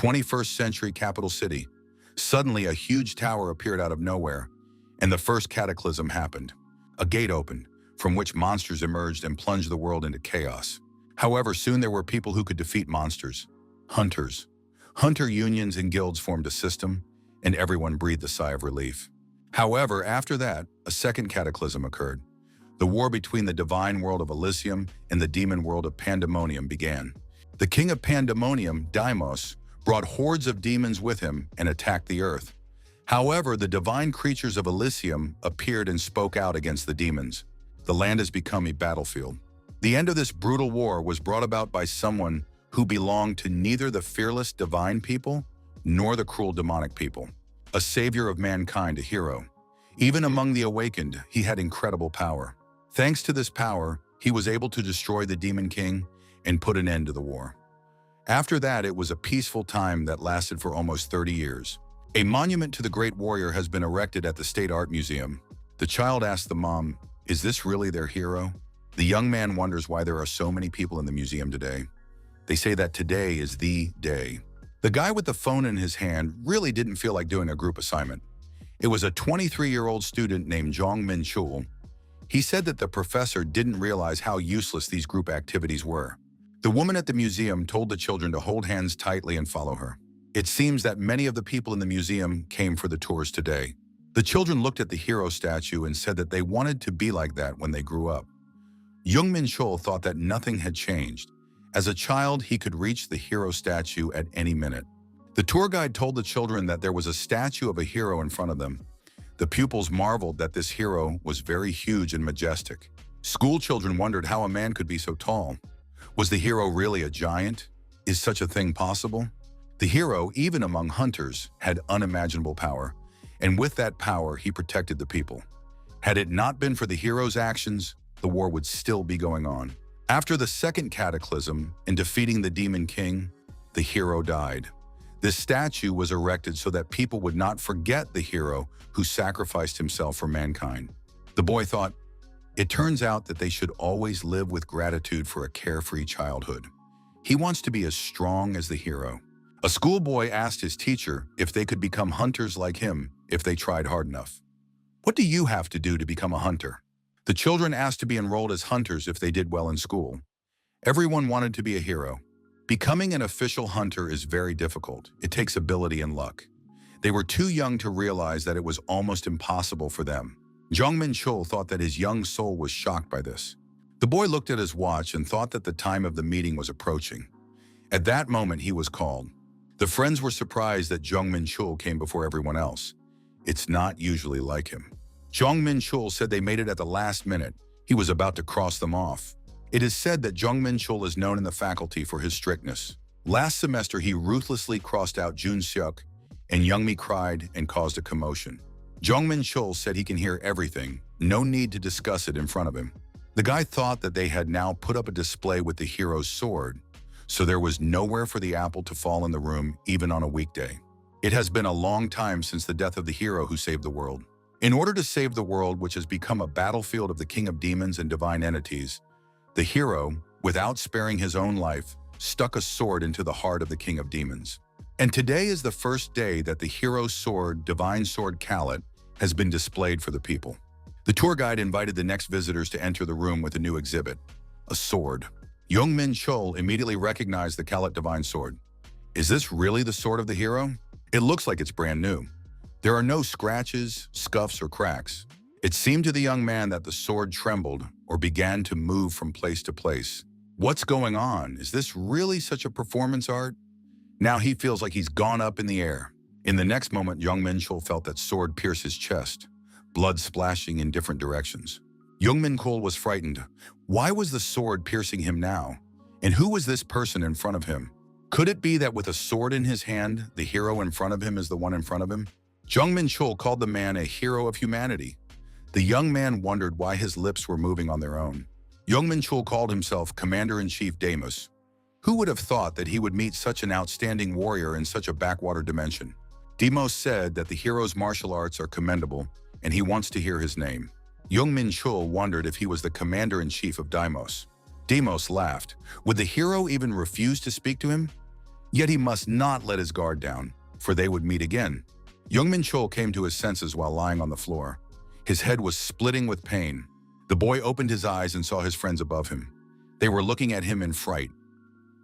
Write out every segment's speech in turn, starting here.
21st century capital city. Suddenly, a huge tower appeared out of nowhere, and the first cataclysm happened. A gate opened, from which monsters emerged and plunged the world into chaos. However, soon there were people who could defeat monsters. Hunters. Hunter unions and guilds formed a system, and everyone breathed a sigh of relief. However, after that, a second cataclysm occurred. The war between the divine world of Elysium and the demon world of Pandemonium began. The king of Pandemonium, Deimos, brought hordes of demons with him and attacked the earth. However, the divine creatures of Elysium appeared and spoke out against the demons. The land has become a battlefield. The end of this brutal war was brought about by someone who belonged to neither the fearless divine people nor the cruel demonic people. A savior of mankind, a hero. Even among the awakened, he had incredible power. Thanks to this power, he was able to destroy the demon king and put an end to the war. After that, it was a peaceful time that lasted for almost 30 years. A monument to the great warrior has been erected at the State Art Museum. The child asks the mom, "Is this really their hero?" The young man wonders why there are so many people in the museum today. They say that today is the day. The guy with the phone in his hand really didn't feel like doing a group assignment. It was a 23-year-old student named Jong Menchul. He said that the professor didn't realize how useless these group activities were. The woman at the museum told the children to hold hands tightly and follow her. It seems that many of the people in the museum came for the tours today. The children looked at the hero statue and said that they wanted to be like that when they grew up. Jong Menchul thought that nothing had changed. As a child, he could reach the hero statue at any minute. The tour guide told the children that there was a statue of a hero in front of them. The pupils marveled that this hero was very huge and majestic. School children wondered how a man could be so tall. Was the hero really a giant? Is such a thing possible? The hero, even among hunters, had unimaginable power, and with that power, he protected the people. Had it not been for the hero's actions, the war would still be going on. After the second cataclysm, in defeating the demon king, the hero died. This statue was erected so that people would not forget the hero who sacrificed himself for mankind. The boy thought, it turns out that they should always live with gratitude for a carefree childhood. He wants to be as strong as the hero. A schoolboy asked his teacher if they could become hunters like him if they tried hard enough. What do you have to do to become a hunter? The children asked to be enrolled as hunters if they did well in school. Everyone wanted to be a hero. Becoming an official hunter is very difficult. It takes ability and luck. They were too young to realize that it was almost impossible for them. Jong Menchul thought that his young soul was shocked by this. The boy looked at his watch and thought that the time of the meeting was approaching. At that moment, he was called. The friends were surprised that Jong Menchul came before everyone else. It's not usually like him. Jong Menchul said they made it at the last minute. He was about to cross them off. It is said that Jong Menchul is known in the faculty for his strictness. Last semester, he ruthlessly crossed out Jun Seok, and Youngmi cried and caused a commotion. Jong Menchul said he can hear everything, no need to discuss it in front of him. The guy thought that they had now put up a display with the hero's sword, so there was nowhere for the apple to fall in the room, even on a weekday. It has been a long time since the death of the hero who saved the world. In order to save the world, which has become a battlefield of the king of demons and divine entities, the hero, without sparing his own life, stuck a sword into the heart of the king of demons. And today is the first day that the hero's sword, divine sword Kalat, has been displayed for the people. The tour guide invited the next visitors to enter the room with a new exhibit, a sword. Jong Menchul immediately recognized the Kalat divine sword. Is this really the sword of the hero? It looks like it's brand new. There are no scratches, scuffs, or cracks. It seemed to the young man that the sword trembled or began to move from place to place. What's going on? Is this really such a performance art? Now he feels like he's gone up in the air. In the next moment, Jong Menchul felt that sword pierce his chest, blood splashing in different directions. Jong Menchul was frightened. Why was the sword piercing him now? And who was this person in front of him? Could it be that with a sword in his hand, the hero in front of him is the one in front of him? Jong Menchul called the man a hero of humanity. The young man wondered why his lips were moving on their own. Jong Menchul called himself Commander-in-Chief Deimos. Who would have thought that he would meet such an outstanding warrior in such a backwater dimension? Deimos said that the hero's martial arts are commendable, and he wants to hear his name. Jong Menchul wondered if he was the Commander-in-Chief of Deimos. Deimos laughed. Would the hero even refuse to speak to him? Yet he must not let his guard down, for they would meet again. Jong Menchul came to his senses while lying on the floor. His head was splitting with pain. The boy opened his eyes and saw his friends above him. They were looking at him in fright.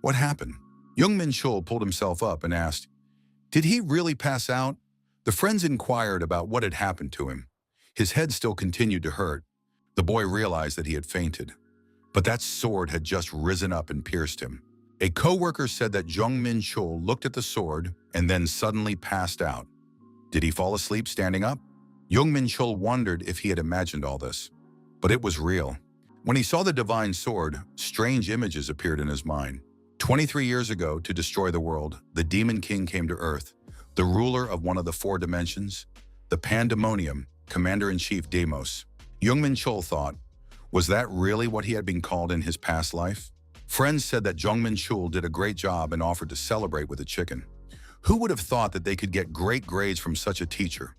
What happened? Jong Menchul pulled himself up and asked, "Did he really pass out?" The friends inquired about what had happened to him. His head still continued to hurt. The boy realized that he had fainted. But that sword had just risen up and pierced him. A co-worker said that Jong Menchul looked at the sword and then suddenly passed out. Did he fall asleep standing up? Jong Menchul wondered if he had imagined all this. But it was real. When he saw the divine sword, strange images appeared in his mind. 23 years ago, to destroy the world, the Demon King came to Earth, the ruler of one of the 4 dimensions, the Pandemonium, Commander-in-Chief Deimos. Jong Menchul thought, was that really what he had been called in his past life? Friends said that Jong Menchul did a great job and offered to celebrate with a chicken. Who would have thought that they could get great grades from such a teacher?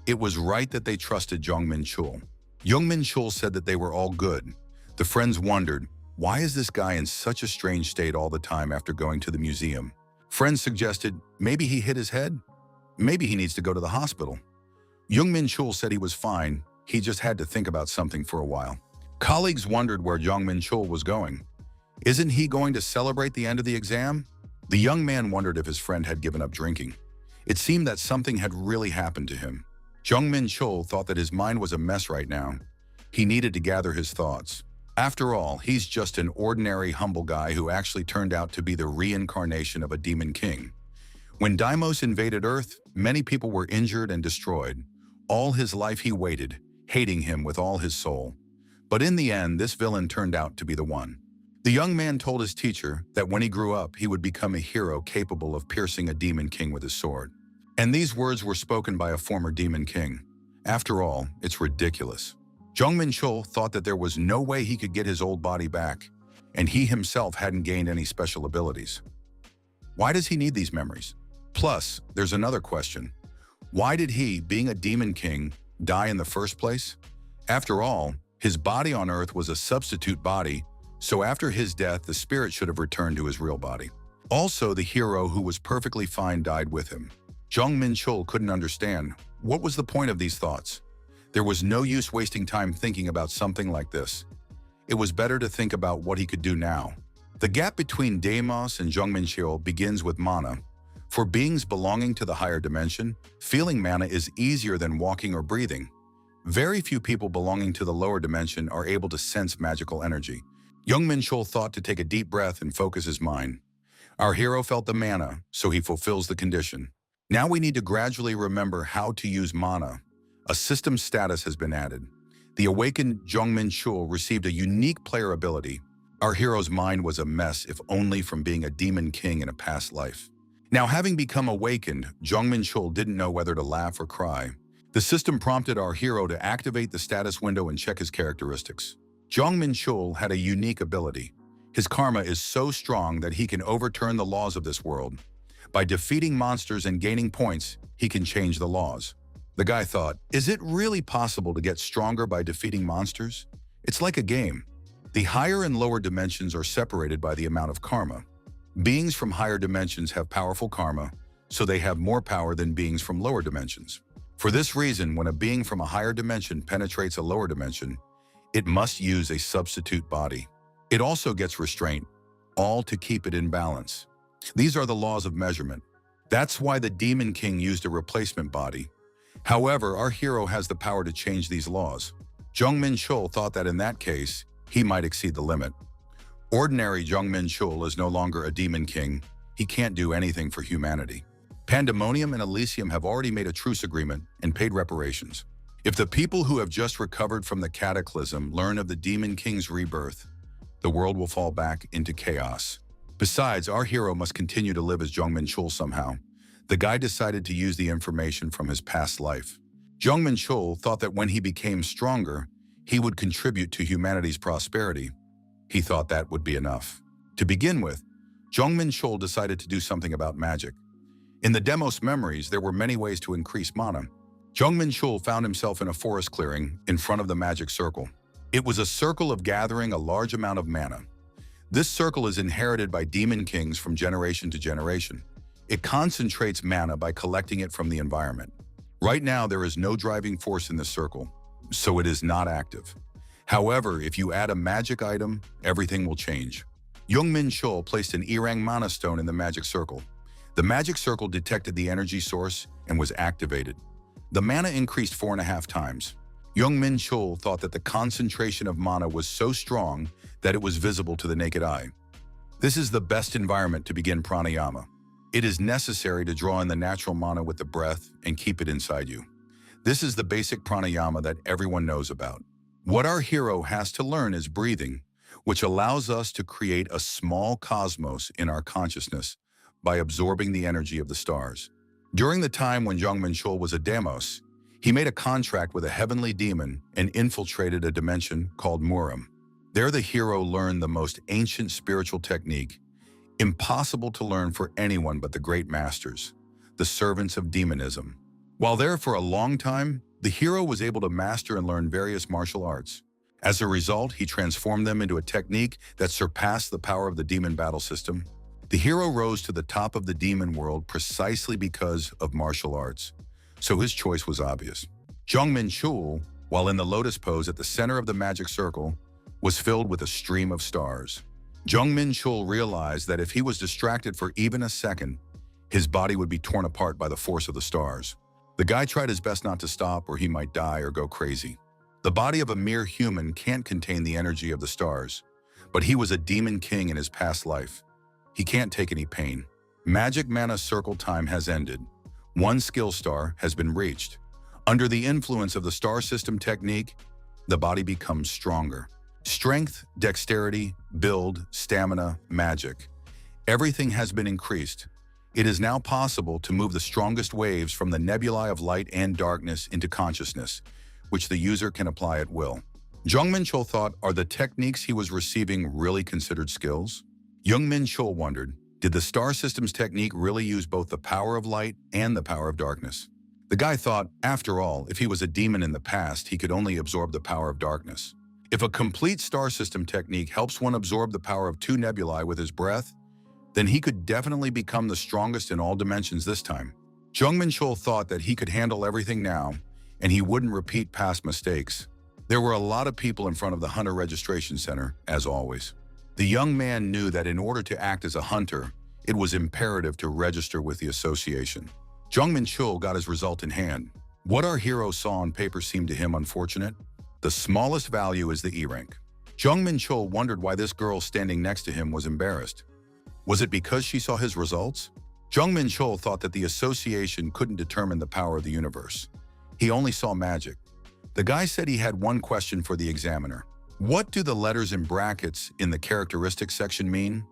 It was right that they trusted Jong Menchul. Jong Menchul said that they were all good. The friends wondered, why is this guy in such a strange state all the time after going to the museum? Friends suggested, maybe he hit his head? Maybe he needs to go to the hospital. Jong Menchul said he was fine, he just had to think about something for a while. Colleagues wondered where Jong Menchul was going. Isn't he going to celebrate the end of the exam? The young man wondered if his friend had given up drinking. It seemed that something had really happened to him. Jong Menchul thought that his mind was a mess right now. He needed to gather his thoughts. After all, he's just an ordinary, humble guy who actually turned out to be the reincarnation of a demon king. When Deimos invaded Earth, many people were injured and destroyed. All his life he waited, hating him with all his soul. But in the end, this villain turned out to be the one. The young man told his teacher that when he grew up, he would become a hero capable of piercing a demon king with his sword. And these words were spoken by a former demon king. After all, it's ridiculous. Jong Menchul thought that there was no way he could get his old body back, and he himself hadn't gained any special abilities. Why does he need these memories? Plus, there's another question. Why did he, being a demon king, die in the first place? After all, his body on Earth was a substitute body, so after his death, the spirit should have returned to his real body. Also, the hero who was perfectly fine died with him. Jong Menchul couldn't understand. What was the point of these thoughts? There was no use wasting time thinking about something like this. It was better to think about what he could do now. The gap between Deimos and Jong Menchul begins with mana. For beings belonging to the higher dimension, feeling mana is easier than walking or breathing. Very few people belonging to the lower dimension are able to sense magical energy. Jong Menchul thought to take a deep breath and focus his mind. Our hero felt the mana, so he fulfills the condition. Now we need to gradually remember how to use mana. A system status has been added. The awakened Jong Menchul received a unique player ability. Our hero's mind was a mess, if only from being a demon king in a past life. Now, having become awakened, Jong Menchul didn't know whether to laugh or cry. The system prompted our hero to activate the status window and check his characteristics. Jong Menchul had a unique ability. His karma is so strong that he can overturn the laws of this world. By defeating monsters and gaining points, he can change the laws. The guy thought, is it really possible to get stronger by defeating monsters? It's like a game. The higher and lower dimensions are separated by the amount of karma. Beings from higher dimensions have powerful karma, so they have more power than beings from lower dimensions. For this reason, when a being from a higher dimension penetrates a lower dimension, it must use a substitute body. It also gets restraint, all to keep it in balance. These are the laws of measurement. That's why the Demon King used a replacement body. However, our hero has the power to change these laws. Jong Menchul thought that in that case, he might exceed the limit. Ordinary Jong Menchul is no longer a Demon King. He can't do anything for humanity. Pandemonium and Elysium have already made a truce agreement and paid reparations. If the people who have just recovered from the cataclysm learn of the Demon King's rebirth, the world will fall back into chaos. Besides, our hero must continue to live as Jong Menchul somehow. The guy decided to use the information from his past life. Jong Menchul thought that when he became stronger, he would contribute to humanity's prosperity. He thought that would be enough. To begin with, Jong Menchul decided to do something about magic. In the Deimos memories, there were many ways to increase mana. Jong Menchul found himself in a forest clearing in front of the magic circle. It was a circle of gathering a large amount of mana. This circle is inherited by demon kings from generation to generation. It concentrates mana by collecting it from the environment. Right now, there is no driving force in this circle, so it is not active. However, if you add a magic item, everything will change. Jong Menchul placed an Erang mana stone in the magic circle. The magic circle detected the energy source and was activated. The mana increased 4.5 times. Jong Menchul thought that the concentration of mana was so strong that it was visible to the naked eye. This is the best environment to begin pranayama. It is necessary to draw in the natural mana with the breath and keep it inside you. This is the basic pranayama that everyone knows about. What our hero has to learn is breathing, which allows us to create a small cosmos in our consciousness by absorbing the energy of the stars. During the time when Jong Menchul was a demos, he made a contract with a heavenly demon and infiltrated a dimension called Muram. There the hero learned the most ancient spiritual technique, impossible to learn for anyone but the great masters, the servants of demonism. While there for a long time, the hero was able to master and learn various martial arts. As a result, he transformed them into a technique that surpassed the power of the demon battle system. The hero rose to the top of the demon world precisely because of martial arts, so his choice was obvious. Jong Menchul, while in the lotus pose at the center of the magic circle, was filled with a stream of stars. Jong Menchul realized that if he was distracted for even a second, his body would be torn apart by the force of the stars. The guy tried his best not to stop or he might die or go crazy. The body of a mere human can't contain the energy of the stars, but he was a demon king in his past life. He can't take any pain. Magic mana circle time has ended. One skill star has been reached. Under the influence of the star system technique, the body becomes stronger. Strength, dexterity, build, stamina, magic. Everything has been increased. It is now possible to move the strongest waves from the nebulae of light and darkness into consciousness, which the user can apply at will. Jong Menchul thought, are the techniques he was receiving really considered skills? Jong Menchul wondered, did the star system's technique really use both the power of light and the power of darkness? The guy thought, after all, if he was a demon in the past, he could only absorb the power of darkness. If a complete star system technique helps one absorb the power of 2 nebulae with his breath, then he could definitely become the strongest in all dimensions this time. Jong Menchul thought that he could handle everything now, and he wouldn't repeat past mistakes. There were a lot of people in front of the Hunter Registration Center, as always. The young man knew that in order to act as a hunter, it was imperative to register with the association. Jong Menchul got his result in hand. What our hero saw on paper seemed to him unfortunate. The smallest value is the E rank. Jong Menchul wondered why this girl standing next to him was embarrassed. Was it because she saw his results? Jong Menchul thought that the association couldn't determine the power of the universe. He only saw magic. The guy said he had one question for the examiner. What do the letters in brackets in the characteristics section mean?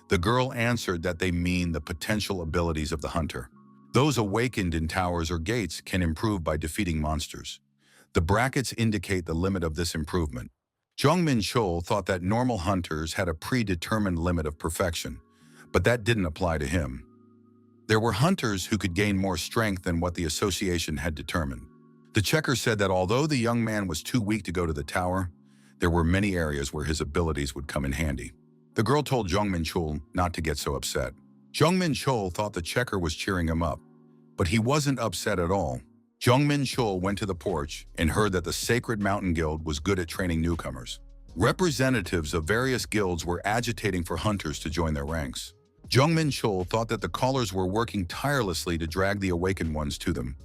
The girl answered that they mean the potential abilities of the hunter. Those awakened in towers or gates can improve by defeating monsters. The brackets indicate the limit of this improvement. Jong Menchul thought that normal hunters had a predetermined limit of perfection, but that didn't apply to him. There were hunters who could gain more strength than what the association had determined. The checker said that although the young man was too weak to go to the tower, there were many areas where his abilities would come in handy. The girl told Jong Menchul not to get so upset. Jong Menchul thought the checker was cheering him up, but he wasn't upset at all. Jong Menchul went to the porch and heard that the Sacred Mountain Guild was good at training newcomers. Representatives of various guilds were agitating for hunters to join their ranks. Jong Menchul thought that the callers were working tirelessly to drag the awakened ones to them.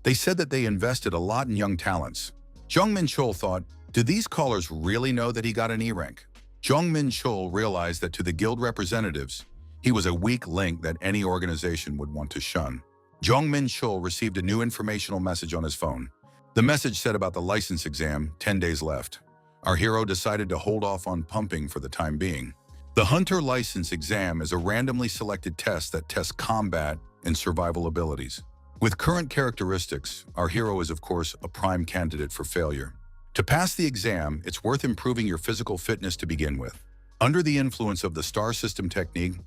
They said that they invested a lot in young talents. Jong Menchul thought, do these callers really know that he got an E rank? Jong Menchul realized that to the guild representatives, he was a weak link that any organization would want to shun. Jong Menchul received a new informational message on his phone. The message said about the license exam, 10 days left. Our hero decided to hold off on pumping for the time being. The Hunter License Exam is a randomly selected test that tests combat and survival abilities. With current characteristics, our hero is of course a prime candidate for failure. To pass the exam, it's worth improving your physical fitness to begin with. Under the influence of the star system technique,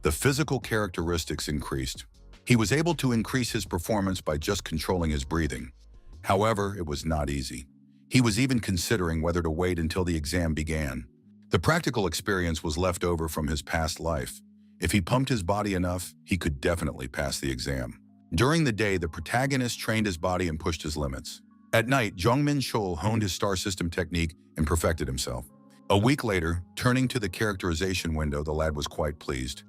the physical characteristics increased. He was able to increase his performance by just controlling his breathing. However, it was not easy. He was even considering whether to wait until the exam began. The practical experience was left over from his past life. If he pumped his body enough, he could definitely pass the exam. During the day, the protagonist trained his body and pushed his limits. At night, Jong Menchul honed his star system technique and perfected himself. A week later, turning to the characterization window, the lad was quite pleased.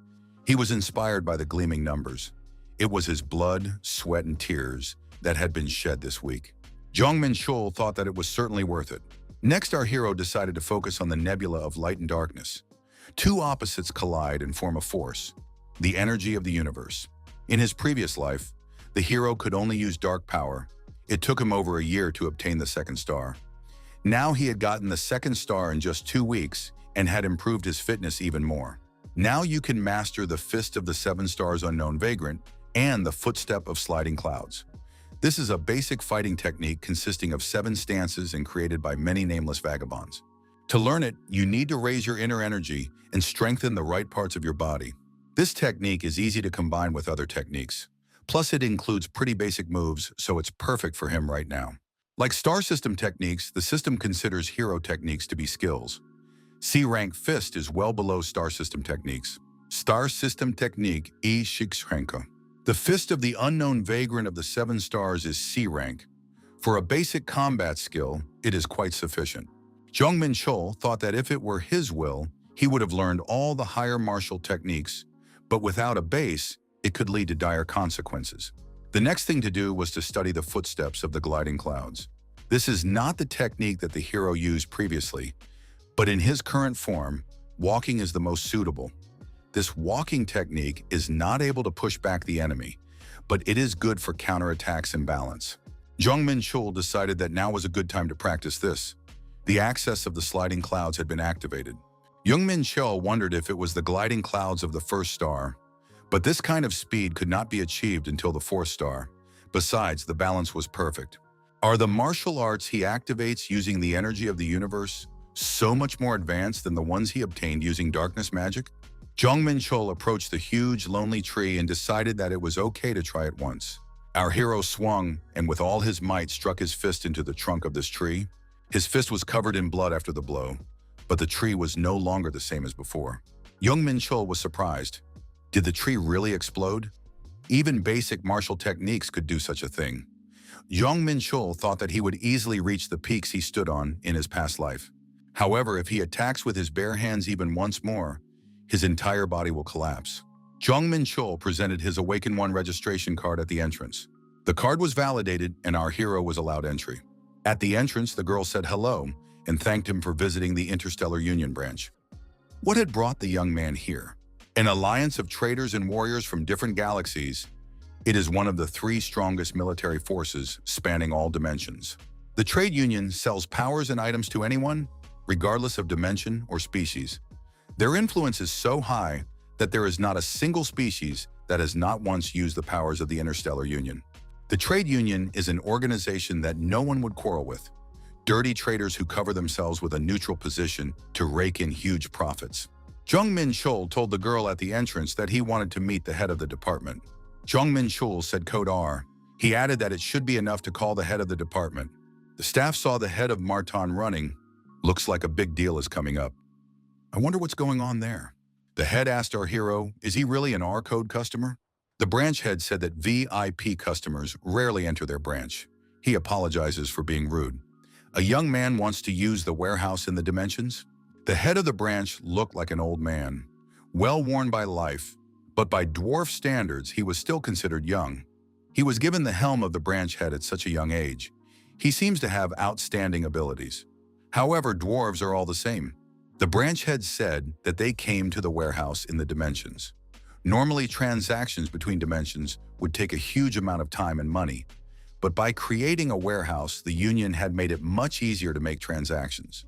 He was inspired by the gleaming numbers. It was his blood, sweat, and tears that had been shed this week. Jong Menchul thought that it was certainly worth it. Next, our hero decided to focus on the nebula of light and darkness. Two opposites collide and form a force, the energy of the universe. In his previous life, the hero could only use dark power. It took him over a year to obtain the second star. Now he had gotten the second star in just 2 weeks and had improved his fitness even more. Now you can master the Fist of the Seven Stars Unknown Vagrant and the Footstep of Sliding Clouds. This is a basic fighting technique consisting of 7 stances and created by many nameless vagabonds. To learn it, you need to raise your inner energy and strengthen the right parts of your body. This technique is easy to combine with other techniques. Plus, it includes pretty basic moves, so it's perfect for him right now. Like star system techniques, the system considers hero techniques to be skills. C-rank Fist is well below star system techniques. Star system technique E6 The Fist of the Unknown Vagrant of the 7 stars is C rank. For a basic combat skill, it is quite sufficient. Jong Menchul thought that if it were his will, he would have learned all the higher martial techniques, but without a base, it could lead to dire consequences. The next thing to do was to study the footsteps of the gliding clouds. This is not the technique that the hero used previously, but in his current form, walking is the most suitable. This walking technique is not able to push back the enemy, but it is good for counterattacks and balance. Jong Menchul decided that now was a good time to practice this. The axis of the sliding clouds had been activated. Jong Menchul wondered if it was the gliding clouds of the first star, but this kind of speed could not be achieved until the 4th star. Besides, the balance was perfect. Are the martial arts he activates using the energy of the universe so much more advanced than the ones he obtained using darkness magic? Jong Menchul approached the huge, lonely tree and decided that it was okay to try it once. Our hero swung and with all his might struck his fist into the trunk of this tree. His fist was covered in blood after the blow, but the tree was no longer the same as before. Jong Menchul was surprised. Did the tree really explode? Even basic martial techniques could do such a thing. Jong Menchul thought that he would easily reach the peaks he stood on in his past life. However, if he attacks with his bare hands even once more, his entire body will collapse. Jong Menchul presented his Awaken 1 registration card at the entrance. The card was validated and our hero was allowed entry. At the entrance, the girl said hello and thanked him for visiting the Interstellar Union branch. What had brought the young man here? An alliance of traders and warriors from different galaxies. It is one of the 3 strongest military forces spanning all dimensions. The trade union sells powers and items to anyone, regardless of dimension or species. Their influence is so high that there is not a single species that has not once used the powers of the Interstellar Union. The trade union is an organization that no one would quarrel with. Dirty traders who cover themselves with a neutral position to rake in huge profits. Jong Menchul told the girl at the entrance that he wanted to meet the head of the department. Jong Menchul said code R. He added that it should be enough to call the head of the department. The staff saw the head of Marton running. Looks like a big deal is coming up. I wonder what's going on there. The head asked our hero, is he really an R-code customer? The branch head said that VIP customers rarely enter their branch. He apologizes for being rude. A young man wants to use the warehouse in the dimensions. The head of the branch looked like an old man, well worn by life, but by dwarf standards, he was still considered young. He was given the helm of the branch head at such a young age. He seems to have outstanding abilities. However, dwarves are all the same. The branch head said that they came to the warehouse in the dimensions. Normally, transactions between dimensions would take a huge amount of time and money, but by creating a warehouse, the Union had made it much easier to make transactions.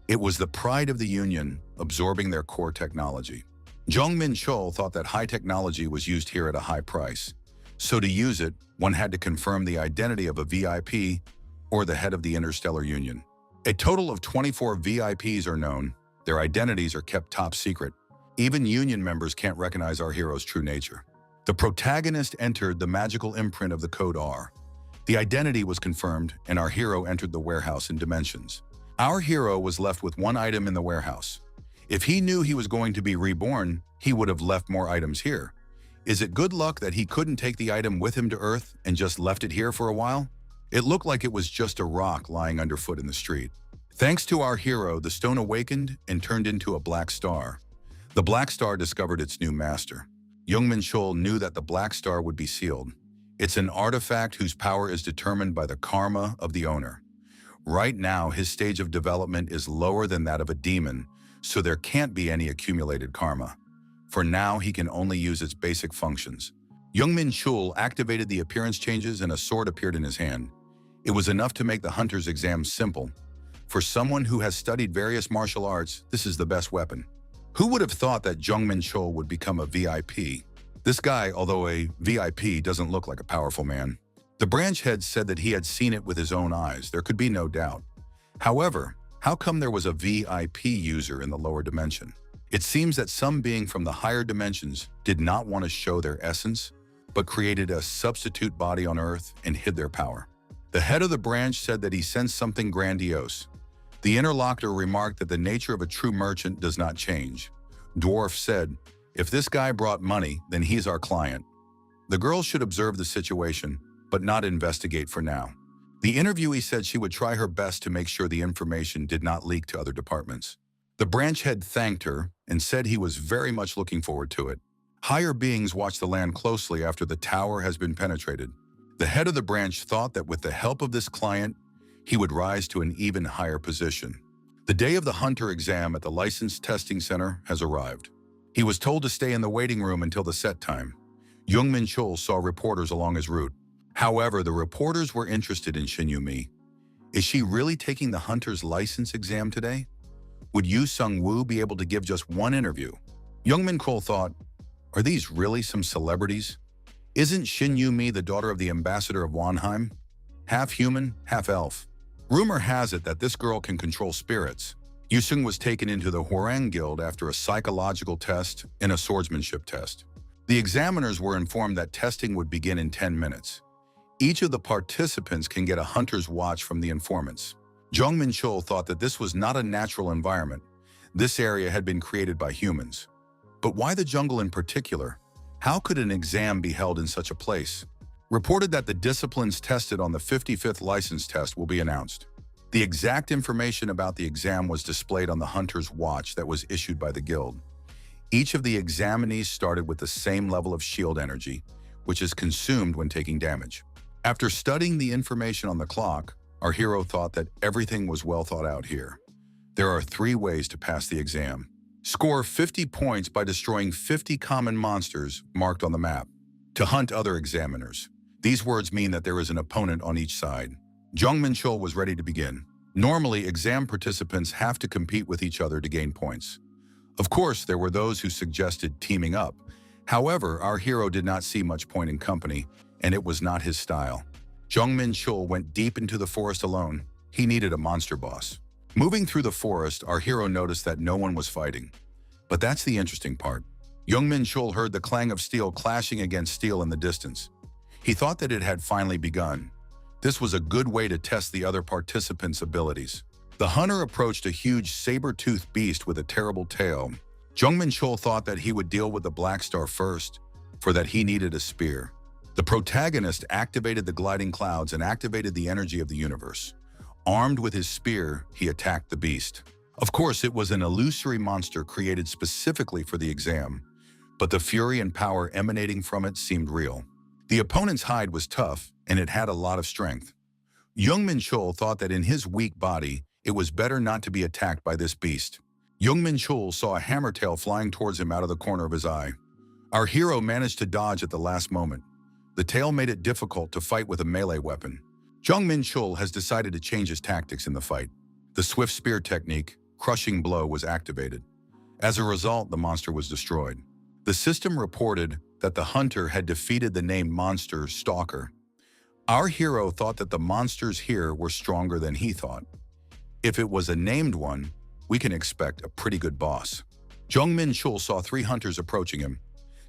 It was the pride of the Union, absorbing their core technology. Jong Menchul thought that high technology was used here at a high price. So to use it, one had to confirm the identity of a VIP or the head of the Interstellar Union. A total of 24 VIPs are known. Their identities are kept top secret. Even Union members can't recognize our hero's true nature. The protagonist entered the magical imprint of the code R. The identity was confirmed, and our hero entered the warehouse in dimensions. Our hero was left with one item in the warehouse. If he knew he was going to be reborn, he would have left more items here. Is it good luck that he couldn't take the item with him to Earth and just left it here for a while? It looked like it was just a rock lying underfoot in the street. Thanks to our hero, the stone awakened and turned into a black star. The black star discovered its new master. Jong Menchul knew that the black star would be sealed. It's an artifact whose power is determined by the karma of the owner. Right now, his stage of development is lower than that of a demon, so there can't be any accumulated karma. For now, he can only use its basic functions. Jong Menchul activated the appearance changes and a sword appeared in his hand. It was enough to make the hunter's exam simple. For someone who has studied various martial arts, this is the best weapon. Who would have thought that Jong Menchul would become a VIP? This guy, although a VIP, doesn't look like a powerful man. The branch head said that he had seen it with his own eyes. There could be no doubt. However, how come there was a VIP user in the lower dimension? It seems that some being from the higher dimensions did not want to show their essence, but created a substitute body on Earth and hid their power. The head of the branch said that he sensed something grandiose. The interlocutor remarked that the nature of a true merchant does not change. Dwarf said, "If this guy brought money, then he's our client." The girl should observe the situation, but not investigate for now. The interviewee said she would try her best to make sure the information did not leak to other departments. The branch head thanked her and said he was very much looking forward to it. Higher beings watch the land closely after the tower has been penetrated. The head of the branch thought that with the help of this client, he would rise to an even higher position. The day of the hunter exam at the licensed testing center has arrived. He was told to stay in the waiting room until the set time. Jong Menchul saw reporters along his route. However, the reporters were interested in Shin Yu-mi. Is she really taking the hunter's license exam today? Would Yu Sung-woo be able to give just one interview? Jong Menchul thought, are these really some celebrities? Isn't Shin Yu-mi the daughter of the ambassador of Wanheim? Half human, half elf. Rumor has it that this girl can control spirits. Yu Sung was taken into the Hwarang Guild after a psychological test and a swordsmanship test. The examiners were informed that testing would begin in 10 minutes. Each of the participants can get a hunter's watch from the informants. Jong Menchul thought that this was not a natural environment. This area had been created by humans. But why the jungle in particular? How could an exam be held in such a place? Reported that the disciplines tested on the 55th license test will be announced. The exact information about the exam was displayed on the hunter's watch that was issued by the guild. Each of the examinees started with the same level of shield energy, which is consumed when taking damage. After studying the information on the clock, our hero thought that everything was well thought out here. There are 3 ways to pass the exam. Score 50 points by destroying 50 common monsters marked on the map. To hunt other examiners. These words mean that there is an opponent on each side. Jong Menchul was ready to begin. Normally, exam participants have to compete with each other to gain points. Of course, there were those who suggested teaming up. However, our hero did not see much point in company, and it was not his style. Jong Menchul went deep into the forest alone. He needed a monster boss. Moving through the forest, our hero noticed that no one was fighting. But that's the interesting part. Jong Menchul heard the clang of steel clashing against steel in the distance. He thought that it had finally begun. This was a good way to test the other participants' abilities. The hunter approached a huge saber-toothed beast with a terrible tail. Jong Menchul thought that he would deal with the Black Star first, for that he needed a spear. The protagonist activated the gliding clouds and activated the energy of the universe. Armed with his spear, he attacked the beast. Of course, it was an illusory monster created specifically for the exam, but the fury and power emanating from it seemed real. The opponent's hide was tough, and it had a lot of strength. Jong Menchul thought that in his weak body, it was better not to be attacked by this beast. Jong Menchul saw a hammer tail flying towards him out of the corner of his eye. Our hero managed to dodge at the last moment. The tail made it difficult to fight with a melee weapon. Jong Menchul has decided to change his tactics in the fight. The swift spear technique, crushing blow, was activated. As a result, the monster was destroyed. The system reported that the hunter had defeated the named monster Stalker. Our hero thought that the monsters here were stronger than he thought. If it was a named one, we can expect a pretty good boss. Jong Menchul saw 3 hunters approaching him,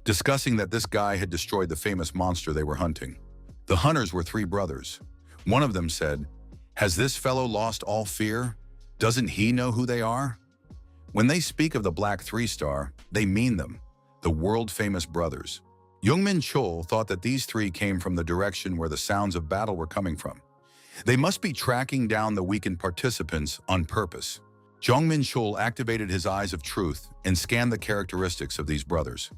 discussing that this guy had destroyed the famous monster they were hunting. The hunters were 3 brothers. One of them said, "Has this fellow lost all fear? Doesn't he know who they are?" When they speak of the Black Three-Star, they mean them, the world-famous brothers. Jong Menchul thought that these three came from the direction where the sounds of battle were coming from. They must be tracking down the weakened participants on purpose. Jong Menchul activated his eyes of truth and scanned the characteristics of these brothers.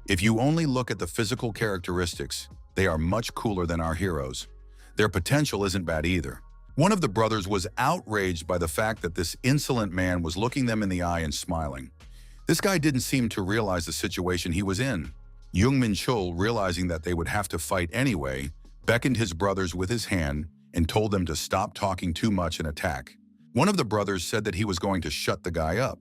If you only look at the physical characteristics, they are much cooler than our heroes. Their potential isn't bad either. One of the brothers was outraged by the fact that this insolent man was looking them in the eye and smiling. This guy didn't seem to realize the situation he was in. Jong Menchul, realizing that they would have to fight anyway, beckoned his brothers with his hand and told them to stop talking too much and attack. One of the brothers said that he was going to shut the guy up.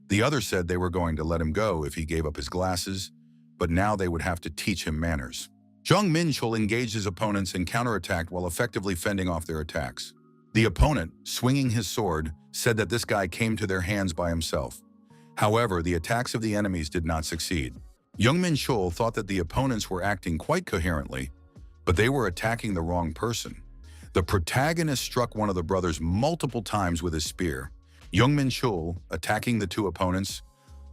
The other said they were going to let him go if he gave up his glasses, but now they would have to teach him manners. Jong Menchul engaged his opponents and counterattacked while effectively fending off their attacks. The opponent, swinging his sword, said that this guy came to their hands by himself. However, the attacks of the enemies did not succeed. Jong Menchul thought that the opponents were acting quite coherently, but they were attacking the wrong person. The protagonist struck one of the brothers multiple times with his spear. Jong Menchul, attacking the two opponents,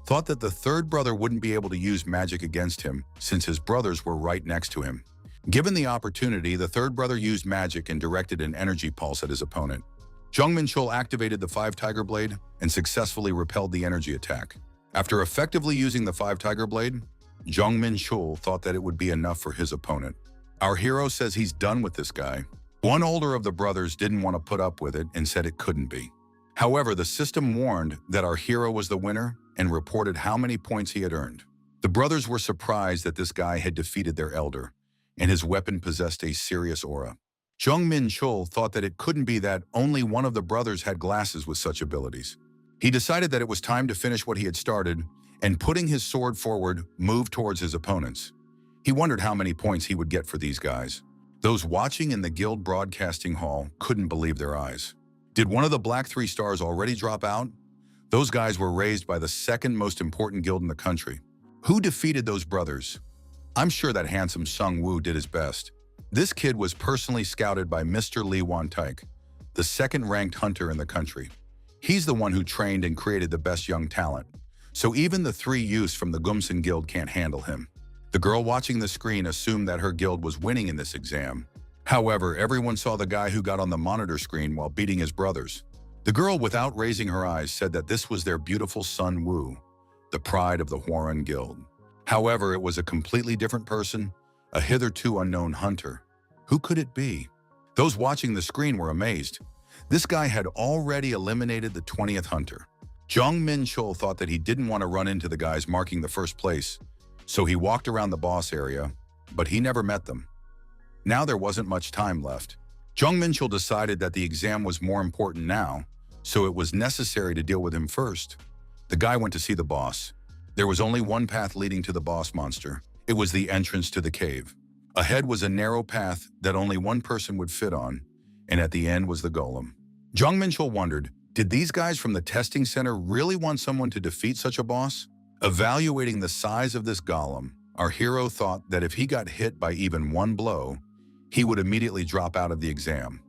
thought that the third brother wouldn't be able to use magic against him since his brothers were right next to him. Given the opportunity, the third brother used magic and directed an energy pulse at his opponent. Jong Menchul activated the 5 Tiger Blade and successfully repelled the energy attack. After effectively using the 5 Tiger Blade, Jong Menchul thought that it would be enough for his opponent. Our hero says he's done with this guy. One older of the brothers didn't want to put up with it and said it couldn't be. However, the system warned that our hero was the winner and reported how many points he had earned. The brothers were surprised that this guy had defeated their elder, and his weapon possessed a serious aura. Jong Menchul thought that it couldn't be that only one of the brothers had glasses with such abilities. He decided that it was time to finish what he had started, and putting his sword forward, moved towards his opponents. He wondered how many points he would get for these guys. Those watching in the guild broadcasting hall couldn't believe their eyes. Did one of the Black Three Stars already drop out? Those guys were raised by the second most important guild in the country. Who defeated those brothers? I'm sure that handsome Sung Woo did his best. This kid was personally scouted by Mr. Lee Wan-taek, the second-ranked hunter in the country. He's the one who trained and created the best young talent. So even the 3 youths from the Gumsan Guild can't handle him. The girl watching the screen assumed that her guild was winning in this exam. However, everyone saw the guy who got on the monitor screen while beating his brothers. The girl, without raising her eyes, said that this was their beautiful Sun Woo, the pride of the Hwarun Guild. However, it was a completely different person, a hitherto unknown hunter. Who could it be? Those watching the screen were amazed. This guy had already eliminated the 20th hunter. Jong Menchul thought that he didn't want to run into the guys marking the first place, so he walked around the boss area, but he never met them. Now there wasn't much time left. Jong Menchul decided that the exam was more important now, so it was necessary to deal with him first. The guy went to see the boss. There was only one path leading to the boss monster. It was the entrance to the cave. Ahead was a narrow path that only one person would fit on, and at the end was the golem. Jong Menchul wondered, did these guys from the testing center really want someone to defeat such a boss? Evaluating the size of this golem, our hero thought that if he got hit by even one blow, he would immediately drop out of the exam.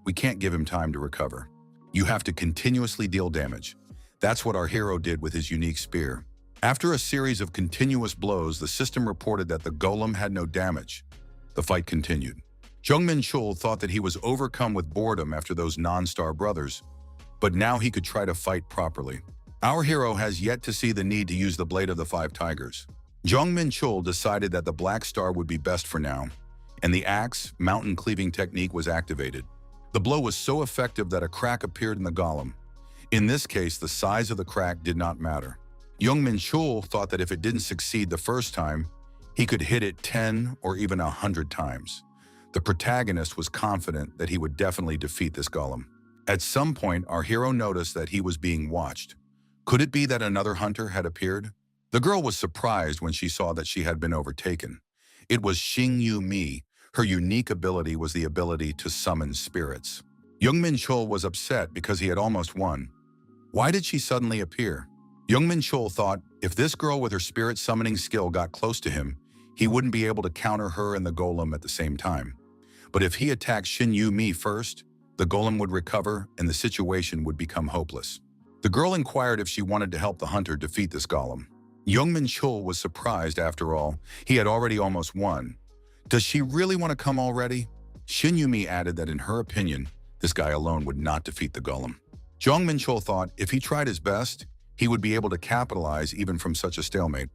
We can't give him time to recover. You have to continuously deal damage. That's what our hero did with his unique spear. After a series of continuous blows, the system reported that the golem had no damage. The fight continued. Jong Menchul thought that he was overcome with boredom after those non-star brothers, but now he could try to fight properly. Our hero has yet to see the need to use the Blade of the 5 Tigers. Jong Menchul decided that the Black Star would be best for now, and the axe, mountain cleaving technique was activated. The blow was so effective that a crack appeared in the golem. In this case, the size of the crack did not matter. Jong Menchul thought that if it didn't succeed the first time, he could hit it 10 or even 100 times. The protagonist was confident that he would definitely defeat this golem. At some point, our hero noticed that he was being watched. Could it be that another hunter had appeared? The girl was surprised when she saw that she had been overtaken. It was Xing Yu Mi. Her unique ability was the ability to summon spirits. Jong Menchul was upset because he had almost won. Why did she suddenly appear? Jong Menchul thought if this girl with her spirit summoning skill got close to him, he wouldn't be able to counter her and the golem at the same time. But if he attacked Xing Yu Mi first, the golem would recover and the situation would become hopeless. The girl inquired if she wanted to help the hunter defeat this golem. Jong Menchul was surprised after all. He had already almost won. Does she really want to come already? Shin Yumi added that in her opinion, this guy alone would not defeat the golem. Jong Menchul thought if he tried his best, he would be able to capitalize even from such a stalemate.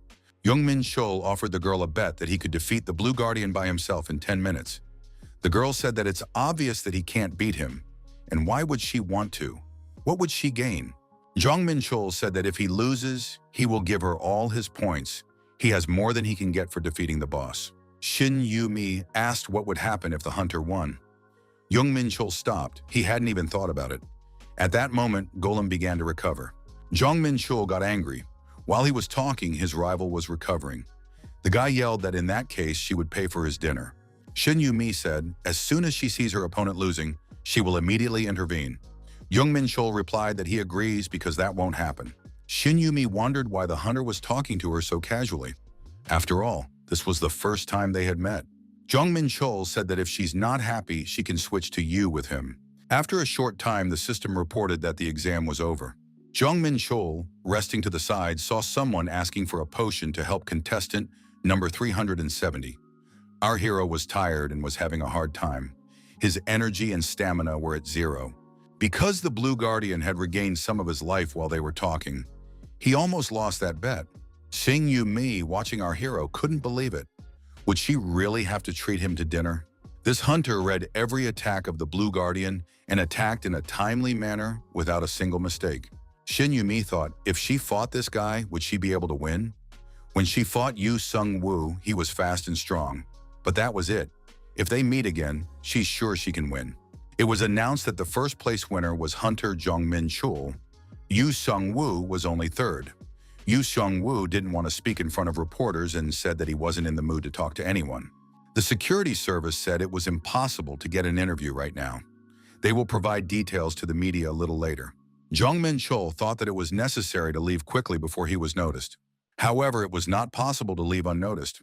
Jong Menchul offered the girl a bet that he could defeat the Blue Guardian by himself in 10 minutes. The girl said that it's obvious that he can't beat him, and why would she want to? What would she gain? Jong Menchul said that if he loses, he will give her all his points. He has more than he can get for defeating the boss. Shin Yumi asked what would happen if the hunter won. Jong Menchul stopped. He hadn't even thought about it. At that moment, Golem began to recover. Jong Menchul got angry. While he was talking, his rival was recovering. The guy yelled that in that case, she would pay for his dinner. Shin Yumi said, as soon as she sees her opponent losing, she will immediately intervene. Jong Menchul replied that he agrees because that won't happen. Shin Yumi wondered why the hunter was talking to her so casually. After all, this was the first time they had met. Jong Menchul said that if she's not happy, she can switch to you with him. After a short time, the system reported that the exam was over. Jong Menchul, resting to the side, saw someone asking for a potion to help contestant number 370. Our hero was tired and was having a hard time. His energy and stamina were at zero. Because the Blue Guardian had regained some of his life while they were talking, he almost lost that bet. Shin Yumi, watching our hero, couldn't believe it. Would she really have to treat him to dinner? This hunter read every attack of the Blue Guardian and attacked in a timely manner without a single mistake. Shin Yumi thought, if she fought this guy, would she be able to win? When she fought Yu Sung-woo, he was fast and strong. But that was it. If they meet again, she's sure she can win. It was announced that the first place winner was Hunter Jong Menchul. Yu Sung-woo was only third. Yu Sung-woo didn't want to speak in front of reporters and said that he wasn't in the mood to talk to anyone. The security service said it was impossible to get an interview right now. They will provide details to the media a little later. Jong Menchul thought that it was necessary to leave quickly before he was noticed. However, it was not possible to leave unnoticed.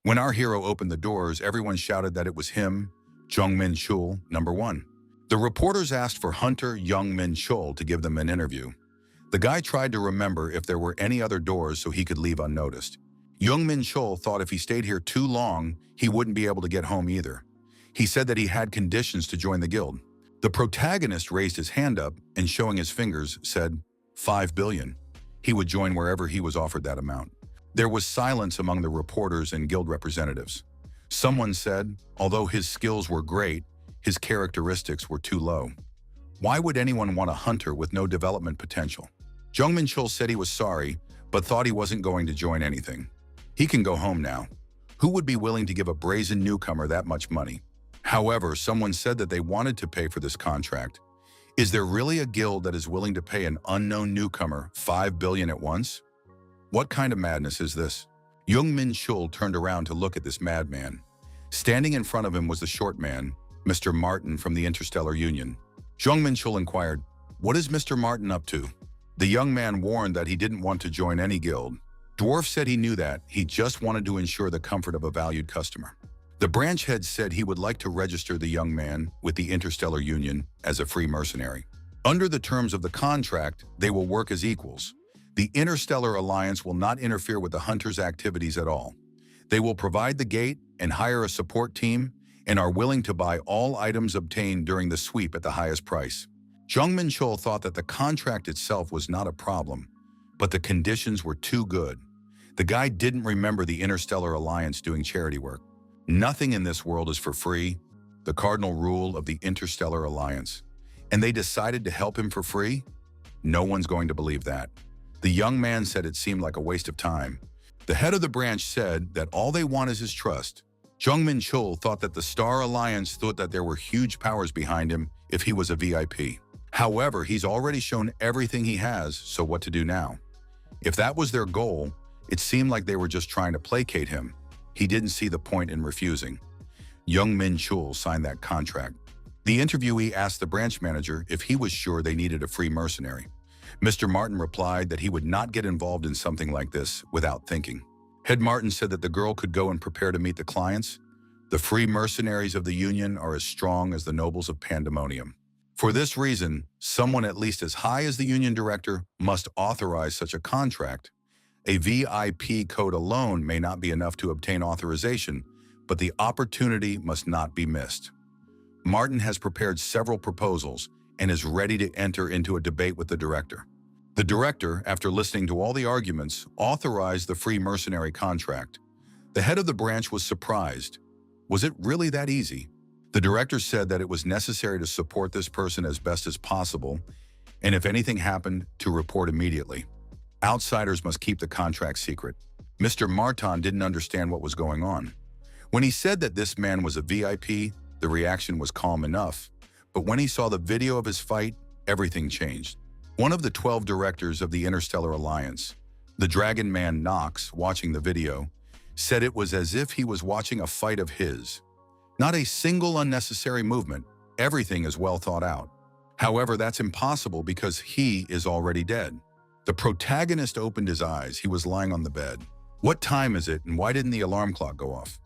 When our hero opened the doors, everyone shouted that it was him, Jong Menchul, number one. The reporters asked for Hunter Jong Menchul to give them an interview. The guy tried to remember if there were any other doors so he could leave unnoticed. Jong Menchul thought if he stayed here too long, he wouldn't be able to get home either. He said that he had conditions to join the guild. The protagonist raised his hand up and, showing his fingers, said, 5 billion. He would join wherever he was offered that amount. There was silence among the reporters and guild representatives. Someone said, although his skills were great, his characteristics were too low. Why would anyone want a hunter with no development potential? Jong Menchul said he was sorry, but thought he wasn't going to join anything. He can go home now. Who would be willing to give a brazen newcomer that much money? However, someone said that they wanted to pay for this contract. Is there really a guild that is willing to pay an unknown newcomer 5 billion at once? What kind of madness is this? Jong Menchul turned around to look at this madman. Standing in front of him was the short man, Mr. Martin from the Interstellar Union. Jong Menchul inquired, what is Mr. Martin up to? The young man warned that he didn't want to join any guild. Dwarf said he knew that, he just wanted to ensure the comfort of a valued customer. The branch head said he would like to register the young man with the Interstellar Union as a free mercenary. Under the terms of the contract, they will work as equals. The Interstellar Alliance will not interfere with the hunter's activities at all. They will provide the gate and hire a support team and are willing to buy all items obtained during the sweep at the highest price. Jong Menchul thought that the contract itself was not a problem, but the conditions were too good. The guy didn't remember the Interstellar Alliance doing charity work. Nothing in this world is for free, the cardinal rule of the Interstellar Alliance. And they decided to help him for free? No one's going to believe that. The young man said it seemed like a waste of time. The head of the branch said that all they want is his trust. Jong Menchul thought that the Star Alliance thought that there were huge powers behind him if he was a VIP. However, he's already shown everything he has, so what to do now? If that was their goal, it seemed like they were just trying to placate him. He didn't see the point in refusing. Jong Menchul signed that contract. The interviewee asked the branch manager if he was sure they needed a free mercenary. Mr. Martin replied that he would not get involved in something like this without thinking. Head Martin said that the girl could go and prepare to meet the clients. The free mercenaries of the Union are as strong as the nobles of Pandemonium. For this reason, someone at least as high as the union director must authorize such a contract. A VIP code alone may not be enough to obtain authorization, but the opportunity must not be missed. Martin has prepared several proposals and is ready to enter into a debate with the director. The director, after listening to all the arguments, authorized the free mercenary contract. The head of the branch was surprised. Was it really that easy? The director said that it was necessary to support this person as best as possible, and if anything happened, to report immediately. Outsiders must keep the contract secret. Mr. Martin didn't understand what was going on. When he said that this man was a VIP, the reaction was calm enough. But when he saw the video of his fight, everything changed. One of the 12 directors of the Interstellar Alliance, the Dragon Man Knox, watching the video, said it was as if he was watching a fight of his. Not a single unnecessary movement, everything is well thought out. However, that's impossible because he is already dead. The protagonist opened his eyes. He was lying on the bed. What time is it and why didn't the alarm clock go off?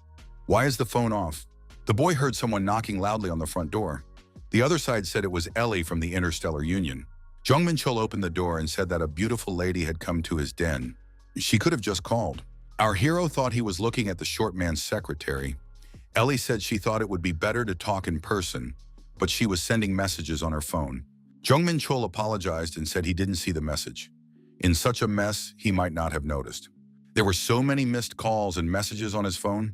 Why is the phone off? The boy heard someone knocking loudly on the front door. The other side said it was Ellie from the Interstellar Union. Jong Menchul opened the door and said that a beautiful lady had come to his den. She could have just called. Our hero thought he was looking at the short man's secretary. Ellie said she thought it would be better to talk in person, but she was sending messages on her phone. Jong Menchul apologized and said he didn't see the message. In such a mess, he might not have noticed. There were so many missed calls and messages on his phone.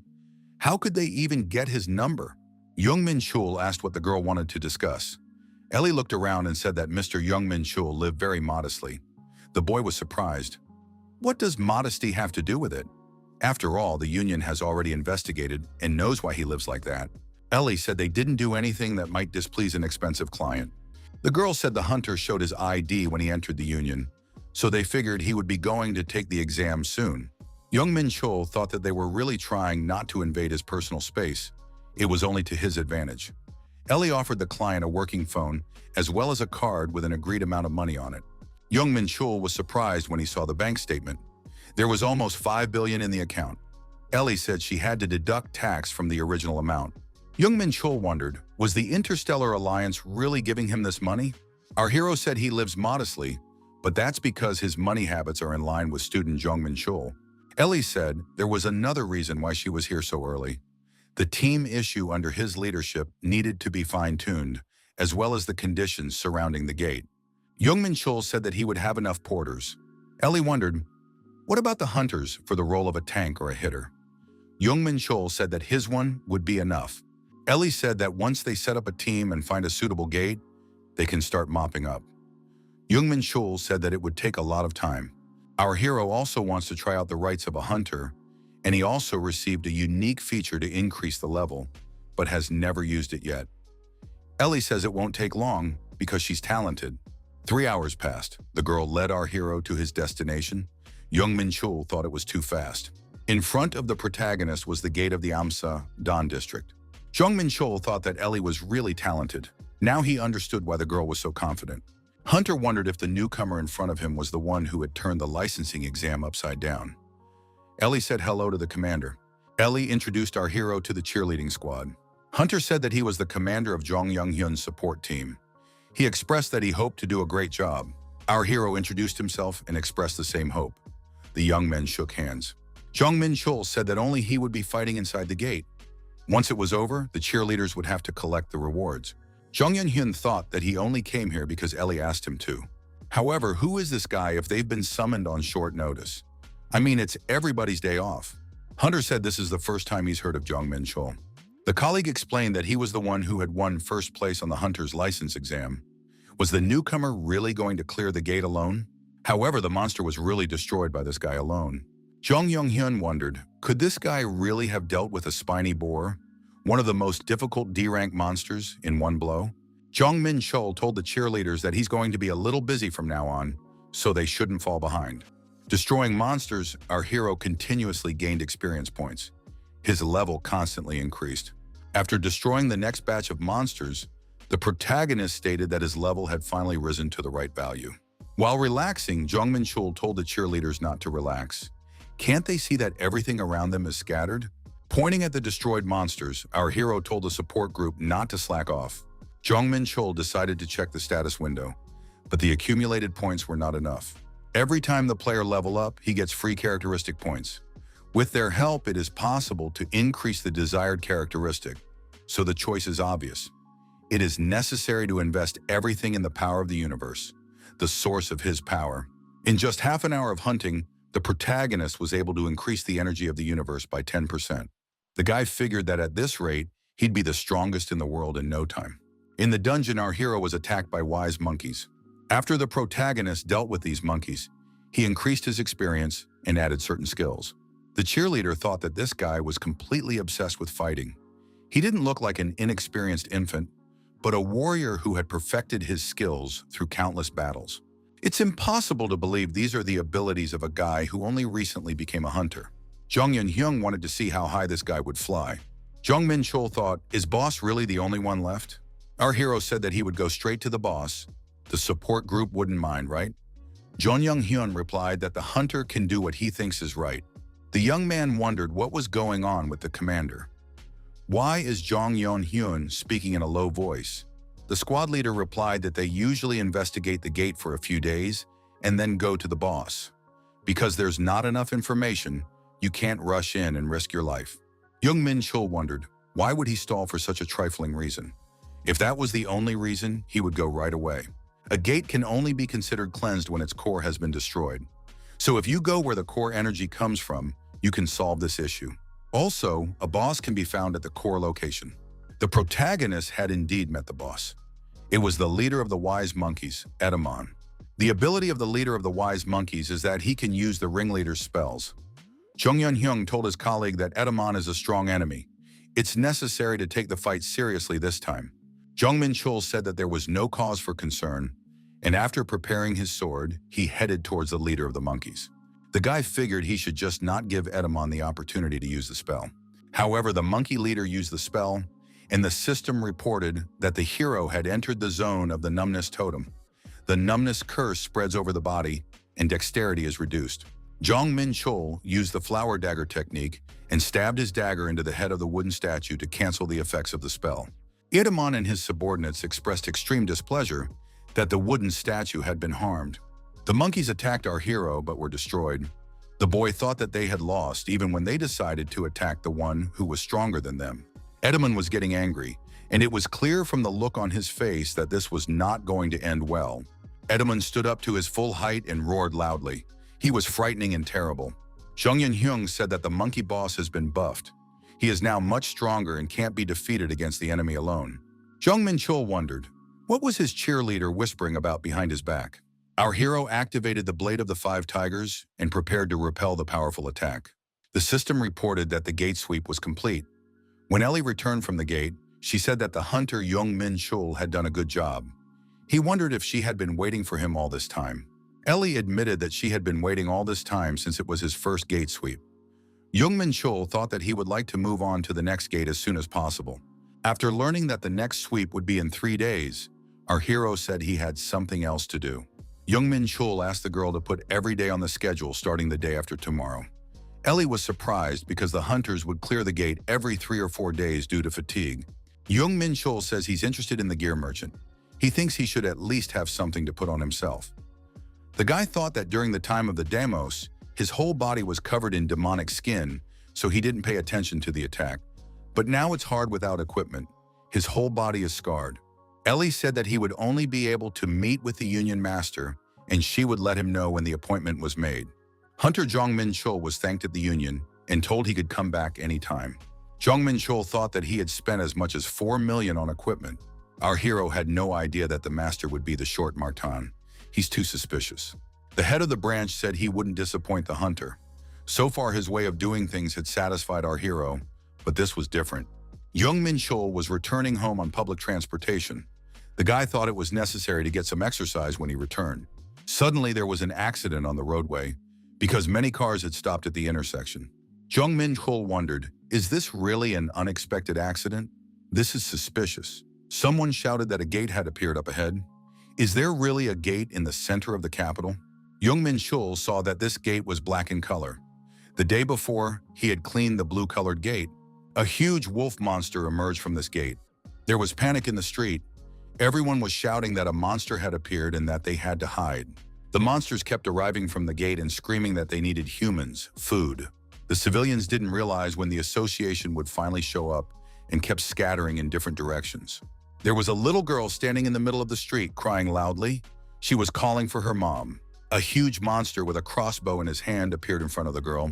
How could they even get his number? Jong Menchul asked what the girl wanted to discuss. Ellie looked around and said that Mr. Jong Menchul lived very modestly. The boy was surprised. What does modesty have to do with it? After all, the union has already investigated and knows why he lives like that. Ellie said they didn't do anything that might displease an expensive client. The girl said the hunter showed his ID when he entered the union, so they figured he would be going to take the exam soon. Jong Menchul thought that they were really trying not to invade his personal space. It was only to his advantage. Ellie offered the client a working phone as well as a card with an agreed amount of money on it. Jong Menchul was surprised when he saw the bank statement. There was almost $5 billion in the account. Ellie said she had to deduct tax from the original amount. Jong Menchul wondered, was the Interstellar Alliance really giving him this money? Our hero said he lives modestly, but that's because his money habits are in line with student Jong Menchul. Ellie said there was another reason why she was here so early. The team issue under his leadership needed to be fine-tuned, as well as the conditions surrounding the gate. Jong Menchul said that he would have enough porters. Ellie wondered, what about the hunters for the role of a tank or a hitter? Jong Menchul said that his one would be enough. Ellie said that once they set up a team and find a suitable gate, they can start mopping up. Jong Menchul said that it would take a lot of time. Our hero also wants to try out the rights of a hunter, and he also received a unique feature to increase the level, but has never used it yet. Ellie says it won't take long because she's talented. 3 hours passed. The girl led our hero to his destination. Jong Menchul thought it was too fast. In front of the protagonist was the gate of the Amsa Dan district. Jong Menchul thought that Ellie was really talented. Now he understood why the girl was so confident. Hunter wondered if the newcomer in front of him was the one who had turned the licensing exam upside down. Ellie said hello to the commander. Ellie introduced our hero to the cheerleading squad. Hunter said that he was the commander of Jong Young-hyun's support team. He expressed that he hoped to do a great job. Our hero introduced himself and expressed the same hope. The young men shook hands. Jong Menchul said that only he would be fighting inside the gate. Once it was over, the cheerleaders would have to collect the rewards. Jong Young-hyun thought that he only came here because Ellie asked him to. However, who is this guy if they've been summoned on short notice? I mean, it's everybody's day off. Hunter said this is the first time he's heard of Jong Menchul. The colleague explained that he was the one who had won first place on the hunter's license exam. Was the newcomer really going to clear the gate alone? However, the monster was really destroyed by this guy alone. Jong Young-hyun wondered, could this guy really have dealt with a spiny boar, one of the most difficult D-rank monsters, in one blow? Jong Menchul told the cheerleaders that he's going to be a little busy from now on, so they shouldn't fall behind. Destroying monsters, our hero continuously gained experience points. His level constantly increased. After destroying the next batch of monsters, the protagonist stated that his level had finally risen to the right value. While relaxing, Jong Menchul told the cheerleaders not to relax. Can't they see that everything around them is scattered? Pointing at the destroyed monsters, our hero told the support group not to slack off. Jong Menchul decided to check the status window, but the accumulated points were not enough. Every time the player level up, he gets free characteristic points. With their help, it is possible to increase the desired characteristic, so the choice is obvious. It is necessary to invest everything in the power of the universe, the source of his power. In just half an hour of hunting, the protagonist was able to increase the energy of the universe by 10%. The guy figured that at this rate, he'd be the strongest in the world in no time. In the dungeon, our hero was attacked by wise monkeys. After the protagonist dealt with these monkeys, he increased his experience and added certain skills. The cheerleader thought that this guy was completely obsessed with fighting. He didn't look like an inexperienced infant, but a warrior who had perfected his skills through countless battles. It's impossible to believe these are the abilities of a guy who only recently became a hunter. Jong Hyung wanted to see how high this guy would fly. Jong Menchul thought, is boss really the only one left? Our hero said that he would go straight to the boss. The support group wouldn't mind, right? Jong Hyun replied that the hunter can do what he thinks is right. The young man wondered what was going on with the commander. Why is Jong Hyun speaking in a low voice? The squad leader replied that they usually investigate the gate for a few days and then go to the boss. Because there's not enough information, you can't rush in and risk your life. Jong Menchul wondered, why would he stall for such a trifling reason? If that was the only reason, he would go right away. A gate can only be considered cleansed when its core has been destroyed. So if you go where the core energy comes from, you can solve this issue. Also, a boss can be found at the core location. The protagonist had indeed met the boss. It was the leader of the wise monkeys, Edamon. The ability of the leader of the wise monkeys is that he can use the ringleader's spells. Jong Hyung told his colleague that Edamon is a strong enemy. It's necessary to take the fight seriously this time. Jong Menchul said that there was no cause for concern, and after preparing his sword, he headed towards the leader of the monkeys. The guy figured he should just not give Edamon the opportunity to use the spell. However, the monkey leader used the spell, and the system reported that the hero had entered the zone of the numbness totem. The numbness curse spreads over the body, and dexterity is reduced. Jong Menchul used the flower dagger technique and stabbed his dagger into the head of the wooden statue to cancel the effects of the spell. Edamon and his subordinates expressed extreme displeasure that the wooden statue had been harmed. The monkeys attacked our hero but were destroyed. The boy thought that they had lost even when they decided to attack the one who was stronger than them. Edamon was getting angry, and it was clear from the look on his face that this was not going to end well. Edamon stood up to his full height and roared loudly. He was frightening and terrible. Jong Hyung said that the monkey boss has been buffed. He is now much stronger and can't be defeated against the enemy alone. Jong Menchul wondered, what was his cheerleader whispering about behind his back? Our hero activated the Blade of the Five Tigers and prepared to repel the powerful attack. The system reported that the gate sweep was complete. When Ellie returned from the gate, she said that the hunter Jong Menchul had done a good job. He wondered if she had been waiting for him all this time. Ellie admitted that she had been waiting all this time since it was his first gate sweep. Jong Menchul thought that he would like to move on to the next gate as soon as possible. After learning that the next sweep would be in 3 days, our hero said he had something else to do. Jong Menchul asked the girl to put every day on the schedule starting the day after tomorrow. Ellie was surprised because the hunters would clear the gate every 3 or 4 days due to fatigue. Jong Menchul says he's interested in the gear merchant. He thinks he should at least have something to put on himself. The guy thought that during the time of the demos, his whole body was covered in demonic skin, so he didn't pay attention to the attack. But now it's hard without equipment. His whole body is scarred. Ellie said that he would only be able to meet with the Union Master, and she would let him know when the appointment was made. Hunter Jong Menchul was thanked at the Union and told he could come back anytime. Jong Menchul thought that he had spent as much as 4 million on equipment. Our hero had no idea that the master would be the short Martin. He's too suspicious. The head of the branch said he wouldn't disappoint the hunter. So far, his way of doing things had satisfied our hero, but this was different. Jong Menchul was returning home on public transportation. The guy thought it was necessary to get some exercise when he returned. Suddenly, there was an accident on the roadway because many cars had stopped at the intersection. Jong Menchul wondered, is this really an unexpected accident? This is suspicious. Someone shouted that a gate had appeared up ahead. Is there really a gate in the center of the capital? Jong Menchul saw that this gate was black in color. The day before, he had cleaned the blue-colored gate. A huge wolf monster emerged from this gate. There was panic in the street, Everyone was shouting that a monster had appeared and that they had to hide. The monsters kept arriving from the gate and screaming that they needed humans, food. The civilians didn't realize when the association would finally show up and kept scattering in different directions. There was a little girl standing in the middle of the street crying loudly. She was calling for her mom. A huge monster with a crossbow in his hand appeared in front of the girl.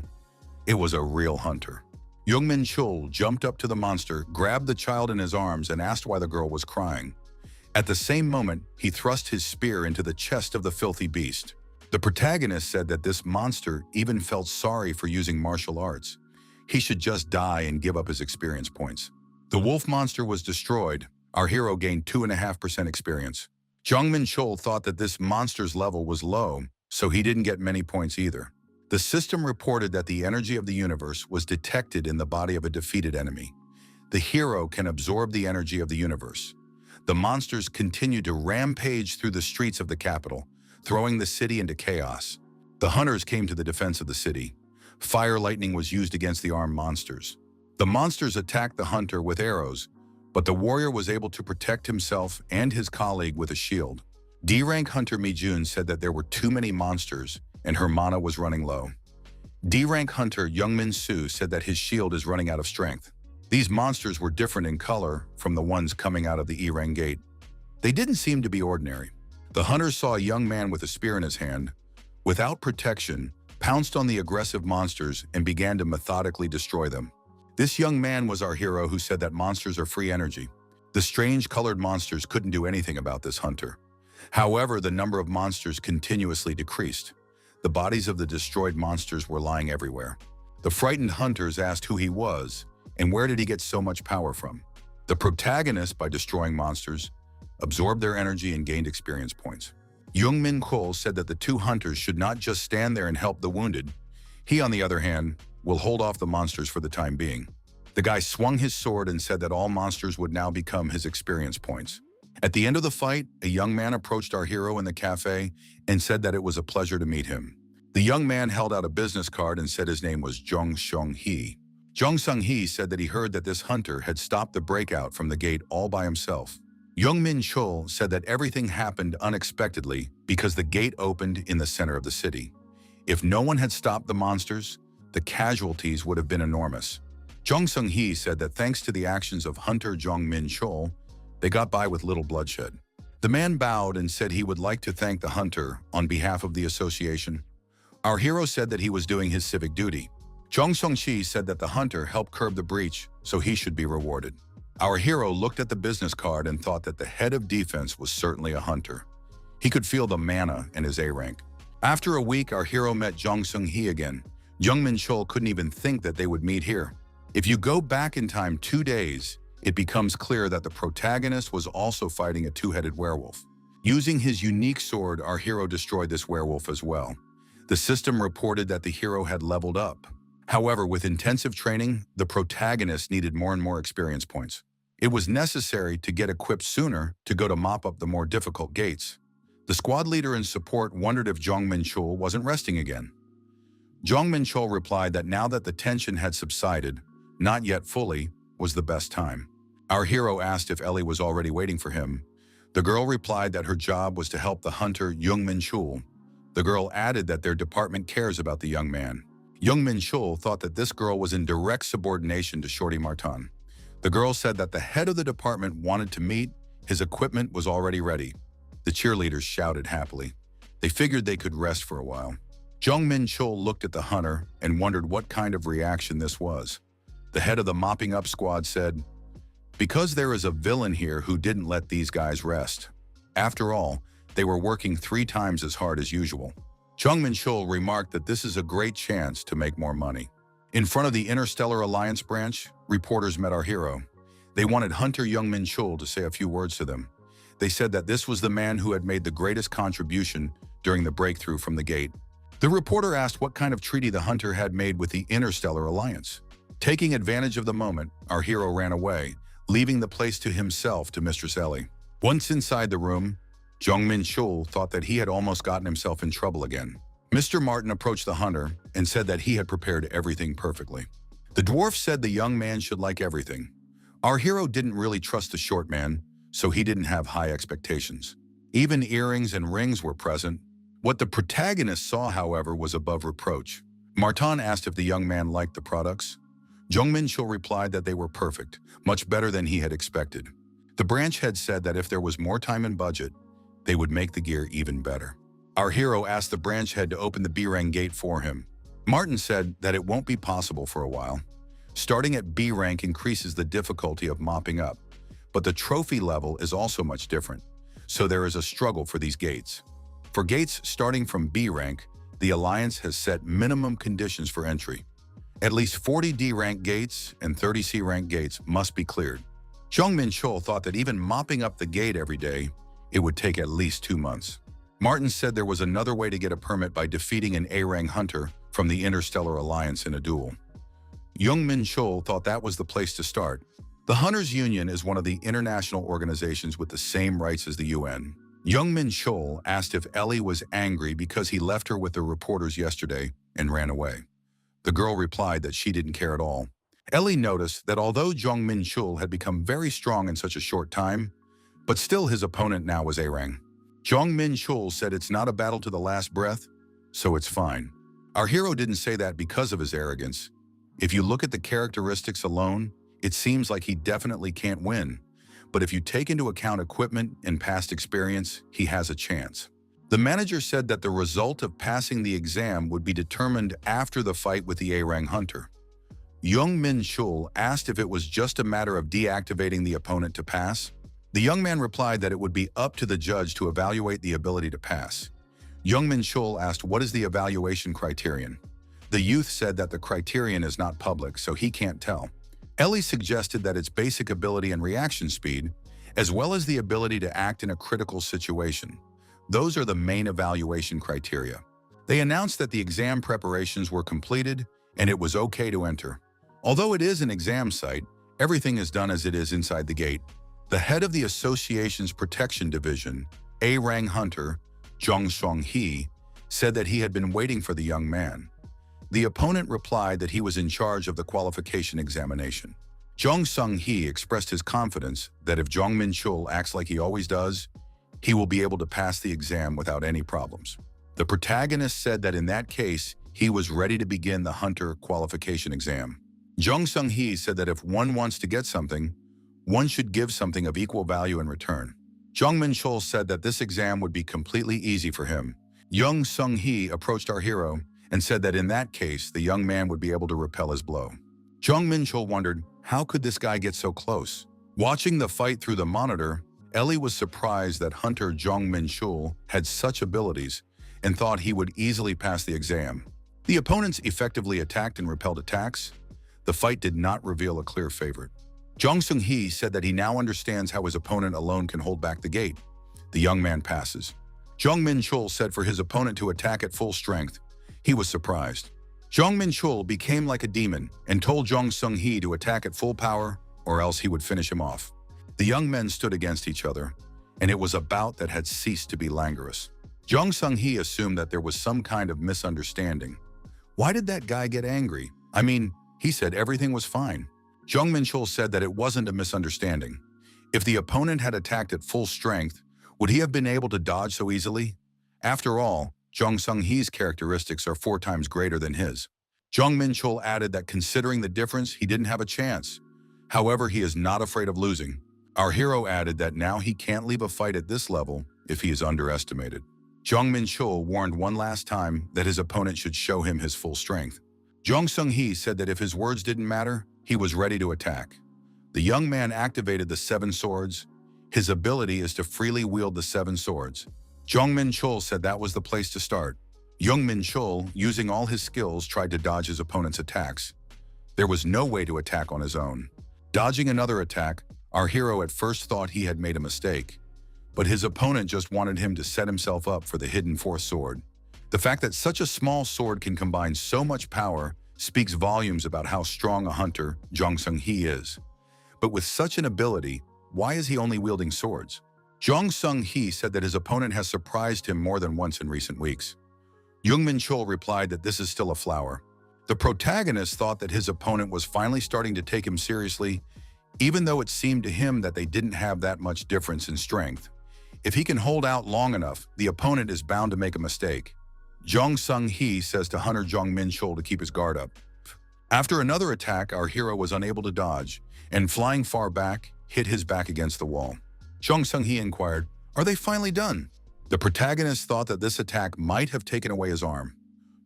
It was a real hunter. Jong Menchul jumped up to the monster, grabbed the child in his arms, and asked why the girl was crying. At the same moment, he thrust his spear into the chest of the filthy beast. The protagonist said that this monster even felt sorry for using martial arts. He should just die and give up his experience points. The wolf monster was destroyed. Our hero gained 2.5% experience. Jong Menchul thought that this monster's level was low, so he didn't get many points either. The system reported that the energy of the universe was detected in the body of a defeated enemy. The hero can absorb the energy of the universe. The monsters continued to rampage through the streets of the capital, throwing the city into chaos. The hunters came to the defense of the city. Fire lightning was used against the armed monsters. The monsters attacked the hunter with arrows, but the warrior was able to protect himself and his colleague with a shield. D-rank hunter Mi-jun said that there were too many monsters and her mana was running low. D-rank hunter Jong Min-soo said that his shield is running out of strength. These monsters were different in color from the ones coming out of the E-rank gate. They didn't seem to be ordinary. The hunters saw a young man with a spear in his hand, without protection, pounced on the aggressive monsters and began to methodically destroy them. This young man was our hero who said that monsters are free energy. The strange colored monsters couldn't do anything about this hunter. However, the number of monsters continuously decreased. The bodies of the destroyed monsters were lying everywhere. The frightened hunters asked who he was and where did he get so much power from. The protagonist, by destroying monsters, absorbed their energy and gained experience points. Jong Menchul said that the two hunters should not just stand there and help the wounded. He, on the other hand, will hold off the monsters for the time being. The guy swung his sword and said that all monsters would now become his experience points. At the end of the fight, a young man approached our hero in the cafe and said that it was a pleasure to meet him. The young man held out a business card and said his name was Jong Sung-hee. Jong Sung-hee said that he heard that this hunter had stopped the breakout from the gate all by himself. Jong Min-chul said that everything happened unexpectedly because the gate opened in the center of the city. If no one had stopped the monsters, the casualties would have been enormous. Jong Sung-hee said that thanks to the actions of Hunter Jong Min-chul, they got by with little bloodshed. The man bowed and said he would like to thank the hunter on behalf of the association. Our hero said that he was doing his civic duty. Jong Sung-hee said that the hunter helped curb the breach, so he should be rewarded. Our hero looked at the business card and thought that the head of defense was certainly a hunter. He could feel the mana in his A rank. After a week, our hero met Jong Sung-hee again. Jong Menchul couldn't even think that they would meet here. If you go back in time 2 days, it becomes clear that the protagonist was also fighting a two-headed werewolf. Using his unique sword, our hero destroyed this werewolf as well. The system reported that the hero had leveled up. However, with intensive training, the protagonist needed more and more experience points. It was necessary to get equipped sooner to go to mop up the more difficult gates. The squad leader in support wondered if Jong Menchul wasn't resting again. Jong Menchul replied that now that the tension had subsided, not yet fully, was the best time. Our hero asked if Ellie was already waiting for him. The girl replied that her job was to help the hunter Jong Menchul. The girl added that their department cares about the young man. Jong Menchul thought that this girl was in direct subordination to Shorty Martin. The girl said that the head of the department wanted to meet, his equipment was already ready. The cheerleaders shouted happily. They figured they could rest for a while. Jong Menchul looked at the hunter and wondered what kind of reaction this was. The head of the mopping up squad said, "Because there is a villain here who didn't let these guys rest. After all, they were working 3 times as hard as usual." Jong Menchul remarked that this is a great chance to make more money. In front of the Interstellar Alliance branch, reporters met our hero. They wanted Hunter Jong Menchul to say a few words to them. They said that this was the man who had made the greatest contribution during the breakthrough from the gate. The reporter asked what kind of treaty the hunter had made with the Interstellar Alliance. Taking advantage of the moment, our hero ran away, leaving the place to himself to Mistress Ellie. Once inside the room, Jong Menchul thought that he had almost gotten himself in trouble again. Mr. Martin approached the hunter and said that he had prepared everything perfectly. The dwarf said the young man should like everything. Our hero didn't really trust the short man, so he didn't have high expectations. Even earrings and rings were present. What the protagonist saw, however, was above reproach. Martin asked if the young man liked the products. Jong Menchul replied that they were perfect, much better than he had expected. The branch head said that if there was more time and budget, they would make the gear even better. Our hero asked the branch head to open the B-rank gate for him. Martin said that it won't be possible for a while. Starting at B rank increases the difficulty of mopping up, but the trophy level is also much different, so there is a struggle for these gates. For gates starting from B rank, the Alliance has set minimum conditions for entry. At least 40 D rank gates and 30 C rank gates must be cleared. Jong Menchul thought that even mopping up the gate every day, it would take at least 2 months. Martin said there was another way to get a permit by defeating an A-rank hunter from the Interstellar Alliance in a duel. Jong Menchul thought that was the place to start. The Hunters Union is one of the international organizations with the same rights as the UN. Jong Menchul asked if Ellie was angry because he left her with the reporters yesterday and ran away. The girl replied that she didn't care at all. Ellie noticed that although Jong Menchul had become very strong in such a short time, but still his opponent now was A-rank. Jong Menchul said it's not a battle to the last breath, so it's fine. Our hero didn't say that because of his arrogance. If you look at the characteristics alone, it seems like he definitely can't win. But if you take into account equipment and past experience, he has a chance. The manager said that the result of passing the exam would be determined after the fight with the A-rank hunter. Jong Menchul asked if it was just a matter of deactivating the opponent to pass. The young man replied that it would be up to the judge to evaluate the ability to pass. Jong Menchul asked what is the evaluation criterion. The youth said that the criterion is not public, so he can't tell. Ellie suggested that it's basic ability and reaction speed, as well as the ability to act in a critical situation. Those are the main evaluation criteria. They announced that the exam preparations were completed and it was okay to enter. Although it is an exam site, everything is done as it is inside the gate. The head of the association's protection division, A-rank hunter, Jong Sung-hee, said that he had been waiting for the young man. The opponent replied that he was in charge of the qualification examination. Jong Sung-hee expressed his confidence that if Jong Menchul acts like he always does, he will be able to pass the exam without any problems. The protagonist said that in that case, he was ready to begin the hunter qualification exam. Jong Sung-hee said that if one wants to get something, one should give something of equal value in return. Jong Menchul said that this exam would be completely easy for him. Jong Sung-hee approached our hero and said that in that case, the young man would be able to repel his blow. Jong Menchul wondered, how could this guy get so close? Watching the fight through the monitor, Ellie was surprised that hunter Jong Menchul had such abilities and thought he would easily pass the exam. The opponents effectively attacked and repelled attacks. The fight did not reveal a clear favorite. Jong Sung-hee said that he now understands how his opponent alone can hold back the gate. The young man passes. Jong Menchul said for his opponent to attack at full strength. He was surprised. Jong Menchul became like a demon and told Jong Sung-hee to attack at full power or else he would finish him off. The young men stood against each other, and it was a bout that had ceased to be languorous. Jong Sung-hee assumed that there was some kind of misunderstanding. Why did that guy get angry? I mean, he said everything was fine. Jong Menchul said that it wasn't a misunderstanding. If the opponent had attacked at full strength, would he have been able to dodge so easily? After all, Jong Sung-hee's characteristics are 4 times greater than his. Jong Menchul added that considering the difference, he didn't have a chance. However, he is not afraid of losing. Our hero added that now he can't leave a fight at this level if he is underestimated. Jong Menchul warned one last time that his opponent should show him his full strength. Jong Sung-hee said that if his words didn't matter, he was ready to attack. The young man activated the 7 swords. His ability is to freely wield the 7 swords. Jong Menchul said that was the place to start. Jong Menchul, using all his skills, tried to dodge his opponent's attacks. There was no way to attack on his own. Dodging another attack, our hero at first thought he had made a mistake, but his opponent just wanted him to set himself up for the hidden 4th sword. The fact that such a small sword can combine so much power speaks volumes about how strong a hunter Jong Sung-hee is. But with such an ability, why is he only wielding swords? Jong Sung-hee said that his opponent has surprised him more than once in recent weeks. Jong Menchul replied that this is still a flower. The protagonist thought that his opponent was finally starting to take him seriously, even though it seemed to him that they didn't have that much difference in strength. If he can hold out long enough, the opponent is bound to make a mistake. Jong Sung-hee says to Hunter Jong Menchul to keep his guard up. After another attack, our hero was unable to dodge, and flying far back, hit his back against the wall. Jong Sung-hee inquired, "Are they finally done?" The protagonist thought that this attack might have taken away his arm.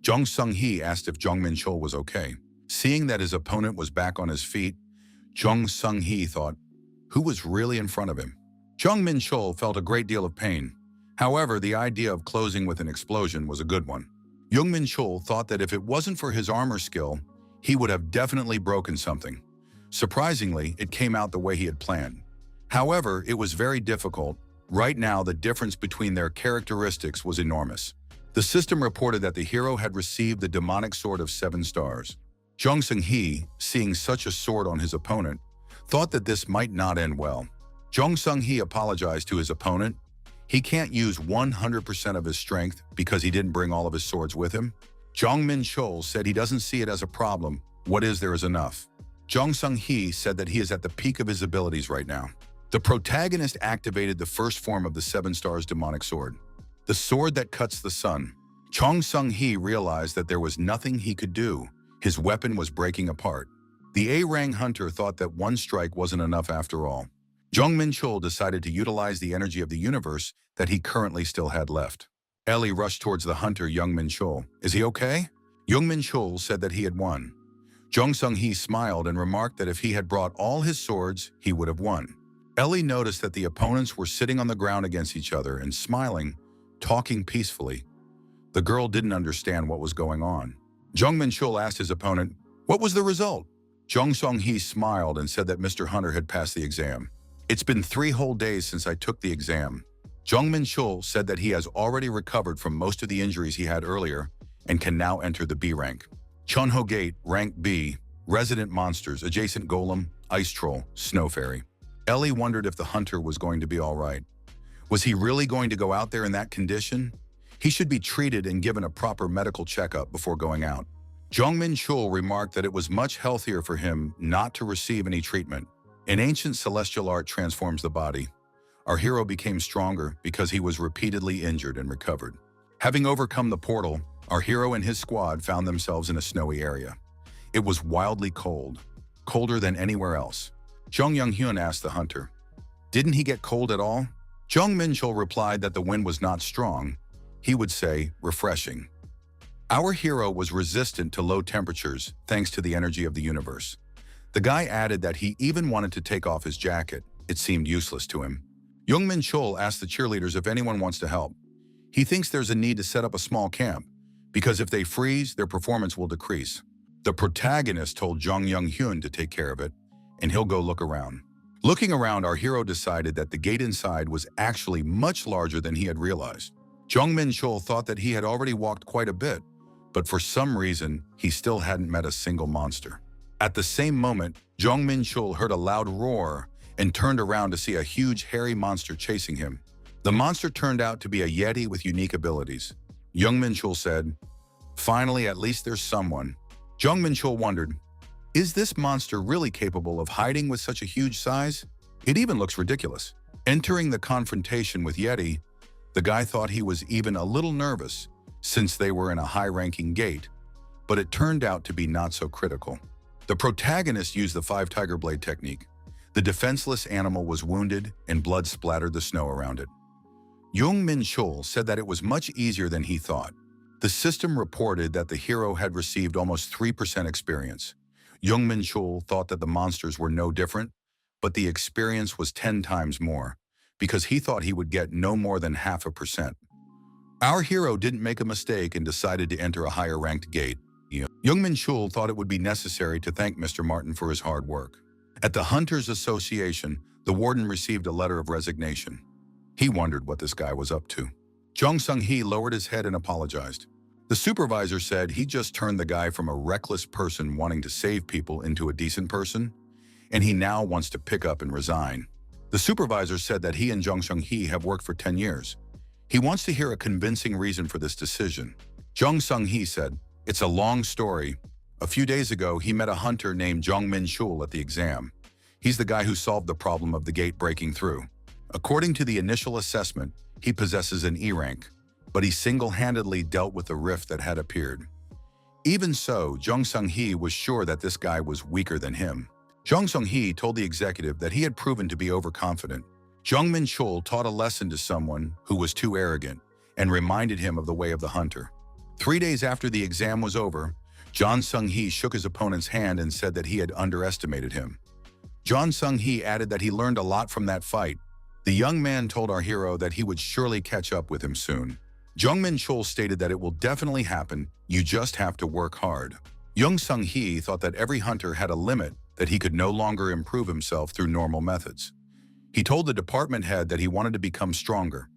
Jong Sung-hee asked if Jong Menchul was okay. Seeing that his opponent was back on his feet, Jong Sung-hee thought, who was really in front of him? Jong Menchul felt a great deal of pain. However, the idea of closing with an explosion was a good one. Jong Menchul thought that if it wasn't for his armor skill, he would have definitely broken something. Surprisingly, it came out the way he had planned. However, it was very difficult. Right now, the difference between their characteristics was enormous. The system reported that the hero had received the demonic sword of 7 stars. Jong Sung-hee, seeing such a sword on his opponent, thought that this might not end well. Jong Sung-hee apologized to his opponent. He can't use 100% of his strength because he didn't bring all of his swords with him. Jong Menchul said he doesn't see it as a problem. What is there is enough. Jong Sung-hee said that he is at the peak of his abilities right now. The protagonist activated the first form of the 7 stars demonic sword, the sword that cuts the sun. Jong Sung-hee realized that there was nothing he could do. His weapon was breaking apart. The A-Rang hunter thought that one strike wasn't enough after all. Jong Menchul decided to utilize the energy of the universe that he currently still had left. Ellie rushed towards the hunter Jong Menchul. "Is he okay?" Jong Menchul said that he had won. Jong Sung-hee smiled and remarked that if he had brought all his swords, he would have won. Ellie noticed that the opponents were sitting on the ground against each other and smiling, talking peacefully. The girl didn't understand what was going on. Jong Menchul asked his opponent, "What was the result?" Jong Sung-hee smiled and said that Mr. Hunter had passed the exam. "It's been 3 whole days since I took the exam." Jong Menchul said that he has already recovered from most of the injuries he had earlier and can now enter the B rank. Chunho Gate, rank B, resident monsters, adjacent golem, ice troll, snow fairy. Ellie wondered if the hunter was going to be all right. Was he really going to go out there in that condition? He should be treated and given a proper medical checkup before going out. Jong Menchul remarked that it was much healthier for him not to receive any treatment. An ancient celestial art transforms the body. Our hero became stronger because he was repeatedly injured and recovered. Having overcome the portal, our hero and his squad found themselves in a snowy area. It was wildly cold, colder than anywhere else. Jong Young-hyun asked the hunter, "Didn't he get cold at all?" Jong Menchul replied that the wind was not strong. He would say, refreshing. Our hero was resistant to low temperatures thanks to the energy of the universe. The guy added that he even wanted to take off his jacket. It seemed useless to him. Jong Menchul asked the cheerleaders if anyone wants to help. He thinks there's a need to set up a small camp, because if they freeze, their performance will decrease. The protagonist told Jong Young-hyun to take care of it, and he'll go look around. Looking around, our hero decided that the gate inside was actually much larger than he had realized. Jong Menchul thought that he had already walked quite a bit, but for some reason, he still hadn't met a single monster. At the same moment, Jong Menchul heard a loud roar and turned around to see a huge hairy monster chasing him. The monster turned out to be a yeti with unique abilities. Jong Menchul said, "Finally, at least there's someone." Jong Menchul wondered, is this monster really capable of hiding with such a huge size? It even looks ridiculous. Entering the confrontation with Yeti, the guy thought he was even a little nervous since they were in a high-ranking gate, but it turned out to be not so critical. The protagonist used the 5 tiger blade technique. The defenseless animal was wounded and blood splattered the snow around it. Jong Menchul said that it was much easier than he thought. The system reported that the hero had received almost 3% experience. Jong Menchul thought that the monsters were no different, but the experience was 10 times more, because he thought he would get no more than 0.5%. Our hero didn't make a mistake and decided to enter a higher-ranked gate. Jong Menchul thought it would be necessary to thank Mr. Martin for his hard work. At the Hunters Association, the warden received a letter of resignation. He wondered what this guy was up to. Jong Sung-hee lowered his head and apologized. The supervisor said he just turned the guy from a reckless person wanting to save people into a decent person, and he now wants to pick up and resign. The supervisor said that he and Jong Sung-hee have worked for 10 years. He wants to hear a convincing reason for this decision. Jong Sung-hee said, "It's a long story. A few days ago, he met a hunter named Jong Menchul at the exam. He's the guy who solved the problem of the gate breaking through. According to the initial assessment, he possesses an E rank, but he single-handedly dealt with the rift that had appeared. Even so, Jong Sung-hee was sure that this guy was weaker than him. Jong Sung-hee told the executive that he had proven to be overconfident. Jong Menchul taught a lesson to someone who was too arrogant and reminded him of the way of the hunter. 3 days after the exam was over, Jong Sung-hee shook his opponent's hand and said that he had underestimated him. Jong Sung-hee added that he learned a lot from that fight. The young man told our hero that he would surely catch up with him soon. Jong Menchul stated that it will definitely happen, you just have to work hard. Jong Sung-hee thought that every hunter had a limit, that he could no longer improve himself through normal methods. He told the department head that he wanted to become stronger.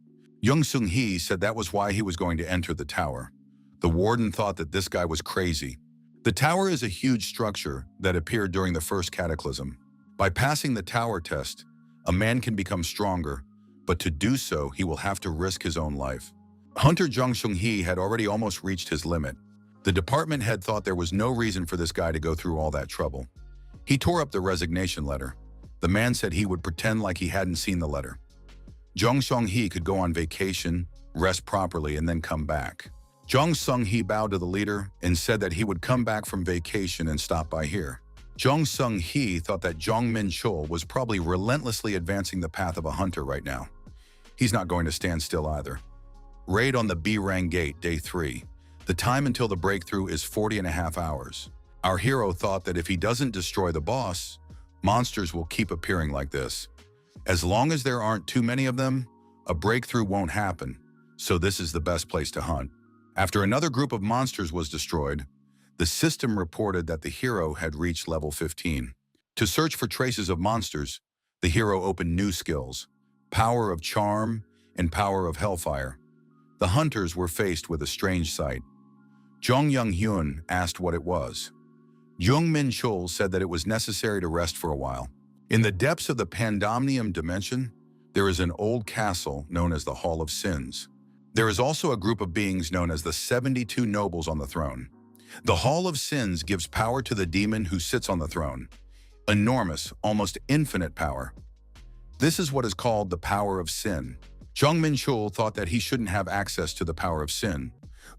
Jong Sung-hee said that was why he was going to enter the tower. The warden thought that this guy was crazy. The tower is a huge structure that appeared during the first cataclysm. By passing the tower test, a man can become stronger, but to do so, he will have to risk his own life. Hunter Jong Sung-hee had already almost reached his limit. The department head thought there was no reason for this guy to go through all that trouble. He tore up the resignation letter. The man said he would pretend like he hadn't seen the letter. Jong Sung-hee could go on vacation, rest properly, and then come back. Jong Sung-hee bowed to the leader and said that he would come back from vacation and stop by here. Jong Sung-hee thought that Jong Menchul was probably relentlessly advancing the path of a hunter right now. He's not going to stand still either. Raid on the B-Rang Gate, Day 3. The time until the breakthrough is 40.5 hours. Our hero thought that if he doesn't destroy the boss, monsters will keep appearing like this. As long as there aren't too many of them, a breakthrough won't happen, so this is the best place to hunt. After another group of monsters was destroyed, the system reported that the hero had reached level 15. To search for traces of monsters, the hero opened new skills, Power of Charm and Power of Hellfire. The hunters were faced with a strange sight. Jong Young-hyun asked what it was. Jong Menchul said that it was necessary to rest for a while. In the depths of the Pandemonium dimension, there is an old castle known as the Hall of Sins. There is also a group of beings known as the 72 nobles on the throne. The Hall of Sins gives power to the demon who sits on the throne. Enormous, almost infinite power. This is what is called the power of sin. Jong Menchul thought that he shouldn't have access to the power of sin.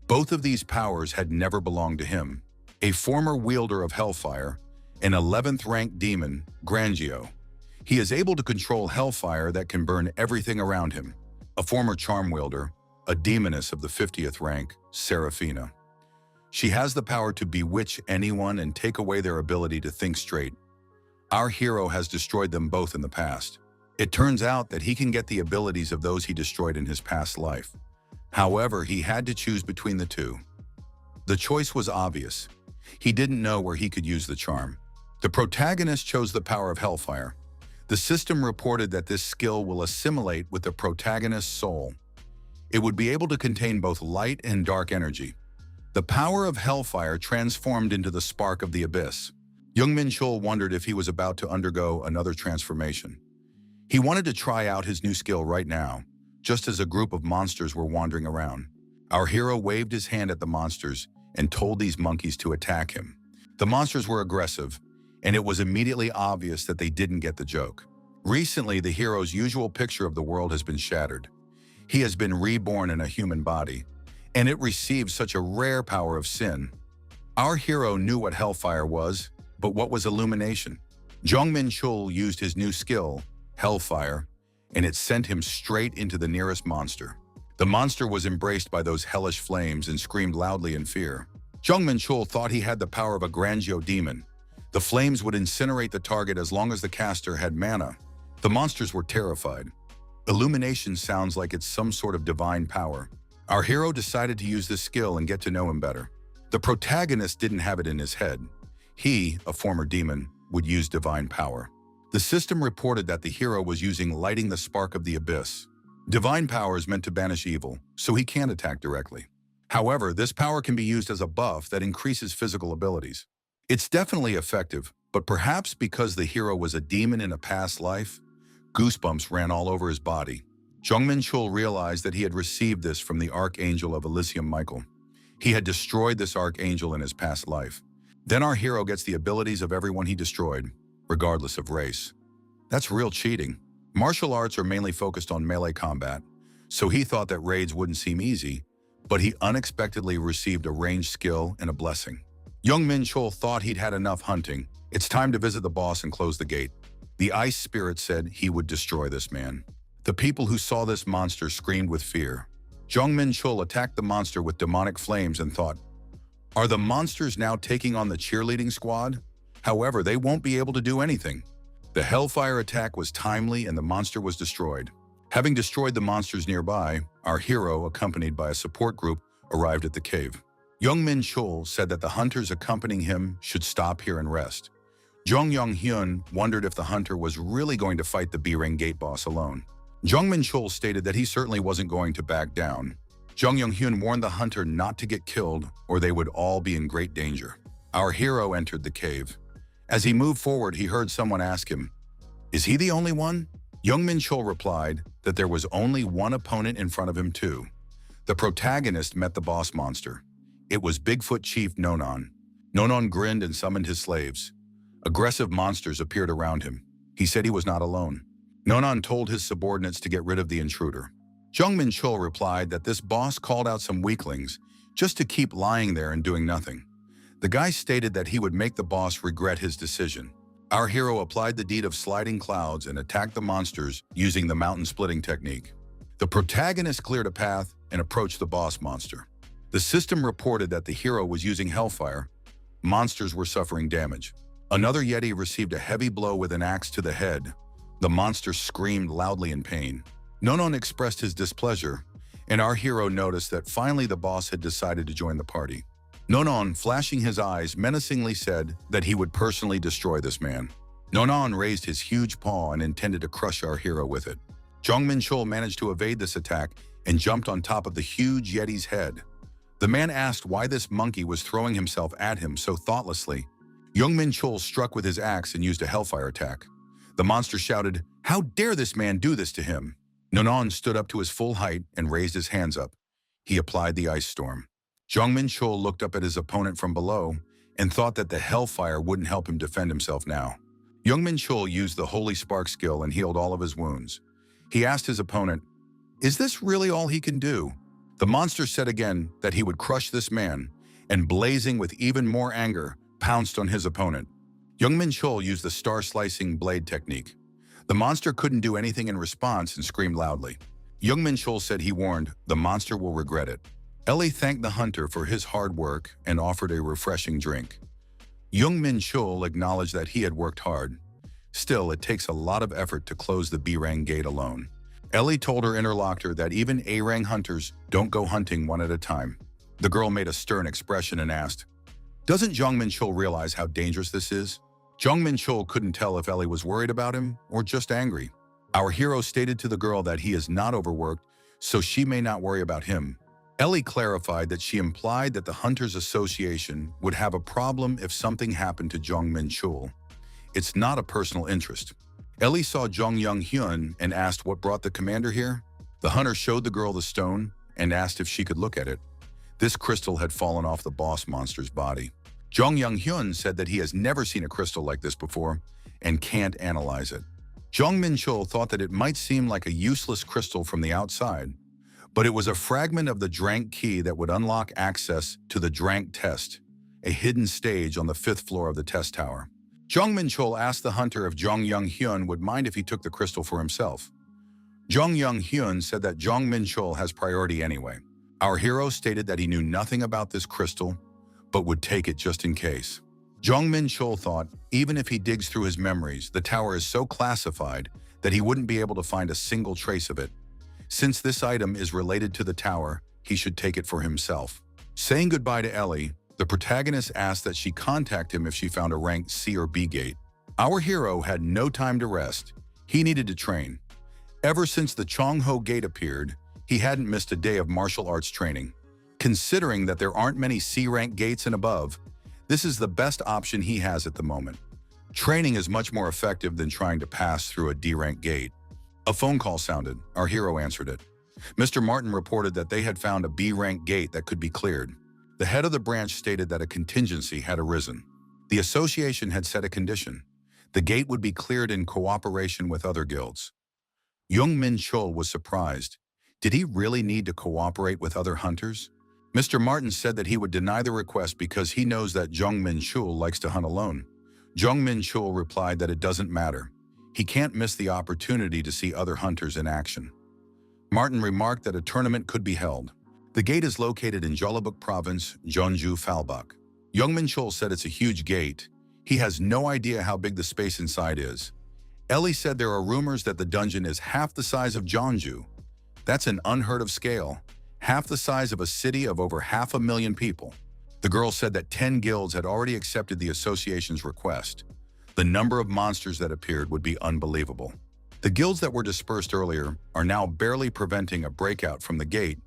Both of these powers had never belonged to him. A former wielder of hellfire, an 11th rank demon, Grangio. He is able to control hellfire that can burn everything around him. A former charm wielder, a demoness of the 50th rank, Seraphina. She has the power to bewitch anyone and take away their ability to think straight. Our hero has destroyed them both in the past. It turns out that he can get the abilities of those he destroyed in his past life. However, he had to choose between the two. The choice was obvious. He didn't know where he could use the charm. The protagonist chose the power of hellfire. The system reported that this skill will assimilate with the protagonist's soul. It would be able to contain both light and dark energy. The power of hellfire transformed into the spark of the abyss. Jong Menchul wondered if he was about to undergo another transformation. He wanted to try out his new skill right now, just as a group of monsters were wandering around. Our hero waved his hand at the monsters and told these monkeys to attack him. The monsters were aggressive, and it was immediately obvious that they didn't get the joke. Recently, the hero's usual picture of the world has been shattered. He has been reborn in a human body, and it received such a rare power of sin. Our hero knew what hellfire was, but what was illumination? Jong Menchul used his new skill, hellfire, and it sent him straight into the nearest monster. The monster was embraced by those hellish flames and screamed loudly in fear. Jong Menchul thought he had the power of a Grangio demon. The flames would incinerate the target as long as the caster had mana. The monsters were terrified. Illumination sounds like it's some sort of divine power. Our hero decided to use this skill and get to know him better. The protagonist didn't have it in his head. He, a former demon, would use divine power. The system reported that the hero was using lighting the spark of the abyss. Divine power is meant to banish evil, so he can't attack directly. However, this power can be used as a buff that increases physical abilities. It's definitely effective, but perhaps because the hero was a demon in a past life, goosebumps ran all over his body. Jong Menchul realized that he had received this from the Archangel of Elysium, Michael. He had destroyed this Archangel in his past life. Then our hero gets the abilities of everyone he destroyed. regardless of race. That's real cheating. Martial arts are mainly focused on melee combat, so he thought that raids wouldn't seem easy, but he unexpectedly received a ranged skill and a blessing. Jong Menchul thought he'd had enough hunting. It's time to visit the boss and close the gate. The ice spirit said he would destroy this man. The people who saw this monster screamed with fear. Jong Menchul attacked the monster with demonic flames and thought, "Are the monsters now taking on the cheerleading squad?" However, they won't be able to do anything. The hellfire attack was timely and the monster was destroyed. Having destroyed the monsters nearby, our hero, accompanied by a support group, arrived at the cave. Jong Menchul said that the hunters accompanying him should stop here and rest. Jong Hyun wondered if the hunter was really going to fight the B-Ring gate boss alone. Jong Menchul stated that he certainly wasn't going to back down. Jong Hyun warned the hunter not to get killed or they would all be in great danger. Our hero entered the cave. As he moved forward, he heard someone ask him, "Is he the only one?" Jong Menchul replied that there was only one opponent in front of him too. The protagonist met the boss monster. It was Bigfoot Chief Nonon. Nonon grinned and summoned his slaves. Aggressive monsters appeared around him. He said he was not alone. Nonon told his subordinates to get rid of the intruder. Jong Menchul replied that this boss called out some weaklings just to keep lying there and doing nothing. The guy stated that he would make the boss regret his decision. Our hero applied the deed of sliding clouds and attacked the monsters using the mountain splitting technique. The protagonist cleared a path and approached the boss monster. The system reported that the hero was using hellfire. Monsters were suffering damage. Another Yeti received a heavy blow with an axe to the head. The monster screamed loudly in pain. Nonon expressed his displeasure, and our hero noticed that finally the boss had decided to join the party. Nonon, flashing his eyes, menacingly said that he would personally destroy this man. Nonon raised his huge paw and intended to crush our hero with it. Jong Menchul managed to evade this attack and jumped on top of the huge Yeti's head. The man asked why this monkey was throwing himself at him so thoughtlessly. Jong Menchul struck with his axe and used a hellfire attack. The monster shouted, "How dare this man do this to him?" Nonon stood up to his full height and raised his hands up. He applied the ice storm. Jong Menchul looked up at his opponent from below and thought that the hellfire wouldn't help him defend himself now. Jong Menchul used the Holy Spark skill and healed all of his wounds. He asked his opponent, "Is this really all he can do?" The monster said again that he would crush this man, and blazing with even more anger, pounced on his opponent. Jong Menchul used the star-slicing blade technique. The monster couldn't do anything in response and screamed loudly. Jong Menchul said he warned, "The monster will regret it." Ellie thanked the hunter for his hard work and offered a refreshing drink. Jong Menchul acknowledged that he had worked hard. Still, it takes a lot of effort to close the B-Rang gate alone. Ellie told her interlocutor that even A-Rang hunters don't go hunting one at a time. The girl made a stern expression and asked, "Doesn't Jong Menchul realize how dangerous this is?" Jong Menchul couldn't tell if Ellie was worried about him or just angry. Our hero stated to the girl that he is not overworked, so she may not worry about him. Ellie clarified that she implied that the Hunters Association would have a problem if something happened to Jong Menchul. It's not a personal interest. Ellie saw Jong Hyun and asked what brought the commander here. The hunter showed the girl the stone and asked if she could look at it. This crystal had fallen off the boss monster's body. Jong Hyun said that he has never seen a crystal like this before and can't analyze it. Jong Menchul thought that it might seem like a useless crystal from the outside, but it was a fragment of the Drank key that would unlock access to the Drank test, a hidden stage on the 5th floor of the test tower. Jong Menchul asked the hunter if Jong Hyun would mind if he took the crystal for himself. Jong Hyun said that Jong Menchul has priority anyway. Our hero stated that he knew nothing about this crystal, but would take it just in case. Jong Menchul thought, even if he digs through his memories, the tower is so classified that he wouldn't be able to find a single trace of it. Since this item is related to the tower, he should take it for himself. Saying goodbye to Ellie, the protagonist asked that she contact him if she found a ranked C or B gate. Our hero had no time to rest. He needed to train. Ever since the Chongho Gate appeared, he hadn't missed a day of martial arts training. Considering that there aren't many C-rank gates and above, this is the best option he has at the moment. Training is much more effective than trying to pass through a D-rank gate. A phone call sounded. Our hero answered it. Mr. Martin reported that they had found a B-rank gate that could be cleared. The head of the branch stated that a contingency had arisen. The association had set a condition. The gate would be cleared in cooperation with other guilds. Jong Menchul was surprised. Did he really need to cooperate with other hunters? Mr. Martin said that he would deny the request because he knows that Jong Menchul likes to hunt alone. Jong Menchul replied that it doesn't matter. He can't miss the opportunity to see other hunters in action. Martin remarked that a tournament could be held. The gate is located in Jeollabuk Province, Jeonju Falbuk. Jong Menchul said it's a huge gate. He has no idea how big the space inside is. Ellie said there are rumors that the dungeon is half the size of Jeonju. That's an unheard of scale, half the size of a city of over 500,000 people. The girl said that 10 guilds had already accepted the association's request. The number of monsters that appeared would be unbelievable. The guilds that were dispersed earlier are now barely preventing a breakout from the gate,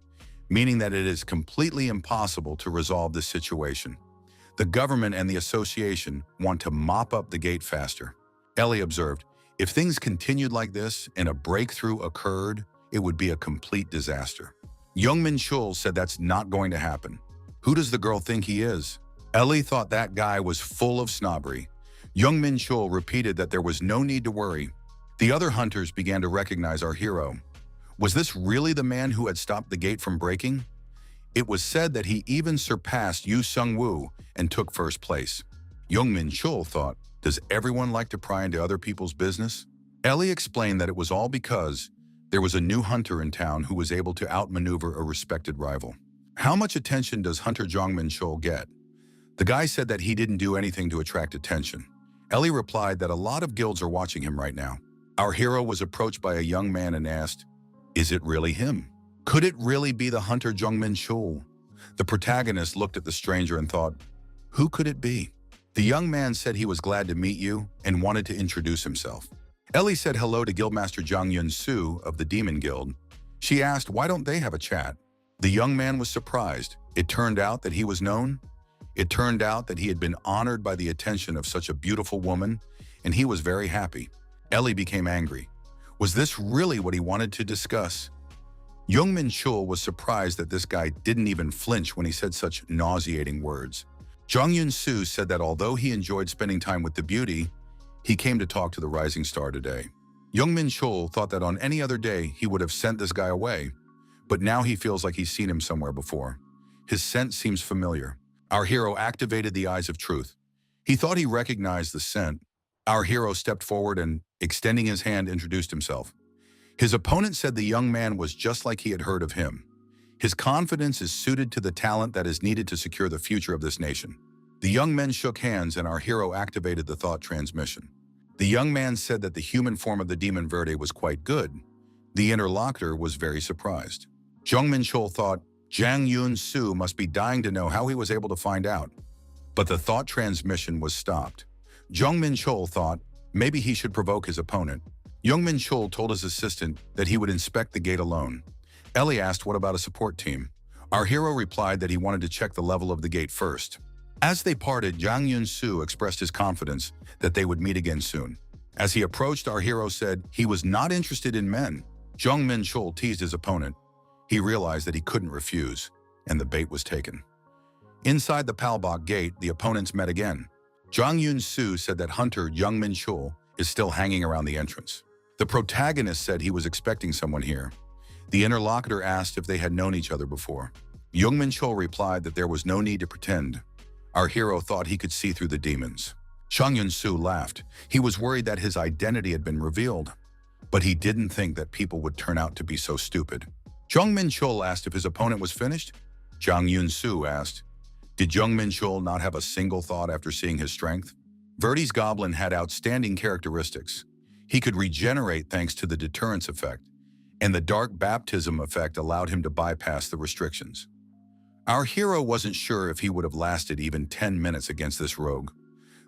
meaning that it is completely impossible to resolve this situation. The government and the association want to mop up the gate faster. Ellie observed, if things continued like this and a breakthrough occurred, it would be a complete disaster. Jong Menchul said that's not going to happen. Who does the girl think he is? Ellie thought that guy was full of snobbery. Jong Menchul repeated that there was no need to worry. The other hunters began to recognize our hero. Was this really the man who had stopped the gate from breaking? It was said that he even surpassed Yu Sung-woo and took first place. Jong Menchul thought, does everyone like to pry into other people's business? Ellie explained that it was all because there was a new hunter in town who was able to outmaneuver a respected rival. How much attention does Hunter Jong Menchul get? The guy said that he didn't do anything to attract attention. Ellie replied that a lot of guilds are watching him right now. Our hero was approached by a young man and asked, is it really him? Could it really be the hunter Jong Menchul? The protagonist looked at the stranger and thought, who could it be? The young man said he was glad to meet you and wanted to introduce himself. Ellie said hello to Guildmaster Jang Yun-soo of the Demon Guild. She asked, why don't they have a chat? The young man was surprised. It turned out that he was known. It turned out that he had been honored by the attention of such a beautiful woman, and he was very happy. Ellie became angry. Was this really what he wanted to discuss? Jong Menchul was surprised that this guy didn't even flinch when he said such nauseating words. Jang Yun-soo said that although he enjoyed spending time with the beauty, he came to talk to the rising star today. Jong Menchul thought that on any other day he would have sent this guy away, but now he feels like he's seen him somewhere before. His scent seems familiar. Our hero activated the eyes of truth. He thought he recognized the scent. Our hero stepped forward and, extending his hand, introduced himself. His opponent said the young man was just like he had heard of him. His confidence is suited to the talent that is needed to secure the future of this nation. The young men shook hands and our hero activated the thought transmission. The young man said that the human form of the demon Verde was quite good. The interlocutor was very surprised. Jong Menchul thought, Jang Yun-soo must be dying to know how he was able to find out. But the thought transmission was stopped. Jong Menchul thought, maybe he should provoke his opponent. Jong Menchul told his assistant that he would inspect the gate alone. Ellie asked what about a support team. Our hero replied that he wanted to check the level of the gate first. As they parted, Jang Yun-soo expressed his confidence that they would meet again soon. As he approached, our hero said he was not interested in men. Jong Menchul teased his opponent. He realized that he couldn't refuse, and the bait was taken. Inside the Palbok gate, the opponents met again. Jang Yun-soo said that hunter Jong Menchul is still hanging around the entrance. The protagonist said he was expecting someone here. The interlocutor asked if they had known each other before. Jong Menchul replied that there was no need to pretend. Our hero thought he could see through the demons. Jang Yun-soo laughed. He was worried that his identity had been revealed, but he didn't think that people would turn out to be so stupid. Jong Menchul asked if his opponent was finished. Jang Yun-soo asked, did Jong Menchul not have a single thought after seeing his strength? Verdi's goblin had outstanding characteristics. He could regenerate thanks to the deterrence effect, and the dark baptism effect allowed him to bypass the restrictions. Our hero wasn't sure if he would have lasted even 10 minutes against this rogue.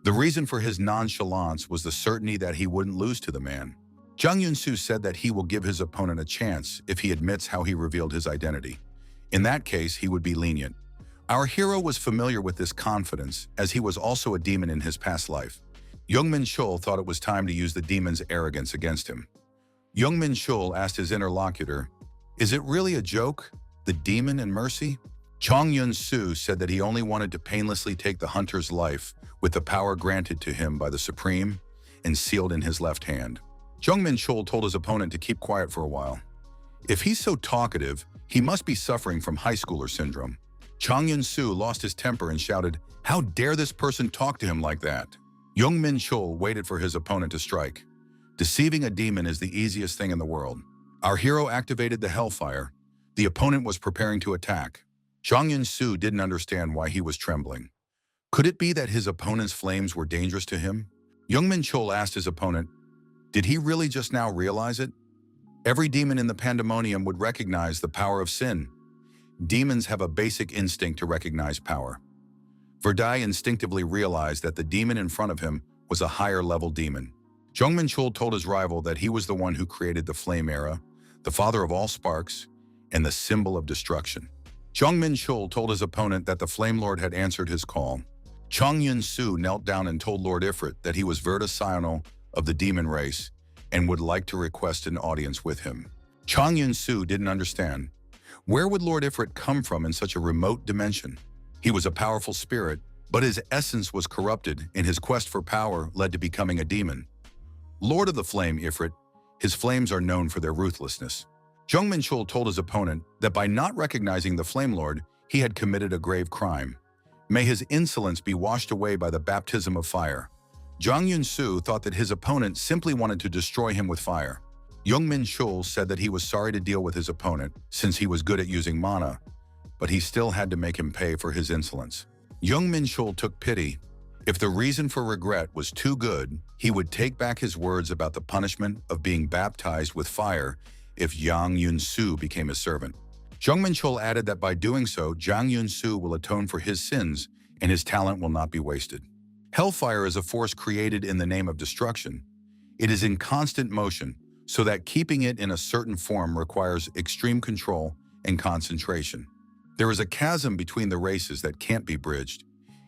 The reason for his nonchalance was the certainty that he wouldn't lose to the man. Jang Yun-soo said that he will give his opponent a chance if he admits how he revealed his identity. In that case, he would be lenient. Our hero was familiar with this confidence, as he was also a demon in his past life. Jong Menchul thought it was time to use the demon's arrogance against him. Jong Menchul asked his interlocutor, is it really a joke, the demon and mercy? Jang Yun-soo said that he only wanted to painlessly take the hunter's life with the power granted to him by the Supreme, and sealed in his left hand. Jong Menchul told his opponent to keep quiet for a while. If he's so talkative, he must be suffering from high schooler syndrome. Jong Yun-soo lost his temper and shouted, "How dare this person talk to him like that?" Jong Menchul waited for his opponent to strike. Deceiving a demon is the easiest thing in the world. Our hero activated the Hellfire. The opponent was preparing to attack. Jong Yun-soo didn't understand why he was trembling. Could it be that his opponent's flames were dangerous to him? Jong Menchul asked his opponent, did he really just now realize it? Every demon in the pandemonium would recognize the power of sin. Demons have a basic instinct to recognize power. Verdai instinctively realized that the demon in front of him was a higher-level demon. Jong Menchul told his rival that he was the one who created the Flame Era, the father of all sparks, and the symbol of destruction. Jong Menchul told his opponent that the Flame Lord had answered his call. Jong Yun-soo knelt down and told Lord Ifrit that he was Verta Sional of the demon race and would like to request an audience with him. Jong Yun-soo didn't understand. Where would Lord Ifrit come from in such a remote dimension? He was a powerful spirit, but his essence was corrupted, and his quest for power led to becoming a demon. Lord of the Flame Ifrit, his flames are known for their ruthlessness. Jong Menchul told his opponent that by not recognizing the Flame Lord, he had committed a grave crime. May his insolence be washed away by the baptism of fire. Jong Yun-soo thought that his opponent simply wanted to destroy him with fire. Jong Menchul said that he was sorry to deal with his opponent since he was good at using mana, but he still had to make him pay for his insolence. Jong Menchul took pity. If the reason for regret was too good, he would take back his words about the punishment of being baptized with fire if Jong Yun-soo became his servant. Jong Menchul added that by doing so, Jong Yun-soo will atone for his sins and his talent will not be wasted. Hellfire is a force created in the name of destruction. It is in constant motion, so that keeping it in a certain form requires extreme control and concentration. There is a chasm between the races that can't be bridged.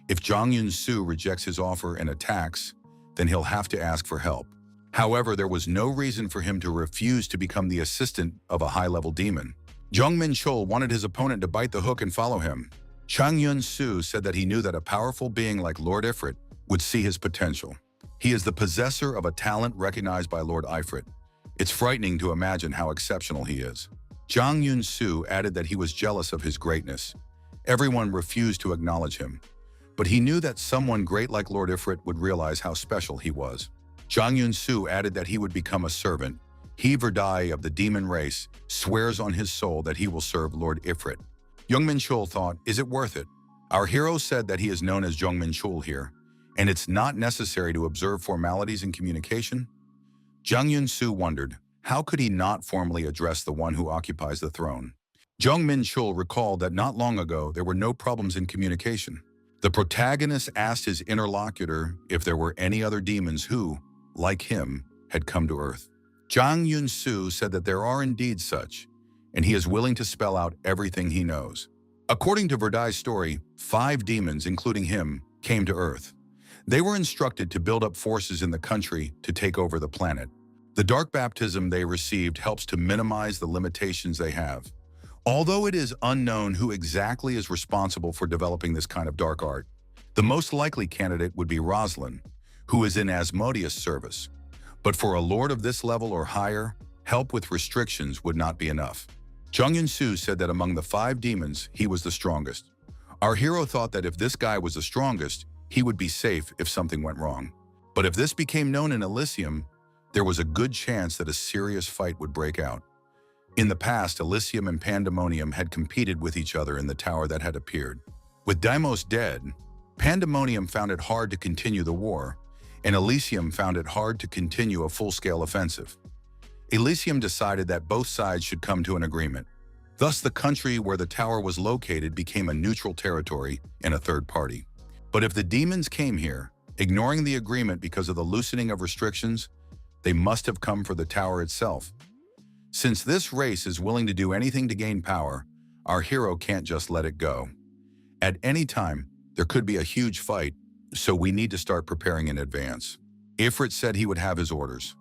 If Jong Yun-soo rejects his offer and attacks, then he'll have to ask for help. However, there was no reason for him to refuse to become the assistant of a high-level demon. Jong Menchul wanted his opponent to bite the hook and follow him. Jong Yun-soo said that he knew that a powerful being like Lord Ifrit would see his potential. He is the possessor of a talent recognized by Lord Ifrit. It's frightening to imagine how exceptional he is. Jong Yun-soo added that he was jealous of his greatness. Everyone refused to acknowledge him, but he knew that someone great like Lord Ifrit would realize how special he was. Jong Yun-soo added that he would become a servant. He, Verdai of the demon race, swears on his soul that he will serve Lord Ifrit. Jong Menchul thought, is it worth it? Our hero said that he is known as Jong Menchul here, and it's not necessary to observe formalities in communication. Jong Yun-soo wondered, how could he not formally address the one who occupies the throne? Jong Menchul recalled that not long ago there were no problems in communication. The protagonist asked his interlocutor if there were any other demons who, like him, had come to Earth. Jong Yun-soo said that there are indeed such, and he is willing to spell out everything he knows. According to Verdai's story, 5 demons, including him, came to Earth. They were instructed to build up forces in the country to take over the planet. The dark baptism they received helps to minimize the limitations they have. Although it is unknown who exactly is responsible for developing this kind of dark art, the most likely candidate would be Roslyn, who is in Asmodeus' service. But for a lord of this level or higher, help with restrictions would not be enough. Jong Yun-soo said that among the 5 demons, he was the strongest. Our hero thought that if this guy was the strongest, he would be safe if something went wrong. But if this became known in Elysium, there was a good chance that a serious fight would break out. In the past, Elysium and Pandemonium had competed with each other in the tower that had appeared. With Deimos dead, Pandemonium found it hard to continue the war, and Elysium found it hard to continue a full-scale offensive. Elysium decided that both sides should come to an agreement. Thus, the country where the tower was located became a neutral territory and a third party. But if the demons came here, ignoring the agreement because of the loosening of restrictions, they must have come for the tower itself. Since this race is willing to do anything to gain power, our hero can't just let it go. At any time, there could be a huge fight, so we need to start preparing in advance. Ifrit said he would have his orders.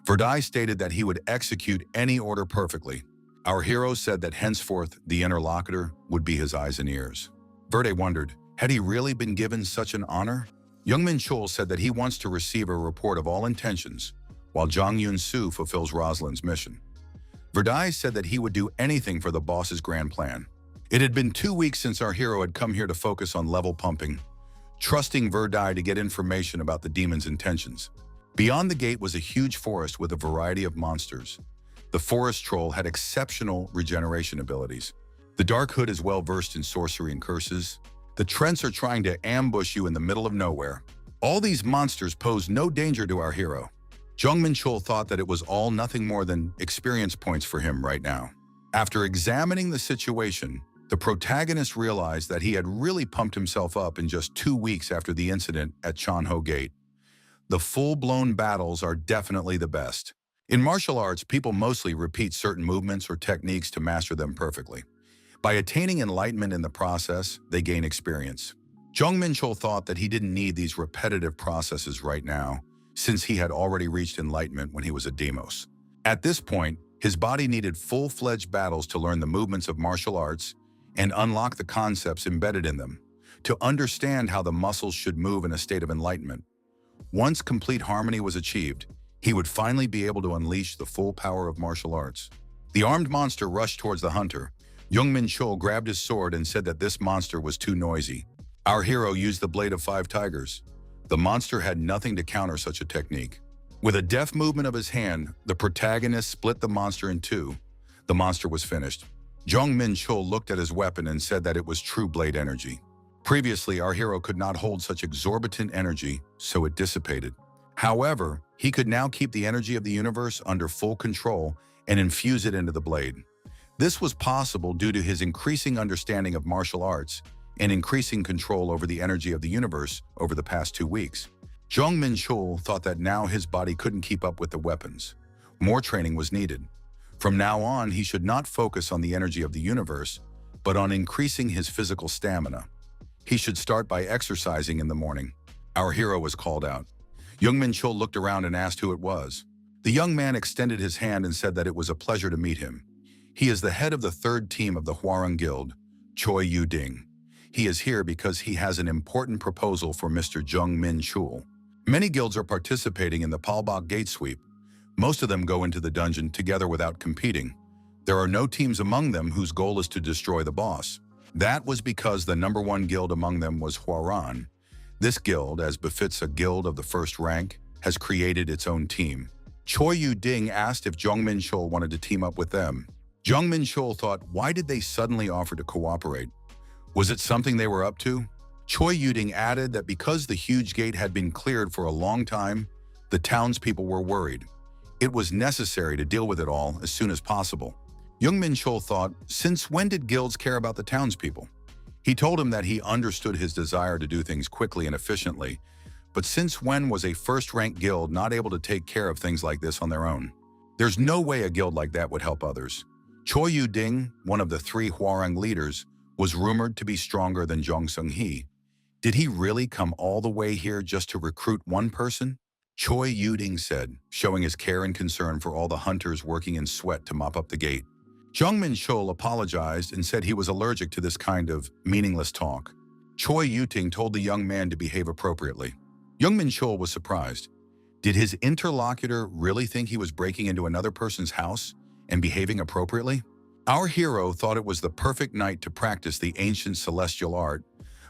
Verdai stated that he would execute any order perfectly. Our hero said that henceforth the interlocutor would be his eyes and ears. Verde wondered, had he really been given such an honor? Jong Menchul said that he wants to receive a report of all intentions, while Jong Yun-soo fulfills Rosalind's mission. Verdai said that he would do anything for the boss's grand plan. It had been 2 weeks since our hero had come here to focus on level pumping, trusting Verdai to get information about the demon's intentions. Beyond the gate was a huge forest with a variety of monsters. The forest troll had exceptional regeneration abilities. The Dark Hood is well versed in sorcery and curses. The Trents are trying to ambush you in the middle of nowhere. All these monsters pose no danger to our hero. Jong Menchul thought that it was all nothing more than experience points for him right now. After examining the situation, the protagonist realized that he had really pumped himself up in just 2 weeks after the incident at Chanho Gate. The full-blown battles are definitely the best. In martial arts, people mostly repeat certain movements or techniques to master them perfectly. By attaining enlightenment in the process, they gain experience. Jong Menchul thought that he didn't need these repetitive processes right now, since he had already reached enlightenment when he was a demos. At this point, his body needed full-fledged battles to learn the movements of martial arts and unlock the concepts embedded in them, to understand how the muscles should move in a state of enlightenment. Once complete harmony was achieved, he would finally be able to unleash the full power of martial arts. The armed monster rushed towards the hunter. Jong Menchul grabbed his sword and said that this monster was too noisy. Our hero used the Blade of 5 Tigers. The monster had nothing to counter such a technique. With a deft movement of his hand, the protagonist split the monster in two. The monster was finished. Jong Menchul looked at his weapon and said that it was true blade energy. Previously, our hero could not hold such exorbitant energy, so it dissipated. However, he could now keep the energy of the universe under full control and infuse it into the blade. This was possible due to his increasing understanding of martial arts and increasing control over the energy of the universe over the past 2 weeks. Jong Menchul thought that now his body couldn't keep up with the weapons. More training was needed. From now on, he should not focus on the energy of the universe, but on increasing his physical stamina. He should start by exercising in the morning. Our hero was called out. Jong Menchul looked around and asked who it was. The young man extended his hand and said that it was a pleasure to meet him. He is the head of the 3rd team of the Hwarang Guild, Choi Yu-ding. He is here because he has an important proposal for Mr. Jong Menchul. Many guilds are participating in the Palbok Gate Sweep. Most of them go into the dungeon together without competing. There are no teams among them whose goal is to destroy the boss. That was because the #1 guild among them was Hwarang. This guild, as befits a guild of the 1st rank, has created its own team. Choi Yu-ding asked if Jong Menchul wanted to team up with them. Jong Menchul thought, why did they suddenly offer to cooperate? Was it something they were up to? Choi Yu-ding added that because the huge gate had been cleared for a long time, the townspeople were worried. It was necessary to deal with it all as soon as possible. Jong Menchul thought, since when did guilds care about the townspeople? He told him that he understood his desire to do things quickly and efficiently, but since when was a 1st-rank guild not able to take care of things like this on their own? There's no way a guild like that would help others. Choi Yu-ding, one of the 3 Hwarang leaders, was rumored to be stronger than Jong Seung-hee. Did he really come all the way here just to recruit one person? Choi Yu-ding said, showing his care and concern for all the hunters working in sweat to mop up the gate. Jong Menchul apologized and said he was allergic to this kind of meaningless talk. Choi Yu-ding told the young man to behave appropriately. Jong Menchul was surprised. Did his interlocutor really think he was breaking into another person's house and behaving appropriately? Our hero thought it was the perfect night to practice the ancient celestial art,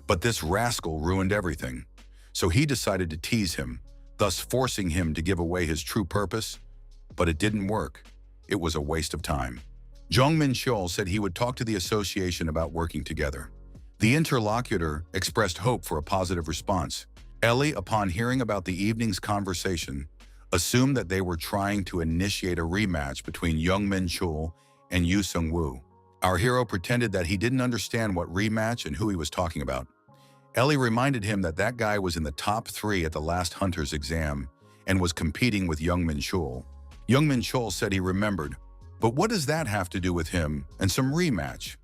but this rascal ruined everything. So he decided to tease him, thus forcing him to give away his true purpose. But it didn't work. It was a waste of time. Jong Menchul said he would talk to the association about working together. The interlocutor expressed hope for a positive response. Ellie, upon hearing about the evening's conversation, assumed that they were trying to initiate a rematch between Jong Menchul and Yu Seung-woo. Our hero pretended that he didn't understand what rematch and who he was talking about. Ellie reminded him that that guy was in the top 3 at the last Hunter's exam and was competing with Jong Menchul. Jong Menchul said he remembered, but what does that have to do with him and some rematch?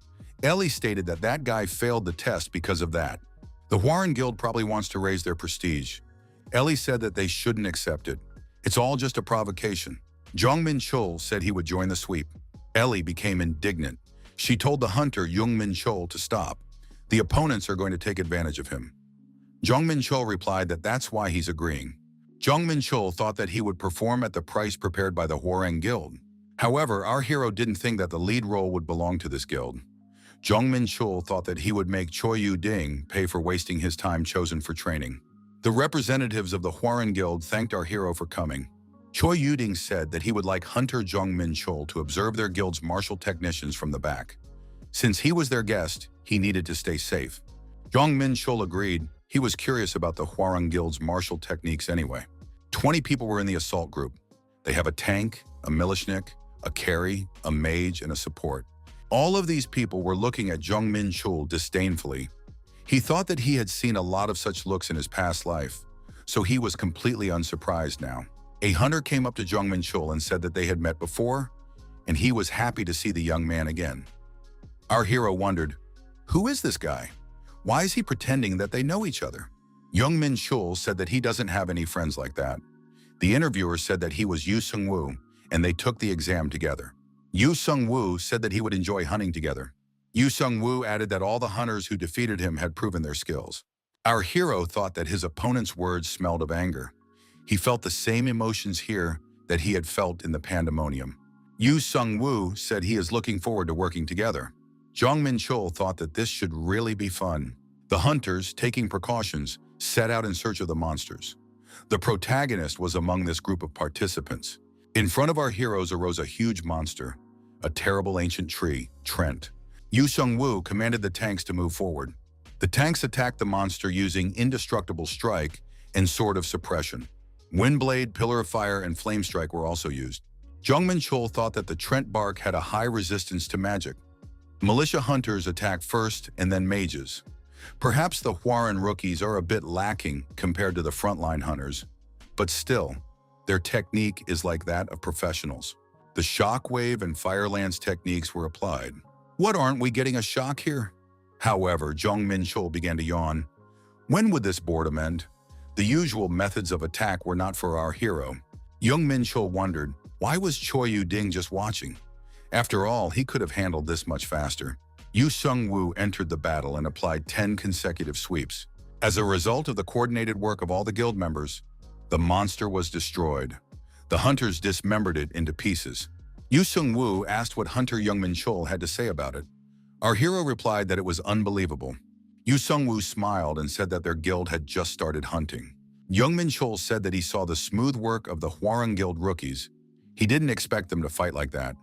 Ellie stated that that guy failed the test because of that. The Hwarang Guild probably wants to raise their prestige. Ellie said that they shouldn't accept it. It's all just a provocation. Jong Menchul said he would join the sweep. Ellie became indignant. She told the hunter Jong Menchul to stop. The opponents are going to take advantage of him. Jong Menchul replied that that's why he's agreeing. Jong Menchul thought that he would perform at the price prepared by the Hwarang Guild. However, our hero didn't think that the lead role would belong to this guild. Jong Menchul thought that he would make Choi Yu-ding pay for wasting his time chosen for training. The representatives of the Hwarang Guild thanked our hero for coming. Choi Yu-ding said that he would like Hunter Jong Menchul to observe their guild's martial technicians from the back. Since he was their guest, he needed to stay safe. Jong Menchul agreed. He was curious about the Hwarang Guild's martial techniques anyway. 20 people were in the assault group. They have a tank, a milishnik, a carry, a mage, and a support. All of these people were looking at Jong Menchul disdainfully. He thought that he had seen a lot of such looks in his past life, so he was completely unsurprised now. A hunter came up to Jong Menchul and said that they had met before, and he was happy to see the young man again. Our hero wondered, who is this guy? Why is he pretending that they know each other? Jong Menchul said that he doesn't have any friends like that. The interviewer said that he was Yu Sung-woo, and they took the exam together. Yu Sung-woo said that he would enjoy hunting together. Yu Sung-woo added that all the hunters who defeated him had proven their skills. Our hero thought that his opponent's words smelled of anger. He felt the same emotions here that he had felt in the pandemonium. Yu Sung-woo said he is looking forward to working together. Jong Menchul thought that this should really be fun. The hunters, taking precautions, set out in search of the monsters. The protagonist was among this group of participants. In front of our heroes arose a huge monster, a terrible ancient tree, Trent. Yu Sung-woo commanded the tanks to move forward. The tanks attacked the monster using indestructible strike and sword of suppression. Windblade, pillar of fire, and flame strike were also used. Jong Menchul thought that the Trent bark had a high resistance to magic. Militia hunters attack first and then mages. Perhaps the Hwarang rookies are a bit lacking compared to the frontline hunters, but still, their technique is like that of professionals. The shockwave and fire lance techniques were applied. What, aren't we getting a shock here? However, Jong Menchul began to yawn. When would this boredom end? The usual methods of attack were not for our hero. Jong Menchul wondered, why was Choi Yu-ding just watching? After all, he could have handled this much faster. Yu Sung-woo entered the battle and applied 10 consecutive sweeps. As a result of the coordinated work of all the guild members, the monster was destroyed. The hunters dismembered it into pieces. Yu Sung-woo asked what Hunter Jong Menchul had to say about it. Our hero replied that it was unbelievable. Yu Sung-woo smiled and said that their guild had just started hunting. Jong Menchul said that he saw the smooth work of the Hwarang Guild rookies. He didn't expect them to fight like that.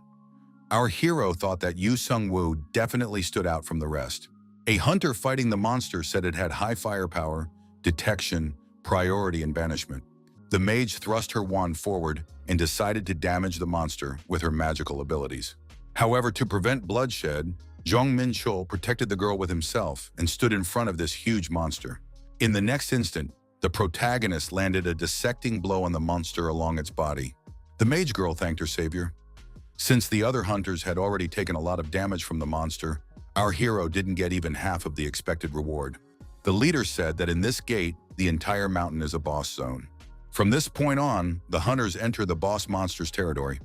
Our hero thought that Yu Sung-woo definitely stood out from the rest. A hunter fighting the monster said it had high firepower, detection, priority, and banishment. The mage thrust her wand forward and decided to damage the monster with her magical abilities. However, to prevent bloodshed, Jong Menchul protected the girl with himself and stood in front of this huge monster. In the next instant, the protagonist landed a dissecting blow on the monster along its body. The mage girl thanked her savior. Since the other hunters had already taken a lot of damage from the monster, our hero didn't get even half of the expected reward. The leader said that in this gate, the entire mountain is a boss zone. From this point on, the hunters enter the boss monster's territory.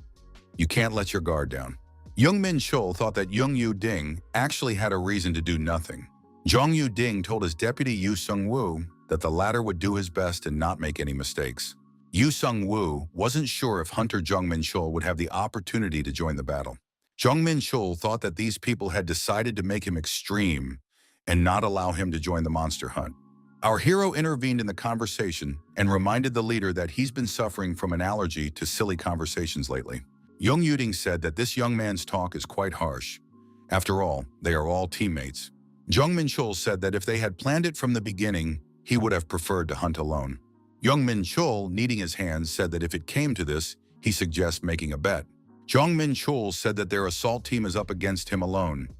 You can't let your guard down. Jong Menchul thought that Jong Yu-ding actually had a reason to do nothing. Jong Yu-ding told his deputy Yu Sung-woo that the latter would do his best and not make any mistakes. Yu Sung-woo wasn't sure if Hunter Jong Menchul would have the opportunity to join the battle. Jong Menchul thought that these people had decided to make him extreme and not allow him to join the monster hunt. Our hero intervened in the conversation and reminded the leader that he's been suffering from an allergy to silly conversations lately. Jong Yu-ding said that this young man's talk is quite harsh. After all, they are all teammates. Jong Menchul said that if they had planned it from the beginning, he would have preferred to hunt alone. Jong Menchul, kneading his hands, said that if it came to this, he suggests making a bet. Jong Menchul said that their assault team is up against him alone.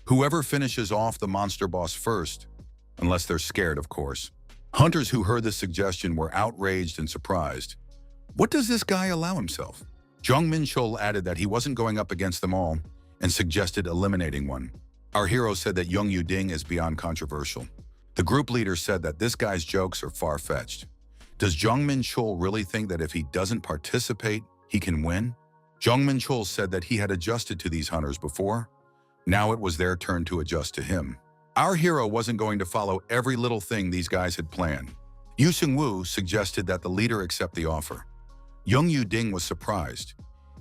Whoever finishes off the monster boss first, unless they're scared, of course. Hunters who heard this suggestion were outraged and surprised. What does this guy allow himself? Jong Menchul added that he wasn't going up against them all and suggested eliminating one. Our hero said that Jong Yu-ding is beyond controversial. The group leader said that this guy's jokes are far-fetched. Does Jong Menchul really think that if he doesn't participate, he can win? Jong Menchul said that he had adjusted to these hunters before. Now it was their turn to adjust to him. Our hero wasn't going to follow every little thing these guys had planned. Yu Seung-woo suggested that the leader accept the offer. Young Yu-ding was surprised.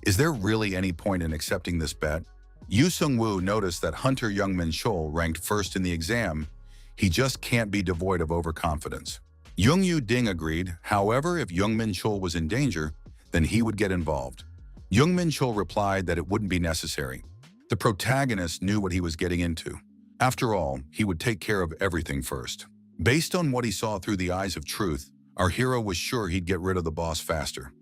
Is there really any point in accepting this bet? Yu Seung-woo noticed that Hunter Jong Menchul ranked first in the exam. He just can't be devoid of overconfidence. Young Yu-ding agreed. However, if Jong Menchul was in danger, then he would get involved. Jong Menchul replied that it wouldn't be necessary. The protagonist knew what he was getting into. After all, he would take care of everything first. Based on what he saw through the eyes of truth, our hero was sure he'd get rid of the boss faster.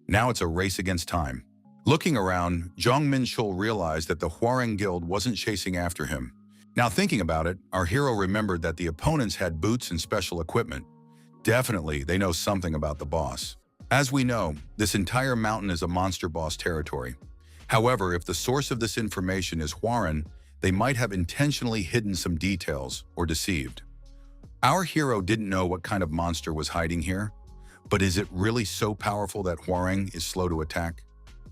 Now it's a race against time. Looking around, Jong Menchul realized that the Hwarang Guild wasn't chasing after him. Now thinking about it, our hero remembered that the opponents had boots and special equipment. Definitely, they know something about the boss. As we know, this entire mountain is a monster boss territory. However, if the source of this information is Hwarang, they might have intentionally hidden some details or deceived. Our hero didn't know what kind of monster was hiding here, but is it really so powerful that Hwarang is slow to attack?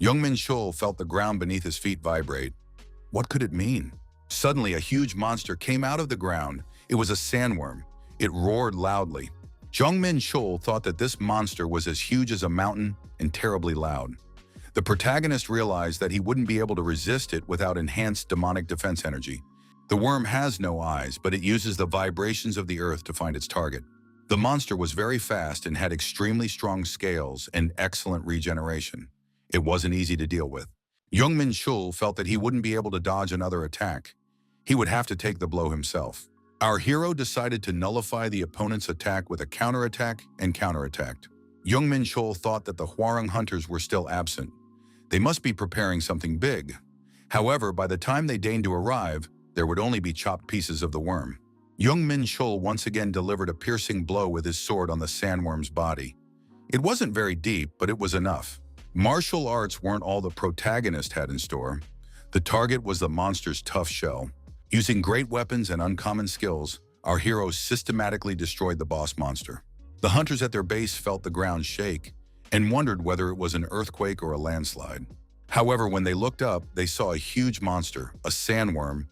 Jong Menchul felt the ground beneath his feet vibrate. What could it mean? Suddenly, a huge monster came out of the ground. It was a sandworm. It roared loudly. Jong Menchul thought that this monster was as huge as a mountain and terribly loud. The protagonist realized that he wouldn't be able to resist it without enhanced demonic defense energy. The worm has no eyes, but it uses the vibrations of the earth to find its target. The monster was very fast and had extremely strong scales and excellent regeneration. It wasn't easy to deal with. Jong Menchul felt that he wouldn't be able to dodge another attack. He would have to take the blow himself. Our hero decided to nullify the opponent's attack with a counterattack and counterattacked. Jong Menchul thought that the Hwarang hunters were still absent. They must be preparing something big. However, by the time they deigned to arrive, there would only be chopped pieces of the worm. Jong Menchul once again delivered a piercing blow with his sword on the sandworm's body. It wasn't very deep, but it was enough. Martial arts weren't all the protagonist had in store. The target was the monster's tough shell. Using great weapons and uncommon skills, our heroes systematically destroyed the boss monster. The hunters at their base felt the ground shake and wondered whether it was an earthquake or a landslide. However, when they looked up, they saw a huge monster, a sandworm,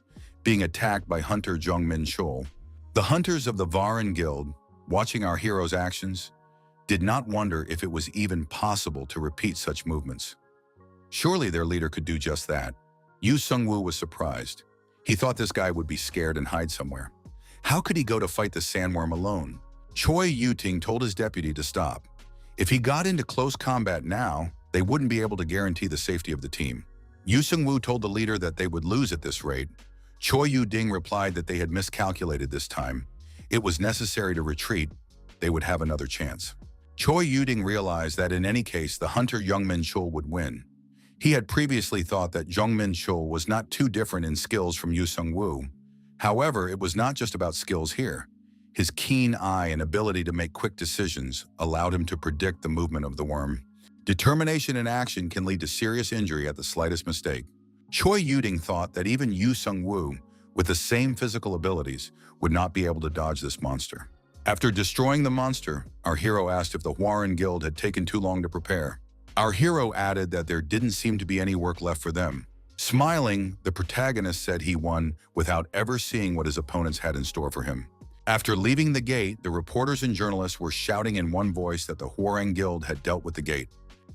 being attacked by Hunter Jong Menchul. The hunters of the Hwarang Guild, watching our hero's actions, did not wonder if it was even possible to repeat such movements. Surely their leader could do just that. Yu Seung-woo was surprised. He thought this guy would be scared and hide somewhere. How could he go to fight the sandworm alone? Choi Yu-ting told his deputy to stop. If he got into close combat now, they wouldn't be able to guarantee the safety of the team. Yu Seung-woo told the leader that they would lose at this rate. Choi Yu-ding replied that they had miscalculated this time. It was necessary to retreat. They would have another chance. Choi Yu-ding realized that in any case, the hunter Jong Menchul would win. He had previously thought that Jong Menchul was not too different in skills from Yu Seung-woo. However, it was not just about skills here. His keen eye and ability to make quick decisions allowed him to predict the movement of the worm. Determination in action can lead to serious injury at the slightest mistake. Choi Yu-ding thought that even Yu Seung-woo, with the same physical abilities, would not be able to dodge this monster. After destroying the monster, our hero asked if the Hwarang Guild had taken too long to prepare. Our hero added that there didn't seem to be any work left for them. Smiling, the protagonist said he won without ever seeing what his opponents had in store for him. After leaving the gate, the reporters and journalists were shouting in one voice that the Hwarang Guild had dealt with the gate.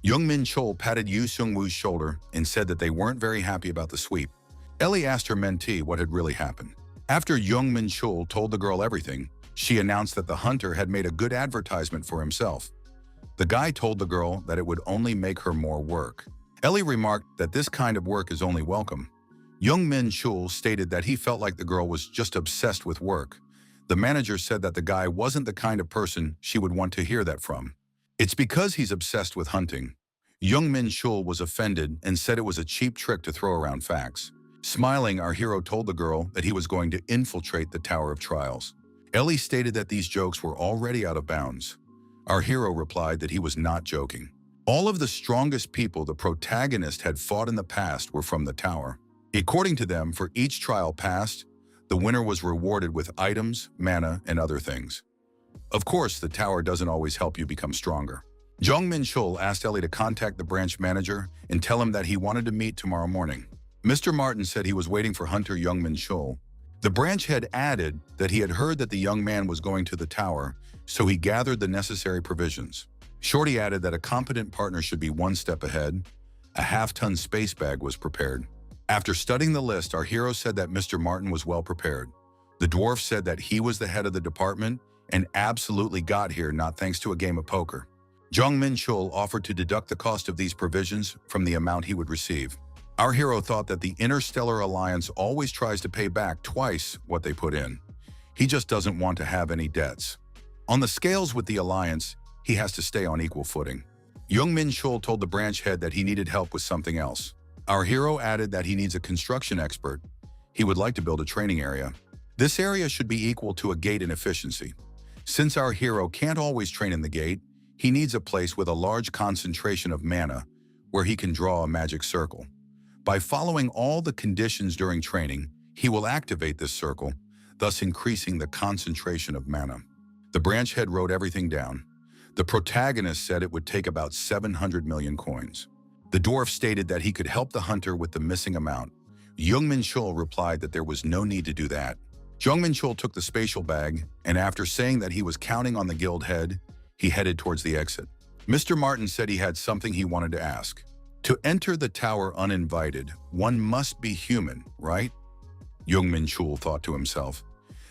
Jong Menchul patted Yu Seung-woo's shoulder and said that they weren't very happy about the sweep. Ellie asked her mentee what had really happened. After Jong Menchul told the girl everything, she announced that the hunter had made a good advertisement for himself. The guy told the girl that it would only make her more work. Ellie remarked that this kind of work is only welcome. Jong Menchul stated that he felt like the girl was just obsessed with work. The manager said that the guy wasn't the kind of person she would want to hear that from. It's because he's obsessed with hunting. Jong Menchul was offended and said it was a cheap trick to throw around facts. Smiling, our hero told the girl that he was going to infiltrate the Tower of Trials. Ellie stated that these jokes were already out of bounds. Our hero replied that he was not joking. All of the strongest people the protagonist had fought in the past were from the tower. According to them, for each trial passed, the winner was rewarded with items, mana, and other things. Of course, the tower doesn't always help you become stronger. Jong Menchul asked Ellie to contact the branch manager and tell him that he wanted to meet tomorrow morning. Mr. Martin said he was waiting for Hunter Jong Menchul. The branch head added that he had heard that the young man was going to the tower, so he gathered the necessary provisions. Shorty added that a competent partner should be one step ahead. A half-ton space bag was prepared. After studying the list, our hero said that Mr. Martin was well prepared. The dwarf said that he was the head of the department and absolutely got here not thanks to a game of poker. Jong Menchul offered to deduct the cost of these provisions from the amount he would receive. Our hero thought that the Interstellar Alliance always tries to pay back twice what they put in. He just doesn't want to have any debts. On the scales with the Alliance, he has to stay on equal footing. Jong Menchul told the branch head that he needed help with something else. Our hero added that he needs a construction expert. He would like to build a training area. This area should be equal to a gate in efficiency. Since our hero can't always train in the gate, he needs a place with a large concentration of mana where he can draw a magic circle. By following all the conditions during training, he will activate this circle, thus increasing the concentration of mana. The branch head wrote everything down. The protagonist said it would take about 700 million coins. The dwarf stated that he could help the hunter with the missing amount. Jong Menchul replied that there was no need to do that. Jong Menchul took the spatial bag, and after saying that he was counting on the guild head, he headed towards the exit. Mr. Martin said he had something he wanted to ask. To enter the tower uninvited, one must be human, right? Jong Menchul thought to himself,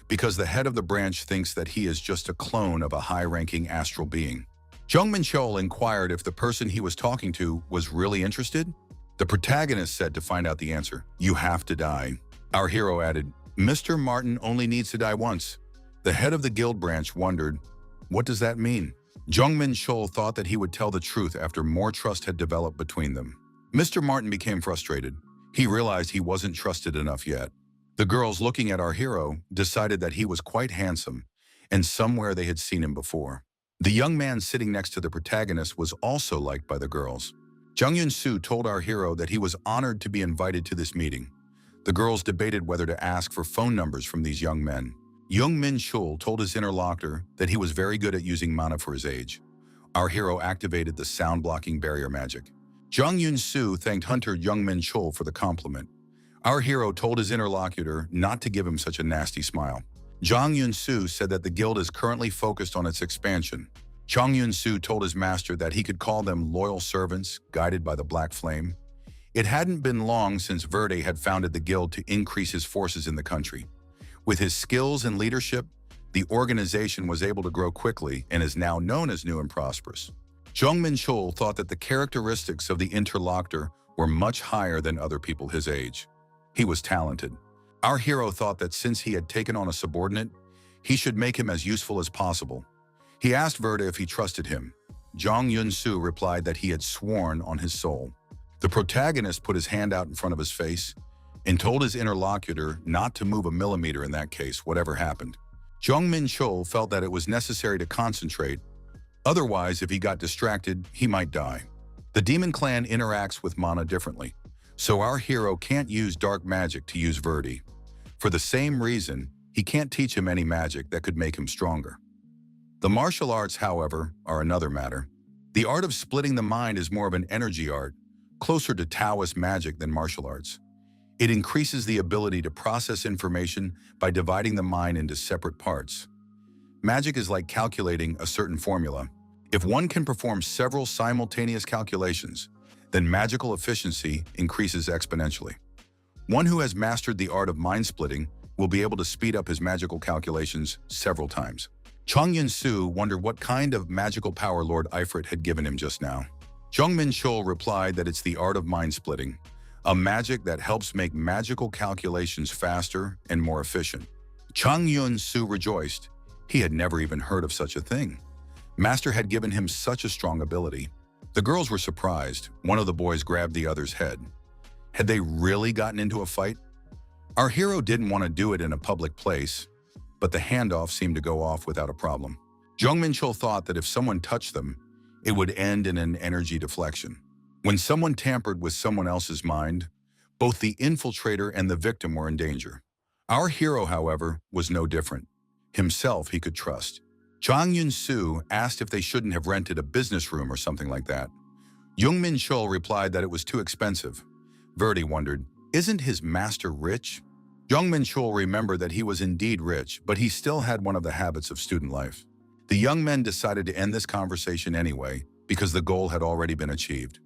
because the head of the branch thinks that he is just a clone of a high-ranking astral being. Jong Menchul inquired if the person he was talking to was really interested. The protagonist said to find out the answer, "You have to die." Our hero added, "Mr. Martin only needs to die once." The head of the guild branch wondered, what does that mean? Jong Menchul thought that he would tell the truth after more trust had developed between them. Mr. Martin became frustrated. He realized he wasn't trusted enough yet. The girls looking at our hero decided that he was quite handsome, and somewhere they had seen him before. The young man sitting next to the protagonist was also liked by the girls. Jung Yun-soo told our hero that he was honored to be invited to this meeting. The girls debated whether to ask for phone numbers from these young men. Jong Menchul told his interlocutor that he was very good at using mana for his age. Our hero activated the sound-blocking barrier magic. Jung Yun-soo thanked Hunter Jong Menchul for the compliment. Our hero told his interlocutor not to give him such a nasty smile. Jong Yun-soo said that the guild is currently focused on its expansion. Jong Yun-soo told his master that he could call them loyal servants, guided by the black flame. It hadn't been long since Verde had founded the guild to increase his forces in the country. With his skills and leadership, the organization was able to grow quickly and is now known as New and Prosperous. Jong Menchul thought that the characteristics of the interlocutor were much higher than other people his age. He was talented. Our hero thought that since he had taken on a subordinate, he should make him as useful as possible. He asked Verde if he trusted him. Jong Yun-soo replied that he had sworn on his soul. The protagonist put his hand out in front of his face and told his interlocutor not to move a millimeter in that case, whatever happened. Jong Menchul felt that it was necessary to concentrate. Otherwise, if he got distracted, he might die. The demon clan interacts with mana differently, so our hero can't use dark magic to use Verde. For the same reason, he can't teach him any magic that could make him stronger. The martial arts, however, are another matter. The art of splitting the mind is more of an energy art, closer to Taoist magic than martial arts. It increases the ability to process information by dividing the mind into separate parts. Magic is like calculating a certain formula. If one can perform several simultaneous calculations, then magical efficiency increases exponentially. One who has mastered the art of mind splitting will be able to speed up his magical calculations several times. Jong Yun-soo wondered what kind of magical power Lord Ifrit had given him just now. Jong Menchul replied that it's the art of mind splitting, a magic that helps make magical calculations faster and more efficient. Jong Yun-soo rejoiced. He had never even heard of such a thing. Master had given him such a strong ability. The girls were surprised. One of the boys grabbed the other's head. Had they really gotten into a fight? Our hero didn't want to do it in a public place, but the handoff seemed to go off without a problem. Jong Menchul thought that if someone touched them, it would end in an energy deflection. When someone tampered with someone else's mind, both the infiltrator and the victim were in danger. Our hero, however, was no different. Himself he could trust. Jong Yun-soo asked if they shouldn't have rented a business room or something like that. Jong Menchul replied that it was too expensive. Verde wondered, isn't his master rich? Jong Menchul remembered that he was indeed rich, but he still had one of the habits of student life. The young men decided to end this conversation anyway, because the goal had already been achieved.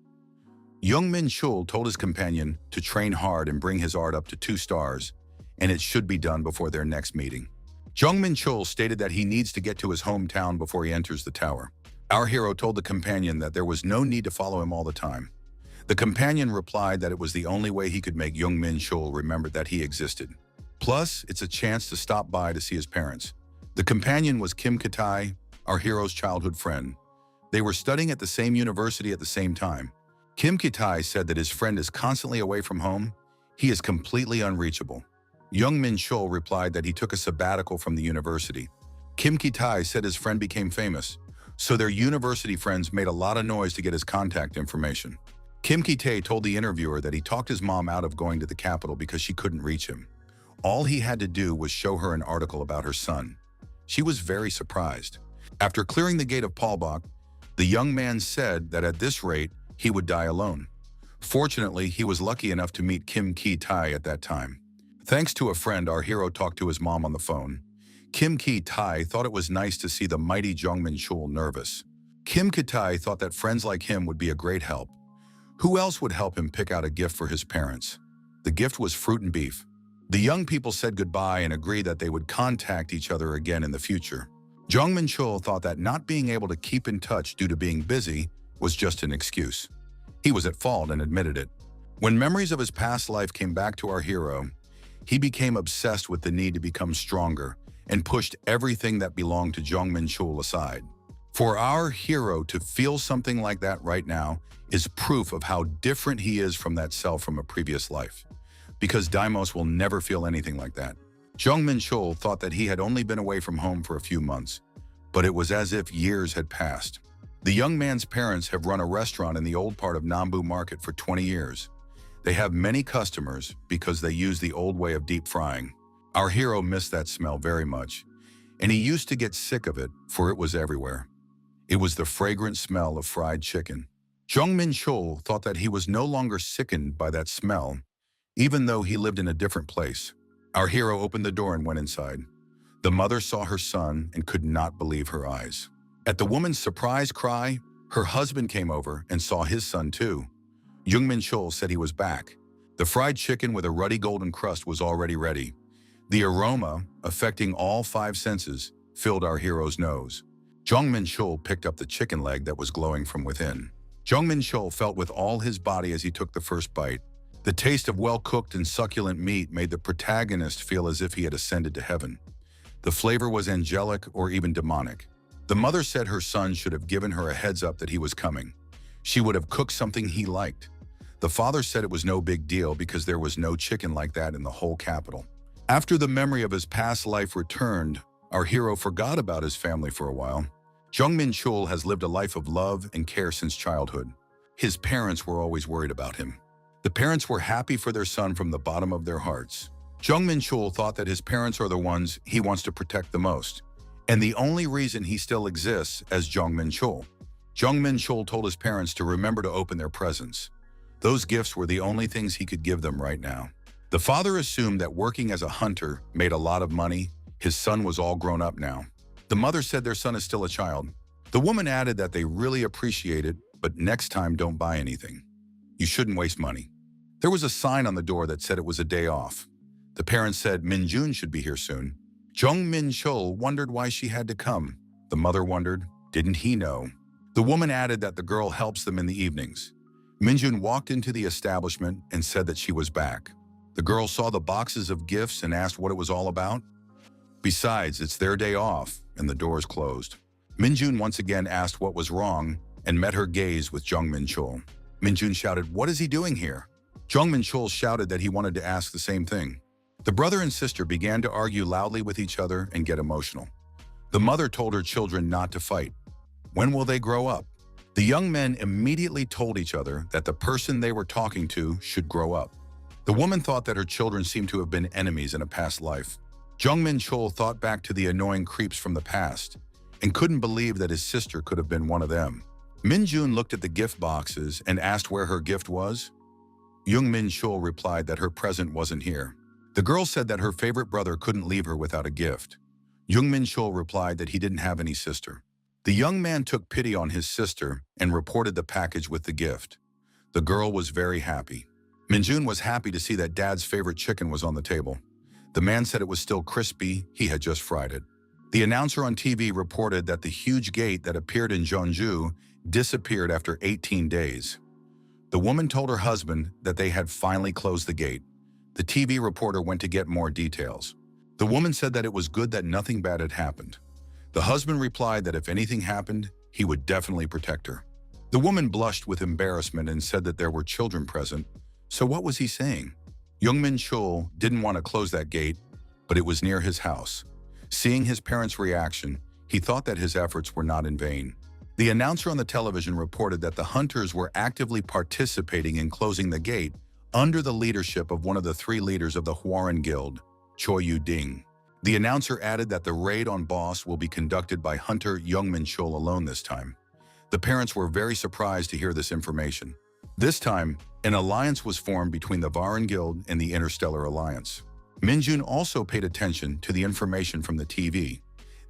Jong Menchul told his companion to train hard and bring his art up to 2 stars, and it should be done before their next meeting. Jong Menchul stated that he needs to get to his hometown before he enters the tower. Our hero told the companion that there was no need to follow him all the time. The companion replied that it was the only way he could make Jong Menchul remember that he existed. Plus, it's a chance to stop by to see his parents. The companion was Kim Katai, our hero's childhood friend. They were studying at the same university at the same time. Kim Katai said that his friend is constantly away from home. He is completely unreachable. Jong Menchul replied that he took a sabbatical from the university. Kim Katai said his friend became famous, so their university friends made a lot of noise to get his contact information. Kim Ki-tae told the interviewer that he talked his mom out of going to the capital because she couldn't reach him. All he had to do was show her an article about her son. She was very surprised. After clearing the gate of Palbok, the young man said that at this rate, he would die alone. Fortunately, he was lucky enough to meet Kim Ki-tae at that time. Thanks to a friend, our hero talked to his mom on the phone. Kim Ki-tae thought it was nice to see the mighty Jong Menchul nervous. Kim Ki-tae thought that friends like him would be a great help. Who else would help him pick out a gift for his parents? The gift was fruit and beef. The young people said goodbye and agreed that they would contact each other again in the future. Jong Menchul thought that not being able to keep in touch due to being busy was just an excuse. He was at fault and admitted it. When memories of his past life came back to our hero, he became obsessed with the need to become stronger and pushed everything that belonged to Jong Menchul aside. For our hero to feel something like that right now is proof of how different he is from that self from a previous life. Because Daimos will never feel anything like that. Jong Menchul thought that he had only been away from home for a few months, but it was as if years had passed. The young man's parents have run a restaurant in the old part of Nambu Market for 20 years. They have many customers because they use the old way of deep frying. Our hero missed that smell very much, and he used to get sick of it, for it was everywhere. It was the fragrant smell of fried chicken. Jong Menchul thought that he was no longer sickened by that smell, even though he lived in a different place. Our hero opened the door and went inside. The mother saw her son and could not believe her eyes. At the woman's surprise cry, her husband came over and saw his son too. Jong Menchul said he was back. The fried chicken with a ruddy golden crust was already ready. The aroma, affecting all 5 senses, filled our hero's nose. Jong Menchul picked up the chicken leg that was glowing from within. Jong Menchul felt with all his body as he took the first bite. The taste of well-cooked and succulent meat made the protagonist feel as if he had ascended to heaven. The flavor was angelic or even demonic. The mother said her son should have given her a heads up that he was coming. She would have cooked something he liked. The father said it was no big deal because there was no chicken like that in the whole capital. After the memory of his past life returned, our hero forgot about his family for a while. Jong Menchul has lived a life of love and care since childhood. His parents were always worried about him. The parents were happy for their son from the bottom of their hearts. Jong Menchul thought that his parents are the ones he wants to protect the most, and the only reason he still exists as Jong Menchul. Jong Menchul told his parents to remember to open their presents. Those gifts were the only things he could give them right now. The father assumed that working as a hunter made a lot of money. His son was all grown up now. The mother said their son is still a child. The woman added that they really appreciate it, but next time don't buy anything. You shouldn't waste money. There was a sign on the door that said it was a day off. The parents said Minjun should be here soon. Jong Menchul wondered why she had to come. The mother wondered, didn't he know? The woman added that the girl helps them in the evenings. Minjun walked into the establishment and said that she was back. The girl saw the boxes of gifts and asked what it was all about. Besides, it's their day off, and the doors closed. Minjun once again asked what was wrong and met her gaze with Jong Menchul. Minjun shouted, "What is he doing here?" Jong Menchul shouted that he wanted to ask the same thing. The brother and sister began to argue loudly with each other and get emotional. The mother told her children not to fight. When will they grow up? The young men immediately told each other that the person they were talking to should grow up. The woman thought that her children seemed to have been enemies in a past life. Jong Menchul thought back to the annoying creeps from the past and couldn't believe that his sister could have been one of them. Minjun looked at the gift boxes and asked where her gift was. Jong Menchul replied that her present wasn't here. The girl said that her favorite brother couldn't leave her without a gift. Jong Menchul replied that he didn't have any sister. The young man took pity on his sister and reported the package with the gift. The girl was very happy. Minjun was happy to see that Dad's favorite chicken was on the table. The man said it was still crispy, he had just fried it. The announcer on TV reported that the huge gate that appeared in Jeonju disappeared after 18 days. The woman told her husband that they had finally closed the gate. The TV reporter went to get more details. The woman said that it was good that nothing bad had happened. The husband replied that if anything happened, he would definitely protect her. The woman blushed with embarrassment and said that there were children present. So what was he saying? Jong Menchul didn't want to close that gate, but it was near his house. Seeing his parents' reaction, he thought that his efforts were not in vain. The announcer on the television reported that the hunters were actively participating in closing the gate under the leadership of one of the 3 leaders of the Huaran Guild, Choi Yu-ding. The announcer added that the raid on Boss will be conducted by hunter Jong Menchul alone this time. The parents were very surprised to hear this information. This time, an alliance was formed between the Varan Guild and the Interstellar Alliance. Minjun also paid attention to the information from the TV.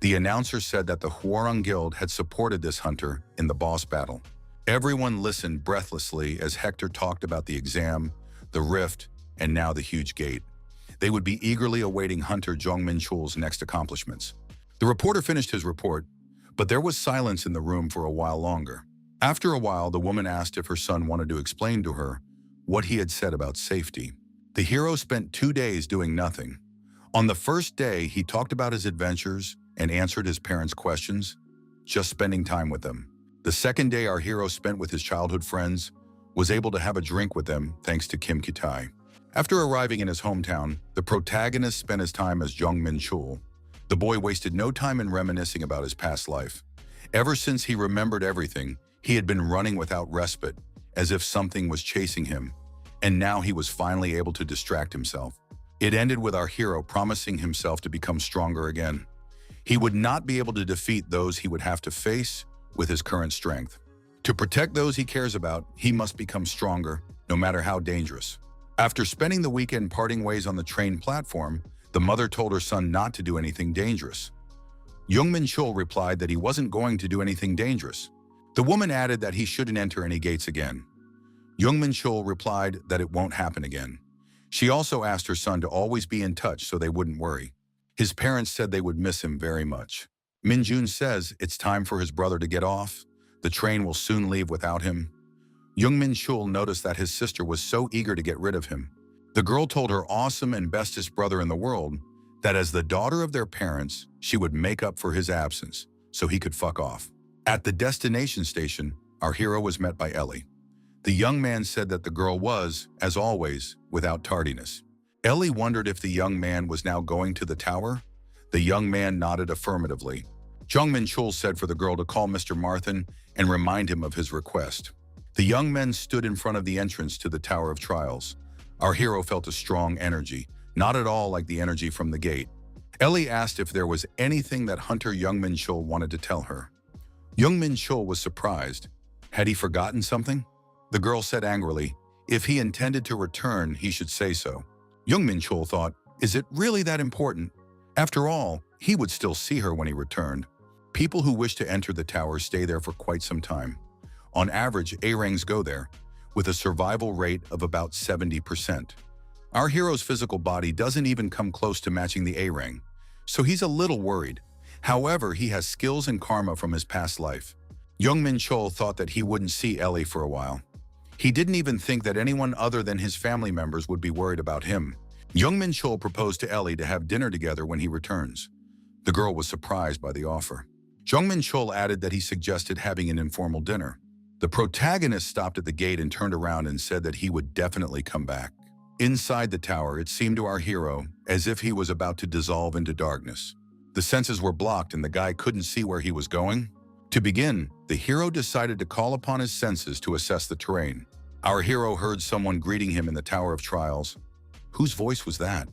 The announcer said that the Huarang Guild had supported this hunter in the boss battle. Everyone listened breathlessly as Hector talked about the exam, the rift, and now the huge gate. They would be eagerly awaiting hunter Jong Menchul's next accomplishments. The reporter finished his report, but there was silence in the room for a while longer. After a while, the woman asked if her son wanted to explain to her what he had said about safety. The hero spent 2 days doing nothing. On the first day, he talked about his adventures and answered his parents' questions, just spending time with them. The second day our hero spent with his childhood friends, was able to have a drink with them thanks to Kim Ki-tae. After arriving in his hometown, the protagonist spent his time as Jong Menchul. The boy wasted no time in reminiscing about his past life. Ever since he remembered everything, he had been running without respite, as if something was chasing him, and now he was finally able to distract himself. It ended with our hero promising himself to become stronger again. He would not be able to defeat those he would have to face with his current strength. To protect those he cares about, he must become stronger, no matter how dangerous. After spending the weekend parting ways on the train platform, the mother told her son not to do anything dangerous. Jong Menchul replied that he wasn't going to do anything dangerous. The woman added that he shouldn't enter any gates again. Jong Menchul replied that it won't happen again. She also asked her son to always be in touch so they wouldn't worry. His parents said they would miss him very much. Minjun says it's time for his brother to get off. The train will soon leave without him. Jong Menchul noticed that his sister was so eager to get rid of him. The girl told her awesome and bestest brother in the world that as the daughter of their parents, she would make up for his absence so he could fuck off. At the destination station, our hero was met by Ellie. The young man said that the girl was, as always, without tardiness. Ellie wondered if the young man was now going to the tower. The young man nodded affirmatively. Jong Menchul said for the girl to call Mr. Marthan and remind him of his request. The young men stood in front of the entrance to the Tower of Trials. Our hero felt a strong energy, not at all like the energy from the gate. Ellie asked if there was anything that hunter Jong Menchul wanted to tell her. Jong Menchul was surprised. Had he forgotten something? The girl said angrily, if he intended to return, he should say so. Jong Menchul thought, is it really that important? After all, he would still see her when he returned. People who wish to enter the tower stay there for quite some time. On average, A-rangs go there, with a survival rate of about 70%. Our hero's physical body doesn't even come close to matching the A-rang, so he's a little worried. However, he has skills and karma from his past life. Jong Menchul thought that he wouldn't see Ellie for a while. He didn't even think that anyone other than his family members would be worried about him. Jong Menchul proposed to Ellie to have dinner together when he returns. The girl was surprised by the offer. Jong Menchul added that he suggested having an informal dinner. The protagonist stopped at the gate and turned around and said that he would definitely come back. Inside the tower, it seemed to our hero as if he was about to dissolve into darkness. The senses were blocked and the guy couldn't see where he was going. To begin, the hero decided to call upon his senses to assess the terrain. Our hero heard someone greeting him in the Tower of Trials. Whose voice was that?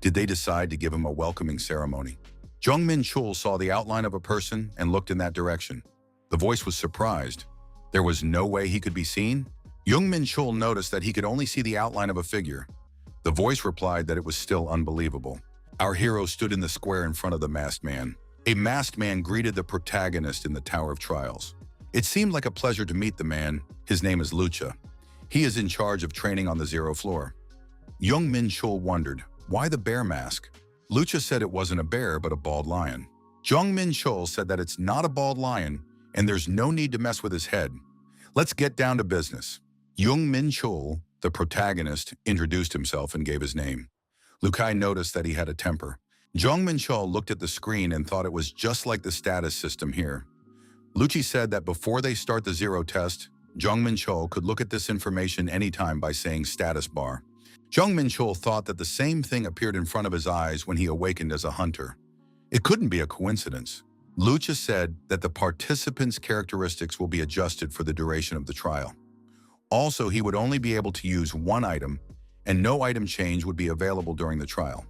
Did they decide to give him a welcoming ceremony? Jong Menchul saw the outline of a person and looked in that direction. The voice was surprised. There was no way he could be seen? Jong Menchul noticed that he could only see the outline of a figure. The voice replied that it was still unbelievable. Our hero stood in the square in front of the masked man. A masked man greeted the protagonist in the Tower of Trials. It seemed like a pleasure to meet the man. His name is Lucha. He is in charge of training on the 0 floor. Jong Menchul wondered, why the bear mask? Lucha said it wasn't a bear, but a bald lion. Jong Menchul said that it's not a bald lion, and there's no need to mess with his head. Let's get down to business. Jong Menchul, the protagonist, introduced himself and gave his name. Lukai noticed that he had a temper. Jong Menchul looked at the screen and thought it was just like the status system here. Luchi said that before they start the 0 test, Jong Menchul could look at this information anytime by saying status bar. Jong Menchul thought that the same thing appeared in front of his eyes when he awakened as a hunter. It couldn't be a coincidence. Lucha said that the participants' characteristics will be adjusted for the duration of the trial. Also, he would only be able to use one item, and no item change would be available during the trial.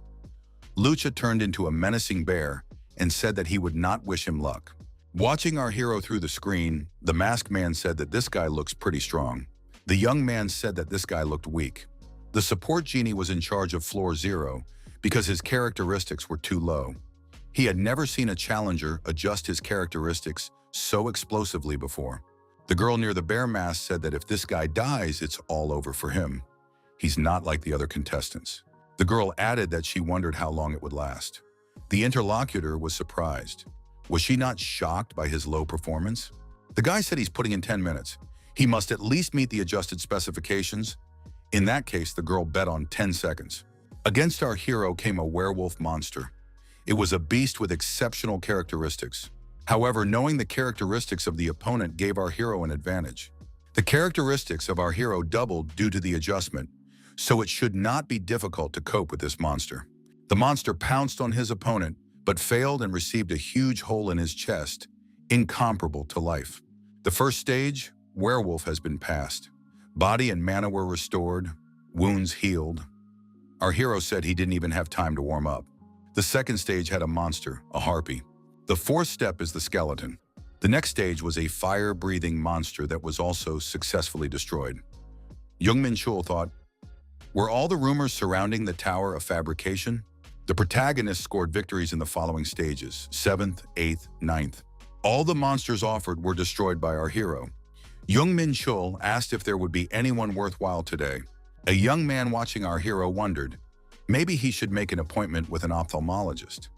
Lucha turned into a menacing bear and said that he would not wish him luck. Watching our hero through the screen, the masked man said that this guy looks pretty strong. The young man said that this guy looked weak. The support genie was in charge of floor 0 because his characteristics were too low. He had never seen a challenger adjust his characteristics so explosively before. The girl near the bear mask said that if this guy dies, it's all over for him. He's not like the other contestants. The girl added that she wondered how long it would last. The interlocutor was surprised. Was she not shocked by his low performance? The guy said he's putting in 10 minutes. He must at least meet the adjusted specifications. In that case, the girl bet on 10 seconds. Against our hero came a werewolf monster. It was a beast with exceptional characteristics. However, knowing the characteristics of the opponent gave our hero an advantage. The characteristics of our hero doubled due to the adjustment, so it should not be difficult to cope with this monster. The monster pounced on his opponent, but failed and received a huge hole in his chest, incomparable to life. The first stage, werewolf, has been passed. Body and mana were restored, wounds healed. Our hero said he didn't even have time to warm up. The second stage had a monster, a harpy. The fourth step is the skeleton. The next stage was a fire-breathing monster that was also successfully destroyed. Jong Menchul thought, were all the rumors surrounding the tower a fabrication? The protagonist scored victories in the following stages, 7th, 8th, 9th. All the monsters offered were destroyed by our hero. Jong Menchul asked if there would be anyone worthwhile today. A young man watching our hero wondered, maybe he should make an appointment with an ophthalmologist.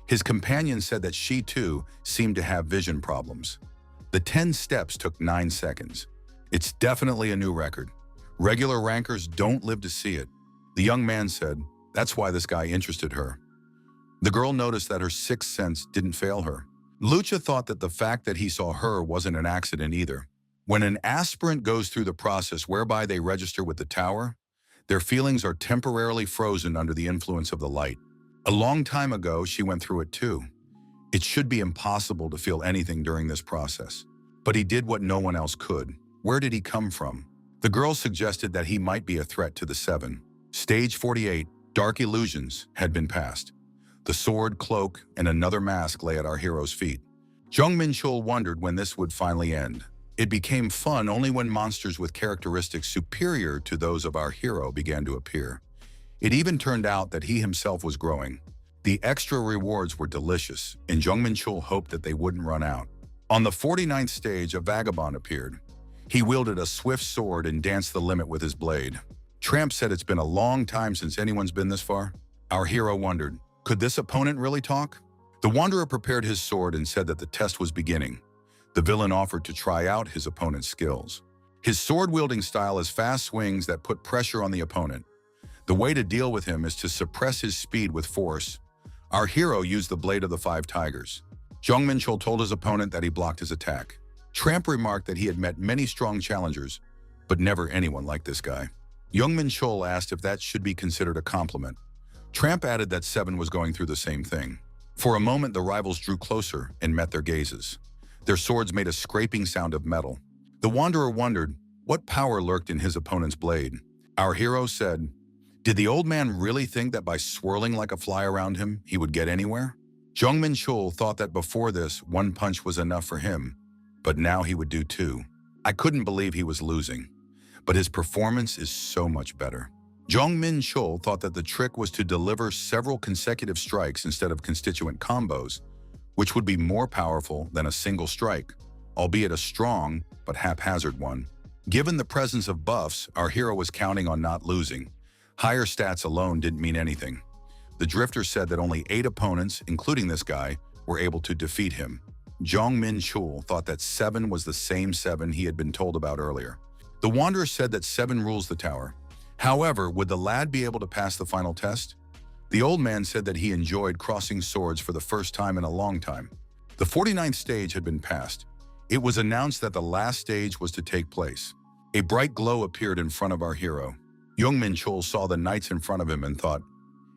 His companion said that she too seemed to have vision problems. The 10 steps took 9 seconds. It's definitely a new record. Regular rankers don't live to see it. The young man said, that's why this guy interested her. The girl noticed that her sixth sense didn't fail her. Lucha thought that the fact that he saw her wasn't an accident either. When an aspirant goes through the process whereby they register with the tower, their feelings are temporarily frozen under the influence of the light. A long time ago, she went through it too. It should be impossible to feel anything during this process. But he did what no one else could. Where did he come from? The girl suggested that he might be a threat to the 7. Stage 48, Dark Illusions, had been passed. The sword, cloak, and another mask lay at our hero's feet. Jong Menchul wondered when this would finally end. It became fun only when monsters with characteristics superior to those of our hero began to appear. It even turned out that he himself was growing. The extra rewards were delicious, and Jong Menchul hoped that they wouldn't run out. On the 49th stage, a vagabond appeared. He wielded a swift sword and danced the limit with his blade. Tramp said it's been a long time since anyone's been this far. Our hero wondered, could this opponent really talk? The wanderer prepared his sword and said that the test was beginning. The villain offered to try out his opponent's skills. His sword-wielding style has fast swings that put pressure on the opponent. The way to deal with him is to suppress his speed with force. Our hero used the blade of the 5 tigers. Jong Menchul told his opponent that he blocked his attack. Tramp remarked that he had met many strong challengers, but never anyone like this guy. Jong Menchul asked if that should be considered a compliment. Tramp added that 7 was going through the same thing. For a moment, the rivals drew closer and met their gazes. Their swords made a scraping sound of metal. The wanderer wondered what power lurked in his opponent's blade. Our hero said, did the old man really think that by swirling like a fly around him, he would get anywhere? Jong Menchul thought that before this, one punch was enough for him, but now he would do 2. I couldn't believe he was losing, but his performance is so much better. Jong Menchul thought that the trick was to deliver several consecutive strikes instead of constituent combos, which would be more powerful than a single strike, albeit a strong but haphazard one. Given the presence of buffs, our hero was counting on not losing. Higher stats alone didn't mean anything. The Drifter said that only 8 opponents, including this guy, were able to defeat him. Jong Menchul thought that 7 was the same 7 he had been told about earlier. The Wanderer said that 7 rules the tower. However, would the lad be able to pass the final test? The old man said that he enjoyed crossing swords for the first time in a long time. The 49th stage had been passed. It was announced that the last stage was to take place. A bright glow appeared in front of our hero. Jong Menchul saw the knights in front of him and thought,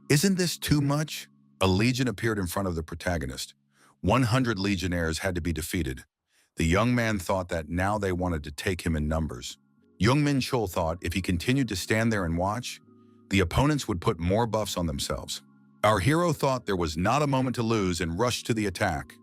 "Isn't this too much?" A legion appeared in front of the protagonist. 100 legionnaires had to be defeated. The young man thought that now they wanted to take him in numbers. Jong Menchul thought if he continued to stand there and watch, the opponents would put more buffs on themselves. Our hero thought there was not a moment to lose and rushed to the attack.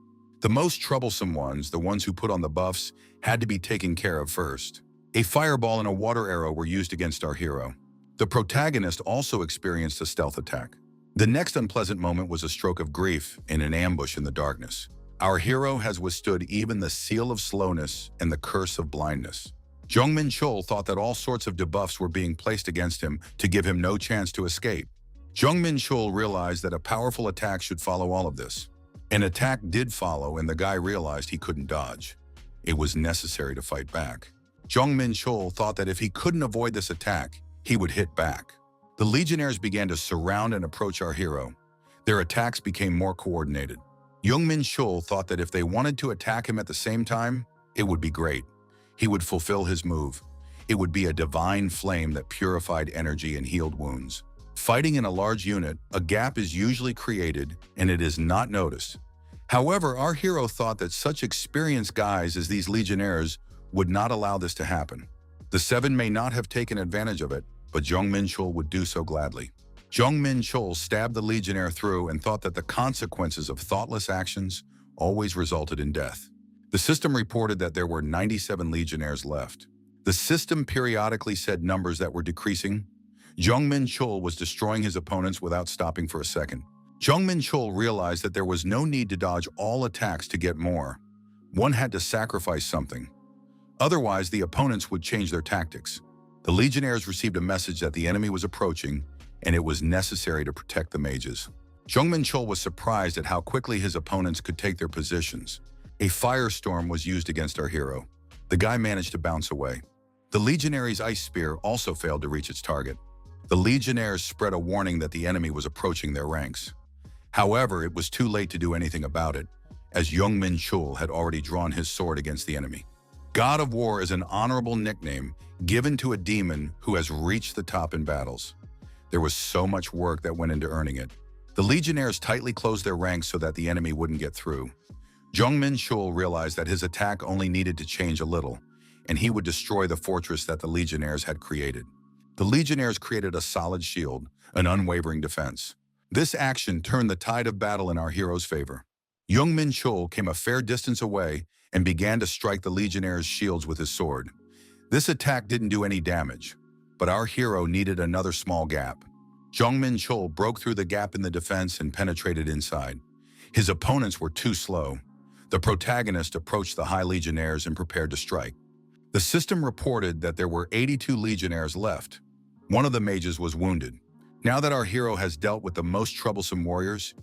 The most troublesome ones, the ones who put on the buffs, had to be taken care of first. A fireball and a water arrow were used against our hero. The protagonist also experienced a stealth attack. The next unpleasant moment was a stroke of grief in an ambush in the darkness. Our hero has withstood even the seal of slowness and the curse of blindness. Jong Menchul thought that all sorts of debuffs were being placed against him to give him no chance to escape. Jong Menchul realized that a powerful attack should follow all of this. An attack did follow, and the guy realized he couldn't dodge. It was necessary to fight back. Jong Menchul thought that if he couldn't avoid this attack, he would hit back. The legionnaires began to surround and approach our hero. Their attacks became more coordinated. Jong Menchul thought that if they wanted to attack him at the same time, it would be great. He would fulfill his move. It would be a divine flame that purified energy and healed wounds. Fighting in a large unit, a gap is usually created and it is not noticed. However, our hero thought that such experienced guys as these legionnaires would not allow this to happen. The 7 may not have taken advantage of it, but Jong Menchul would do so gladly. Jong Menchul stabbed the legionnaire through and thought that the consequences of thoughtless actions always resulted in death. The system reported that there were 97 legionnaires left. The system periodically said numbers that were decreasing. Jong Menchul was destroying his opponents without stopping for a second. Jong Menchul realized that there was no need to dodge all attacks to get more. One had to sacrifice something. Otherwise, the opponents would change their tactics. The legionnaires received a message that the enemy was approaching, and it was necessary to protect the mages. Jong Menchul was surprised at how quickly his opponents could take their positions. A firestorm was used against our hero. The guy managed to bounce away. The legionary's ice spear also failed to reach its target. The legionnaires spread a warning that the enemy was approaching their ranks. However, it was too late to do anything about it, as Jong Menchul had already drawn his sword against the enemy. God of War is an honorable nickname given to a demon who has reached the top in battles. There was so much work that went into earning it. The legionnaires tightly closed their ranks so that the enemy wouldn't get through. Jong Menchul realized that his attack only needed to change a little, and he would destroy the fortress that the legionnaires had created. The legionnaires created a solid shield, an unwavering defense. This action turned the tide of battle in our hero's favor. Jong Menchul came a fair distance away and began to strike the legionnaires' shields with his sword. This attack didn't do any damage, but our hero needed another small gap. Jong Menchul broke through the gap in the defense and penetrated inside. His opponents were too slow. The protagonist approached the high legionnaires and prepared to strike. The system reported that there were 82 legionnaires left. One of the mages was wounded. Now that our hero has dealt with the most troublesome warriors,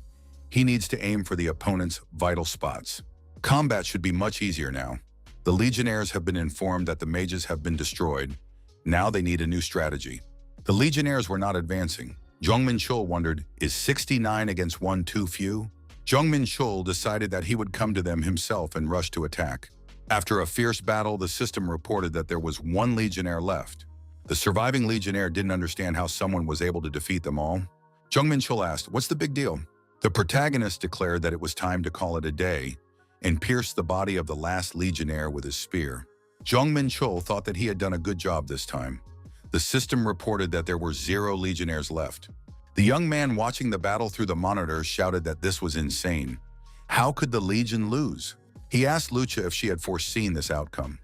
he needs to aim for the opponent's vital spots. Combat should be much easier now. The legionnaires have been informed that the mages have been destroyed. Now they need a new strategy. The legionnaires were not advancing. Jong Menchul wondered, is 69 against 1 too few? Jong Menchul decided that he would come to them himself and rush to attack. After a fierce battle, the system reported that there was 1 legionnaire left. The surviving legionnaire didn't understand how someone was able to defeat them all. Jong Menchul asked, "What's the big deal?" The protagonist declared that it was time to call it a day and pierced the body of the last legionnaire with his spear. Jong Menchul thought that he had done a good job this time. The system reported that there were 0 legionnaires left. The young man watching the battle through the monitor shouted that this was insane. How could the legion lose? He asked Lucha if she had foreseen this outcome.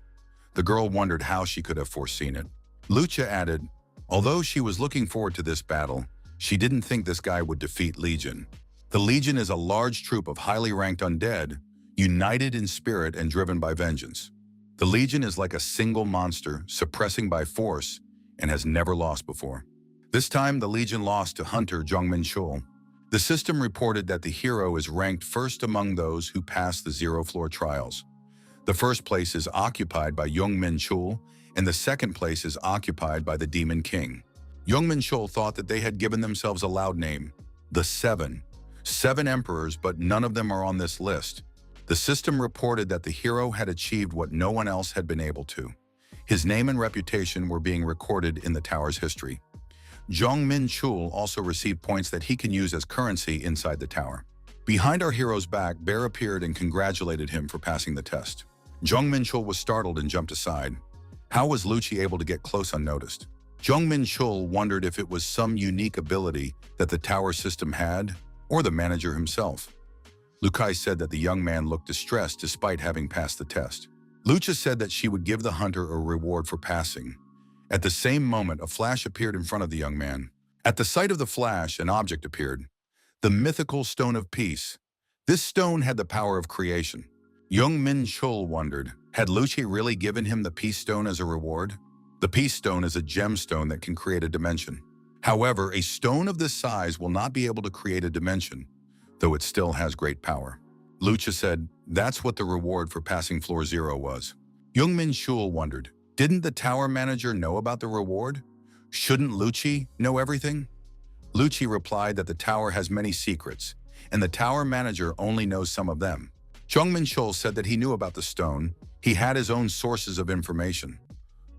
The girl wondered how she could have foreseen it. Lucha added, Although she was looking forward to this battle, she didn't think this guy would defeat Legion. The Legion is a large troop of highly ranked undead, united in spirit and driven by vengeance. The Legion is like a single monster, suppressing by force, and has never lost before. This time, the Legion lost to Hunter Jong Menchul. The system reported that the hero is ranked first among those who pass the zero-floor trials. The first place is occupied by Jong Menchul, and the second place is occupied by the Demon King. Jong Menchul thought that they had given themselves a loud name, the Seven. 7 emperors, but none of them are on this list. The system reported that the hero had achieved what no one else had been able to. His name and reputation were being recorded in the tower's history. Jong Menchul also received points that he can use as currency inside the tower. Behind our hero's back, Bear appeared and congratulated him for passing the test. Jong Menchul was startled and jumped aside. How was Lucci able to get close unnoticed? Jong Menchul wondered if it was some unique ability that the tower system had, or the manager himself. Lukai said that the young man looked distressed despite having passed the test. Lucha said that she would give the hunter a reward for passing. At the same moment, a flash appeared in front of the young man. At the sight of the flash, an object appeared. The mythical Stone of Peace. This stone had the power of creation. Jong Menchul wondered, had Lucci really given him the Peace Stone as a reward? The Peace Stone is a gemstone that can create a dimension. However, a stone of this size will not be able to create a dimension, though it still has great power. Lucha said, that's what the reward for passing floor 0 was. Jong Menchul wondered, didn't the tower manager know about the reward? Shouldn't Lucci know everything? Lucci replied that the tower has many secrets, and the tower manager only knows some of them. Jong Menchul said that he knew about the stone. He had his own sources of information.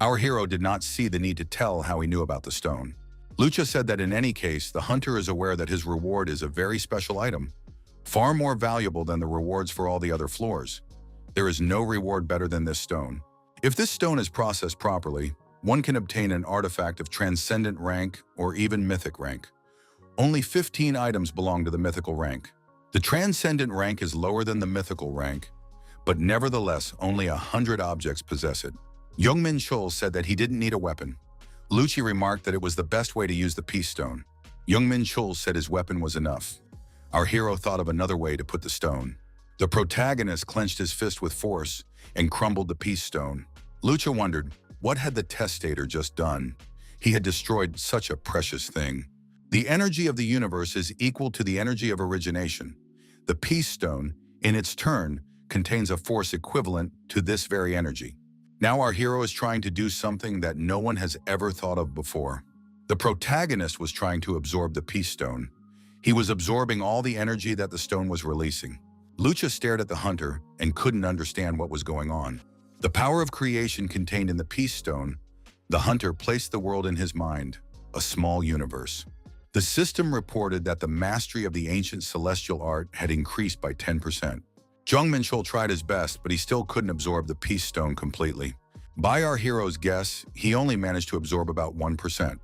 Our hero did not see the need to tell how he knew about the stone. Lucha said that in any case, the hunter is aware that his reward is a very special item, far more valuable than the rewards for all the other floors. There is no reward better than this stone. If this stone is processed properly, one can obtain an artifact of transcendent rank or even mythic rank. Only 15 items belong to the mythical rank. The transcendent rank is lower than the mythical rank, but nevertheless only 100 objects possess it. Jong Menchul said that he didn't need a weapon. Lucci remarked that it was the best way to use the Peace Stone. Jong Menchul said his weapon was enough. Our hero thought of another way to put the stone. The protagonist clenched his fist with force and crumbled the Peace Stone. Lucha wondered, what had the testator just done? He had destroyed such a precious thing. The energy of the universe is equal to the energy of origination. The Peace Stone, in its turn, contains a force equivalent to this very energy. Now our hero is trying to do something that no one has ever thought of before. The protagonist was trying to absorb the Peace Stone. He was absorbing all the energy that the stone was releasing. Lucha stared at the hunter and couldn't understand what was going on. The power of creation contained in the Peace Stone, the hunter placed the world in his mind, a small universe. The system reported that the mastery of the ancient celestial art had increased by 10%. Jong Menchul tried his best, but he still couldn't absorb the Peace Stone completely. By our hero's guess, he only managed to absorb about 1%.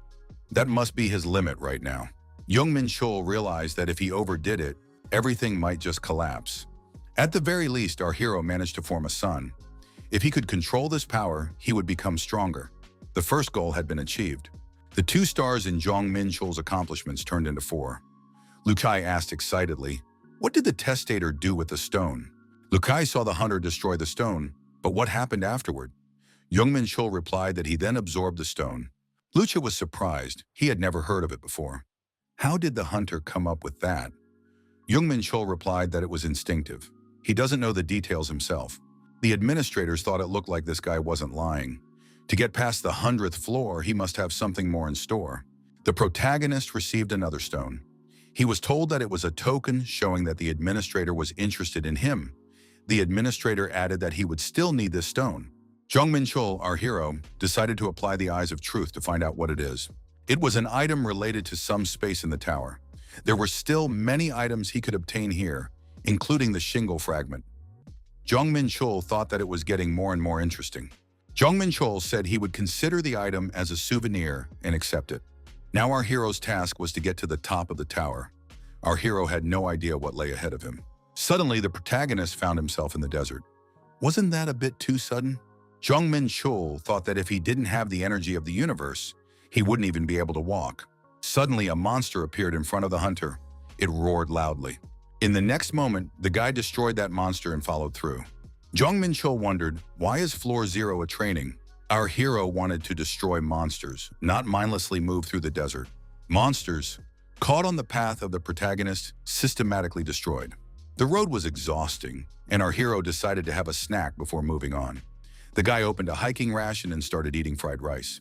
That must be his limit right now. Jong Menchul realized that if he overdid it, everything might just collapse. At the very least, our hero managed to form a sun. If he could control this power, he would become stronger. The first goal had been achieved. The 2 stars in Jong Menchul's accomplishments turned into 4. Lukai asked excitedly, what did the testator do with the stone? Lukai saw the hunter destroy the stone, but what happened afterward? Jong Menchul replied that he then absorbed the stone. Lucha was surprised. He had never heard of it before. How did the hunter come up with that? Jong Menchul replied that it was instinctive. He doesn't know the details himself. The administrators thought it looked like this guy wasn't lying. To get past the 100th floor, he must have something more in store. The protagonist received another stone. He was told that it was a token showing that the administrator was interested in him. The administrator added that he would still need this stone. Jong Menchul, our hero, decided to apply the eyes of truth to find out what it is. It was an item related to some space in the tower. There were still many items he could obtain here, including the shingle fragment. Jong Menchul thought that it was getting more and more interesting. Jong Menchul said he would consider the item as a souvenir and accept it. Now our hero's task was to get to the top of the tower. Our hero had no idea what lay ahead of him. Suddenly, the protagonist found himself in the desert. Wasn't that a bit too sudden? Jong Menchul thought that if he didn't have the energy of the universe, He wouldn't even be able to walk. Suddenly, a monster appeared in front of the hunter. It roared loudly. In the next moment, the guy destroyed that monster and followed through. Jong Menchul wondered, why is Floor Zero a training? Our hero wanted to destroy monsters, not mindlessly move through the desert. Monsters, caught on the path of the protagonist, systematically destroyed. The road was exhausting, and our hero decided to have a snack before moving on. The guy opened a hiking ration and started eating fried rice.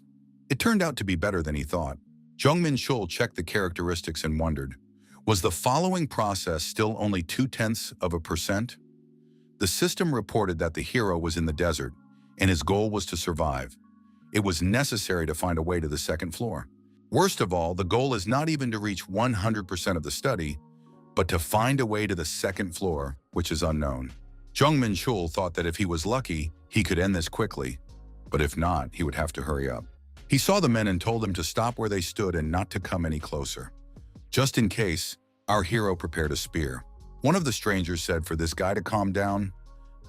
It turned out to be better than he thought. Jong Menchul checked the characteristics and wondered, was the following process still only 0.2%? The system reported that the hero was in the desert, and his goal was to survive. It was necessary to find a way to the second floor. Worst of all, the goal is not even to reach 100% of the study, but to find a way to the second floor, which is unknown. Jong Menchul thought that if he was lucky, he could end this quickly, but if not, he would have to hurry up. He saw the men and told them to stop where they stood and not to come any closer. Just in case, our hero prepared a spear. One of the strangers said for this guy to calm down,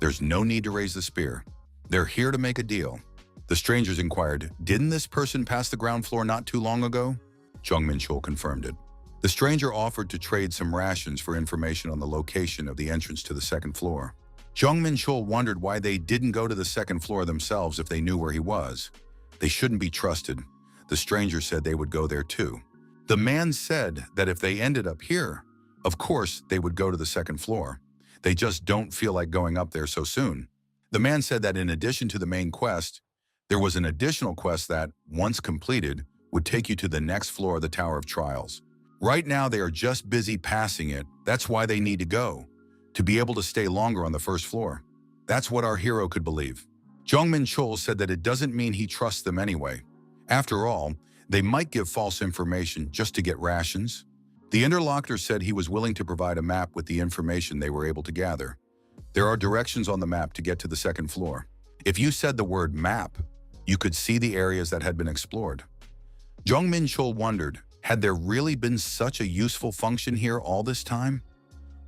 there's no need to raise the spear. They're here to make a deal. The strangers inquired, didn't this person pass the ground floor not too long ago? Jong Menchul confirmed it. The stranger offered to trade some rations for information on the location of the entrance to the second floor. Jong Menchul wondered why they didn't go to the second floor themselves if they knew where he was. They shouldn't be trusted. The stranger said they would go there too. The man said that if they ended up here, of course they would go to the second floor. They just don't feel like going up there so soon. The man said that in addition to the main quest, there was an additional quest that, once completed, would take you to the next floor of the Tower of Trials. Right now they are just busy passing it. That's why they need to go, to be able to stay longer on the first floor. That's what our hero could believe. Jong Menchul said that it doesn't mean he trusts them anyway. After all, they might give false information just to get rations. The interlocutor said he was willing to provide a map with the information they were able to gather. There are directions on the map to get to the second floor. If you said the word map, you could see the areas that had been explored. Jong Menchul wondered, had there really been such a useful function here all this time?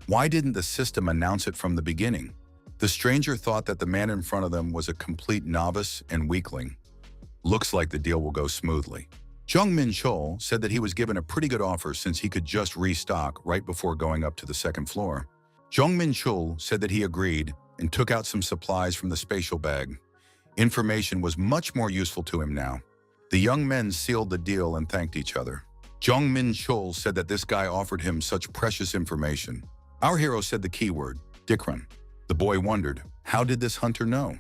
Why didn't the system announce it from the beginning? The stranger thought that the man in front of them was a complete novice and weakling. Looks like the deal will go smoothly. Jong Menchul said that he was given a pretty good offer since he could just restock right before going up to the second floor. Jong Menchul said that he agreed and took out some supplies from the spatial bag. Information was much more useful to him now. The young men sealed the deal and thanked each other. Jong Menchul said that this guy offered him such precious information. Our hero said the keyword, Dikran. The boy wondered, how did this hunter know?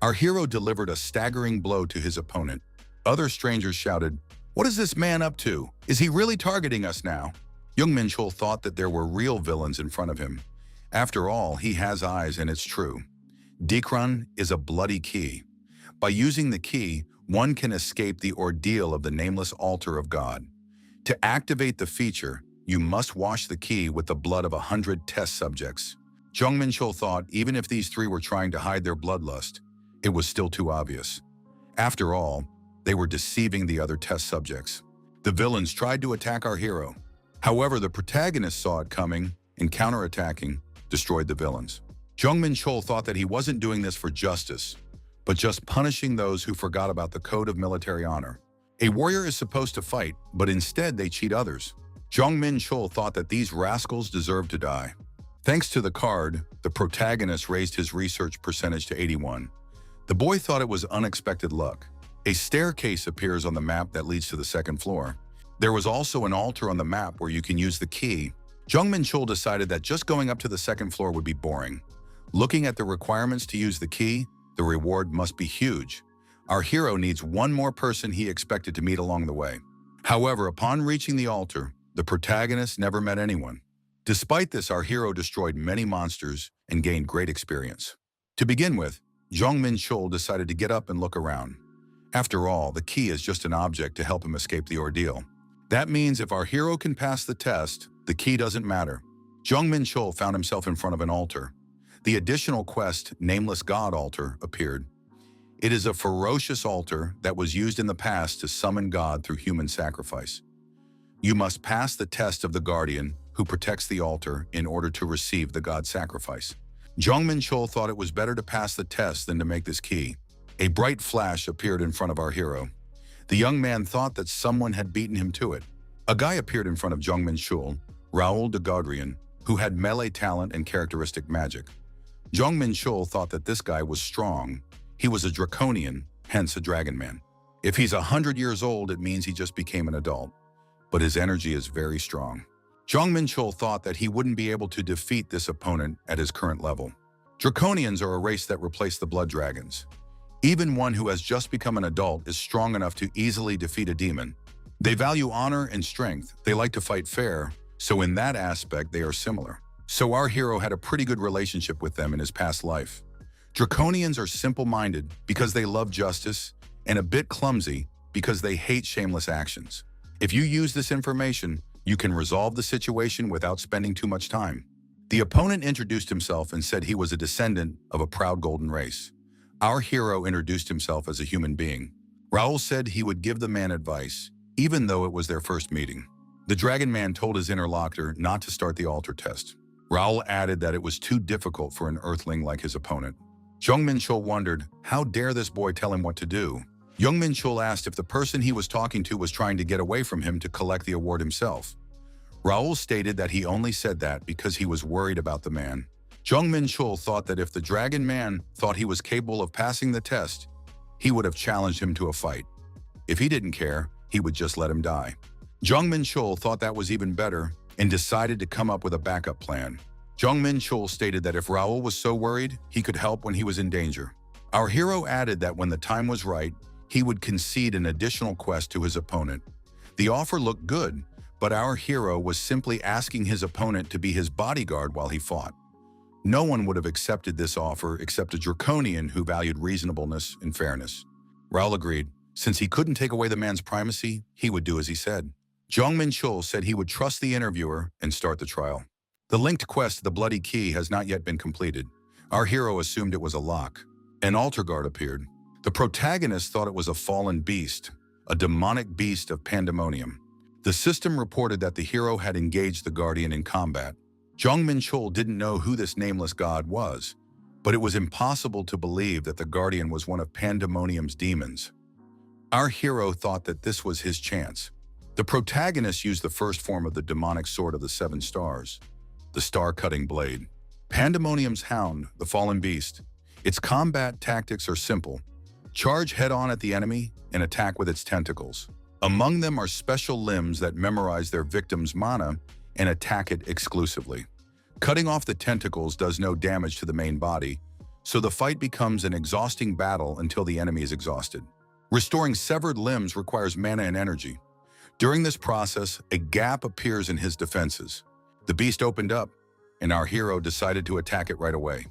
Our hero delivered a staggering blow to his opponent. Other strangers shouted, what is this man up to? Is he really targeting us now? Jong Menchul thought that there were real villains in front of him. After all, he has eyes and it's true. Dikran is a bloody key. By using the key, one can escape the ordeal of the nameless altar of God. To activate the feature, you must wash the key with the blood of 100 test subjects. Jong Menchul thought even if these three were trying to hide their bloodlust, it was still too obvious. After all, they were deceiving the other test subjects. The villains tried to attack our hero. However, the protagonist saw it coming and counterattacking, destroyed the villains. Jong Menchul thought that he wasn't doing this for justice, but just punishing those who forgot about the code of military honor. A warrior is supposed to fight, but instead they cheat others. Jong Menchul thought that these rascals deserved to die. Thanks to the card, the protagonist raised his research percentage to 81. The boy thought it was unexpected luck. A staircase appears on the map that leads to the second floor. There was also an altar on the map where you can use the key. Jong Menchul decided that just going up to the second floor would be boring. Looking at the requirements to use the key, the reward must be huge. Our hero needs one more person he expected to meet along the way. However, upon reaching the altar, the protagonist never met anyone. Despite this, our hero destroyed many monsters and gained great experience. To begin with, Jong Menchul decided to get up and look around. After all, the key is just an object to help him escape the ordeal. That means if our hero can pass the test, the key doesn't matter. Jong Menchul found himself in front of an altar. The additional quest, Nameless God Altar, appeared. It is a ferocious altar that was used in the past to summon God through human sacrifice. You must pass the test of the guardian who protects the altar in order to receive the God sacrifice. Jong Menchul thought it was better to pass the test than to make this key. A bright flash appeared in front of our hero. The young man thought that someone had beaten him to it. A guy appeared in front of Jong Menchul, Raoul de Gaudrian, who had melee talent and characteristic magic. Jong Menchul thought that this guy was strong. He was a draconian, hence a dragon man. If he's 100 years old, it means he just became an adult. But his energy is very strong. Jong Menchul thought that he wouldn't be able to defeat this opponent at his current level. Draconians are a race that replaced the blood dragons. Even one who has just become an adult is strong enough to easily defeat a demon. They value honor and strength. They like to fight fair, so in that aspect they are similar. So our hero had a pretty good relationship with them in his past life. Draconians are simple-minded because they love justice, and a bit clumsy because they hate shameless actions. If you use this information, you can resolve the situation without spending too much time. The opponent introduced himself and said he was a descendant of a proud golden race. Our hero introduced himself as a human being. Raoul said he would give the man advice, even though it was their first meeting. The dragon man told his interlocutor not to start the altar test. Raoul added that it was too difficult for an earthling like his opponent. Jong Menchul wondered, how dare this boy tell him what to do? Jong Menchul asked if the person he was talking to was trying to get away from him to collect the award himself. Raoul stated that he only said that because he was worried about the man. Jong Menchul thought that if the dragon man thought he was capable of passing the test, he would have challenged him to a fight. If he didn't care, he would just let him die. Jong Menchul thought that was even better and decided to come up with a backup plan. Jong Menchul stated that if Raoul was so worried, he could help when he was in danger. Our hero added that when the time was right, he would concede an additional quest to his opponent. The offer looked good, but our hero was simply asking his opponent to be his bodyguard while he fought. No one would have accepted this offer except a draconian who valued reasonableness and fairness. Raoul agreed. Since he couldn't take away the man's primacy, he would do as he said. Jong Menchul said he would trust the interviewer and start the trial. The linked quest, the Bloody Key, has not yet been completed. Our hero assumed it was a lock. An altar guard appeared. The protagonist thought it was a fallen beast, a demonic beast of pandemonium. The system reported that the hero had engaged the guardian in combat. Jong Menchul didn't know who this nameless god was, but it was impossible to believe that the guardian was one of pandemonium's demons. Our hero thought that this was his chance. The protagonist used the first form of the demonic sword of the 7 stars, the star-cutting blade. Pandemonium's hound, the fallen beast. Its combat tactics are simple. Charge head-on at the enemy and attack with its tentacles. Among them are special limbs that memorize their victim's mana and attack it exclusively. Cutting off the tentacles does no damage to the main body, so the fight becomes an exhausting battle until the enemy is exhausted. Restoring severed limbs requires mana and energy. During this process, a gap appears in his defenses. The beast opened up, and our hero decided to attack it right away.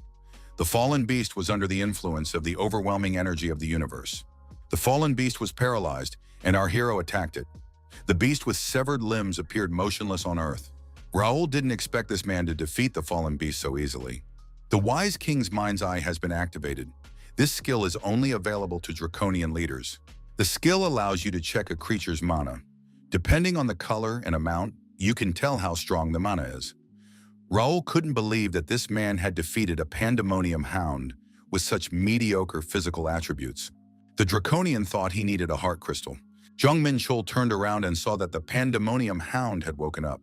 The fallen beast was under the influence of the overwhelming energy of the universe. The fallen beast was paralyzed, and our hero attacked it. The beast with severed limbs appeared motionless on Earth. Raoul didn't expect this man to defeat the fallen beast so easily. The Wise King's Mind's Eye has been activated. This skill is only available to draconian leaders. The skill allows you to check a creature's mana. Depending on the color and amount, you can tell how strong the mana is. Raoul couldn't believe that this man had defeated a pandemonium hound with such mediocre physical attributes. The draconian thought he needed a heart crystal. Jong Menchul turned around and saw that the pandemonium hound had woken up.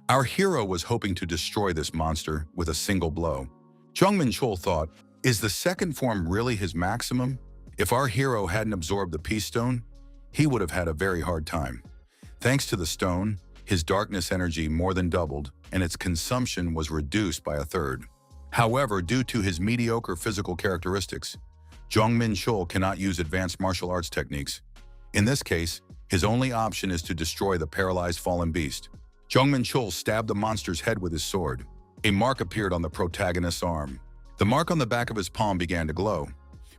Our hero was hoping to destroy this monster with a single blow. Jong Menchul thought, is the second form really his maximum? If our hero hadn't absorbed the peace stone, he would have had a very hard time. Thanks to the stone, his darkness energy more than doubled, and its consumption was reduced by a third. However, due to his mediocre physical characteristics, Jong Menchul cannot use advanced martial arts techniques. In this case, his only option is to destroy the paralyzed fallen beast. Jong Menchul stabbed the monster's head with his sword. A mark appeared on the protagonist's arm. The mark on the back of his palm began to glow,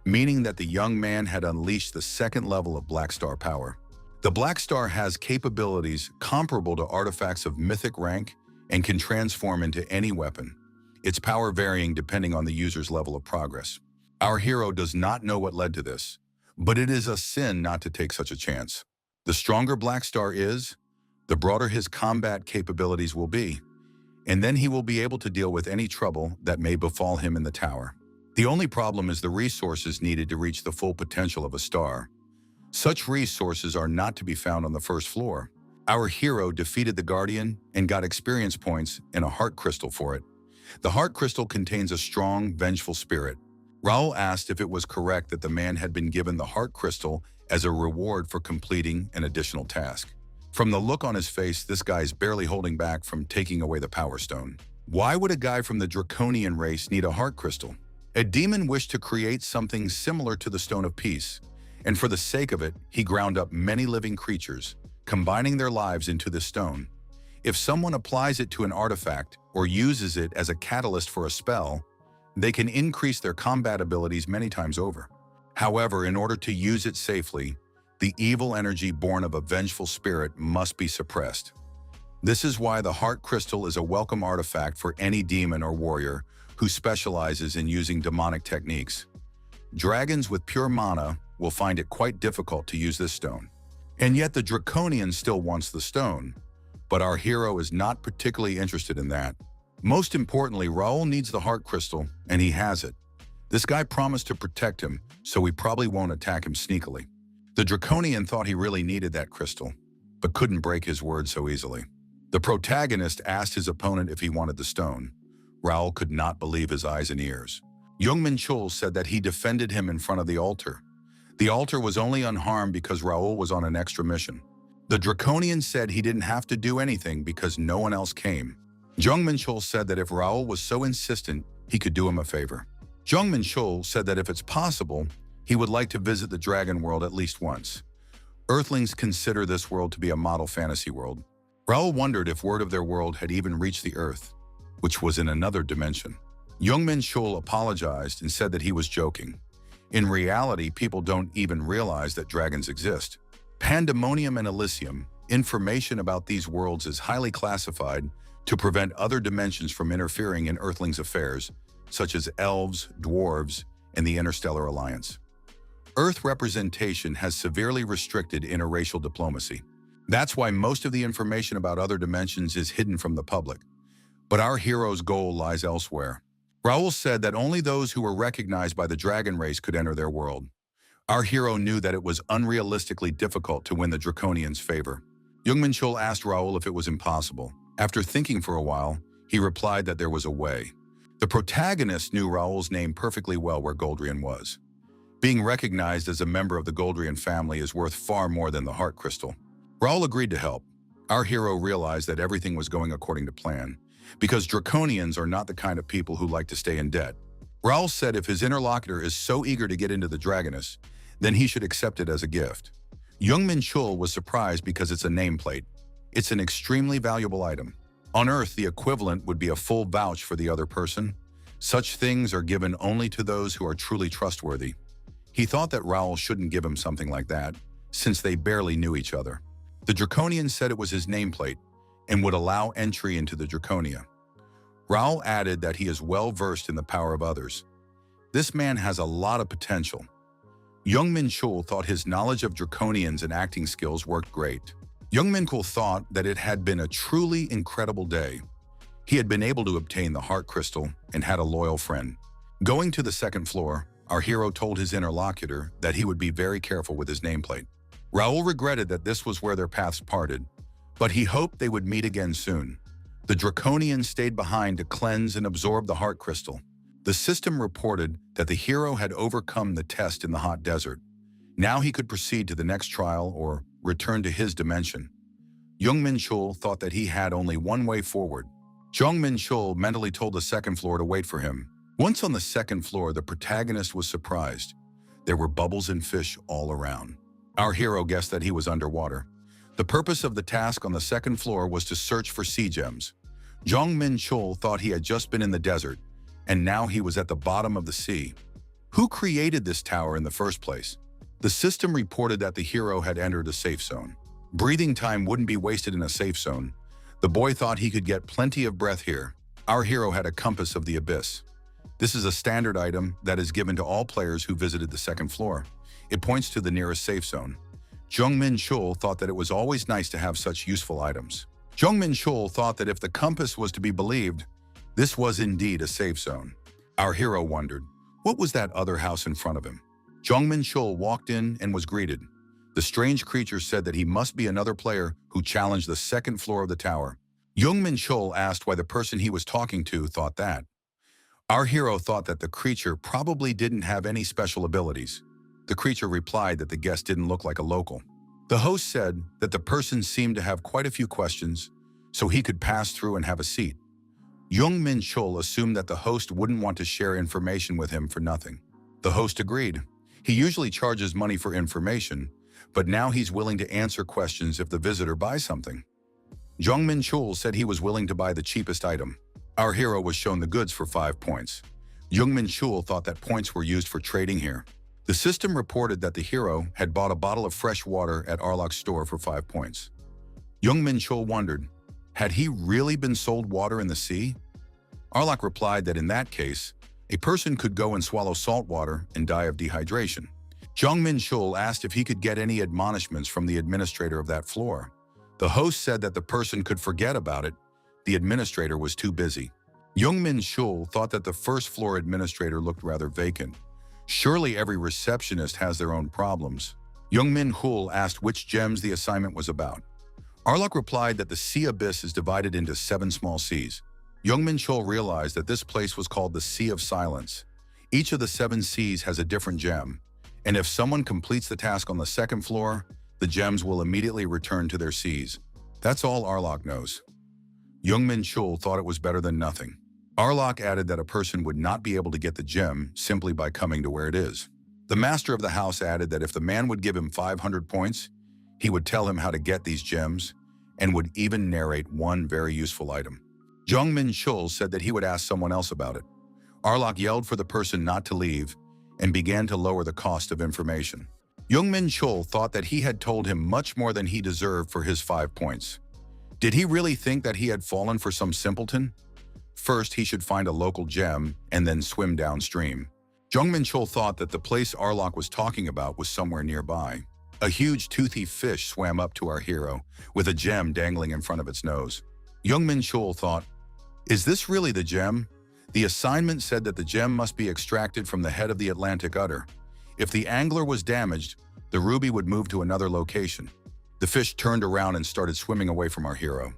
meaning that the young man had unleashed the second level of Black Star power. The Black Star has capabilities comparable to artifacts of mythic rank and can transform into any weapon, its power varying depending on the user's level of progress. Our hero does not know what led to this, but it is a sin not to take such a chance. The stronger Black Star is, the broader his combat capabilities will be, and then he will be able to deal with any trouble that may befall him in the tower. The only problem is the resources needed to reach the full potential of a star. Such resources are not to be found on the first floor. Our hero defeated the Guardian and got experience points and a heart crystal for it. The heart crystal contains a strong, vengeful spirit. Raul asked if it was correct that the man had been given the heart crystal as a reward for completing an additional task. From the look on his face, this guy's barely holding back from taking away the power stone. Why would a guy from the draconian race need a heart crystal? A demon wished to create something similar to the Stone of Peace, and for the sake of it, he ground up many living creatures, combining their lives into this stone. If someone applies it to an artifact or uses it as a catalyst for a spell, they can increase their combat abilities many times over. However, in order to use it safely, the evil energy born of a vengeful spirit must be suppressed. This is why the heart crystal is a welcome artifact for any demon or warrior who specializes in using demonic techniques. Dragons with pure mana will find it quite difficult to use this stone. And yet the draconian still wants the stone, but our hero is not particularly interested in that. Most importantly, Raul needs the heart crystal, and he has it. This guy promised to protect him, so we probably won't attack him sneakily. The draconian thought he really needed that crystal, but couldn't break his word so easily. The protagonist asked his opponent if he wanted the stone. Raul could not believe his eyes and ears. Jong Menchul said that he defended him in front of the altar. The altar was only unharmed because Raul was on an extra mission. The draconian said he didn't have to do anything because no one else came. Jong Menchul said that if Raul was so insistent, he could do him a favor. Jong Menchul said that if it's possible, he would like to visit the dragon world at least once. Earthlings consider this world to be a model fantasy world. Raul wondered if word of their world had even reached the Earth, which was in another dimension. Jong Menchul apologized and said that he was joking. In reality, people don't even realize that dragons exist. Pandemonium and Elysium, information about these worlds is highly classified to prevent other dimensions from interfering in Earthlings' affairs, such as elves, dwarves, and the Interstellar Alliance. Earth representation has severely restricted interracial diplomacy. That's why most of the information about other dimensions is hidden from the public. But our hero's goal lies elsewhere. Raul said that only those who were recognized by the dragon race could enter their world. Our hero knew that it was unrealistically difficult to win the draconian's favor. Jong Menchul asked Raul if it was impossible. After thinking for a while, he replied that there was a way. The protagonist knew Raul's name perfectly well where Goldrian was. Being recognized as a member of the Goldrian family is worth far more than the heart crystal. Raul agreed to help. Our hero realized that everything was going according to plan, because draconians are not the kind of people who like to stay in debt. Raul said if his interlocutor is so eager to get into the Dragoness, then he should accept it as a gift. Jong Menchul was surprised because it's a nameplate. It's an extremely valuable item. On Earth, the equivalent would be a full vouch for the other person. Such things are given only to those who are truly trustworthy. He thought that Raul shouldn't give him something like that, since they barely knew each other. The Draconian said it was his nameplate and would allow entry into the Draconia. Raul added that he is well versed in the power of others. This man has a lot of potential. Jong Menchul thought his knowledge of Draconians and acting skills worked great. Jong Menchul thought that it had been a truly incredible day. He had been able to obtain the heart crystal and had a loyal friend. Going to the second floor, our hero told his interlocutor that he would be very careful with his nameplate. Raul regretted that this was where their paths parted, but he hoped they would meet again soon. The Draconian stayed behind to cleanse and absorb the heart crystal. The system reported that the hero had overcome the test in the hot desert. Now he could proceed to the next trial or return to his dimension. Jong Menchul thought that he had only one way forward. Jong Menchul mentally told the second floor to wait for him. Once on the second floor, the protagonist was surprised. There were bubbles and fish all around. Our hero guessed that he was underwater. The purpose of the task on the second floor was to search for sea gems. Jong Menchul thought he had just been in the desert, and now he was at the bottom of the sea. Who created this tower in the first place? The system reported that the hero had entered a safe zone. Breathing time wouldn't be wasted in a safe zone. The boy thought he could get plenty of breath here. Our hero had a compass of the abyss. This is a standard item that is given to all players who visited the second floor. It points to the nearest safe zone. Jong Menchul thought that it was always nice to have such useful items. Jong Menchul thought that if the compass was to be believed, this was indeed a safe zone. Our hero wondered, what was that other house in front of him? Jong Menchul walked in and was greeted. The strange creature said that he must be another player who challenged the second floor of the tower. Jong Menchul asked why the person he was talking to thought that. Our hero thought that the creature probably didn't have any special abilities. The creature replied that the guest didn't look like a local. The host said that the person seemed to have quite a few questions, so he could pass through and have a seat. Jong Menchul assumed that the host wouldn't want to share information with him for nothing. The host agreed. He usually charges money for information, but now he's willing to answer questions if the visitor buys something. Jong Menchul said he was willing to buy the cheapest item. Our hero was shown the goods for 5 points. Jong Menchul thought that points were used for trading here. The system reported that the hero had bought a bottle of fresh water at Arlok's store for 5 points. Jong Menchul wondered, had he really been sold water in the sea? Arlok replied that in that case, a person could go and swallow salt water and die of dehydration. Jong Menchul asked if he could get any admonishments from the administrator of that floor. The host said that the person could forget about it. The administrator was too busy. Jong Menchul thought that the first floor administrator looked rather vacant. Surely every receptionist has their own problems. Jong Menchul asked which gems the assignment was about. Arlok replied that the sea abyss is divided into 7 small seas. Jong Menchul realized that this place was called the Sea of Silence. Each of the 7 seas has a different gem, and if someone completes the task on the 2nd floor, the gems will immediately return to their seas. That's all Arlok knows. Jong Menchul thought it was better than nothing. Arlok added that a person would not be able to get the gem simply by coming to where it is. The master of the house added that if the man would give him 500 points, he would tell him how to get these gems and would even narrate one very useful item. Jong Menchul said that he would ask someone else about it. Arlok yelled for the person not to leave and began to lower the cost of information. Jong Menchul thought that he had told him much more than he deserved for his 5 points. Did he really think that he had fallen for some simpleton? First, he should find a local gem and then swim downstream. Jong Menchul thought that the place Arlok was talking about was somewhere nearby. A huge toothy fish swam up to our hero, with a gem dangling in front of its nose. Jong Menchul thought, is this really the gem? The assignment said that the gem must be extracted from the head of the Atlantic udder. If the angler was damaged, the ruby would move to another location. The fish turned around and started swimming away from our hero.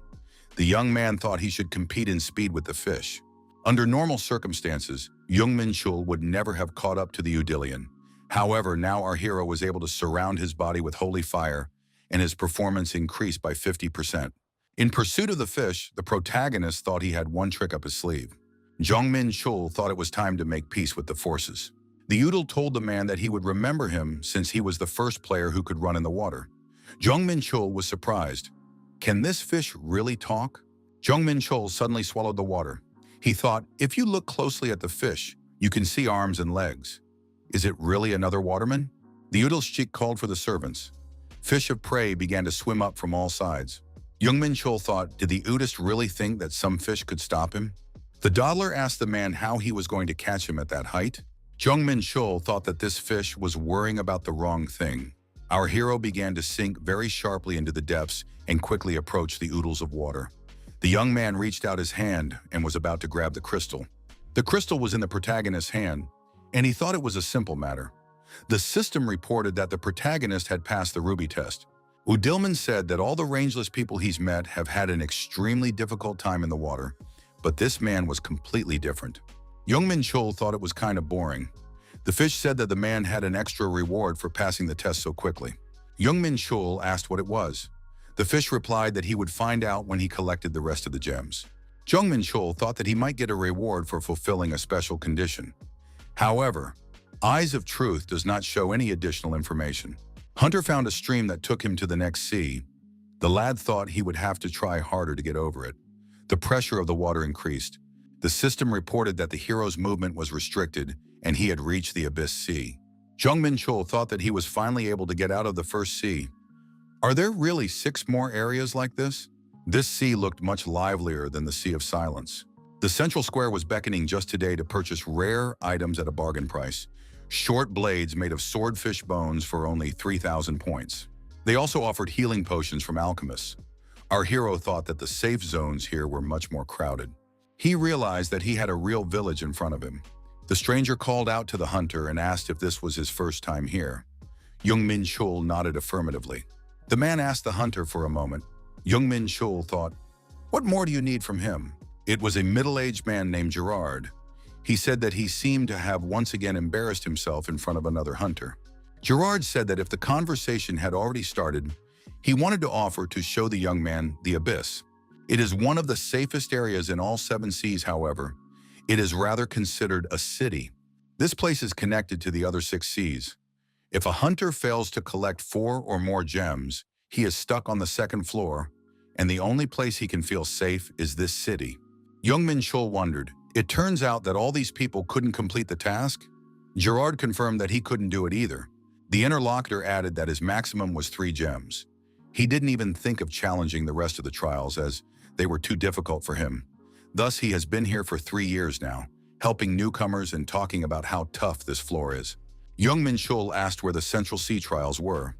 The young man thought he should compete in speed with the fish. Under normal circumstances, Jong Menchul would never have caught up to the Udilian. However, now our hero was able to surround his body with holy fire, and his performance increased by 50%. In pursuit of the fish, the protagonist thought he had one trick up his sleeve. Jong Menchul thought it was time to make peace with the forces. The Udil told the man that he would remember him since he was the first player who could run in the water. Jong Menchul was surprised. Can this fish really talk? Jong Menchul suddenly swallowed the water. He thought, if you look closely at the fish, you can see arms and legs. Is it really another waterman? The Udilshchik called for the servants. Fish of prey began to swim up from all sides. Jong Menchul thought, did the Udist really think that some fish could stop him? The dawdler asked the man how he was going to catch him at that height. Jong Menchul thought that this fish was worrying about the wrong thing. Our hero began to sink very sharply into the depths and quickly approached the oodles of water. The young man reached out his hand and was about to grab the crystal. The crystal was in the protagonist's hand, and he thought it was a simple matter. The system reported that the protagonist had passed the ruby test. Udilman said that all the rangeless people he's met have had an extremely difficult time in the water, but this man was completely different. Jong Menchul thought it was kind of boring. The fish said that the man had an extra reward for passing the test so quickly. Jong Menchul asked what it was. The fish replied that he would find out when he collected the rest of the gems. Jong Menchul thought that he might get a reward for fulfilling a special condition. However, Eyes of Truth does not show any additional information. Hunter found a stream that took him to the next sea. The lad thought he would have to try harder to get over it. The pressure of the water increased. The system reported that the hero's movement was restricted and he had reached the Abyss Sea. Jong Menchul thought that he was finally able to get out of the first sea. Are there really 6 more areas like this? This sea looked much livelier than the Sea of Silence. The central square was beckoning just today to purchase rare items at a bargain price. Short blades made of swordfish bones for only 3,000 points. They also offered healing potions from alchemists. Our hero thought that the safe zones here were much more crowded. He realized that he had a real village in front of him. The stranger called out to the hunter and asked if this was his first time here. Jong Menchul nodded affirmatively. The man asked the hunter for a moment. Jong Menchul thought, "What more do you need from him?" It was a middle-aged man named Gerard. He said that he seemed to have once again embarrassed himself in front of another hunter. Gerard said that if the conversation had already started, he wanted to offer to show the young man the abyss. It is one of the safest areas in all 7 seas, however. It is rather considered a city. This place is connected to the other 6 seas. If a hunter fails to collect 4 or more gems, he is stuck on the 2nd floor, and the only place he can feel safe is this city. Jong Menchul wondered, it turns out that all these people couldn't complete the task? Gerard confirmed that he couldn't do it either. The interlocutor added that his maximum was 3 gems. He didn't even think of challenging the rest of the trials as they were too difficult for him. Thus, he has been here for 3 years now, helping newcomers and talking about how tough this floor is. Jong Menchul asked where the Central Sea trials were.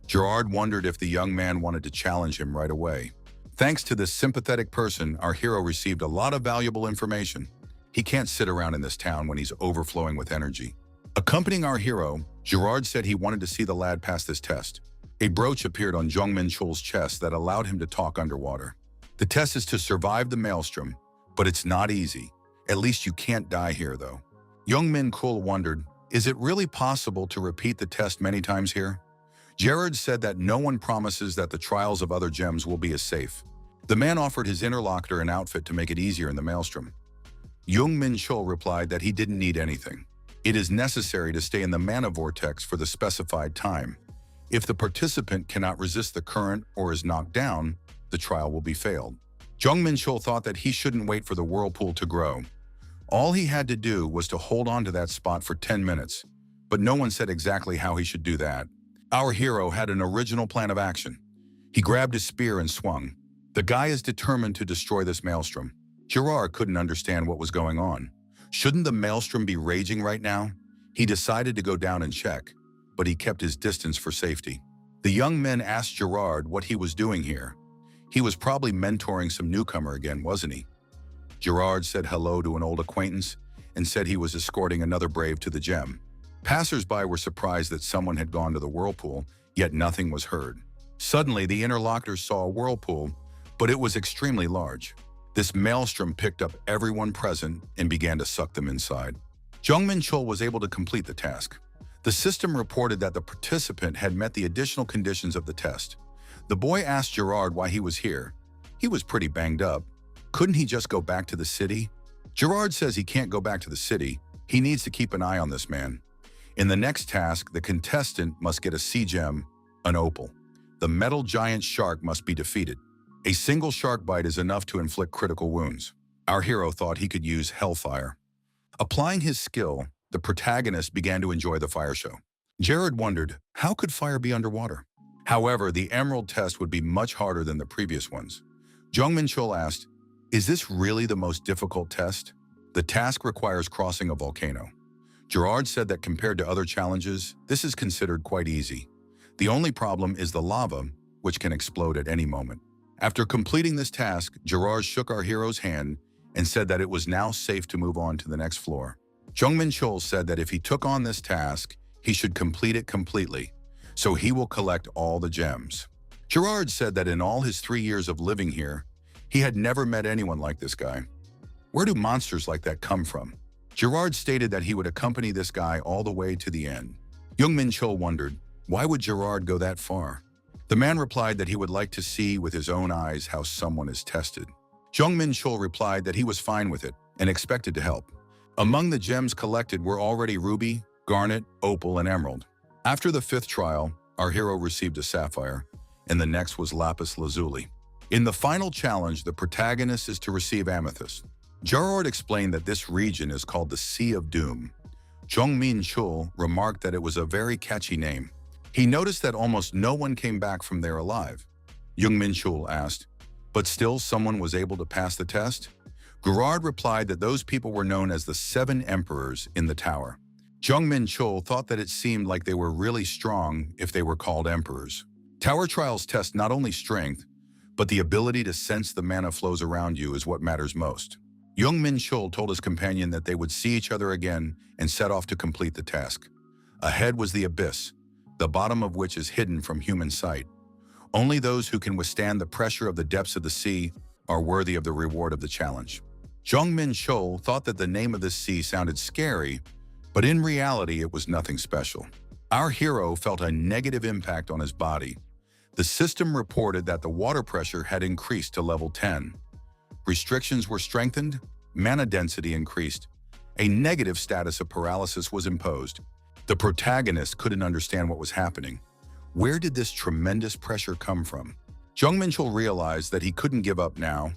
Gerard wondered if the young man wanted to challenge him right away. Thanks to this sympathetic person, our hero received a lot of valuable information. He can't sit around in this town when he's overflowing with energy. Accompanying our hero, Gerard said he wanted to see the lad pass this test. A brooch appeared on Jong Menchul's chest that allowed him to talk underwater. The test is to survive the maelstrom, but it's not easy. At least you can't die here, though. Jong Menchul wondered, is it really possible to repeat the test many times here? Gerard said that no one promises that the trials of other gems will be as safe. The man offered his interlocutor an outfit to make it easier in the maelstrom. Jong Menchul replied that he didn't need anything. It is necessary to stay in the mana vortex for the specified time. If the participant cannot resist the current or is knocked down, the trial will be failed. Jong Menchul thought that he shouldn't wait for the whirlpool to grow. All he had to do was to hold on to that spot for 10 minutes, but no one said exactly how he should do that. Our hero had an original plan of action. He grabbed his spear and swung. The guy is determined to destroy this maelstrom. Gerard couldn't understand what was going on. Shouldn't the maelstrom be raging right now? He decided to go down and check, but he kept his distance for safety. The young men asked Gerard what he was doing here. He was probably mentoring some newcomer again, wasn't he? Gerard said hello to an old acquaintance and said he was escorting another brave to the gem. Passers-by were surprised that someone had gone to the whirlpool, yet nothing was heard. Suddenly, the interlocutors saw a whirlpool, but it was extremely large. This maelstrom picked up everyone present and began to suck them inside. Jong Menchul was able to complete the task. The system reported that the participant had met the additional conditions of the test. The boy asked Gerard why he was here. He was pretty banged up. Couldn't he just go back to the city? Gerard says he can't go back to the city. He needs to keep an eye on this man. In the next task, the contestant must get a sea gem, an opal. The metal giant shark must be defeated. A single shark bite is enough to inflict critical wounds. Our hero thought he could use hellfire. Applying his skill, the protagonist began to enjoy the fire show. Gerard wondered, how could fire be underwater? However, the emerald test would be much harder than the previous ones. Jong Menchul asked, is this really the most difficult test? The task requires crossing a volcano. Gerard said that compared to other challenges, this is considered quite easy. The only problem is the lava, which can explode at any moment. After completing this task, Gerard shook our hero's hand and said that it was now safe to move on to the next floor. Jong Menchul said that if he took on this task, he should complete it completely, so he will collect all the gems. Gerard said that in all his 3 years of living here, he had never met anyone like this guy. Where do monsters like that come from? Gerard stated that he would accompany this guy all the way to the end. Jong Menchul wondered, why would Gerard go that far? The man replied that he would like to see with his own eyes how someone is tested. Jong Menchul replied that he was fine with it and expected to help. Among the gems collected were already ruby, garnet, opal, and emerald. After the 5th trial, our hero received a sapphire, and the next was lapis lazuli. In the final challenge, the protagonist is to receive amethyst. Gerard explained that this region is called the Sea of Doom. Jong Menchul remarked that it was a very catchy name. He noticed that almost no one came back from there alive. Jong Menchul asked, but still someone was able to pass the test? Gerard replied that those people were known as the 7 emperors in the tower. Jong Menchul thought that it seemed like they were really strong if they were called emperors. Tower trials test not only strength, but the ability to sense the mana flows around you is what matters most. Jong Menchul told his companion that they would see each other again and set off to complete the task. Ahead was the abyss, the bottom of which is hidden from human sight. Only those who can withstand the pressure of the depths of the sea are worthy of the reward of the challenge. Jong Menchul thought that the name of this sea sounded scary, but in reality it was nothing special. Our hero felt a negative impact on his body. The system reported that the water pressure had increased to level 10. Restrictions were strengthened, mana density increased. A negative status of paralysis was imposed. The protagonist couldn't understand what was happening. Where did this tremendous pressure come from? Jong Menchul realized that he couldn't give up now.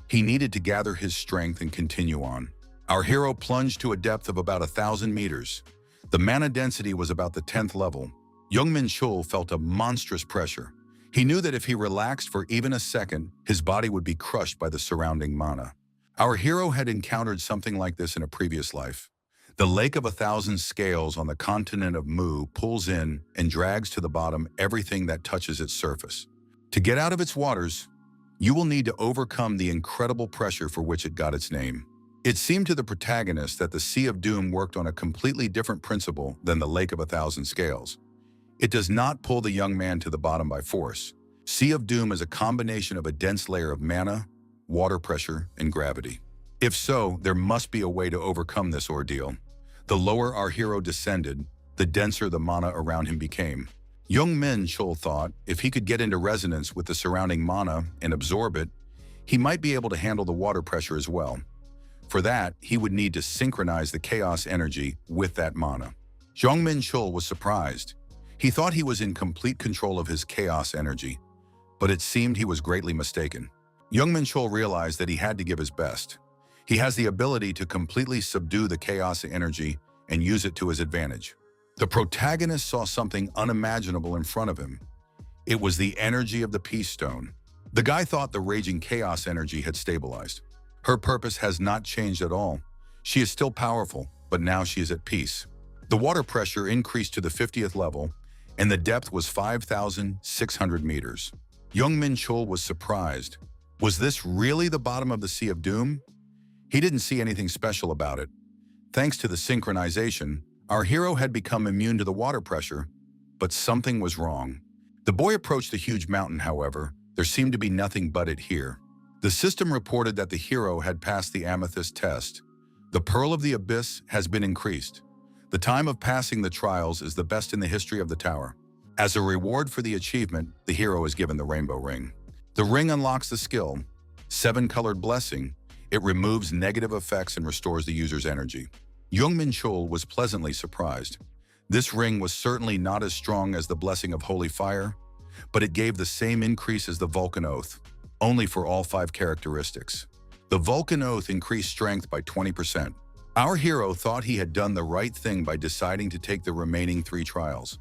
He needed to gather his strength and continue on. Our hero plunged to a depth of about 1,000 meters. The mana density was about the 10th level. Jong Menchul felt a monstrous pressure. He knew that if he relaxed for even a second, his body would be crushed by the surrounding mana. Our hero had encountered something like this in a previous life. The Lake of 1,000 Scales on the continent of Mu pulls in and drags to the bottom everything that touches its surface. To get out of its waters, you will need to overcome the incredible pressure for which it got its name. It seemed to the protagonist that the Sea of Doom worked on a completely different principle than the Lake of 1,000 Scales. It does not pull the young man to the bottom by force. Sea of Doom is a combination of a dense layer of mana, water pressure, and gravity. If so, there must be a way to overcome this ordeal. The lower our hero descended, the denser the mana around him became. Jong Menchul thought if he could get into resonance with the surrounding mana and absorb it, he might be able to handle the water pressure as well. For that, he would need to synchronize the chaos energy with that mana. Jong Menchul was surprised. He thought he was in complete control of his chaos energy, but it seemed he was greatly mistaken. Jong Menchul realized that he had to give his best. He has the ability to completely subdue the chaos energy and use it to his advantage. The protagonist saw something unimaginable in front of him. It was the energy of the Peace Stone. The guy thought the raging chaos energy had stabilized. Her purpose has not changed at all. She is still powerful, but now she is at peace. The water pressure increased to the 50th level, and the depth was 5,600 meters. Jong Menchul was surprised. Was this really the bottom of the Sea of Doom? He didn't see anything special about it. Thanks to the synchronization, our hero had become immune to the water pressure, but something was wrong. The boy approached the huge mountain, however. There seemed to be nothing but it here. The system reported that the hero had passed the amethyst test. The Pearl of the Abyss has been increased. The time of passing the trials is the best in the history of the tower. As a reward for the achievement, the hero is given the Rainbow Ring. The ring unlocks the skill, 7-colored blessing. It removes negative effects and restores the user's energy. Jong Menchul was pleasantly surprised. This ring was certainly not as strong as the Blessing of Holy Fire, but it gave the same increase as the Vulcan Oath, only for all 5 characteristics. The Vulcan Oath increased strength by 20%. Our hero thought he had done the right thing by deciding to take the remaining 3 trials.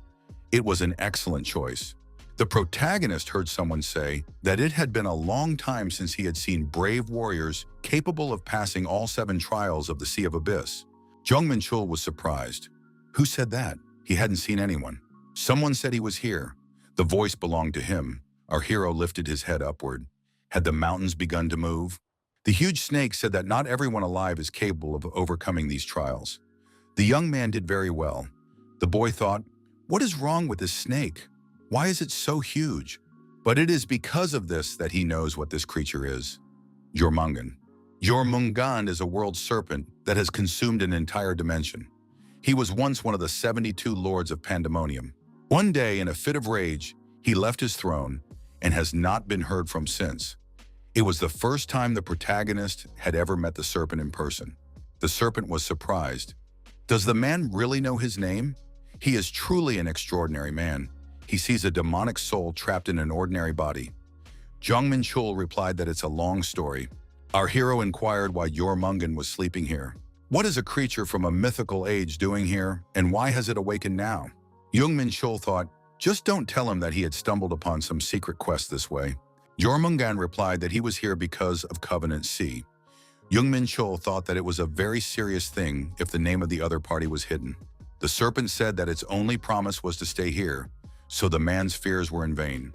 It was an excellent choice. The protagonist heard someone say that it had been a long time since he had seen brave warriors capable of passing all 7 trials of the Sea of Abyss. Jong Menchul was surprised. Who said that? He hadn't seen anyone. Someone said he was here. The voice belonged to him. Our hero lifted his head upward. Had the mountains begun to move? The huge snake said that not everyone alive is capable of overcoming these trials. The young man did very well. The boy thought, what is wrong with this snake? Why is it so huge? But it is because of this that he knows what this creature is. Jormungand. Jormungand is a world serpent that has consumed an entire dimension. He was once one of the 72 lords of Pandemonium. One day, in a fit of rage, he left his throne and has not been heard from since. It was the first time the protagonist had ever met the serpent in person. The serpent was surprised. Does the man really know his name? He is truly an extraordinary man. He sees a demonic soul trapped in an ordinary body. Jong Menchul replied that it's a long story. Our hero inquired why Jormungand was sleeping here. What is a creature from a mythical age doing here, and why has it awakened now? Jong Menchul thought, just don't tell him that he had stumbled upon some secret quest this way. Jormungand replied that he was here because of Covenant C. Jong Menchul thought that it was a very serious thing if the name of the other party was hidden. The serpent said that its only promise was to stay here, so the man's fears were in vain.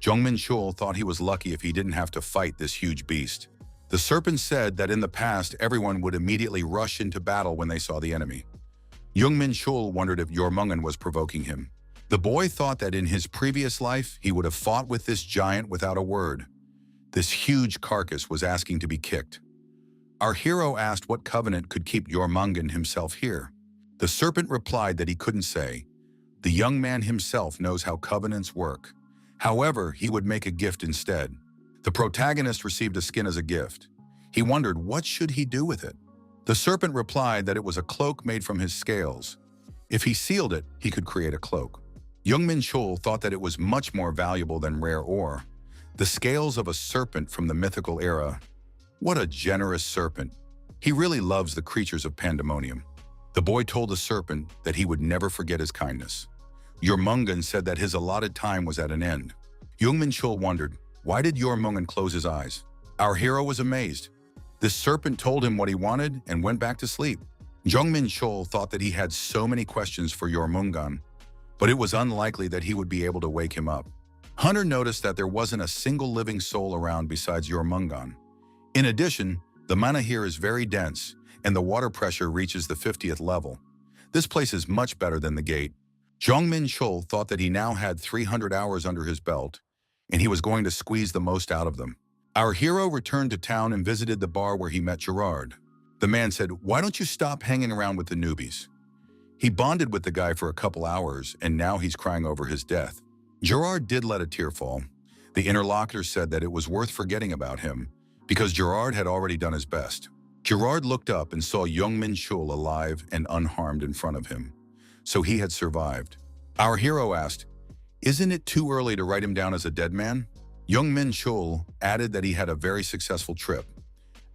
Jong Menchul thought he was lucky if he didn't have to fight this huge beast. The serpent said that in the past, everyone would immediately rush into battle when they saw the enemy. Jong Menchul wondered if Jormungand was provoking him. The boy thought that in his previous life, he would have fought with this giant without a word. This huge carcass was asking to be kicked. Our hero asked what covenant could keep Jormungand himself here. The serpent replied that he couldn't say. The young man himself knows how covenants work. However, he would make a gift instead. The protagonist received a skin as a gift. He wondered what should he do with it. The serpent replied that it was a cloak made from his scales. If he sealed it, he could create a cloak. Jong Menchul thought that it was much more valuable than rare ore. The scales of a serpent from the mythical era. What a generous serpent. He really loves the creatures of pandemonium. The boy told the serpent that he would never forget his kindness. Jormungand said that his allotted time was at an end. Jong Menchul wondered, why did Jormungand close his eyes? Our hero was amazed. This serpent told him what he wanted and went back to sleep. Jong Menchul thought that he had so many questions for Jormungand, but it was unlikely that he would be able to wake him up. Hunter noticed that there wasn't a single living soul around besides Jormungand. In addition, the mana here is very dense, and the water pressure reaches the 50th level. This place is much better than the gate. Jong Menchul thought that he now had 300 hours under his belt, and he was going to squeeze the most out of them. Our hero returned to town and visited the bar where he met Gerard. The man said, "Why don't you stop hanging around with the newbies?" He bonded with the guy for a couple hours, and now he's crying over his death. Gerard did let a tear fall. The interlocutor said that it was worth forgetting about him, because Gerard had already done his best. Gerard looked up and saw Jong Menchul alive and unharmed in front of him. So he had survived. Our hero asked, "Isn't it too early to write him down as a dead man?" Jong Menchul added that he had a very successful trip.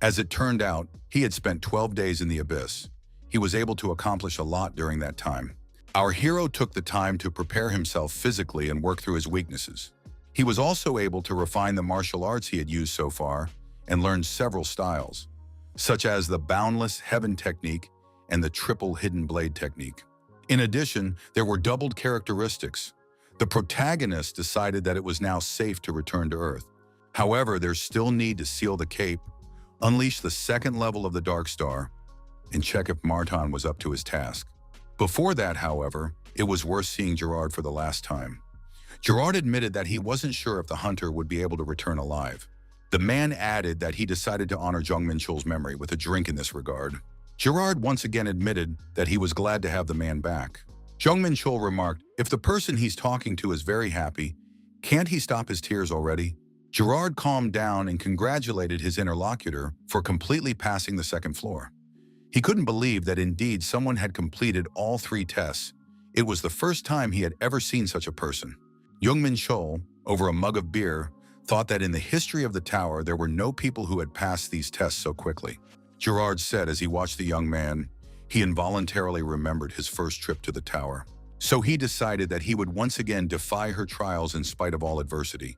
As it turned out, he had spent 12 days in the abyss. He was able to accomplish a lot during that time. Our hero took the time to prepare himself physically and work through his weaknesses. He was also able to refine the martial arts he had used so far and learned several styles, such as the boundless heaven technique and the triple hidden blade technique. In addition, there were doubled characteristics. The protagonist decided that it was now safe to return to Earth. However, there's still need to seal the cape, unleash the second level of the Dark Star, and check if Martin was up to his task. Before that, however, it was worth seeing Gerard for the last time. Gerard admitted that he wasn't sure if the hunter would be able to return alive. The man added that he decided to honor Jong Menchul's memory with a drink in this regard. Gerard once again admitted that he was glad to have the man back. Jong Menchul remarked, "If the person he's talking to is very happy, can't he stop his tears already?" Gerard calmed down and congratulated his interlocutor for completely passing the second floor. He couldn't believe that indeed someone had completed all 3 tests. It was the first time he had ever seen such a person. Jong Menchul, over a mug of beer, thought that in the history of the tower there were no people who had passed these tests so quickly. Gerard said as he watched the young man, he involuntarily remembered his first trip to the tower. So he decided that he would once again defy her trials in spite of all adversity,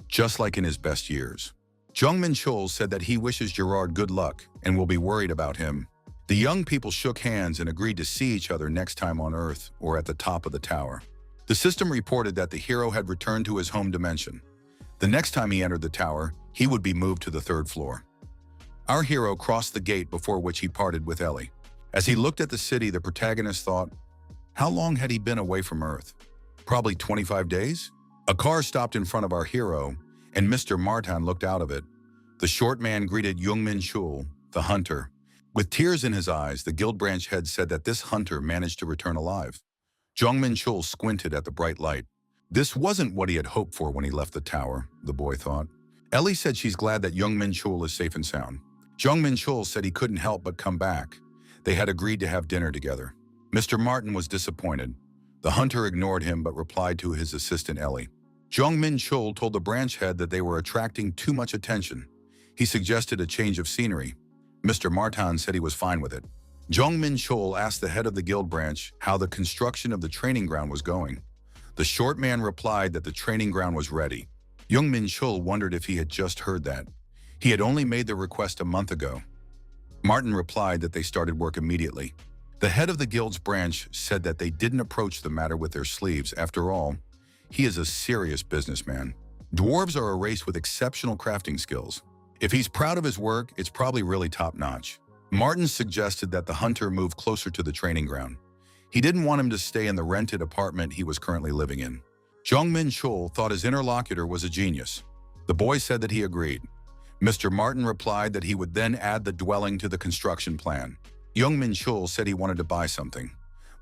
just like in his best years. Jong Menchul said that he wishes Gerard good luck and will be worried about him. The young people shook hands and agreed to see each other next time on Earth or at the top of the tower. The system reported that the hero had returned to his home dimension. The next time he entered the tower, he would be moved to the 3rd floor. Our hero crossed the gate before which he parted with Ellie. As he looked at the city, the protagonist thought, how long had he been away from Earth? Probably 25 days? A car stopped in front of our hero, and Mr. Martin looked out of it. The short man greeted Jong Menchul, the hunter. With tears in his eyes, the guild branch head said that this hunter managed to return alive. Jong Menchul squinted at the bright light. This wasn't what he had hoped for when he left the tower, the boy thought. Ellie said she's glad that Jong Menchul is safe and sound. Jong Menchul said he couldn't help but come back. They had agreed to have dinner together. Mr. Martin was disappointed. The hunter ignored him but replied to his assistant Ellie. Jong Menchul told the branch head that they were attracting too much attention. He suggested a change of scenery. Mr. Martin said he was fine with it. Jong Menchul asked the head of the guild branch how the construction of the training ground was going. The short man replied that the training ground was ready. Jong Menchul wondered if he had just heard that. He had only made the request a month ago. Martin replied that they started work immediately. The head of the guild's branch said that they didn't approach the matter with their sleeves. After all, he is a serious businessman. Dwarves are a race with exceptional crafting skills. If he's proud of his work, it's probably really top-notch. Martin suggested that the hunter move closer to the training ground. He didn't want him to stay in the rented apartment he was currently living in. Jong Menchul thought his interlocutor was a genius. The boy said that he agreed. Mr. Martin replied that he would then add the dwelling to the construction plan. Jong Menchul said he wanted to buy something.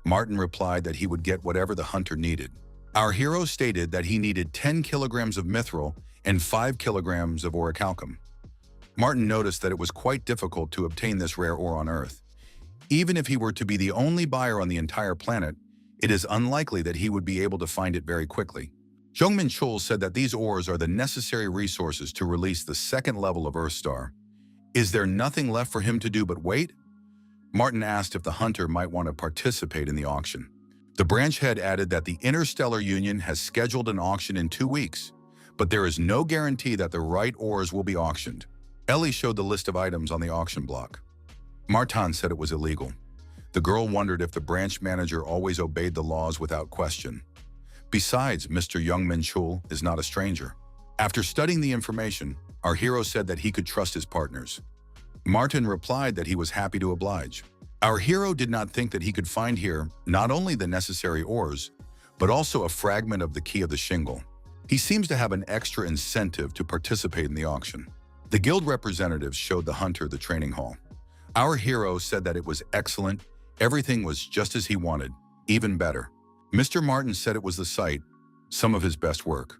Martin replied that he would get whatever the hunter needed. Our hero stated that he needed 10 kilograms of mithril and 5 kilograms of orichalcum. Martin noticed that it was quite difficult to obtain this rare ore on Earth. Even if he were to be the only buyer on the entire planet, it is unlikely that he would be able to find it very quickly. Jong Menchul said that these ores are the necessary resources to release the second level of Earthstar. Is there nothing left for him to do but wait? Martin asked if the hunter might want to participate in the auction. The branch head added that the Interstellar Union has scheduled an auction in 2 weeks, but there is no guarantee that the right ores will be auctioned. Ellie showed the list of items on the auction block. Martin said it was illegal. The girl wondered if the branch manager always obeyed the laws without question. Besides, Mr. Jong Menchul is not a stranger. After studying the information, our hero said that he could trust his partners. Martin replied that he was happy to oblige. Our hero did not think that he could find here not only the necessary ores, but also a fragment of the key of the shingle. He seems to have an extra incentive to participate in the auction. The guild representatives showed the hunter the training hall. Our hero said that it was excellent. Everything was just as he wanted, even better. Mr. Martin said it was the site, some of his best work.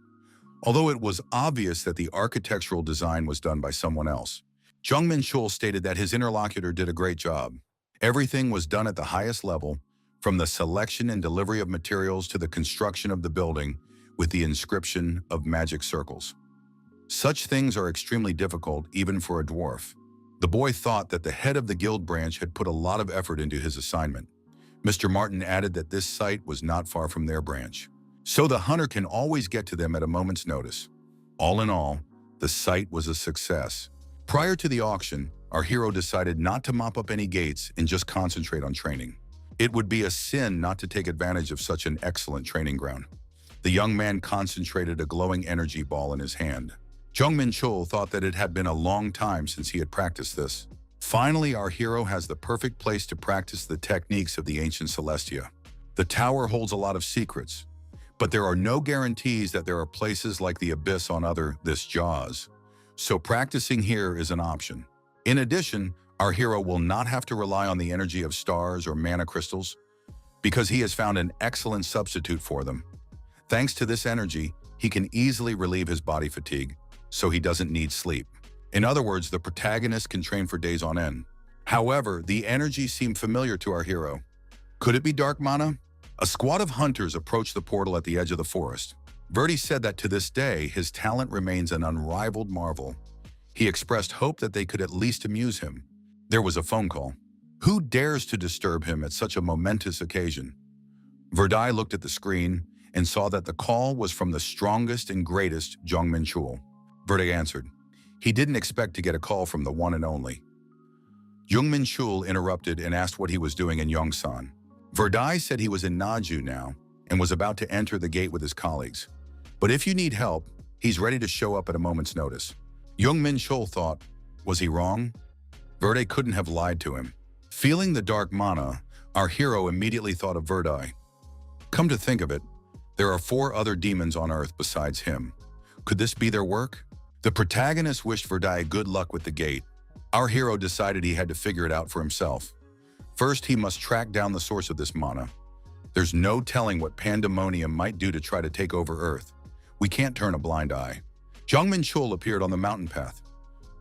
Although it was obvious that the architectural design was done by someone else. Jong Menchul stated that his interlocutor did a great job. Everything was done at the highest level, from the selection and delivery of materials to the construction of the building with the inscription of magic circles. Such things are extremely difficult even for a dwarf. The boy thought that the head of the guild branch had put a lot of effort into his assignment. Mr. Martin added that this site was not far from their branch, so the hunter can always get to them at a moment's notice. All in all, the site was a success. Prior to the auction, our hero decided not to mop up any gates and just concentrate on training. It would be a sin not to take advantage of such an excellent training ground. The young man concentrated a glowing energy ball in his hand. Jong Menchul thought that it had been a long time since he had practiced this. Finally, our hero has the perfect place to practice the techniques of the ancient Celestia. The tower holds a lot of secrets, but there are no guarantees that there are places like the abyss on this Jaws. So practicing here is an option. In addition, our hero will not have to rely on the energy of stars or mana crystals because he has found an excellent substitute for them. Thanks to this energy, he can easily relieve his body fatigue, so he doesn't need sleep. In other words, the protagonist can train for days on end. However, the energy seemed familiar to our hero. Could it be dark mana? A squad of hunters approached the portal at the edge of the forest. Verdi said that to this day, his talent remains an unrivaled marvel. He expressed hope that they could at least amuse him. There was a phone call. Who dares to disturb him at such a momentous occasion? Verdi looked at the screen and saw that the call was from the strongest and greatest Jong Menchul. Verdi answered. He didn't expect to get a call from the one and only. Jong Menchul interrupted and asked what he was doing in Yongsan. Verdi said he was in Naju now and was about to enter the gate with his colleagues. But if you need help, he's ready to show up at a moment's notice. Jong Menchul thought, was he wrong? Verdi couldn't have lied to him. Feeling the dark mana, our hero immediately thought of Verdi. Come to think of it, there are 4 other demons on Earth besides him. Could this be their work? The protagonist wished Verdi good luck with the gate. Our hero decided he had to figure it out for himself. First, he must track down the source of this mana. There's no telling what pandemonium might do to try to take over Earth. We can't turn a blind eye. Jong Menchul appeared on the mountain path.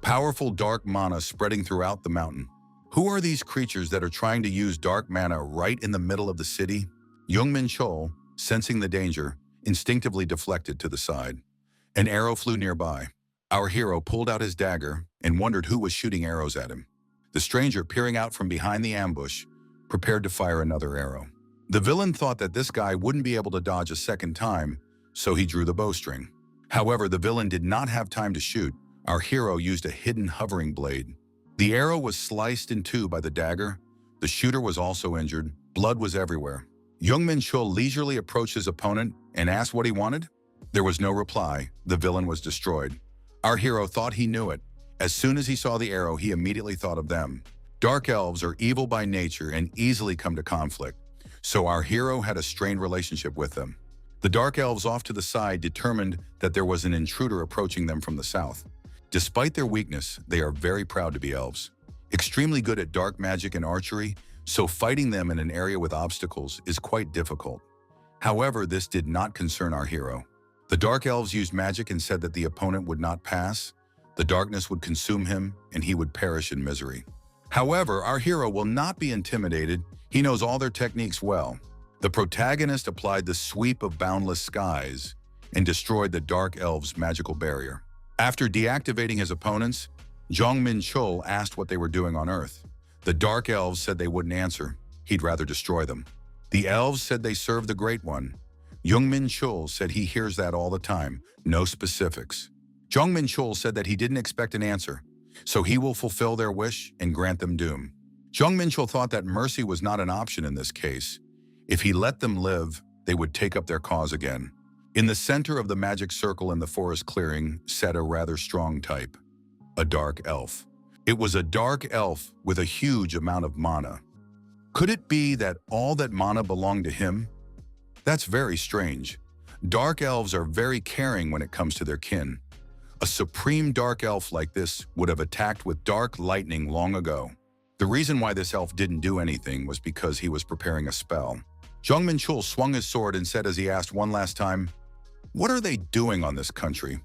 Powerful dark mana spreading throughout the mountain. Who are these creatures that are trying to use dark mana right in the middle of the city? Jong Menchul, sensing the danger, instinctively deflected to the side. An arrow flew nearby. Our hero pulled out his dagger and wondered who was shooting arrows at him. The stranger, peering out from behind the ambush, prepared to fire another arrow. The villain thought that this guy wouldn't be able to dodge a second time, so he drew the bowstring. However, the villain did not have time to shoot. Our hero used a hidden hovering blade. The arrow was sliced in 2 by the dagger. The shooter was also injured. Blood was everywhere. Jong Menchul leisurely approached his opponent and asked what he wanted. There was no reply. The villain was destroyed. Our hero thought he knew it. As soon as he saw the arrow, he immediately thought of them. Dark elves are evil by nature and easily come to conflict, so our hero had a strained relationship with them. The dark elves off to the side determined that there was an intruder approaching them from the south. Despite their weakness, they are very proud to be elves. Extremely good at dark magic and archery, so fighting them in an area with obstacles is quite difficult. However, this did not concern our hero. The dark elves used magic and said that the opponent would not pass, the darkness would consume him, and he would perish in misery. However, our hero will not be intimidated. He knows all their techniques well. The protagonist applied the sweep of boundless skies and destroyed the dark elves' magical barrier. After deactivating his opponents, Jong Menchul asked what they were doing on Earth. The dark elves said they wouldn't answer. He'd rather destroy them. The elves said they served the Great One. Jong Menchul said he hears that all the time, no specifics. Jong Menchul said that he didn't expect an answer, so he will fulfill their wish and grant them doom. Jong Menchul thought that mercy was not an option in this case. If he let them live, they would take up their cause again. In the center of the magic circle in the forest clearing sat a rather strong type, a dark elf. It was a dark elf with a huge amount of mana. Could it be that all that mana belonged to him? That's very strange. Dark elves are very caring when it comes to their kin. A supreme dark elf like this would have attacked with dark lightning long ago. The reason why this elf didn't do anything was because he was preparing a spell. Jong Menchul swung his sword and said as he asked one last time, "What are they doing on this country?"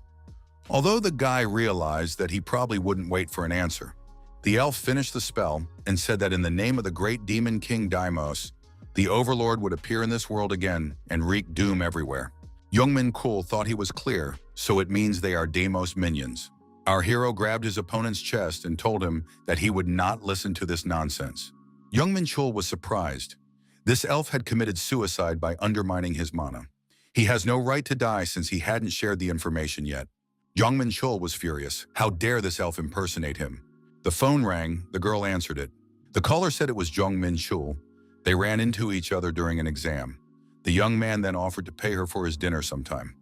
Although the guy realized that he probably wouldn't wait for an answer, the elf finished the spell and said that in the name of the great demon king Deimos, the overlord would appear in this world again and wreak doom everywhere. Jong Menchul thought he was clear, so it means they are Deimos minions. Our hero grabbed his opponent's chest and told him that he would not listen to this nonsense. Jong Menchul was surprised. This elf had committed suicide by undermining his mana. He has no right to die since he hadn't shared the information yet. Jong Menchul was furious. How dare this elf impersonate him? The phone rang, the girl answered it. The caller said it was Jong Menchul. They ran into each other during an exam. The young man then offered to pay her for his dinner sometime.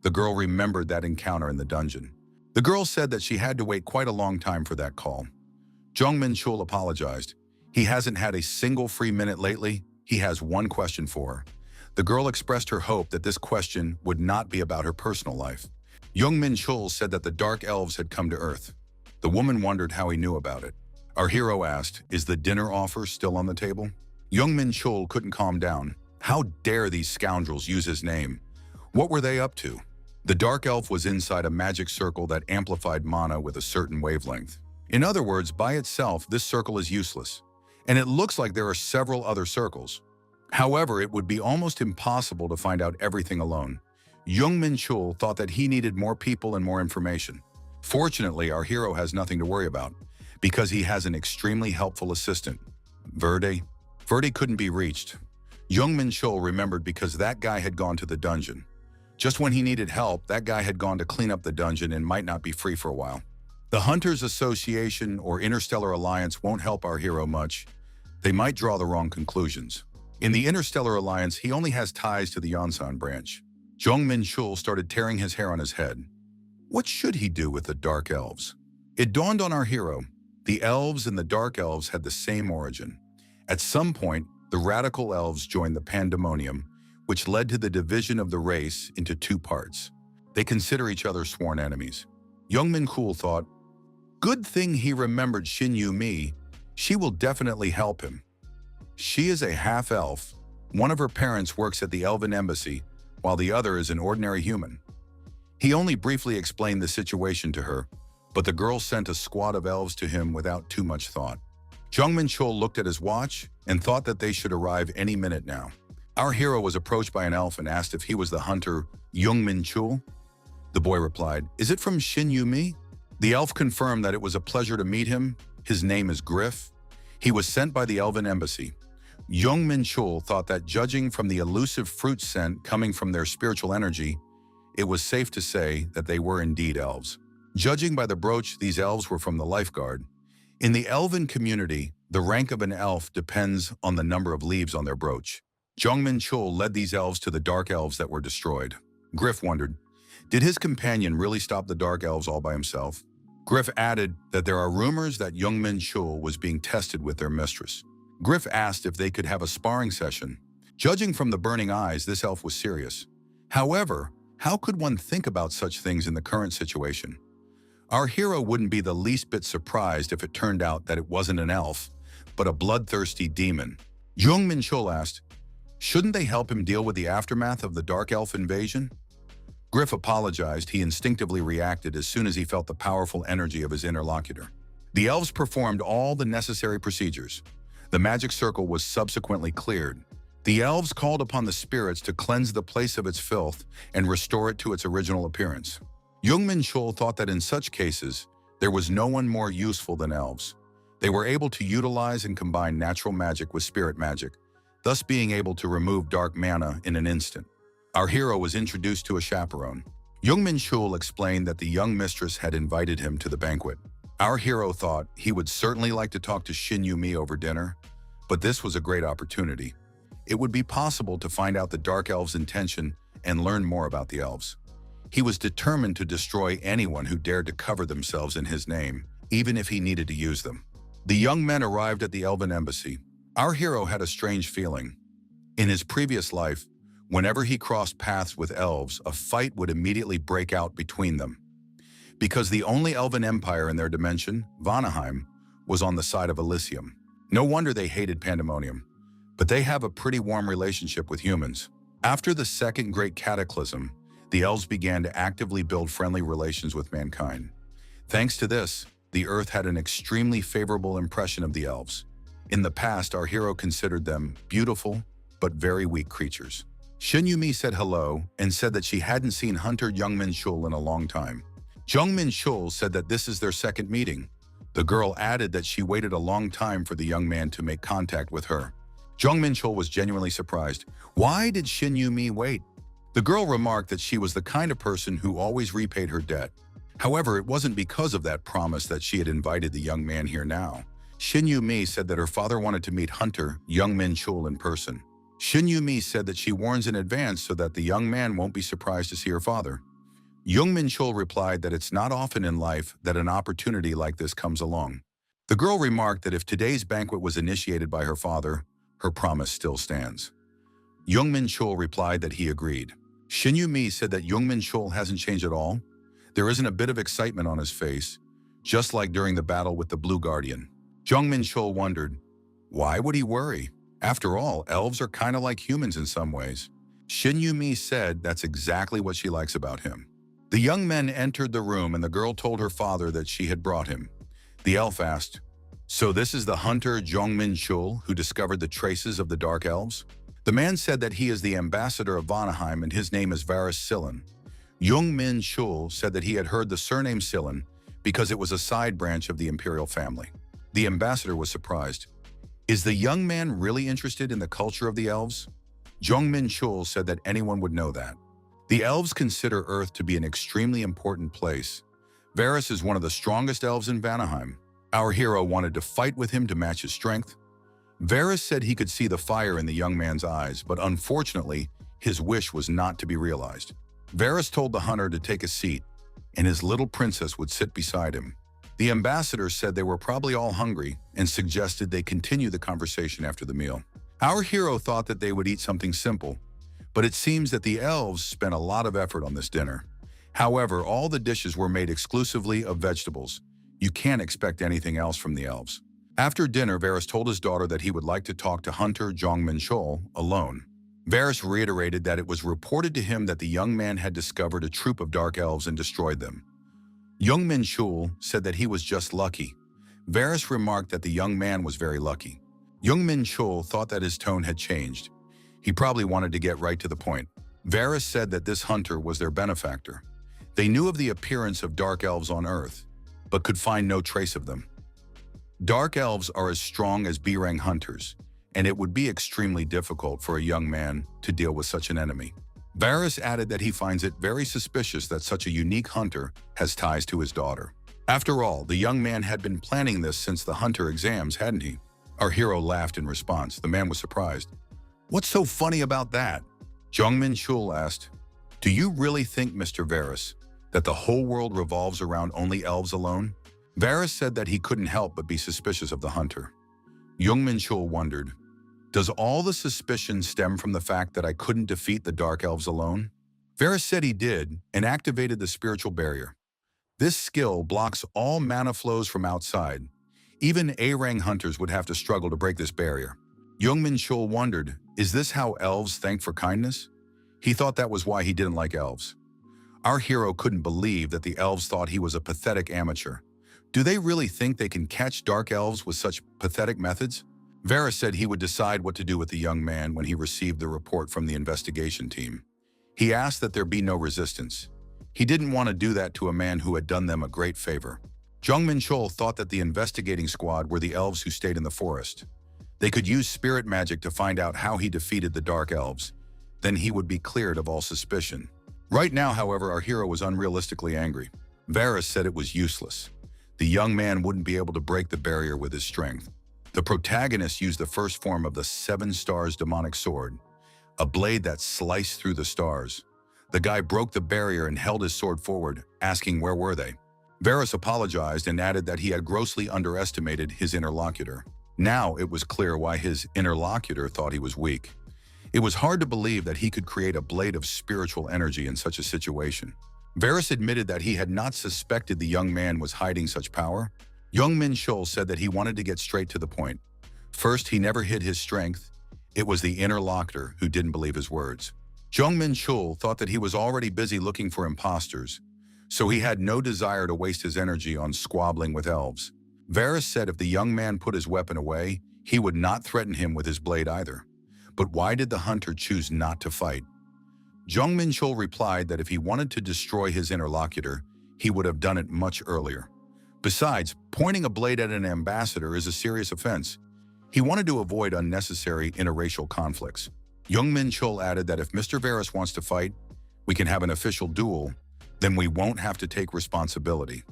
The girl remembered that encounter in the dungeon. The girl said that she had to wait quite a long time for that call. Jong Menchul apologized. He hasn't had a single free minute lately. He has one question for her. The girl expressed her hope that this question would not be about her personal life. Jong Menchul said that the dark elves had come to Earth. The woman wondered how he knew about it. Our hero asked, "Is the dinner offer still on the table?" Jong Menchul couldn't calm down. How dare these scoundrels use his name? What were they up to? The dark elf was inside a magic circle that amplified mana with a certain wavelength. In other words, by itself, this circle is useless. And it looks like there are several other circles. However, it would be almost impossible to find out everything alone. Jong Menchul thought that he needed more people and more information. Fortunately, our hero has nothing to worry about, because he has an extremely helpful assistant, Verde. Verde couldn't be reached. Jong Menchul remembered because that guy had gone to the dungeon. Just when he needed help, that guy had gone to clean up the dungeon and might not be free for a while. The Hunters Association or Interstellar Alliance won't help our hero much. They might draw the wrong conclusions. In the Interstellar Alliance, he only has ties to the Yonsan branch. Jong Menchul started tearing his hair on his head. What should he do with the Dark Elves? It dawned on our hero. The Elves and the Dark Elves had the same origin. At some point, the Radical Elves joined the Pandemonium, which led to the division of the race into two parts. They consider each other sworn enemies. Jong Menchul thought, good thing he remembered Shin Yu-mi. She will definitely help him. She is a half-elf. One of her parents works at the Elven Embassy, while the other is an ordinary human. He only briefly explained the situation to her, but the girl sent a squad of elves to him without too much thought. Jong Menchul looked at his watch and thought that they should arrive any minute now. Our hero was approached by an elf and asked if he was the hunter Jong Menchul. The boy replied, "Is it from Shin Yu-mi?" The elf confirmed that it was a pleasure to meet him. His name is Griff. He was sent by the Elven Embassy. Jong Menchul thought that judging from the elusive fruit scent coming from their spiritual energy, it was safe to say that they were indeed elves. Judging by the brooch, these elves were from the lifeguard. In the elven community, the rank of an elf depends on the number of leaves on their brooch. Jong Menchul led these elves to the dark elves that were destroyed. Griff wondered, did his companion really stop the dark elves all by himself? Griff added that there are rumors that Jong Menchul was being tested with their mistress. Griff asked if they could have a sparring session. Judging from the burning eyes, this elf was serious. However, how could one think about such things in the current situation? Our hero wouldn't be the least bit surprised if it turned out that it wasn't an elf, but a bloodthirsty demon. Jong Menchul asked, shouldn't they help him deal with the aftermath of the Dark Elf invasion? Griff apologized. He instinctively reacted as soon as he felt the powerful energy of his interlocutor. The elves performed all the necessary procedures. The magic circle was subsequently cleared. The elves called upon the spirits to cleanse the place of its filth and restore it to its original appearance. Jong Menchul thought that in such cases, there was no one more useful than elves. They were able to utilize and combine natural magic with spirit magic, thus being able to remove dark mana in an instant. Our hero was introduced to a chaperone. Jong Menchul explained that the young mistress had invited him to the banquet. Our hero thought he would certainly like to talk to Shin Yumi over dinner, but this was a great opportunity. It would be possible to find out the Dark Elves' intention and learn more about the elves. He was determined to destroy anyone who dared to cover themselves in his name, even if he needed to use them. The young men arrived at the Elven embassy. Our hero had a strange feeling. In his previous life, whenever he crossed paths with elves, a fight would immediately break out between them. Because the only elven empire in their dimension, Vanaheim, was on the side of Elysium. No wonder they hated pandemonium. But they have a pretty warm relationship with humans. After the second great cataclysm, the elves began to actively build friendly relations with mankind. Thanks to this, the earth had an extremely favorable impression of the elves. In the past, our hero considered them beautiful, but very weak creatures. Shin Yumi said hello and said that she hadn't seen Hunter Jong Menchul in a long time. Jong Menchul said that this is their second meeting. The girl added that she waited a long time for the young man to make contact with her. Jong Menchul was genuinely surprised. Why did Shin Yumi wait? The girl remarked that she was the kind of person who always repaid her debt. However, it wasn't because of that promise that she had invited the young man here now. Shin Yumi said that her father wanted to meet Hunter Jong Menchul in person. Shin Yumi said that she warns in advance so that the young man won't be surprised to see her father. Jong Menchul replied that it's not often in life that an opportunity like this comes along. The girl remarked that if today's banquet was initiated by her father, her promise still stands. Jong Menchul replied that he agreed. Shin Yumi said that Jong Menchul hasn't changed at all. There isn't a bit of excitement on his face, just like during the battle with the Blue Guardian. Jong Menchul wondered, why would he worry? After all, elves are kind of like humans in some ways. Shin Yumi said that's exactly what she likes about him. The young men entered the room and the girl told her father that she had brought him. The elf asked, so this is the hunter Jong Menchul who discovered the traces of the Dark Elves? The man said that he is the ambassador of Vanaheim and his name is Rarest. Jong Menchul said that he had heard the surname Sillen because it was a side branch of the imperial family. The ambassador was surprised. Is the young man really interested in the culture of the elves? Jong Menchul said that anyone would know that. The elves consider Earth to be an extremely important place. Varus is one of the strongest elves in Vanaheim. Our hero wanted to fight with him to match his strength. Varus said he could see the fire in the young man's eyes, but unfortunately, his wish was not to be realized. Varus told the hunter to take a seat, and his little princess would sit beside him. The ambassador said they were probably all hungry and suggested they continue the conversation after the meal. Our hero thought that they would eat something simple, but it seems that the elves spent a lot of effort on this dinner. However, all the dishes were made exclusively of vegetables. You can't expect anything else from the elves. After dinner, Varus told his daughter that he would like to talk to Hunter Jong Menchul alone. Varus reiterated that it was reported to him that the young man had discovered a troop of dark elves and destroyed them. Jong Menchul said that he was just lucky. Varus remarked that the young man was very lucky. Jong Menchul thought that his tone had changed. He probably wanted to get right to the point. Varus said that this hunter was their benefactor. They knew of the appearance of dark elves on Earth, but could find no trace of them. Dark elves are as strong as B-rank hunters, and it would be extremely difficult for a young man to deal with such an enemy. Varus added that he finds it very suspicious that such a unique hunter has ties to his daughter. After all, the young man had been planning this since the hunter exams, hadn't he? Our hero laughed in response. The man was surprised. What's so funny about that? Jong Menchul asked, do you really think, Mr. Varus, that the whole world revolves around only elves alone? Varus said that he couldn't help but be suspicious of the hunter. Jong Menchul wondered, Does all the suspicion stem from the fact that I couldn't defeat the Dark Elves alone? Varys said he did and activated the spiritual barrier. This skill blocks all mana flows from outside. Even A-rank hunters would have to struggle to break this barrier. Jong Menchul wondered, is this how elves thank for kindness? He thought that was why he didn't like elves. Our hero couldn't believe that the elves thought he was a pathetic amateur. Do they really think they can catch dark elves with such pathetic methods? Varys said he would decide what to do with the young man when he received the report from the investigation team. He asked that there be no resistance. He didn't want to do that to a man who had done them a great favor. Jong Menchul thought that the investigating squad were the elves who stayed in the forest. They could use spirit magic to find out how he defeated the dark elves. Then he would be cleared of all suspicion. Right now, however, our hero was unrealistically angry. Varys said it was useless. The young man wouldn't be able to break the barrier with his strength. The protagonist used the first form of the 7 Stars demonic sword, a blade that sliced through the stars. The guy broke the barrier and held his sword forward, asking where were they. Varys apologized and added that he had grossly underestimated his interlocutor. Now it was clear why his interlocutor thought he was weak. It was hard to believe that he could create a blade of spiritual energy in such a situation. Varys admitted that he had not suspected the young man was hiding such power. Jong Menchul said that he wanted to get straight to the point. First, he never hid his strength. It was the interlocutor who didn't believe his words. Jong Menchul thought that he was already busy looking for imposters, so he had no desire to waste his energy on squabbling with elves. Varys said if the young man put his weapon away, he would not threaten him with his blade either. But why did the hunter choose not to fight? Jong Menchul replied that if he wanted to destroy his interlocutor, he would have done it much earlier. Besides, pointing a blade at an ambassador is a serious offense. He wanted to avoid unnecessary interracial conflicts. Jong Menchul added that if Mr. Varys wants to fight, we can have an official duel, then we won't have to take responsibility.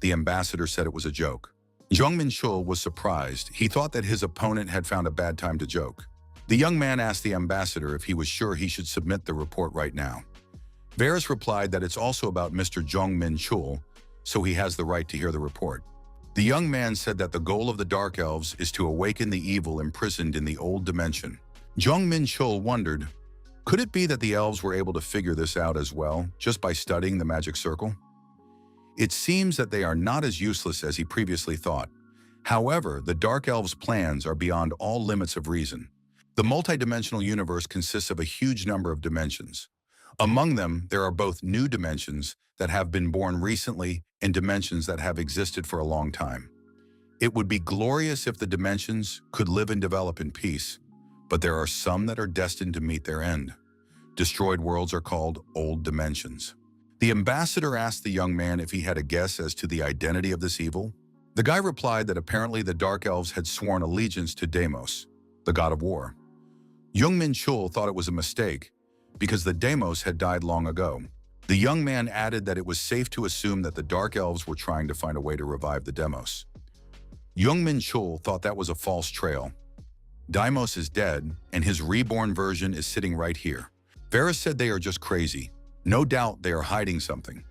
The ambassador said it was a joke. Jong Menchul was surprised. He thought that his opponent had found a bad time to joke. The young man asked the ambassador if he was sure he should submit the report right now. Varys replied that it's also about Mr. Jong Menchul, so he has the right to hear the report. The young man said that the goal of the Dark Elves is to awaken the evil imprisoned in the old dimension. Jong Menchul wondered, could it be that the elves were able to figure this out as well, just by studying the magic circle? It seems that they are not as useless as he previously thought. However, the Dark Elves' plans are beyond all limits of reason. The multidimensional universe consists of a huge number of dimensions. Among them, there are both new dimensions that have been born recently and dimensions that have existed for a long time. It would be glorious if the dimensions could live and develop in peace, but there are some that are destined to meet their end. Destroyed worlds are called old dimensions. The ambassador asked the young man if he had a guess as to the identity of this evil. The guy replied that apparently the Dark Elves had sworn allegiance to Deimos, the god of war. Jong Menchul thought it was a mistake, because the Deimos had died long ago. The young man added that it was safe to assume that the Dark Elves were trying to find a way to revive the Deimos. Jong Menchul thought that was a false trail. Deimos is dead, and his reborn version is sitting right here. Varys said they are just crazy. No doubt they are hiding something.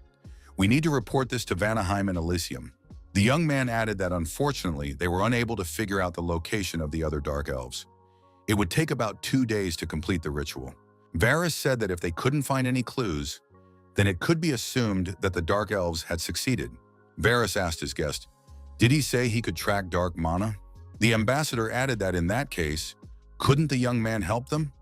We need to report this to Vanaheim and Elysium. The young man added that unfortunately they were unable to figure out the location of the other Dark Elves. It would take about 2 days to complete the ritual. Varys said that if they couldn't find any clues, then it could be assumed that the Dark Elves had succeeded. Varys asked his guest, did he say he could track dark mana? The ambassador added that in that case, couldn't the young man help them?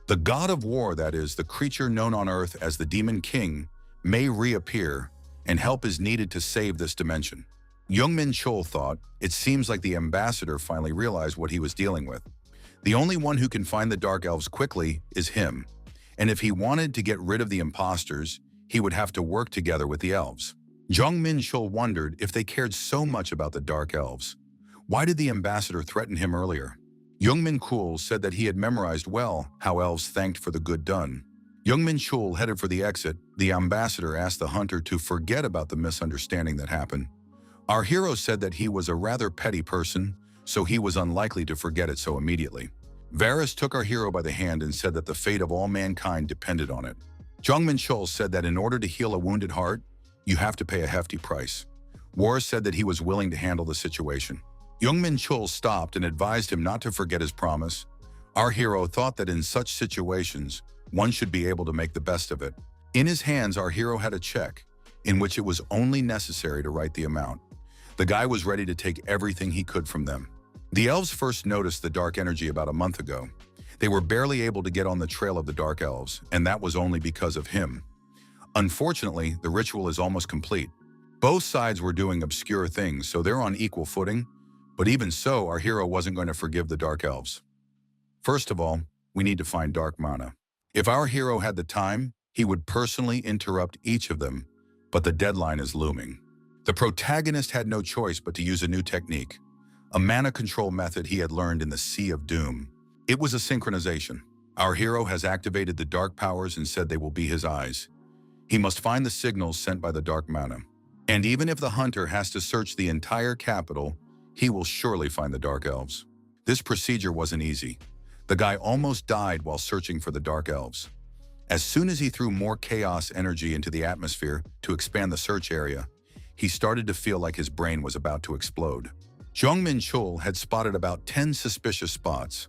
The god of war, that is, the creature known on Earth as the Demon King, may reappear, and help is needed to save this dimension. Jong Menchul thought, it seems like the ambassador finally realized what he was dealing with. The only one who can find the Dark Elves quickly is him, and if he wanted to get rid of the imposters, he would have to work together with the elves. Jong Menchul wondered if they cared so much about the Dark Elves. Why did the ambassador threaten him earlier? Jong Menchul said that he had memorized well how elves thanked for the good done. Jong Menchul headed for the exit. The ambassador asked the hunter to forget about the misunderstanding that happened. Our hero said that he was a rather petty person, so he was unlikely to forget it so immediately. Varys took our hero by the hand and said that the fate of all mankind depended on it. Jong Menchul said that in order to heal a wounded heart, you have to pay a hefty price. Varys said that he was willing to handle the situation. Jong Menchul stopped and advised him not to forget his promise, Our hero thought that in such situations, one should be able to make the best of it. In his hands, our hero had a check, in which it was only necessary to write the amount. The guy was ready to take everything he could from them. The elves first noticed the dark energy about a month ago. They were barely able to get on the trail of the dark elves, and that was only because of him. Unfortunately, the ritual is almost complete. Both sides were doing obscure things, so they're on equal footing, but even so, our hero wasn't going to forgive the dark elves. First of all, we need to find dark mana. If our hero had the time, he would personally interrupt each of them, but the deadline is looming. The protagonist had no choice but to use a new technique, a mana control method he had learned in the Sea of Doom. It was a synchronization. Our hero has activated the dark powers and said they will be his eyes. He must find the signals sent by the dark mana. And even if the hunter has to search the entire capital, he will surely find the dark elves. This procedure wasn't easy. The guy almost died while searching for the dark elves. As soon as he threw more chaos energy into the atmosphere to expand the search area, he started to feel like his brain was about to explode. Jong Menchul had spotted about 10 suspicious spots.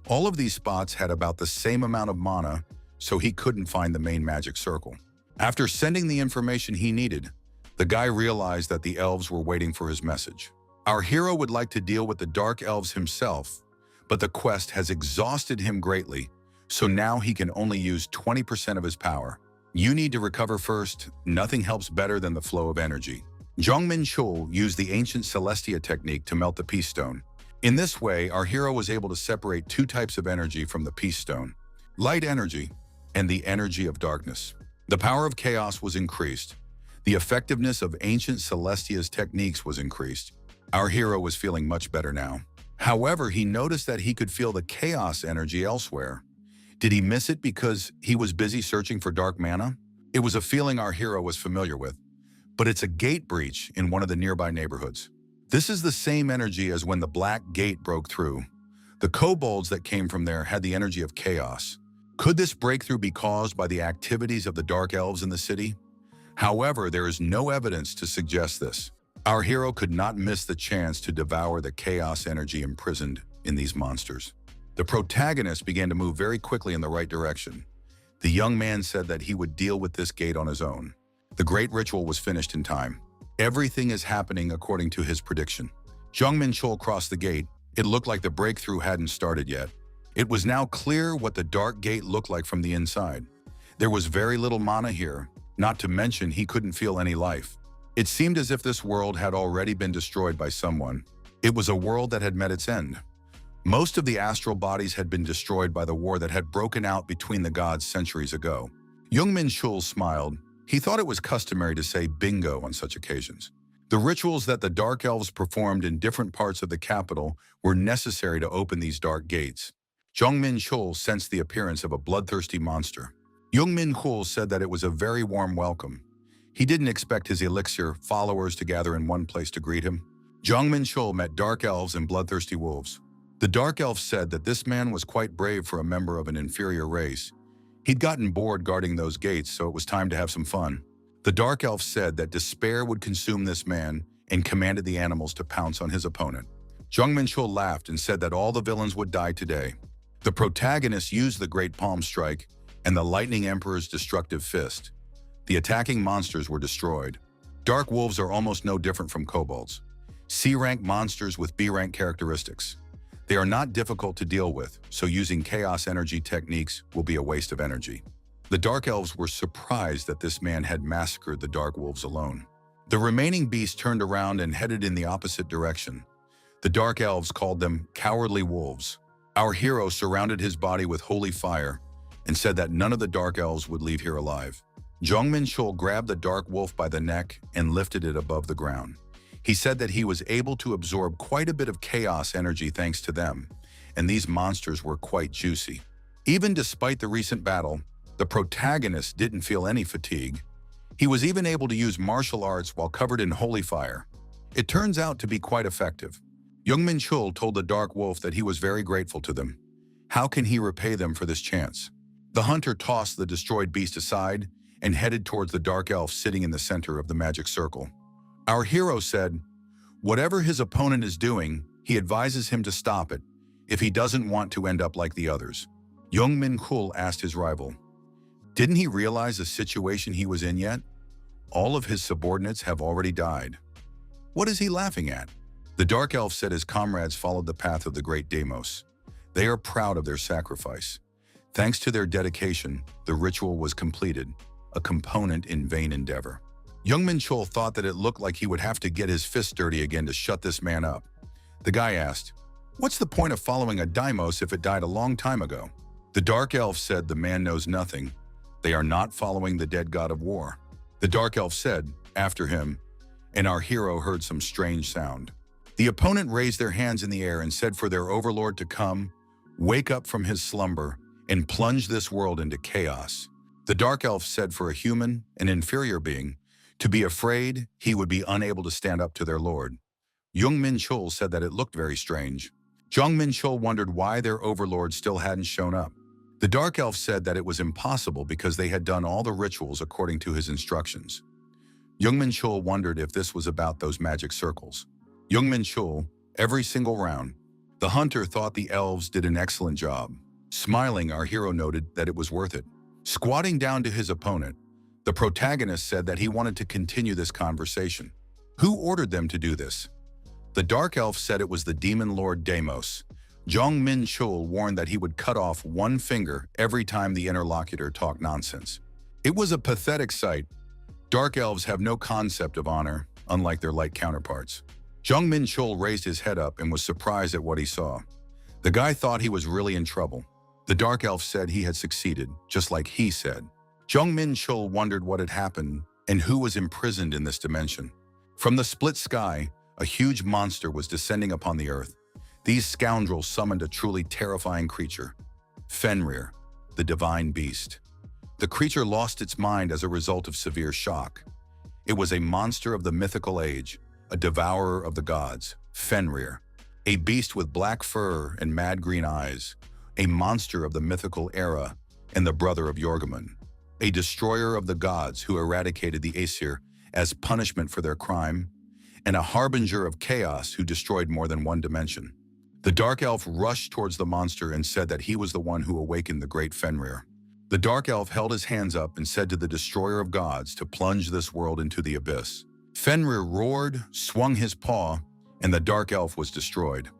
All of these spots had about the same amount of mana, so he couldn't find the main magic circle. After sending the information he needed, the guy realized that the elves were waiting for his message. Our hero would like to deal with the dark elves himself, but the quest has exhausted him greatly, so now he can only use 20% of his power. You need to recover first. Nothing helps better than the flow of energy. Jong Menchul used the ancient Celestia technique to melt the peace stone. In this way, our hero was able to separate two types of energy from the peace stone: light energy and the energy of darkness. The power of chaos was increased. The effectiveness of ancient Celestia's techniques was increased. Our hero was feeling much better now. However, he noticed that he could feel the chaos energy elsewhere. Did he miss it because he was busy searching for dark mana? It was a feeling our hero was familiar with, but it's a gate breach in one of the nearby neighborhoods. This is the same energy as when the Black Gate broke through. The kobolds that came from there had the energy of chaos. Could this breakthrough be caused by the activities of the dark elves in the city? However, there is no evidence to suggest this. Our hero could not miss the chance to devour the chaos energy imprisoned in these monsters. The protagonist began to move very quickly in the right direction. The young man said that he would deal with this gate on his own. The great ritual was finished in time. Everything is happening according to his prediction. Jong Menchul crossed the gate. It looked like the breakthrough hadn't started yet. It was now clear what the dark gate looked like from the inside. There was very little mana here, not to mention he couldn't feel any life. It seemed as if this world had already been destroyed by someone. It was a world that had met its end. Most of the astral bodies had been destroyed by the war that had broken out between the gods centuries ago. Jong Menchul smiled. He thought it was customary to say bingo on such occasions. The rituals that the dark elves performed in different parts of the capital were necessary to open these dark gates. Jong Menchul sensed the appearance of a bloodthirsty monster. Jong Menchul said that it was a very warm welcome. He didn't expect his elixir followers to gather in one place to greet him. Jong Menchul met dark elves and bloodthirsty wolves. The dark elf said that this man was quite brave for a member of an inferior race. He'd gotten bored guarding those gates, so it was time to have some fun. The dark elf said that despair would consume this man and commanded the animals to pounce on his opponent. Jong Menchul laughed and said that all the villains would die today. The protagonist used the Great Palm Strike and the Lightning Emperor's destructive fist. The attacking monsters were destroyed. Dark wolves are almost no different from kobolds. C-rank monsters with B-rank characteristics. They are not difficult to deal with, so using chaos energy techniques will be a waste of energy. The Dark Elves were surprised that this man had massacred the Dark Wolves alone. The remaining beasts turned around and headed in the opposite direction. The Dark Elves called them cowardly wolves. Our hero surrounded his body with holy fire and said that none of the Dark Elves would leave here alive. Jong Menchul grabbed the Dark Wolf by the neck and lifted it above the ground. He said that he was able to absorb quite a bit of chaos energy thanks to them, and these monsters were quite juicy. Even despite the recent battle, the protagonist didn't feel any fatigue. He was even able to use martial arts while covered in holy fire. It turns out to be quite effective. Jong Menchul told the Dark Wolf that he was very grateful to them. How can he repay them for this chance? The hunter tossed the destroyed beast aside and headed towards the Dark Elf sitting in the center of the magic circle. Our hero said, whatever his opponent is doing, he advises him to stop it. if he doesn't want to end up like the others. Jong Menchul asked his rival, "Didn't he realize the situation he was in yet? All of his subordinates have already died. What is he laughing at?" The Dark Elf said his comrades followed the path of the great Deimos. They are proud of their sacrifice. Thanks to their dedication, the ritual was completed, a component in vain endeavor. Jong Menchul thought that it looked like he would have to get his fist dirty again to shut this man up. The guy asked, "What's the point of following a Deimos if it died a long time ago?" The Dark Elf said the man knows nothing. They are not following the dead god of war. The Dark Elf said, after him, and our hero heard some strange sound. The opponent raised their hands in the air and said for their overlord to come, wake up from his slumber, and plunge this world into chaos. The Dark Elf said for a human, an inferior being, to be afraid he would be unable to stand up to their lord. Jong Menchul said that it looked very strange. Jong Menchul wondered why their overlord still hadn't shown up. The Dark Elf said that it was impossible because they had done all the rituals according to his instructions. Jong Menchul wondered if this was about those magic circles. Jong Menchul, every single round. The hunter thought the elves did an excellent job. Smiling, our hero noted that it was worth it. Squatting down to his opponent, the protagonist said that he wanted to continue this conversation. Who ordered them to do this? The Dark Elf said it was the demon lord Deimos. Jong Menchul warned that he would cut off one finger every time the interlocutor talked nonsense. It was a pathetic sight. Dark elves have no concept of honor, unlike their light counterparts. Jong Menchul raised his head up and was surprised at what he saw. The guy thought he was really in trouble. The Dark Elf said he had succeeded, just like he said. Jong Menchul wondered what had happened and who was imprisoned in this dimension. From the split sky, a huge monster was descending upon the earth. These scoundrels summoned a truly terrifying creature, Fenrir, the divine beast. The creature lost its mind as a result of severe shock. It was a monster of the mythical age, a devourer of the gods, Fenrir, a beast with black fur and mad green eyes, a monster of the mythical era and the brother of Yorgomon, a destroyer of the gods who eradicated the Aesir as punishment for their crime, and a harbinger of chaos who destroyed more than one dimension. The Dark Elf rushed towards the monster and said that he was the one who awakened the great Fenrir. The Dark Elf held his hands up and said to the destroyer of gods to plunge this world into the abyss. Fenrir roared, swung his paw, and the Dark Elf was destroyed.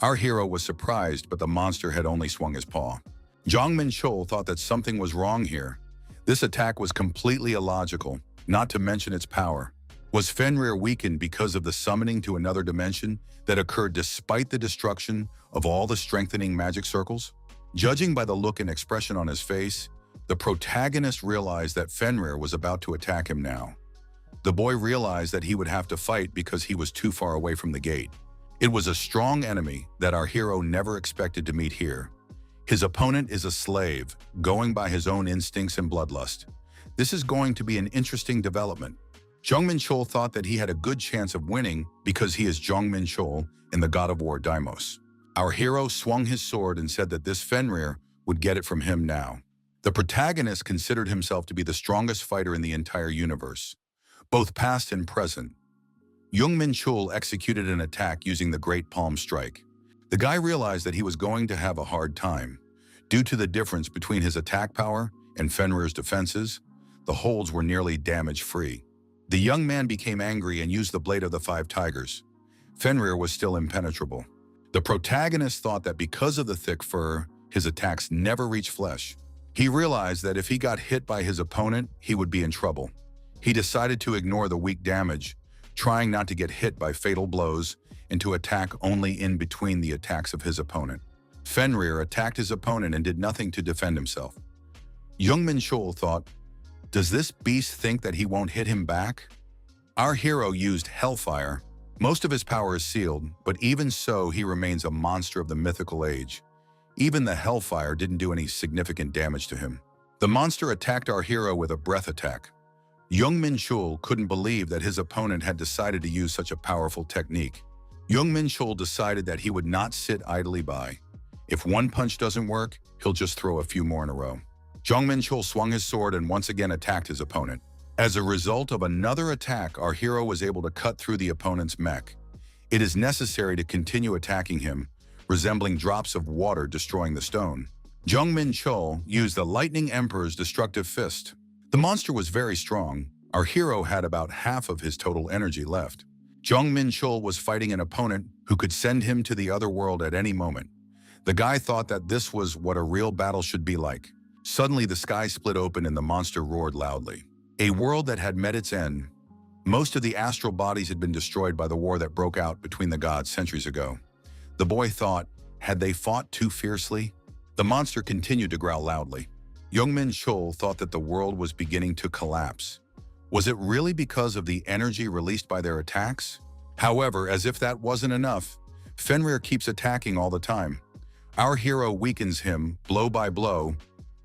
Our hero was surprised, but the monster had only swung his paw. Jong Menchul thought that something was wrong here. This attack was completely illogical, not to mention its power. Was Fenrir weakened because of the summoning to another dimension that occurred despite the destruction of all the strengthening magic circles? Judging by the look and expression on his face, the protagonist realized that Fenrir was about to attack him now. The boy realized that he would have to fight because he was too far away from the gate. It was a strong enemy that our hero never expected to meet here. His opponent is a slave, going by his own instincts and bloodlust. This is going to be an interesting development. Jong Menchul thought that he had a good chance of winning because he is Jong Menchul and the god of war Deimos. Our hero swung his sword and said that this Fenrir would get it from him now. The protagonist considered himself to be the strongest fighter in the entire universe, both past and present. Jong Menchul executed an attack using the Great Palm Strike. The guy realized that he was going to have a hard time. Due to the difference between his attack power and Fenrir's defenses, the holds were nearly damage-free. The young man became angry and used the blade of the 5 tigers. Fenrir was still impenetrable. The protagonist thought that because of the thick fur, his attacks never reached flesh. He realized that if he got hit by his opponent, he would be in trouble. He decided to ignore the weak damage, trying not to get hit by fatal blows and to attack only in between the attacks of his opponent. Fenrir attacked his opponent and did nothing to defend himself. Jong Menchul thought, does this beast think that he won't hit him back? Our hero used Hellfire. Most of his power is sealed, but even so, he remains a monster of the mythical age. Even the Hellfire didn't do any significant damage to him. The monster attacked our hero with a breath attack. Jong Menchul couldn't believe that his opponent had decided to use such a powerful technique. Jong Menchul decided that he would not sit idly by. If one punch doesn't work, he'll just throw a few more in a row. Jong Menchul swung his sword and once again attacked his opponent. As a result of another attack, our hero was able to cut through the opponent's mech. It is necessary to continue attacking him, resembling drops of water destroying the stone. Jong Menchul used the Lightning Emperor's destructive fist. The monster was very strong. Our hero had about half of his total energy left. Jong Menchul was fighting an opponent who could send him to the other world at any moment. The guy thought that this was what a real battle should be like. Suddenly, the sky split open and the monster roared loudly. A world that had met its end. Most of the astral bodies had been destroyed by the war that broke out between the gods centuries ago. The boy thought, had they fought too fiercely? The monster continued to growl loudly. Jong Menchul thought that the world was beginning to collapse. Was it really because of the energy released by their attacks? However, as if that wasn't enough, Fenrir keeps attacking all the time. Our hero weakens him blow by blow,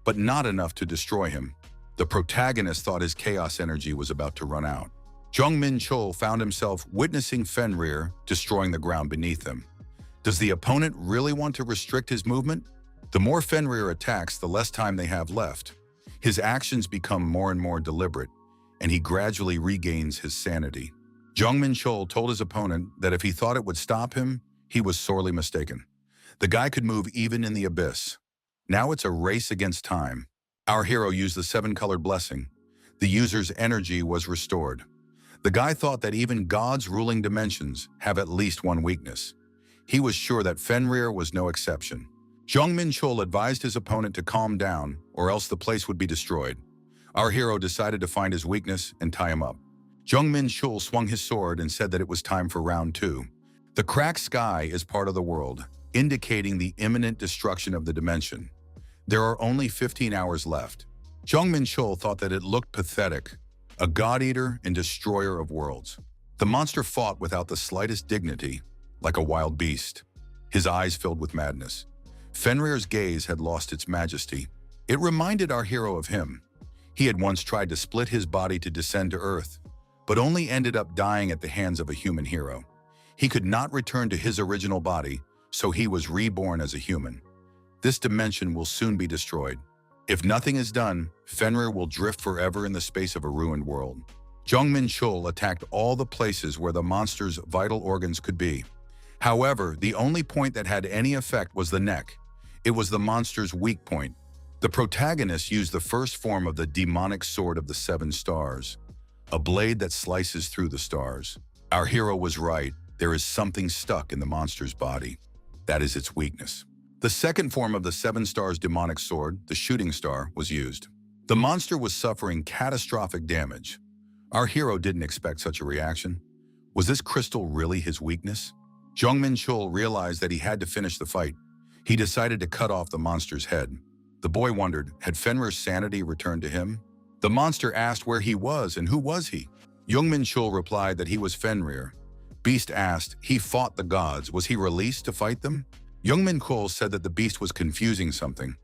but not enough to destroy him. The protagonist thought his chaos energy was about to run out. Jong Menchul found himself witnessing Fenrir destroying the ground beneath him. Does the opponent really want to restrict his movement? The more Fenrir attacks, the less time they have left. His actions become more and more deliberate, and he gradually regains his sanity. Jong Menchul told his opponent that if he thought it would stop him, he was sorely mistaken. The guy could move even in the abyss. Now it's a race against time. Our hero used the seven-colored blessing. The user's energy was restored. The guy thought that even gods ruling dimensions have at least one weakness. He was sure that Fenrir was no exception. Jong Menchul advised his opponent to calm down, or else the place would be destroyed. Our hero decided to find his weakness and tie him up. Jong Menchul swung his sword and said that it was time for round 2. The cracked sky is part of the world, indicating the imminent destruction of the dimension. There are only 15 hours left. Jong Menchul thought that it looked pathetic, a god-eater and destroyer of worlds. The monster fought without the slightest dignity, like a wild beast. His eyes filled with madness. Fenrir's gaze had lost its majesty. It reminded our hero of him. He had once tried to split his body to descend to Earth, but only ended up dying at the hands of a human hero. He could not return to his original body, so he was reborn as a human. This dimension will soon be destroyed. If nothing is done, Fenrir will drift forever in the space of a ruined world. Jong Menchul attacked all the places where the monster's vital organs could be. However, the only point that had any effect was the neck. It was the monster's weak point. The protagonist used the first form of the demonic sword of the 7 stars, a blade that slices through the stars. Our hero was right. There is something stuck in the monster's body. That is its weakness. The second form of the 7 stars demonic sword, the shooting star, was used. The monster was suffering catastrophic damage. Our hero didn't expect such a reaction. Was this crystal really his weakness? Jong Menchul realized that he had to finish the fight. He decided to cut off the monster's head. The boy wondered, had Fenrir's sanity returned to him? The monster asked where he was and who was he? Jong Menchul replied that he was Fenrir. Beast asked, he fought the gods, was he released to fight them? Jong Menchul said that the beast was confusing something.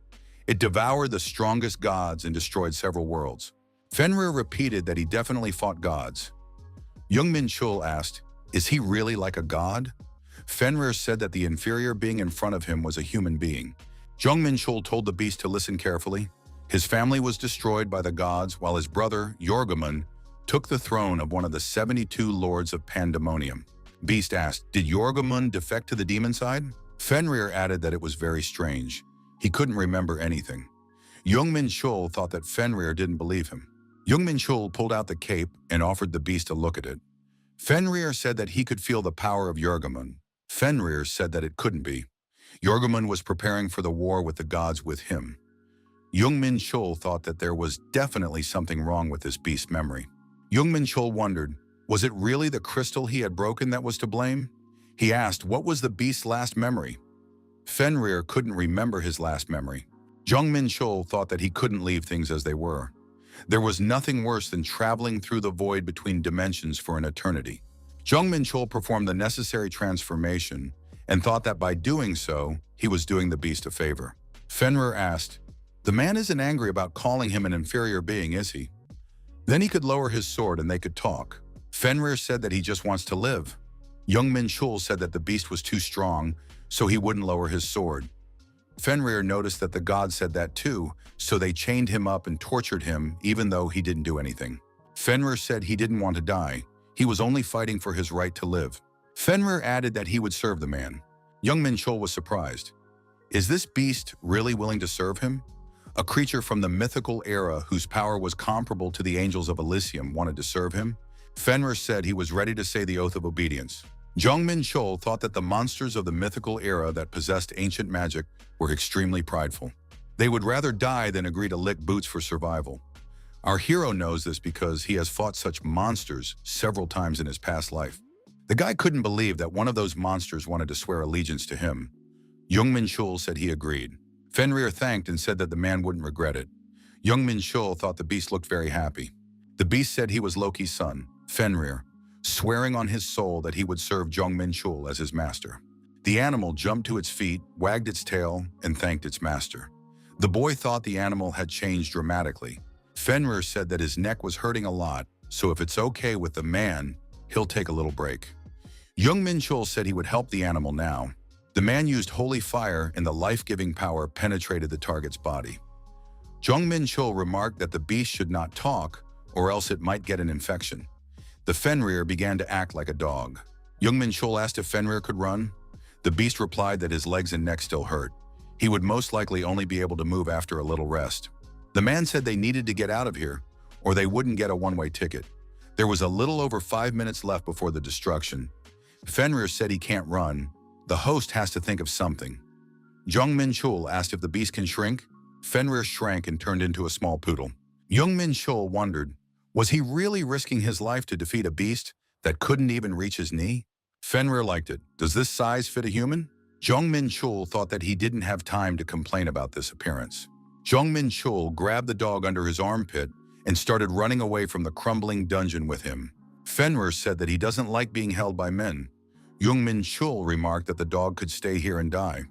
It devoured the strongest gods and destroyed several worlds. Fenrir repeated that he definitely fought gods. Jong Menchul asked, is he really like a god? Fenrir said that the inferior being in front of him was a human being. Jong Menchul told the beast to listen carefully. His family was destroyed by the gods while his brother, Jorgemund, took the throne of one of the 72 lords of Pandemonium. Beast asked, did Jorgemund defect to the demon side? Fenrir added that it was very strange. He couldn't remember anything. Jong Menchul thought that Fenrir didn't believe him. Jong Menchul pulled out the cape and offered the beast a look at it. Fenrir said that he could feel the power of Jorgemund. Fenrir said that it couldn't be. Jorgemund was preparing for the war with the gods with him. Jong Menchul thought that there was definitely something wrong with this beast's memory. Jong Menchul wondered, was it really the crystal he had broken that was to blame? He asked, what was the beast's last memory? Fenrir couldn't remember his last memory. Jong Menchul thought that he couldn't leave things as they were. There was nothing worse than traveling through the void between dimensions for an eternity. Jong Menchul performed the necessary transformation and thought that by doing so, he was doing the beast a favor. Fenrir asked, the man isn't angry about calling him an inferior being, is he? Then he could lower his sword and they could talk. Fenrir said that he just wants to live. Jong Menchul said that the beast was too strong, so he wouldn't lower his sword. Fenrir noticed that the gods said that too, so they chained him up and tortured him even though he didn't do anything. Fenrir said he didn't want to die. He was only fighting for his right to live. Fenrir added that he would serve the man. Jong Menchul was surprised. Is this beast really willing to serve him? A creature from the mythical era whose power was comparable to the angels of Elysium wanted to serve him? Fenrir said he was ready to say the oath of obedience. Jong Menchul thought that the monsters of the mythical era that possessed ancient magic were extremely prideful. They would rather die than agree to lick boots for survival. Our hero knows this because he has fought such monsters several times in his past life. The guy couldn't believe that one of those monsters wanted to swear allegiance to him. Jong Menchul said he agreed. Fenrir thanked and said that the man wouldn't regret it. Jong Menchul thought the beast looked very happy. The beast said he was Loki's son, Fenrir, swearing on his soul that he would serve Jong Menchul as his master. The animal jumped to its feet, wagged its tail, and thanked its master. The boy thought the animal had changed dramatically. Fenrir said that his neck was hurting a lot, so if it's okay with the man, he'll take a little break. Jong Menchul said he would help the animal now. The man used holy fire and the life-giving power penetrated the target's body. Jong Menchul remarked that the beast should not talk, or else it might get an infection. The Fenrir began to act like a dog. Jong Menchul asked if Fenrir could run. The beast replied that his legs and neck still hurt. He would most likely only be able to move after a little rest. The man said they needed to get out of here, or they wouldn't get a one-way ticket. There was a little over 5 minutes left before the destruction. Fenrir said he can't run. The host has to think of something. Jong Menchul asked if the beast can shrink. Fenrir shrank and turned into a small poodle. Jong Menchul wondered, was he really risking his life to defeat a beast that couldn't even reach his knee? Fenrir liked it. Does this size fit a human? Jong Menchul thought that he didn't have time to complain about this appearance. Jong Menchul grabbed the dog under his armpit and started running away from the crumbling dungeon with him. Fenrir said that he doesn't like being held by men. Jong Menchul remarked that the dog could stay here and die.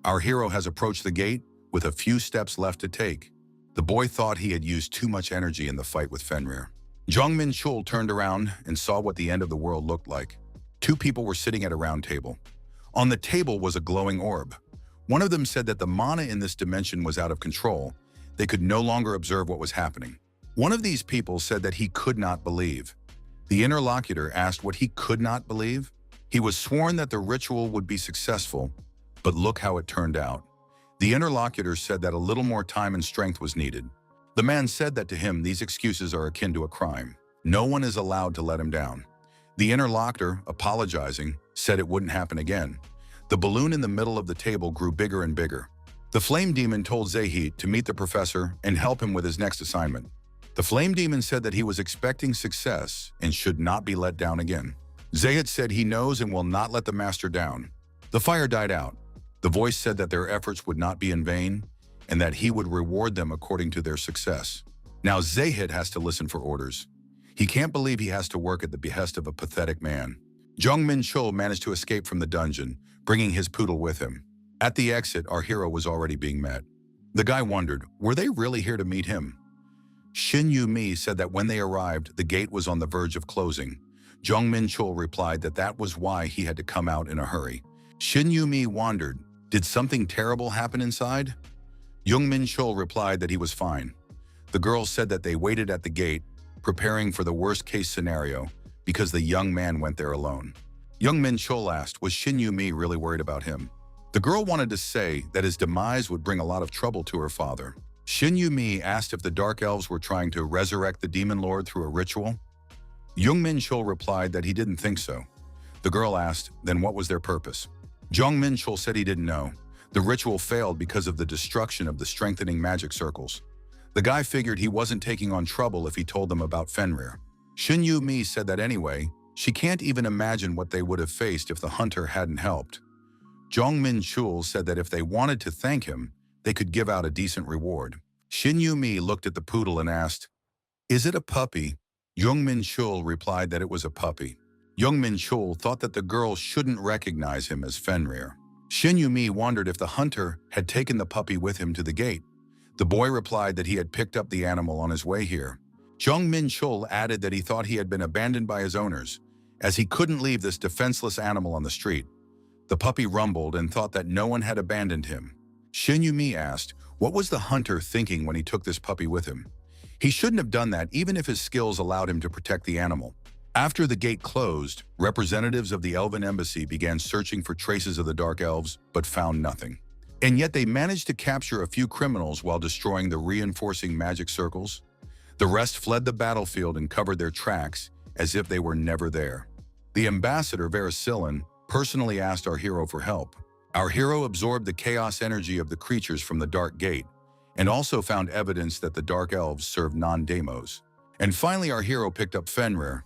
Our hero has approached the gate with a few steps left to take. The boy thought he had used too much energy in the fight with Fenrir. Jong Menchul turned around and saw what the end of the world looked like. Two people were sitting at a round table. On the table was a glowing orb. One of them said that the mana in this dimension was out of control. They could no longer observe what was happening. One of these people said that he could not believe. The interlocutor asked what he could not believe. He was sworn that the ritual would be successful, but look how it turned out. The interlocutor said that a little more time and strength was needed. The man said that to him these excuses are akin to a crime. No one is allowed to let him down. The interlocutor, apologizing, said it wouldn't happen again. The balloon in the middle of the table grew bigger and bigger. The flame demon told Zahid to meet the professor and help him with his next assignment. The flame demon said that he was expecting success and should not be let down again. Zahid said he knows and will not let the master down. The fire died out. The voice said that their efforts would not be in vain and that he would reward them according to their success. Now Zahid has to listen for orders. He can't believe he has to work at the behest of a pathetic man. Jong Menchul managed to escape from the dungeon, bringing his poodle with him. At the exit, our hero was already being met. The guy wondered, were they really here to meet him? Shin Yu-mi said that when they arrived, the gate was on the verge of closing. Jong Menchul replied that that was why he had to come out in a hurry. Shin Yu-mi wondered, did something terrible happen inside? Jong Menchul replied that he was fine. The girl said that they waited at the gate, preparing for the worst-case scenario, because the young man went there alone. Jong Menchul asked, was Shin Yu-mi really worried about him? The girl wanted to say that his demise would bring a lot of trouble to her father. Shin Yu-mi asked if the Dark Elves were trying to resurrect the Demon Lord through a ritual. Jong Menchul replied that he didn't think so. The girl asked, then what was their purpose? Jong Menchul said he didn't know. The ritual failed because of the destruction of the strengthening magic circles. The guy figured he wasn't taking on trouble if he told them about Fenrir. Shin Yu-mi said that anyway, she can't even imagine what they would have faced if the hunter hadn't helped. Jong Menchul said that if they wanted to thank him, they could give out a decent reward. Shin Yu-mi looked at the poodle and asked, is it a puppy? Jong Menchul replied that it was a puppy. Jong Menchul thought that the girl shouldn't recognize him as Fenrir. Shin Yu-mi wondered if the hunter had taken the puppy with him to the gate. The boy replied that he had picked up the animal on his way here. Jong Menchul added that he thought he had been abandoned by his owners, as he couldn't leave this defenseless animal on the street. The puppy rumbled and thought that no one had abandoned him. Shin Yu-mi asked, what was the hunter thinking when he took this puppy with him? He shouldn't have done that even if his skills allowed him to protect the animal. After the gate closed, representatives of the Elven Embassy began searching for traces of the Dark Elves, but found nothing. And yet they managed to capture a few criminals while destroying the reinforcing magic circles. The rest fled the battlefield and covered their tracks as if they were never there. The ambassador, Rarest, personally asked our hero for help. Our hero absorbed the chaos energy of the creatures from the Dark Gate and also found evidence that the Dark Elves served non-demos. And finally, our hero picked up Fenrir.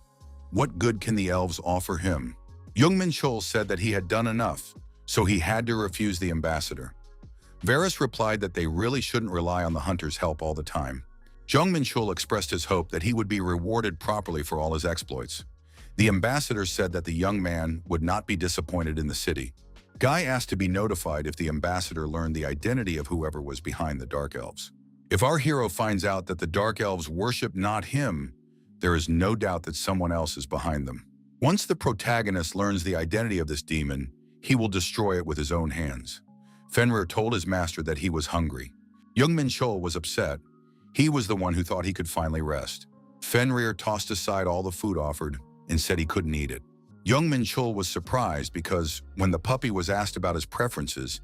What good can the elves offer him? Jong Menchul said that he had done enough, so he had to refuse the ambassador. Varys replied that they really shouldn't rely on the hunter's help all the time. Jong Menchul expressed his hope that he would be rewarded properly for all his exploits. The ambassador said that the young man would not be disappointed in the city. Guy asked to be notified if the ambassador learned the identity of whoever was behind the Dark Elves. If our hero finds out that the Dark Elves worship not him, there is no doubt that someone else is behind them. Once the protagonist learns the identity of this demon, he will destroy it with his own hands. Fenrir told his master that he was hungry. Jong Menchul was upset. He was the one who thought he could finally rest. Fenrir tossed aside all the food offered and said he couldn't eat it. Jong Menchul was surprised because when the puppy was asked about his preferences,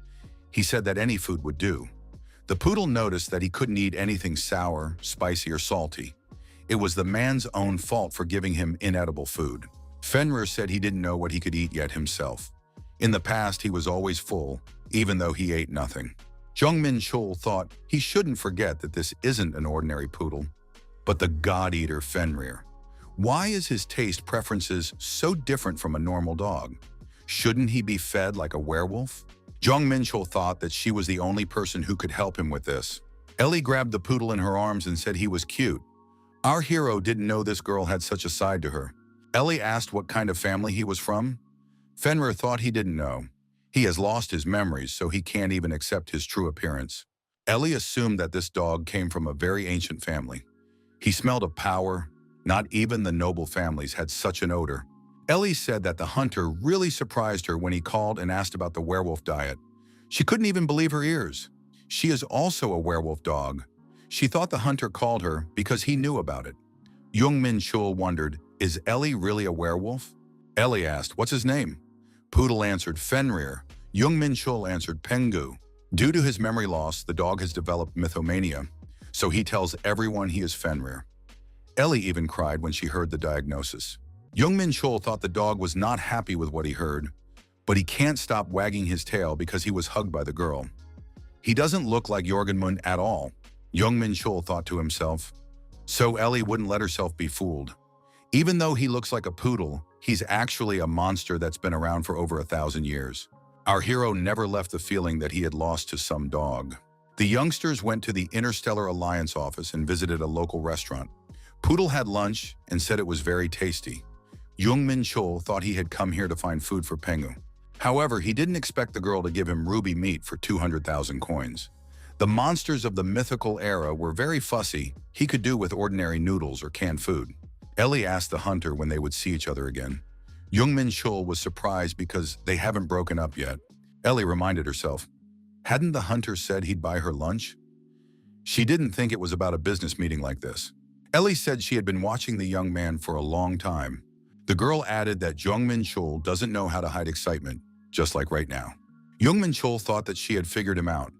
he said that any food would do. The poodle noticed that he couldn't eat anything sour, spicy, or salty. It was the man's own fault for giving him inedible food. Fenrir said he didn't know what he could eat yet himself. In the past, he was always full, even though he ate nothing. Jong Menchul thought he shouldn't forget that this isn't an ordinary poodle, but the God-Eater Fenrir. Why is his taste preferences so different from a normal dog? Shouldn't he be fed like a werewolf? Jong Menchul thought that she was the only person who could help him with this. Ellie grabbed the poodle in her arms and said he was cute. Our hero didn't know this girl had such a side to her. Ellie asked what kind of family he was from. Fenrir thought he didn't know. He has lost his memories, so he can't even accept his true appearance. Ellie assumed that this dog came from a very ancient family. He smelled of power. Not even the noble families had such an odor. Ellie said that the hunter really surprised her when he called and asked about the werewolf diet. She couldn't even believe her ears. She is also a werewolf dog. She thought the hunter called her because he knew about it. Jong Menchul wondered, is Ellie really a werewolf? Ellie asked, what's his name? Poodle answered Fenrir. Jong Menchul answered Pengu. Due to his memory loss, the dog has developed mythomania, so he tells everyone he is Fenrir. Ellie even cried when she heard the diagnosis. Jong Menchul thought the dog was not happy with what he heard, but he can't stop wagging his tail because he was hugged by the girl. He doesn't look like Jorgenmund at all. Jong Menchul thought to himself. So Ellie wouldn't let herself be fooled. Even though he looks like a poodle, he's actually a monster that's been around for over 1,000 years. Our hero never left the feeling that he had lost to some dog. The youngsters went to the Interstellar Alliance office and visited a local restaurant. Poodle had lunch and said it was very tasty. Jong Menchul thought he had come here to find food for Pengu. However, he didn't expect the girl to give him ruby meat for 200,000 coins. The monsters of the mythical era were very fussy. He could do with ordinary noodles or canned food. Ellie asked the hunter when they would see each other again. Jong Menchul was surprised because they haven't broken up yet. Ellie reminded herself, hadn't the hunter said he'd buy her lunch? She didn't think it was about a business meeting like this. Ellie said she had been watching the young man for a long time. The girl added that Jong Menchul doesn't know how to hide excitement, just like right now. Jong Menchul thought that she had figured him out.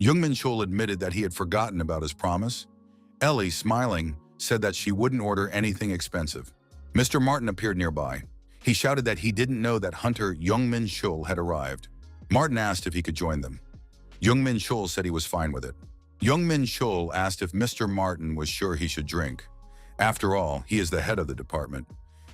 Jong Menchul admitted that he had forgotten about his promise. Ellie, smiling, said that she wouldn't order anything expensive. Mr. Martin appeared nearby. He shouted that he didn't know that hunter Jong Menchul had arrived. Martin asked if he could join them. Jong Menchul said he was fine with it. Jong Menchul asked if Mr. Martin was sure he should drink. After all, he is the head of the department.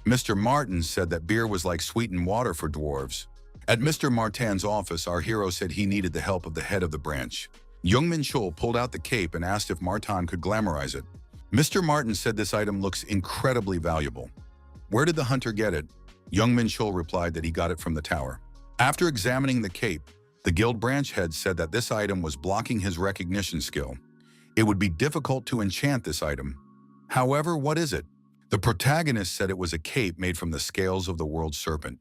Mr. Martin said that beer was like sweetened water for dwarves. At Mr. Martin's office, our hero said he needed the help of the head of the branch. Jong Menchul pulled out the cape and asked if Martin could glamorize it. Mr. Martin said this item looks incredibly valuable. Where did the hunter get it? Jong Menchul replied that he got it from the tower. After examining the cape, the guild branch head said that this item was blocking his recognition skill. It would be difficult to enchant this item. However, what is it? The protagonist said it was a cape made from the scales of the world serpent.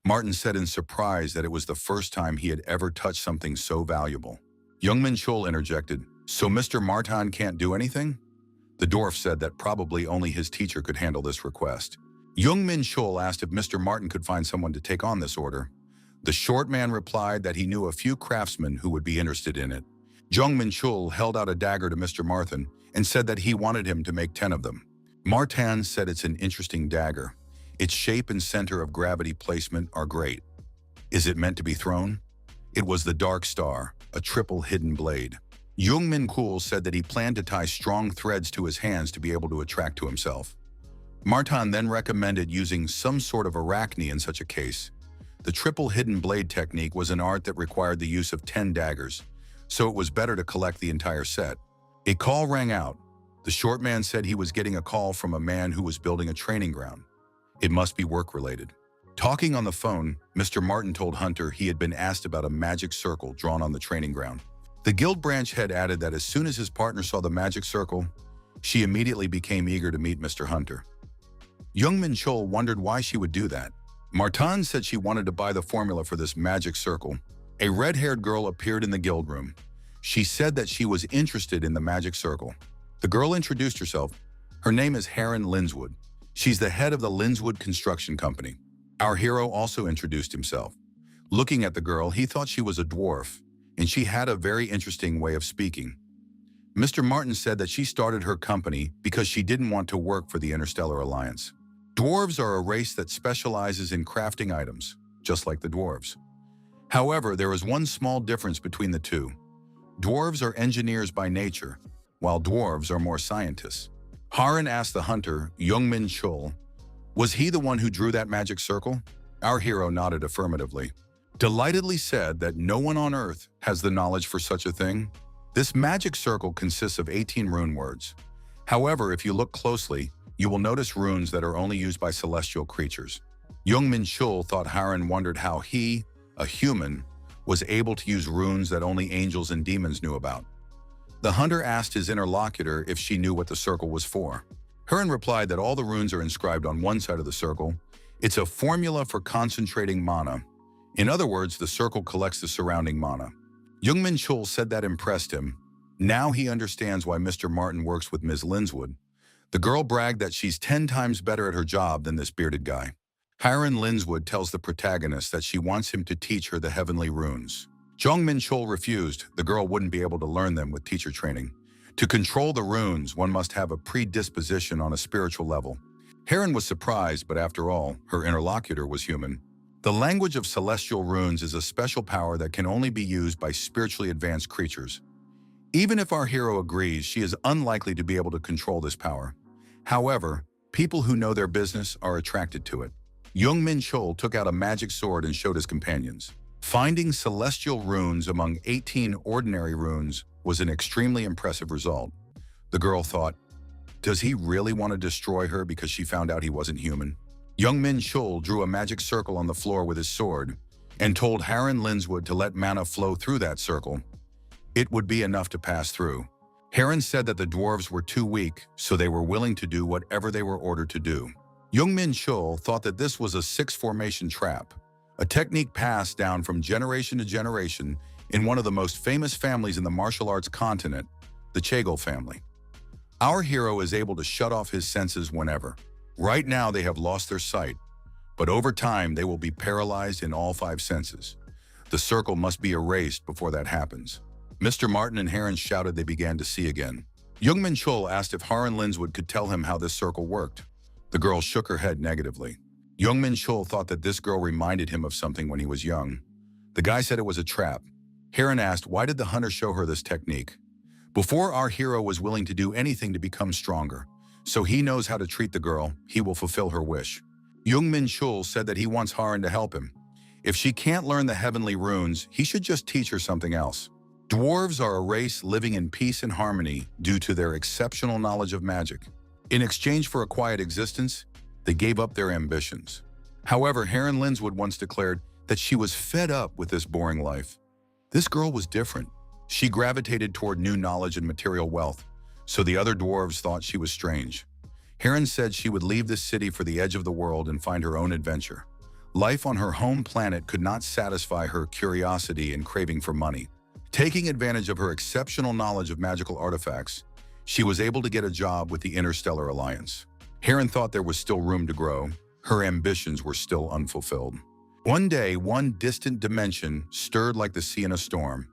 Martin said in surprise that it was the first time he had ever touched something so valuable. Jong Menchul interjected, so Mr. Martin can't do anything? The dwarf said that probably only his teacher could handle this request. Jong Menchul asked if Mr. Martin could find someone to take on this order. The short man replied that he knew a few craftsmen who would be interested in it. Jong Menchul held out a dagger to Mr. Martin and said that he wanted him to make 10 of them. Martin said it's an interesting dagger. Its shape and center of gravity placement are great. Is it meant to be thrown? It was the Dark Star, a triple hidden blade. Jong Menchul said that he planned to tie strong threads to his hands to be able to attract to himself. Martin then recommended using some sort of arachne in such a case. The triple hidden blade technique was an art that required the use of 10 daggers, so it was better to collect the entire set. A call rang out. The short man said he was getting a call from a man who was building a training ground. It must be work-related. Talking on the phone, Mr. Martin told Hunter he had been asked about a magic circle drawn on the training ground. The guild branch head added that as soon as his partner saw the magic circle, she immediately became eager to meet Mr. Hunter. Jong Menchul wondered why she would do that. Martin said she wanted to buy the formula for this magic circle. A red-haired girl appeared in the guild room. She said that she was interested in the magic circle. The girl introduced herself. Her name is Heron Linswood. She's the head of the Linswood Construction Company. Our hero also introduced himself. Looking at the girl, he thought she was a dwarf, and she had a very interesting way of speaking. Mr. Martin said that she started her company because she didn't want to work for the Interstellar Alliance. Dwarves are a race that specializes in crafting items, just like the dwarves. However, there is one small difference between the two. Dwarves are engineers by nature, while dwarves are more scientists. Heron asked the hunter, Jong Menchul, was he the one who drew that magic circle? Our hero nodded affirmatively. Delightedly said that no one on Earth has the knowledge for such a thing. This magic circle consists of 18 rune words. However, if you look closely, you will notice runes that are only used by celestial creatures. Jong Menchul thought Heron wondered how he, a human, was able to use runes that only angels and demons knew about. The hunter asked his interlocutor if she knew what the circle was for. Heron replied that all the runes are inscribed on one side of the circle. It's a formula for concentrating mana. In other words, the circle collects the surrounding mana. Jong Menchul said that impressed him. Now he understands why Mr. Martin works with Ms. Linswood. The girl bragged that she's 10 times better at her job than this bearded guy. Heron Linswood tells the protagonist that she wants him to teach her the heavenly runes. Jong Menchul refused. The girl wouldn't be able to learn them with teacher training. To control the runes, one must have a predisposition on a spiritual level. Heron was surprised, but after all, her interlocutor was human. The language of celestial runes is a special power that can only be used by spiritually advanced creatures. Even if our hero agrees, she is unlikely to be able to control this power. However, people who know their business are attracted to it. Jong Menchul took out a magic sword and showed his companions. Finding celestial runes among 18 ordinary runes was an extremely impressive result. The girl thought, does he really want to destroy her because she found out he wasn't human? Jong Menchul drew a magic circle on the floor with his sword and told Heron Linswood to let mana flow through that circle. It would be enough to pass through. Heron said that the dwarves were too weak, so they were willing to do whatever they were ordered to do. Jong Menchul thought that this was a six-formation trap, a technique passed down from generation to generation in one of the most famous families in the martial arts continent, the Chagall family. Our hero is able to shut off his senses whenever. Right now they have lost their sight, but over time they will be paralyzed in all 5 senses. The circle must be erased before that happens. Mr. Martin and Heron shouted they began to see again. Jong Menchul asked if Heron Linswood could tell him how this circle worked. The girl shook her head negatively. Jong Menchul thought that this girl reminded him of something when he was young. The guy said it was a trap. Heron asked, why did the hunter show her this technique? Before our hero was willing to do anything to become stronger, so he knows how to treat the girl, he will fulfill her wish. Jong Menchul said that he wants Heron to help him. If she can't learn the heavenly runes, he should just teach her something else. Dwarves are a race living in peace and harmony due to their exceptional knowledge of magic. In exchange for a quiet existence, they gave up their ambitions. However, Heron Linswood once declared that she was fed up with this boring life. This girl was different. She gravitated toward new knowledge and material wealth, so the other dwarves thought she was strange. Heron said she would leave this city for the edge of the world and find her own adventure. Life on her home planet could not satisfy her curiosity and craving for money. Taking advantage of her exceptional knowledge of magical artifacts, she was able to get a job with the Interstellar Alliance. Heron thought there was still room to grow. her ambitions were still unfulfilled. One day, one distant dimension stirred like the sea in a storm.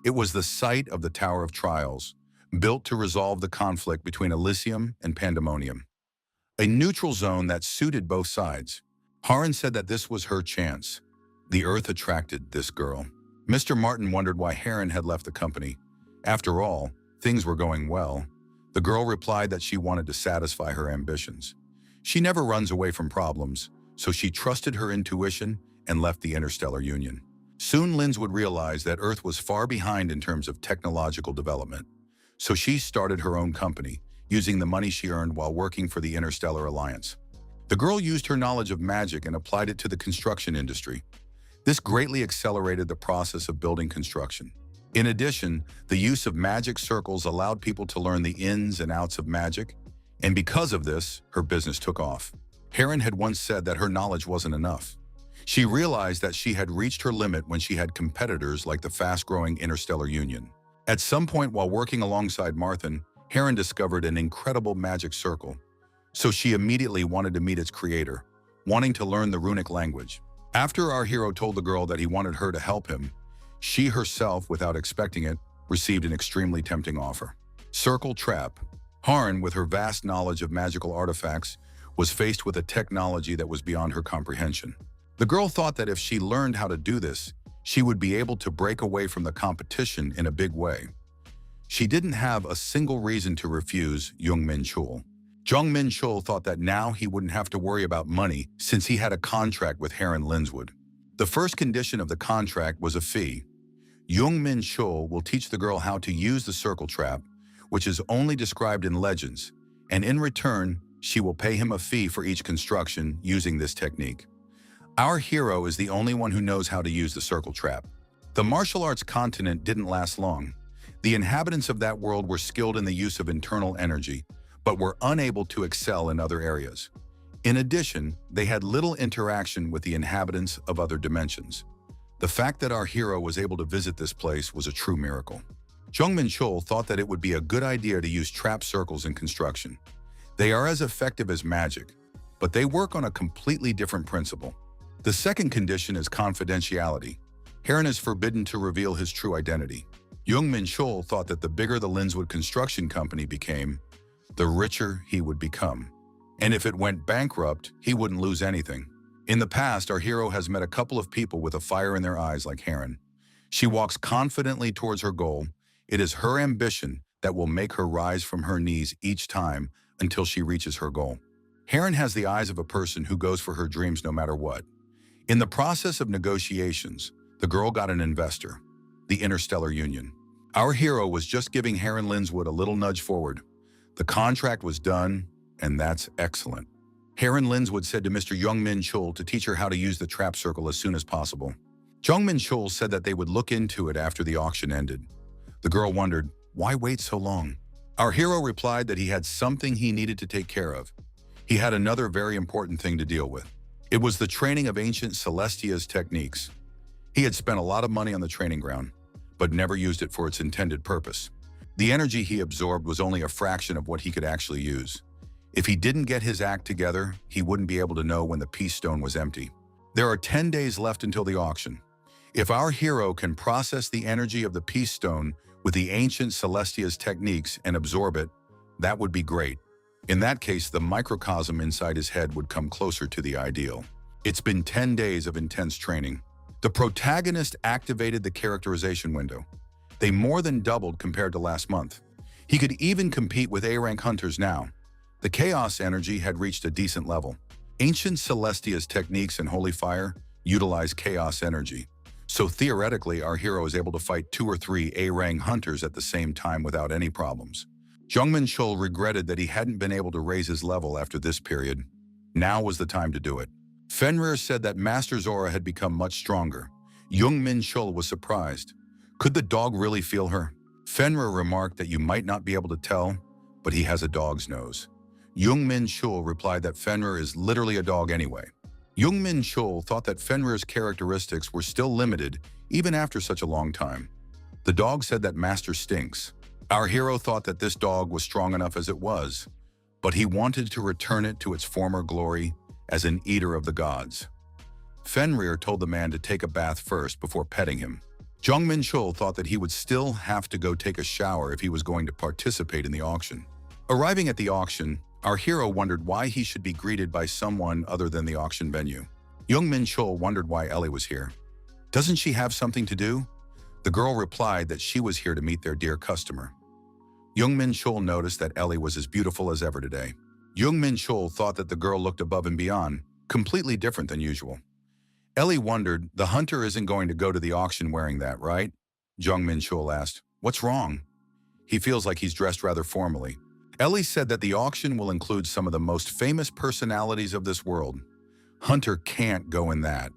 It was the site of the Tower of Trials, built to resolve the conflict between Elysium and Pandemonium. A neutral zone that suited both sides. Haran said that this was her chance. The Earth attracted this girl. Mr. Martin wondered why Haran had left the company. After all, things were going well. The girl replied that she wanted to satisfy her ambitions. She never runs away from problems, so she trusted her intuition and left the Interstellar Union. Soon Linz would realize that Earth was far behind in terms of technological development. So she started her own company, using the money she earned while working for the Interstellar Alliance. The girl used her knowledge of magic and applied it to the construction industry. This greatly accelerated the process of building construction. In addition, the use of magic circles allowed people to learn the ins and outs of magic, and because of this, her business took off. Haran had once said that her knowledge wasn't enough. She realized that she had reached her limit when she had competitors like the fast-growing Interstellar Union. At some point while working alongside Martin, Haran discovered an incredible magic circle. So she immediately wanted to meet its creator, wanting to learn the runic language. After our hero told the girl that he wanted her to help him, she herself, without expecting it, received an extremely tempting offer. Circle Trap. Haran, with her vast knowledge of magical artifacts, was faced with a technology that was beyond her comprehension. The girl thought that if she learned how to do this, she would be able to break away from the competition in a big way. She didn't have a single reason to refuse Jong Menchul. Jong Menchul thought that now he wouldn't have to worry about money since he had a contract with Haran Lindswood. The first condition of the contract was a fee. Jong Menchul will teach the girl how to use the circle trap, which is only described in legends, and in return, she will pay him a fee for each construction using this technique. Our hero is the only one who knows how to use the circle trap. The martial arts continent didn't last long. The inhabitants of that world were skilled in the use of internal energy, but were unable to excel in other areas. In addition, they had little interaction with the inhabitants of other dimensions. The fact that our hero was able to visit this place was a true miracle. Jong Menchul thought that it would be a good idea to use trap circles in construction. They are as effective as magic, but they work on a completely different principle. The second condition is confidentiality. Haran is forbidden to reveal his true identity. Jong Menchul thought that the bigger the Lindswood Construction Company became, the richer he would become. And if it went bankrupt, he wouldn't lose anything. In the past, our hero has met a couple of people with a fire in their eyes like Haran. She walks confidently towards her goal. It is her ambition that will make her rise from her knees each time until she reaches her goal. Haran has the eyes of a person who goes for her dreams no matter what. In the process of negotiations, the girl got an investor, the Interstellar Union. Our hero was just giving Haran Lindswood a little nudge forward. The contract was done, and that's excellent. Haran Lindswood said to Mr. Jong Menchul to teach her how to use the trap circle as soon as possible. Jong Menchul said that they would look into it after the auction ended. The girl wondered, why wait so long? Our hero replied that he had something he needed to take care of. He had another very important thing to deal with. It was the training of ancient Celestia's techniques. He had spent a lot of money on the training ground, but never used it for its intended purpose. The energy he absorbed was only a fraction of what he could actually use. If he didn't get his act together, he wouldn't be able to know when the peace stone was empty. There are 10 days left until the auction. If our hero can process the energy of the peace stone with the ancient Celestia's techniques and absorb it, that would be great. In that case, the microcosm inside his head would come closer to the ideal. It's been 10 days of intense training. The protagonist activated the characterization window. They more than doubled compared to last month. He could even compete with A-rank hunters now. The chaos energy had reached a decent level. Ancient Celestia's techniques and holy fire utilize chaos energy. So theoretically, our hero is able to fight 2 or 3 A-rank hunters at the same time without any problems. Jong Menchul regretted that he hadn't been able to raise his level after this period. Now was the time to do it. Fenrir said that Master's aura had become much stronger. Jong Menchul was surprised. Could the dog really feel her? Fenrir remarked that you might not be able to tell, but he has a dog's nose. Jong Menchul replied that Fenrir is literally a dog anyway. Jong Menchul thought that Fenrir's characteristics were still limited even after such a long time. The dog said that Master stinks. Our hero thought that this dog was strong enough as it was, but he wanted to return it to its former glory as an eater of the gods. Fenrir told the man to take a bath first before petting him. Jong Menchul thought that he would still have to go take a shower if he was going to participate in the auction. Arriving at the auction, our hero wondered why he should be greeted by someone other than the auction venue. Jong Menchul wondered why Ellie was here. Doesn't she have something to do? The girl replied that she was here to meet their dear customer. Jong Menchul noticed that Ellie was as beautiful as ever today. Jong Menchul thought that the girl looked above and beyond, completely different than usual. Ellie wondered, the hunter isn't going to go to the auction wearing that, right? Jong Menchul asked, what's wrong? He feels like he's dressed rather formally. Ellie said that the auction will include some of the most famous personalities of this world. Hunter can't go in that.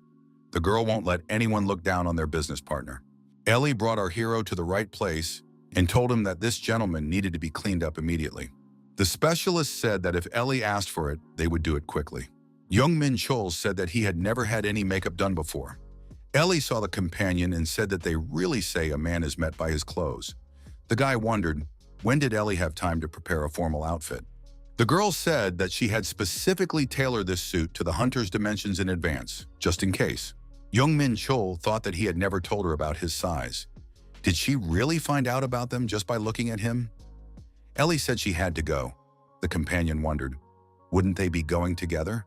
The girl won't let anyone look down on their business partner. Ellie brought our hero to the right place and told him that this gentleman needed to be cleaned up immediately. The specialist said that if Ellie asked for it, they would do it quickly. Jong Menchul said that he had never had any makeup done before. Ellie saw the companion and said that they really say a man is met by his clothes. The guy wondered, when did Ellie have time to prepare a formal outfit? The girl said that she had specifically tailored this suit to the hunter's dimensions in advance, just in case. Jong Menchul thought that he had never told her about his size. Did she really find out about them just by looking at him? Ellie said she had to go. The companion wondered, wouldn't they be going together?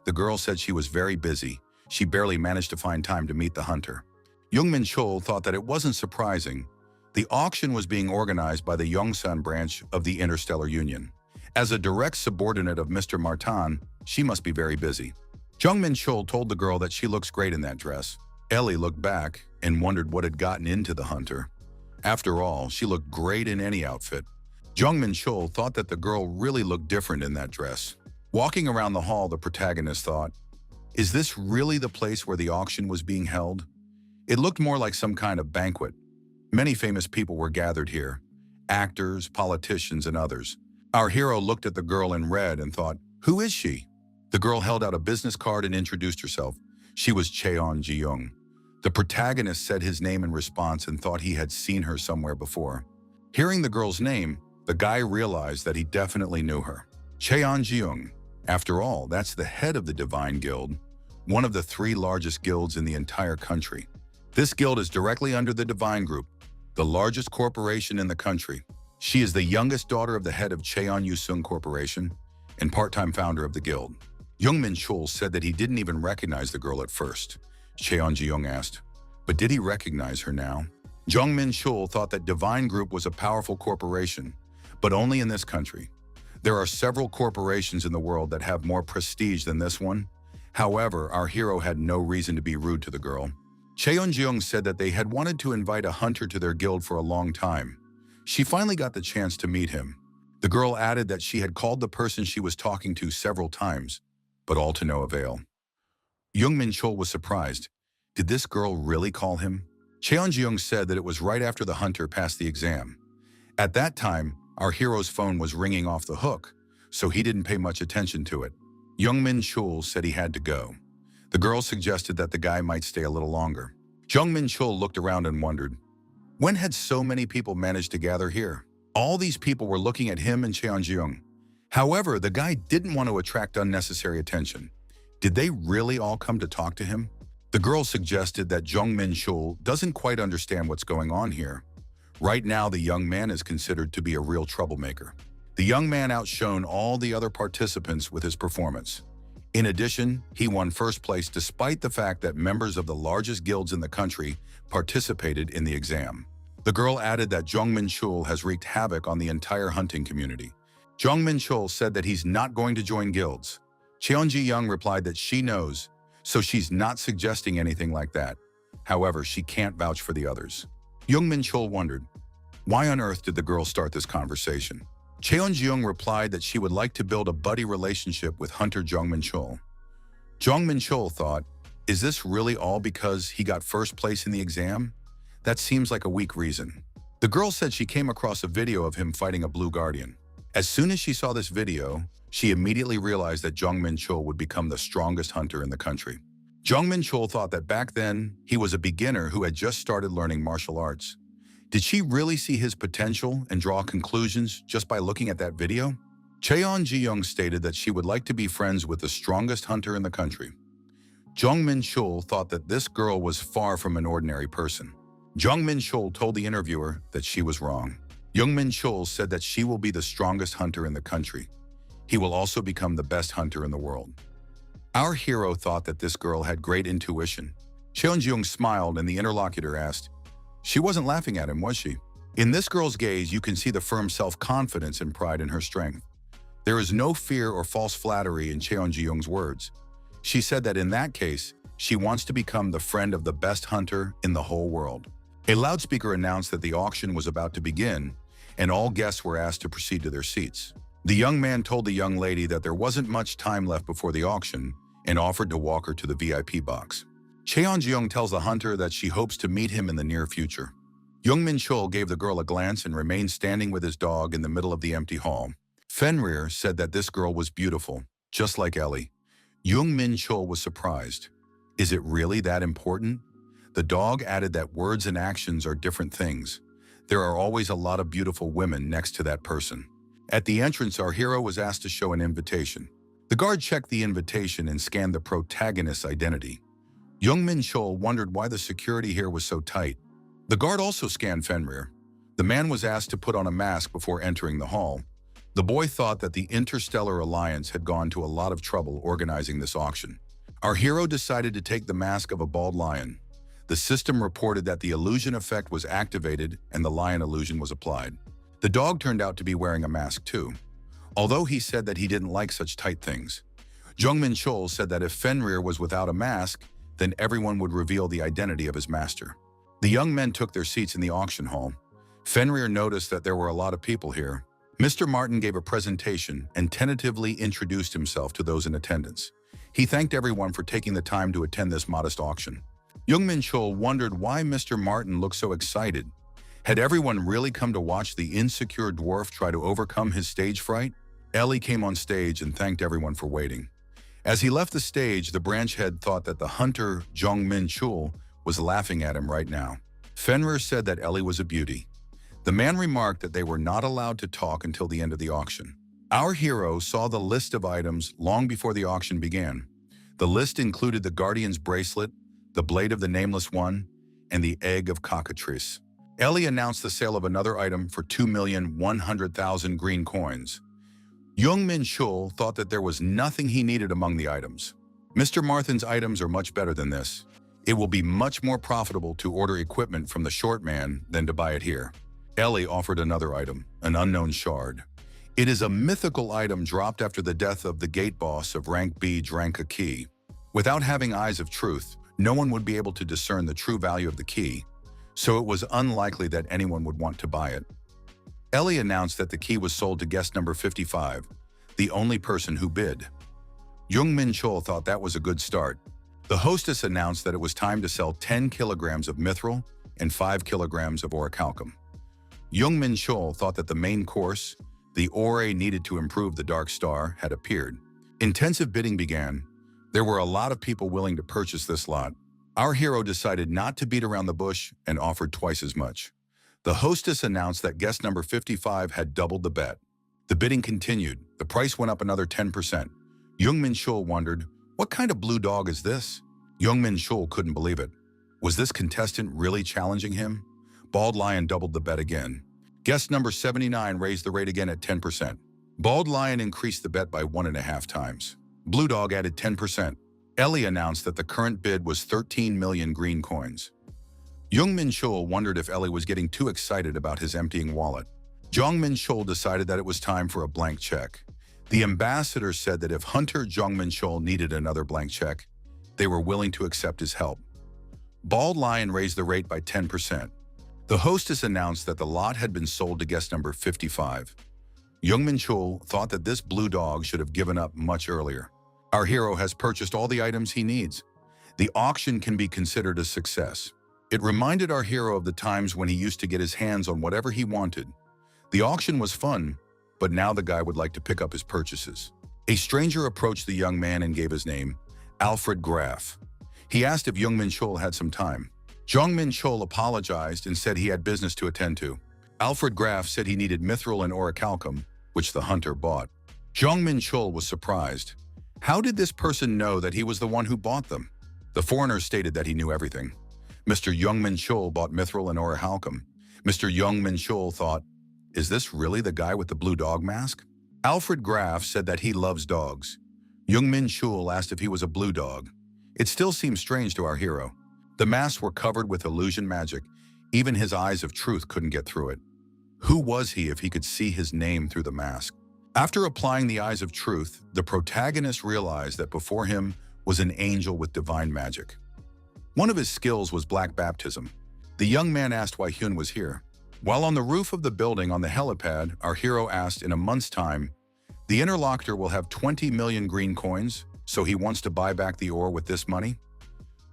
The girl said she was very busy. She barely managed to find time to meet the hunter. Jong Menchul thought that it wasn't surprising. The auction was being organized by the Yongsan branch of the Interstellar Union. As a direct subordinate of Mr. Martin, she must be very busy. Jong Menchul told the girl that she looks great in that dress. Ellie looked back and wondered what had gotten into the hunter. After all, she looked great in any outfit. Jong Menchul thought that the girl really looked different in that dress. Walking around the hall, the protagonist thought, is this really the place where the auction was being held? It looked more like some kind of banquet. Many famous people were gathered here, actors, politicians, and others. Our hero looked at the girl in red and thought, who is she? The girl held out a business card and introduced herself. She was Cheon Ji-young. The protagonist said his name in response and thought he had seen her somewhere before. Hearing the girl's name, the guy realized that he definitely knew her. Cheon Ji-young. After all, that's the head of the Divine Guild, one of the 3 largest guilds in the entire country. This guild is directly under the Divine Group, the largest corporation in the country. She is the youngest daughter of the head of Cheon Yusung Corporation and part-time founder of the guild. Jong Menchul said that he didn't even recognize the girl at first. Cheon Ji-young asked, but did he recognize her now? Jong Menchul thought that Divine Group was a powerful corporation, but only in this country. There are several corporations in the world that have more prestige than this one. However, our hero had no reason to be rude to the girl. Cheon Ji-young said that they had wanted to invite a hunter to their guild for a long time. She finally got the chance to meet him. The girl added that she had called the person she was talking to several times, but all to no avail. Jong Menchul was surprised. Did this girl really call him? Cheon Ji-young said that it was right after the hunter passed the exam. At that time, our hero's phone was ringing off the hook, so he didn't pay much attention to it. Jong Menchul said he had to go. The girl suggested that the guy might stay a little longer. Jong Menchul looked around and wondered, when had so many people managed to gather here? All these people were looking at him and Cheon Ji-young. However, the guy didn't want to attract unnecessary attention. Did they really all come to talk to him? The girl suggested that Jong Menchul doesn't quite understand what's going on here. Right now, the young man is considered to be a real troublemaker. The young man outshone all the other participants with his performance. In addition, he won first place despite the fact that members of the largest guilds in the country participated in the exam. The girl added that Jong Menchul has wreaked havoc on the entire hunting community. Jong Menchul said that he's not going to join guilds. Cheon Ji-young replied that she knows, so she's not suggesting anything like that. However, she can't vouch for the others. Jong Menchul wondered, why on earth did the girl start this conversation? Cheon Ji-young replied that she would like to build a buddy relationship with hunter Jong Menchul. Jong Menchul thought, is this really all because he got first place in the exam? That seems like a weak reason. The girl said she came across a video of him fighting a blue guardian. As soon as she saw this video, she immediately realized that Jong Menchul would become the strongest hunter in the country. Jong Menchul thought that back then, he was a beginner who had just started learning martial arts. Did she really see his potential and draw conclusions just by looking at that video? Cheon-ji-young stated that she would like to be friends with the strongest hunter in the country. Jong Menchul thought that this girl was far from an ordinary person. Jong Menchul told the interviewer that she was wrong. Jong Menchul said that she will be the strongest hunter in the country. He will also become the best hunter in the world. Our hero thought that this girl had great intuition. Cheon-ji-young smiled and the interlocutor asked, "She wasn't laughing at him, was she?" In this girl's gaze, you can see the firm self-confidence and pride in her strength. There is no fear or false flattery in Cheon-ji-young's words. She said that in that case, she wants to become the friend of the best hunter in the whole world. A loudspeaker announced that the auction was about to begin, and all guests were asked to proceed to their seats. The young man told the young lady that there wasn't much time left before the auction and offered to walk her to the VIP box. Cheon-ji-young tells the hunter that she hopes to meet him in the near future. Jong Menchul gave the girl a glance and remained standing with his dog in the middle of the empty hall. Fenrir said that this girl was beautiful, just like Ellie. Jong Menchul was surprised. Is it really that important? The dog added that words and actions are different things. There are always a lot of beautiful women next to that person. At the entrance, our hero was asked to show an invitation. The guard checked the invitation and scanned the protagonist's identity. Jong Menchul wondered why the security here was so tight. The guard also scanned Fenrir. The man was asked to put on a mask before entering the hall. The boy thought that the Interstellar Alliance had gone to a lot of trouble organizing this auction. Our hero decided to take the mask of a bald lion. The system reported that the illusion effect was activated and the lion illusion was applied. The dog turned out to be wearing a mask too, although he said that he didn't like such tight things. Jong Menchul said that if Fenrir was without a mask, then everyone would reveal the identity of his master. The young men took their seats in the auction hall. Fenrir noticed that there were a lot of people here. Mr. Martin gave a presentation and tentatively introduced himself to those in attendance. He thanked everyone for taking the time to attend this modest auction. Jong Menchul wondered why Mr. Martin looked so excited. Had everyone really come to watch the insecure dwarf try to overcome his stage fright? Ellie came on stage and thanked everyone for waiting. As he left the stage, the branch head thought that the hunter, Jong Menchul, was laughing at him right now. Fenrir said that Ellie was a beauty. The man remarked that they were not allowed to talk until the end of the auction. Our hero saw the list of items long before the auction began. The list included the Guardian's bracelet, the blade of the Nameless One, and the egg of cockatrice. Ellie announced the sale of another item for 2,100,000 green coins. Jong Menchul thought that there was nothing he needed among the items. Mr. Martin's items are much better than this. It will be much more profitable to order equipment from the short man than to buy it here. Ellie offered another item, an unknown shard. It is a mythical item dropped after the death of the gate boss of rank B drank a key. Without having eyes of truth, no one would be able to discern the true value of the key, so it was unlikely that anyone would want to buy it. Ellie announced that the key was sold to guest number 55, the only person who bid. Jong Menchul thought that was a good start. The hostess announced that it was time to sell 10 kilograms of mithril and 5 kilograms of orichalcum. Jong Menchul thought that the main course, the ore needed to improve the Dark Star, had appeared. Intensive bidding began. There were a lot of people willing to purchase this lot. Our hero decided not to beat around the bush and offered twice as much. The hostess announced that guest number 55 had doubled the bet. The bidding continued. The price went up another 10%. Jong Menchul wondered, what kind of blue dog is this? Jong Menchul couldn't believe it. Was this contestant really challenging him? Bald Lion doubled the bet again. Guest number 79 raised the rate again at 10%. Bald Lion increased the bet by 1.5 times. Blue Dog added 10%. Ellie announced that the current bid was 13 million green coins. Jong Menchul wondered if Ellie was getting too excited about his emptying wallet. Jong Menchul decided that it was time for a blank check. The ambassador said that if Hunter Jong Menchul needed another blank check, they were willing to accept his help. Bald Lion raised the rate by 10%. The hostess announced that the lot had been sold to guest number 55. Jong Menchul thought that this blue dog should have given up much earlier. Our hero has purchased all the items he needs. The auction can be considered a success. It reminded our hero of the times when he used to get his hands on whatever he wanted. The auction was fun, but now the guy would like to pick up his purchases. A stranger approached the young man and gave his name, Alfred Graf. He asked if Jong Menchul had some time. Jong Menchul apologized and said he had business to attend to. Alfred Graf said he needed mithril and orichalcum, which the hunter bought. Jong Menchul was surprised. How did this person know that he was the one who bought them? The foreigner stated that he knew everything. Mr. Jong Menchul bought mithril and orichalcum. Mr. Jong Menchul thought, is this really the guy with the blue dog mask? Alfred Graf said that he loves dogs. Jong Menchul asked if he was a blue dog. It still seemed strange to our hero. The masks were covered with illusion magic. Even his eyes of truth couldn't get through it. Who was he if he could see his name through the mask? After applying the eyes of truth, the protagonist realized that before him was an angel with divine magic. One of his skills was black baptism. The young man asked why Hyun was here. While on the roof of the building on the helipad, our hero asked, in a month's time, the interlocutor will have 20 million green coins, so he wants to buy back the ore with this money?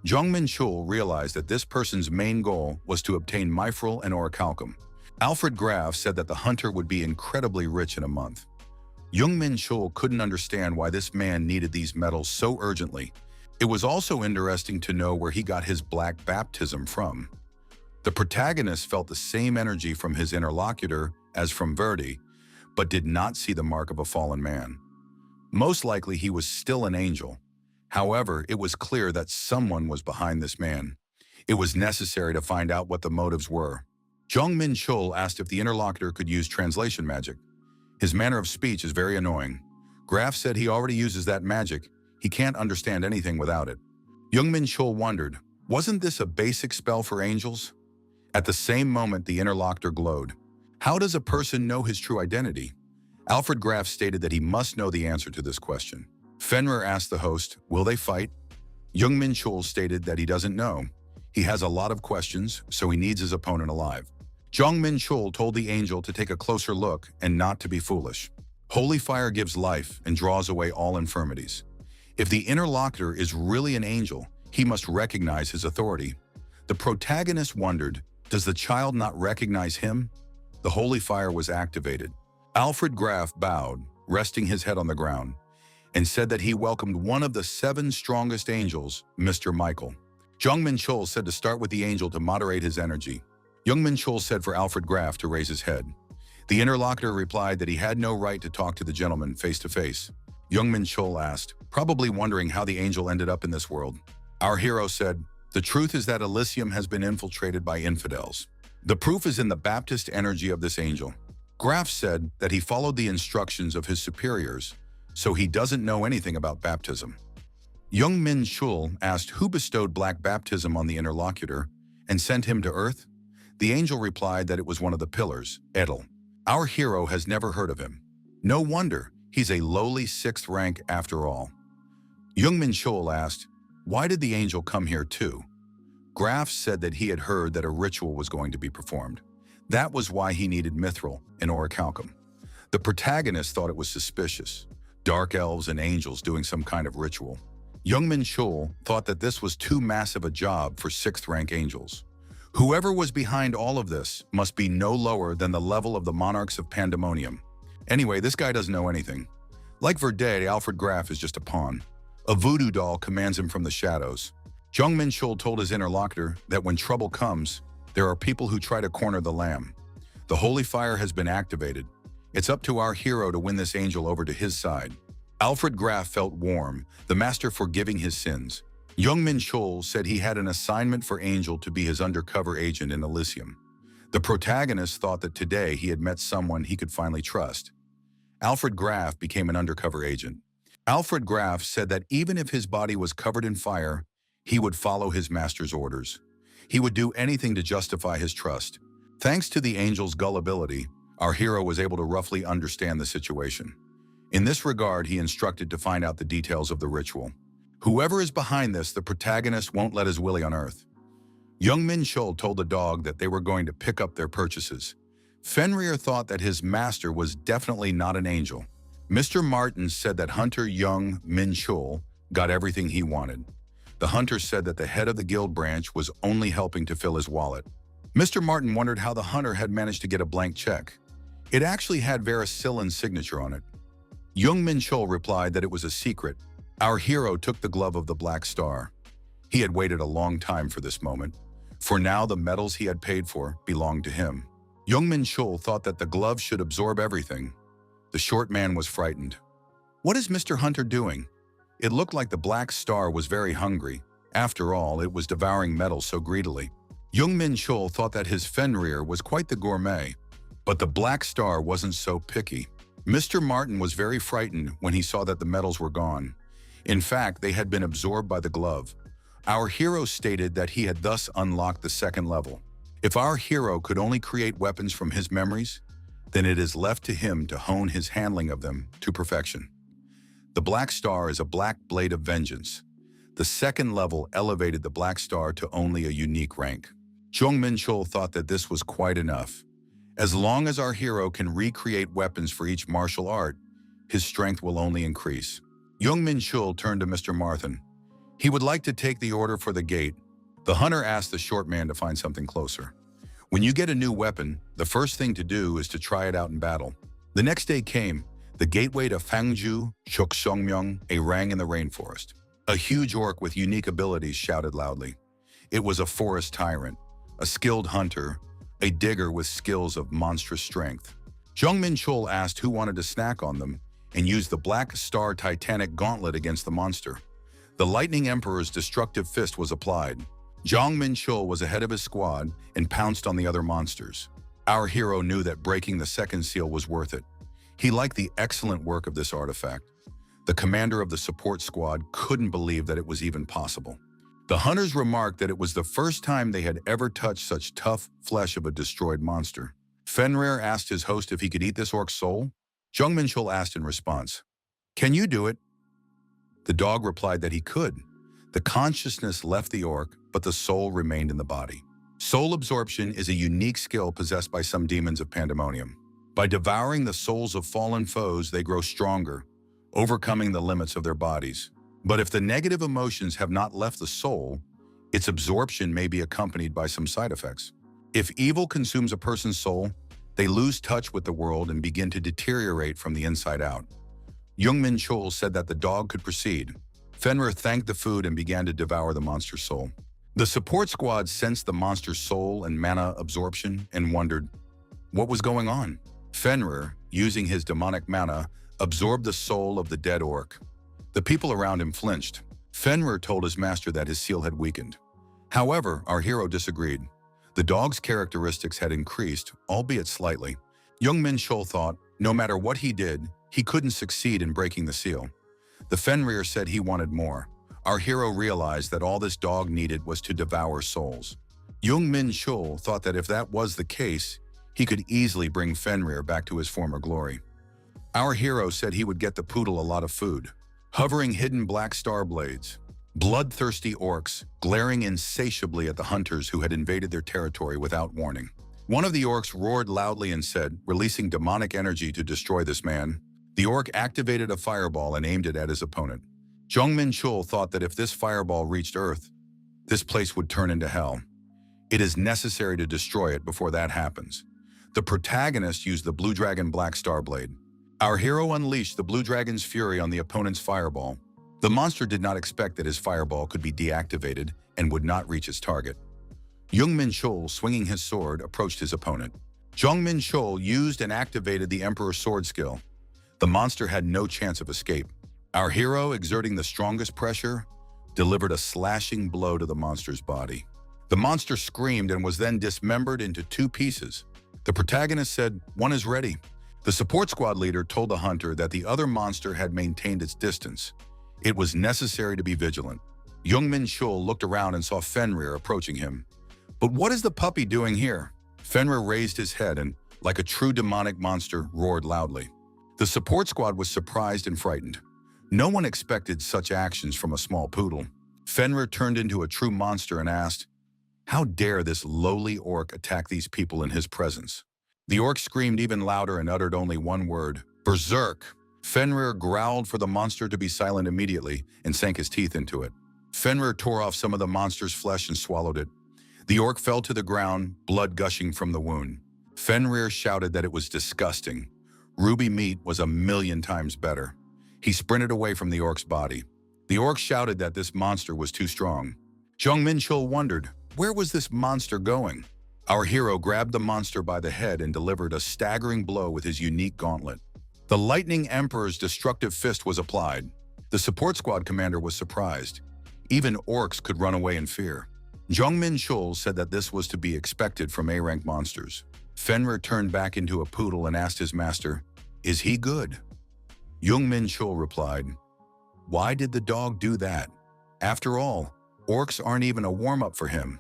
Jong Menchul realized that this person's main goal was to obtain mithril and orichalcum. Alfred Graf said that the hunter would be incredibly rich in a month. Jong Menchul couldn't understand why this man needed these metals so urgently. It was also interesting to know where he got his black baptism from. The protagonist felt the same energy from his interlocutor as from Verdi, but did not see the mark of a fallen man. Most likely he was still an angel. However, it was clear that someone was behind this man. It was necessary to find out what the motives were. Jong Menchul asked if the interlocutor could use translation magic. His manner of speech is very annoying. Graf said he already uses that magic. He can't understand anything without it. Jong Menchul wondered, wasn't this a basic spell for angels? At the same moment, the interlocutor glowed. How does a person know his true identity? Alfred Graf stated that he must know the answer to this question. Fenrir asked the host, will they fight? Jong Menchul stated that he doesn't know. He has a lot of questions, so he needs his opponent alive. Jong Menchul told the angel to take a closer look and not to be foolish. Holy fire gives life and draws away all infirmities. If the interlocutor is really an angel, he must recognize his authority. The protagonist wondered, does the child not recognize him? The holy fire was activated. Alfred Graf bowed, resting his head on the ground, and said that he welcomed one of the 7 strongest angels, Mr. Michael. Jong Menchul said to start with the angel to moderate his energy. Jong Menchul said for Alfred Graf to raise his head. The interlocutor replied that he had no right to talk to the gentleman face to face. Jong Menchul asked, probably wondering how the angel ended up in this world. Our hero said, the truth is that Elysium has been infiltrated by infidels. The proof is in the Baptist energy of this angel. Graf said that he followed the instructions of his superiors, so he doesn't know anything about baptism. Jong Menchul asked who bestowed black baptism on the interlocutor and sent him to Earth. The angel replied that it was one of the pillars, Edel. Our hero has never heard of him. No wonder, he's a lowly 6th rank after all. Jong Menchul asked, why did the angel come here too? Graf said that he had heard that a ritual was going to be performed. That was why he needed mithril and orichalcum. The protagonist thought it was suspicious. Dark elves and angels doing some kind of ritual. Jong Menchul thought that this was too massive a job for 6th rank angels. Whoever was behind all of this must be no lower than the level of the monarchs of Pandemonium. Anyway, this guy doesn't know anything. Like Verde, Alfred Graf is just a pawn. A voodoo doll commands him from the shadows. Jong Menchul told his interlocutor that when trouble comes, there are people who try to corner the lamb. The holy fire has been activated. It's up to our hero to win this angel over to his side. Alfred Graf felt warm, the master forgiving his sins. Jong Menchul said he had an assignment for Angel to be his undercover agent in Elysium. The protagonist thought that today he had met someone he could finally trust. Alfred Graf became an undercover agent. Alfred Graf said that even if his body was covered in fire, he would follow his master's orders. He would do anything to justify his trust. Thanks to the angel's gullibility, our hero was able to roughly understand the situation. In this regard, he instructed to find out the details of the ritual. Whoever is behind this, the protagonist won't let his willy on earth. Jong Menchul told the dog that they were going to pick up their purchases. Fenrir thought that his master was definitely not an angel. Mr. Martin said that hunter Jong Menchul got everything he wanted. The hunter said that the head of the guild branch was only helping to fill his wallet. Mr. Martin wondered how the hunter had managed to get a blank check. It actually had Veracillin's signature on it. Jong Menchul replied that it was a secret. Our hero took the glove of the Black Star. He had waited a long time for this moment. For now, the metals he had paid for belonged to him. Jong Menchul thought that the glove should absorb everything. The short man was frightened. What is Mr. Hunter doing? It looked like the Black Star was very hungry. After all, it was devouring metal so greedily. Jong Menchul thought that his Fenrir was quite the gourmet, but the Black Star wasn't so picky. Mr. Martin was very frightened when he saw that the metals were gone. In fact, they had been absorbed by the glove. Our hero stated that he had thus unlocked the second level. If our hero could only create weapons from his memories, then it is left to him to hone his handling of them to perfection. The Black Star is a black blade of vengeance. The second level elevated the Black Star to only a unique rank. Jong Menchul thought that this was quite enough. As long as our hero can recreate weapons for each martial art, his strength will only increase. Jong Menchul turned to Mr. Martin. He would like to take the order for the gate. The hunter asked the short man to find something closer. When you get a new weapon, the first thing to do is to try it out in battle. The next day came. The gateway to Fangju, Shoksongmyeong, a rang in the rainforest. A huge orc with unique abilities shouted loudly. It was a forest tyrant, a skilled hunter, a digger with skills of monstrous strength. Jong Menchul asked who wanted to snack on them and used the Black Star Titanic Gauntlet against the monster. The Lightning Emperor's destructive fist was applied. Jong Menchul was ahead of his squad and pounced on the other monsters. Our hero knew that breaking the second seal was worth it. He liked the excellent work of this artifact. The commander of the support squad couldn't believe that it was even possible. The hunters remarked that it was the first time they had ever touched such tough flesh of a destroyed monster. Fenrir asked his host if he could eat this orc's soul. Jong Menchul asked in response, "Can you do it?" The dog replied that he could. The consciousness left the orc, but the soul remained in the body. Soul absorption is a unique skill possessed by some demons of pandemonium. By devouring the souls of fallen foes, they grow stronger, overcoming the limits of their bodies. But if the negative emotions have not left the soul, its absorption may be accompanied by some side effects. If evil consumes a person's soul, they lose touch with the world and begin to deteriorate from the inside out. Jong Menchul said that the dog could proceed. Fenrir thanked the food and began to devour the monster's soul. The support squad sensed the monster's soul and mana absorption and wondered what was going on. Fenrir, using his demonic mana, absorbed the soul of the dead orc. The people around him flinched. Fenrir told his master that his seal had weakened. However, our hero disagreed. The dog's characteristics had increased, albeit slightly. Jong Menchul thought, no matter what he did, he couldn't succeed in breaking the seal. The Fenrir said he wanted more. Our hero realized that all this dog needed was to devour souls. Jong Menchul thought that if that was the case, he could easily bring Fenrir back to his former glory. Our hero said he would get the poodle a lot of food. Hovering hidden black star blades, bloodthirsty orcs glaring insatiably at the hunters who had invaded their territory without warning. One of the orcs roared loudly and said, releasing demonic energy to destroy this man. The orc activated a fireball and aimed it at his opponent. Jong Menchul thought that if this fireball reached Earth, this place would turn into hell. It is necessary to destroy it before that happens. The protagonist used the Blue Dragon Black Star Blade. Our hero unleashed the Blue Dragon's fury on the opponent's fireball. The monster did not expect that his fireball could be deactivated and would not reach its target. Jong Menchul, swinging his sword, approached his opponent. Jong Menchul used and activated the Emperor's sword skill. The monster had no chance of escape. Our hero, exerting the strongest pressure, delivered a slashing blow to the monster's body. The monster screamed and was then dismembered into 2 pieces. The protagonist said, "One is ready." The support squad leader told the hunter that the other monster had maintained its distance. It was necessary to be vigilant. Jong Menchul looked around and saw Fenrir approaching him. But what is the puppy doing here? Fenrir raised his head and, like a true demonic monster, roared loudly. The support squad was surprised and frightened. No one expected such actions from a small poodle. Fenrir turned into a true monster and asked, "How dare this lowly orc attack these people in his presence?" The orc screamed even louder and uttered only one word, "Berserk!" Fenrir growled for the monster to be silent immediately and sank his teeth into it. Fenrir tore off some of the monster's flesh and swallowed it. The orc fell to the ground, blood gushing from the wound. Fenrir shouted that it was disgusting. Ruby meat was 1,000,000 times better. He sprinted away from the orc's body. The orc shouted that this monster was too strong. Jong Menchul wondered, where was this monster going? Our hero grabbed the monster by the head and delivered a staggering blow with his unique gauntlet. The Lightning Emperor's destructive fist was applied. The support squad commander was surprised. Even orcs could run away in fear. Jong Menchul said that this was to be expected from A-rank monsters. Fenrir turned back into a poodle and asked his master, "Is he good?" Jong Menchul replied, "Why did the dog do that? After all, orcs aren't even a warm-up for him."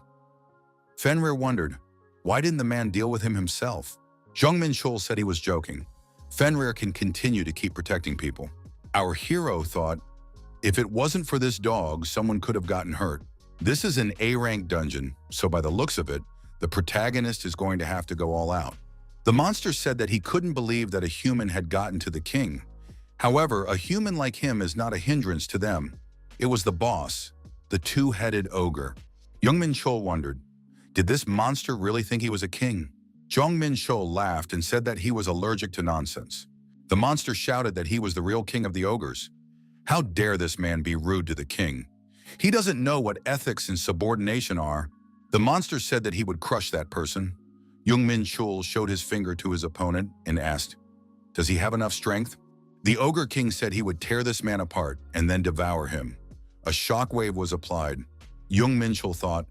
Fenrir wondered, why didn't the man deal with him himself? Jong Menchul said he was joking. Fenrir can continue to keep protecting people. Our hero thought, if it wasn't for this dog, someone could have gotten hurt. This is an A-rank dungeon, so by the looks of it, the protagonist is going to have to go all out. The monster said that he couldn't believe that a human had gotten to the king. However, a human like him is not a hindrance to them. It was the boss, the two-headed ogre. Jong Menchul wondered, did this monster really think he was a king? Jong Menchul laughed and said that he was allergic to nonsense. The monster shouted that he was the real king of the ogres. How dare this man be rude to the king? He doesn't know what ethics and subordination are. The monster said that he would crush that person. Jong Menchul showed his finger to his opponent and asked, does he have enough strength? The ogre king said he would tear this man apart and then devour him. A shockwave was applied. Jong Menchul thought,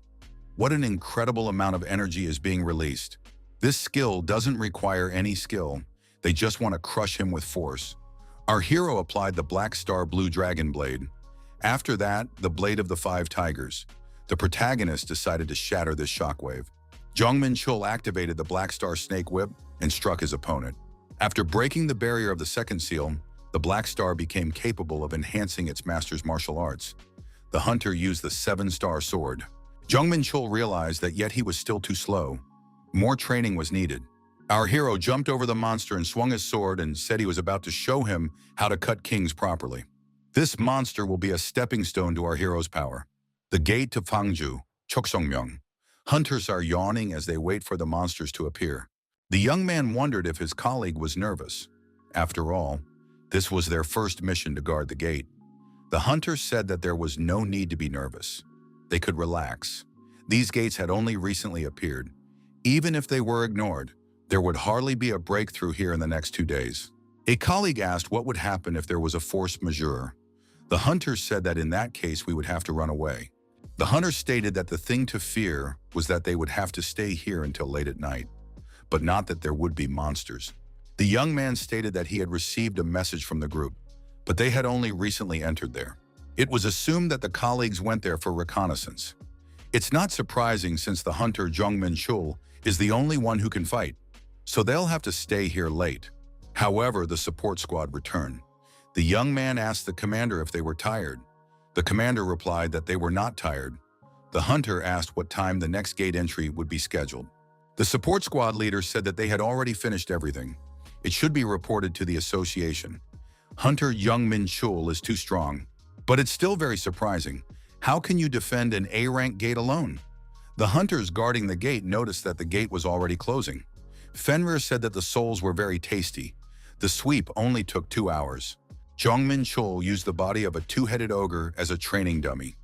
what an incredible amount of energy is being released. This skill doesn't require any skill. They just want to crush him with force. Our hero applied the Black Star Blue Dragon Blade. After that, the Blade of the Five Tigers. The protagonist decided to shatter this shockwave. Jong Menchul activated the Black Star Snake Whip and struck his opponent. After breaking the barrier of the second seal, the Black Star became capable of enhancing its master's martial arts. The hunter used the Seven-Star Sword. Jong Menchul realized that yet he was still too slow. More training was needed. Our hero jumped over the monster and swung his sword and said he was about to show him how to cut kings properly. This monster will be a stepping stone to our hero's power. The gate to Fangju, Choksongmyeong. Hunters are yawning as they wait for the monsters to appear. The young man wondered if his colleague was nervous. After all, this was their first mission to guard the gate. The hunter said that there was no need to be nervous. They could relax. These gates had only recently appeared. Even if they were ignored, there would hardly be a breakthrough here in the next 2 days. A colleague asked what would happen if there was a force majeure. The hunter said that in that case we would have to run away. The hunter stated that the thing to fear was that they would have to stay here until late at night, but not that there would be monsters. The young man stated that he had received a message from the group, but they had only recently entered there. It was assumed that the colleagues went there for reconnaissance. It's not surprising since the hunter Jong Menchul is the only one who can fight, so they'll have to stay here late. However, the support squad returned. The young man asked the commander if they were tired. The commander replied that they were not tired. The hunter asked what time the next gate entry would be scheduled. The support squad leader said that they had already finished everything. It should be reported to the association. Hunter Jong Menchul is too strong. But it's still very surprising. How can you defend an A-rank gate alone? The hunters guarding the gate noticed that the gate was already closing. Fenrir said that the souls were very tasty. The sweep only took 2 hours. Jong Menchul used the body of a two-headed ogre as a training dummy.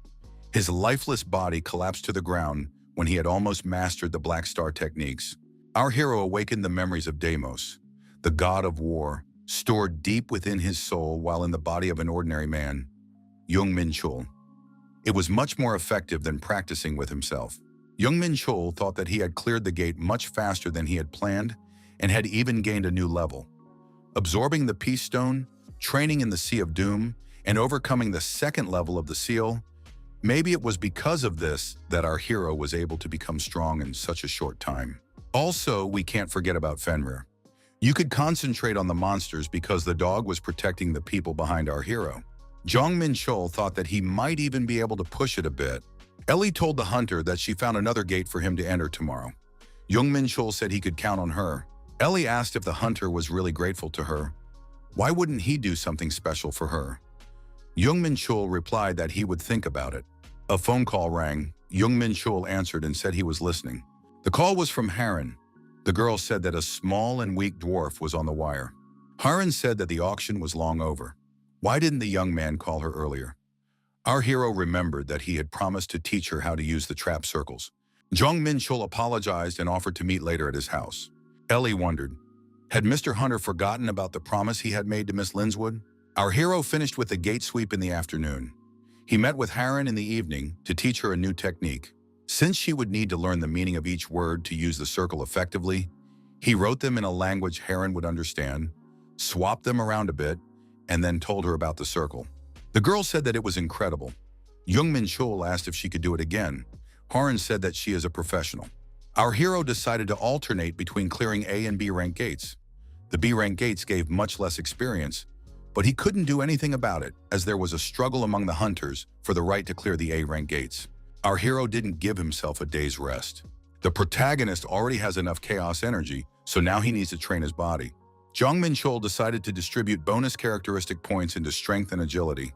His lifeless body collapsed to the ground when he had almost mastered the Black Star techniques. Our hero awakened the memories of Deimos, the god of war, stored deep within his soul while in the body of an ordinary man. Jong Menchul. It was much more effective than practicing with himself. Jong Menchul thought that he had cleared the gate much faster than he had planned and had even gained a new level. Absorbing the Peace Stone, training in the Sea of Doom, and overcoming the second level of the seal, maybe it was because of this that our hero was able to become strong in such a short time. Also, we can't forget about Fenrir. You could concentrate on the monsters because the dog was protecting the people behind our hero. Jong Menchul thought that he might even be able to push it a bit. Ellie told the hunter that she found another gate for him to enter tomorrow. Jong Menchul said he could count on her. Ellie asked if the hunter was really grateful to her. Why wouldn't he do something special for her? Jong Menchul replied that he would think about it. A phone call rang. Jong Menchul answered and said he was listening. The call was from Haran. The girl said that a small and weak dwarf was on the wire. Haran said that the auction was long over. Why didn't the young man call her earlier? Our hero remembered that he had promised to teach her how to use the trap circles. Jong Menchul apologized and offered to meet later at his house. Ellie wondered, Had Mr. Hunter forgotten about the promise he had made to Miss Linswood? Our hero finished with the gate sweep in the afternoon. He met with Harren in the evening to teach her a new technique. Since she would need to learn the meaning of each word to use the circle effectively, he wrote them in a language Harren would understand, swapped them around a bit, and then told her about the circle. The girl said that it was incredible. Jong Menchul asked if she could do it again. Harren said that she is a professional. Our hero decided to alternate between clearing A and B rank gates. The B rank gates gave much less experience, but he couldn't do anything about it as there was a struggle among the hunters for the right to clear the A rank gates. Our hero didn't give himself a day's rest. The protagonist already has enough chaos energy, so now he needs to train his body. Jong Menchul decided to distribute bonus characteristic points into strength and agility.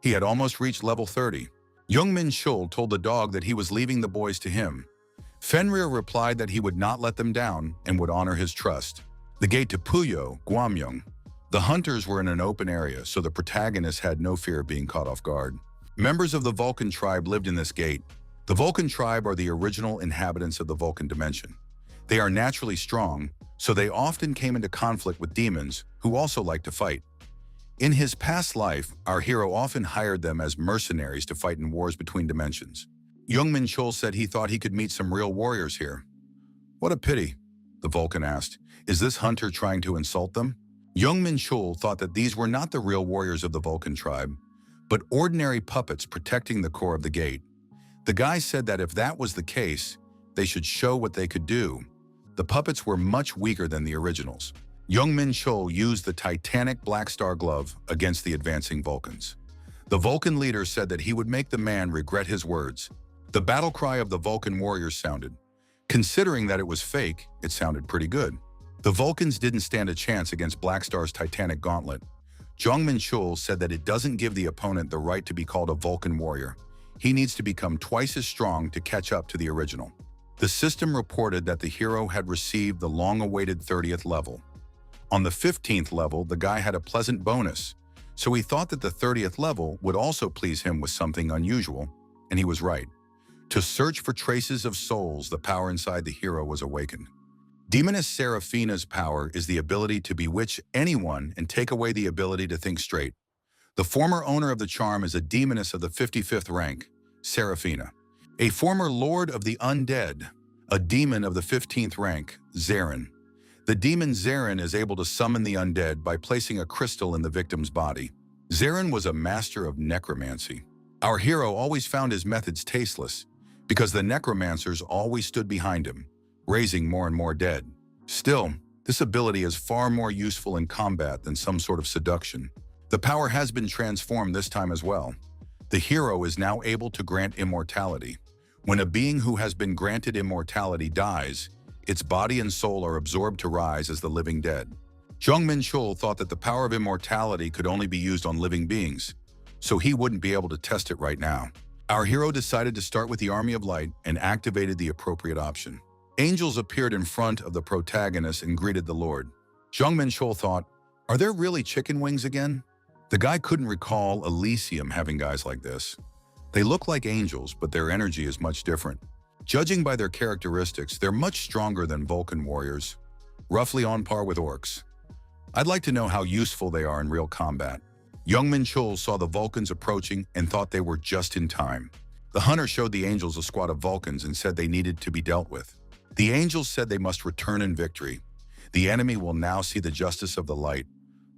He had almost reached level 30. Jong Menchul told the dog that he was leaving the boys to him. Fenrir replied that he would not let them down and would honor his trust. The gate to Puyo, Guamyong. The hunters were in an open area, so the protagonist had no fear of being caught off guard. Members of the Vulcan tribe lived in this gate. The Vulcan tribe are the original inhabitants of the Vulcan dimension. They are naturally strong, so they often came into conflict with demons who also like to fight. In his past life, our hero often hired them as mercenaries to fight in wars between dimensions. Jong Menchul said he thought he could meet some real warriors here. What a pity, the Vulcan asked. Is this hunter trying to insult them? Jong Menchul thought that these were not the real warriors of the Vulcan tribe, but ordinary puppets protecting the core of the gate. The guy said that if that was the case, they should show what they could do. The puppets were much weaker than the originals. Jong Menchul used the Titanic Black Star Glove against the advancing Vulcans. The Vulcan leader said that he would make the man regret his words. The battle cry of the Vulcan warriors sounded. Considering that it was fake, it sounded pretty good. The Vulcans didn't stand a chance against Black Star's Titanic Gauntlet. Jong Menchul said that it doesn't give the opponent the right to be called a Vulcan warrior. He needs to become twice as strong to catch up to the original. The system reported that the hero had received the long-awaited 30th level. On the 15th level, the guy had a pleasant bonus, so he thought that the 30th level would also please him with something unusual, and he was right. To search for traces of souls, the power inside the hero was awakened. Demoness Seraphina's power is the ability to bewitch anyone and take away the ability to think straight. The former owner of the charm is a demoness of the 55th rank, Seraphina. A former lord of the undead, a demon of the 15th rank, Zarin. The demon Zarin is able to summon the undead by placing a crystal in the victim's body. Zarin was a master of necromancy. Our hero always found his methods tasteless because the necromancers always stood behind him, raising more and more dead. Still, this ability is far more useful in combat than some sort of seduction. The power has been transformed this time as well. The hero is now able to grant immortality. When a being who has been granted immortality dies, its body and soul are absorbed to rise as the living dead. Jong Menchul thought that the power of immortality could only be used on living beings, so he wouldn't be able to test it right now. Our hero decided to start with the Army of Light and activated the appropriate option. Angels appeared in front of the protagonist and greeted the Lord. Jong Menchul thought, are there really chicken wings again? The guy couldn't recall Elysium having guys like this. They look like angels, but their energy is much different. Judging by their characteristics, they're much stronger than Vulcan warriors, roughly on par with orcs. I'd like to know how useful they are in real combat. Jong Menchul saw the Vulcans approaching and thought they were just in time. The hunter showed the angels a squad of Vulcans and said they needed to be dealt with. The angels said they must return in victory. The enemy will now see the justice of the light.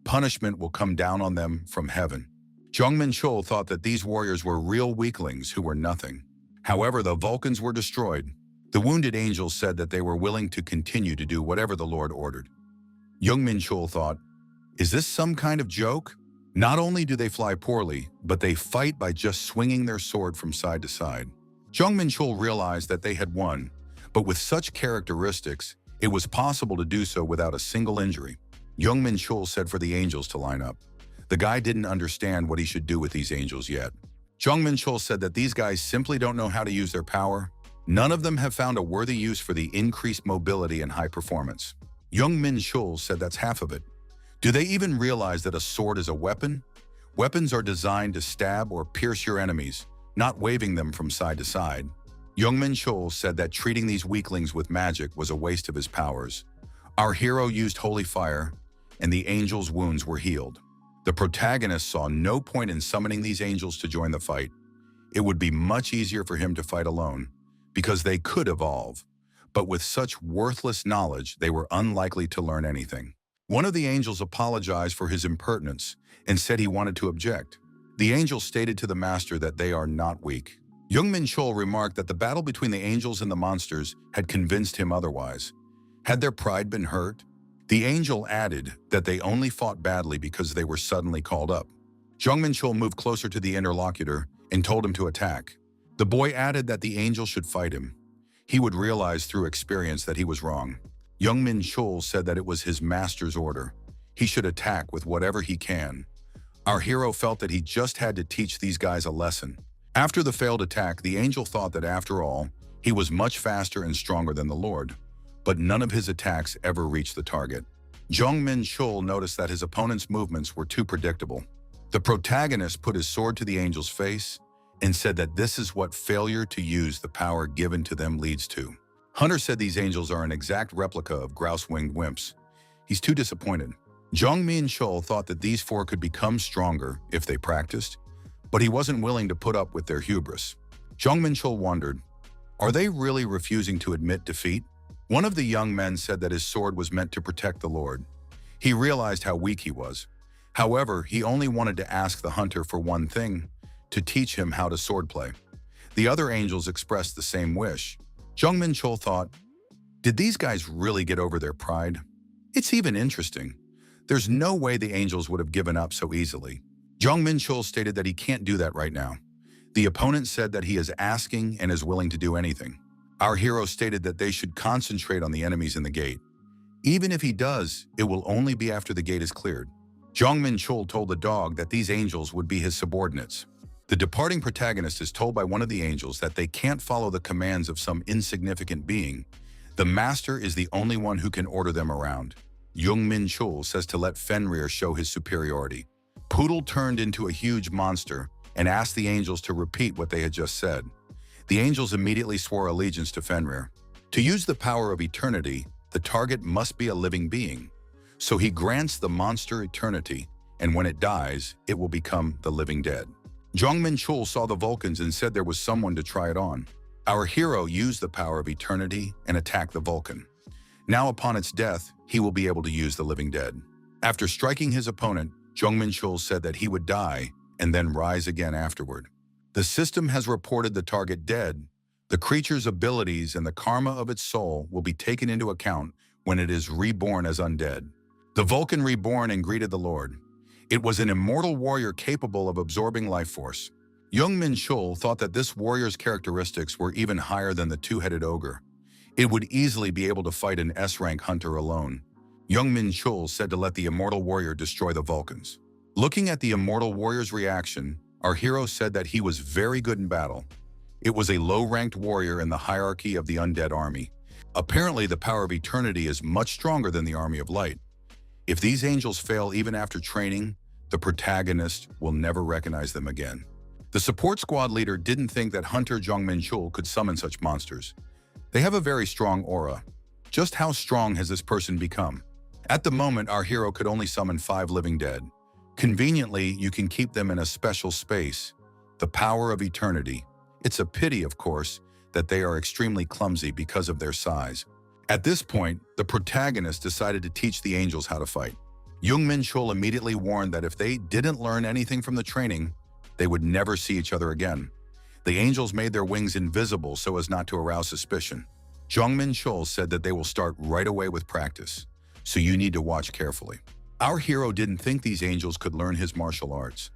Punishment will come down on them from heaven. Jong Menchul thought that these warriors were real weaklings who were nothing. However, the Vulcans were destroyed. The wounded angels said that they were willing to continue to do whatever the Lord ordered. Jong Menchul thought, is this some kind of joke? Not only do they fly poorly, but they fight by just swinging their sword from side to side. Jong Menchul realized that they had won, but with such characteristics, it was possible to do so without a single injury. Jong Menchul said for the angels to line up. The guy didn't understand what he should do with these angels yet. Jong Menchul said that these guys simply don't know how to use their power. None of them have found a worthy use for the increased mobility and high performance. Jong Menchul said that's half of it. Do they even realize that a sword is a weapon? Weapons are designed to stab or pierce your enemies, not waving them from side to side. Jong Menchul said that treating these weaklings with magic was a waste of his powers. Our hero used holy fire, and the angel's wounds were healed. The protagonist saw no point in summoning these angels to join the fight. It would be much easier for him to fight alone, because they could evolve. But with such worthless knowledge, they were unlikely to learn anything. One of the angels apologized for his impertinence and said he wanted to object. The angel stated to the master that they are not weak. Jong Menchul remarked that the battle between the angels and the monsters had convinced him otherwise. Had their pride been hurt? The angel added that they only fought badly because they were suddenly called up. Jong Menchul moved closer to the interlocutor and told him to attack. The boy added that the angel should fight him. He would realize through experience that he was wrong. Jong Menchul said that it was his master's order. He should attack with whatever he can. Our hero felt that he just had to teach these guys a lesson. After the failed attack, the angel thought that after all, he was much faster and stronger than the Lord. But none of his attacks ever reached the target. Jong Menchul noticed that his opponent's movements were too predictable. The protagonist put his sword to the angel's face and said that this is what failure to use the power given to them leads to. Hunter said these angels are an exact replica of grouse-winged wimps. He's too disappointed. Jong Menchul thought that these four could become stronger if they practiced, but he wasn't willing to put up with their hubris. Jong Menchul wondered, are they really refusing to admit defeat? One of the young men said that his sword was meant to protect the Lord. He realized how weak he was. However, he only wanted to ask the hunter for one thing, to teach him how to swordplay. The other angels expressed the same wish. Jong Menchul thought, did these guys really get over their pride? It's even interesting. There's no way the angels would have given up so easily. Jong Menchul stated that he can't do that right now. The opponent said that he is asking and is willing to do anything. Our hero stated that they should concentrate on the enemies in the gate. Even if he does, it will only be after the gate is cleared. Jong Menchul told the dog that these angels would be his subordinates. The departing protagonist is told by one of the angels that they can't follow the commands of some insignificant being. The master is the only one who can order them around. Jong Menchul says to let Fenrir show his superiority. Poodle turned into a huge monster and asked the angels to repeat what they had just said. The angels immediately swore allegiance to Fenrir. To use the power of eternity, the target must be a living being. So he grants the monster eternity, and when it dies, it will become the living dead. Jong Menchul saw the Vulcans and said there was someone to try it on. Our hero used the power of eternity and attacked the Vulcan. Now upon its death, he will be able to use the living dead. After striking his opponent, Jong Menchul said that he would die and then rise again afterward. The system has reported the target dead. The creature's abilities and the karma of its soul will be taken into account when it is reborn as undead. The Vulcan reborn and greeted the Lord. It was an immortal warrior capable of absorbing life force. Jong Menchul thought that this warrior's characteristics were even higher than the two-headed ogre. It would easily be able to fight an S-rank hunter alone. Jong Menchul said to let the immortal warrior destroy the Vulcans. Looking at the immortal warrior's reaction, our hero said that he was very good in battle. It was a low-ranked warrior in the hierarchy of the undead army. Apparently, the power of eternity is much stronger than the army of light. If these angels fail even after training, the protagonist will never recognize them again. The support squad leader didn't think that Hunter Jong Menchul could summon such monsters. They have a very strong aura. Just how strong has this person become? At the moment, our hero could only summon 5 living dead. Conveniently, you can keep them in a special space, the power of eternity. It's a pity, of course, that they are extremely clumsy because of their size. At this point, the protagonist decided to teach the angels how to fight. Jong Menchul immediately warned that if they didn't learn anything from the training, they would never see each other again. The angels made their wings invisible so as not to arouse suspicion. Jong Menchul said that they will start right away with practice, so you need to watch carefully. Our hero didn't think these angels could learn his martial arts.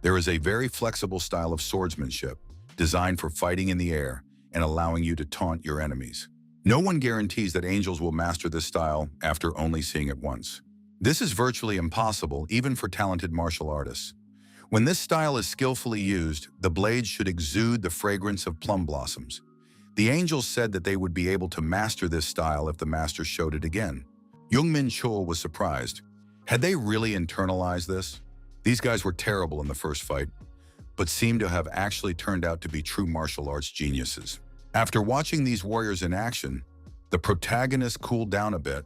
There is a very flexible style of swordsmanship, designed for fighting in the air and allowing you to taunt your enemies. No one guarantees that angels will master this style after only seeing it once. This is virtually impossible even for talented martial artists. When this style is skillfully used, the blades should exude the fragrance of plum blossoms. The angels said that they would be able to master this style if the master showed it again. Jong Menchul was surprised. Had they really internalized this? These guys were terrible in the first fight, but seemed to have actually turned out to be true martial arts geniuses. After watching these warriors in action, the protagonist cooled down a bit.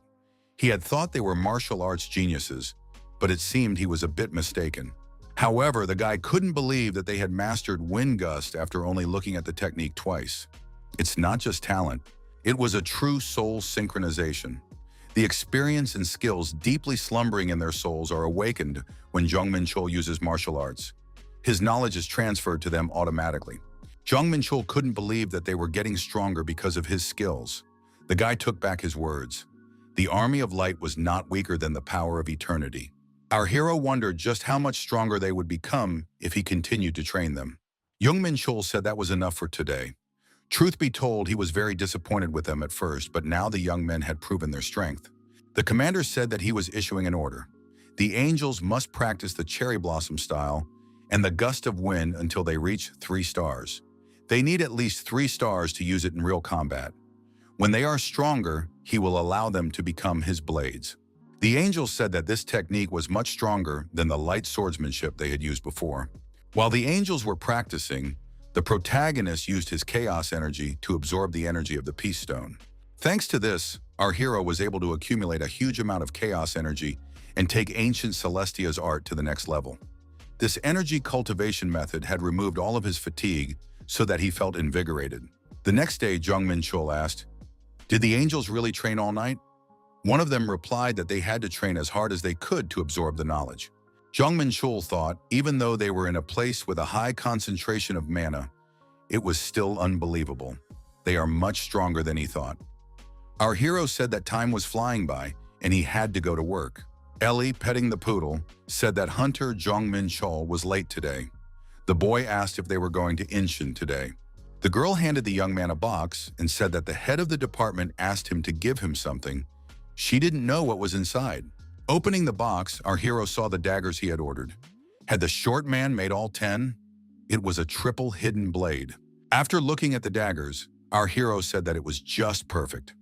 He had thought they were martial arts geniuses, but it seemed he was a bit mistaken. However, the guy couldn't believe that they had mastered wind gust after only looking at the technique twice. It's not just talent, it was a true soul synchronization. The experience and skills deeply slumbering in their souls are awakened when Jong Menchul uses martial arts. His knowledge is transferred to them automatically. Jong Menchul couldn't believe that they were getting stronger because of his skills. The guy took back his words. The army of light was not weaker than the power of eternity. Our hero wondered just how much stronger they would become if he continued to train them. Jong Menchul said that was enough for today. Truth be told, he was very disappointed with them at first, but now the young men had proven their strength. The commander said that he was issuing an order. The angels must practice the cherry blossom style and the gust of wind until they reach 3 stars. They need at least 3 stars to use it in real combat. When they are stronger, he will allow them to become his blades. The angels said that this technique was much stronger than the light swordsmanship they had used before. While the angels were practicing, the protagonist used his chaos energy to absorb the energy of the peace stone. Thanks to this, our hero was able to accumulate a huge amount of chaos energy and take ancient Celestia's art to the next level. This energy cultivation method had removed all of his fatigue so that he felt invigorated. The next day, Jong Menchul asked, "Did the angels really train all night?" One of them replied that they had to train as hard as they could to absorb the knowledge. Jong Menchul thought, even though they were in a place with a high concentration of mana, it was still unbelievable. They are much stronger than he thought. Our hero said that time was flying by and he had to go to work. Ellie, petting the poodle, said that hunter Jong Menchul was late today. The boy asked if they were going to Ascension today. The girl handed the young man a box and said that the head of the department asked him to give him something. She didn't know what was inside. Opening the box, our hero saw the daggers he had ordered. Had the short man made all 10? It was a triple hidden blade. After looking at the daggers, our hero said that it was just perfect.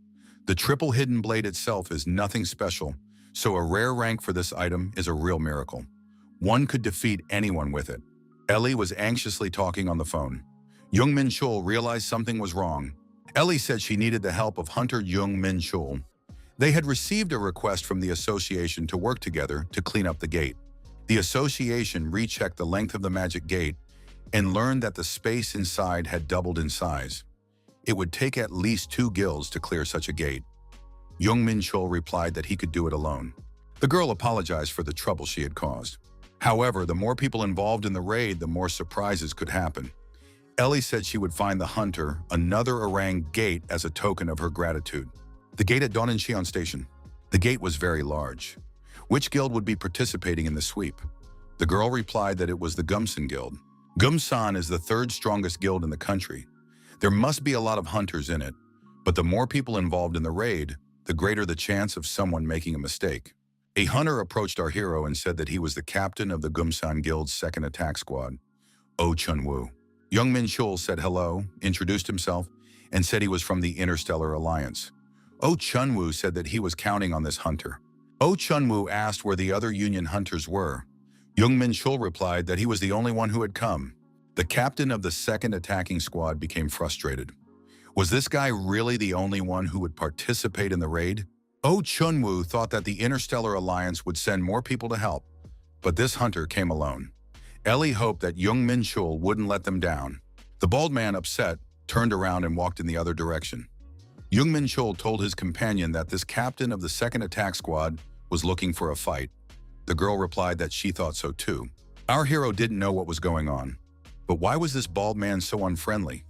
The triple hidden blade itself is nothing special, so a rare rank for this item is a real miracle. One could defeat anyone with it. Ellie was anxiously talking on the phone. Jong Menchul realized something was wrong. Ellie said she needed the help of hunter Jong Menchul. They had received a request from the association to work together to clean up the gate. The association rechecked the length of the magic gate and learned that the space inside had doubled in size. It would take at least 2 guilds to clear such a gate. Jong Menchul replied that he could do it alone. The girl apologized for the trouble she had caused. However, the more people involved in the raid, the more surprises could happen. Ellie said she would find the hunter another orang gate as a token of her gratitude. The gate at Doninshion Station. The gate was very large. Which guild would be participating in the sweep? The girl replied that it was the Gumsan Guild. Gumsan is the 3rd strongest guild in the country. There must be a lot of hunters in it, but the more people involved in the raid, the greater the chance of someone making a mistake. A hunter approached our hero and said that he was the captain of the Gumsan Guild's 2nd attack squad, Oh Chun-woo. Jong Menchul said hello, introduced himself, and said he was from the Interstellar Alliance. Oh Chun-woo said that he was counting on this hunter. Oh Chun-woo asked where the other Union hunters were. Jong Menchul replied that he was the only one who had come. The captain of the 2nd attacking squad became frustrated. Was this guy really the only one who would participate in the raid? Oh Chun-woo thought that the Interstellar Alliance would send more people to help, but this hunter came alone. Ellie hoped that Jong Menchul wouldn't let them down. The bald man, upset, turned around and walked in the other direction. Jong Menchul told his companion that this captain of the 2nd attack squad was looking for a fight. The girl replied that she thought so too. Our hero didn't know what was going on. But why was this bald man so unfriendly?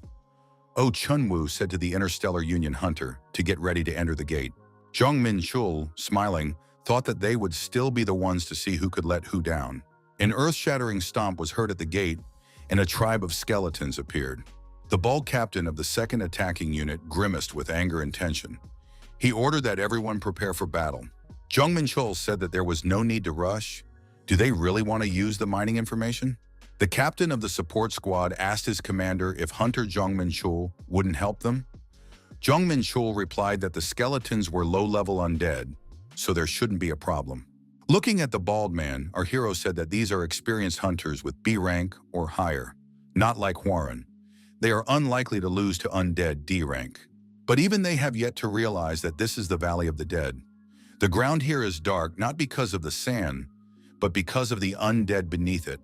Oh Chun-woo said to the Interstellar Union hunter to get ready to enter the gate. Jong Menchul, smiling, thought that they would still be the ones to see who could let who down. An earth-shattering stomp was heard at the gate, and a tribe of skeletons appeared. The bald captain of the 2nd attacking unit grimaced with anger and tension. He ordered that everyone prepare for battle. Jong Menchul said that there was no need to rush. Do they really want to use the mining information? The captain of the support squad asked his commander if hunter Jong Menchul wouldn't help them. Jong Menchul replied that the skeletons were low-level undead, so there shouldn't be a problem. Looking at the bald man, our hero said that these are experienced hunters with B rank or higher, not like Warren. They are unlikely to lose to undead D rank. But even they have yet to realize that this is the Valley of the Dead. The ground here is dark not because of the sand, but because of the undead beneath it.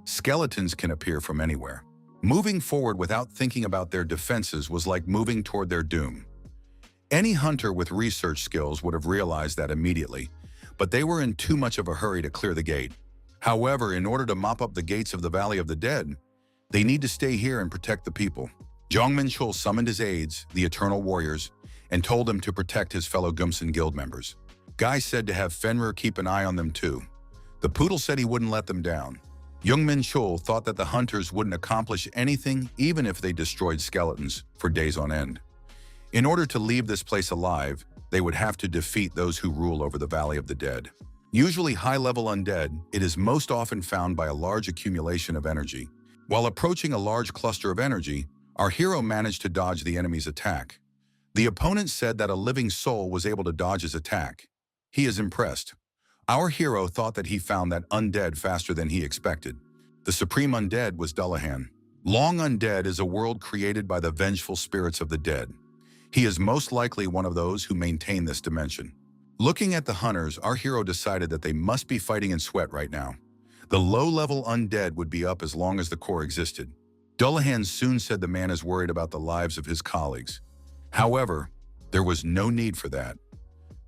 Skeletons can appear from anywhere. Moving forward without thinking about their defenses was like moving toward their doom. Any hunter with research skills would have realized that immediately, but they were in too much of a hurry to clear the gate. However, in order to mop up the gates of the Valley of the Dead, they need to stay here and protect the people. Jong Menchul summoned his aides, the Eternal Warriors, and told them to protect his fellow Gumsan Guild members. Guy said to have Fenrir keep an eye on them too. The poodle said he wouldn't let them down. Jong Menchul thought that the hunters wouldn't accomplish anything even if they destroyed skeletons for days on end. In order to leave this place alive, they would have to defeat those who rule over the Valley of the Dead. Usually high-level undead, it is most often found by a large accumulation of energy. While approaching a large cluster of energy, our hero managed to dodge the enemy's attack. The opponent said that a living soul was able to dodge his attack. He is impressed. Our hero thought that he found that undead faster than he expected. The supreme undead was Dullahan. Long Undead is a world created by the vengeful spirits of the dead. He is most likely one of those who maintain this dimension. Looking at the hunters, our hero decided that they must be fighting in sweat right now. The low-level undead would be up as long as the core existed. Dullahan soon said the man is worried about the lives of his colleagues. However, there was no need for that.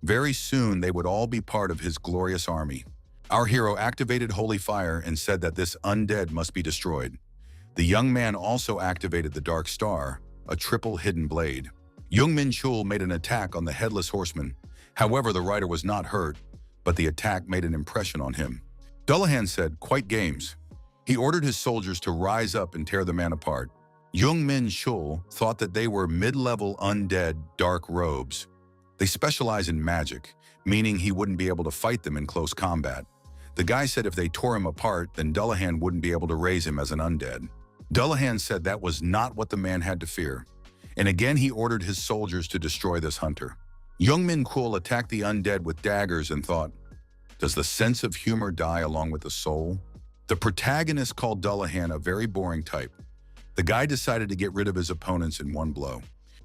Very soon they would all be part of his glorious army. Our hero activated Holy Fire and said that this undead must be destroyed. The young man also activated the Dark Star, a triple hidden blade. Jong Menchul made an attack on the Headless Horseman. However, the rider was not hurt, but the attack made an impression on him. Dullahan said, "Quite games." He ordered his soldiers to rise up and tear the man apart. Jong Menchul thought that they were mid-level undead dark robes. They specialize in magic, meaning he wouldn't be able to fight them in close combat. The guy said if they tore him apart, then Dullahan wouldn't be able to raise him as an undead. Dullahan said that was not what the man had to fear. And again he ordered his soldiers to destroy this hunter. Jong Menchul attacked the undead with daggers and thought, does the sense of humor die along with the soul? The protagonist called Dullahan a very boring type. The guy decided to get rid of his opponents in one blow.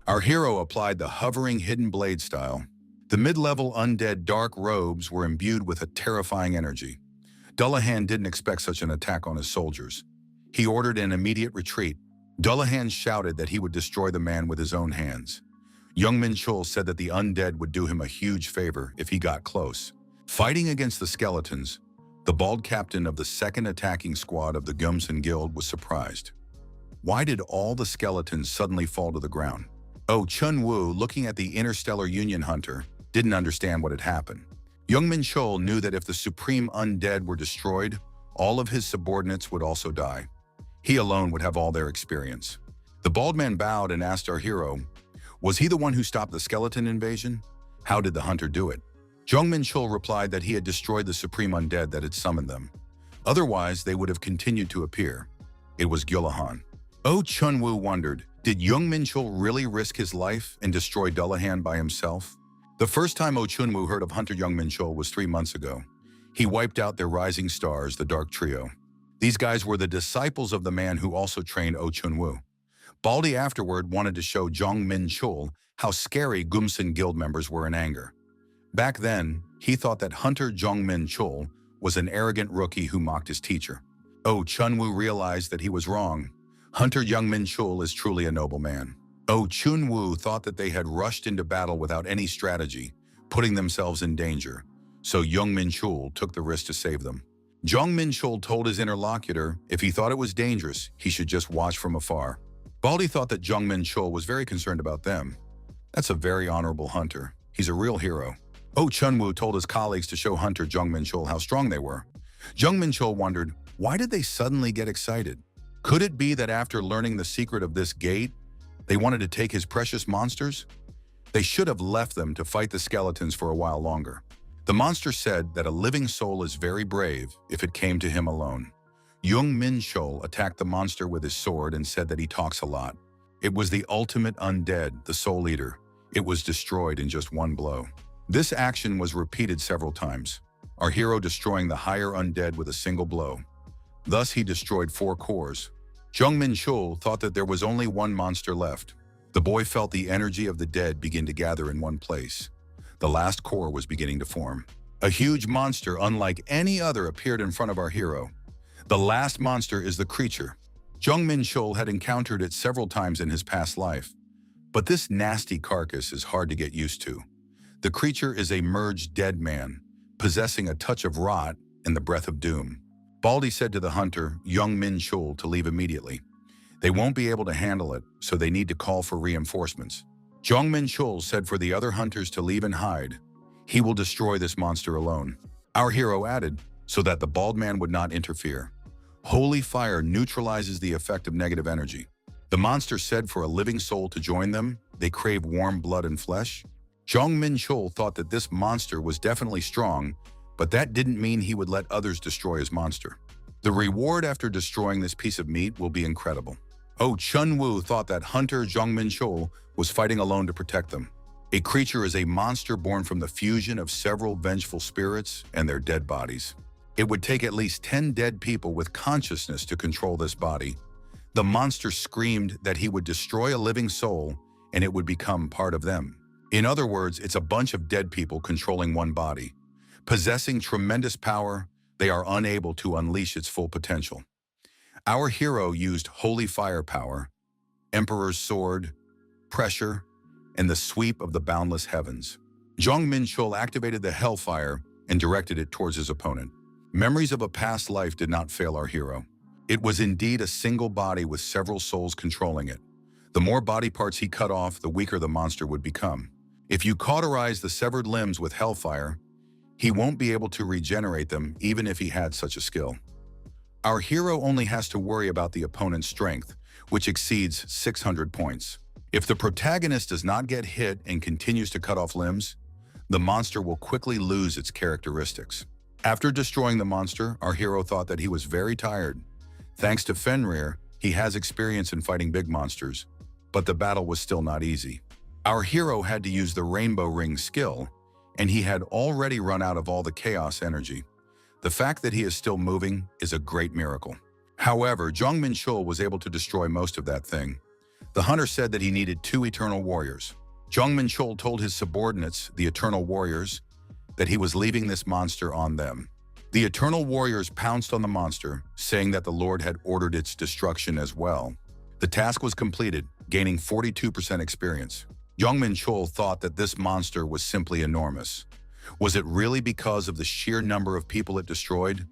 Our hero applied the hovering hidden blade style. The mid-level undead dark robes were imbued with a terrifying energy. Dullahan didn't expect such an attack on his soldiers. He ordered an immediate retreat. Dullahan shouted that he would destroy the man with his own hands. Jong Menchul said that the undead would do him a huge favor if he got close. Fighting against the skeletons, the bald captain of the second attacking squad of the Gumsan Guild was surprised. Why did all the skeletons suddenly fall to the ground? Oh Chun-Woo, looking at the Interstellar Union hunter, didn't understand what had happened. Jong Menchul knew that if the supreme undead were destroyed, all of his subordinates would also die. He alone would have all their experience. The bald man bowed and asked our hero, was he the one who stopped the skeleton invasion? How did the hunter do it? Jong Menchul replied that he had destroyed the supreme undead that had summoned them. Otherwise, they would have continued to appear. It was Dullahan. Oh Chun-Woo wondered, did Jong Menchul really risk his life and destroy Dullahan by himself? The first time Oh Chun-Woo heard of Hunter Jong Menchul was 3 months ago. He wiped out their rising stars, the Dark Trio. These guys were the disciples of the man who also trained Oh Chun-Woo. Baldy afterward wanted to show Jong Menchul how scary Gumsan Guild members were in anger. Back then, he thought that Hunter Jong Menchul was an arrogant rookie who mocked his teacher. Oh Chun-Woo realized that he was wrong. Hunter Jong Menchul is truly a noble man. Oh Chun-Woo thought that they had rushed into battle without any strategy, putting themselves in danger. So Jong Menchul took the risk to save them. Jong Menchul told his interlocutor if he thought it was dangerous, he should just watch from afar. Baldy thought that Jong Menchul was very concerned about them. That's a very honorable hunter. He's a real hero. Oh Chun-Woo told his colleagues to show Hunter Jong Menchul how strong they were. Jong Menchul wondered, why did they suddenly get excited? Could it be that after learning the secret of this gate, they wanted to take his precious monsters? They should have left them to fight the skeletons for a while longer. The monster said that a living soul is very brave if it came to him alone. Jong Menchul attacked the monster with his sword and said that he talks a lot. It was the ultimate undead, the Soul Eater. It was destroyed in just one blow. This action was repeated several times, our hero destroying the higher undead with a single blow. Thus he destroyed 4 cores. Jong Menchul thought that there was only one monster left. The boy felt the energy of the dead begin to gather in one place. The last core was beginning to form. A huge monster unlike any other appeared in front of our hero. The last monster is the creature. Jong Menchul had encountered it several times in his past life, but this nasty carcass is hard to get used to. The creature is a merged dead man, possessing a touch of rot and the breath of doom. Baldy said to the hunter, Jong Menchul, to leave immediately. They won't be able to handle it, so they need to call for reinforcements. Jong Menchul said for the other hunters to leave and hide. He will destroy this monster alone. Our hero added, so that the bald man would not interfere. Holy fire neutralizes the effect of negative energy. The monster said for a living soul to join them, they crave warm blood and flesh. Jong Menchul thought that this monster was definitely strong, but that didn't mean he would let others destroy his monster. The reward after destroying this piece of meat will be incredible. Oh, Chun Wu thought that hunter Jong Menchul was fighting alone to protect them. A creature is a monster born from the fusion of several vengeful spirits and their dead bodies. It would take at least 10 dead people with consciousness to control this body. The monster screamed that he would destroy a living soul and it would become part of them. In other words, it's a bunch of dead people controlling one body. Possessing tremendous power, they are unable to unleash its full potential. Our hero used holy firepower, Emperor's sword, pressure, and the sweep of the boundless heavens. Jong Menchul activated the hellfire and directed it towards his opponent. Memories of a past life did not fail our hero. It was indeed a single body with several souls controlling it. The more body parts he cut off, the weaker the monster would become. If you cauterize the severed limbs with hellfire, he won't be able to regenerate them even if he had such a skill. Our hero only has to worry about the opponent's strength, which exceeds 600 points. If the protagonist does not get hit and continues to cut off limbs, the monster will quickly lose its characteristics. After destroying the monster, our hero thought that he was very tired. Thanks to Fenrir, he has experience in fighting big monsters, but the battle was still not easy. Our hero had to use the Rainbow Ring skill, and he had already run out of all the chaos energy. The fact that he is still moving is a great miracle. However, Jong Menchul was able to destroy most of that thing. The hunter said that he needed 2 eternal warriors. Jong Menchul told his subordinates, the eternal warriors, that he was leaving this monster on them. The eternal warriors pounced on the monster, saying that the Lord had ordered its destruction as well. The task was completed, gaining 42% experience. Jong Menchul thought that this monster was simply enormous. Was it really because of the sheer number of people it destroyed?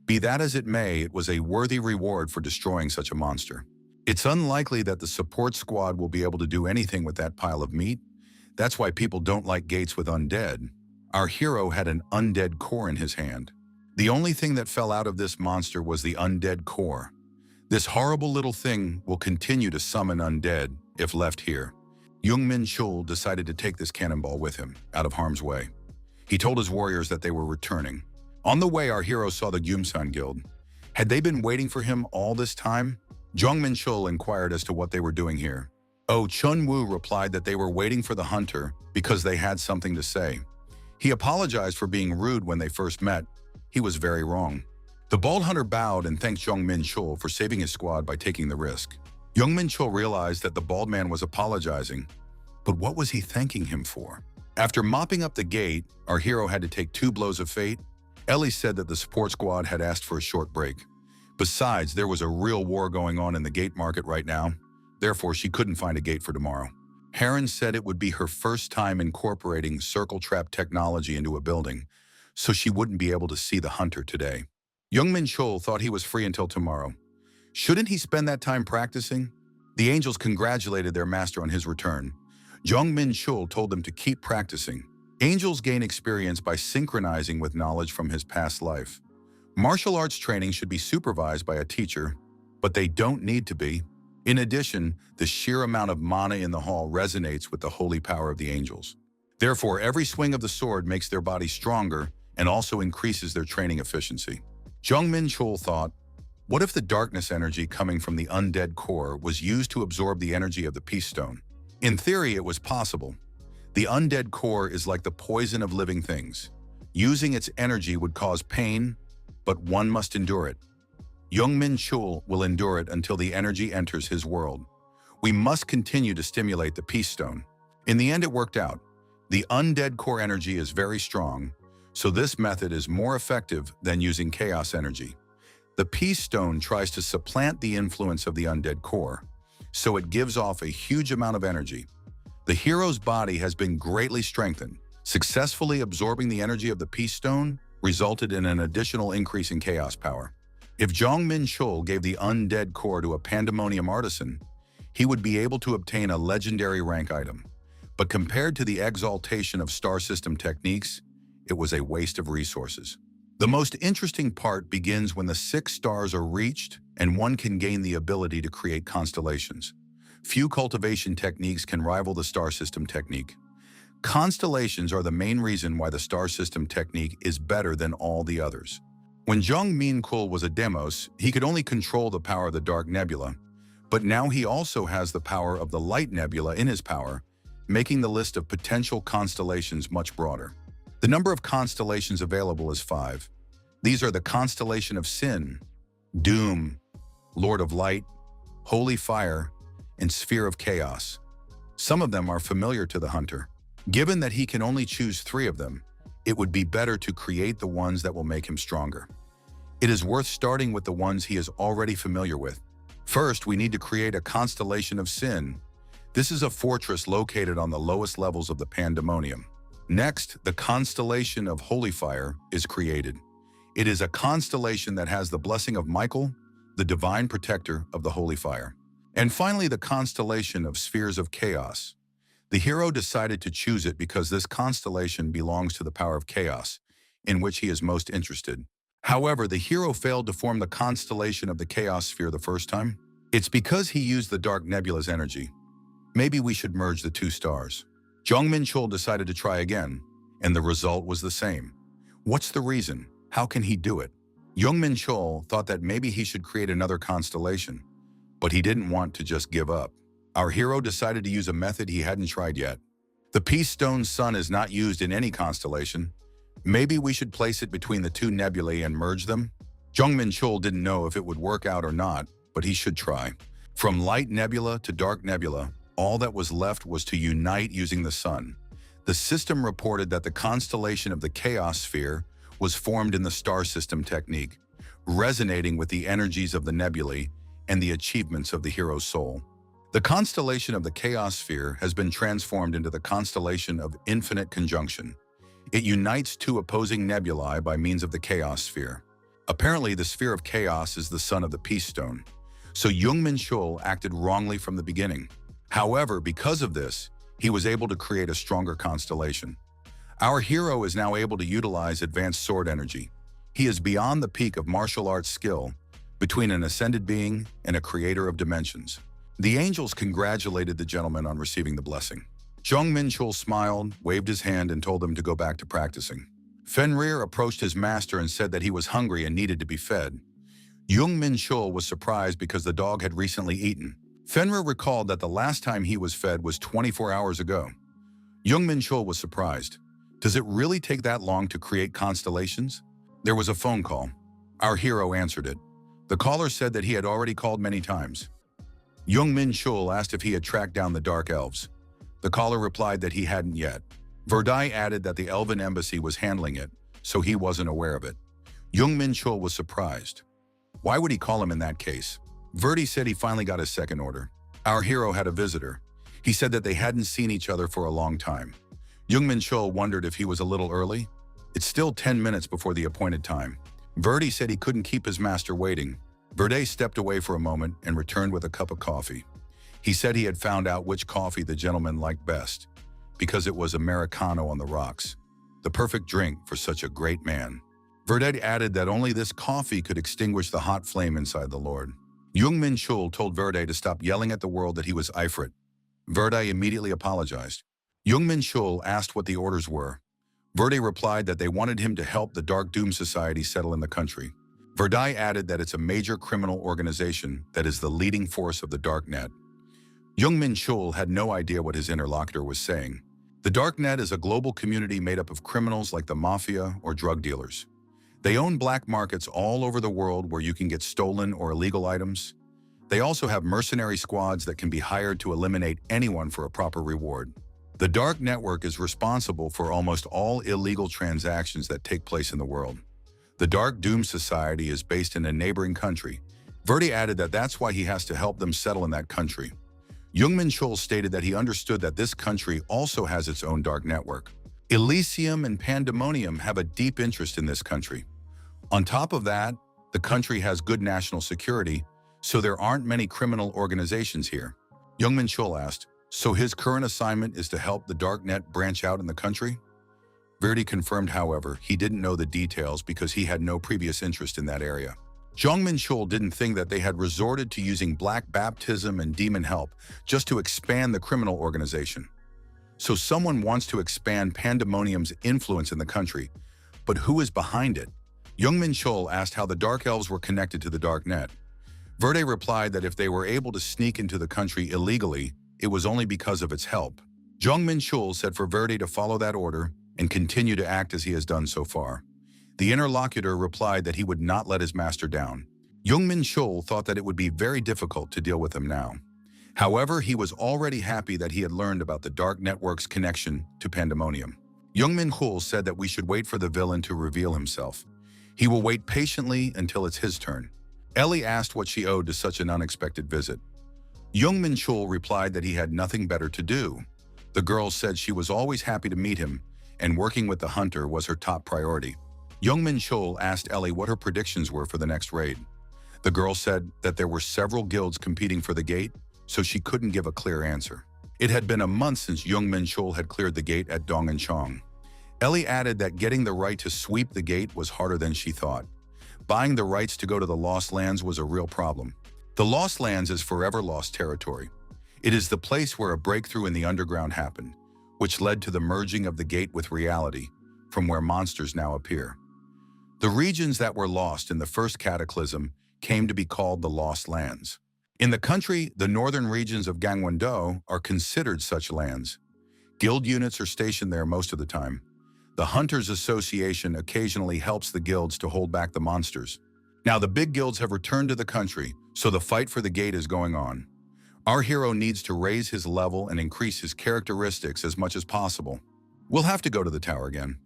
Be that as it may, it was a worthy reward for destroying such a monster. It's unlikely that the support squad will be able to do anything with that pile of meat. That's why people don't like gates with undead. Our hero had an undead core in his hand. The only thing that fell out of this monster was the undead core. This horrible little thing will continue to summon undead if left here. Jong Menchul decided to take this cannonball with him, out of harm's way. He told his warriors that they were returning. On the way, our hero saw the Gyumsan Guild. Had they been waiting for him all this time? Jong Menchul inquired as to what they were doing here. Oh, Chun Wu replied that they were waiting for the hunter because they had something to say. He apologized for being rude when they first met. He was very wrong. The bald hunter bowed and thanked Jong Menchul for saving his squad by taking the risk. Jong Menchul realized that the bald man was apologizing, but what was he thanking him for? After mopping up the gate, our hero had to take 2 blows of fate. Ellie said that the support squad had asked for a short break. Besides, there was a real war going on in the gate market right now. Therefore, she couldn't find a gate for tomorrow. Heron said it would be her first time incorporating circle trap technology into a building, so she wouldn't be able to see the hunter today. Jong Menchul thought he was free until tomorrow. Shouldn't he spend that time practicing? The angels congratulated their master on his return. Jong Menchul told them to keep practicing. Angels gain experience by synchronizing with knowledge from his past life. Martial arts training should be supervised by a teacher, but they don't need to be. In addition, the sheer amount of mana in the hall resonates with the holy power of the angels. Therefore, every swing of the sword makes their body stronger and also increases their training efficiency. Jong Menchul thought, what if the darkness energy coming from the undead core was used to absorb the energy of the peace stone? In theory, it was possible. The undead core is like the poison of living things. Using its energy would cause pain, but one must endure it. Jong Menchul will endure it until the energy enters his world. We must continue to stimulate the peace stone. In the end, it worked out. The undead core energy is very strong, so this method is more effective than using chaos energy. The Peace Stone tries to supplant the influence of the undead core, so it gives off a huge amount of energy. The hero's body has been greatly strengthened. Successfully absorbing the energy of the Peace Stone resulted in an additional increase in chaos power. If Jong Menchul gave the undead core to a pandemonium artisan, he would be able to obtain a legendary rank item. But compared to the exaltation of star system techniques, it was a waste of resources. The most interesting part begins when the 6 stars are reached and one can gain the ability to create constellations. Few cultivation techniques can rival the star system technique. Constellations are the main reason why the star system technique is better than all the others. When Jong Menchul was a Demos, he could only control the power of the Dark Nebula, but now he also has the power of the Light Nebula in his power, making the list of potential constellations much broader. The number of constellations available is 5. These are the Constellation of Sin, Doom, Lord of Light, Holy Fire, and Sphere of Chaos. Some of them are familiar to the hunter. Given that he can only choose 3 of them, it would be better to create the ones that will make him stronger. It is worth starting with the ones he is already familiar with. First, we need to create a Constellation of Sin. This is a fortress located on the lowest levels of the Pandemonium. Next, the Constellation of Holy Fire is created. It is a constellation that has the blessing of Michael, the divine protector of the Holy Fire. And finally, the Constellation of Spheres of Chaos. The hero decided to choose it because this constellation belongs to the power of chaos, in which he is most interested. However, the hero failed to form the constellation of the Chaos Sphere the first time. It's because he used the Dark Nebula's energy. Maybe we should merge the 2 stars. Jong Menchul decided to try again, and the result was the same. What's the reason? How can he do it? Jong Menchul thought that maybe he should create another constellation, but he didn't want to just give up. Our hero decided to use a method he hadn't tried yet. The Peace Stone Sun is not used in any constellation. Maybe we should place it between the 2 nebulae and merge them? Jong Menchul didn't know if it would work out or not, but he should try. From Light Nebula to Dark Nebula, all that was left was to unite using the Sun. The system reported that the constellation of the Chaos Sphere was formed in the star system technique, resonating with the energies of the nebulae and the achievements of the hero's soul. The constellation of the Chaos Sphere has been transformed into the constellation of Infinite Conjunction. It unites 2 opposing nebulae by means of the Chaos Sphere. Apparently, the Sphere of Chaos is the son of the Peace Stone, so Jong Menchul acted wrongly from the beginning. However, because of this, he was able to create a stronger constellation. Our hero is now able to utilize advanced sword energy. He is beyond the peak of martial arts skill, between an ascended being and a creator of dimensions. The angels congratulated the gentleman on receiving the blessing. Jong Menchul smiled, waved his hand, and told them to go back to practicing. Fenrir approached his master and said that he was hungry and needed to be fed. Jong Menchul was surprised because the dog had recently eaten. Fenrir recalled that the last time he was fed was 24 hours ago. Jong Menchul was surprised. Does it really take that long to create constellations? There was a phone call. Our hero answered it. The caller said that he had already called many times. Jong Menchul asked if he had tracked down the Dark Elves. The caller replied that he hadn't yet. Verdai added that the Elven Embassy was handling it, so he wasn't aware of it. Jong Menchul was surprised. Why would he call him in that case? Verdi said he finally got his second order. Our hero had a visitor. He said that they hadn't seen each other for a long time. Jong Menchul wondered if he was a little early. It's still 10 minutes before the appointed time. Verdi said he couldn't keep his master waiting. Verde stepped away for a moment and returned with a cup of coffee. He said he had found out which coffee the gentleman liked best, because it was Americano on the rocks, the perfect drink for such a great man. Verde added that only this coffee could extinguish the hot flame inside the Lord. Jong Menchul told Verde to stop yelling at the world that he was Ifrit. Verde immediately apologized. Jong Menchul asked what the orders were. Verde replied that they wanted him to help the Dark Doom Society settle in the country. Verdai added that it's a major criminal organization that is the leading force of the Darknet. Jong Menchul had no idea what his interlocutor was saying. The Darknet is a global community made up of criminals like the mafia or drug dealers. They own black markets all over the world where you can get stolen or illegal items. They also have mercenary squads that can be hired to eliminate anyone for a proper reward. The dark network is responsible for almost all illegal transactions that take place in the world. The Dark Doom Society is based in a neighboring country. Verde added that that's why he has to help them settle in that country. Jong Menchul stated that he understood that this country also has its own dark network. Elysium and Pandemonium have a deep interest in this country. On top of that, the country has good national security, so there aren't many criminal organizations here. Jong Menchul asked, so his current assignment is to help the darknet branch out in the country? Verde confirmed, however, he didn't know the details because he had no previous interest in that area. Jong Menchul didn't think that they had resorted to using black baptism and demon help just to expand the criminal organization. So someone wants to expand Pandemonium's influence in the country, but who is behind it? Jong Menchul asked how the Dark Elves were connected to the Darknet. Verde replied that if they were able to sneak into the country illegally, it was only because of its help. Jong Menchul said for Verde to follow that order and continue to act as he has done so far. The interlocutor replied that he would not let his master down. Jong Menchul thought that it would be very difficult to deal with him now. However, he was already happy that he had learned about the Dark Network's connection to Pandemonium. Jong Menchul said that we should wait for the villain to reveal himself. He will wait patiently until it's his turn. Ellie asked what she owed to such an unexpected visit. Jong Menchul replied that he had nothing better to do. The girl said she was always happy to meet him, and working with the hunter was her top priority. Jong Menchul asked Ellie what her predictions were for the next raid. The girl said that there were several guilds competing for the gate, so she couldn't give a clear answer. It had been a month since Jong Menchul had cleared the gate at Dong'anchong. Ellie added that getting the right to sweep the gate was harder than she thought. Buying the rights to go to the Lost Lands was a real problem. The Lost Lands is forever lost territory. It is the place where a breakthrough in the underground happened, which led to the merging of the gate with reality, from where monsters now appear. The regions that were lost in the first cataclysm came to be called the Lost Lands. In the country, the northern regions of Gangwon-do are considered such lands. Guild units are stationed there most of the time. The Hunters Association occasionally helps the guilds to hold back the monsters. Now the big guilds have returned to the country, so the fight for the gate is going on. Our hero needs to raise his level and increase his characteristics as much as possible. We'll have to go to the tower again.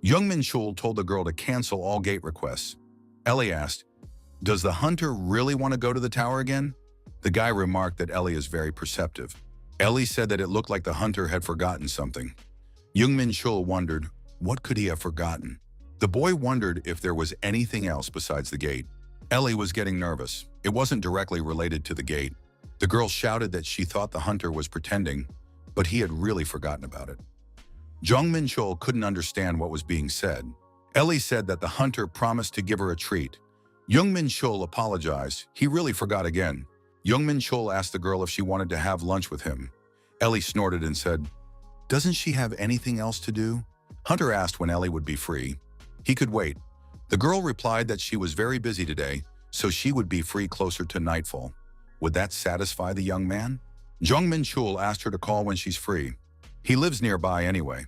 Jong Menchul told the girl to cancel all gate requests. Ellie asked, does the hunter really want to go to the tower again? The guy remarked that Ellie is very perceptive. Ellie said that it looked like the hunter had forgotten something. Jong Menchul wondered, what could he have forgotten? The boy wondered if there was anything else besides the gate. Ellie was getting nervous. It wasn't directly related to the gate. The girl shouted that she thought the hunter was pretending, but he had really forgotten about it. Jong Menchul couldn't understand what was being said. Ellie said that the hunter promised to give her a treat. Jong Menchul apologized. He really forgot again. Jong Menchul asked the girl if she wanted to have lunch with him. Ellie snorted and said, doesn't she have anything else to do? Hunter asked when Ellie would be free. He could wait. The girl replied that she was very busy today, so she would be free closer to nightfall. Would that satisfy the young man? Jong Menchul asked her to call when she's free. He lives nearby anyway.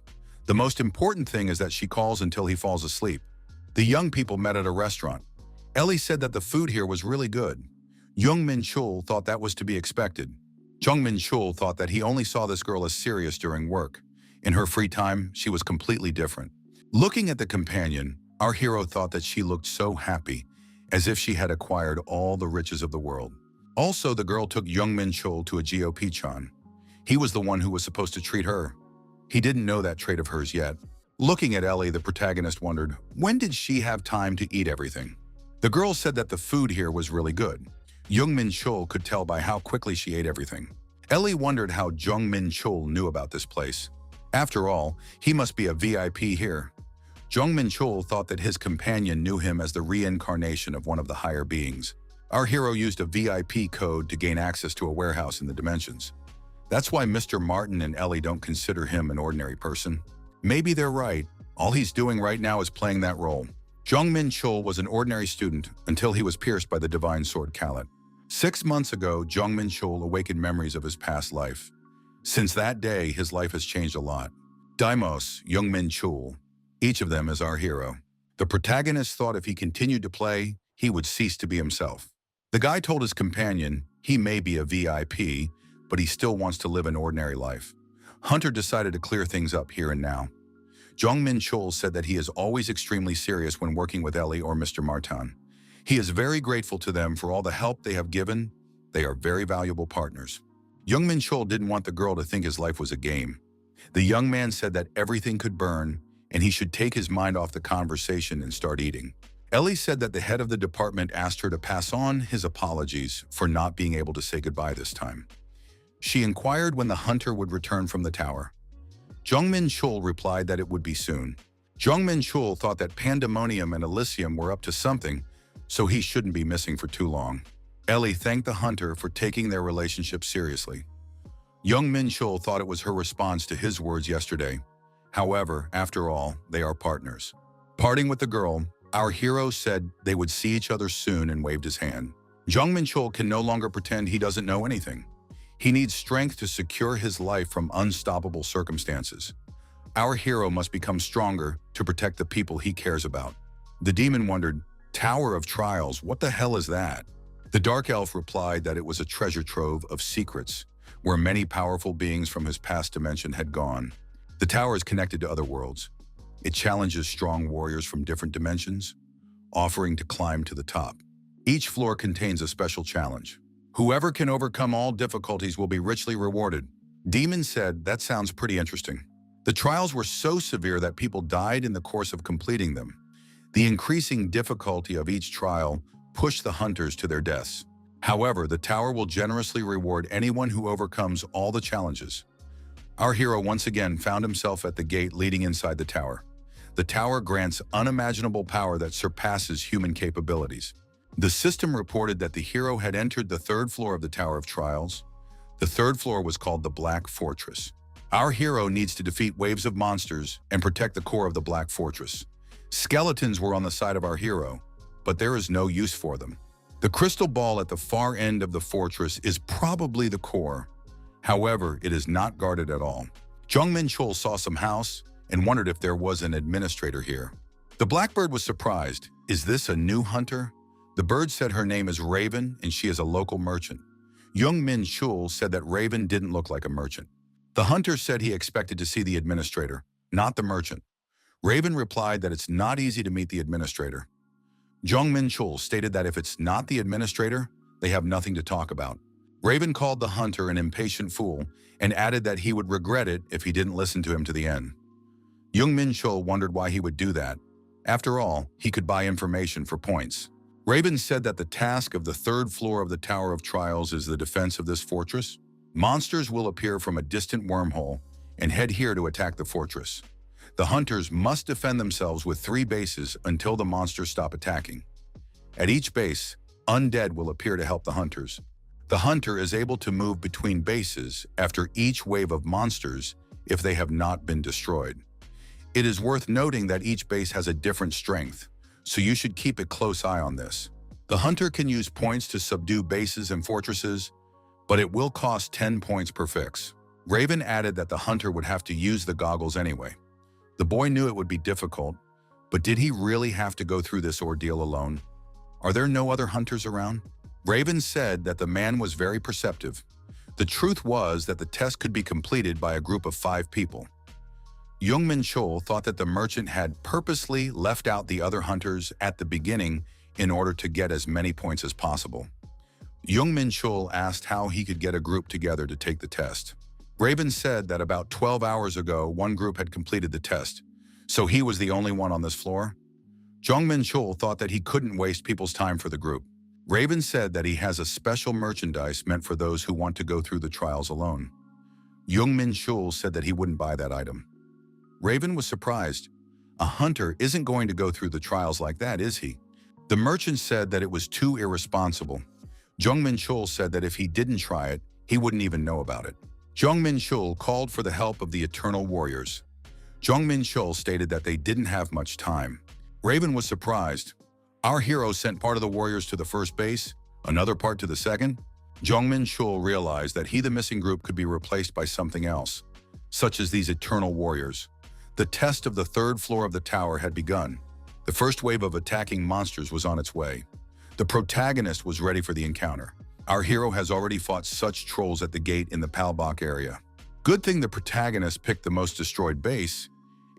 The most important thing is that she calls until he falls asleep. The young people met at a restaurant. Ellie said that the food here was really good. Jong Menchul thought that was to be expected. Jong Menchul thought that he only saw this girl as serious during work. In her free time, she was completely different. Looking at the companion, our hero thought that she looked so happy, as if she had acquired all the riches of the world. Also, the girl took Jong Menchul to a GOP-chan. He was the one who was supposed to treat her. He didn't know that trait of hers yet. Looking at Ellie, the protagonist wondered, when did she have time to eat everything? The girl said that the food here was really good. Jong Menchul could tell by how quickly she ate everything. Ellie wondered how Jong Menchul knew about this place. After all, he must be a VIP here. Jong Menchul thought that his companion knew him as the reincarnation of one of the higher beings. Our hero used a VIP code to gain access to a warehouse in the dimensions. That's why Mr. Martin and Ellie don't consider him an ordinary person. Maybe they're right. All he's doing right now is playing that role. Jong Menchul was an ordinary student until he was pierced by the divine sword Kalat. 6 months ago, Jong Menchul awakened memories of his past life. Since that day, his life has changed a lot. Daimos, Jong Menchul, each of them is our hero. The protagonist thought if he continued to play, he would cease to be himself. The guy told his companion he may be a VIP, but he still wants to live an ordinary life. Hunter decided to clear things up here and now. Jong Menchul said that he is always extremely serious when working with Ellie or Mr. Martin. He is very grateful to them for all the help they have given. They are very valuable partners. Jong Menchul didn't want the girl to think his life was a game. The young man said that everything could burn and he should take his mind off the conversation and start eating. Ellie said that the head of the department asked her to pass on his apologies for not being able to say goodbye this time. She inquired when the hunter would return from the tower. Jong Menchul replied that it would be soon. Jong Menchul thought that Pandemonium and Elysium were up to something, so he shouldn't be missing for too long. Ellie thanked the hunter for taking their relationship seriously. Jong Menchul thought it was her response to his words yesterday. However, after all, they are partners. Parting with the girl, our hero said they would see each other soon and waved his hand. Jong Menchul can no longer pretend he doesn't know anything. He needs strength to secure his life from unstoppable circumstances. Our hero must become stronger to protect the people he cares about. The demon wondered, "Tower of Trials, what the hell is that?" The dark elf replied that it was a treasure trove of secrets, where many powerful beings from his past dimension had gone. The tower is connected to other worlds. It challenges strong warriors from different dimensions, offering to climb to the top. Each floor contains a special challenge. Whoever can overcome all difficulties will be richly rewarded. Demon said, "That sounds pretty interesting." The trials were so severe that people died in the course of completing them. The increasing difficulty of each trial pushed the hunters to their deaths. However, the tower will generously reward anyone who overcomes all the challenges. Our hero once again found himself at the gate leading inside the tower. The tower grants unimaginable power that surpasses human capabilities. The system reported that the hero had entered the third floor of the Tower of Trials. The third floor was called the Black Fortress. Our hero needs to defeat waves of monsters and protect the core of the Black Fortress. Skeletons were on the side of our hero, but there is no use for them. The crystal ball at the far end of the fortress is probably the core. However, it is not guarded at all. Jong Menchul saw some house and wondered if there was an administrator here. The blackbird was surprised. "Is this a new hunter?" The bird said her name is Raven and she is a local merchant. Jong Menchul said that Raven didn't look like a merchant. The hunter said he expected to see the administrator, not the merchant. Raven replied that it's not easy to meet the administrator. Jong Menchul stated that if it's not the administrator, they have nothing to talk about. Raven called the hunter an impatient fool and added that he would regret it if he didn't listen to him to the end. Jong Menchul wondered why he would do that. After all, he could buy information for points. Raven said that the task of the third floor of the Tower of Trials is the defense of this fortress. Monsters will appear from a distant wormhole and head here to attack the fortress. The hunters must defend themselves with 3 bases until the monsters stop attacking. At each base, undead will appear to help the hunters. The hunter is able to move between bases after each wave of monsters if they have not been destroyed. It is worth noting that each base has a different strength, so you should keep a close eye on this. The hunter can use points to subdue bases and fortresses, but it will cost 10 points per fix. Raven added that the hunter would have to use the goggles anyway. The boy knew it would be difficult, but did he really have to go through this ordeal alone? Are there no other hunters around? Raven said that the man was very perceptive. The truth was that the test could be completed by a group of 5 people. Jong Menchul thought that the merchant had purposely left out the other hunters at the beginning in order to get as many points as possible. Jong Menchul asked how he could get a group together to take the test. Raven said that about 12 hours ago, one group had completed the test, so he was the only one on this floor. Jong Menchul thought that he couldn't waste people's time for the group. Raven said that he has a special merchandise meant for those who want to go through the trials alone. Jong Menchul said that he wouldn't buy that item. Raven was surprised. A hunter isn't going to go through the trials like that, is he? The merchant said that it was too irresponsible. Jong Menchul said that if he didn't try it, he wouldn't even know about it. Jong Menchul called for the help of the Eternal Warriors. Jong Menchul stated that they didn't have much time. Raven was surprised. Our hero sent part of the warriors to the first base, another part to the second. Jong Menchul realized that the missing group could be replaced by something else, such as these Eternal Warriors. The test of the third floor of the tower had begun. The first wave of attacking monsters was on its way. The protagonist was ready for the encounter. Our hero has already fought such trolls at the gate in the Palbok area. Good thing the protagonist picked the most destroyed base.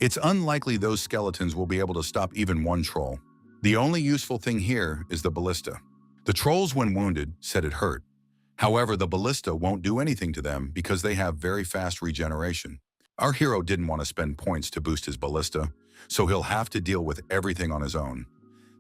It's unlikely those skeletons will be able to stop even one troll. The only useful thing here is the ballista. The trolls, when wounded, said it hurt. However, the ballista won't do anything to them because they have very fast regeneration. Our hero didn't want to spend points to boost his ballista, so he'll have to deal with everything on his own.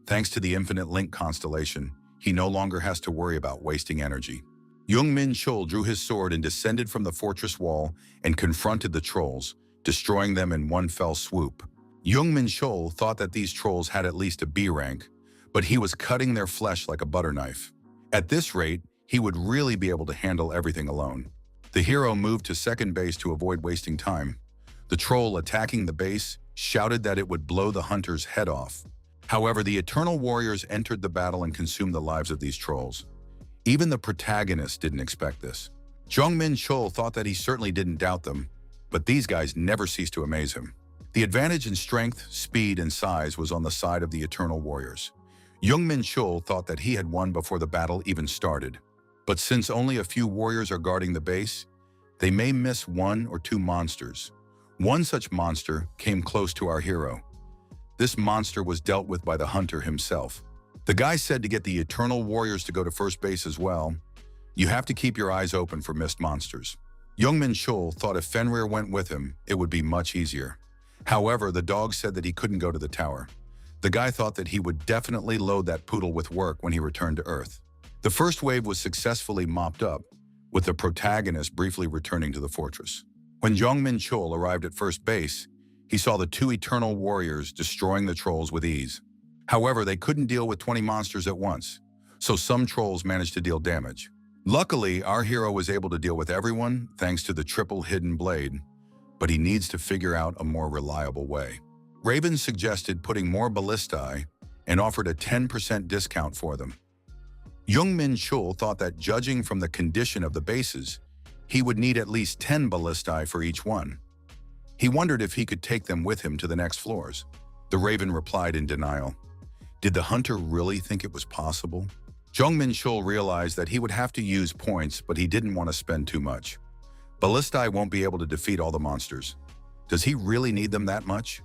Thanks to the infinite link constellation, he no longer has to worry about wasting energy. Jong Menchul drew his sword and descended from the fortress wall and confronted the trolls, destroying them in one fell swoop. Jong Menchul thought that these trolls had at least a B rank, but he was cutting their flesh like a butter knife. At this rate, he would really be able to handle everything alone. The hero moved to second base to avoid wasting time. The troll attacking the base shouted that it would blow the hunter's head off. However, the Eternal Warriors entered the battle and consumed the lives of these trolls. Even the protagonist didn't expect this. Jong Menchul thought that he certainly didn't doubt them, but these guys never ceased to amaze him. The advantage in strength, speed, and size was on the side of the Eternal Warriors. Jong Menchul thought that he had won before the battle even started. But since only a few warriors are guarding the base, they may miss one or two monsters. One such monster came close to our hero. This monster was dealt with by the hunter himself. The guy said to get the Eternal Warriors to go to first base as well. You have to keep your eyes open for missed monsters. Jong Menchul thought if Fenrir went with him, it would be much easier. However, the dog said that he couldn't go to the tower. The guy thought that he would definitely load that poodle with work when he returned to Earth. The first wave was successfully mopped up, with the protagonist briefly returning to the fortress. When Jong Menchul arrived at first base, he saw the two Eternal Warriors destroying the trolls with ease. However, they couldn't deal with 20 monsters at once, so some trolls managed to deal damage. Luckily, our hero was able to deal with everyone thanks to the triple hidden blade, but he needs to figure out a more reliable way. Raven suggested putting more ballistae and offered a 10% discount for them. Jong Menchul thought that judging from the condition of the bases, he would need at least 10 ballistae for each one. He wondered if he could take them with him to the next floors. The Raven replied in denial. Did the hunter really think it was possible? Jong Menchul realized that he would have to use points, but he didn't want to spend too much. Ballistae won't be able to defeat all the monsters. Does he really need them that much?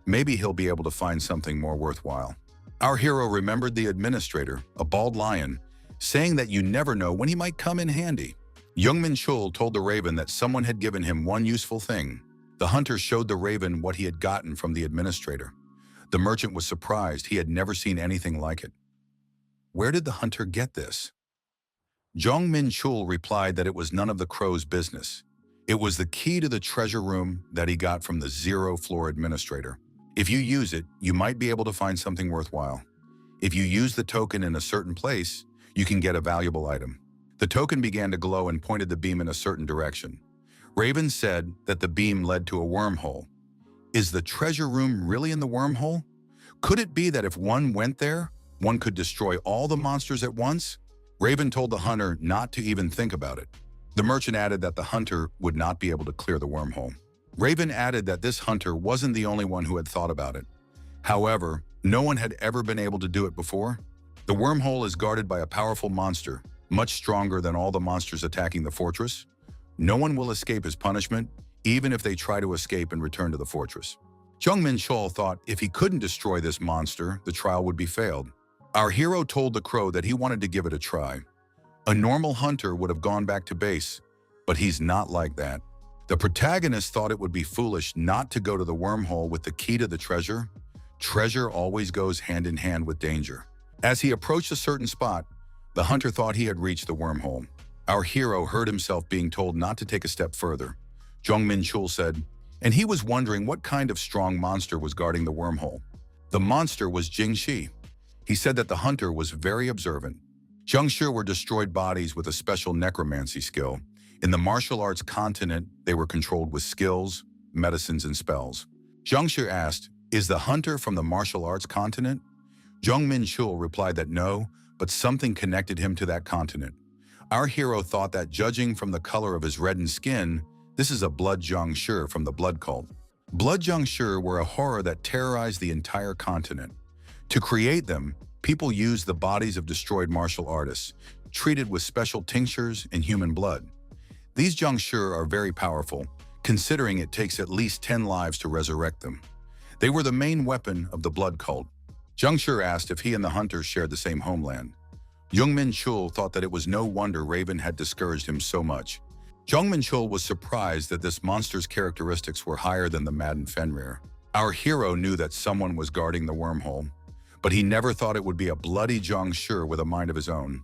Maybe he'll be able to find something more worthwhile. Our hero remembered the administrator, a bald lion, saying that you never know when he might come in handy. Jong Menchul told the Raven that someone had given him one useful thing. The hunter showed the Raven what he had gotten from the administrator. The merchant was surprised. He had never seen anything like it. Where did the hunter get this? Jong Menchul replied that it was none of the crow's business. It was the key to the treasure room that he got from the 0th floor administrator. If you use it, you might be able to find something worthwhile. If you use the token in a certain place, you can get a valuable item. The token began to glow and pointed the beam in a certain direction. Raven said that the beam led to a wormhole. Is the treasure room really in the wormhole? Could it be that if one went there, one could destroy all the monsters at once? Raven told the hunter not to even think about it. The merchant added that the hunter would not be able to clear the wormhole. Raven added that this hunter wasn't the only one who had thought about it. However, no one had ever been able to do it before. The wormhole is guarded by a powerful monster, much stronger than all the monsters attacking the fortress. No one will escape his punishment, even if they try to escape and return to the fortress. Jong Menchul thought if he couldn't destroy this monster, the trial would be failed. Our hero told the crow that he wanted to give it a try. A normal hunter would have gone back to base, but he's not like that. The protagonist thought it would be foolish not to go to the wormhole with the key to the treasure. Treasure always goes hand in hand with danger. As he approached a certain spot, the hunter thought he had reached the wormhole. Our hero heard himself being told not to take a step further. Jong Menchul said, and he was wondering what kind of strong monster was guarding the wormhole. The monster was Jingshi. He said that the hunter was very observant. Jingshi were destroyed bodies with a special necromancy skill. In the martial arts continent, they were controlled with skills, medicines, and spells. Jingshi asked, is the hunter from the martial arts continent? Jong Menchul replied that no, but something connected him to that continent. Our hero thought that judging from the color of his reddened skin, this is a blood Jingshi from the blood cult. Blood Jingshi were a horror that terrorized the entire continent. To create them, people used the bodies of destroyed martial artists, treated with special tinctures and human blood. These Zhangshi are very powerful, considering it takes at least 10 lives to resurrect them. They were the main weapon of the blood cult. Zhangshi asked if he and the hunters shared the same homeland. Jong Menchul thought that it was no wonder Raven had discouraged him so much. Jong Menchul was surprised that this monster's characteristics were higher than the maddened Fenrir. Our hero knew that someone was guarding the wormhole, but he never thought it would be a bloody Zhangshi with a mind of his own.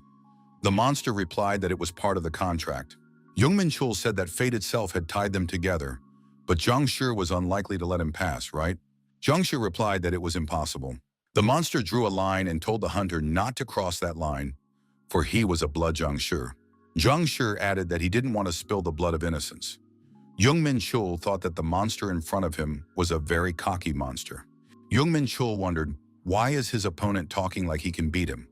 The monster replied that it was part of the contract. Jong Menchul said that fate itself had tied them together, but Zhangshi was unlikely to let him pass, right? Zhangshi replied that it was impossible. The monster drew a line and told the hunter not to cross that line, for he was a blood Zhangshi. Zhangshi added that he didn't want to spill the blood of innocence. Jong Menchul thought that the monster in front of him was a very cocky monster. Jong Menchul wondered, why is his opponent talking like he can beat him?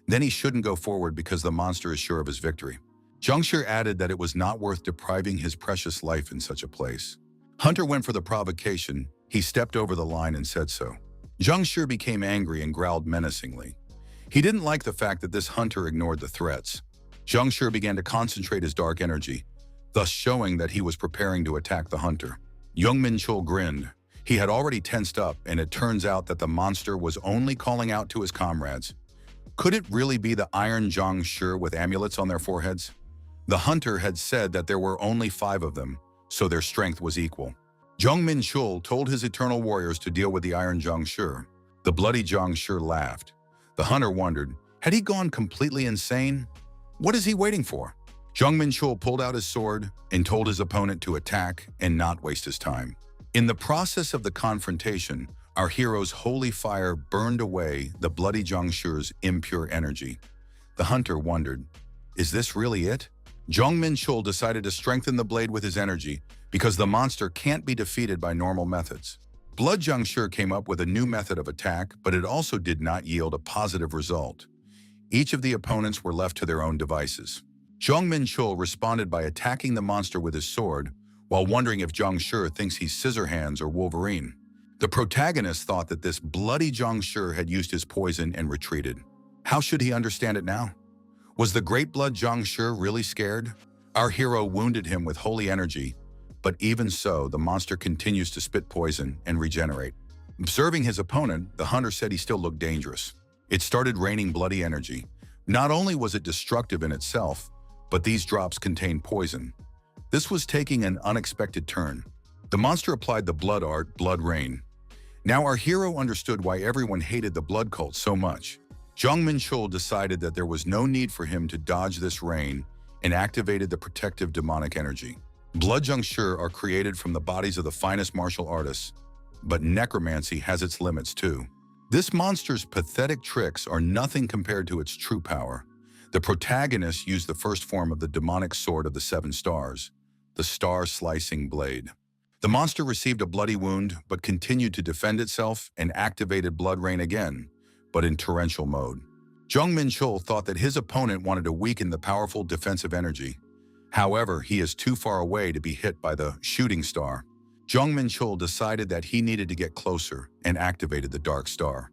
Then he shouldn't go forward because the monster is sure of his victory. Zhangshi added that it was not worth depriving his precious life in such a place. Hunter went for the provocation. He stepped over the line and said so. Zhangshi became angry and growled menacingly. He didn't like the fact that this hunter ignored the threats. Zhangshi began to concentrate his dark energy, thus showing that he was preparing to attack the hunter. Jong Menchul grinned. He had already tensed up, and it turns out that the monster was only calling out to his comrades. Could it really be the Iron Zhangshi with amulets on their foreheads? The hunter had said that there were only 5 of them, so their strength was equal. Jong Menchul told his eternal warriors to deal with the Iron Zhangshi. The bloody Zhangshi laughed. The hunter wondered, had he gone completely insane? What is he waiting for? Jong Menchul pulled out his sword and told his opponent to attack and not waste his time. In the process of the confrontation, our hero's holy fire burned away the bloody Zhangshi's impure energy. The hunter wondered, is this really it? Jong Menchul decided to strengthen the blade with his energy because the monster can't be defeated by normal methods. Blood Zhangshi came up with a new method of attack, but it also did not yield a positive result. Each of the opponents were left to their own devices. Jong Menchul responded by attacking the monster with his sword, while wondering if Zhangshi thinks he's Scissorhands or Wolverine. The protagonist thought that this bloody Zhangshi had used his poison and retreated. How should he understand it now? Was the great blood Zhangshi really scared? Our hero wounded him with holy energy, but even so, the monster continues to spit poison and regenerate. Observing his opponent, the hunter said he still looked dangerous. It started raining bloody energy. Not only was it destructive in itself, but these drops contained poison. This was taking an unexpected turn. The monster applied the blood art, Blood Rain. Now our hero understood why everyone hated the blood cult so much. Jong Menchul decided that there was no need for him to dodge this rain and activated the protective demonic energy. Blood Zhangshi are created from the bodies of the finest martial artists, but necromancy has its limits too. This monster's pathetic tricks are nothing compared to its true power. The protagonist used the first form of the demonic sword of the 7 stars, the star-slicing blade. The monster received a bloody wound, but continued to defend itself and activated Blood Rain again, but in torrential mode. Jong Menchul thought that his opponent wanted to weaken the powerful defensive energy. However, he is too far away to be hit by the shooting star. Jong Menchul decided that he needed to get closer and activated the Dark Star.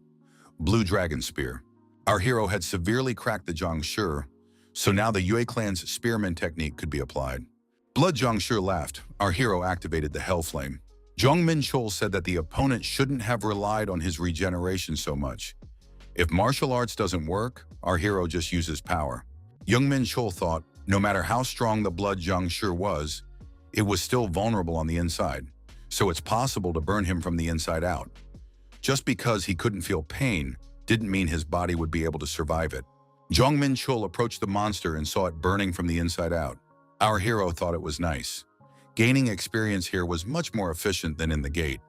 Blue Dragon Spear. Our hero had severely cracked the Zhangshi, so now the Yue clan's spearman technique could be applied. Blood Zhangshi laughed. Our hero activated the Hell Flame. Jong Menchul said that the opponent shouldn't have relied on his regeneration so much. If martial arts doesn't work, our hero just uses power. Jong Menchul thought, no matter how strong the blood Zhangshi was, it was still vulnerable on the inside, so it's possible to burn him from the inside out. Just because he couldn't feel pain didn't mean his body would be able to survive it. Jong Menchul approached the monster and saw it burning from the inside out. Our hero thought it was nice. Gaining experience here was much more efficient than in the gate.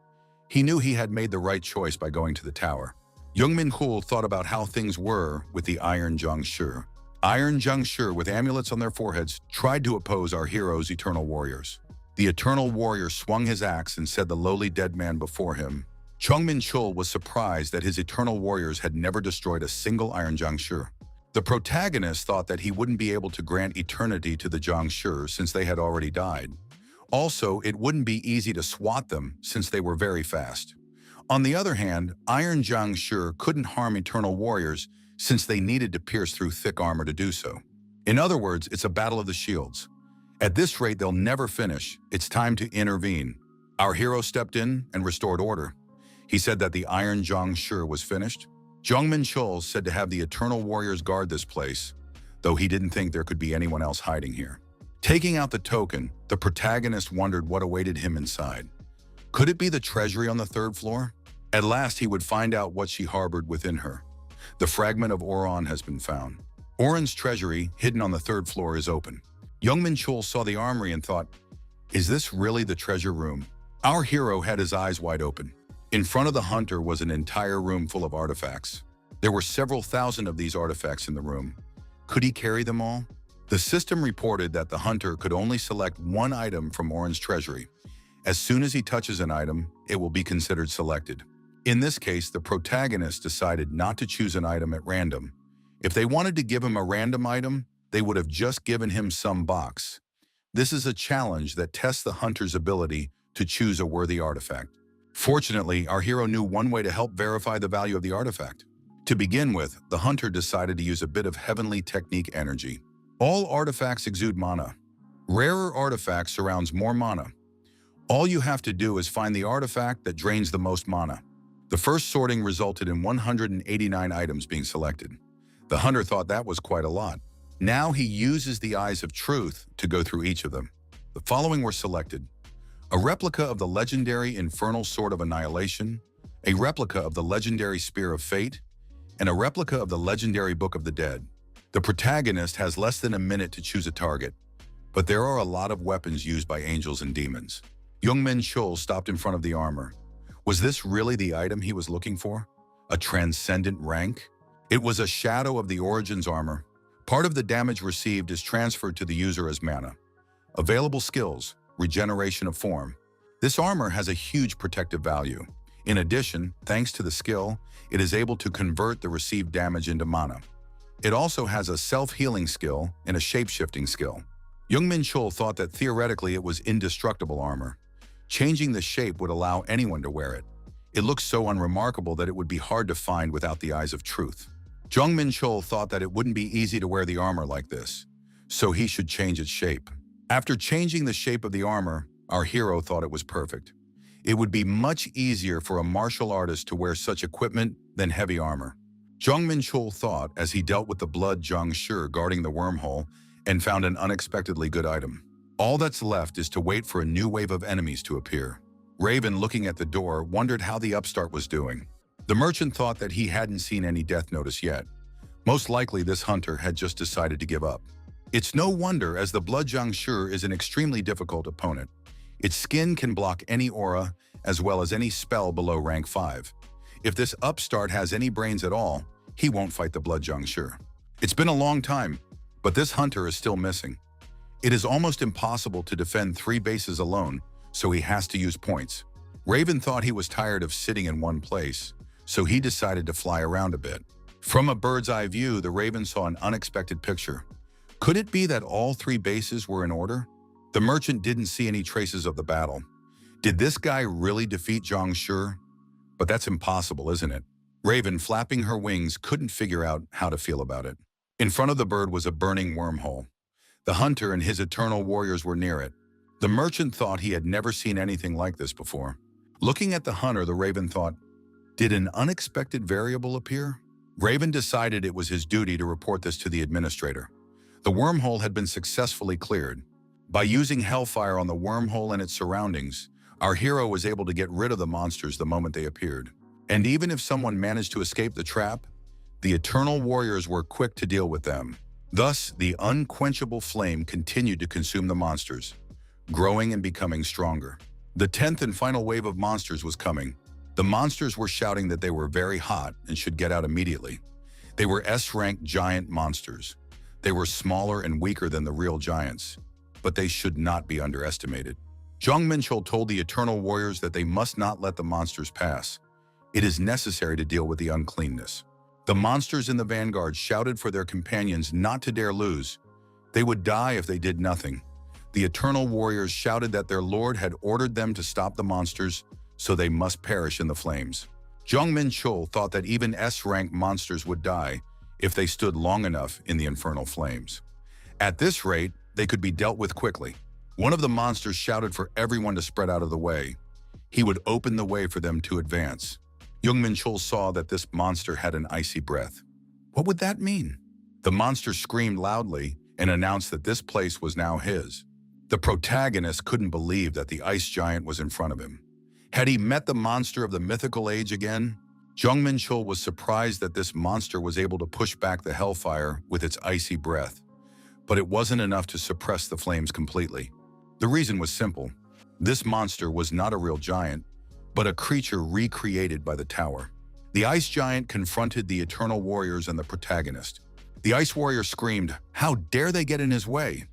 He knew he had made the right choice by going to the tower. Jong Menchul thought about how things were with the Iron Zhangshi. Iron Zhangshi with amulets on their foreheads tried to oppose our hero's eternal warriors. The eternal warrior swung his axe and said the lowly dead man before him. Jong Menchul was surprised that his eternal warriors had never destroyed a single Iron Zhangshi. The protagonist thought that he wouldn't be able to grant eternity to the Zhangshi since they had already died. Also, it wouldn't be easy to swat them since they were very fast. On the other hand, Iron Zhangshi couldn't harm eternal warriors since they needed to pierce through thick armor to do so. In other words, it's a battle of the shields. At this rate, they'll never finish. It's time to intervene. Our hero stepped in and restored order. He said that the Iron Jong was finished. Jong Menchul said to have the Eternal Warriors guard this place, though he didn't think there could be anyone else hiding here. Taking out the token, the protagonist wondered what awaited him inside. Could it be the treasury on the third floor? At last, he would find out what she harbored within her. The fragment of Oron has been found. Oron's treasury, hidden on the third floor, is open. Jong Menchul saw the armory and thought, is this really the treasure room? Our hero had his eyes wide open. In front of the hunter was an entire room full of artifacts. There were several thousand of these artifacts in the room. Could he carry them all? The system reported that the hunter could only select one item from Oron's treasury. As soon as he touches an item, it will be considered selected. In this case, the protagonist decided not to choose an item at random. If they wanted to give him a random item, they would have just given him some box. This is a challenge that tests the hunter's ability to choose a worthy artifact. Fortunately, our hero knew one way to help verify the value of the artifact. To begin with, the hunter decided to use a bit of heavenly technique energy. All artifacts exude mana. Rarer artifacts surrounds more mana. All you have to do is find the artifact that drains the most mana. The first sorting resulted in 189 items being selected. The hunter thought that was quite a lot. Now he uses the eyes of truth to go through each of them. The following were selected: a replica of the legendary Infernal Sword of Annihilation, a replica of the legendary Spear of Fate, and a replica of the legendary Book of the Dead. The protagonist has less than a minute to choose a target, but there are a lot of weapons used by angels and demons. Jong Menchul stopped in front of the armor. Was this really the item he was looking for? A transcendent rank? It was a shadow of the Origins armor. Part of the damage received is transferred to the user as mana. Available skills: regeneration of form. This armor has a huge protective value. In addition, thanks to the skill, it is able to convert the received damage into mana. It also has a self-healing skill and a shape-shifting skill. Jong Menchul thought that theoretically it was indestructible armor. Changing the shape would allow anyone to wear it. It looks so unremarkable that it would be hard to find without the eyes of truth. Jong Menchul thought that it wouldn't be easy to wear the armor like this, so he should change its shape. After changing the shape of the armor, our hero thought it was perfect. It would be much easier for a martial artist to wear such equipment than heavy armor. Jong Menchul thought as he dealt with the blood Jong guarding the wormhole and found an unexpectedly good item. All that's left is to wait for a new wave of enemies to appear. Raven, looking at the door, wondered how the upstart was doing. The merchant thought that he hadn't seen any death notice yet. Most likely this hunter had just decided to give up. It's no wonder, as the blood Jong is an extremely difficult opponent. Its skin can block any aura as well as any spell below rank 5. If this upstart has any brains at all, he won't fight the blood Jong. It's been a long time, but this hunter is still missing. It is almost impossible to defend 3 bases alone, so he has to use points. Raven thought he was tired of sitting in one place, so he decided to fly around a bit. From a bird's eye view, the Raven saw an unexpected picture. Could it be that all 3 bases were in order? The merchant didn't see any traces of the battle. Did this guy really defeat Jong? But that's impossible, isn't it? Raven, flapping her wings, couldn't figure out how to feel about it. In front of the bird was a burning wormhole. The hunter and his eternal warriors were near it. The merchant thought he had never seen anything like this before. Looking at the hunter, the Raven thought, did an unexpected variable appear? Raven decided it was his duty to report this to the administrator. The wormhole had been successfully cleared. By using hellfire on the wormhole and its surroundings, our hero was able to get rid of the monsters the moment they appeared. And even if someone managed to escape the trap, the eternal warriors were quick to deal with them. Thus, the unquenchable flame continued to consume the monsters, growing and becoming stronger. The 10th and final wave of monsters was coming. The monsters were shouting that they were very hot and should get out immediately. They were S-rank giant monsters. They were smaller and weaker than the real giants, but they should not be underestimated. Jong Menchul told the eternal warriors that they must not let the monsters pass. It is necessary to deal with the uncleanness. The monsters in the vanguard shouted for their companions not to dare lose. They would die if they did nothing. The eternal warriors shouted that their lord had ordered them to stop the monsters, so they must perish in the flames. Jong Menchul thought that even S-rank monsters would die if they stood long enough in the infernal flames. At this rate, they could be dealt with quickly. One of the monsters shouted for everyone to spread out of the way. He would open the way for them to advance. Jong Menchul saw that this monster had an icy breath. What would that mean? The monster screamed loudly and announced that this place was now his. The protagonist couldn't believe that the ice giant was in front of him. Had he met the monster of the mythical age again? Jong Menchul was surprised that this monster was able to push back the hellfire with its icy breath. But it wasn't enough to suppress the flames completely. The reason was simple. This monster was not a real giant, but a creature recreated by the tower. The ice giant confronted the eternal warriors and the protagonist. The ice warrior screamed, "How dare they get in his way?"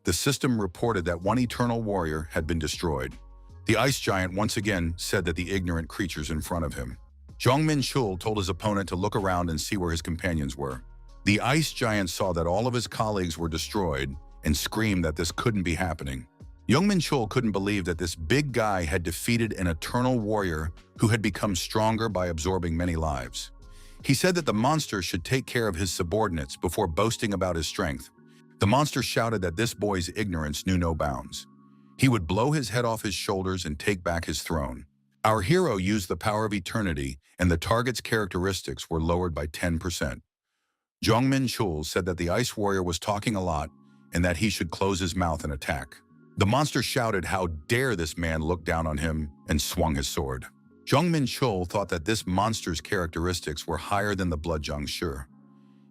The system reported that one eternal warrior had been destroyed. The ice giant once again said that the ignorant creatures in front of him. Jong Menchul told his opponent to look around and see where his companions were. The ice giant saw that all of his colleagues were destroyed and screamed that this couldn't be happening. Jong Menchul couldn't believe that this big guy had defeated an eternal warrior who had become stronger by absorbing many lives. He said that the monster should take care of his subordinates before boasting about his strength. The monster shouted that this boy's ignorance knew no bounds. He would blow his head off his shoulders and take back his throne. Our hero used the power of eternity, and the target's characteristics were lowered by 10%. Jong Menchul said that the ice warrior was talking a lot and that he should close his mouth and attack. The monster shouted, "How dare this man look down on him," and swung his sword. Jong Menchul thought that this monster's characteristics were higher than the blood Jiangshi.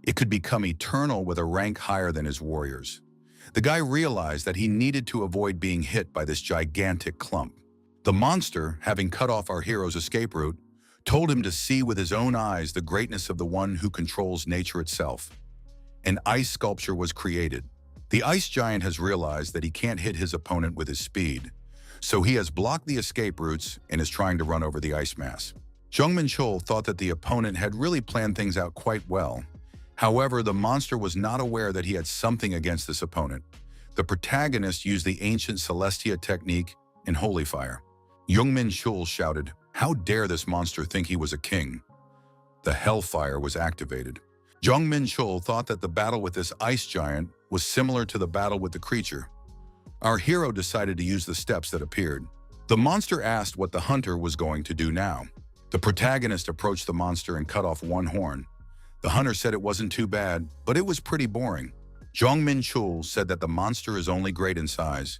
It could become eternal with a rank higher than his warriors. The guy realized that he needed to avoid being hit by this gigantic clump. The monster, having cut off our hero's escape route, told him to see with his own eyes the greatness of the one who controls nature itself. An ice sculpture was created. The ice giant has realized that he can't hit his opponent with his speed, so he has blocked the escape routes and is trying to run over the ice mass. Jong Menchul thought that the opponent had really planned things out quite well. However, the monster was not aware that he had something against this opponent. The protagonist used the ancient Celestia technique in Holy Fire. Jong Menchul shouted, "How dare this monster think he was a king?" The hellfire was activated. Jong Menchul thought that the battle with this ice giant was similar to the battle with the creature. Our hero decided to use the steps that appeared. The monster asked what the hunter was going to do now. The protagonist approached the monster and cut off one horn. The hunter said it wasn't too bad, but it was pretty boring. Jong Menchul said that the monster is only great in size.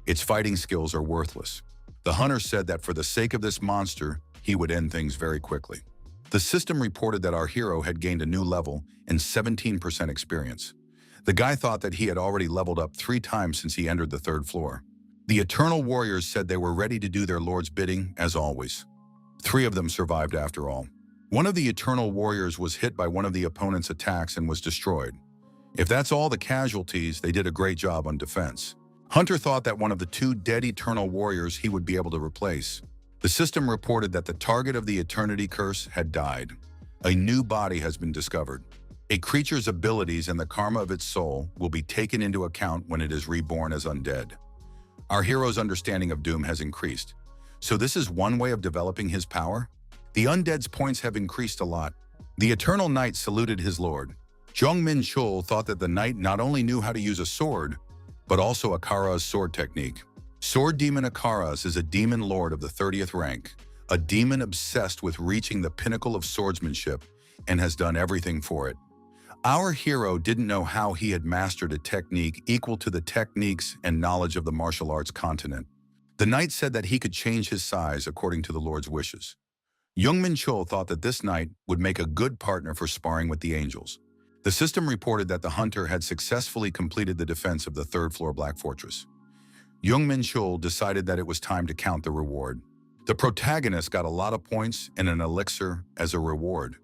Its fighting skills are worthless. The hunter said that for the sake of this monster, he would end things very quickly. The system reported that our hero had gained a new level and 17% experience. The guy thought that he had already leveled up 3 times since he entered the 3rd floor. The Eternal Warriors said they were ready to do their lord's bidding, as always. 3 of them survived after all. One of the Eternal Warriors was hit by one of the opponent's attacks and was destroyed. If that's all the casualties, they did a great job on defense. Hunter thought that one of the 2 dead Eternal Warriors he would be able to replace. The system reported that the target of the Eternity Curse had died. A new body has been discovered. A creature's abilities and the karma of its soul will be taken into account when it is reborn as undead. Our hero's understanding of doom has increased. So this is one way of developing his power? The undead's points have increased a lot. The Eternal Knight saluted his lord. Jong Menchul thought that the knight not only knew how to use a sword, but also Akara's sword technique. Sword Demon Akaras is a demon lord of the 30th rank, a demon obsessed with reaching the pinnacle of swordsmanship and has done everything for it. Our hero didn't know how he had mastered a technique equal to the techniques and knowledge of the martial arts continent. The knight said that he could change his size according to the lord's wishes. Jong Menchul thought that this knight would make a good partner for sparring with the angels. The system reported that the hunter had successfully completed the defense of the 3rd floor Black Fortress. Jong Menchul decided that it was time to count the reward. The protagonist got a lot of points and an elixir as a reward.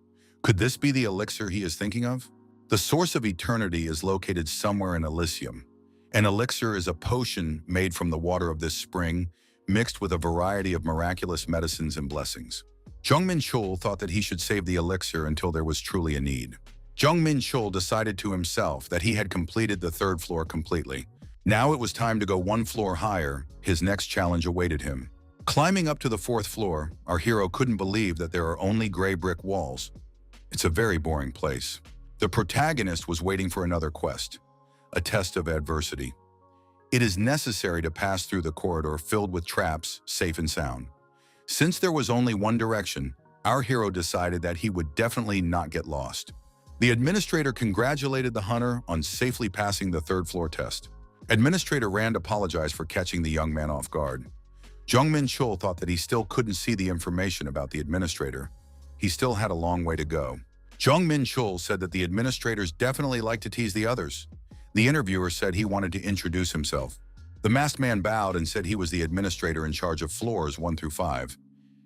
Could this be the elixir he is thinking of? The source of eternity is located somewhere in Elysium. An elixir is a potion made from the water of this spring, mixed with a variety of miraculous medicines and blessings. Jong Menchul thought that he should save the elixir until there was truly a need. Jong Menchul decided to himself that he had completed the 3rd floor completely. Now it was time to go 1 floor higher. His next challenge awaited him. Climbing up to the 4th floor, our hero couldn't believe that there are only gray brick walls. It's a very boring place. The protagonist was waiting for another quest, a test of adversity. It is necessary to pass through the corridor filled with traps, safe and sound. Since there was only one direction, our hero decided that he would definitely not get lost. The administrator congratulated the hunter on safely passing the third-floor test. Administrator Rand apologized for catching the young man off guard. Jong Menchul thought that he still couldn't see the information about the administrator. He still had a long way to go. Jong Menchul said that the administrators definitely like to tease the others. The interviewer said he wanted to introduce himself. The masked man bowed and said he was the administrator in charge of floors 1 through 5.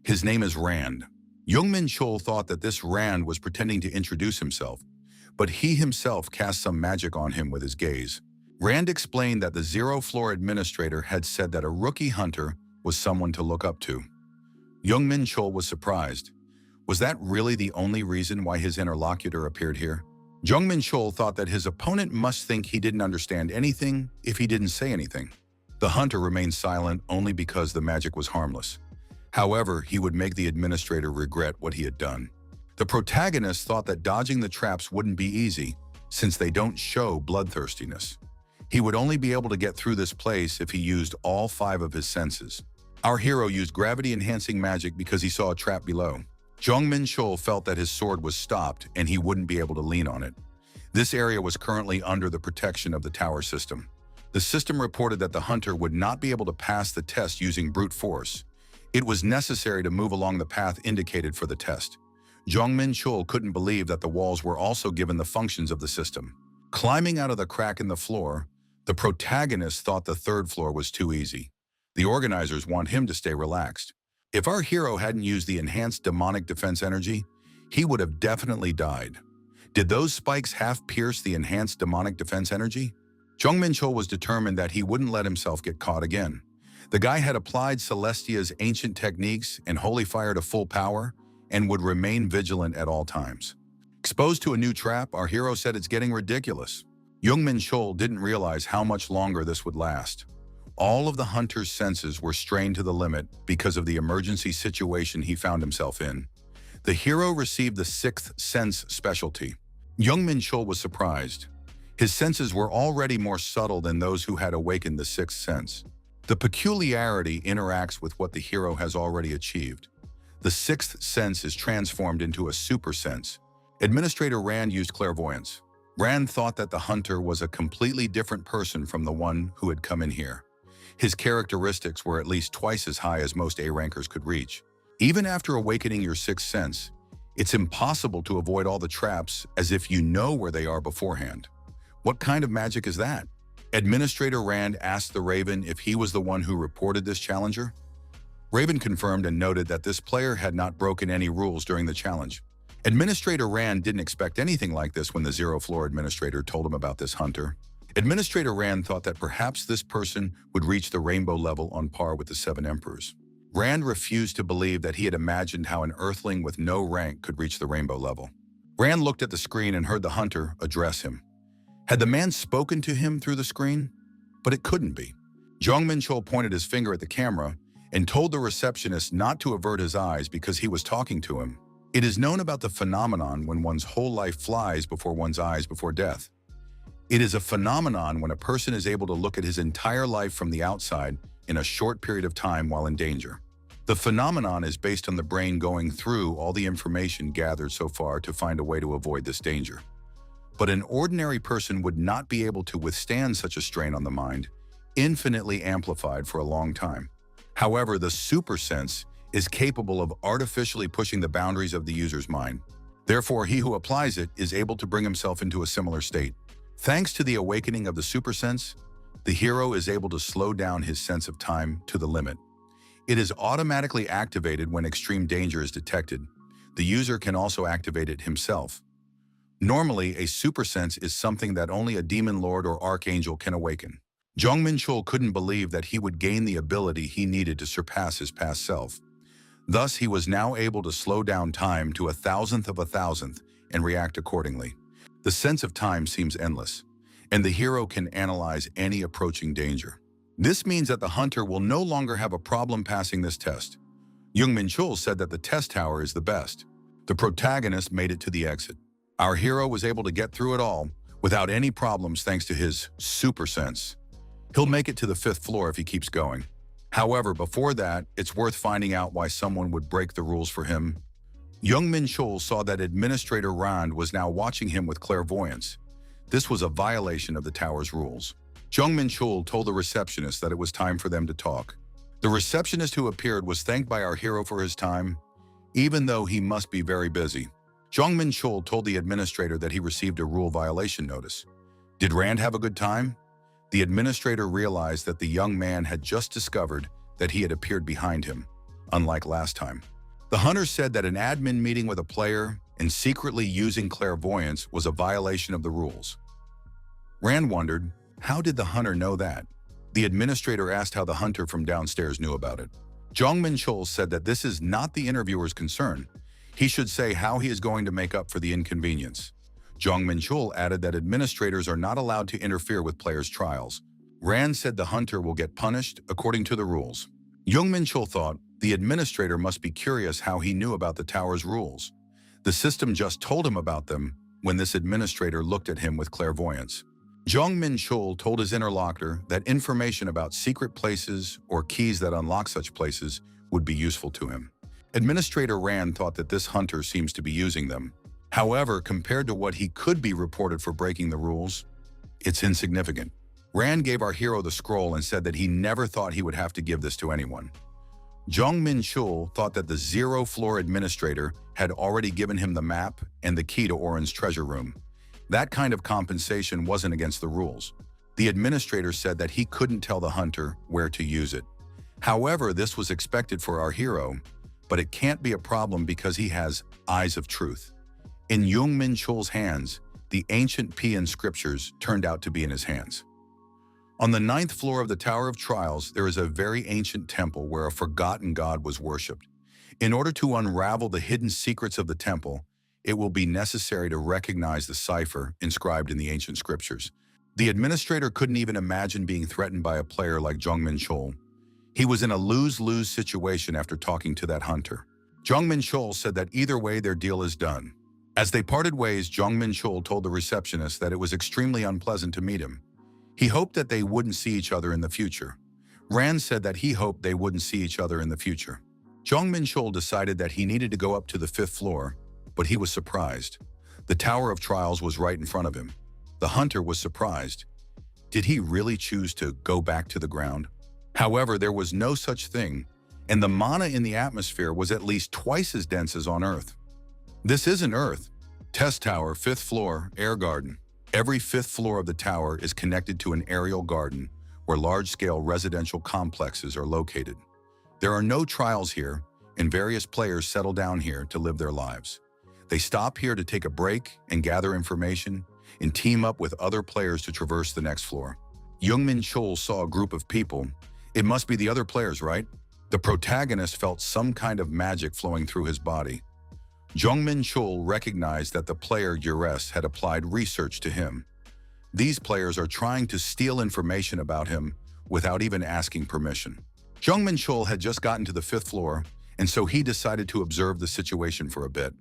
His name is Rand. Jong Menchul thought that this Rand was pretending to introduce himself, but he himself cast some magic on him with his gaze. Rand explained that the 0th-floor administrator had said that a rookie hunter was someone to look up to. Jong Menchul was surprised. Was that really the only reason why his interlocutor appeared here? Jong Menchul thought that his opponent must think he didn't understand anything if he didn't say anything. The hunter remained silent only because the magic was harmless. However, he would make the administrator regret what he had done. The protagonist thought that dodging the traps wouldn't be easy, since they don't show bloodthirstiness. He would only be able to get through this place if he used all 5 of his senses. Our hero used gravity-enhancing magic because he saw a trap below. Jong Menchul felt that his sword was stopped and he wouldn't be able to lean on it. This area was currently under the protection of the tower system. The system reported that the hunter would not be able to pass the test using brute force. It was necessary to move along the path indicated for the test. Jong Menchul couldn't believe that the walls were also given the functions of the system. Climbing out of the crack in the floor, the protagonist thought the 3rd floor was too easy. The organizers want him to stay relaxed. If our hero hadn't used the enhanced demonic defense energy, he would have definitely died. Did those spikes half pierce the enhanced demonic defense energy? Jong Menchul was determined that he wouldn't let himself get caught again. The guy had applied Celestia's ancient techniques and holy fire to full power and would remain vigilant at all times. Exposed to a new trap, our hero said it's getting ridiculous. Jong Menchul didn't realize how much longer this would last. All of the hunter's senses were strained to the limit because of the emergency situation he found himself in. The hero received the 6th sense specialty. Jong Menchul was surprised. His senses were already more subtle than those who had awakened the 6th sense. The peculiarity interacts with what the hero has already achieved. The 6th sense is transformed into a super sense. Administrator Rand used clairvoyance. Rand thought that the hunter was a completely different person from the one who had come in here. His characteristics were at least twice as high as most A-rankers could reach. Even after awakening your 6th sense, it's impossible to avoid all the traps as if you know where they are beforehand. What kind of magic is that? Administrator Rand asked the Raven if he was the one who reported this challenger. Raven confirmed and noted that this player had not broken any rules during the challenge. Administrator Rand didn't expect anything like this when the 0th floor administrator told him about this hunter. Administrator Rand thought that perhaps this person would reach the rainbow level on par with the 7 emperors. Rand refused to believe that he had imagined how an earthling with no rank could reach the rainbow level. Rand looked at the screen and heard the hunter address him. Had the man spoken to him through the screen? But it couldn't be. Jong Menchul pointed his finger at the camera and told the receptionist not to avert his eyes because he was talking to him. It is known about the phenomenon when one's whole life flies before one's eyes before death. It is a phenomenon when a person is able to look at his entire life from the outside in a short period of time while in danger. The phenomenon is based on the brain going through all the information gathered so far to find a way to avoid this danger. But an ordinary person would not be able to withstand such a strain on the mind, infinitely amplified for a long time. However, the super sense is capable of artificially pushing the boundaries of the user's mind. Therefore, he who applies it is able to bring himself into a similar state. Thanks to the awakening of the super sense, the hero is able to slow down his sense of time to the limit. It is automatically activated when extreme danger is detected. The user can also activate it himself. Normally, a super sense is something that only a demon lord or archangel can awaken. Jong Menchul couldn't believe that he would gain the ability he needed to surpass his past self. Thus, he was now able to slow down time to 1,000th of a thousandth and react accordingly. The sense of time seems endless, and the hero can analyze any approaching danger. This means that the hunter will no longer have a problem passing this test. Jong Menchul said that the test tower is the best. The protagonist made it to the exit. Our hero was able to get through it all without any problems thanks to his super sense. He'll make it to the 5th floor if he keeps going. However, before that, it's worth finding out why someone would break the rules for him. Jong Menchul saw that Administrator Rand was now watching him with clairvoyance. This was a violation of the tower's rules. Jong Menchul told the receptionist that it was time for them to talk. The receptionist who appeared was thanked by our hero for his time, even though he must be very busy. Jong Menchul told the administrator that he received a rule violation notice. Did Rand have a good time? The administrator realized that the young man had just discovered that he had appeared behind him, unlike last time. The hunter said that an admin meeting with a player and secretly using clairvoyance was a violation of the rules. Rand wondered, how did the hunter know that? The administrator asked how the hunter from downstairs knew about it. Jong Menchul said that this is not the interviewer's concern. He should say how he is going to make up for the inconvenience. Jong Menchul added that administrators are not allowed to interfere with players' trials. Rand said the hunter will get punished according to the rules. Jong Menchul thought the administrator must be curious how he knew about the tower's rules. The system just told him about them when this administrator looked at him with clairvoyance. Jong Menchul told his interlocutor that information about secret places or keys that unlock such places would be useful to him. Administrator Rand thought that this hunter seems to be using them. However, compared to what he could be reported for breaking the rules, it's insignificant. Rand gave our hero the scroll and said that he never thought he would have to give this to anyone. Jong Menchul thought that the 0th floor administrator had already given him the map and the key to Oren's treasure room. That kind of compensation wasn't against the rules. The administrator said that he couldn't tell the hunter where to use it. However, this was expected for our hero, but it can't be a problem because he has eyes of truth. In Jong Menchul's hands, the ancient Pian scriptures turned out to be in his hands. On the 9th floor of the Tower of Trials, there is a very ancient temple where a forgotten god was worshipped. In order to unravel the hidden secrets of the temple, it will be necessary to recognize the cipher inscribed in the ancient scriptures. The administrator couldn't even imagine being threatened by a player like Jong Menchul. He was in a lose-lose situation after talking to that hunter. Jong Menchul said that either way their deal is done. As they parted ways, Jong Menchul told the receptionist that it was extremely unpleasant to meet him. He hoped that they wouldn't see each other in the future. Rand said that he hoped they wouldn't see each other in the future. Jong Menchul decided that he needed to go up to the 5th floor, but he was surprised. The Tower of Trials was right in front of him. The hunter was surprised. Did he really choose to go back to the ground? However, there was no such thing, and the mana in the atmosphere was at least twice as dense as on Earth. This isn't Earth. Test Tower, 5th floor, air garden. Every 5th floor of the tower is connected to an aerial garden where large-scale residential complexes are located. There are no trials here, and various players settle down here to live their lives. They stop here to take a break and gather information and team up with other players to traverse the next floor. Jong Menchul saw a group of people. It must be the other players, right? The protagonist felt some kind of magic flowing through his body. Jong Menchul recognized that the player Rarest had applied research to him. These players are trying to steal information about him without even asking permission. Jong Menchul had just gotten to the 5th floor, and so he decided to observe the situation for a bit.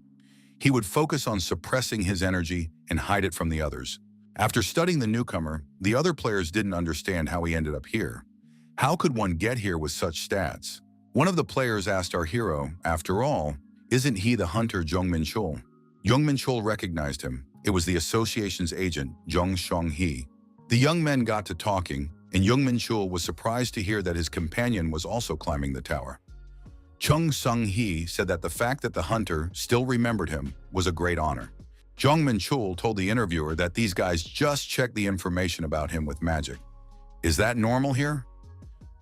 He would focus on suppressing his energy and hide it from the others. After studying the newcomer, the other players didn't understand how he ended up here. How could one get here with such stats? One of the players asked our hero, after all, isn't he the hunter Jong Menchul? Jong Menchul recognized him. It was the association's agent, Jong Sung-hee. The young men got to talking, and Jong Menchul was surprised to hear that his companion was also climbing the tower. Jong Sung-hee said that the fact that the hunter still remembered him was a great honor. Jong Menchul told the interviewer that these guys just checked the information about him with magic. Is that normal here?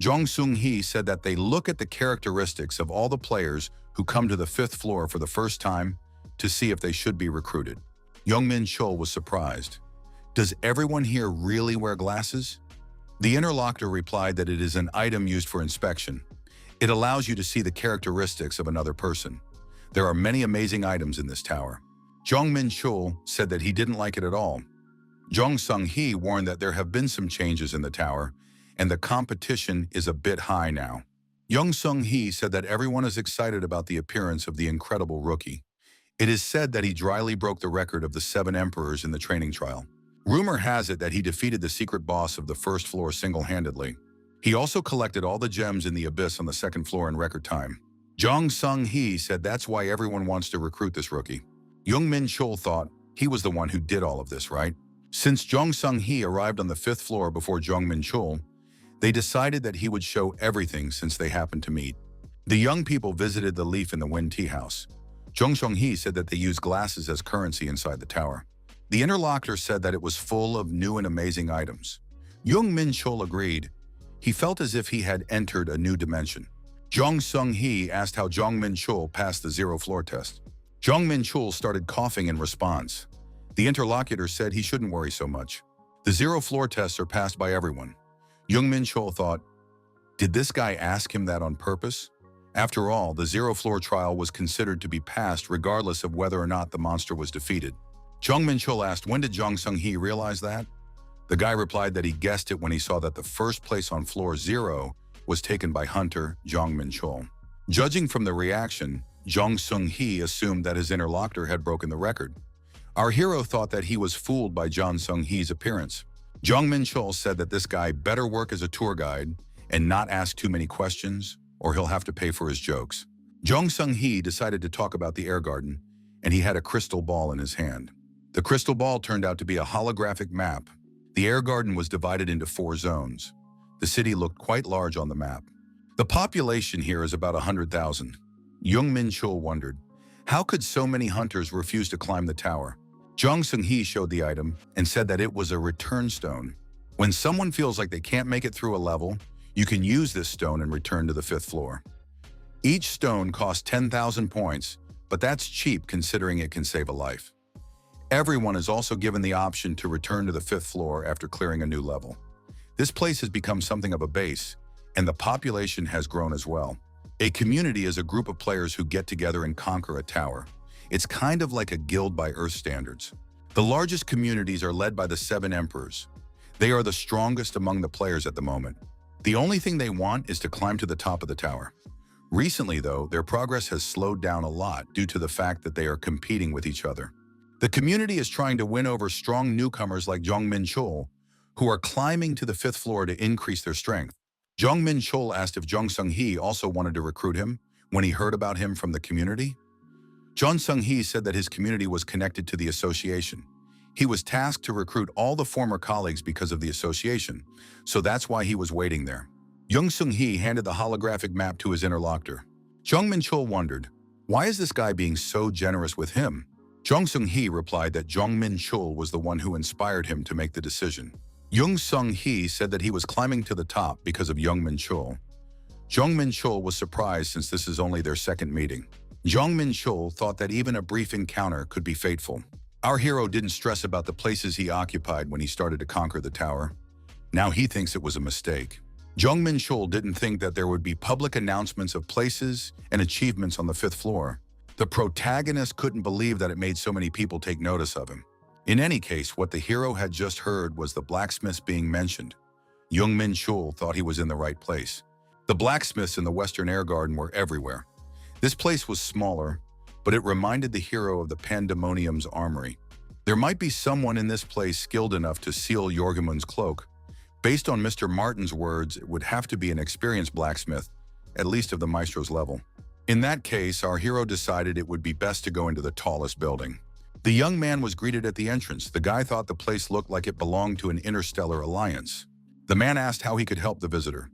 Jong Sung-hee said that they look at the characteristics of all the players who come to the 5th floor for the first time to see if they should be recruited. Jong Menchul was surprised. Does everyone here really wear glasses? The interlocutor replied that it is an item used for inspection. It allows you to see the characteristics of another person. There are many amazing items in this tower. Jong Menchul said that he didn't like it at all. Jong Sung-hee warned that there have been some changes in the tower, and the competition is a bit high now. Jong Sung-hee said that everyone is excited about the appearance of the incredible rookie. It is said that he dryly broke the record of the 7 emperors in the training trial. Rumor has it that he defeated the secret boss of the first floor single-handedly. He also collected all the gems in the abyss on the second floor in record time. Jong Sung-hee said that's why everyone wants to recruit this rookie. Jong Menchul thought he was the one who did all of this, right? Since Jong Sung-hee arrived on the 5th floor before Jong Menchul, they decided that he would show everything since they happened to meet. The young people visited the Leaf in the Wind Tea House. Jong Sung-hee said that they used glasses as currency inside the tower. The interlocutor said that it was full of new and amazing items. Jong Menchul agreed. He felt as if he had entered a new dimension. Jong Sung-hee asked how Jong Menchul passed the zero-floor test. Jong Menchul started coughing in response. The interlocutor said he shouldn't worry so much. The zero-floor tests are passed by everyone. Jong Menchul thought, did this guy ask him that on purpose? After all, the zero-floor trial was considered to be passed regardless of whether or not the monster was defeated. Jong Menchul asked, when did Jong Sung-hee realize that? The guy replied that he guessed it when he saw that the first place on floor 0 was taken by Hunter Jong Menchul. Judging from the reaction, Jong Sung-hee assumed that his interlocutor had broken the record. Our hero thought that he was fooled by Jong Sung-hee's appearance. Jong Menchul said that this guy better work as a tour guide and not ask too many questions, or he'll have to pay for his jokes. Jong Sung-hee decided to talk about the air garden, and he had a crystal ball in his hand. The crystal ball turned out to be a holographic map. The air garden was divided into 4 zones. The city looked quite large on the map. The population here is about 100,000. Jong Menchul wondered, how could so many hunters refuse to climb the tower? Jong Sung-hee showed the item and said that it was a return stone. When someone feels like they can't make it through a level, you can use this stone and return to the 5th floor. Each stone costs 10,000 points, but that's cheap considering it can save a life. Everyone is also given the option to return to the 5th floor after clearing a new level. This place has become something of a base, and the population has grown as well. A community is a group of players who get together and conquer a tower. It's kind of like a guild by Earth standards. The largest communities are led by the 7 emperors. They are the strongest among the players at the moment. The only thing they want is to climb to the top of the tower. Recently, though, their progress has slowed down a lot due to the fact that they are competing with each other. The community is trying to win over strong newcomers like Jong Menchul, who are climbing to the 5th floor to increase their strength. Jong Menchul asked if Jong Sung-hee also wanted to recruit him when he heard about him from the community. Jong Sung-hee said that his community was connected to the association. He was tasked to recruit all the former colleagues because of the association, so that's why he was waiting there. Jong Sung-hee handed the holographic map to his interlocutor. Jong Menchul wondered, why is this guy being so generous with him? Jong Sung-hee replied that Jong Menchul was the one who inspired him to make the decision. Jong Sung-hee said that he was climbing to the top because of Jong Menchul. Jong Menchul was surprised since this is only their second meeting. Jong Menchul thought that even a brief encounter could be fateful. Our hero didn't stress about the places he occupied when he started to conquer the tower. Now he thinks it was a mistake. Jong Menchul didn't think that there would be public announcements of places and achievements on the 5th floor. The protagonist couldn't believe that it made so many people take notice of him. In any case, what the hero had just heard was the blacksmiths being mentioned. Jong Menchul thought he was in the right place. The blacksmiths in the Western Air Garden were everywhere. This place was smaller, but it reminded the hero of the Pandemonium's armory. There might be someone in this place skilled enough to seal Jorgemund's cloak. Based on Mr. Martin's words, it would have to be an experienced blacksmith, at least of the maestro's level. In that case, our hero decided it would be best to go into the tallest building. The young man was greeted at the entrance. The guy thought the place looked like it belonged to an interstellar alliance. The man asked how he could help the visitor.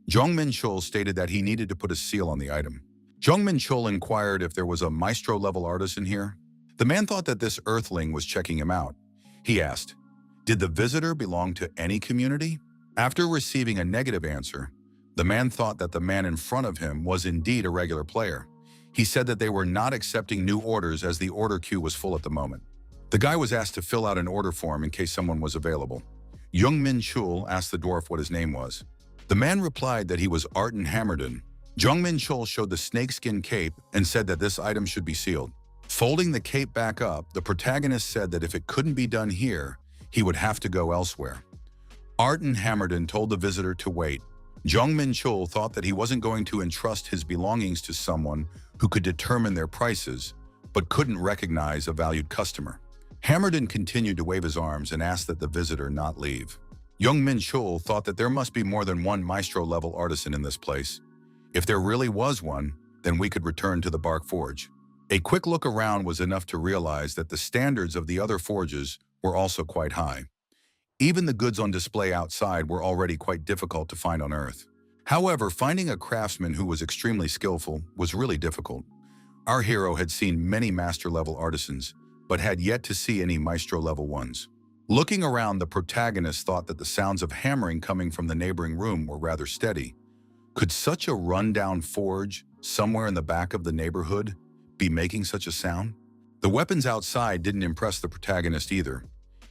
Jong Menchul stated that he needed to put a seal on the item. Jong Menchul inquired if there was a maestro-level artist in here. The man thought that this earthling was checking him out. He asked, did the visitor belong to any community? After receiving a negative answer, the man thought that the man in front of him was indeed a regular player. He said that they were not accepting new orders as the order queue was full at the moment. The guy was asked to fill out an order form in case someone was available. Jong Menchul asked the dwarf what his name was. The man replied that he was Arten Hammerden. Jong Menchul showed the snakeskin cape and said that this item should be sealed. Folding the cape back up, the protagonist said that if it couldn't be done here, he would have to go elsewhere. Arten Hammerden told the visitor to wait. Jong Menchul thought that he wasn't going to entrust his belongings to someone who could determine their prices, but couldn't recognize a valued customer. Hammerden continued to wave his arms and asked that the visitor not leave. Jong Menchul thought that there must be more than one maestro-level artisan in this place. If there really was one, then we could return to the Bark Forge. A quick look around was enough to realize that the standards of the other forges were also quite high. Even the goods on display outside were already quite difficult to find on Earth. However, finding a craftsman who was extremely skillful was really difficult. Our hero had seen many master-level artisans, but had yet to see any maestro-level ones. Looking around, the protagonist thought that the sounds of hammering coming from the neighboring room were rather steady. Could such a run-down forge, somewhere in the back of the neighborhood, be making such a sound? The weapons outside didn't impress the protagonist either.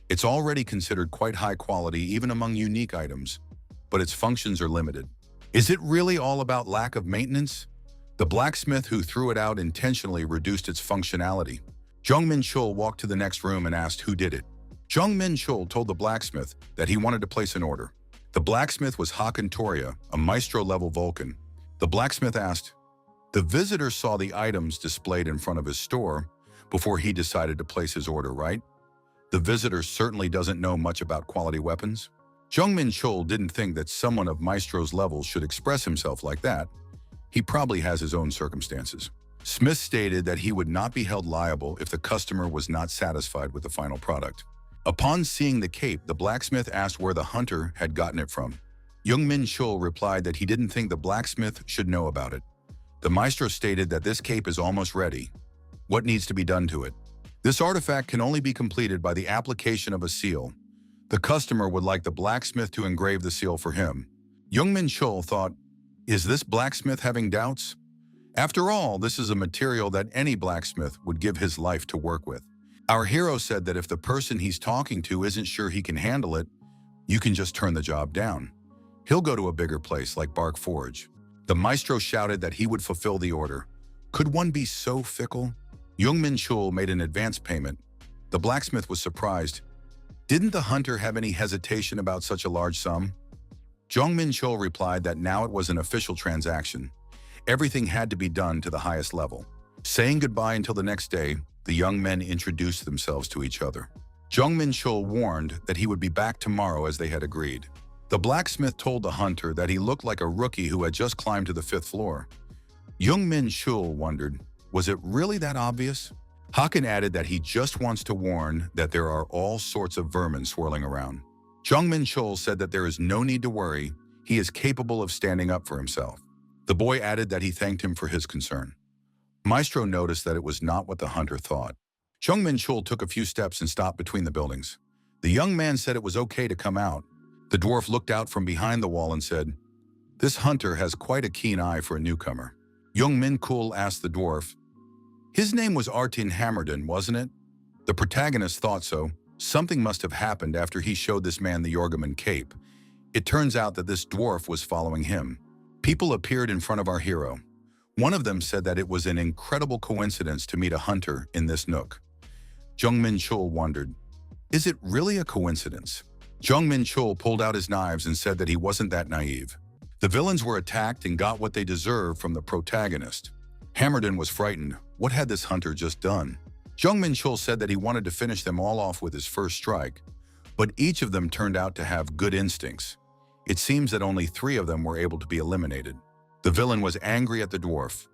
It's already considered quite high quality even among unique items, but its functions are limited. Is it really all about lack of maintenance? The blacksmith who threw it out intentionally reduced its functionality. Jong Menchul walked to the next room and asked who did it. Jong Menchul told the blacksmith that he wanted to place an order. The blacksmith was Hakan Toria, a maestro-level Vulcan. The blacksmith asked, "The visitor saw the items displayed in front of his store before he decided to place his order, right? The visitor certainly doesn't know much about quality weapons." Jong Menchul didn't think that someone of Maestro's level should express himself like that. He probably has his own circumstances. Smith stated that he would not be held liable if the customer was not satisfied with the final product. Upon seeing the cape, the blacksmith asked where the hunter had gotten it from. Jong Menchul replied that he didn't think the blacksmith should know about it. The maestro stated that this cape is almost ready. What needs to be done to it? This artifact can only be completed by the application of a seal. The customer would like the blacksmith to engrave the seal for him. Jong Menchul thought, is this blacksmith having doubts? After all, this is a material that any blacksmith would give his life to work with. Our hero said that if the person he's talking to isn't sure he can handle it, you can just turn the job down. He'll go to a bigger place like Bark Forge. The maestro shouted that he would fulfill the order. Could one be so fickle? Jong Menchul made an advance payment. The blacksmith was surprised. Didn't the hunter have any hesitation about such a large sum? Jong Menchul replied that now it was an official transaction. Everything had to be done to the highest level. Saying goodbye until the next day, the young men introduced themselves to each other. Jong Menchul warned that he would be back tomorrow as they had agreed. The blacksmith told the hunter that he looked like a rookie who had just climbed to the 5th floor. Jong Menchul wondered, was it really that obvious? Hakan added that he just wants to warn that there are all sorts of vermin swirling around. Jong Menchul said that there is no need to worry, he is capable of standing up for himself. The boy added that he thanked him for his concern. Maestro noticed that it was not what the hunter thought. Jong Menchul took a few steps and stopped between the buildings. The young man said it was okay to come out. The dwarf looked out from behind the wall and said, "This hunter has quite a keen eye for a newcomer." Jong Menchul asked the dwarf, "His name was Artin Hammerden, wasn't it?" The protagonist thought so. Something must have happened after he showed this man the Yorgaman cape. It turns out that this dwarf was following him. People appeared in front of our hero. One of them said that it was an incredible coincidence to meet a hunter in this nook. Jong Menchul wondered, is it really a coincidence? Jong Menchul pulled out his knives and said that he wasn't that naive. The villains were attacked and got what they deserved from the protagonist. Hammerden was frightened. What had this hunter just done? Jong Menchul said that he wanted to finish them all off with his first strike, but each of them turned out to have good instincts. It seems that only 3 of them were able to be eliminated. The villain was angry at the dwarf.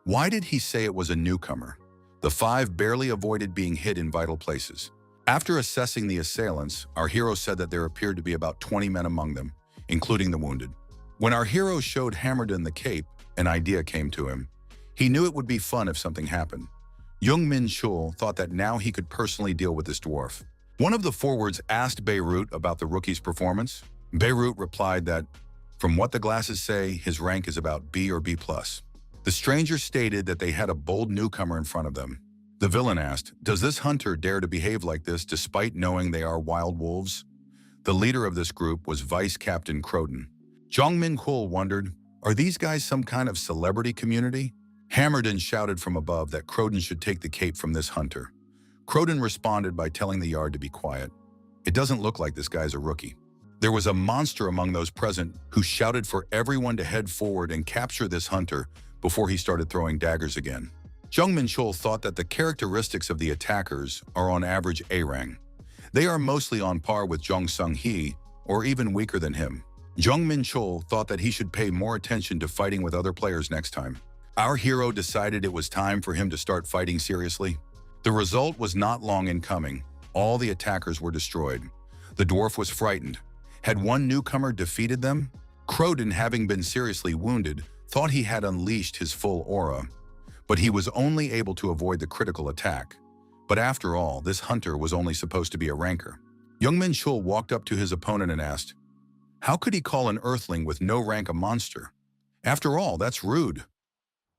Why did he say it was a newcomer? The 5 barely avoided being hit in vital places. After assessing the assailants, our hero said that there appeared to be about 20 men among them, including the wounded. When our hero showed Hammerden the cape, an idea came to him. He knew it would be fun if something happened. Jong Menchul thought that now he could personally deal with this dwarf. One of the forwards asked Beirut about the rookie's performance. Beirut replied that, from what the glasses say, his rank is about B or B+. The stranger stated that they had a bold newcomer in front of them. The villain asked, does this hunter dare to behave like this despite knowing they are wild wolves? The leader of this group was Vice Captain Croden. Jong Menchul wondered, are these guys some kind of celebrity community? Hammerden shouted from above that Croden should take the cape from this hunter. Croden responded by telling the yard to be quiet. It doesn't look like this guy's a rookie. There was a monster among those present who shouted for everyone to head forward and capture this hunter before he started throwing daggers again. Jong Menchul thought that the characteristics of the attackers are on average A-rank. They are mostly on par with Jong Sung-hee, or even weaker than him. Jong Menchul thought that he should pay more attention to fighting with other players next time. Our hero decided it was time for him to start fighting seriously. The result was not long in coming. All the attackers were destroyed. The dwarf was frightened. Had one newcomer defeated them? Croden, having been seriously wounded, thought he had unleashed his full aura, but he was only able to avoid the critical attack. But after all, this hunter was only supposed to be a ranker. Jong Menchul walked up to his opponent and asked, how could he call an earthling with no rank a monster? After all, that's rude.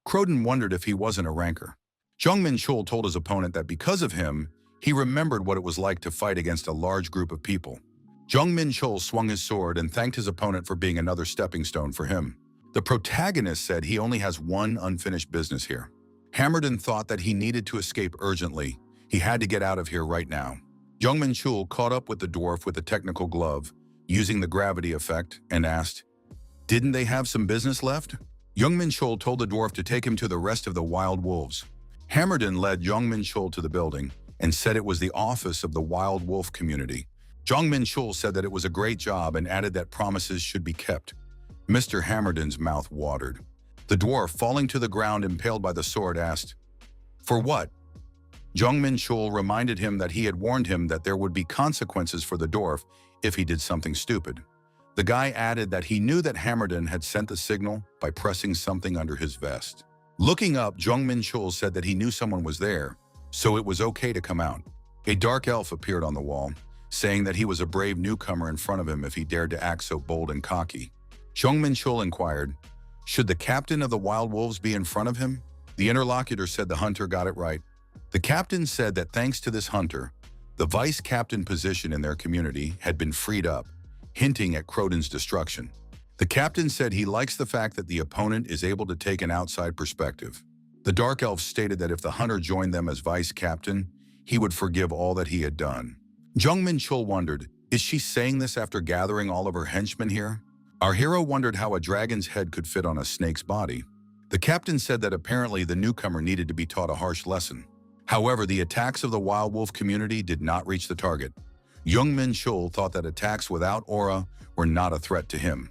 Croden wondered if he wasn't a ranker. Jong Menchul told his opponent that because of him, he remembered what it was like to fight against a large group of people. Jong Menchul swung his sword and thanked his opponent for being another stepping stone for him. The protagonist said he only has one unfinished business here. Hammerden thought that he needed to escape urgently. He had to get out of here right now. Jong Menchul caught up with the dwarf with the technical glove, using the gravity effect, and asked, didn't they have some business left? Jong Menchul told the dwarf to take him to the rest of the wild wolves. Hammerden led Jong Menchul to the building and said it was the office of the wild wolf community. Jong Menchul said that it was a great job and added that promises should be kept. Mr. Hammerden's mouth watered. The dwarf, falling to the ground impaled by the sword, asked, for what? Jong Menchul reminded him that he had warned him that there would be consequences for the dwarf if he did something stupid. The guy added that he knew that Hammerden had sent the signal by pressing something under his vest. Looking up, Jong Menchul said that he knew someone was there, so it was okay to come out. A dark elf appeared on the wall, saying that he was a brave newcomer in front of him if he dared to act so bold and cocky. Jong Menchul inquired, should the captain of the wild wolves be in front of him? The interlocutor said the hunter got it right. The captain said that thanks to this hunter, the vice captain position in their community had been freed up, hinting at Croden's destruction. The captain said he likes the fact that the opponent is able to take an outside perspective. The dark elf stated that if the hunter joined them as vice captain, he would forgive all that he had done. Jong Menchul wondered, is she saying this after gathering all of her henchmen here? Our hero wondered how a dragon's head could fit on a snake's body. The captain said that apparently the newcomer needed to be taught a harsh lesson. However, the attacks of the wild wolf community did not reach the target. Jong Menchul thought that attacks without aura were not a threat to him.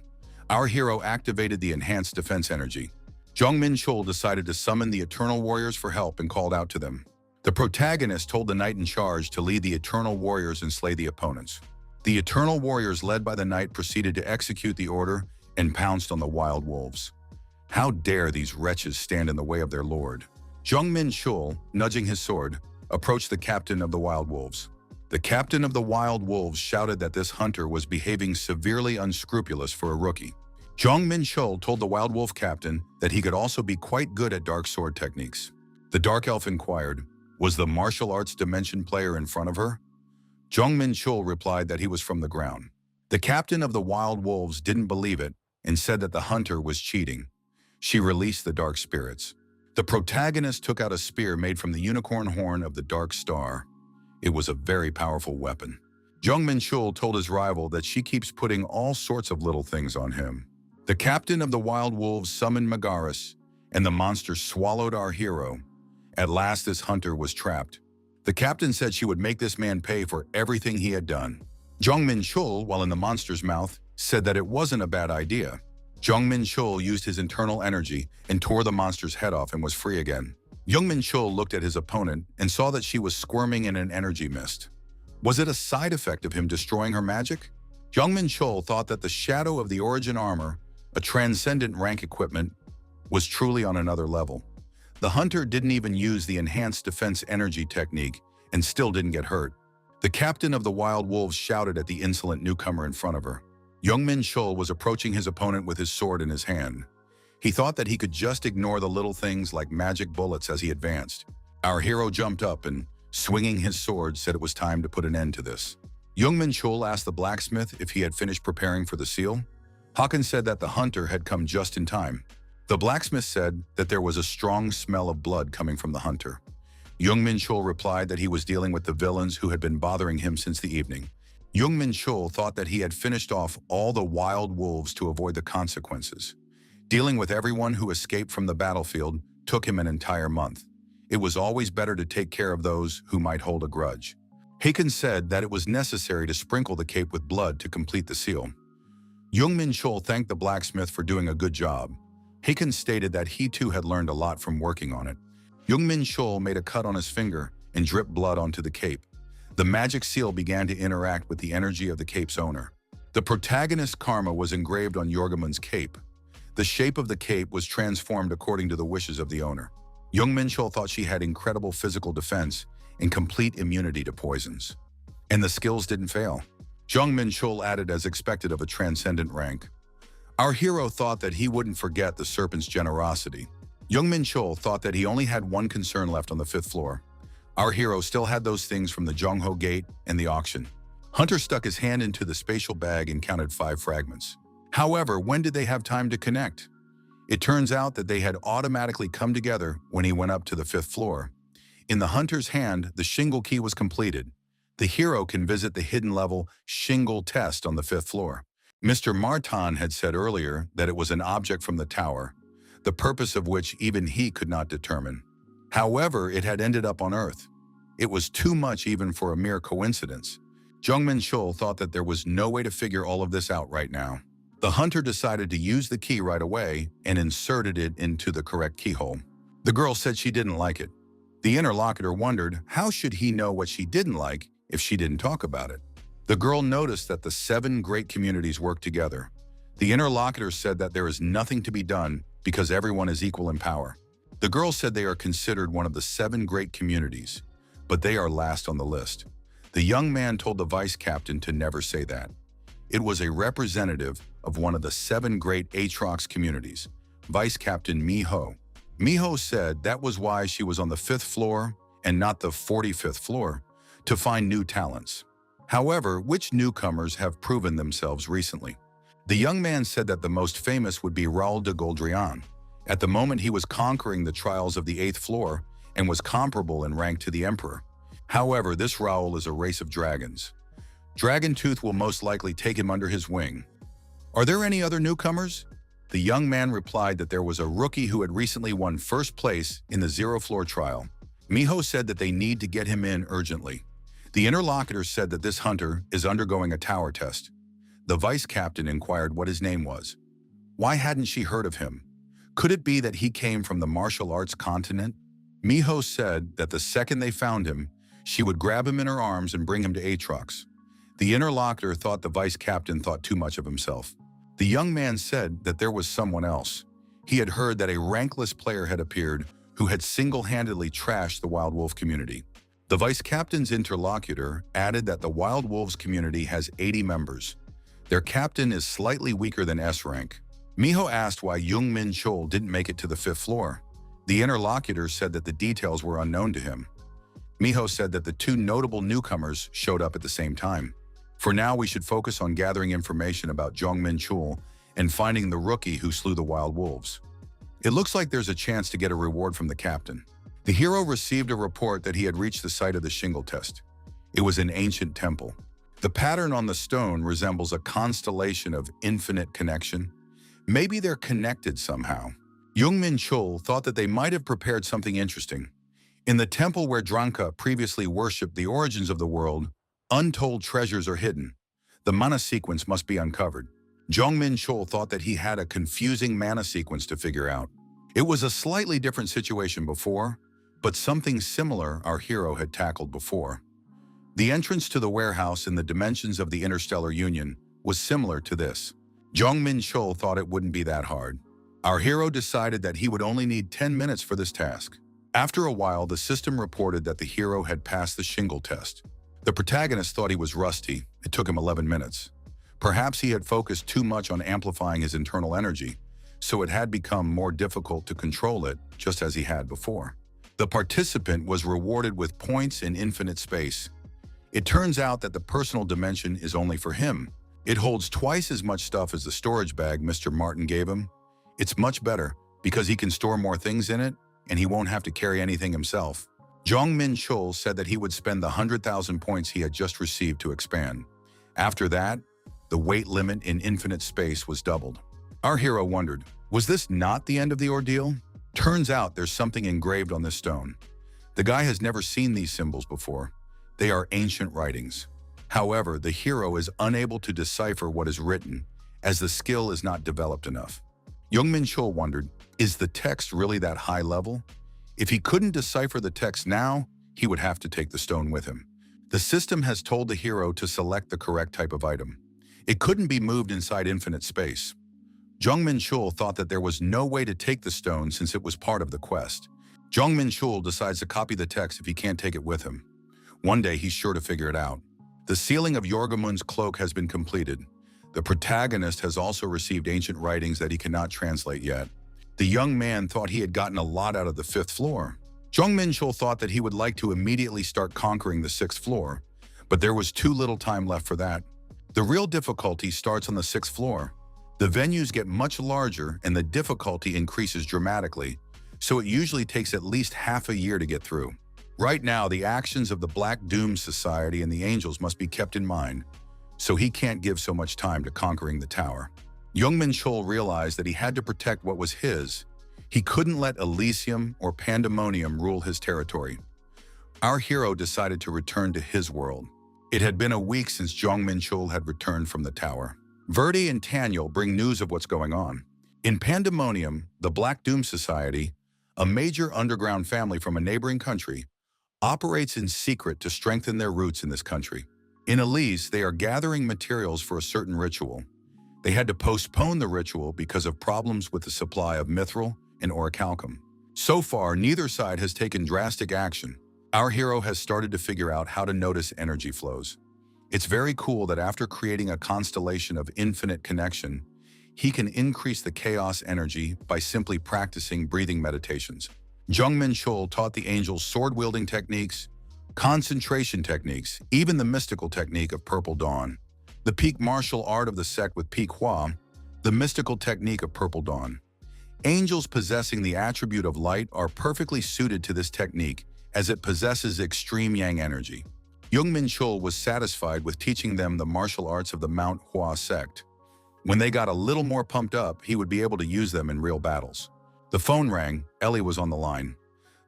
Our hero activated the enhanced defense energy. Jong Menchul decided to summon the Eternal Warriors for help and called out to them. The protagonist told the knight in charge to lead the Eternal Warriors and slay the opponents. The Eternal Warriors, led by the knight, proceeded to execute the order and pounced on the wild wolves. How dare these wretches stand in the way of their lord? Jong Menchul, nudging his sword, approached the captain of the wild wolves. The captain of the wild wolves shouted that this hunter was behaving severely unscrupulous for a rookie. Jong Menchul told the wild wolf captain that he could also be quite good at dark sword techniques. The dark elf inquired, was the martial arts dimension player in front of her? Jong Menchul replied that he was from the ground. The captain of the wild wolves didn't believe it and said that the hunter was cheating. She released the dark spirits. The protagonist took out a spear made from the unicorn horn of the dark star. It was a very powerful weapon. Jong Menchul told his rival that she keeps putting all sorts of little things on him. The captain of the wild wolves summoned Mangas, and the monster swallowed our hero. At last, this hunter was trapped. The captain said she would make this man pay for everything he had done. Jong Menchul, while in the monster's mouth, said that it wasn't a bad idea. Jong Menchul used his internal energy and tore the monster's head off and was free again. Jong Menchul looked at his opponent and saw that she was squirming in an energy mist. Was it a side effect of him destroying her magic? Jong Menchul thought that the shadow of the origin armor, a transcendent rank equipment, was truly on another level. The hunter didn't even use the enhanced defense energy technique and still didn't get hurt. The captain of the wild wolves shouted at the insolent newcomer in front of her. Jong Menchul was approaching his opponent with his sword in his hand. He thought that he could just ignore the little things like magic bullets as he advanced. Our hero jumped up and, swinging his sword, said it was time to put an end to this. Jong Menchul asked the blacksmith if he had finished preparing for the seal. Hakan said that the hunter had come just in time. The blacksmith said that there was a strong smell of blood coming from the hunter. Jong Menchul replied that he was dealing with the villains who had been bothering him since the evening. Jong Menchul thought that he had finished off all the wild wolves to avoid the consequences. Dealing with everyone who escaped from the battlefield took him an entire month. It was always better to take care of those who might hold a grudge. Haken said that it was necessary to sprinkle the cape with blood to complete the seal. Jong Menchul thanked the blacksmith for doing a good job. Haken stated that he too had learned a lot from working on it. Jong Menchul made a cut on his finger and dripped blood onto the cape. The magic seal began to interact with the energy of the cape's owner. The protagonist's karma was engraved on Jorgemun's cape. The shape of the cape was transformed according to the wishes of the owner. Jong Menchul thought she had incredible physical defense and complete immunity to poisons. And the skills didn't fail. Jong Menchul added as expected of a transcendent rank. Our hero thought that he wouldn't forget the serpent's generosity. Jong Menchul thought that he only had one concern left on the 5th floor. Our hero still had those things from the Jongho Gate and the auction. Hunter stuck his hand into the spatial bag and counted 5 fragments. However, when did they have time to connect? It turns out that they had automatically come together when he went up to the 5th floor. In the hunter's hand, the shingle key was completed. The hero can visit the hidden level shingle test on the 5th floor. Mr. Martin had said earlier that it was an object from the tower, the purpose of which even he could not determine. However, it had ended up on Earth. It was too much even for a mere coincidence. Jong Menchul thought that there was no way to figure all of this out right now. The hunter decided to use the key right away and inserted it into the correct keyhole. The girl said she didn't like it. The interlocutor wondered how should he know what she didn't like if she didn't talk about it. The girl noticed that the 7 great communities work together. The interlocutor said that there is nothing to be done because everyone is equal in power. The girl said they are considered one of the 7 great communities, but they are last on the list. The young man told the vice captain to never say that. It was a representative of one of the 7 great Aatrox communities, Vice Captain Miho. Miho said that was why she was on the 5th floor and not the 45th floor, to find new talents. However, which newcomers have proven themselves recently? The young man said that the most famous would be Raoul de Goldrian. At the moment he was conquering the trials of the 8th floor and was comparable in rank to the Emperor. However, this Raoul is a race of dragons. Dragontooth will most likely take him under his wing. Are there any other newcomers? The young man replied that there was a rookie who had recently won 1st place in the 0th floor trial. Miho said that they need to get him in urgently. The interlocutor said that this hunter is undergoing a tower test. The vice captain inquired what his name was. Why hadn't she heard of him? Could it be that he came from the martial arts continent? Miho said that the second they found him, she would grab him in her arms and bring him to Aatrox. The interlocutor thought the vice captain thought too much of himself. The young man said that there was someone else. He had heard that a rankless player had appeared who had single-handedly trashed the Wild Wolf community. The vice captain's interlocutor added that the Wild Wolves community has 80 members. Their captain is slightly weaker than S rank. Miho asked why Jong Menchul didn't make it to the 5th floor. The interlocutor said that the details were unknown to him. Miho said that the 2 notable newcomers showed up at the same time. For now, we should focus on gathering information about Jong Menchul and finding the rookie who slew the Wild Wolves. It looks like there's a chance to get a reward from the captain. The hero received a report that he had reached the site of the shingle test. It was an ancient temple. The pattern on the stone resembles a constellation of infinite connection. Maybe they're connected somehow. Jong Menchul thought that they might have prepared something interesting. In the temple where Dranka previously worshipped the origins of the world, untold treasures are hidden. The mana sequence must be uncovered. Jong Menchul thought that he had a confusing mana sequence to figure out. It was a slightly different situation before, but something similar our hero had tackled before. The entrance to the warehouse in the dimensions of the Interstellar Union was similar to this. Jong Menchul thought it wouldn't be that hard. Our hero decided that he would only need 10 minutes for this task. After a while, the system reported that the hero had passed the shingle test. The protagonist thought he was rusty. It took him 11 minutes. Perhaps he had focused too much on amplifying his internal energy, so it had become more difficult to control it, just as he had before. The participant was rewarded with points in infinite space. It turns out that the personal dimension is only for him. It holds twice as much stuff as the storage bag Mr. Martin gave him. It's much better because he can store more things in it and he won't have to carry anything himself. Jong Menchul said that he would spend the 100,000 points he had just received to expand. After that, the weight limit in infinite space was doubled. Our hero wondered, was this not the end of the ordeal? Turns out there's something engraved on this stone. The guy has never seen these symbols before. They are ancient writings. However, the hero is unable to decipher what is written, as the skill is not developed enough. Jong Menchul wondered, is the text really that high level? If he couldn't decipher the text now, he would have to take the stone with him. The system has told the hero to select the correct type of item. It couldn't be moved inside infinite space. Jong Menchul thought that there was no way to take the stone since it was part of the quest. Jong Menchul decides to copy the text if he can't take it with him. One day he's sure to figure it out. The sealing of Yorgamun's cloak has been completed. The protagonist has also received ancient writings that he cannot translate yet. The young man thought he had gotten a lot out of the 5th floor. Jong Menchul thought that he would like to immediately start conquering the 6th floor, but there was too little time left for that. The real difficulty starts on the 6th floor. The venues get much larger and the difficulty increases dramatically, so it usually takes at least half a year to get through. Right now, the actions of the Black Doom Society and the Angels must be kept in mind, so he can't give so much time to conquering the tower. Jong Menchul realized that he had to protect what was his. He couldn't let Elysium or Pandemonium rule his territory. Our hero decided to return to his world. It had been a week since Jong Menchul had returned from the tower. Verdi and Tanyel bring news of what's going on. In Pandemonium, the Black Doom Society, a major underground family from a neighboring country, operates in secret to strengthen their roots in this country. In Elise, they are gathering materials for a certain ritual. They had to postpone the ritual because of problems with the supply of mithril and orichalcum. So far, neither side has taken drastic action. Our hero has started to figure out how to notice energy flows. It's very cool that after creating a constellation of infinite connection, he can increase the chaos energy by simply practicing breathing meditations. Jong Menchul taught the angels sword-wielding techniques, concentration techniques, even the mystical technique of Purple Dawn. The peak martial art of the sect with Peak Hua, the mystical technique of Purple Dawn. Angels possessing the attribute of light are perfectly suited to this technique as it possesses extreme yang energy. Jong Menchul was satisfied with teaching them the martial arts of the Mount Hua sect. When they got a little more pumped up, he would be able to use them in real battles. The phone rang. Ellie was on the line.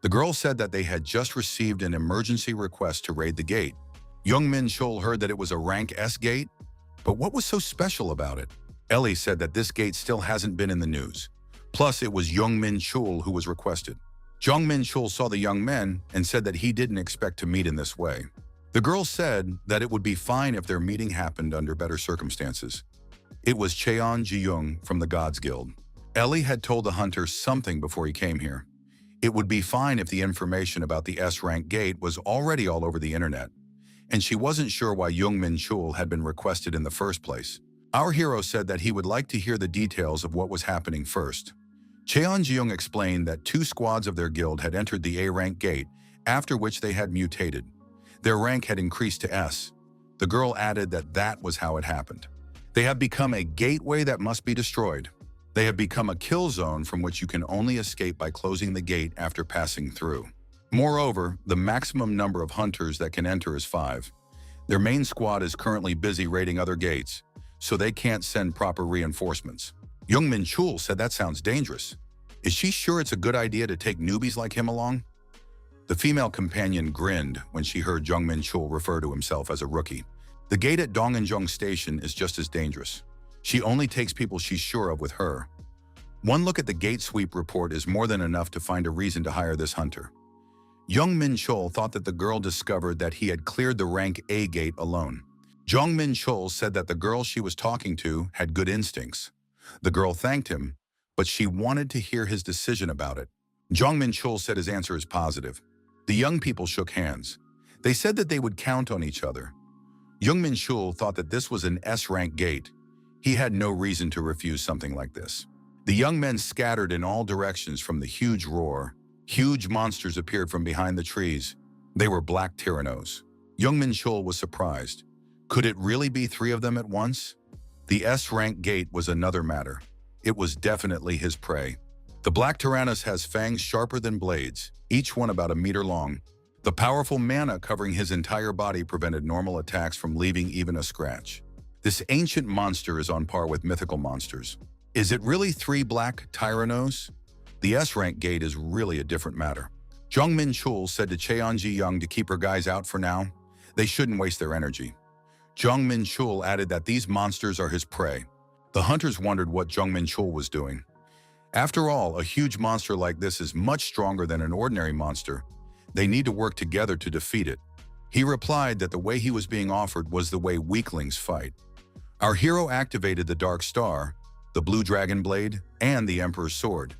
The girl said that they had just received an emergency request to raid the gate. Jong Menchul heard that it was a rank S gate, but what was so special about it? Ellie said that this gate still hasn't been in the news. Plus, it was Jong Menchul who was requested. Jong Menchul saw the young men and said that he didn't expect to meet in this way. The girl said that it would be fine if their meeting happened under better circumstances. It was Cheon Ji-young from the Gods Guild. Ellie had told the hunter something before he came here. It would be fine if the information about the S-rank gate was already all over the internet, and she wasn't sure why Jong Menchul had been requested in the first place. Our hero said that he would like to hear the details of what was happening first. Cheon Ji-young explained that 2 squads of their guild had entered the A-rank gate, after which they had mutated. Their rank had increased to S. The girl added that that was how it happened. They have become a gateway that must be destroyed. They have become a kill zone from which you can only escape by closing the gate after passing through. Moreover, the maximum number of hunters that can enter is 5. Their main squad is currently busy raiding other gates, so they can't send proper reinforcements. Jong Menchul said that sounds dangerous. Is she sure it's a good idea to take newbies like him along? The female companion grinned when she heard Jong Menchul refer to himself as a rookie. The gate at Donganjong Station is just as dangerous. She only takes people she's sure of with her. One look at the gate sweep report is more than enough to find a reason to hire this hunter. Jong Menchul thought that the girl discovered that he had cleared the rank A gate alone. Jong Menchul said that the girl she was talking to had good instincts. The girl thanked him, but she wanted to hear his decision about it. Jong Menchul said his answer is positive. The young people shook hands. They said that they would count on each other. Jong Menchul thought that this was an S-rank gate. He had no reason to refuse something like this. The young men scattered in all directions from the huge roar. Huge monsters appeared from behind the trees. They were black tyrannos. Jong Menchul was surprised. Could it really be 3 of them at once? The S-rank gate was another matter. It was definitely his prey. The black tyrannus has fangs sharper than blades, each one about a meter long. The powerful mana covering his entire body prevented normal attacks from leaving even a scratch. This ancient monster is on par with mythical monsters. Is it really 3 black tyrannos? The S-rank gate is really a different matter. Jong Menchul said to Cheon-ji-young to keep her guys out for now. They shouldn't waste their energy. Jong Menchul added that these monsters are his prey. The hunters wondered what Jong Menchul was doing. After all, a huge monster like this is much stronger than an ordinary monster. They need to work together to defeat it. He replied that the way he was being offered was the way weaklings fight. Our hero activated the Dark Star, the Blue Dragon Blade, and the Emperor's Sword.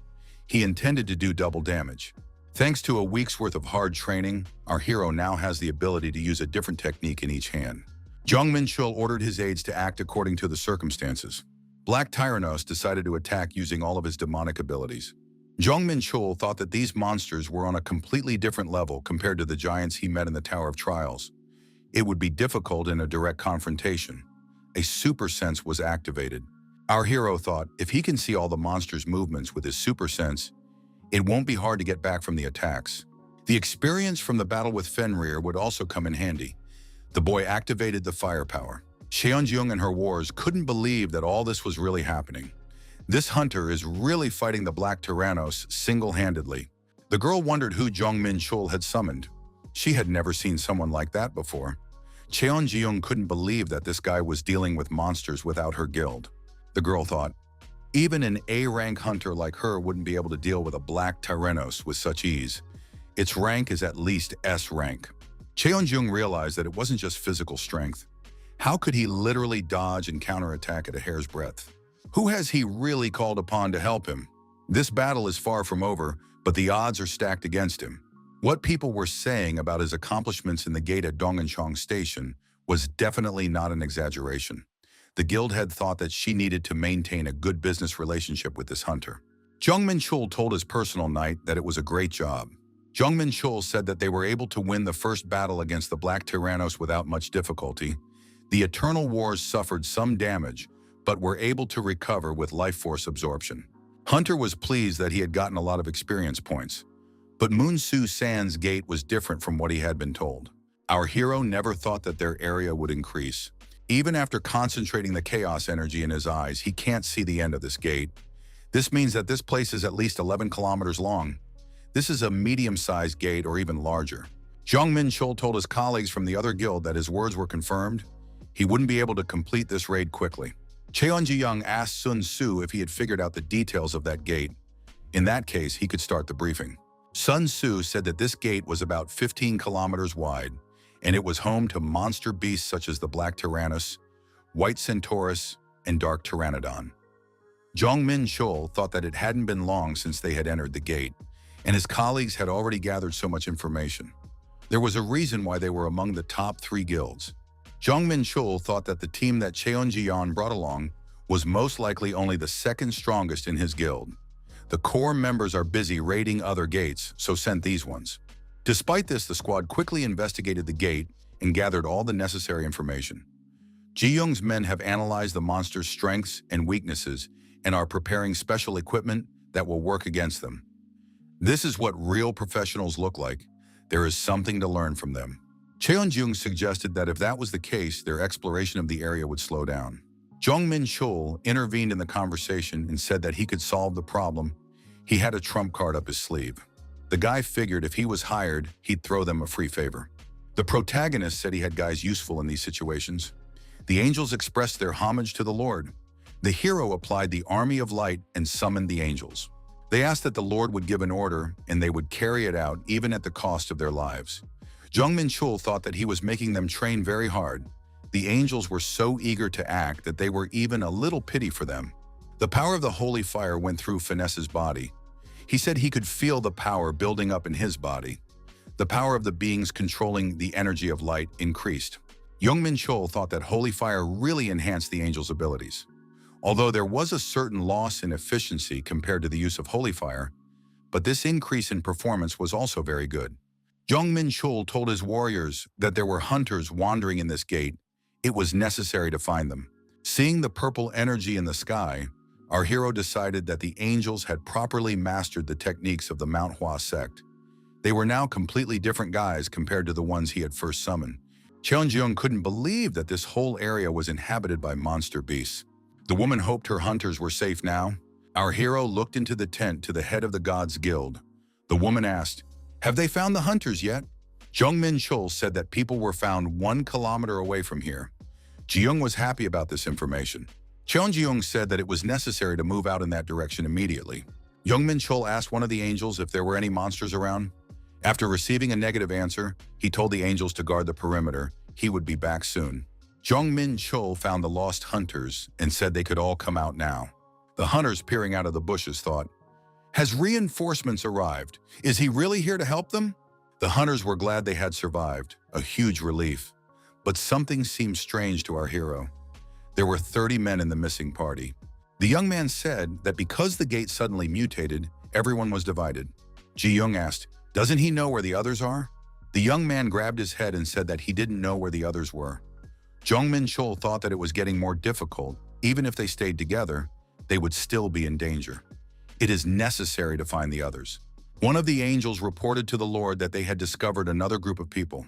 He intended to do double damage. Thanks to a week's worth of hard training, our hero now has the ability to use a different technique in each hand. Jong Menchul ordered his aides to act according to the circumstances. Black Tyrannos decided to attack using all of his demonic abilities. Jong Menchul thought that these monsters were on a completely different level compared to the giants he met in the Tower of Trials. It would be difficult in a direct confrontation. A super sense was activated. Our hero thought if he can see all the monsters' movements with his super sense, it won't be hard to get back from the attacks. The experience from the battle with Fenrir would also come in handy. The boy activated the firepower. Cheon-ji-young and her wars couldn't believe that all this was really happening. This hunter is really fighting the Black Tyrannos single-handedly. The girl wondered who Jong Menchul had summoned. She had never seen someone like that before. Cheon-ji-young couldn't believe that this guy was dealing with monsters without her guild. The girl thought, even an A-rank hunter like her wouldn't be able to deal with a Black Tyrannos with such ease. Its rank is at least S rank. Cheon-ji-young realized that it wasn't just physical strength. How could he literally dodge and counterattack at a hair's breadth? Who has he really called upon to help him? This battle is far from over, but the odds are stacked against him. What people were saying about his accomplishments in the gate at Donghanchong Station was definitely not an exaggeration. The guild had thought that she needed to maintain a good business relationship with this hunter. Jong Menchul told his personal knight that it was a great job. Jong Menchul said that they were able to win the first battle against the Black Tyrannos without much difficulty. The Eternal Wars suffered some damage, but were able to recover with life force absorption. Hunter was pleased that he had gotten a lot of experience points. But Moon Su San's gate was different from what he had been told. Our hero never thought that their area would increase. Even after concentrating the chaos energy in his eyes, he can't see the end of this gate. This means that this place is at least 11 kilometers long. This is a medium-sized gate or even larger. Jong Menchul told his colleagues from the other guild that his words were confirmed. He wouldn't be able to complete this raid quickly. Cheon-ji-young asked Sun Tzu if he had figured out the details of that gate. In that case, he could start the briefing. Sun Tzu said that this gate was about 15 kilometers wide, and it was home to monster beasts such as the Black Tyrannus, White Centaurus, and Dark Pteranodon. Jong Menchul thought that it hadn't been long since they had entered the gate, and his colleagues had already gathered so much information. There was a reason why they were among the top 3 guilds. Jong Menchul thought that the team that Cheon-ji-young brought along was most likely only the second strongest in his guild. The core members are busy raiding other gates, so sent these ones. Despite this, the squad quickly investigated the gate and gathered all the necessary information. Ji-young's men have analyzed the monster's strengths and weaknesses and are preparing special equipment that will work against them. This is what real professionals look like. There is something to learn from them. Cheon-ji-young suggested that if that was the case, their exploration of the area would slow down. Jong Menchul intervened in the conversation and said that he could solve the problem. He had a trump card up his sleeve. The guy figured if he was hired, he'd throw them a free favor. The protagonist said he had guys useful in these situations. The angels expressed their homage to the Lord. The hero applied the army of light and summoned the angels. They asked that the Lord would give an order and they would carry it out even at the cost of their lives. Jong Menchul thought that he was making them train very hard. The angels were so eager to act that they were even a little pity for them. The power of the holy fire went through Finesse' body. He said he could feel the power building up in his body. The power of the beings controlling the energy of light increased. Jong Menchul thought that holy fire really enhanced the angels' abilities. Although there was a certain loss in efficiency compared to the use of holy fire, but this increase in performance was also very good. Jong Menchul told his warriors that there were hunters wandering in this gate. It was necessary to find them. Seeing the purple energy in the sky, our hero decided that the angels had properly mastered the techniques of the Manhwa sect. They were now completely different guys compared to the ones he had first summoned. Cheon-ji-young couldn't believe that this whole area was inhabited by monster beasts. The woman hoped her hunters were safe now. Our hero looked into the tent to the head of the Gods Guild. The woman asked, Have they found the hunters yet? Jong Menchul said that people were found 1 kilometer away from here. Ji-young was happy about this information. Cheon-ji-young said that it was necessary to move out in that direction immediately. Jong Menchul asked one of the angels if there were any monsters around. After receiving a negative answer, he told the angels to guard the perimeter. He would be back soon. Jong Menchul found the lost hunters and said they could all come out now. The hunters peering out of the bushes thought, "Has reinforcements arrived? Is he really here to help them?" The hunters were glad they had survived, a huge relief. But something seemed strange to our hero. There were 30 men in the missing party. The young man said that because the gate suddenly mutated, everyone was divided. Ji-young asked, "Doesn't he know where the others are?" The young man grabbed his head and said that he didn't know where the others were. Jong Menchul thought that it was getting more difficult. Even if they stayed together, they would still be in danger. It is necessary to find the others. One of the angels reported to the Lord that they had discovered another group of people.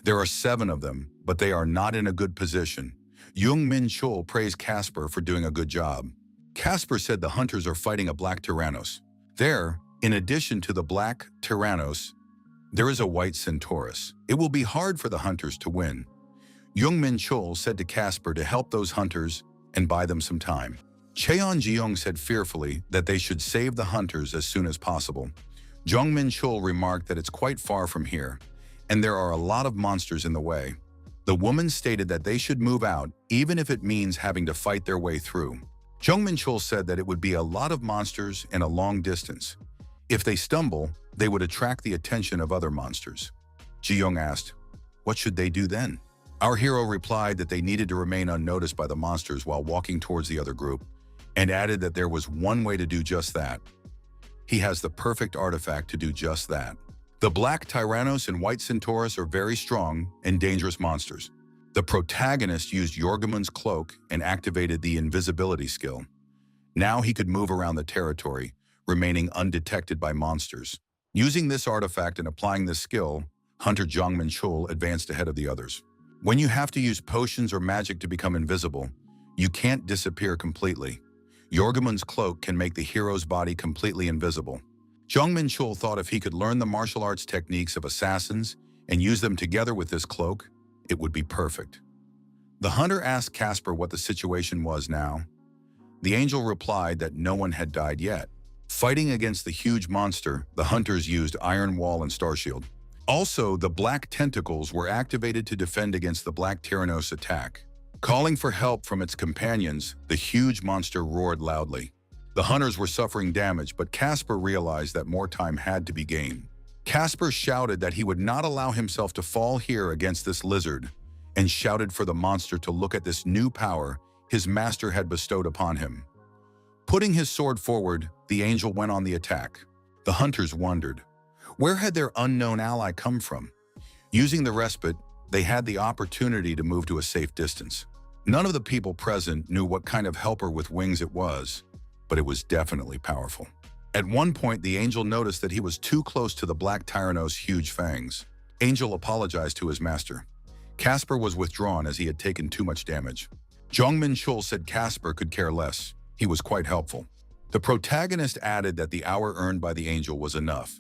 There are 7 of them, but they are not in a good position. Jong Menchul praised Casper for doing a good job. Casper said the hunters are fighting a black Tyrannos. There, in addition to the black Tyrannos, there is a white Centaurus. It will be hard for the hunters to win. Jong Menchul said to Casper to help those hunters and buy them some time. Cheon-ji-young said fearfully that they should save the hunters as soon as possible. Jong Menchul remarked that it's quite far from here, and there are a lot of monsters in the way. The woman stated that they should move out, even if it means having to fight their way through. Jong Menchul said that it would be a lot of monsters and a long distance. If they stumble, they would attract the attention of other monsters. Ji-young asked, "What should they do then?" Our hero replied that they needed to remain unnoticed by the monsters while walking towards the other group, and added that there was one way to do just that. He has the perfect artifact to do just that. The black Tyrannos and white Centaurus are very strong and dangerous monsters. The protagonist used Yorgamun's cloak and activated the invisibility skill. Now he could move around the territory, remaining undetected by monsters. Using this artifact and applying this skill, Hunter Jong Menchul advanced ahead of the others. When you have to use potions or magic to become invisible, you can't disappear completely. Yorgamun's cloak can make the hero's body completely invisible. Jong Menchul thought if he could learn the martial arts techniques of assassins and use them together with this cloak, it would be perfect. The hunter asked Casper what the situation was now. The angel replied that no one had died yet. Fighting against the huge monster, the hunters used Iron Wall and Starshield. Also, the black tentacles were activated to defend against the black Tyrannos attack. Calling for help from its companions, the huge monster roared loudly. The hunters were suffering damage, but Casper realized that more time had to be gained. Casper shouted that he would not allow himself to fall here against this lizard, and shouted for the monster to look at this new power his master had bestowed upon him. Putting his sword forward, the angel went on the attack. The hunters wondered, where had their unknown ally come from? Using the respite, they had the opportunity to move to a safe distance. None of the people present knew what kind of helper with wings it was, but it was definitely powerful. At one point, the angel noticed that he was too close to the black Tyrannos' huge fangs. Angel apologized to his master. Casper was withdrawn as he had taken too much damage. Jong Menchul said Casper could care less. He was quite helpful. The protagonist added that the hour earned by the angel was enough.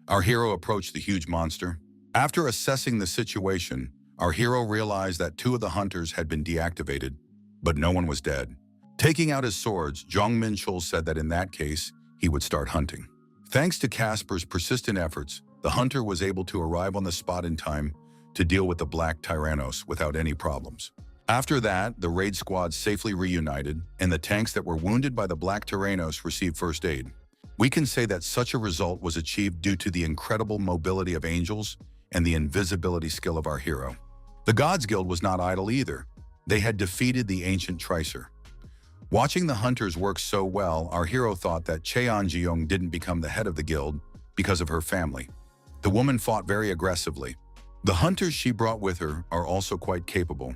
Our hero approached the huge monster. After assessing the situation, our hero realized that 2 of the hunters had been deactivated, but no one was dead. Taking out his swords, Jong Menchul said that in that case, he would start hunting. Thanks to Casper's persistent efforts, the hunter was able to arrive on the spot in time to deal with the black Tyrannos without any problems. After that, the raid squad safely reunited, and the tanks that were wounded by the black Tyrannos received first aid. We can say that such a result was achieved due to the incredible mobility of angels and the invisibility skill of our hero. The Gods Guild was not idle either. They had defeated the ancient Tricer. Watching the hunters work so well, our hero thought that Cheon-ji-young didn't become the head of the guild because of her family. The woman fought very aggressively. The hunters she brought with her are also quite capable.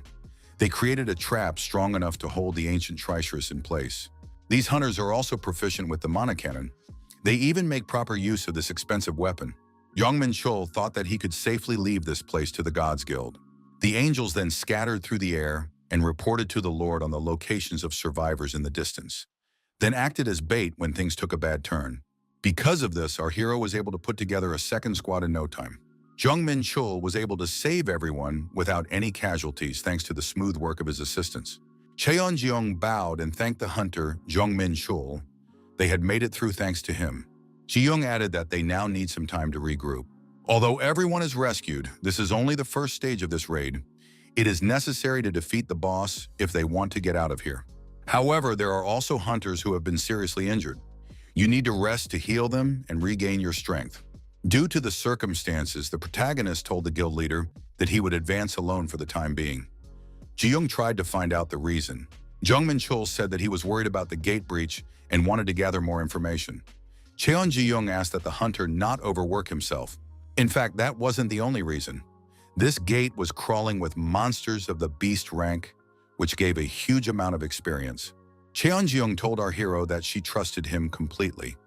They created a trap strong enough to hold the ancient Tricerus in place. These hunters are also proficient with the mana cannon. They even make proper use of this expensive weapon. Jong Menchul thought that he could safely leave this place to the Gods Guild. The angels then scattered through the air and reported to the Lord on the locations of survivors in the distance, then acted as bait when things took a bad turn. Because of this, our hero was able to put together a second squad in no time. Jong Menchul was able to save everyone without any casualties thanks to the smooth work of his assistants. Cheon-jeong bowed and thanked the hunter, Jong Menchul. They had made it through thanks to him. Ji-young added that they now need some time to regroup. Although everyone is rescued, this is only the first stage of this raid. It is necessary to defeat the boss if they want to get out of here. However, there are also hunters who have been seriously injured. You need to rest to heal them and regain your strength. Due to the circumstances, the protagonist told the guild leader that he would advance alone for the time being. Ji-young tried to find out the reason. Jong Menchul said that he was worried about the gate breach and wanted to gather more information. Cheon-ji-young asked that the hunter not overwork himself. In fact, that wasn't the only reason. This gate was crawling with monsters of the beast rank, which gave a huge amount of experience. Cheon-ji-young told our hero that she trusted him completely.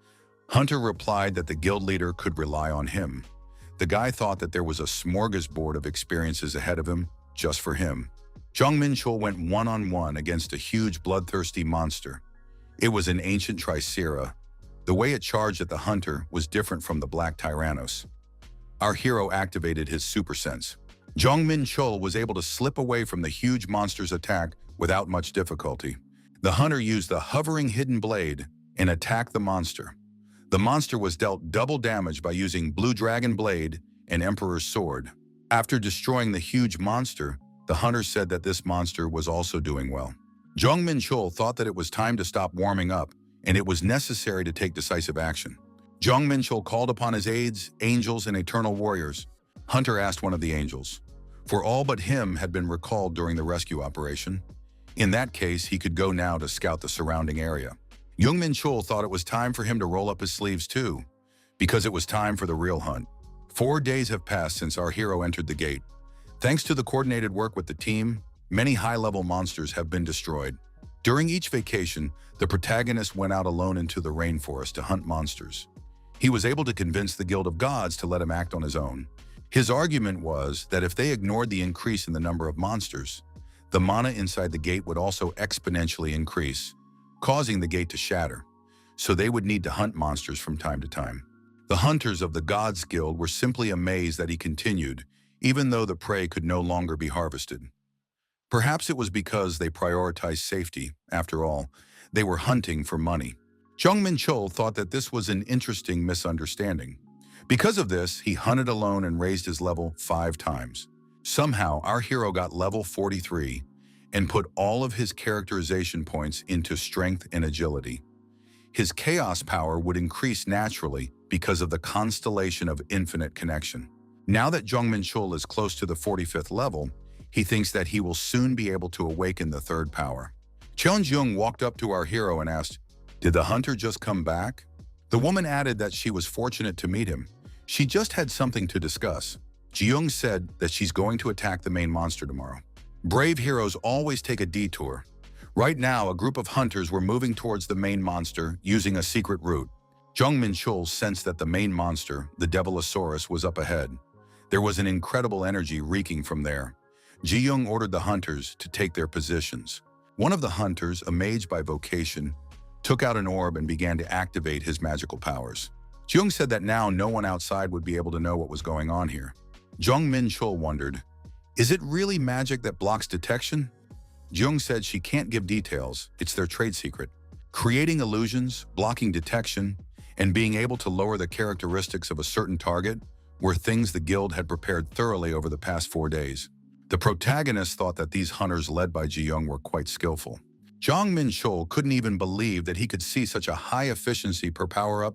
Hunter replied that the guild leader could rely on him. The guy thought that there was a smorgasbord of experiences ahead of him, just for him. Jong Menchul went one-on-one against a huge bloodthirsty monster. It was an ancient Tricera. The way it charged at the hunter was different from the Black Tyrannos. Our hero activated his super sense. Jong Menchul was able to slip away from the huge monster's attack without much difficulty. The hunter used the hovering hidden blade and attacked the monster. The monster was dealt double damage by using Blue Dragon Blade and Emperor's Sword. After destroying the huge monster, the hunter said that this monster was also doing well. Jong Menchul thought that it was time to stop warming up, and it was necessary to take decisive action. Jong Menchul called upon his aides, angels, and eternal warriors. Hunter asked one of the angels, for all but him had been recalled during the rescue operation. In that case, he could go now to scout the surrounding area. Jong Menchul thought it was time for him to roll up his sleeves too, because it was time for the real hunt. 4 days have passed since our hero entered the gate. Thanks to the coordinated work with the team, many high-level monsters have been destroyed. During each vacation, the protagonist went out alone into the rainforest to hunt monsters. He was able to convince the Guild of Gods to let him act on his own. His argument was that if they ignored the increase in the number of monsters, the mana inside the gate would also exponentially increase, causing the gate to shatter, so they would need to hunt monsters from time to time. The hunters of the Gods Guild were simply amazed that he continued, even though the prey could no longer be harvested. Perhaps it was because they prioritized safety. After all, they were hunting for money. Jong Menchul thought that this was an interesting misunderstanding. Because of this, he hunted alone and raised his level 5 times. Somehow, our hero got level 43 and put all of his characterization points into strength and agility. His chaos power would increase naturally because of the constellation of infinite connection. Now that Jong Menchul is close to the 45th level, he thinks that he will soon be able to awaken the third power. Cheon-jeong walked up to our hero and asked, "Did the hunter just come back?" The woman added that she was fortunate to meet him. She just had something to discuss. Ji-young said that she's going to attack the main monster tomorrow. Brave heroes always take a detour. Right now, a group of hunters were moving towards the main monster using a secret route. Jong Menchul sensed that the main monster, the Devilosaurus, was up ahead. There was an incredible energy reeking from there. Ji-young ordered the hunters to take their positions. One of the hunters, a mage by vocation, took out an orb and began to activate his magical powers. Ji-young said that now no one outside would be able to know what was going on here. Jong Menchul wondered, "Is it really magic that blocks detection?" Ji-young said she can't give details, it's their trade secret. Creating illusions, blocking detection, and being able to lower the characteristics of a certain target were things the guild had prepared thoroughly over the past 4 days. The protagonist thought that these hunters led by Ji-young were quite skillful. Jong Menchul couldn't even believe that he could see such a high efficiency per power-up,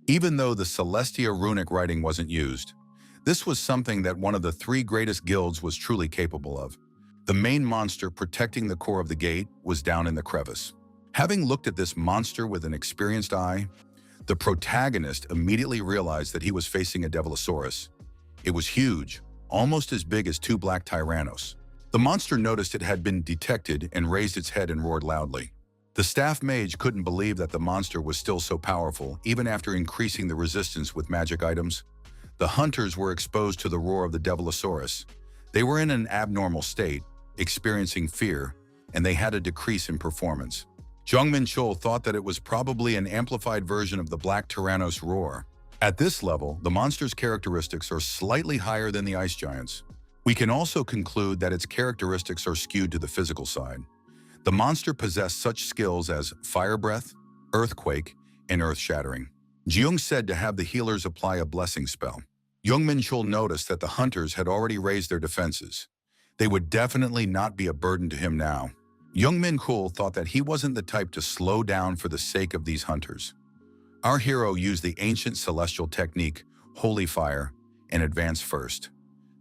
even though the Celestia runic writing wasn't used. This was something that one of the 3 greatest guilds was truly capable of. The main monster protecting the core of the gate was down in the crevice. Having looked at this monster with an experienced eye, the protagonist immediately realized that he was facing a Devilosaurus. It was huge, almost as big as 2 Black Tyrannos. The monster noticed it had been detected and raised its head and roared loudly. The staff mage couldn't believe that the monster was still so powerful, even after increasing the resistance with magic items. The hunters were exposed to the roar of the Devilosaurus. They were in an abnormal state, experiencing fear, and they had a decrease in performance. Jong Menchul thought that it was probably an amplified version of the Black Tyrannos roar. At this level, the monster's characteristics are slightly higher than the ice giants. We can also conclude that its characteristics are skewed to the physical side. The monster possessed such skills as fire breath, earthquake, and earth-shattering. Jung said to have the healers apply a blessing spell. Jong Menchul noticed that the hunters had already raised their defenses. They would definitely not be a burden to him now. Jong Menchul thought that he wasn't the type to slow down for the sake of these hunters. Our hero used the ancient celestial technique, Holy Fire, and advanced first.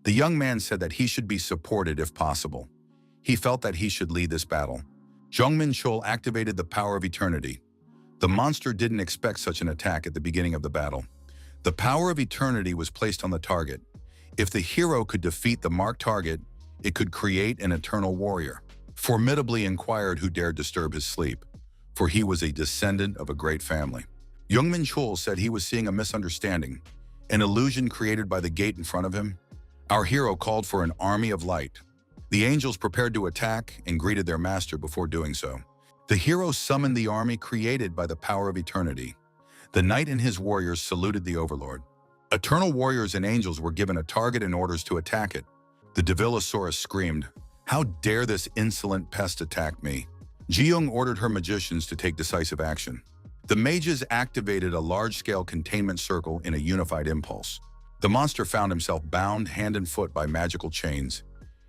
The young man said that he should be supported if possible. He felt that he should lead this battle. Jong Menchul activated the power of eternity. The monster didn't expect such an attack at the beginning of the battle. The power of eternity was placed on the target. If the hero could defeat the marked target, it could create an eternal warrior. Formidably inquired who dared disturb his sleep, for he was a descendant of a great family. Jong Menchul said he was seeing a misunderstanding, an illusion created by the gate in front of him. Our hero called for an army of light. The angels prepared to attack and greeted their master before doing so. The hero summoned the army created by the power of eternity. The knight and his warriors saluted the overlord. Eternal warriors and angels were given a target and orders to attack it. The Devilosaurus screamed, "How dare this insolent pest attack me?" Ji-young ordered her magicians to take decisive action. The mages activated a large-scale containment circle in a unified impulse. The monster found himself bound hand and foot by magical chains.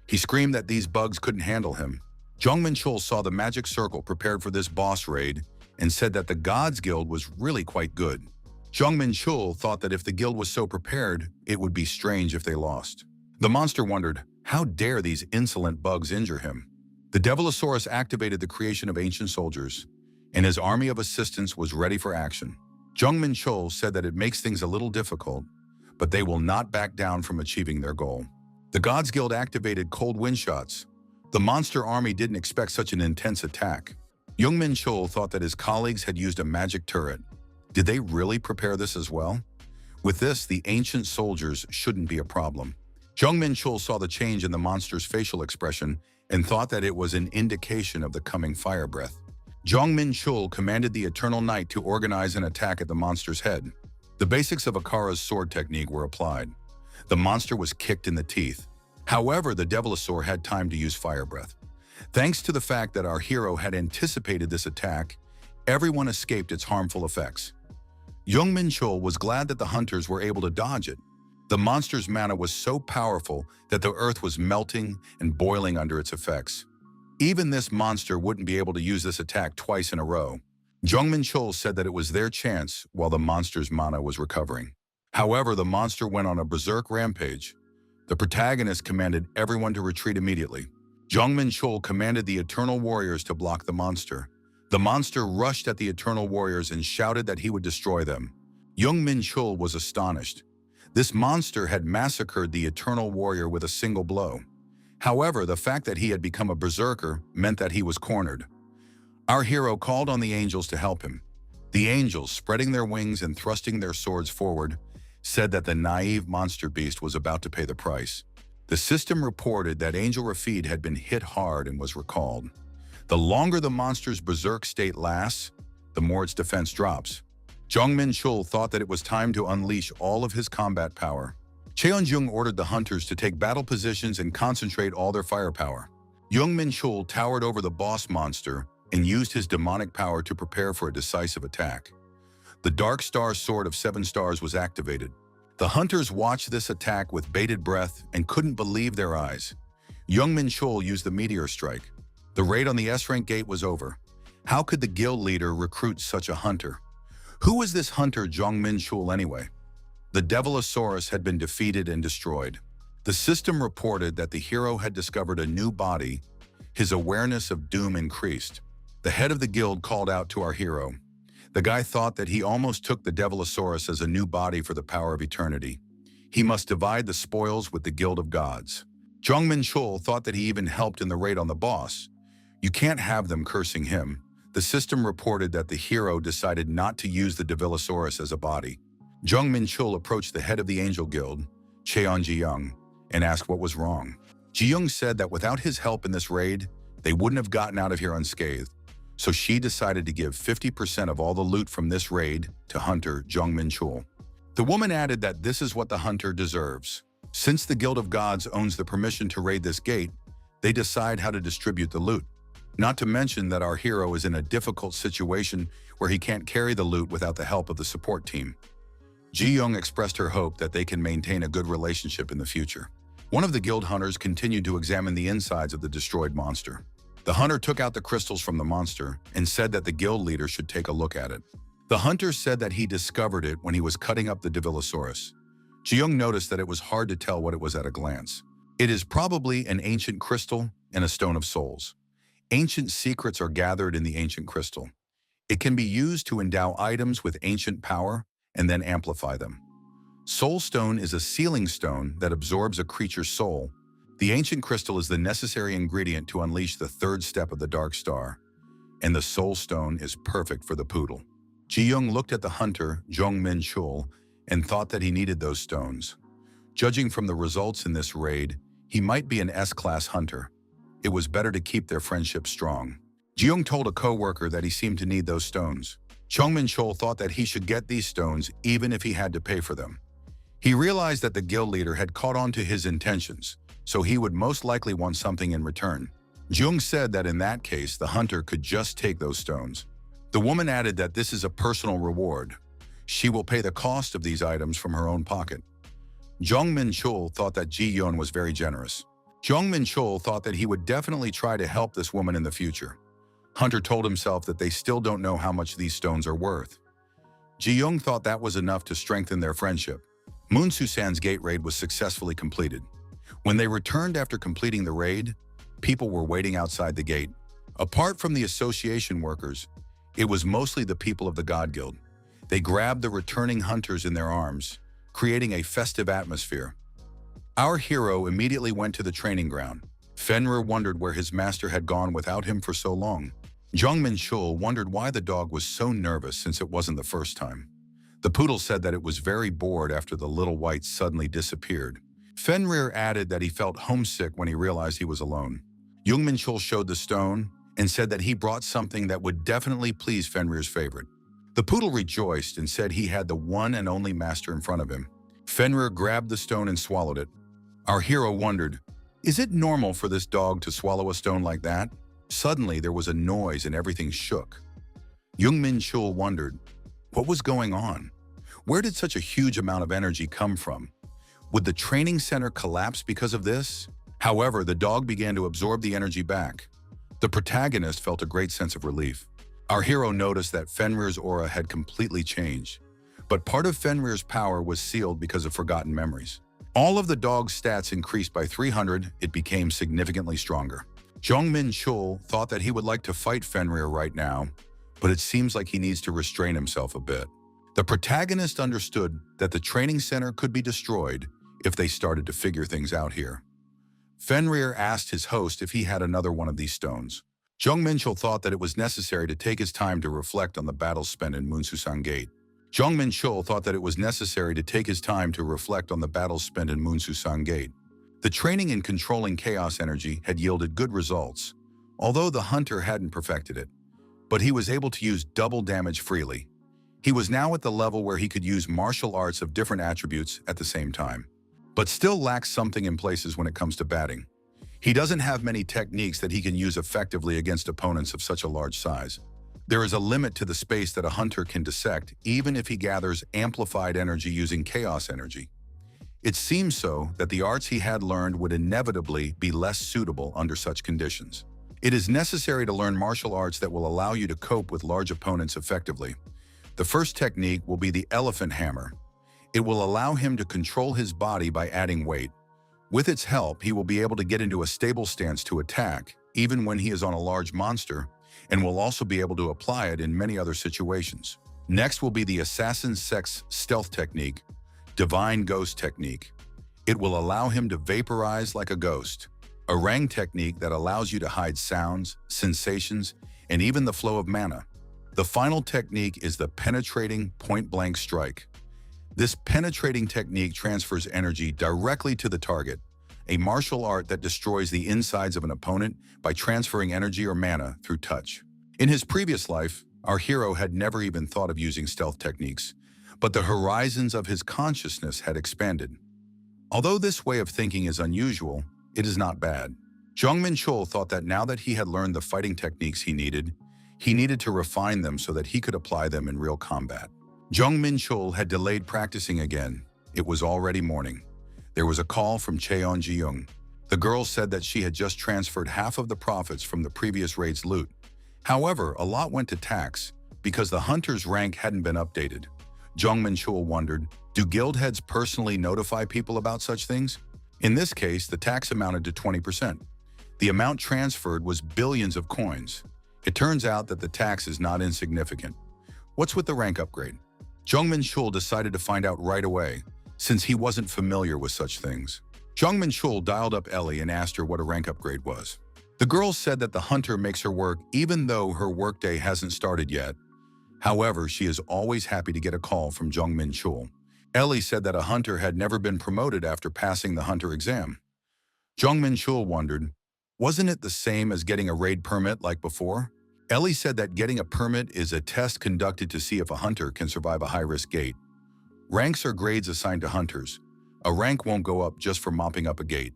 He screamed that these bugs couldn't handle him. Jong Menchul saw the magic circle prepared for this boss raid and said that the Gods Guild was really quite good. Jong Menchul thought that if the guild was so prepared, it would be strange if they lost. The monster wondered, how dare these insolent bugs injure him? The Devilosaurus activated the creation of ancient soldiers, and his army of assistants was ready for action. Jong Menchul said that it makes things a little difficult, but they will not back down from achieving their goal. The Gods Guild activated cold wind shots. The monster army didn't expect such an intense attack. Jong Menchul thought that his colleagues had used a magic turret. Did they really prepare this as well? With this, the ancient soldiers shouldn't be a problem. Jong Menchul saw the change in the monster's facial expression and thought that it was an indication of the coming fire breath. Jong Menchul commanded the Eternal Knight to organize an attack at the monster's head. The basics of Akara's sword technique were applied. The monster was kicked in the teeth. However, the Devilosaur had time to use fire breath. Thanks to the fact that our hero had anticipated this attack, everyone escaped its harmful effects. Jong Menchul was glad that the hunters were able to dodge it. The monster's mana was so powerful that the earth was melting and boiling under its effects. Even this monster wouldn't be able to use this attack twice in a row. Jong Menchul said that it was their chance while the monster's mana was recovering. However, the monster went on a berserk rampage. The protagonist commanded everyone to retreat immediately. Jong Menchul commanded the Eternal Warriors to block the monster. The monster rushed at the Eternal Warriors and shouted that he would destroy them. Jong Menchul was astonished. This monster had massacred the Eternal Warrior with a single blow. However, the fact that he had become a berserker meant that he was cornered. Our hero called on the angels to help him. The angels, spreading their wings and thrusting their swords forward, said that the naive monster beast was about to pay the price. The system reported that Angel Rafid had been hit hard and was recalled. The longer the monster's berserk state lasts, the more its defense drops. Jong Menchul thought that it was time to unleash all of his combat power. Cheonjung ordered the hunters to take battle positions and concentrate all their firepower. Jong Menchul towered over the boss monster and used his demonic power to prepare for a decisive attack. The Dark Star Sword of 7 Stars was activated. The hunters watched this attack with bated breath and couldn't believe their eyes. Jong Menchul used the Meteor Strike. The raid on the S-Rank gate was over. How could the guild leader recruit such a hunter? Who was this hunter Jong Menchul anyway? The Devilosaurus had been defeated and destroyed. The system reported that the hero had discovered a new body. His awareness of doom increased. The head of the guild called out to our hero. The guy thought that he almost took the Devilosaurus as a new body for the power of eternity. He must divide the spoils with the Guild of Gods. Jong Menchul thought that he even helped in the raid on the boss. You can't have them cursing him. The system reported that the hero decided not to use the Devilosaurus as a body. Jong Menchul approached the head of the Angel Guild, Cheon-ji-young, and asked what was wrong. Ji-young said that without his help in this raid, they wouldn't have gotten out of here unscathed. so she decided to give 50% of all the loot from this raid to hunter Jong Menchul. The woman added that this is what the hunter deserves. Since the Guild of Gods owns the permission to raid this gate, they decide how to distribute the loot. Not to mention that our hero is in a difficult situation where he can't carry the loot without the help of the support team. Ji-young expressed her hope that they can maintain a good relationship in the future. One of the guild hunters continued to examine the insides of the destroyed monster. The hunter took out the crystals from the monster and said that the guild leader should take a look at it. The hunter said that he discovered it when he was cutting up the Divilosaurus. Ji-young noticed that it was hard to tell what it was at a glance. It is probably an ancient crystal and a stone of souls. Ancient secrets are gathered in the ancient crystal. It can be used to endow items with ancient power and then amplify them. Soul Stone is a sealing stone that absorbs a creature's soul. The ancient crystal is the necessary ingredient to unleash the third step of the Dark Star, and the Soul Stone is perfect for the poodle. Ji-young looked at the hunter, Jong Menchul, and thought that he needed those stones. Judging from the results in this raid, he might be an S-class hunter. It was better to keep their friendship strong. Ji-young told a co-worker that he seemed to need those stones. Jong Menchul thought that he should get these stones even if he had to pay for them. He realized that the guild leader had caught on to his intentions, so he would most likely want something in return. Ji-young said that in that case, the hunter could just take those stones. The woman added that this is a personal reward. She will pay the cost of these items from her own pocket. Jong Menchul thought that Ji-young was very generous. Jong Menchul thought that he would definitely try to help this woman in the future. Hunter told himself that they still don't know how much these stones are worth. Ji-young thought that was enough to strengthen their friendship. Moon Susan's gate raid was successfully completed. When they returned after completing the raid, people were waiting outside the gate. Apart from the association workers, it was mostly the people of the God Guild. They grabbed the returning hunters in their arms, creating a festive atmosphere. Our hero immediately went to the training ground. Fenrir wondered where his master had gone without him for so long. Jong Menchul wondered why the dog was so nervous since it wasn't the first time. The poodle said that it was very bored after the little white suddenly disappeared. Fenrir added that he felt homesick when he realized he was alone. Jong Menchul showed the stone and said that he brought something that would definitely please Fenrir's favorite. The poodle rejoiced and said he had the one and only master in front of him. Fenrir grabbed the stone and swallowed it. Our hero wondered, is it normal for this dog to swallow a stone like that? Suddenly, there was a noise and everything shook. Jong Menchul wondered, what was going on? Where did such a huge amount of energy come from? Would the training center collapse because of this? However, the dog began to absorb the energy back. The protagonist felt a great sense of relief. Our hero noticed that Fenrir's aura had completely changed, but part of Fenrir's power was sealed because of forgotten memories. All of the dog's stats increased by 300, it became significantly stronger. Jong Menchul thought that he would like to fight Fenrir right now, but it seems like he needs to restrain himself a bit. The protagonist understood that the training center could be destroyed if they started to figure things out here. Fenrir asked his host if he had another one of these stones. Jong Menchul thought that it was necessary to take his time to reflect on the battles spent in Moonsusan Gate. Jong Menchul thought that it was necessary to take his time to reflect on the battles spent in Moonsusan Gate. The training in controlling chaos energy had yielded good results, although the hunter hadn't perfected it. But he was able to use double damage freely. He was now at the level where he could use martial arts of different attributes at the same time, but still lacks something in places when it comes to batting. He doesn't have many techniques that he can use effectively against opponents of such a large size. There is a limit to the space that a hunter can dissect, even if he gathers amplified energy using chaos energy. It seems so that the arts he had learned would inevitably be less suitable under such conditions. It is necessary to learn martial arts that will allow you to cope with large opponents effectively. The first technique will be the elephant hammer. It will allow him to control his body by adding weight. With its help, he will be able to get into a stable stance to attack, even when he is on a large monster, and will also be able to apply it in many other situations. Next will be the assassin sex stealth technique, Divine Ghost Technique. It will allow him to vaporize like a ghost. A Rang technique that allows you to hide sounds, sensations, and even the flow of mana. The final technique is the Penetrating Point-Blank Strike. This penetrating technique transfers energy directly to the target, a martial art that destroys the insides of an opponent by transferring energy or mana through touch. In his previous life, our hero had never even thought of using stealth techniques, but the horizons of his consciousness had expanded. Although this way of thinking is unusual, it is not bad. Jong Menchul thought that now that he had learned the fighting techniques he needed to refine them so that he could apply them in real combat. Jong Menchul had delayed practicing again. It was already morning. There was a call from Cheon Ji-young. The girl said that she had just transferred half of the profits from the previous raid's loot. However, a lot went to tax because the hunter's rank hadn't been updated. Jong Menchul wondered, do guild heads personally notify people about such things? In this case, the tax amounted to 20%. The amount transferred was billions of coins. It turns out that the tax is not insignificant. What's with the rank upgrade? Jong Menchul decided to find out right away, since he wasn't familiar with such things. Jong Menchul dialed up Ellie and asked her what a rank upgrade was. The girl said that the hunter makes her work even though her workday hasn't started yet. However, she is always happy to get a call from Jong Menchul. Ellie said that a hunter had never been promoted after passing the hunter exam. Jong Menchul wondered, wasn't it the same as getting a raid permit like before? Ellie said that getting a permit is a test conducted to see if a hunter can survive a high-risk gate. Ranks are grades assigned to hunters. A rank won't go up just for mopping up a gate.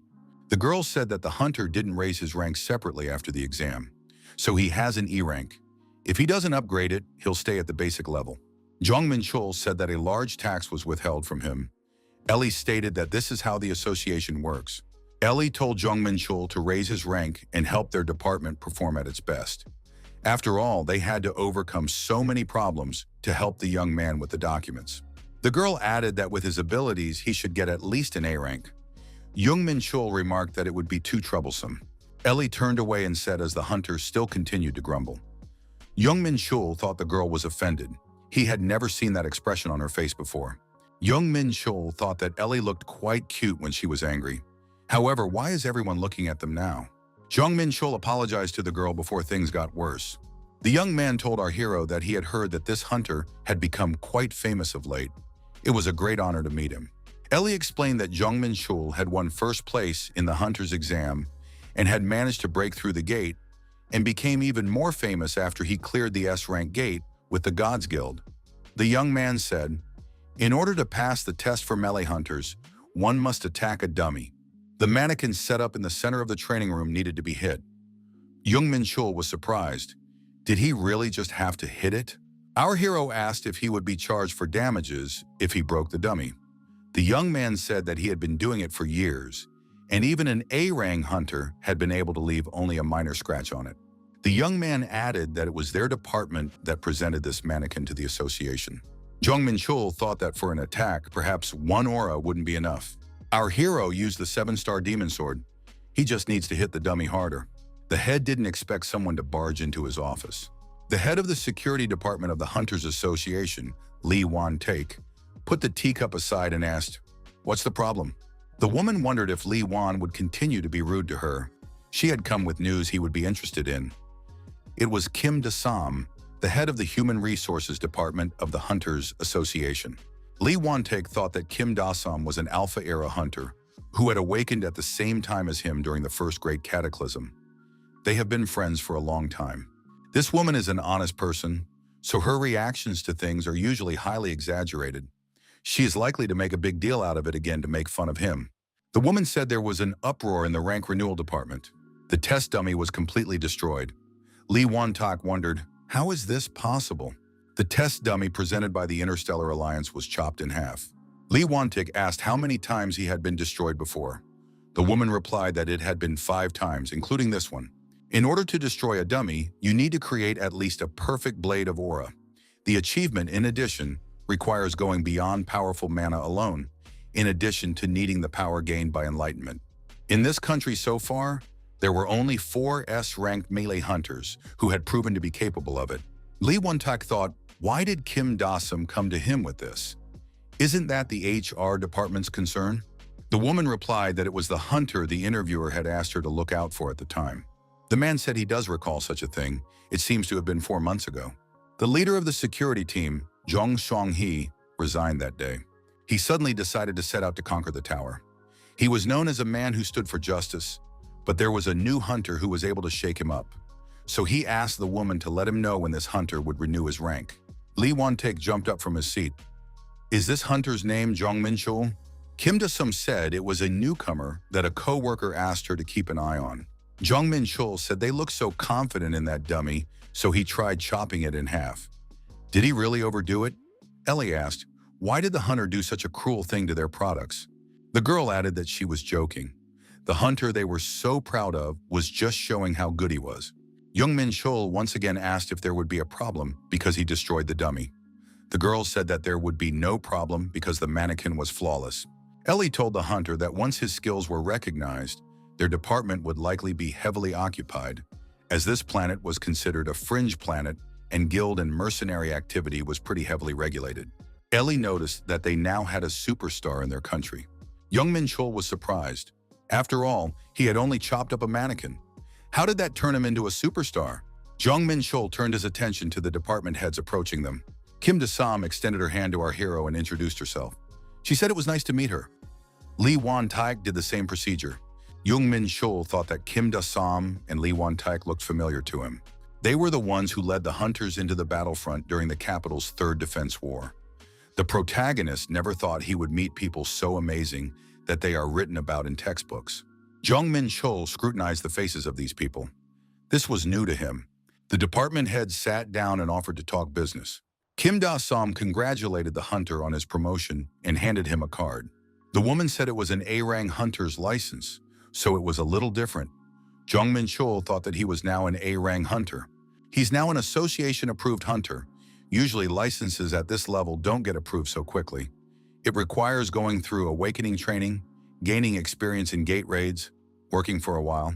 The girl said that the hunter didn't raise his rank separately after the exam, so he has an E rank. If he doesn't upgrade it, he'll stay at the basic level. Jong Menchul said that a large tax was withheld from him. Ellie stated that this is how the association works. Ellie told Jong Menchul to raise his rank and help their department perform at its best. After all, they had to overcome so many problems to help the young man with the documents. The girl added that with his abilities, he should get at least an A rank. Jong Menchul remarked that it would be too troublesome. Ellie turned away and said as the hunter still continued to grumble. Jong Menchul thought the girl was offended. He had never seen that expression on her face before. Jong Menchul thought that Ellie looked quite cute when she was angry. However, why is everyone looking at them now? Jong Menchul apologized to the girl before things got worse. The young man told our hero that he had heard that this hunter had become quite famous of late. It was a great honor to meet him. Ellie explained that Jong Menchul had won first place in the hunter's exam and had managed to break through the gate and became even more famous after he cleared the S-rank gate with the Gods Guild. The young man said, in order to pass the test for melee hunters, one must attack a dummy. The mannequin set up in the center of the training room needed to be hit. Jong Menchul was surprised. Did he really just have to hit it? Our hero asked if he would be charged for damages if he broke the dummy. The young man said that he had been doing it for years, and even an A-rank hunter had been able to leave only a minor scratch on it. The young man added that it was their department that presented this mannequin to the association. Jong Menchul thought that for an attack, perhaps one aura wouldn't be enough. Our hero used the 7-star demon sword. He just needs to hit the dummy harder. The head didn't expect someone to barge into his office. The head of the security department of the Hunters Association, Lee Wan-taek, put the teacup aside and asked, "What's the problem?" The woman wondered if Lee Wan would continue to be rude to her. She had come with news he would be interested in. It was Kim Da-sam, the head of the Human Resources Department of the Hunters Association. Lee Wan-taek thought that Kim Da-sam was an Alpha-era hunter who had awakened at the same time as him during the first great cataclysm. They have been friends for a long time. This woman is an honest person, so her reactions to things are usually highly exaggerated. She is likely to make a big deal out of it again to make fun of him. The woman said there was an uproar in the rank renewal department. The test dummy was completely destroyed. Lee Wan-taek wondered, how is this possible? The test dummy presented by the Interstellar Alliance was chopped in half. Lee Wan-taek asked how many times he had been destroyed before. The woman replied that it had been 5 times, including this one. In order to destroy a dummy, you need to create at least a perfect blade of aura. The achievement, in addition, requires going beyond powerful mana alone, in addition to needing the power gained by enlightenment. In this country so far, there were only 4 S-ranked melee hunters who had proven to be capable of it. Lee Wan-taek thought, why did Kim Da-sam come to him with this? Isn't that the HR department's concern? The woman replied that it was the hunter the interviewer had asked her to look out for at the time. The man said he does recall such a thing. It seems to have been 4 months ago. The leader of the security team, Jong Song-hee, resigned that day. He suddenly decided to set out to conquer the tower. He was known as a man who stood for justice, but there was a new hunter who was able to shake him up. so he asked the woman to let him know when this hunter would renew his rank. Lee Won-taek jumped up from his seat. "Is this hunter's name Jong Menchul?" Kim Da-sum said it was a newcomer that a co-worker asked her to keep an eye on. Jong Menchul said they looked so confident in that dummy, so he tried chopping it in half. "Did he really overdo it?" Ellie asked. "Why did the hunter do such a cruel thing to their products?" The girl added that she was joking. The hunter they were so proud of was just showing how good he was. Jong Menchul once again asked if there would be a problem because he destroyed the dummy. The girl said that there would be no problem because the mannequin was flawless. Ellie told the hunter that once his skills were recognized, their department would likely be heavily occupied, as this planet was considered a fringe planet and guild and mercenary activity was pretty heavily regulated. Ellie noticed that they now had a superstar in their country. Jong Menchul was surprised. After all, he had only chopped up a mannequin. How did that turn him into a superstar? Jong Menchul turned his attention to the department heads approaching them. Kim Da-sum extended her hand to our hero and introduced herself. She said it was nice to meet her. Lee Won-taek did the same procedure. Jong Menchul thought that Kim Da-sum and Lee Won-taek looked familiar to him. They were the ones who led the hunters into the battlefront during the capital's Third Defense War. The protagonist never thought he would meet people so amazing that they are written about in textbooks. Jong Menchul scrutinized the faces of these people. This was new to him. The department head sat down and offered to talk business. Kim Da-sum congratulated the hunter on his promotion and handed him a card. The woman said it was an A-rank hunter's license, so it was a little different. Jong Menchul thought that he was now an A-rank hunter. He's now an association-approved hunter. Usually licenses at this level don't get approved so quickly. It requires going through awakening training, gaining experience in gate raids, working for a while.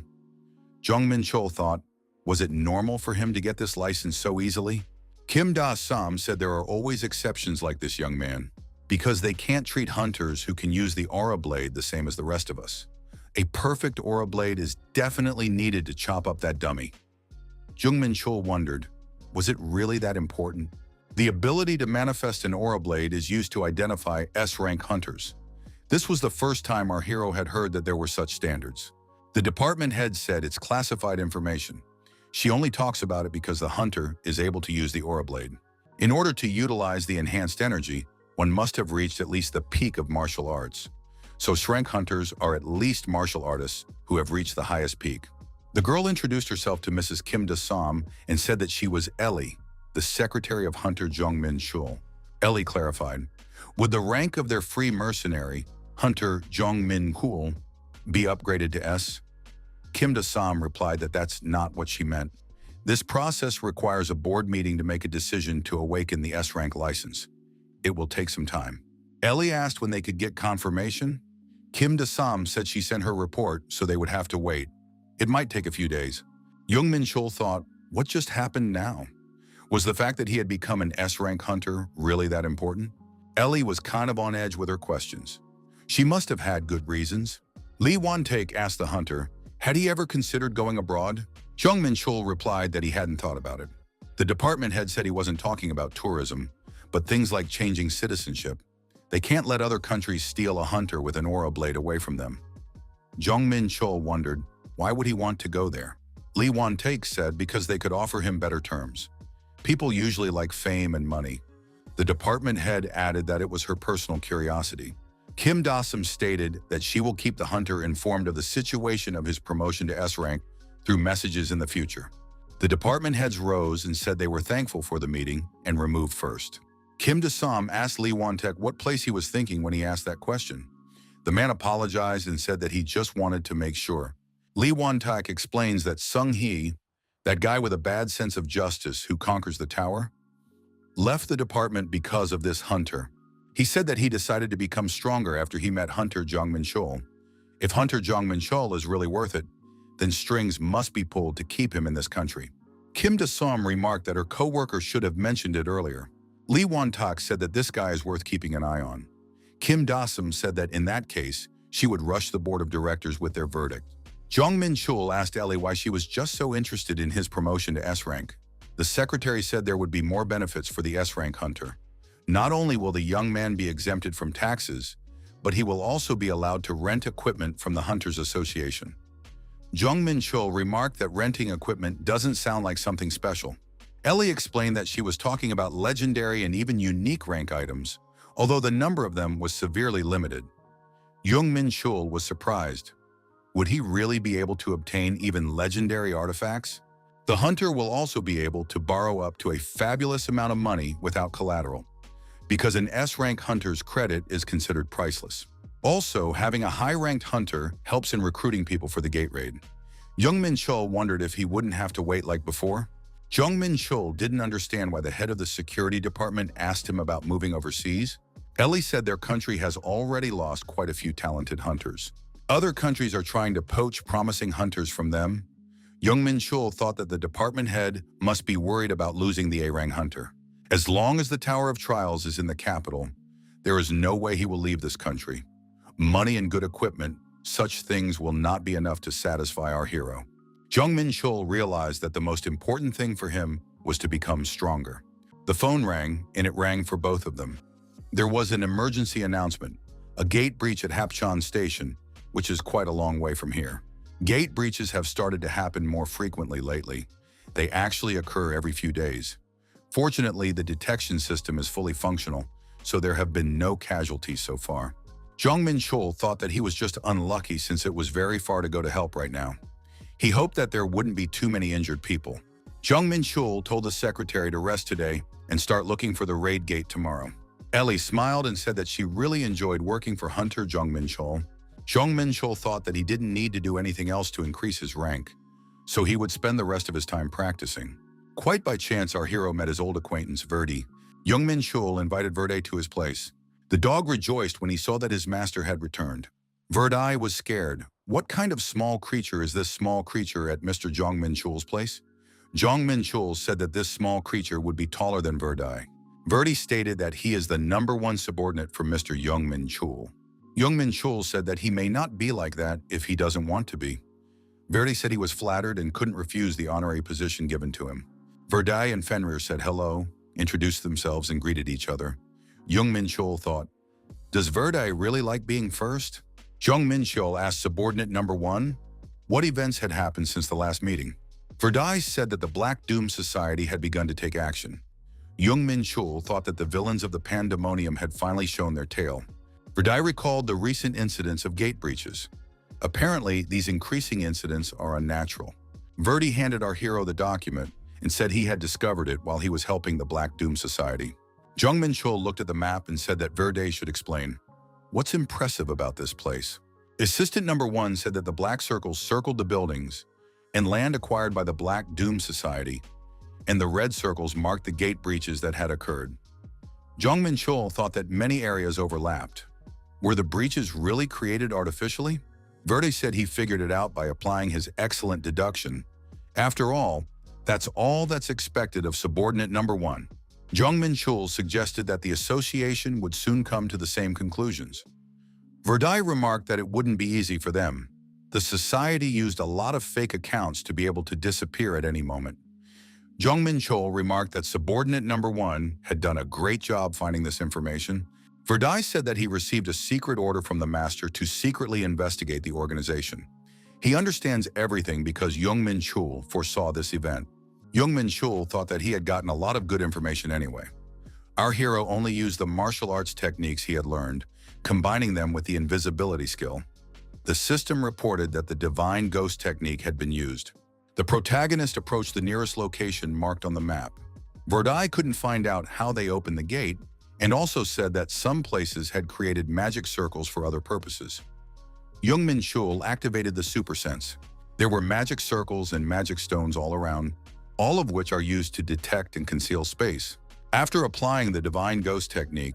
Jong Menchul thought, was it normal for him to get this license so easily? Kim Da-sum said there are always exceptions like this young man, because they can't treat hunters who can use the aura blade the same as the rest of us. A perfect aura blade is definitely needed to chop up that dummy. Jong Menchul wondered, was it really that important? The ability to manifest an aura blade is used to identify S-rank hunters. This was the first time our hero had heard that there were such standards. The department head said it's classified information. She only talks about it because the hunter is able to use the aura blade. In order to utilize the enhanced energy, one must have reached at least the peak of martial arts. So S-rank hunters are at least martial artists who have reached the highest peak. The girl introduced herself to Mrs. Kim Da-sum and said that she was Ellie, the secretary of Hunter Jong Menchul. Ellie clarified, would the rank of their free mercenary, Hunter Jong Menchul, be upgraded to S? Kim Da-sum replied that that's not what she meant. This process requires a board meeting to make a decision to awaken the S-rank license. It will take some time. Ellie asked when they could get confirmation. Kim Da-sum said she sent her report, so they would have to wait. It might take a few days. Jong Menchul thought, what just happened now? Was the fact that he had become an S-rank hunter really that important? Ellie was kind of on edge with her questions. She must have had good reasons. Lee Won-taek asked the hunter, had he ever considered going abroad? Jong Menchul replied that he hadn't thought about it. The department head said he wasn't talking about tourism, but things like changing citizenship. They can't let other countries steal a hunter with an aura blade away from them. Jong Menchul wondered, why would he want to go there? Lee Won-taek said because they could offer him better terms. People usually like fame and money. The department head added that it was her personal curiosity. Kim Da-sum stated that she will keep the hunter informed of the situation of his promotion to S-rank through messages in the future. The department heads rose and said they were thankful for the meeting and removed first. Kim Da-sum asked Lee Won-taek what place he was thinking when he asked that question. The man apologized and said that he just wanted to make sure. Lee Won-taek explains that Sung-hee, that guy with a bad sense of justice who conquers the tower, left the department because of this hunter. He said that he decided to become stronger after he met Hunter Jong Menchul. If Hunter Jong Menchul is really worth it, then strings must be pulled to keep him in this country. Kim Da-sum remarked that her co-worker should have mentioned it earlier. Lee Won-taek said that this guy is worth keeping an eye on. Kim Da-sum said that in that case, she would rush the board of directors with their verdict. Jong Menchul asked Ellie why she was just so interested in his promotion to S-rank. The secretary said there would be more benefits for the S-rank hunter. Not only will the young man be exempted from taxes, but he will also be allowed to rent equipment from the Hunters Association. Jong Menchul remarked that renting equipment doesn't sound like something special. Ellie explained that she was talking about legendary and even unique rank items, although the number of them was severely limited. Jong Menchul was surprised. Would he really be able to obtain even legendary artifacts? The hunter will also be able to borrow up to a fabulous amount of money without collateral, because an S-rank hunter's credit is considered priceless. Also, having a high-ranked hunter helps in recruiting people for the gate raid. Jong Menchul wondered if he wouldn't have to wait like before. Jong Menchul didn't understand why the head of the security department asked him about moving overseas. Ellie said their country has already lost quite a few talented hunters. Other countries are trying to poach promising hunters from them. Jong Menchul thought that the department head must be worried about losing the A-rank hunter. As long as the Tower of Trials is in the capital, there is no way he will leave this country. Money and good equipment, such things will not be enough to satisfy our hero. Jong Menchul realized that the most important thing for him was to become stronger. The phone rang, and it rang for both of them. There was an emergency announcement, a gate breach at Hapcheon Station, which is quite a long way from here. Gate breaches have started to happen more frequently lately. They actually occur every few days. Fortunately, the detection system is fully functional, so there have been no casualties so far. Jong Menchul thought that he was just unlucky since it was very far to go to help right now. He hoped that there wouldn't be too many injured people. Jong Menchul told the secretary to rest today and start looking for the raid gate tomorrow. Ellie smiled and said that she really enjoyed working for Hunter Jong Menchul. Jong Menchul thought that he didn't need to do anything else to increase his rank, so he would spend the rest of his time practicing. Quite by chance, our hero met his old acquaintance, Verdi. Jong Menchul invited Verdi to his place. The dog rejoiced when he saw that his master had returned. Verdi was scared. What kind of small creature is this small creature at Mr. Jong Menchul's place? Jong Menchul said that this small creature would be taller than Verdi. Verdi stated that he is the #1 subordinate for Mr. Jong Menchul. Jong Menchul said that he may not be like that if he doesn't want to be. Verdi said he was flattered and couldn't refuse the honorary position given to him. Verdi and Fenrir said hello, introduced themselves, and greeted each other. Jong Menchul thought, does Verdi really like being first? Jong Menchul asked subordinate #1 what events had happened since the last meeting. Verdi said that the Black Doom Society had begun to take action. Jong Menchul thought that the villains of the pandemonium had finally shown their tail. Verdi recalled the recent incidents of gate breaches. Apparently, these increasing incidents are unnatural. Verdi handed our hero the document and said he had discovered it while he was helping the Black Doom Society. Jong Menchul looked at the map and said that Verdi should explain. What's impressive about this place? Assistant #1 said that the black circles circled the buildings and land acquired by the Black Doom Society, and the red circles marked the gate breaches that had occurred. Jong Menchul thought that many areas overlapped. Were the breaches really created artificially? Verdi said he figured it out by applying his excellent deduction. After all that's expected of subordinate #1. Jong Menchul suggested that the association would soon come to the same conclusions. Verdi remarked that it wouldn't be easy for them. The society used a lot of fake accounts to be able to disappear at any moment. Jong Menchul remarked that subordinate #1 had done a great job finding this information. Verdi said that he received a secret order from the master to secretly investigate the organization. He understands everything because Jong Menchul foresaw this event. Jong Menchul thought that he had gotten a lot of good information anyway. Our hero only used the martial arts techniques he had learned, combining them with the invisibility skill. The system reported that the divine ghost technique had been used. The protagonist approached the nearest location marked on the map. Verdi couldn't find out how they opened the gate, and also said that some places had created magic circles for other purposes. Jong Menchul activated the super sense. There were magic circles and magic stones all around, all of which are used to detect and conceal space. After applying the divine ghost technique,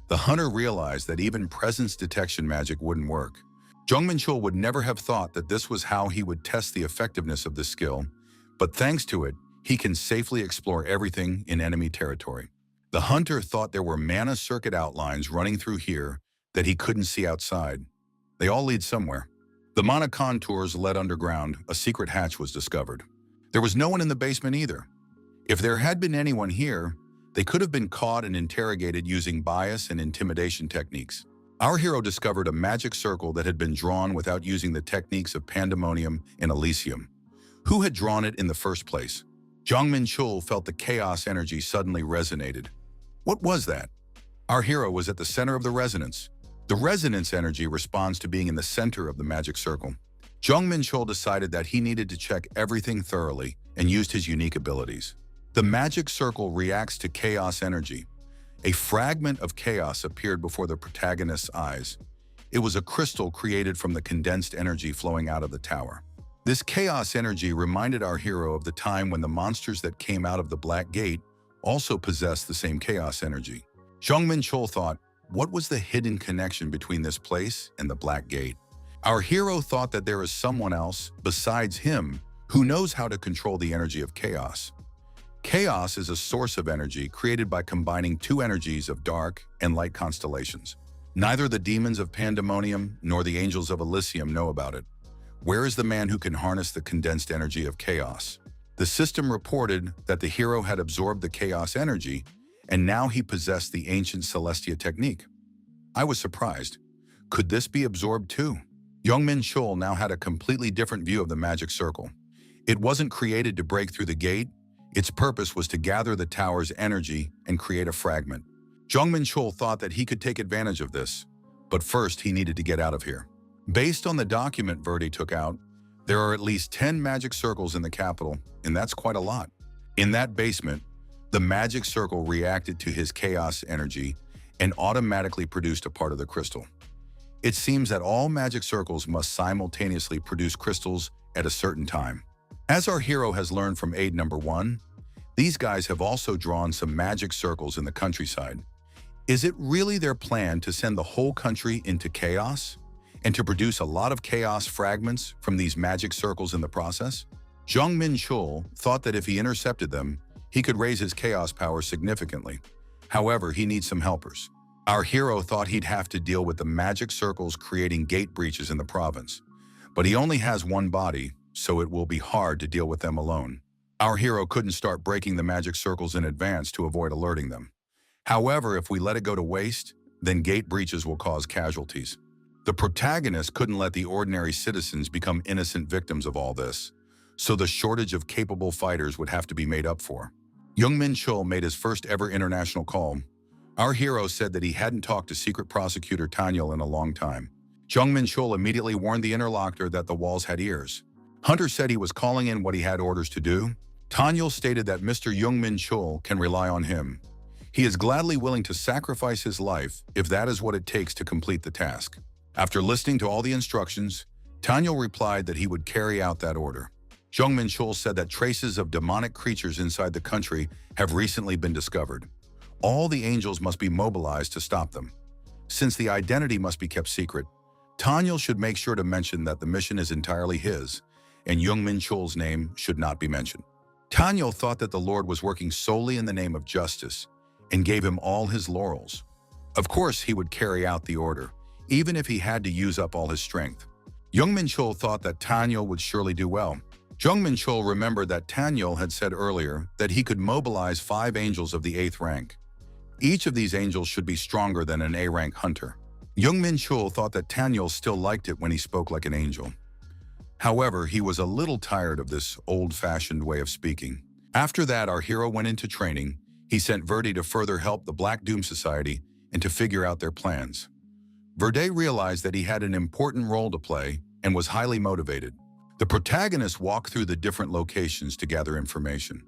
the hunter realized that even presence detection magic wouldn't work. Jong Menchul would never have thought that this was how he would test the effectiveness of this skill, but thanks to it, he can safely explore everything in enemy territory. The hunter thought there were mana circuit outlines running through here that he couldn't see outside. They all lead somewhere. The mana contours led underground. A secret hatch was discovered. There was no one in the basement either. If there had been anyone here, they could have been caught and interrogated using bias and intimidation techniques. Our hero discovered a magic circle that had been drawn without using the techniques of Pandemonium and Elysium. Who had drawn it in the first place? Jong Menchul felt the chaos energy suddenly resonated. What was that? Our hero was at the center of the resonance. The resonance energy responds to being in the center of the magic circle. Jong Menchul decided that he needed to check everything thoroughly and used his unique abilities. The magic circle reacts to chaos energy. A fragment of chaos appeared before the protagonist's eyes. It was a crystal created from the condensed energy flowing out of the tower. This chaos energy reminded our hero of the time when the monsters that came out of the Black Gate also possessed the same chaos energy. Jong Menchul thought, what was the hidden connection between this place and the Black Gate? Our hero thought that there is someone else, besides him, who knows how to control the energy of chaos. Chaos is a source of energy created by combining two energies of dark and light constellations. Neither the demons of Pandemonium nor the angels of Elysium know about it. Where is the man who can harness the condensed energy of chaos? The system reported that the hero had absorbed the chaos energy, and now he possessed the ancient Celestia technique. I was surprised. Could this be absorbed too? Jong Menchul now had a completely different view of the magic circle. It wasn't created to break through the gate. Its purpose was to gather the tower's energy and create a fragment. Jong Menchul thought that he could take advantage of this, but first he needed to get out of here. Based on the document Verdi took out, there are at least 10 magic circles in the capital, and that's quite a lot. In that basement, the magic circle reacted to his chaos energy and automatically produced a part of the crystal. It seems that all magic circles must simultaneously produce crystals at a certain time. As our hero has learned from aid number 1, these guys have also drawn some magic circles in the countryside. Is it really their plan to send the whole country into chaos and to produce a lot of chaos fragments from these magic circles in the process? Jong Menchul thought that if he intercepted them, he could raise his chaos power significantly. However, he needs some helpers. Our hero thought he'd have to deal with the magic circles creating gate breaches in the province. But he only has one body, so it will be hard to deal with them alone. Our hero couldn't start breaking the magic circles in advance to avoid alerting them. However, if we let it go to waste, then gate breaches will cause casualties. The protagonist couldn't let the ordinary citizens become innocent victims of all this, so the shortage of capable fighters would have to be made up for. Jong Menchul made his first ever international call. Our hero said that he hadn't talked to secret prosecutor Tanyel in a long time. Jong Menchul immediately warned the interlocutor that the walls had ears. Hunter said he was calling in what he had orders to do. Tanyel stated that Mr. Jong Menchul can rely on him. He is gladly willing to sacrifice his life if that is what it takes to complete the task. After listening to all the instructions, Tanyel replied that he would carry out that order. Jong Menchul said that traces of demonic creatures inside the country have recently been discovered. All the angels must be mobilized to stop them. Since the identity must be kept secret, Tanyel should make sure to mention that the mission is entirely his, and Jong Menchul's name should not be mentioned. Tanyel thought that the Lord was working solely in the name of justice and gave him all his laurels. Of course, he would carry out the order, even if he had to use up all his strength. Jong Menchul thought that Tanyel would surely do well. Jong Menchul remembered that Tanyel had said earlier that he could mobilize 5 angels of the 8th rank. Each of these angels should be stronger than an A-rank hunter. Jong Menchul thought that Tanyel still liked it when he spoke like an angel. However, he was a little tired of this old-fashioned way of speaking. After that, our hero went into training. He sent Verdi to further help the Black Doom Society and to figure out their plans. Verdi realized that he had an important role to play and was highly motivated. The protagonist walked through the different locations to gather information.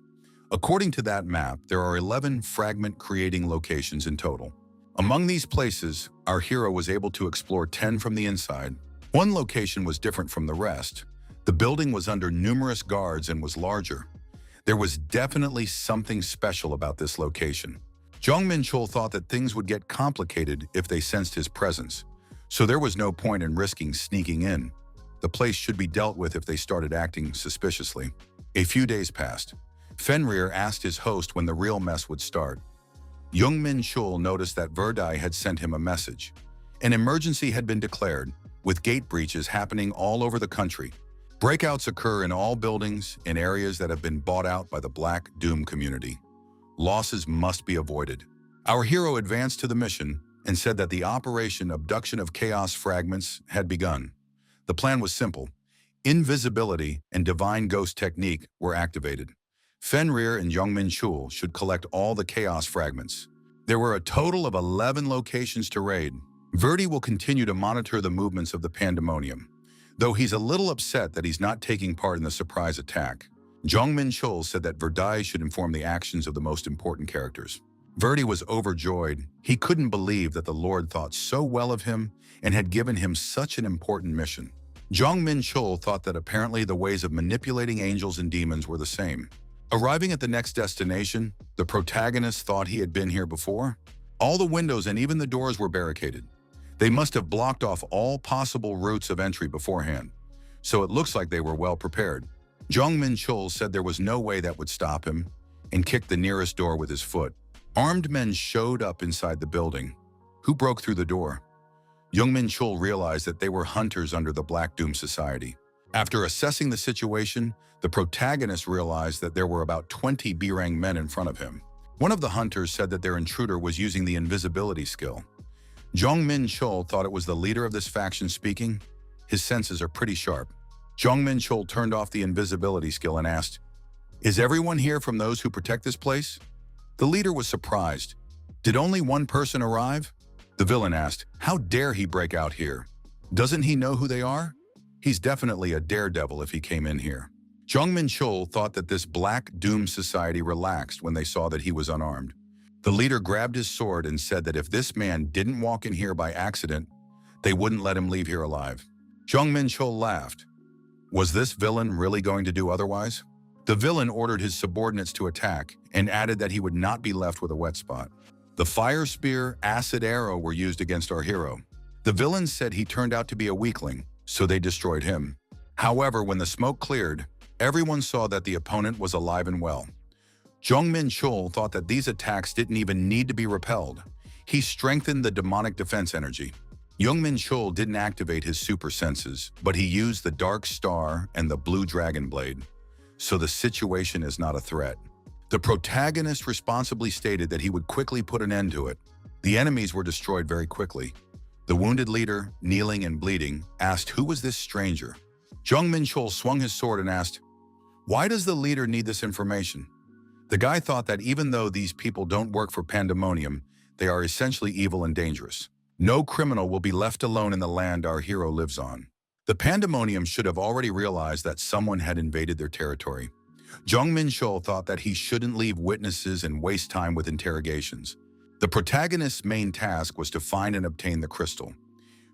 According to that map, there are 11 fragment-creating locations in total. Among these places, our hero was able to explore 10 from the inside. One location was different from the rest. The building was under numerous guards and was larger. There was definitely something special about this location. Jong Menchul thought that things would get complicated if they sensed his presence, so there was no point in risking sneaking in. The place should be dealt with if they started acting suspiciously. A few days passed. Fenrir asked his host when the real mess would start. Jong Menchul noticed that Verdi had sent him a message. An emergency had been declared, with gate breaches happening all over the country. Breakouts occur in all buildings in areas that have been bought out by the Black Doom community. Losses must be avoided. Our hero advanced to the mission and said that the operation Abduction of Chaos Fragments had begun. The plan was simple. Invisibility and Divine Ghost Technique were activated. Fenrir and Jong Menchul should collect all the chaos fragments. There were a total of 11 locations to raid. Verdi will continue to monitor the movements of the pandemonium, though he's a little upset that he's not taking part in the surprise attack. Jong Menchul said that Verdi should inform the actions of the most important characters. Verdi was overjoyed. He couldn't believe that the Lord thought so well of him and had given him such an important mission. Jong Menchul thought that apparently the ways of manipulating angels and demons were the same. Arriving at the next destination, the protagonist thought he had been here before. All the windows and even the doors were barricaded. They must have blocked off all possible routes of entry beforehand, so it looks like they were well prepared. Jong Menchul said there was no way that would stop him and kicked the nearest door with his foot. Armed men showed up inside the building. Who broke through the door? Jong Menchul realized that they were hunters under the Black Doom Society. After assessing the situation, the protagonist realized that there were about 20 B-rank men in front of him. One of the hunters said that their intruder was using the invisibility skill. Jong Menchul thought it was the leader of this faction speaking. His senses are pretty sharp. Jong Menchul turned off the invisibility skill and asked, "Is everyone here from those who protect this place?" The leader was surprised. "Did only one person arrive?" The villain asked, "How dare he break out here? Doesn't he know who they are? He's definitely a daredevil if he came in here." Jong Menchul thought that this Black Doom Society relaxed when they saw that he was unarmed. The leader grabbed his sword and said that if this man didn't walk in here by accident, they wouldn't let him leave here alive. Jong Menchul laughed. Was this villain really going to do otherwise? The villain ordered his subordinates to attack and added that he would not be left with a wet spot. The fire spear, acid arrow were used against our hero. The villain said he turned out to be a weakling, so they destroyed him. However, when the smoke cleared, everyone saw that the opponent was alive and well. Jong Menchul thought that these attacks didn't even need to be repelled. He strengthened the demonic defense energy. Jong Menchul didn't activate his super senses, but he used the Dark Star and the Blue Dragon Blade. So the situation is not a threat. The protagonist responsibly stated that he would quickly put an end to it. The enemies were destroyed very quickly. The wounded leader, kneeling and bleeding, asked who was this stranger. Jong Menchul swung his sword and asked, "Why does the leader need this information?" The guy thought that even though these people don't work for Pandemonium, they are essentially evil and dangerous. No criminal will be left alone in the land our hero lives on. The Pandemonium should have already realized that someone had invaded their territory. Jong Menchul thought that he shouldn't leave witnesses and waste time with interrogations. The protagonist's main task was to find and obtain the crystal.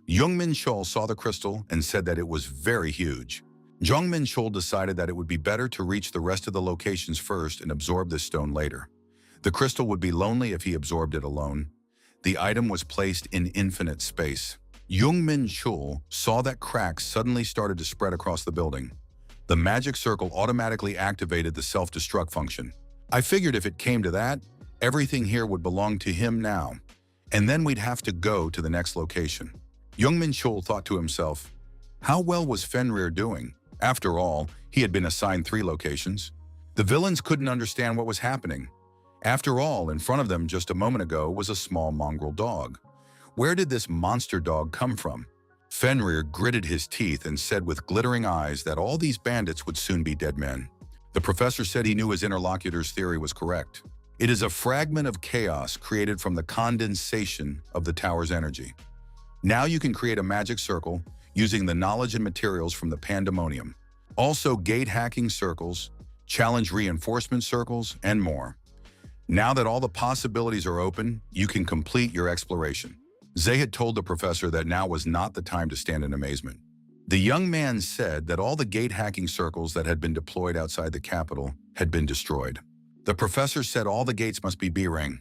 Jong Menchul saw the crystal and said that it was very huge. Jong Menchul decided that it would be better to reach the rest of the locations first and absorb this stone later. The crystal would be lonely if he absorbed it alone. The item was placed in infinite space. Jong Menchul saw that cracks suddenly started to spread across the building. The magic circle automatically activated the self-destruct function. I figured if it came to that, everything here would belong to him now, and then we'd have to go to the next location. Jong Menchul thought to himself, how well was Fenrir doing? After all, he had been assigned 3 locations. The villains couldn't understand what was happening. After all, in front of them just a moment ago was a small mongrel dog. Where did this monster dog come from? Fenrir gritted his teeth and said with glittering eyes that all these bandits would soon be dead men. The professor said he knew his interlocutor's theory was correct. It is a fragment of chaos created from the condensation of the tower's energy. Now you can create a magic circle using the knowledge and materials from the Pandemonium. Also gate hacking circles, challenge reinforcement circles, and more. Now that all the possibilities are open, you can complete your exploration. Zay had told the professor that now was not the time to stand in amazement. The young man said that all the gate hacking circles that had been deployed outside the capital had been destroyed. The professor said all the gates must be B-ring.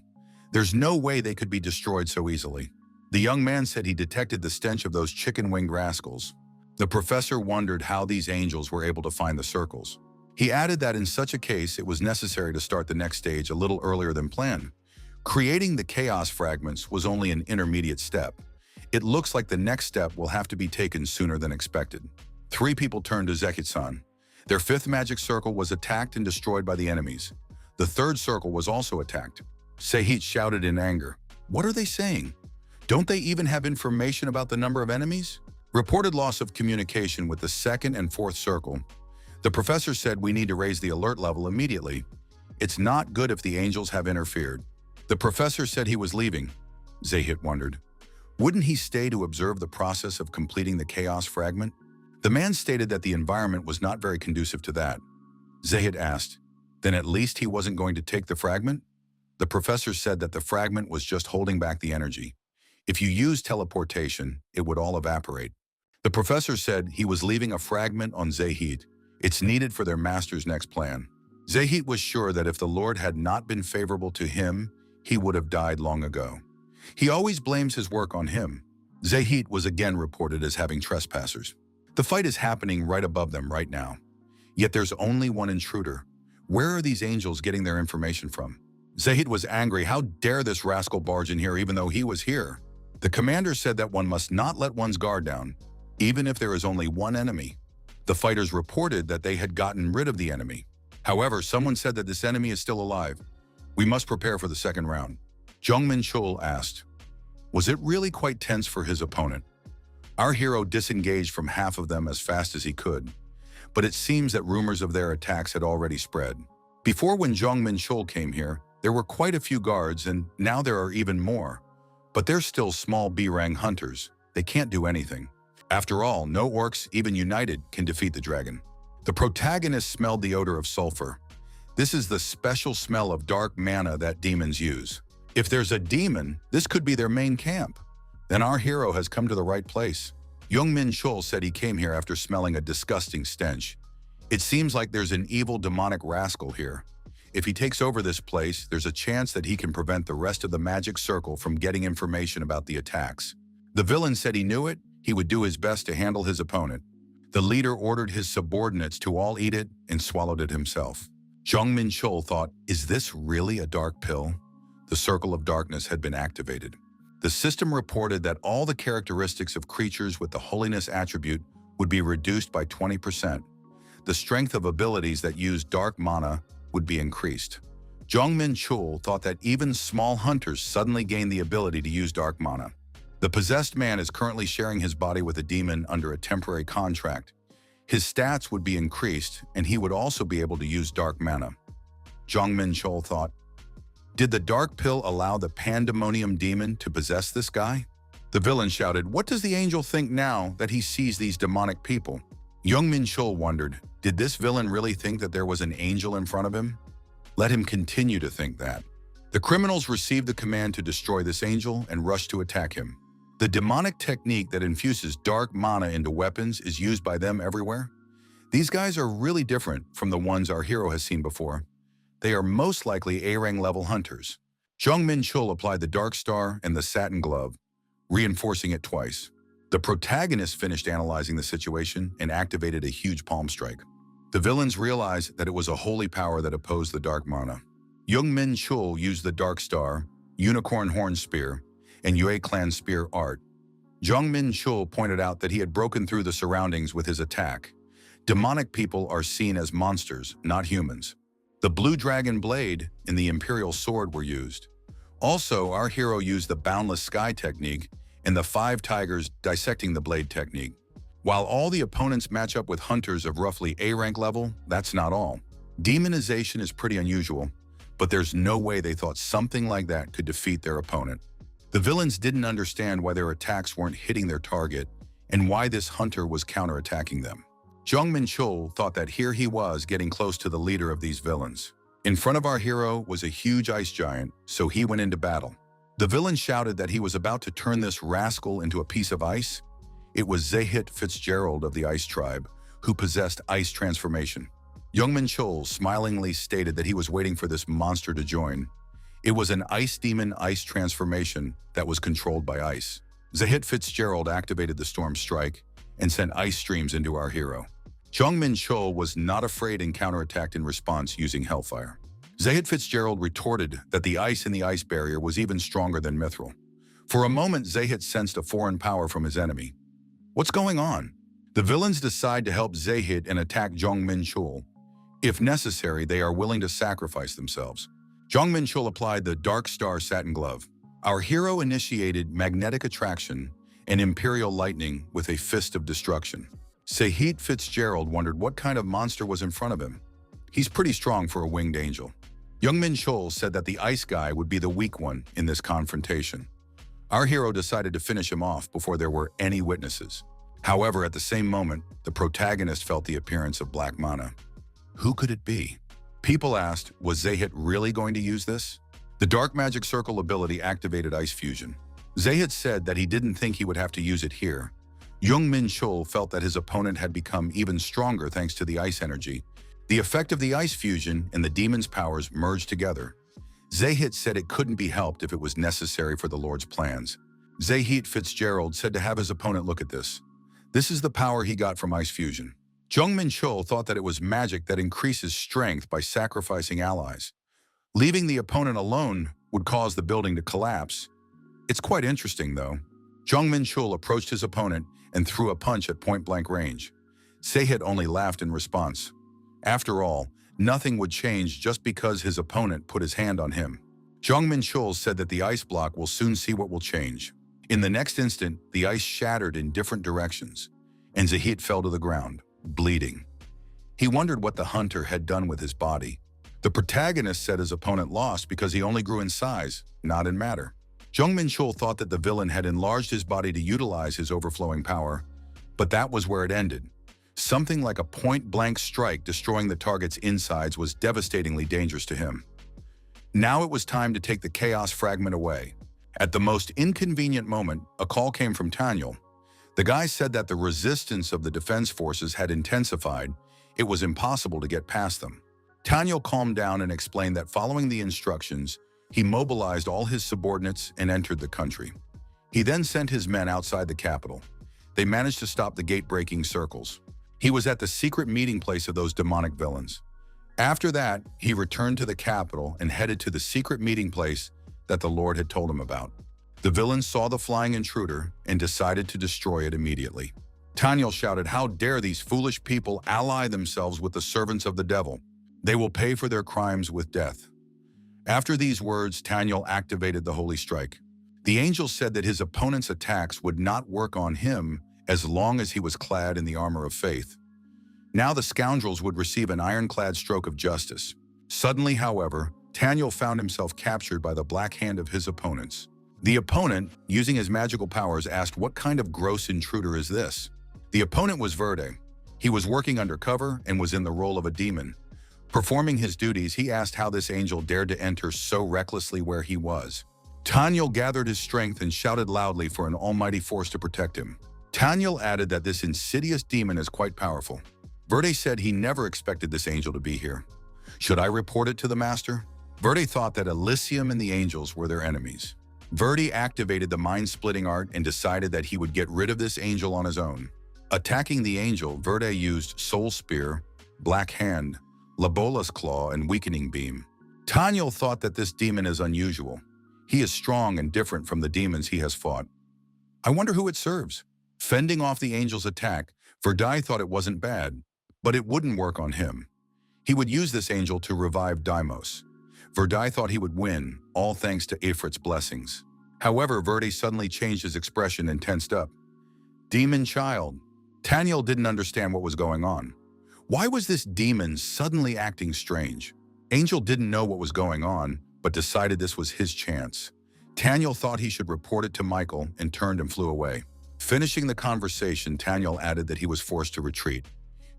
There's no way they could be destroyed so easily. The young man said he detected the stench of those chicken-winged rascals. The professor wondered how these angels were able to find the circles. He added that in such a case, it was necessary to start the next stage a little earlier than planned. Creating the chaos fragments was only an intermediate step. It looks like the next step will have to be taken sooner than expected. 3 people turned to Zekitsan. Their 5th magic circle was attacked and destroyed by the enemies. The 3rd circle was also attacked. Sehit shouted in anger, "What are they saying? Don't they even have information about the number of enemies? Reported loss of communication with the second and fourth circle. The professor said we need to raise the alert level immediately. It's not good if the angels have interfered. The professor said he was leaving. Zahit wondered. Wouldn't he stay to observe the process of completing the chaos fragment? The man stated that the environment was not very conducive to that. Zahit asked, then at least he wasn't going to take the fragment? The professor said that the fragment was just holding back the energy. If you use teleportation, it would all evaporate. The professor said he was leaving a fragment on Zahit. It's needed for their master's next plan. Zahit was sure that if the Lord had not been favorable to him, he would have died long ago. He always blames his work on him. Zahit was again reported as having trespassers. The fight is happening right above them right now. Yet there's only one intruder. Where are these angels getting their information from? Zahit was angry. How dare this rascal barge in here even though he was here? The commander said that one must not let one's guard down, even if there is only one enemy. The fighters reported that they had gotten rid of the enemy. However, someone said that this enemy is still alive. We must prepare for the second round. Jong Menchul asked, was it really quite tense for his opponent? Our hero disengaged from half of them as fast as he could, but it seems that rumors of their attacks had already spread. Before, when Jong Menchul came here, there were quite a few guards, and now there are even more. But they're still small B-rank hunters. They can't do anything. After all, no orcs, even united, can defeat the dragon. The protagonist smelled the odor of sulfur. This is the special smell of dark mana that demons use. If there's a demon, this could be their main camp. Then our hero has come to the right place. Jong Menchul said he came here after smelling a disgusting stench. It seems like there's an evil demonic rascal here. If he takes over this place, there's a chance that he can prevent the rest of the magic circle from getting information about the attacks. The villain said he knew it. He would do his best to handle his opponent. The leader ordered his subordinates to all eat it and swallowed it himself. Jong Menchul thought, is this really a dark pill? The circle of darkness had been activated. The system reported that all the characteristics of creatures with the holiness attribute would be reduced by 20%. The strength of abilities that use dark mana would be increased. Jong Menchul thought that even small hunters suddenly gained the ability to use dark mana. The possessed man is currently sharing his body with a demon under a temporary contract. His stats would be increased, and he would also be able to use dark mana. Jong Menchul thought, did the dark pill allow the pandemonium demon to possess this guy? The villain shouted, what does the angel think now that he sees these demonic people? Jong Menchul wondered, did this villain really think that there was an angel in front of him? Let him continue to think that. The criminals received the command to destroy this angel and rushed to attack him. The demonic technique that infuses dark mana into weapons is used by them everywhere. These guys are really different from the ones our hero has seen before. They are most likely A-rank level hunters. Jong Menchul applied the Dark Star and the Satin Glove, reinforcing it twice. The protagonist finished analyzing the situation and activated a huge palm strike. The villains realized that it was a holy power that opposed the dark mana. Jong Menchul used the Dark Star, Unicorn Horn Spear, and Yue Clan Spear art. Jong Menchul pointed out that he had broken through the surroundings with his attack. Demonic people are seen as monsters, not humans. The Blue Dragon Blade and the Imperial Sword were used. Also, our hero used the Boundless Sky technique and the 5 Tigers Dissecting the Blade technique. While all the opponents match up with hunters of roughly A-rank level, that's not all. Demonization is pretty unusual, but there's no way they thought something like that could defeat their opponent. The villains didn't understand why their attacks weren't hitting their target and why this hunter was counterattacking them. Jong Menchul thought that here he was getting close to the leader of these villains. In front of our hero was a huge ice giant, so he went into battle. The villain shouted that he was about to turn this rascal into a piece of ice. It was Zahit Fitzgerald of the Ice Tribe, who possessed ice transformation. Jong Menchul smilingly stated that he was waiting for this monster to join. It was an ice demon ice transformation that was controlled by ice. Zahit Fitzgerald activated the Storm Strike and sent ice streams into our hero. Jong Menchul was not afraid and counterattacked in response using Hellfire. Zahit Fitzgerald retorted that the ice in the ice barrier was even stronger than Mithril. For a moment, Zahit sensed a foreign power from his enemy. What's going on? The villains decide to help Zahit and attack Jong Menchul. If necessary, they are willing to sacrifice themselves. Jong Menchul applied the Dark Star Satin Glove. Our hero initiated magnetic attraction and imperial lightning with a fist of destruction. Sahit Fitzgerald wondered what kind of monster was in front of him. He's pretty strong for a winged angel. Jong Menchul said that the ice guy would be the weak one in this confrontation. Our hero decided to finish him off before there were any witnesses. However, at the same moment, the protagonist felt the appearance of black mana. Who could it be? People asked, was Sahit really going to use this? The Dark Magic Circle ability activated Ice Fusion. Sahit said that he didn't think he would have to use it here. Jong Menchul felt that his opponent had become even stronger thanks to the ice energy. The effect of the Ice Fusion and the demon's powers merged together. Sahit said it couldn't be helped if it was necessary for the Lord's plans. Sahit Fitzgerald said to have his opponent look at this. This is the power he got from Ice Fusion. Jong Menchul thought that it was magic that increases strength by sacrificing allies. Leaving the opponent alone would cause the building to collapse. It's quite interesting, though. Jong Menchul approached his opponent and threw a punch at point-blank range. Sahit only laughed in response. After all, nothing would change just because his opponent put his hand on him. Jong Menchul said that the ice block will soon see what will change. In the next instant, the ice shattered in different directions, and Sahit fell to the ground, bleeding. He wondered what the hunter had done with his body. The protagonist said his opponent lost because he only grew in size, not in matter. Jong Menchul thought that the villain had enlarged his body to utilize his overflowing power, but that was where it ended. Something like a point-blank strike destroying the target's insides was devastatingly dangerous to him. Now it was time to take the chaos fragment away. At the most inconvenient moment, a call came from Tanyel. The guy said that the resistance of the defense forces had intensified. It was impossible to get past them. Tanyel calmed down and explained that following the instructions, he mobilized all his subordinates and entered the country. He then sent his men outside the capital. They managed to stop the gate-breaking circles. He was at the secret meeting place of those demonic villains. After that, he returned to the capital and headed to the secret meeting place that the Lord had told him about. The villains saw the flying intruder and decided to destroy it immediately. Tanyel shouted, "How dare these foolish people ally themselves with the servants of the devil? They will pay for their crimes with death." After these words, Tanyel activated the Holy Strike. The angel said that his opponent's attacks would not work on him as long as he was clad in the armor of faith. Now the scoundrels would receive an ironclad stroke of justice. Suddenly, however, Tanyel found himself captured by the black hand of his opponents. The opponent, using his magical powers, asked, "What kind of gross intruder is this?" The opponent was Verde. He was working undercover and was in the role of a demon. Performing his duties, he asked how this angel dared to enter so recklessly where he was. Tanyel gathered his strength and shouted loudly for an almighty force to protect him. Tanyel added that this insidious demon is quite powerful. Verde said he never expected this angel to be here. "Should I report it to the master?" Verde thought that Elysium and the angels were their enemies. Verde activated the mind-splitting art and decided that he would get rid of this angel on his own. Attacking the angel, Verde used Soul Spear, Black Hand, Labola's Claw, and Weakening Beam. Tanyel thought that this demon is unusual. He is strong and different from the demons he has fought. I wonder who it serves. Fending off the angel's attack, Verde thought it wasn't bad, but it wouldn't work on him. He would use this angel to revive Deimos. Verde thought he would win, all thanks to Ifrit's blessings. However, Verde suddenly changed his expression and tensed up. Demon child. Tanyel didn't understand what was going on. Why was this demon suddenly acting strange? Angel didn't know what was going on, but decided this was his chance. Tanyel thought he should report it to Michael and turned and flew away. Finishing the conversation, Tanyel added that he was forced to retreat.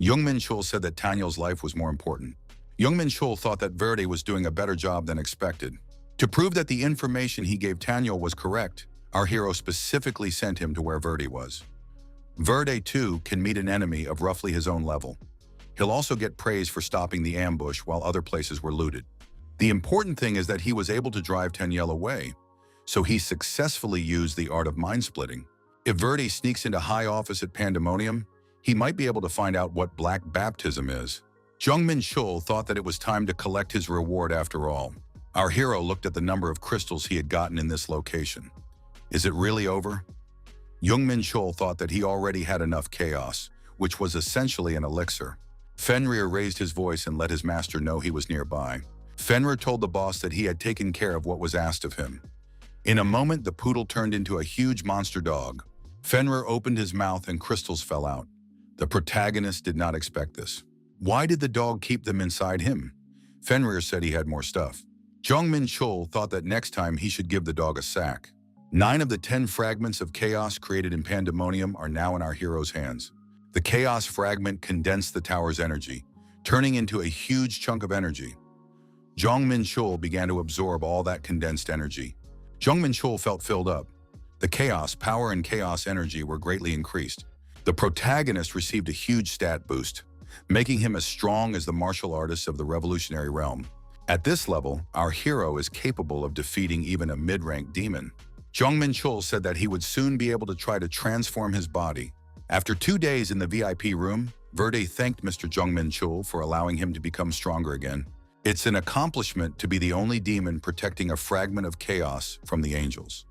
Jong Menchul said that Tanyel's life was more important. Jong Menchul thought that Verde was doing a better job than expected. To prove that the information he gave Tanyel was correct, our hero specifically sent him to where Verde was. Verde, too, can meet an enemy of roughly his own level. He'll also get praise for stopping the ambush while other places were looted. The important thing is that he was able to drive Tanyel away, so he successfully used the art of mind-splitting. If Verde sneaks into high office at Pandemonium, he might be able to find out what Black Baptism is. Jong Menchul thought that it was time to collect his reward after all. Our hero looked at the number of crystals he had gotten in this location. Is it really over? Jong Menchul thought that he already had enough chaos, which was essentially an elixir. Fenrir raised his voice and let his master know he was nearby. Fenrir told the boss that he had taken care of what was asked of him. In a moment, the poodle turned into a huge monster dog. Fenrir opened his mouth and crystals fell out. The protagonist did not expect this. Why did the dog keep them inside him? Fenrir said he had more stuff. Jong Menchul thought that next time he should give the dog a sack. 9 of the 10 fragments of chaos created in Pandemonium are now in our hero's hands. The chaos fragment condensed the tower's energy, turning into a huge chunk of energy. Jong Menchul began to absorb all that condensed energy. Jong Menchul felt filled up. The chaos power and chaos energy were greatly increased. The protagonist received a huge stat boost, making him as strong as the martial artists of the revolutionary realm. At this level, our hero is capable of defeating even a mid-rank demon. Jong Menchul said that he would soon be able to try to transform his body. After 2 days in the VIP room, Verde thanked Mr. Jong Menchul for allowing him to become stronger again. It's an accomplishment to be the only demon protecting a fragment of chaos from the angels.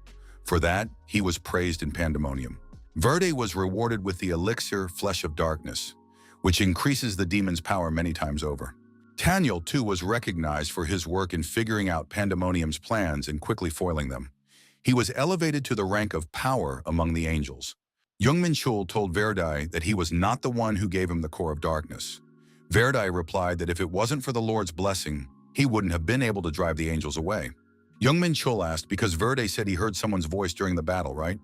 For that, he was praised in Pandemonium. Verde was rewarded with the elixir Flesh of Darkness, which increases the demon's power many times over. Daniel, too, was recognized for his work in figuring out Pandemonium's plans and quickly foiling them. He was elevated to the rank of power among the angels. Jong Menchul told Verdi that he was not the one who gave him the core of darkness. Verdi replied that if it wasn't for the Lord's blessing, he wouldn't have been able to drive the angels away. Jong Menchul asked because Verdi said he heard someone's voice during the battle, right?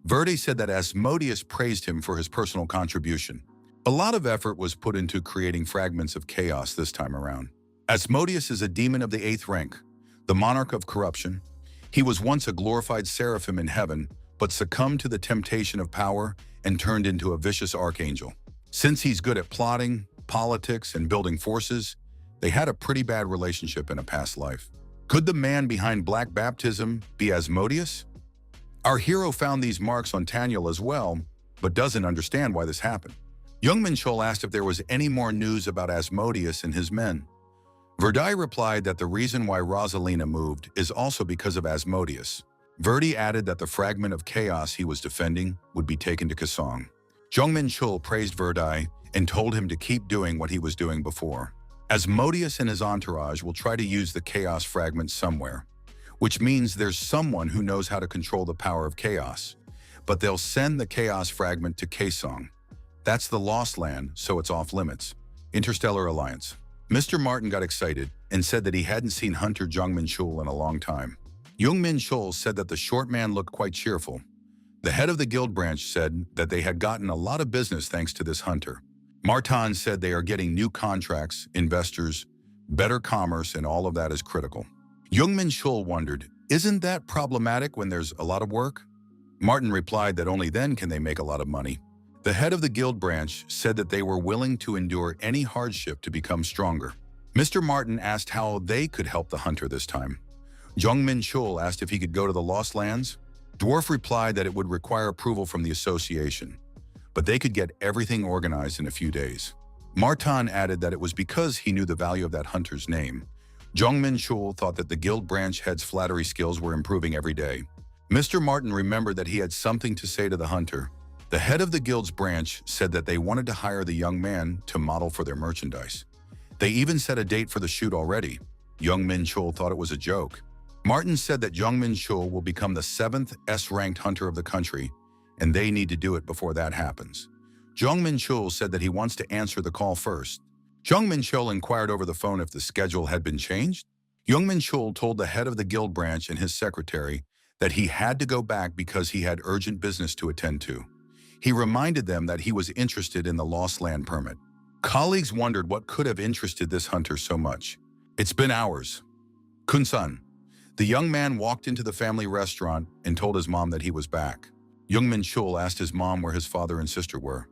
Verdi said that Asmodeus praised him for his personal contribution. A lot of effort was put into creating fragments of chaos this time around. Asmodeus is a demon of the 8th rank, the monarch of corruption. He was once a glorified seraphim in heaven, but succumbed to the temptation of power and turned into a vicious archangel. Since he's good at plotting, politics, and building forces, they had a pretty bad relationship in a past life. Could the man behind Black Baptism be Asmodeus? Our hero found these marks on Daniel as well, but doesn't understand why this happened. Jong Menchul asked if there was any more news about Asmodeus and his men. Verdi replied that the reason why Rosalina moved is also because of Asmodeus. Verdi added that the fragment of chaos he was defending would be taken to Kasong. Jong Menchul praised Verdi and told him to keep doing what he was doing before. Asmodeus and his entourage will try to use the chaos fragment somewhere, which means there's someone who knows how to control the power of chaos. But they'll send the chaos fragment to Kasong. That's the Lost Land, so it's off limits. Interstellar Alliance. Mr. Martin got excited and said that he hadn't seen Hunter Jong Menchul in a long time. Jong Menchul said that the short man looked quite cheerful. The head of the guild branch said that they had gotten a lot of business thanks to this hunter. Martin said they are getting new contracts, investors, better commerce, and all of that is critical. Jong Menchul wondered, isn't that problematic when there's a lot of work? Martin replied that only then can they make a lot of money. The head of the guild branch said that they were willing to endure any hardship to become stronger. Mr. Martin asked how they could help the hunter this time. Jong Menchul asked if he could go to the Lost Lands. Dwarf replied that it would require approval from the association, but they could get everything organized in a few days. Martin added that it was because he knew the value of that hunter's name. Jong Menchul thought that the guild branch head's flattery skills were improving every day. Mr. Martin remembered that he had something to say to the hunter. The head of the guild's branch said that they wanted to hire the young man to model for their merchandise. They even set a date for the shoot already. Jong Menchul thought it was a joke. Martin said that Jong Menchul will become the 7th S-ranked hunter of the country, and they need to do it before that happens. Jong Menchul said that he wants to answer the call first. Jong Menchul inquired over the phone if the schedule had been changed. Jong Menchul told the head of the guild branch and his secretary that he had to go back because he had urgent business to attend to. He reminded them that he was interested in the Lost Land permit. Colleagues wondered what could have interested this hunter so much. It's been hours. Kun-san. The young man walked into the family restaurant and told his mom that he was back. Jong Menchul asked his mom where his father and sister were.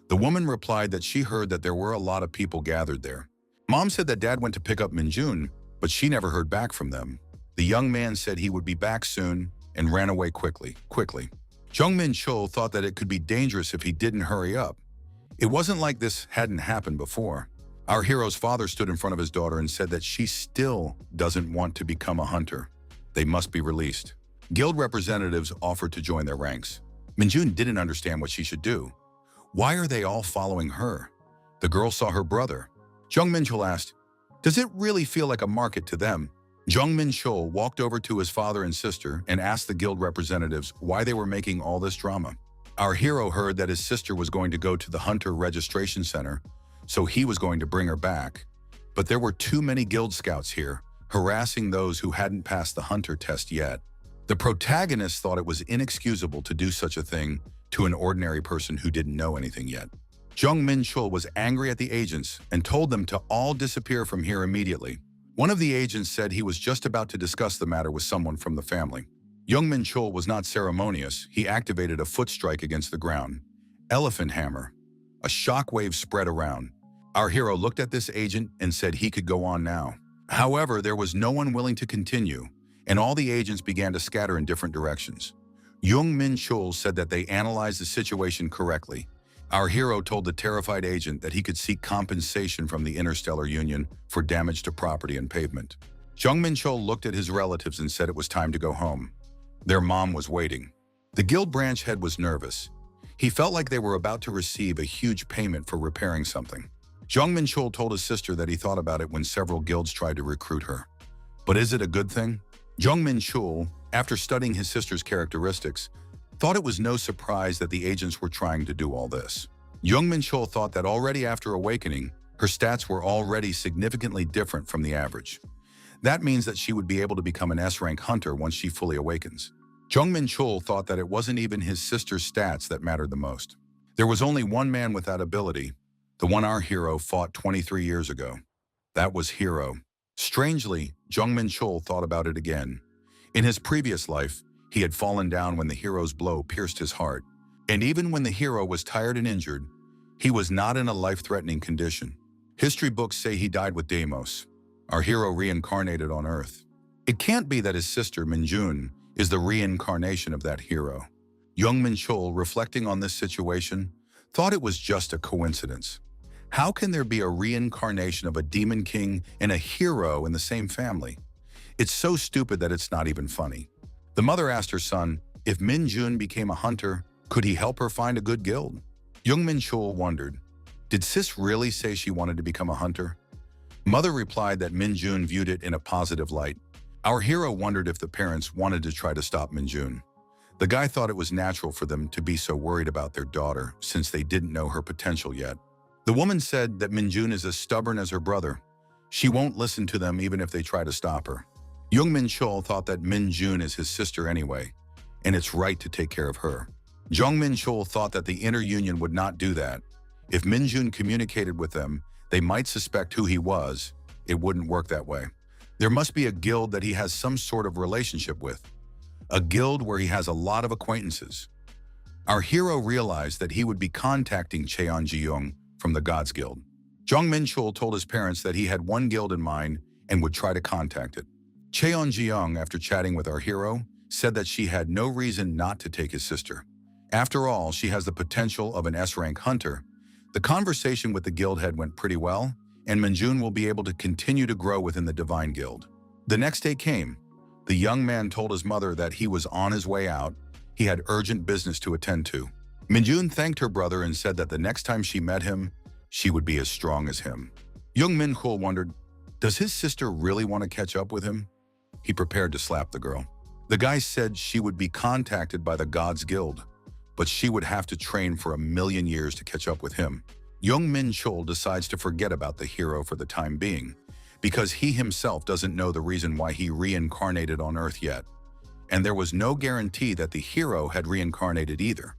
The woman replied that she heard that there were a lot of people gathered there. Mom said that Dad went to pick up Minjun, but she never heard back from them. The young man said he would be back soon and ran away quickly. Jong Menchul thought that it could be dangerous if he didn't hurry up. It wasn't like this hadn't happened before. Our hero's father stood in front of his daughter and said that she still doesn't want to become a hunter. They must be released. Guild representatives offered to join their ranks. Minjun didn't understand what she should do. Why are they all following her? The girl saw her brother. Jong Menchul asked, does it really feel like a market to them? Jong Menchul walked over to his father and sister and asked the guild representatives why they were making all this drama. Our hero heard that his sister was going to go to the Hunter Registration Center, so he was going to bring her back. But there were too many guild scouts here, harassing those who hadn't passed the Hunter test yet. The protagonist thought it was inexcusable to do such a thing to an ordinary person who didn't know anything yet. Jong Menchul was angry at the agents and told them to all disappear from here immediately. One of the agents said he was just about to discuss the matter with someone from the family. Jong Menchul was not ceremonious. He activated a foot strike against the ground. Elephant hammer. A shockwave spread around. Our hero looked at this agent and said he could go on now. However, there was no one willing to continue, and all the agents began to scatter in different directions. Jong Menchul said that they analyzed the situation correctly. Our hero told the terrified agent that he could seek compensation from the Interstellar Union for damage to property and pavement. Jong Menchul looked at his relatives and said it was time to go home. Their mom was waiting. The guild branch head was nervous. He felt like they were about to receive a huge payment for repairing something. Jong Menchul told his sister that he thought about it when several guilds tried to recruit her. But is it a good thing? Jong Menchul, after studying his sister's characteristics, thought it was no surprise that the agents were trying to do all this. Jong Menchul thought that already after awakening, her stats were already significantly different from the average. That means that she would be able to become an S-rank hunter once she fully awakens. Jong Menchul thought that it wasn't even his sister's stats that mattered the most. There was only one man with that ability, the one our hero fought 23 years ago. That was Hero. Strangely, Jong Menchul thought about it again. In his previous life, he had fallen down when the hero's blow pierced his heart. And even when the hero was tired and injured, he was not in a life-threatening condition. History books say he died with Deimos. Our hero reincarnated on Earth. It can't be that his sister, Minjun, is the reincarnation of that hero. Jong Menchul, reflecting on this situation, thought it was just a coincidence. How can there be a reincarnation of a demon king and a hero in the same family? It's so stupid that it's not even funny. The mother asked her son, if Minjun became a hunter, could he help her find a good guild? Jong Menchul wondered, did sis really say she wanted to become a hunter? Mother replied that Minjun viewed it in a positive light. Our hero wondered if the parents wanted to try to stop Minjun. The guy thought it was natural for them to be so worried about their daughter since they didn't know her potential yet. The woman said that Minjun is as stubborn as her brother. She won't listen to them even if they try to stop her. Jong Menchul thought that Minjun is his sister anyway, and it's right to take care of her. Jong Menchul thought that the inter-union would not do that. If Minjun communicated with them, they might suspect who he was. It wouldn't work that way. There must be a guild that he has some sort of relationship with. A guild where he has a lot of acquaintances. Our hero realized that he would be contacting Cheon-jeong from the Gods Guild. Jong Menchul told his parents that he had one guild in mind and would try to contact it. Cheon-jeong, after chatting with our hero, said that she had no reason not to take his sister. After all, she has the potential of an S-rank hunter. The conversation with the guild head went pretty well, and Minjun will be able to continue to grow within the Divine Guild. The next day came. The young man told his mother that he was on his way out. He had urgent business to attend to. Minjun thanked her brother and said that the next time she met him, she would be as strong as him. Jong Menchul wondered, does his sister really want to catch up with him? He prepared to slap the girl. The guy said she would be contacted by the Gods Guild, but she would have to train for 1,000,000 years to catch up with him. Jong Menchul decides to forget about the hero for the time being, because he himself doesn't know the reason why he reincarnated on Earth yet. And there was no guarantee that the hero had reincarnated either.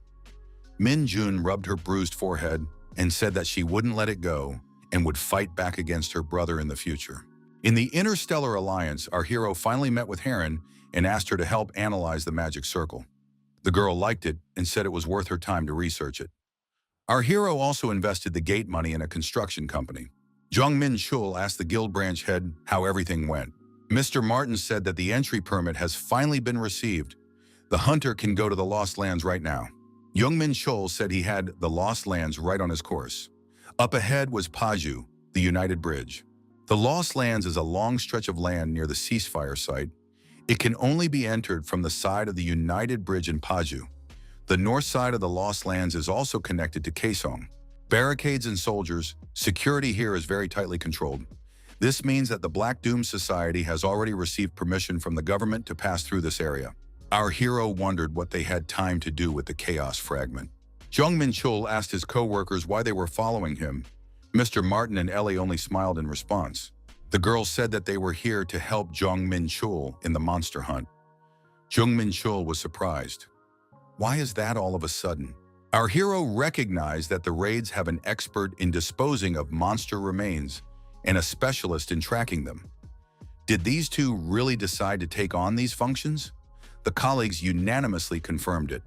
Minjun rubbed her bruised forehead and said that she wouldn't let it go and would fight back against her brother in the future. In the Interstellar Alliance, our hero finally met with Heron and asked her to help analyze the magic circle. The girl liked it and said it was worth her time to research it. Our hero also invested the gate money in a construction company. Jong Menchul asked the guild branch head how everything went. Mr. Martin said that the entry permit has finally been received. The hunter can go to the Lost Lands right now. Jong Menchul said he had the Lost Lands right on his course. Up ahead was Paju, the United Bridge. The Lost Lands is a long stretch of land near the ceasefire site. It can only be entered from the side of the United Bridge in Paju. The north side of the Lost Lands is also connected to Kaesong. Barricades and soldiers, security here is very tightly controlled. This means that the Black Doom Society has already received permission from the government to pass through this area. Our hero wondered what they had time to do with the chaos fragment. Jong Menchul asked his co-workers why they were following him. Mr. Martin and Ellie only smiled in response. The girls said that they were here to help Jong Menchul in the monster hunt. Jong Menchul was surprised. Why is that all of a sudden? Our hero recognized that the raids have an expert in disposing of monster remains and a specialist in tracking them. Did these two really decide to take on these functions? The colleagues unanimously confirmed it.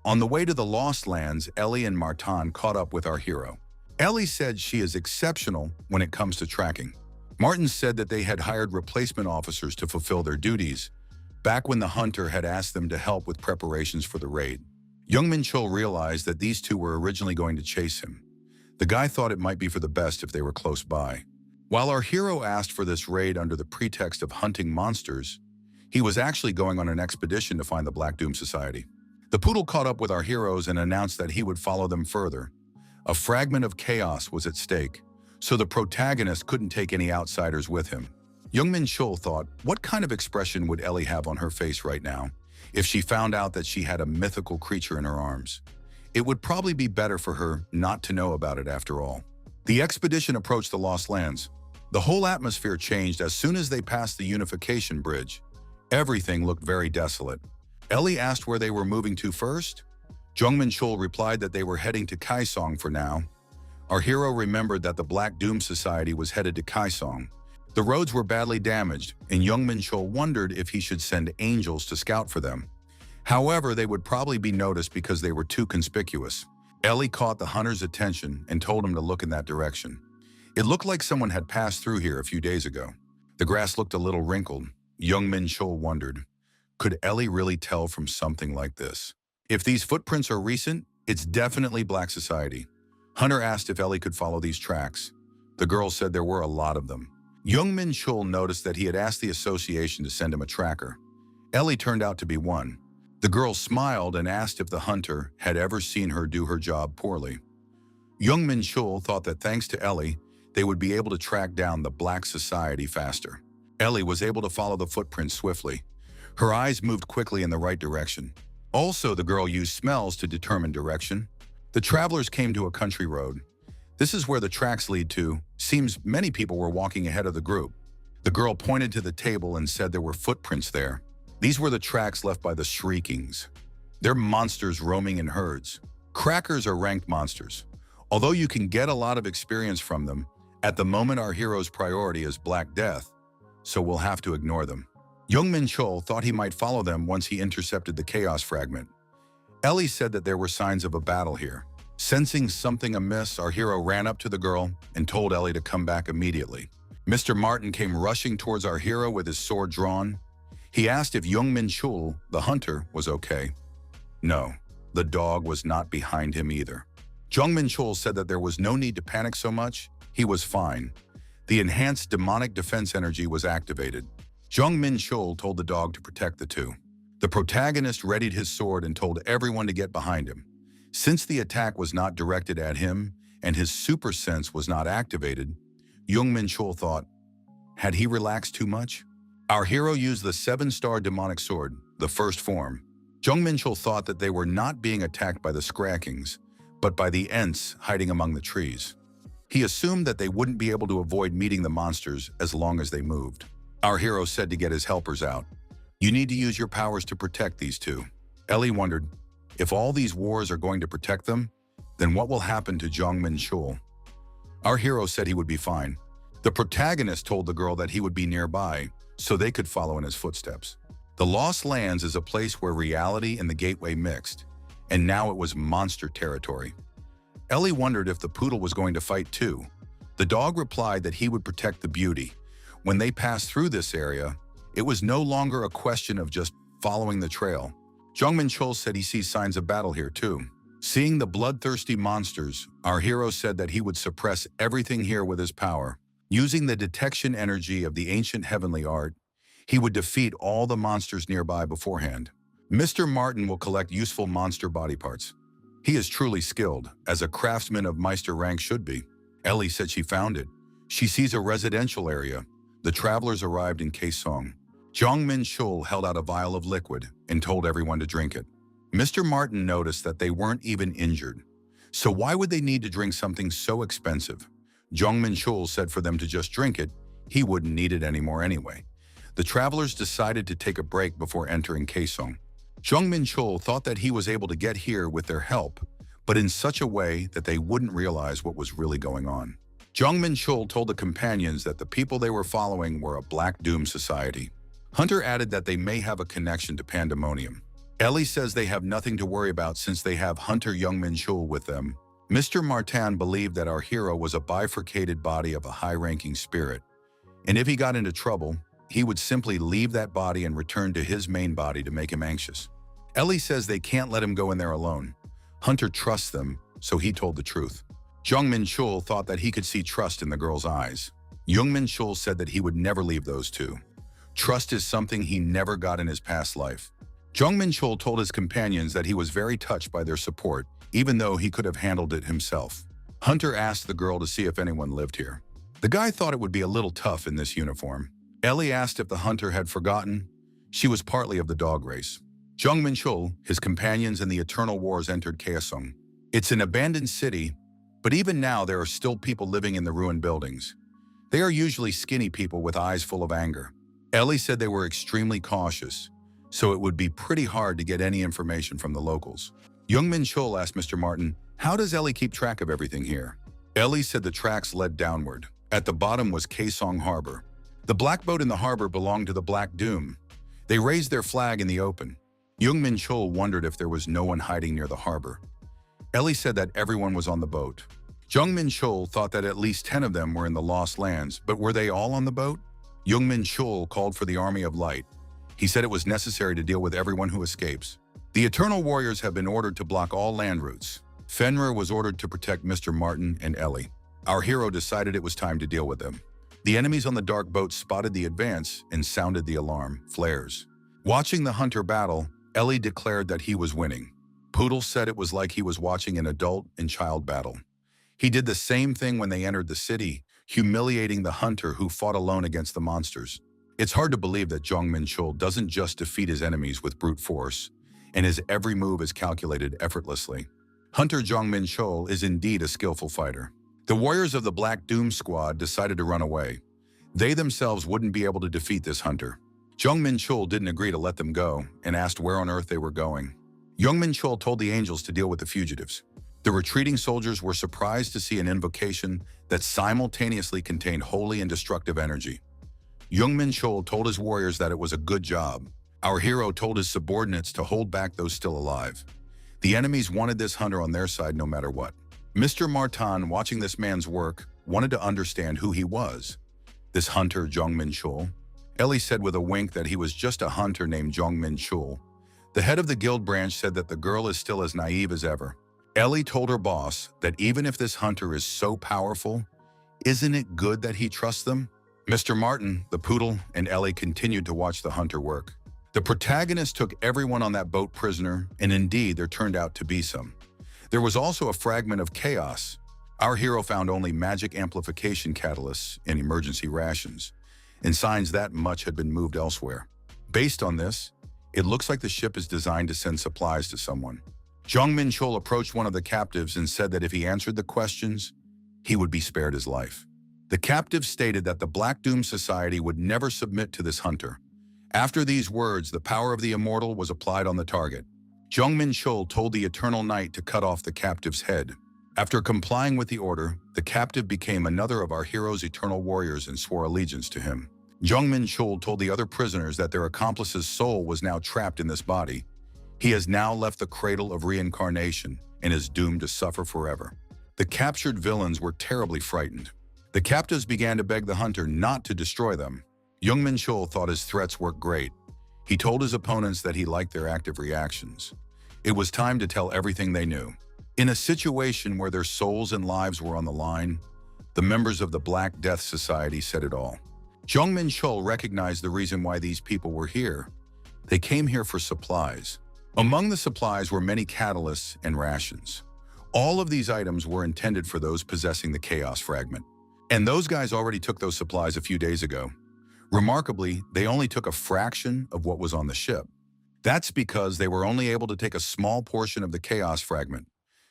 On the way to the Lost Lands, Ellie and Martin caught up with our hero. Ellie said she is exceptional when it comes to tracking. Martin said that they had hired replacement officers to fulfill their duties, back when the hunter had asked them to help with preparations for the raid. Jong Menchul realized that these two were originally going to chase him. The guy thought it might be for the best if they were close by. While our hero asked for this raid under the pretext of hunting monsters, he was actually going on an expedition to find the Black Doom Society. The poodle caught up with our heroes and announced that he would follow them further. A fragment of chaos was at stake, so the protagonist couldn't take any outsiders with him. Jong Menchul thought, what kind of expression would Ellie have on her face right now if she found out that she had a mythical creature in her arms? It would probably be better for her not to know about it after all. The expedition approached the Lost Lands. The whole atmosphere changed as soon as they passed the Unification Bridge. Everything looked very desolate. Ellie asked where they were moving to first. Jong Menchul replied that they were heading to Kaesong for now. Our hero remembered that the Black Doom Society was headed to Kaesong. The roads were badly damaged, and Jong Menchul wondered if he should send angels to scout for them. However, they would probably be noticed because they were too conspicuous. Ellie caught the hunter's attention and told him to look in that direction. It looked like someone had passed through here a few days ago. The grass looked a little wrinkled. Jong Menchul wondered, could Ellie really tell from something like this? If these footprints are recent, it's definitely Black Society. Hunter asked if Ellie could follow these tracks. The girl said there were a lot of them. Jong Menchul noticed that he had asked the association to send him a tracker. Ellie turned out to be one. The girl smiled and asked if the hunter had ever seen her do her job poorly. Jong Menchul thought that thanks to Ellie, they would be able to track down the Black Society faster. Ellie was able to follow the footprints swiftly. Her eyes moved quickly in the right direction. Also, the girl used smells to determine direction. The travelers came to a country road. This is where the tracks lead to. Seems many people were walking ahead of the group. The girl pointed to the table and said there were footprints there. These were the tracks left by the Shriekings. They're monsters roaming in herds. Crackers are ranked monsters. Although you can get a lot of experience from them, at the moment our hero's priority is Black Death, so we'll have to ignore them. Jong Menchul thought he might follow them once he intercepted the chaos fragment. Ellie said that there were signs of a battle here. Sensing something amiss, our hero ran up to the girl and told Ellie to come back immediately. Mr. Martin came rushing towards our hero with his sword drawn. He asked if Jong Menchul, the hunter, was okay. No, the dog was not behind him either. Jong Menchul said that there was no need to panic so much. He was fine. The enhanced demonic defense energy was activated. Jong Menchul told the dog to protect the two. The protagonist readied his sword and told everyone to get behind him. Since the attack was not directed at him and his super sense was not activated, Jong Menchul thought, had he relaxed too much? Our hero used the 7-star demonic sword, the first form. Jong Menchul thought that they were not being attacked by the Skrakings, but by the Ents hiding among the trees. He assumed that they wouldn't be able to avoid meeting the monsters as long as they moved. Our hero said to get his helpers out. You need to use your powers to protect these two. Ellie wondered, if all these wars are going to protect them, then what will happen to Jong Menchul? Our hero said he would be fine. The protagonist told the girl that he would be nearby, so they could follow in his footsteps. The Lost Lands is a place where reality and the gateway mixed, and now it was monster territory. Ellie wondered if the poodle was going to fight too. The dog replied that he would protect the beauty. When they passed through this area, it was no longer a question of just following the trail. Jong Menchul said he sees signs of battle here too. Seeing the bloodthirsty monsters, our hero said that he would suppress everything here with his power. Using the detection energy of the ancient heavenly art, he would defeat all the monsters nearby beforehand. Mr. Martin will collect useful monster body parts. He is truly skilled, as a craftsman of Meister rank should be. Ellie said she found it. She sees a residential area. The travelers arrived in Kaesong. Jong Menchul held out a vial of liquid and told everyone to drink it. Mr. Martin noticed that they weren't even injured. So why would they need to drink something so expensive? Jong Menchul said for them to just drink it. He wouldn't need it anymore anyway. The travelers decided to take a break before entering Kaesong. Jong Menchul thought that he was able to get here with their help, but in such a way that they wouldn't realize what was really going on. Jong Menchul told the companions that the people they were following were a Black Doom society. Hunter added that they may have a connection to Pandemonium. Ellie says they have nothing to worry about since they have Hunter Jong Menchul with them. Mr. Martin believed that our hero was a bifurcated body of a high-ranking spirit, and if he got into trouble, he would simply leave that body and return to his main body to make him anxious. Ellie says they can't let him go in there alone. Hunter trusts them, so he told the truth. Jong Menchul thought that he could see trust in the girl's eyes. Jong Menchul said that he would never leave those two. Trust is something he never got in his past life. Jong Menchul told his companions that he was very touched by their support, even though he could have handled it himself. Hunter asked the girl to see if anyone lived here. The guy thought it would be a little tough in this uniform. Ellie asked if the hunter had forgotten. She was partly of the dog race. Jong Menchul, his companions, and the Eternal Wars entered Kaesong. It's an abandoned city, but even now there are still people living in the ruined buildings. They are usually skinny people with eyes full of anger. Ellie said they were extremely cautious, so it would be pretty hard to get any information from the locals. Jong Menchul asked Mr. Martin, "How does Ellie keep track of everything here?" Ellie said the tracks led downward. At the bottom was Kaesong Harbor. The black boat in the harbor belonged to the Black Doom. They raised their flag in the open. Jong Menchul wondered if there was no one hiding near the harbor. Ellie said that everyone was on the boat. Jong Menchul thought that at least 10 of them were in the Lost Lands, but were they all on the boat? Jong Menchul called for the Army of Light. He said it was necessary to deal with everyone who escapes. The Eternal Warriors have been ordered to block all land routes. Fenrir was ordered to protect Mr. Martin and Ellie. Our hero decided it was time to deal with them. The enemies on the dark boat spotted the advance and sounded the alarm, flares. Watching the hunter battle, Ellie declared that he was winning. Poodle said it was like he was watching an adult and child battle. He did the same thing when they entered the city, humiliating the hunter who fought alone against the monsters. It's hard to believe that Jong Menchul doesn't just defeat his enemies with brute force, and his every move is calculated effortlessly. Hunter Jong Menchul is indeed a skillful fighter. The warriors of the Black Doom squad decided to run away. They themselves wouldn't be able to defeat this hunter. Jong Menchul didn't agree to let them go and asked where on earth they were going. Jong Menchul told the angels to deal with the fugitives. The retreating soldiers were surprised to see an invocation that simultaneously contained holy and destructive energy. Jong Menchul told his warriors that it was a good job. Our hero told his subordinates to hold back those still alive. The enemies wanted this hunter on their side no matter what. Mr. Martin, watching this man's work, wanted to understand who he was. This hunter, Jong Menchul. Ellie said with a wink that he was just a hunter named Jong Menchul. The head of the guild branch said that the girl is still as naive as ever. Ellie told her boss that even if this hunter is so powerful, isn't it good that he trusts them? Mr. Martin, the poodle, and Ellie continued to watch the hunter work. The protagonist took everyone on that boat prisoner, and indeed there turned out to be some. There was also a fragment of chaos. Our hero found only magic amplification catalysts and emergency rations, and signs that much had been moved elsewhere. Based on this, it looks like the ship is designed to send supplies to someone. Jong Menchul approached one of the captives and said that if he answered the questions, he would be spared his life. The captive stated that the Black Doom Society would never submit to this hunter. After these words, the power of the immortal was applied on the target. Jong Menchul told the Eternal Knight to cut off the captive's head. After complying with the order, the captive became another of our hero's eternal warriors and swore allegiance to him. Jong Menchul told the other prisoners that their accomplice's soul was now trapped in this body. He has now left the cradle of reincarnation and is doomed to suffer forever. The captured villains were terribly frightened. The captives began to beg the hunter not to destroy them. Jong Menchul thought his threats worked great. He told his opponents that he liked their active reactions. It was time to tell everything they knew. In a situation where their souls and lives were on the line, the members of the Black Death Society said it all. Jong Menchul recognized the reason why these people were here. They came here for supplies. Among the supplies were many catalysts and rations. All of these items were intended for those possessing the Chaos Fragment. And those guys already took those supplies a few days ago. Remarkably, they only took a fraction of what was on the ship. That's because they were only able to take a small portion of the chaos fragment.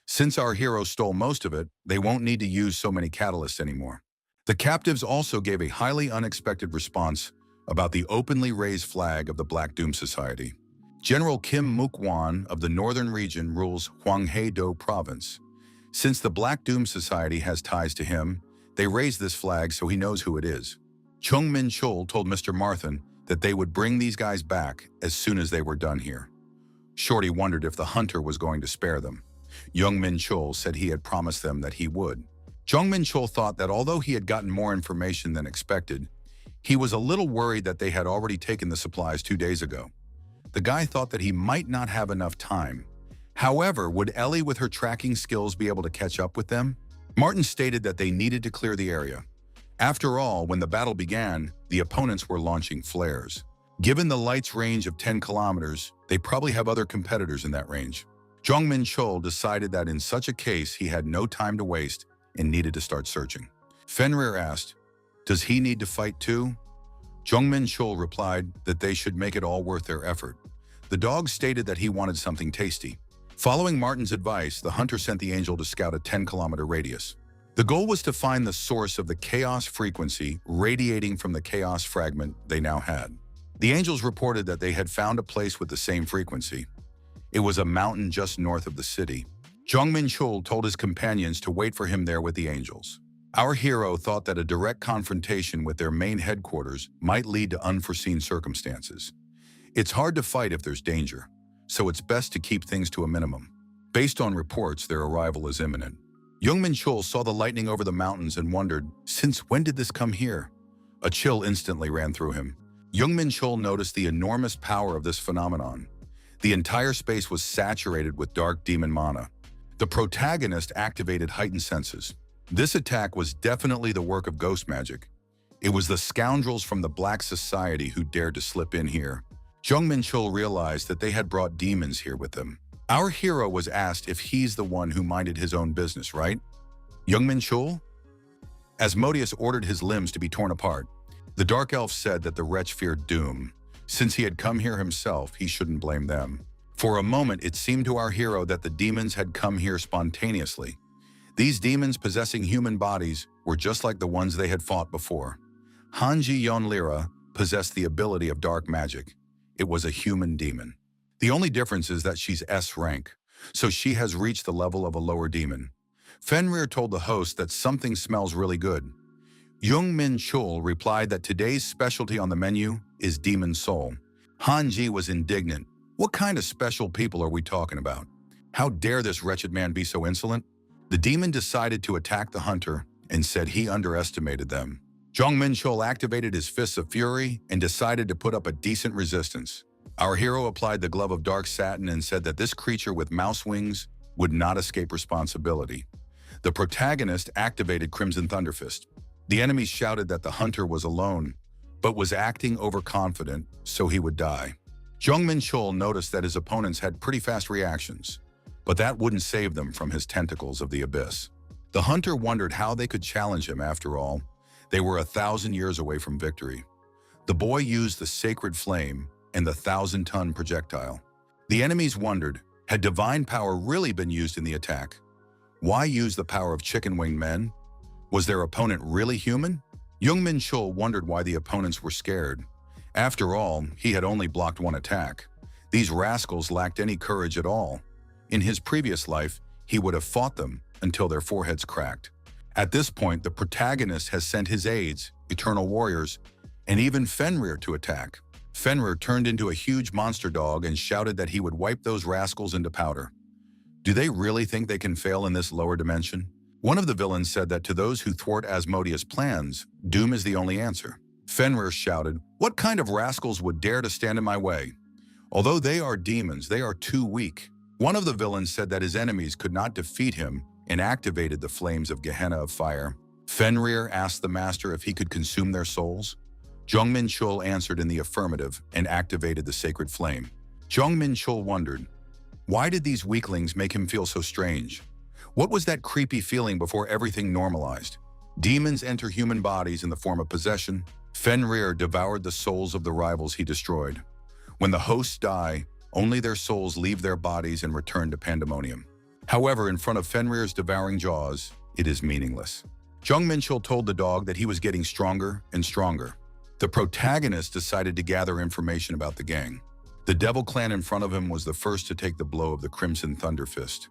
Since our heroes stole most of it, they won't need to use so many catalysts anymore. The captives also gave a highly unexpected response about the openly raised flag of the Black Doom Society. General Kim Muk-wan of the northern region rules Hwanghae-do province. Since the Black Doom Society has ties to him, they raised this flag so he knows who it is. Jong Menchul told Mr. Marthan that they would bring these guys back as soon as they were done here. Shorty wondered if the hunter was going to spare them. Jong Menchul said he had promised them that he would. Jong Menchul thought that although he had gotten more information than expected, he was a little worried that they had already taken the supplies 2 days ago. The guy thought that he might not have enough time. However, would Ellie with her tracking skills be able to catch up with them? Martin stated that they needed to clear the area. After all, when the battle began, the opponents were launching flares. Given the light's range of 10 kilometers, they probably have other competitors in that range. Jong Menchul decided that in such a case he had no time to waste and needed to start searching. Fenrir asked, "Does he need to fight too?" Jong Menchul replied that they should make it all worth their effort. The dog stated that he wanted something tasty. Following Martin's advice, the hunter sent the angel to scout a 10-kilometer radius. The goal was to find the source of the chaos frequency radiating from the chaos fragment they now had. The angels reported that they had found a place with the same frequency. It was a mountain just north of the city. Jong Menchul told his companions to wait for him there with the angels. Our hero thought that a direct confrontation with their main headquarters might lead to unforeseen circumstances. It's hard to fight if there's danger, so it's best to keep things to a minimum. Based on reports, their arrival is imminent. Jong Menchul saw the lightning over the mountains and wondered, since when did this come here? A chill instantly ran through him. Jong Menchul noticed the enormous power of this phenomenon. The entire space was saturated with dark demon mana. The protagonist activated heightened senses. This attack was definitely the work of ghost magic. It was the scoundrels from the Black Society who dared to slip in here. Jong Menchul realized that they had brought demons here with them. Our hero was asked if he's the one who minded his own business, right? Jong Menchul? Asmodeus ordered his limbs to be torn apart. The Dark Elf said that the wretch feared doom. Since he had come here himself, he shouldn't blame them. For a moment, it seemed to our hero that the demons had come here spontaneously. These demons possessing human bodies were just like the ones they had fought before. Hanji Yonlira possessed the ability of dark magic. It was a human demon. The only difference is that she's S rank, so she has reached the level of a lower demon. Fenrir told the host that something smells really good. Jong Menchul replied that today's specialty on the menu is demon soul. Hanji was indignant. What kind of special people are we talking about? How dare this wretched man be so insolent? The demon decided to attack the hunter and said he underestimated them. Jong Menchul activated his fists of fury and decided to put up a decent resistance. Our hero applied the glove of dark satin and said that this creature with mouse wings would not escape responsibility. The protagonist activated Crimson Thunderfist. The enemies shouted that the hunter was alone, but was acting overconfident, so he would die. Jong Menchul noticed that his opponents had pretty fast reactions, but that wouldn't save them from his tentacles of the abyss. The hunter wondered how they could challenge him after all. They were 1,000 years away from victory. The boy used the sacred flame and the 1,000-ton projectile. The enemies wondered, had divine power really been used in the attack? Why use the power of chicken-winged men? Was their opponent really human? Jong Menchul wondered why the opponents were scared. After all, he had only blocked one attack. These rascals lacked any courage at all. In his previous life, he would have fought them until their foreheads cracked. At this point, the protagonist has sent his aides, Eternal Warriors, and even Fenrir to attack. Fenrir turned into a huge monster dog and shouted that he would wipe those rascals into powder. Do they really think they can fail in this lower dimension? One of the villains said that to those who thwart Asmodeus' plans, doom is the only answer. Fenrir shouted, "What kind of rascals would dare to stand in my way? Although they are demons, they are too weak." One of the villains said that his enemies could not defeat him and activated the flames of Gehenna of fire. Fenrir asked the master if he could consume their souls. Jong Menchul answered in the affirmative and activated the sacred flame. Jong Menchul wondered, why did these weaklings make him feel so strange? What was that creepy feeling before everything normalized? Demons enter human bodies in the form of possession. Fenrir devoured the souls of the rivals he destroyed. When the hosts die, only their souls leave their bodies and return to pandemonium. However, in front of Fenrir's devouring jaws, it is meaningless. Jong Menchul told the dog that he was getting stronger and stronger. The protagonist decided to gather information about the gang. The Devil Clan in front of him was the first to take the blow of the Crimson Thunder Fist.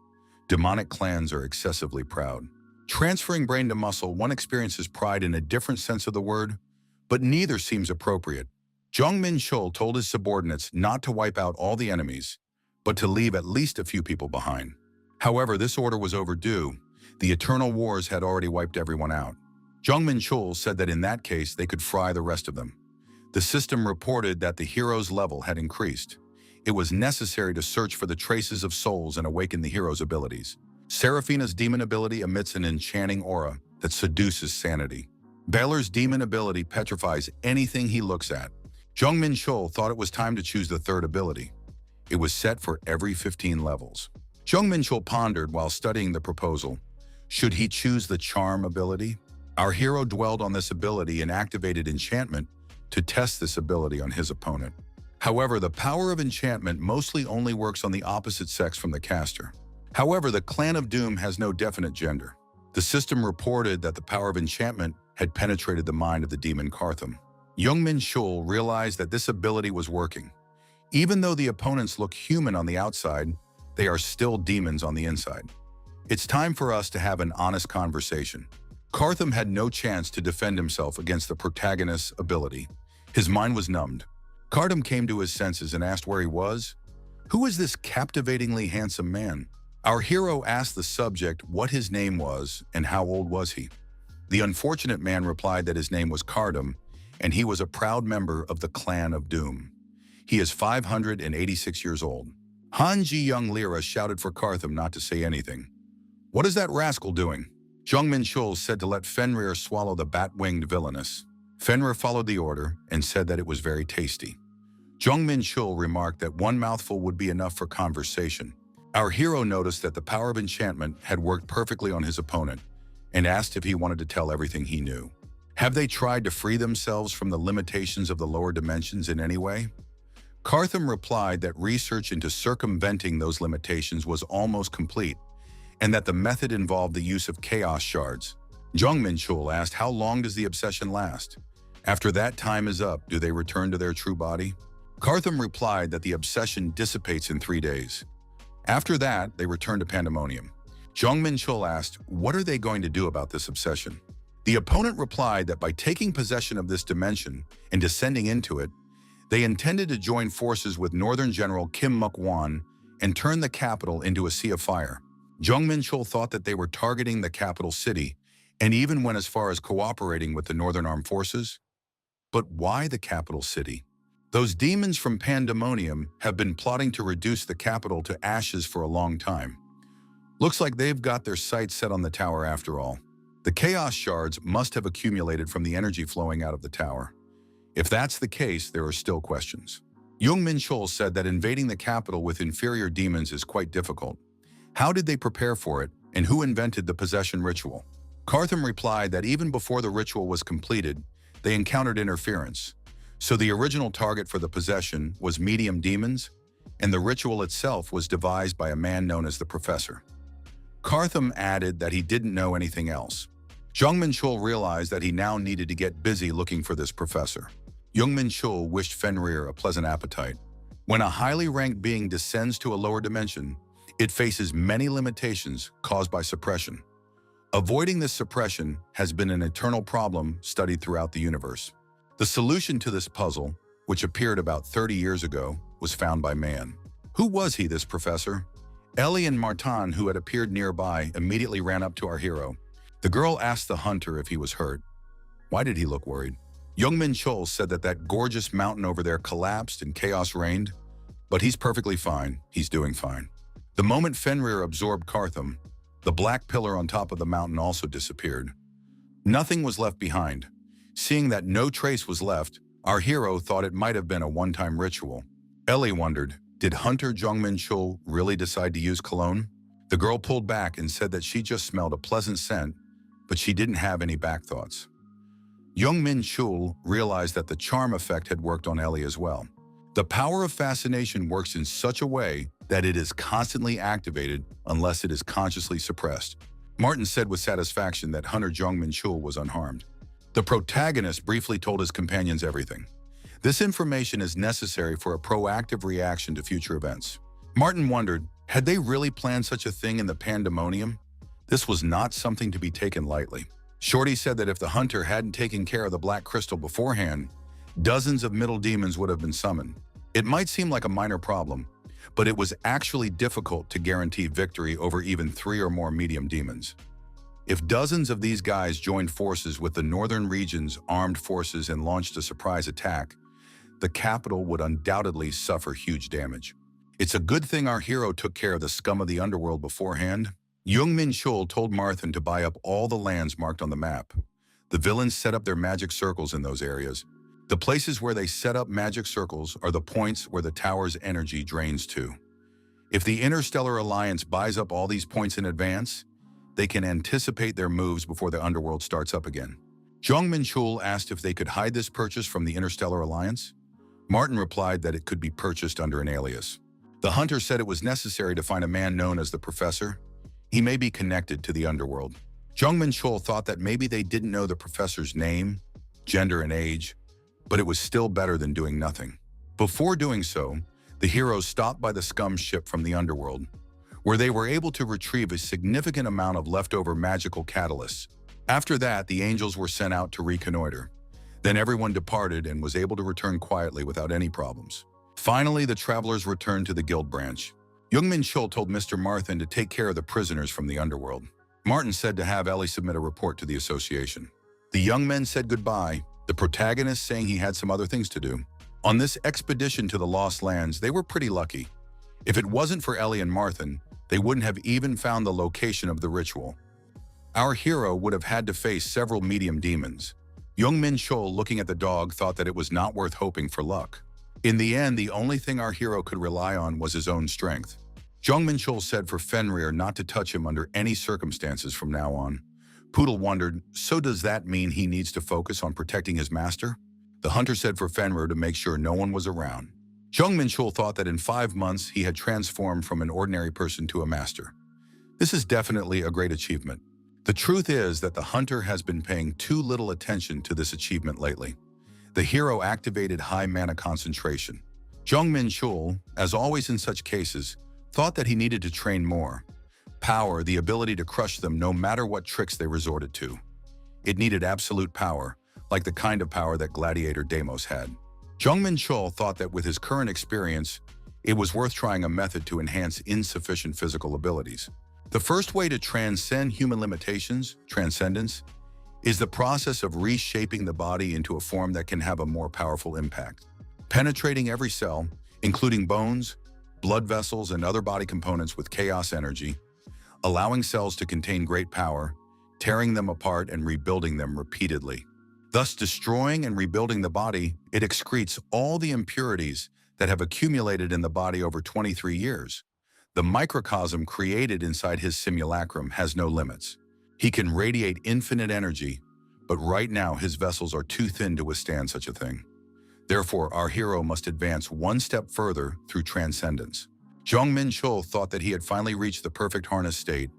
Demonic clans are excessively proud. Transferring brain to muscle, one experiences pride in a different sense of the word, but neither seems appropriate. Jong Menchul told his subordinates not to wipe out all the enemies, but to leave at least a few people behind. However, this order was overdue. The eternal wars had already wiped everyone out. Jong Menchul said that in that case, they could fry the rest of them. The system reported that the hero's level had increased. It was necessary to search for the traces of souls and awaken the hero's abilities. Seraphina's demon ability emits an enchanting aura that seduces sanity. Balor's demon ability petrifies anything he looks at. Jong Menchul thought it was time to choose the third ability. It was set for every 15 levels. Jong Menchul pondered while studying the proposal. Should he choose the charm ability? Our hero dwelled on this ability and activated enchantment to test this ability on his opponent. However, the power of enchantment mostly only works on the opposite sex from the caster. However, the Clan of Doom has no definite gender. The system reported that the power of enchantment had penetrated the mind of the demon Cartham. Jong Menchul realized that this ability was working. Even though the opponents look human on the outside, they are still demons on the inside. It's time for us to have an honest conversation. Cartham had no chance to defend himself against the protagonist's ability. His mind was numbed. Cartham came to his senses and asked where he was. Who is this captivatingly handsome man? Our hero asked the subject what his name was and how old was he. The unfortunate man replied that his name was Cartham, and he was a proud member of the Clan of Doom. He is 586 years old. Han Ji Young Lyra shouted for Cartham not to say anything. What is that rascal doing? Jong Menchul said to let Fenrir swallow the bat-winged villainous. Fenrir followed the order and said that it was very tasty. Jong Menchul remarked that one mouthful would be enough for conversation. Our hero noticed that the power of enchantment had worked perfectly on his opponent and asked if he wanted to tell everything he knew. Have they tried to free themselves from the limitations of the lower dimensions in any way? Cartham replied that research into circumventing those limitations was almost complete, and that the method involved the use of chaos shards. Jong Menchul asked how long does the obsession last? After that time is up, do they return to their true body? Cartham replied that the obsession dissipates in 3 days. After that, they return to pandemonium. Jong Menchul asked, what are they going to do about this obsession? The opponent replied that by taking possession of this dimension and descending into it, they intended to join forces with Northern General Kim Muk-won and turn the capital into a sea of fire. Jong Menchul thought that they were targeting the capital city and even went as far as cooperating with the Northern Armed Forces. But why the capital city? Those demons from Pandemonium have been plotting to reduce the capital to ashes for a long time. Looks like they've got their sights set on the tower after all. The chaos shards must have accumulated from the energy flowing out of the tower. If that's the case, there are still questions. Jong Menchul said that invading the capital with inferior demons is quite difficult. How did they prepare for it, and who invented the possession ritual? Cartham replied that even before the ritual was completed, they encountered interference. So the original target for the possession was medium demons, and the ritual itself was devised by a man known as the Professor. Cartham added that he didn't know anything else. Jong Menchul realized that he now needed to get busy looking for this professor. Jong Menchul wished Fenrir a pleasant appetite. When a highly ranked being descends to a lower dimension, it faces many limitations caused by suppression. Avoiding this suppression has been an eternal problem studied throughout the universe. The solution to this puzzle, which appeared about 30 years ago, was found by man. Who was he, this professor? Ellie and Martin, who had appeared nearby, immediately ran up to our hero. The girl asked the hunter if he was hurt. Why did he look worried? Jong Menchul said that that gorgeous mountain over there collapsed and chaos reigned, but he's perfectly fine. He's doing fine. The moment Fenrir absorbed Cartham, the black pillar on top of the mountain also disappeared. Nothing was left behind. Seeing that no trace was left, our hero thought it might have been a one-time ritual. Ellie wondered, did Hunter Jong Menchul really decide to use cologne? The girl pulled back and said that she just smelled a pleasant scent, but she didn't have any back thoughts. Jong Menchul realized that the charm effect had worked on Ellie as well. The power of fascination works in such a way that it is constantly activated unless it is consciously suppressed. Martin said with satisfaction that Hunter Jong Menchul was unharmed. The protagonist briefly told his companions everything. This information is necessary for a proactive reaction to future events. Martin wondered, had they really planned such a thing in the pandemonium? This was not something to be taken lightly. Shorty said that if the hunter hadn't taken care of the black crystal beforehand, dozens of middle demons would have been summoned. It might seem like a minor problem, but it was actually difficult to guarantee victory over even 3 or more medium demons. If dozens of these guys joined forces with the northern region's armed forces and launched a surprise attack, the capital would undoubtedly suffer huge damage. It's a good thing our hero took care of the scum of the underworld beforehand. Jong Menchul told Martin to buy up all the lands marked on the map. The villains set up their magic circles in those areas. The places where they set up magic circles are the points where the tower's energy drains to. If the Interstellar Alliance buys up all these points in advance, they can anticipate their moves before the underworld starts up again. Jong Menchul asked if they could hide this purchase from the Interstellar Alliance. Martin replied that it could be purchased under an alias. The hunter said it was necessary to find a man known as the Professor. He may be connected to the underworld. Jong Menchul thought that maybe they didn't know the professor's name, gender, and age, but it was still better than doing nothing. Before doing so, the heroes stopped by the scum ship from the underworld, where they were able to retrieve a significant amount of leftover magical catalysts. After that, the angels were sent out to reconnoiter. Then everyone departed and was able to return quietly without any problems. Finally, the travelers returned to the guild branch. Jong Menchul told Mr. Martin to take care of the prisoners from the underworld. Martin said to have Ellie submit a report to the association. The young men said goodbye, the protagonist saying he had some other things to do. On this expedition to the Lost Lands, they were pretty lucky. If it wasn't for Ellie and Martin, they wouldn't have even found the location of the ritual. Our hero would have had to face several medium demons. Jong Menchul, looking at the dog, thought that it was not worth hoping for luck. In the end, the only thing our hero could rely on was his own strength. Jong Menchul said for Fenrir not to touch him under any circumstances from now on. Poodle wondered, so does that mean he needs to focus on protecting his master? The hunter said for Fenrir to make sure no one was around. Jong Menchul thought that in 5 months he had transformed from an ordinary person to a master. This is definitely a great achievement. The truth is that the hunter has been paying too little attention to this achievement lately. The hero activated high mana concentration. Jong Menchul, as always in such cases, thought that he needed to train more. Power, the ability to crush them no matter what tricks they resorted to. It needed absolute power, like the kind of power that Gladiator Deimos had. Jong Menchul thought that with his current experience, it was worth trying a method to enhance insufficient physical abilities. The first way to transcend human limitations, transcendence, is the process of reshaping the body into a form that can have a more powerful impact. Penetrating every cell, including bones, blood vessels, and other body components with chaos energy, allowing cells to contain great power, tearing them apart and rebuilding them repeatedly. Thus destroying and rebuilding the body, it excretes all the impurities that have accumulated in the body over 23 years. The microcosm created inside his simulacrum has no limits. He can radiate infinite energy, but right now his vessels are too thin to withstand such a thing. Therefore, our hero must advance one step further through transcendence. Jong Menchul thought that he had finally reached the perfect harness state.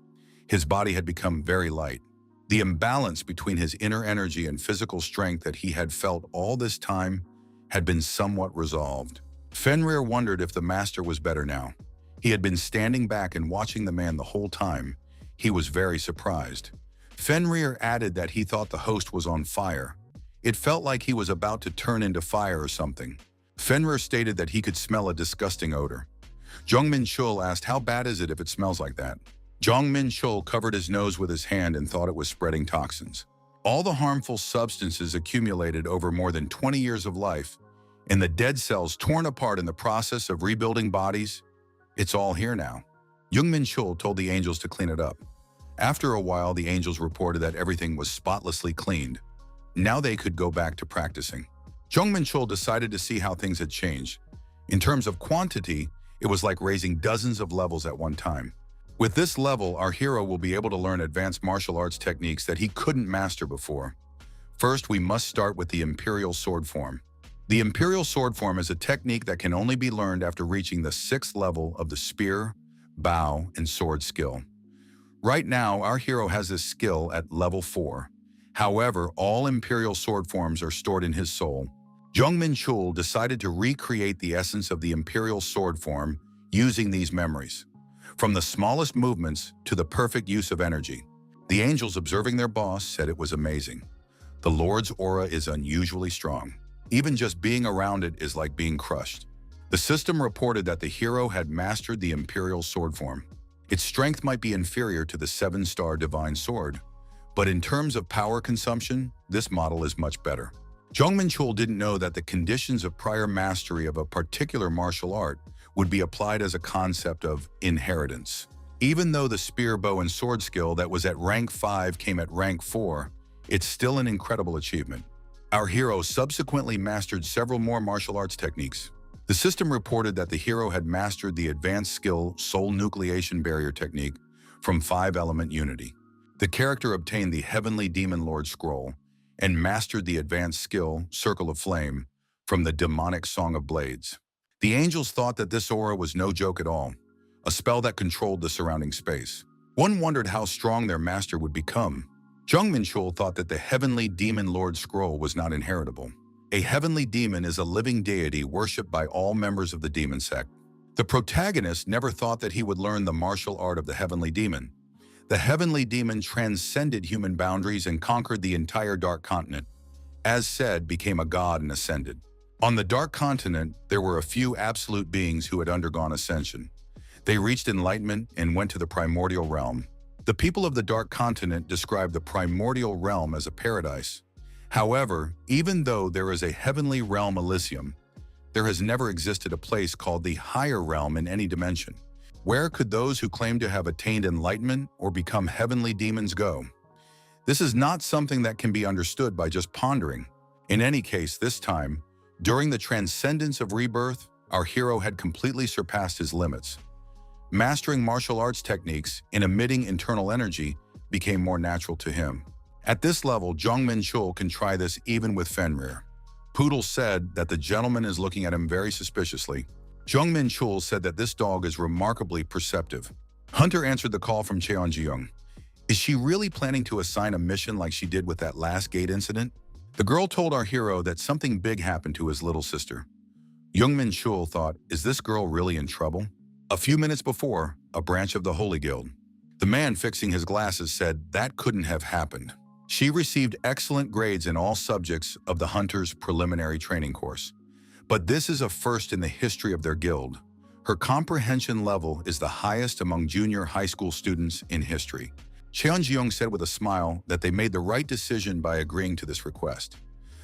His body had become very light. The imbalance between his inner energy and physical strength that he had felt all this time had been somewhat resolved. Fenrir wondered if the master was better now. He had been standing back and watching the man the whole time. He was very surprised. Fenrir added that he thought the host was on fire. It felt like he was about to turn into fire or something. Fenrir stated that he could smell a disgusting odor. Jong Menchul asked, how bad is it if it smells like that? Jong Menchul covered his nose with his hand and thought it was spreading toxins. All the harmful substances accumulated over more than 20 years of life, and the dead cells torn apart in the process of rebuilding bodies, it's all here now. Jong Menchul told the angels to clean it up. After a while, the angels reported that everything was spotlessly cleaned. Now they could go back to practicing. Jong Menchul decided to see how things had changed. In terms of quantity, it was like raising dozens of levels at one time. With this level, our hero will be able to learn advanced martial arts techniques that he couldn't master before. First, we must start with the Imperial Sword Form. The Imperial Sword Form is a technique that can only be learned after reaching the 6th level of the spear, bow, and sword skill. Right now, our hero has this skill at level 4. However, all Imperial Sword Forms are stored in his soul. Jong Menchul decided to recreate the essence of the Imperial Sword Form using these memories. From the smallest movements to the perfect use of energy. The angels observing their boss said it was amazing. The Lord's aura is unusually strong. Even just being around it is like being crushed. The system reported that the hero had mastered the Imperial Sword Form. Its strength might be inferior to the 7-star Divine Sword, but in terms of power consumption, this model is much better. Jong Menchul didn't know that the conditions of prior mastery of a particular martial art would be applied as a concept of inheritance. Even though the spear, bow, and sword skill that was at rank 5 came at rank 4, it's still an incredible achievement. Our hero subsequently mastered several more martial arts techniques. The system reported that the hero had mastered the advanced skill Soul Nucleation Barrier technique from 5-element unity. The character obtained the Heavenly Demon Lord scroll and mastered the advanced skill Circle of Flame from the Demonic Song of Blades. The angels thought that this aura was no joke at all, a spell that controlled the surrounding space. One wondered how strong their master would become. Jong Menchul thought that the Heavenly Demon Lord scroll was not inheritable. A heavenly demon is a living deity worshipped by all members of the demon sect. The protagonist never thought that he would learn the martial art of the heavenly demon. The heavenly demon transcended human boundaries and conquered the entire Dark Continent. As said, became a god and ascended. On the Dark Continent, there were a few absolute beings who had undergone ascension. They reached enlightenment and went to the primordial realm. The people of the Dark Continent describe the primordial realm as a paradise. However, even though there is a heavenly realm Elysium, there has never existed a place called the higher realm in any dimension. Where could those who claim to have attained enlightenment or become heavenly demons go? This is not something that can be understood by just pondering. In any case, this time, during the transcendence of rebirth, our hero had completely surpassed his limits. Mastering martial arts techniques and emitting internal energy became more natural to him. At this level, Jong Menchul can try this even with Fenrir. Poodle said that the gentleman is looking at him very suspiciously. Jong Menchul said that this dog is remarkably perceptive. Hunter answered the call from Cheonjeong. Is she really planning to assign a mission like she did with that last gate incident? The girl told our hero that something big happened to his little sister. Jong Menchul thought, is this girl really in trouble? A few minutes before, a branch of the Holy Guild. The man fixing his glasses said that couldn't have happened. She received excellent grades in all subjects of the Hunter's preliminary training course. But this is a first in the history of their guild. Her comprehension level is the highest among junior high school students in history. Cheonjeong said with a smile that they made the right decision by agreeing to this request.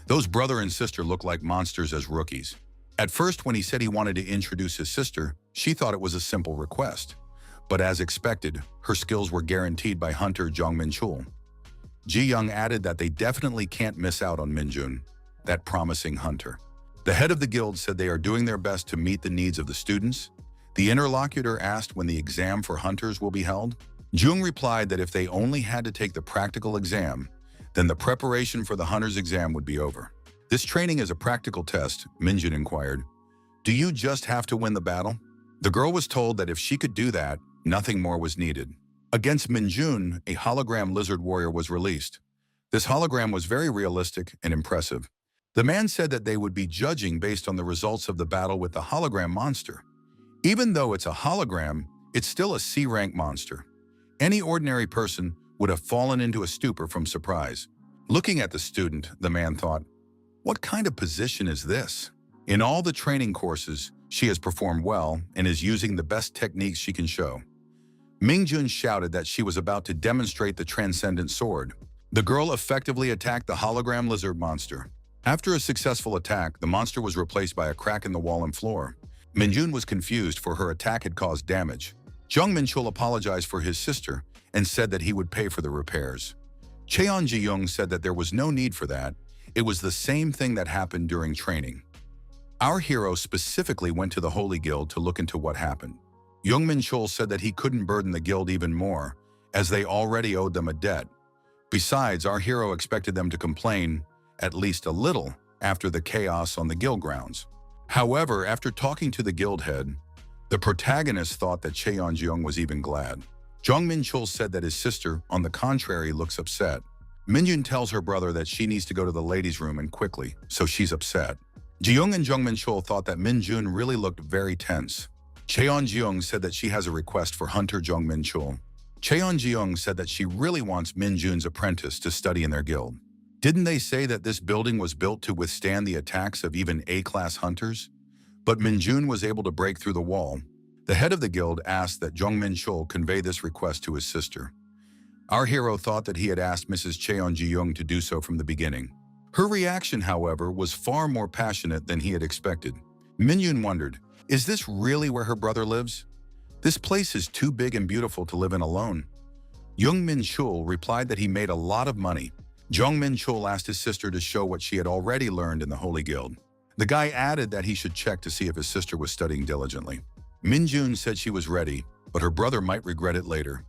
Those brother and sister look like monsters as rookies. At first, when he said he wanted to introduce his sister, she thought it was a simple request. But as expected, her skills were guaranteed by Hunter Jong Menchul. Ji-young added that they definitely can't miss out on Minjun, that promising hunter. The head of the guild said they are doing their best to meet the needs of the students. The interlocutor asked when the exam for hunters will be held. Jung replied that if they only had to take the practical exam, then the preparation for the hunter's exam would be over. This training is a practical test, Minjun inquired. Do you just have to win the battle? The girl was told that if she could do that, nothing more was needed. Against Minjun, a hologram lizard warrior was released. This hologram was very realistic and impressive. The man said that they would be judging based on the results of the battle with the hologram monster. Even though it's a hologram, it's still a C-rank monster. Any ordinary person would have fallen into a stupor from surprise. Looking at the student, the man thought, what kind of position is this? In all the training courses, she has performed well and is using the best techniques she can show. Mingjun shouted that she was about to demonstrate the transcendent sword. The girl effectively attacked the hologram lizard monster. After a successful attack, the monster was replaced by a crack in the wall and floor. Minjun was confused for her attack had caused damage. Jong Menchul apologized for his sister and said that he would pay for the repairs. Cheon Ji-young said that there was no need for that. It was the same thing that happened during training. Our hero specifically went to the Holy Guild to look into what happened. Jong Menchul said that he couldn't burden the guild even more, as they already owed them a debt. Besides, our hero expected them to complain, at least a little, after the chaos on the guild grounds. However, after talking to the guild head, the protagonist thought that Cheon-jeong was even glad. Jong Menchul said that his sister, on the contrary, looks upset. Minjun tells her brother that she needs to go to the ladies' room and quickly, so she's upset. Jeong and Jong Menchul thought that Minjun really looked very tense. Cheon-jeong said that she has a request for Hunter Jong Menchul. Cheon-jeong said that she really wants Minjun's apprentice to study in their guild. Didn't they say that this building was built to withstand the attacks of even A-class hunters? But Minjun was able to break through the wall. The head of the guild asked that Jong Menchul convey this request to his sister. Our hero thought that he had asked Mrs. Cheon-jeong to do so from the beginning. Her reaction, however, was far more passionate than he had expected. Minjun wondered, is this really where her brother lives? This place is too big and beautiful to live in alone. Jong Menchul replied that he made a lot of money. Jong Menchul asked his sister to show what she had already learned in the Holy Guild. The guy added that he should check to see if his sister was studying diligently. Minjun said she was ready, but her brother might regret it later.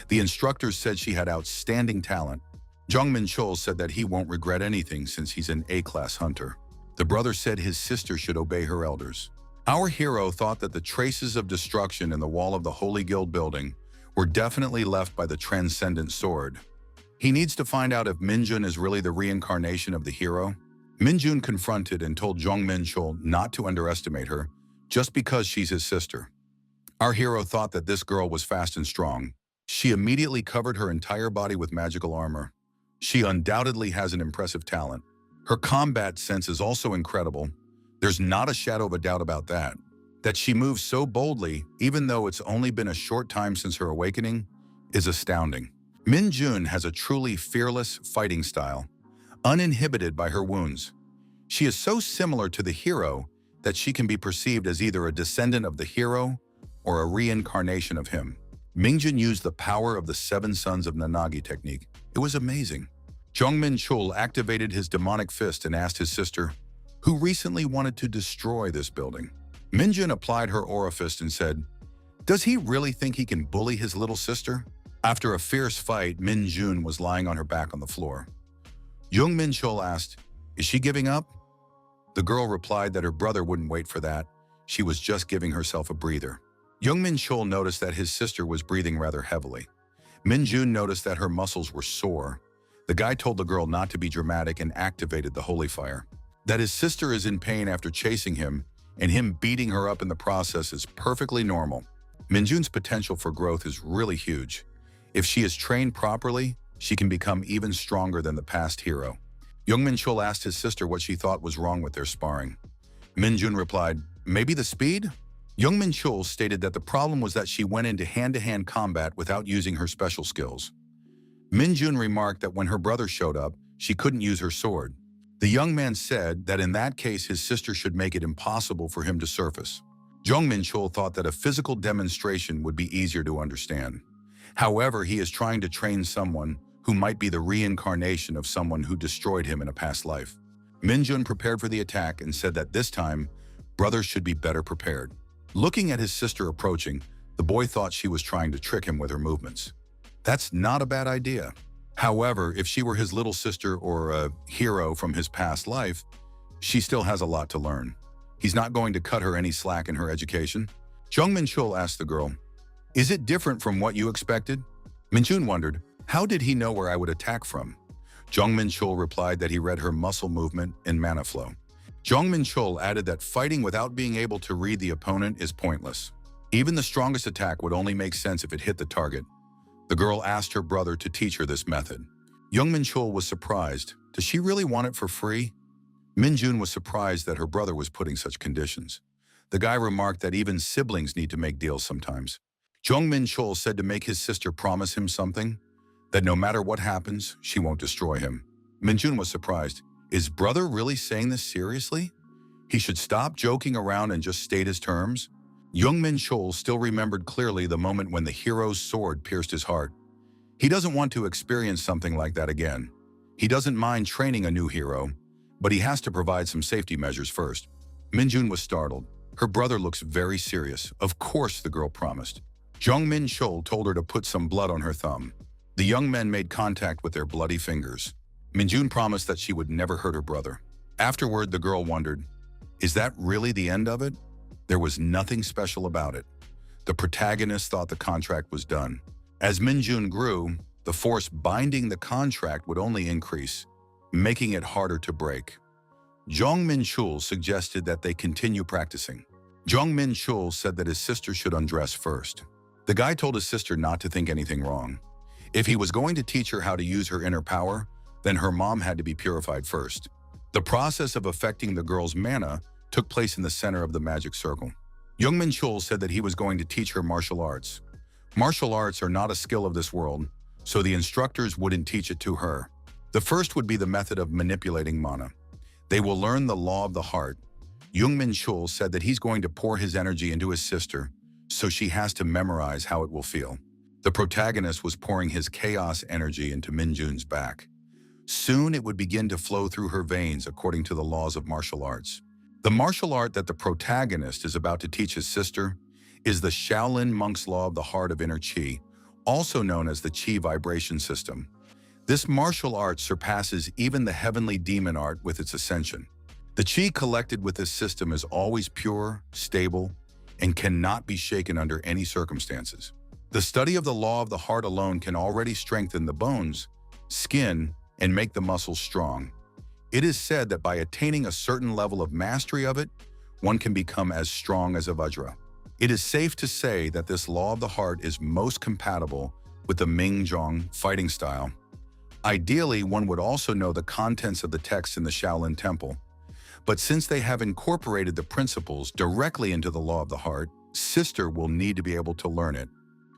The instructors said she had outstanding talent. Jong Menchul said that he won't regret anything since he's an A-class hunter. The brother said his sister should obey her elders. Our hero thought that the traces of destruction in the wall of the Holy Guild building were definitely left by the transcendent sword. He needs to find out if Minjun is really the reincarnation of the hero. Minjun confronted and told Jong Menchul not to underestimate her, just because she's his sister. Our hero thought that this girl was fast and strong. She immediately covered her entire body with magical armor. She undoubtedly has an impressive talent. Her combat sense is also incredible. There's not a shadow of a doubt about that. That she moves so boldly, even though it's only been a short time since her awakening, is astounding. Minjun has a truly fearless fighting style, uninhibited by her wounds. She is so similar to the hero that she can be perceived as either a descendant of the hero or a reincarnation of him. Minjun used the power of the 7 sons of Nanagi technique. It was amazing. Jong Menchul activated his demonic fist and asked his sister, who recently wanted to destroy this building. Minjun applied her aura fist and said, does he really think he can bully his little sister? After a fierce fight, Minjun was lying on her back on the floor. Jong Menchul asked, is she giving up? The girl replied that her brother wouldn't wait for that. She was just giving herself a breather. Jong Menchul noticed that his sister was breathing rather heavily. Minjun noticed that her muscles were sore. The guy told the girl not to be dramatic and activated the holy fire. That his sister is in pain after chasing him and him beating her up in the process is perfectly normal. Minjun's potential for growth is really huge. If she is trained properly, she can become even stronger than the past hero. Jong Menchul asked his sister what she thought was wrong with their sparring. Minjun replied, maybe the speed? Jong Menchul stated that the problem was that she went into hand-to-hand combat without using her special skills. Minjun remarked that when her brother showed up, she couldn't use her sword. The young man said that in that case his sister should make it impossible for him to surface. Jong Menchul thought that a physical demonstration would be easier to understand. However, he is trying to train someone who might be the reincarnation of someone who destroyed him in a past life. Minjun prepared for the attack and said that this time, brothers should be better prepared. Looking at his sister approaching, the boy thought she was trying to trick him with her movements. That's not a bad idea. However, if she were his little sister or a hero from his past life, she still has a lot to learn. He's not going to cut her any slack in her education. Jong Menchul asked the girl, is it different from what you expected? Minjun wondered, how did he know where I would attack from? Jong Menchul replied that he read her muscle movement and mana flow. Jong Menchul added that fighting without being able to read the opponent is pointless. Even the strongest attack would only make sense if it hit the target. The girl asked her brother to teach her this method. Jong Menchul was surprised. Does she really want it for free? Minjun was surprised that her brother was putting such conditions. The guy remarked that even siblings need to make deals sometimes. Jong Menchul said to make his sister promise him something, that no matter what happens, she won't destroy him. Minjun was surprised. Is brother really saying this seriously? He should stop joking around and just state his terms? Jong Menchul still remembered clearly the moment when the hero's sword pierced his heart. He doesn't want to experience something like that again. He doesn't mind training a new hero, but he has to provide some safety measures first. Minjun was startled. Her brother looks very serious. Of course, the girl promised. Jong Menchul told her to put some blood on her thumb. The young men made contact with their bloody fingers. Minjun promised that she would never hurt her brother. Afterward, the girl wondered, is that really the end of it? There was nothing special about it. The protagonist thought the contract was done. As Minjun grew, the force binding the contract would only increase, making it harder to break. Jong Menchul suggested that they continue practicing. Jong Menchul said that his sister should undress first. The guy told his sister not to think anything wrong. If he was going to teach her how to use her inner power, then her mom had to be purified first. The process of affecting the girl's mana took place in the center of the magic circle. Jong Menchul said that he was going to teach her martial arts. Martial arts are not a skill of this world, so the instructors wouldn't teach it to her. The first would be the method of manipulating mana. They will learn the law of the heart. Jong Menchul said that he's going to pour his energy into his sister, so she has to memorize how it will feel. The protagonist was pouring his chaos energy into Minjun's back. Soon it would begin to flow through her veins according to the laws of martial arts. The martial art that the protagonist is about to teach his sister is the Shaolin monk's law of the heart of inner qi, also known as the qi vibration system. This martial art surpasses even the heavenly demon art with its ascension. The qi collected with this system is always pure, stable, and cannot be shaken under any circumstances. The study of the law of the heart alone can already strengthen the bones, skin, and make the muscles strong. It is said that by attaining a certain level of mastery of it, one can become as strong as a Vajra. It is safe to say that this law of the heart is most compatible with the Ming-Zhong fighting style. Ideally, one would also know the contents of the text in the Shaolin Temple. But since they have incorporated the principles directly into the law of the heart, sister will need to be able to learn it.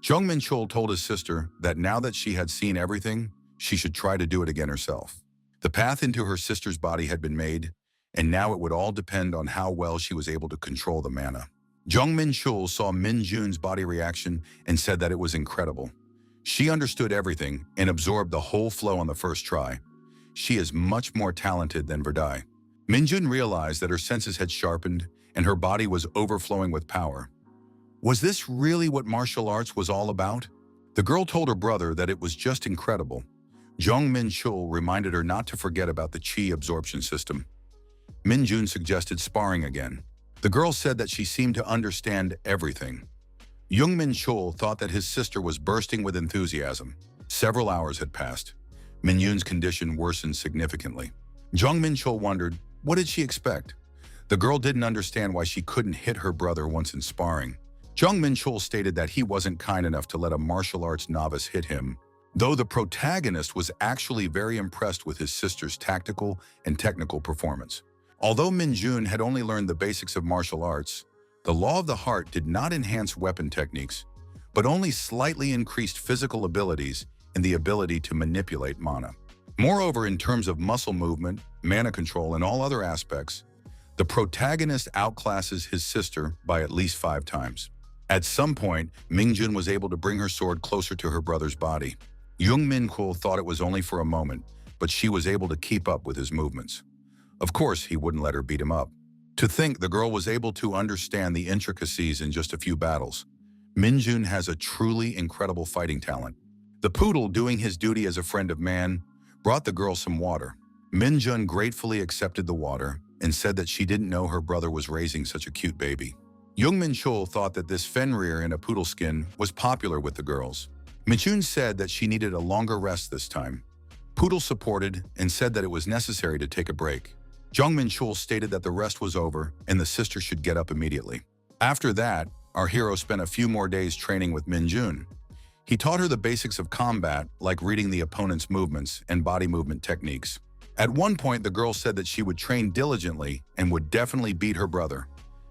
Jong Menchul told his sister that now that she had seen everything, she should try to do it again herself. The path into her sister's body had been made, and now it would all depend on how well she was able to control the mana. Jong Menchul saw Minjun's body reaction and said that it was incredible. She understood everything and absorbed the whole flow on the first try. She is much more talented than Verdai. Minjun realized that her senses had sharpened and her body was overflowing with power. Was this really what martial arts was all about? The girl told her brother that it was just incredible. Jong Menchul reminded her not to forget about the qi absorption system. Minjun suggested sparring again. The girl said that she seemed to understand everything. Jong Menchul thought that his sister was bursting with enthusiasm. Several hours had passed. Minjun's condition worsened significantly. Jong Menchul wondered, what did she expect? The girl didn't understand why she couldn't hit her brother once in sparring. Jong Menchul stated that he wasn't kind enough to let a martial arts novice hit him, though the protagonist was actually very impressed with his sister's tactical and technical performance. Although Minjun had only learned the basics of martial arts, the law of the heart did not enhance weapon techniques, but only slightly increased physical abilities and the ability to manipulate mana. Moreover, in terms of muscle movement, mana control, and all other aspects, the protagonist outclasses his sister by at least 5 times. At some point, Mingjun was able to bring her sword closer to her brother's body. Jong Menchul thought it was only for a moment, but she was able to keep up with his movements. Of course, he wouldn't let her beat him up. To think the girl was able to understand the intricacies in just a few battles. Minjun has a truly incredible fighting talent. The poodle, doing his duty as a friend of man, brought the girl some water. Minjun gratefully accepted the water and said that she didn't know her brother was raising such a cute baby. Jong Menchul thought that this Fenrir in a poodle skin was popular with the girls. Minjun said that she needed a longer rest this time. Poodle supported and said that it was necessary to take a break. Jong Menchul stated that the rest was over and the sister should get up immediately. After that, our hero spent a few more days training with Minjun. He taught her the basics of combat, like reading the opponent's movements and body movement techniques. At one point, the girl said that she would train diligently and would definitely beat her brother.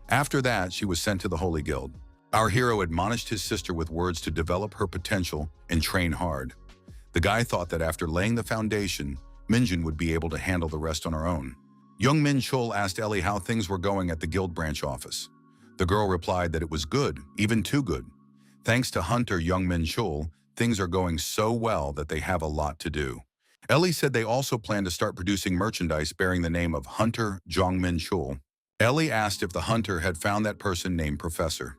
After that, she was sent to the Holy Guild. Our hero admonished his sister with words to develop her potential and train hard. The guy thought that after laying the foundation, Minjun would be able to handle the rest on her own. Jong Menchul asked Ellie how things were going at the guild branch office. The girl replied that it was good, even too good. Thanks to Hunter Jong Menchul, things are going so well that they have a lot to do. Ellie said they also plan to start producing merchandise bearing the name of Hunter Jong Menchul. Ellie asked if the hunter had found that person named Professor.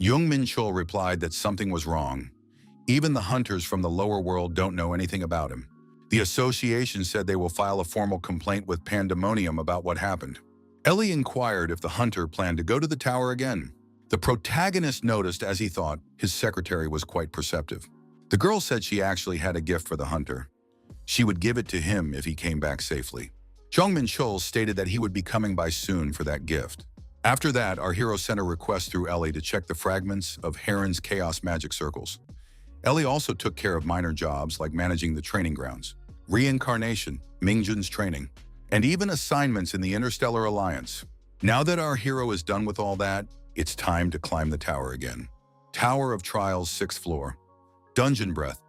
Jong Menchul replied that something was wrong. Even the hunters from the lower world don't know anything about him. The association said they will file a formal complaint with Pandemonium about what happened. Ellie inquired if the hunter planned to go to the tower again. The protagonist noticed, as he thought, his secretary was quite perceptive. The girl said she actually had a gift for the hunter. She would give it to him if he came back safely. Jong Menchul stated that he would be coming by soon for that gift. After that, our hero sent a request through Ellie to check the fragments of Heron's chaos magic circles. Ellie also took care of minor jobs like managing the training grounds, Reincarnation, Mingjun's training, and even assignments in the Interstellar Alliance. Now that our hero is done with all that, it's time to climb the tower again. Tower of Trials, 6th floor. Dungeon breath.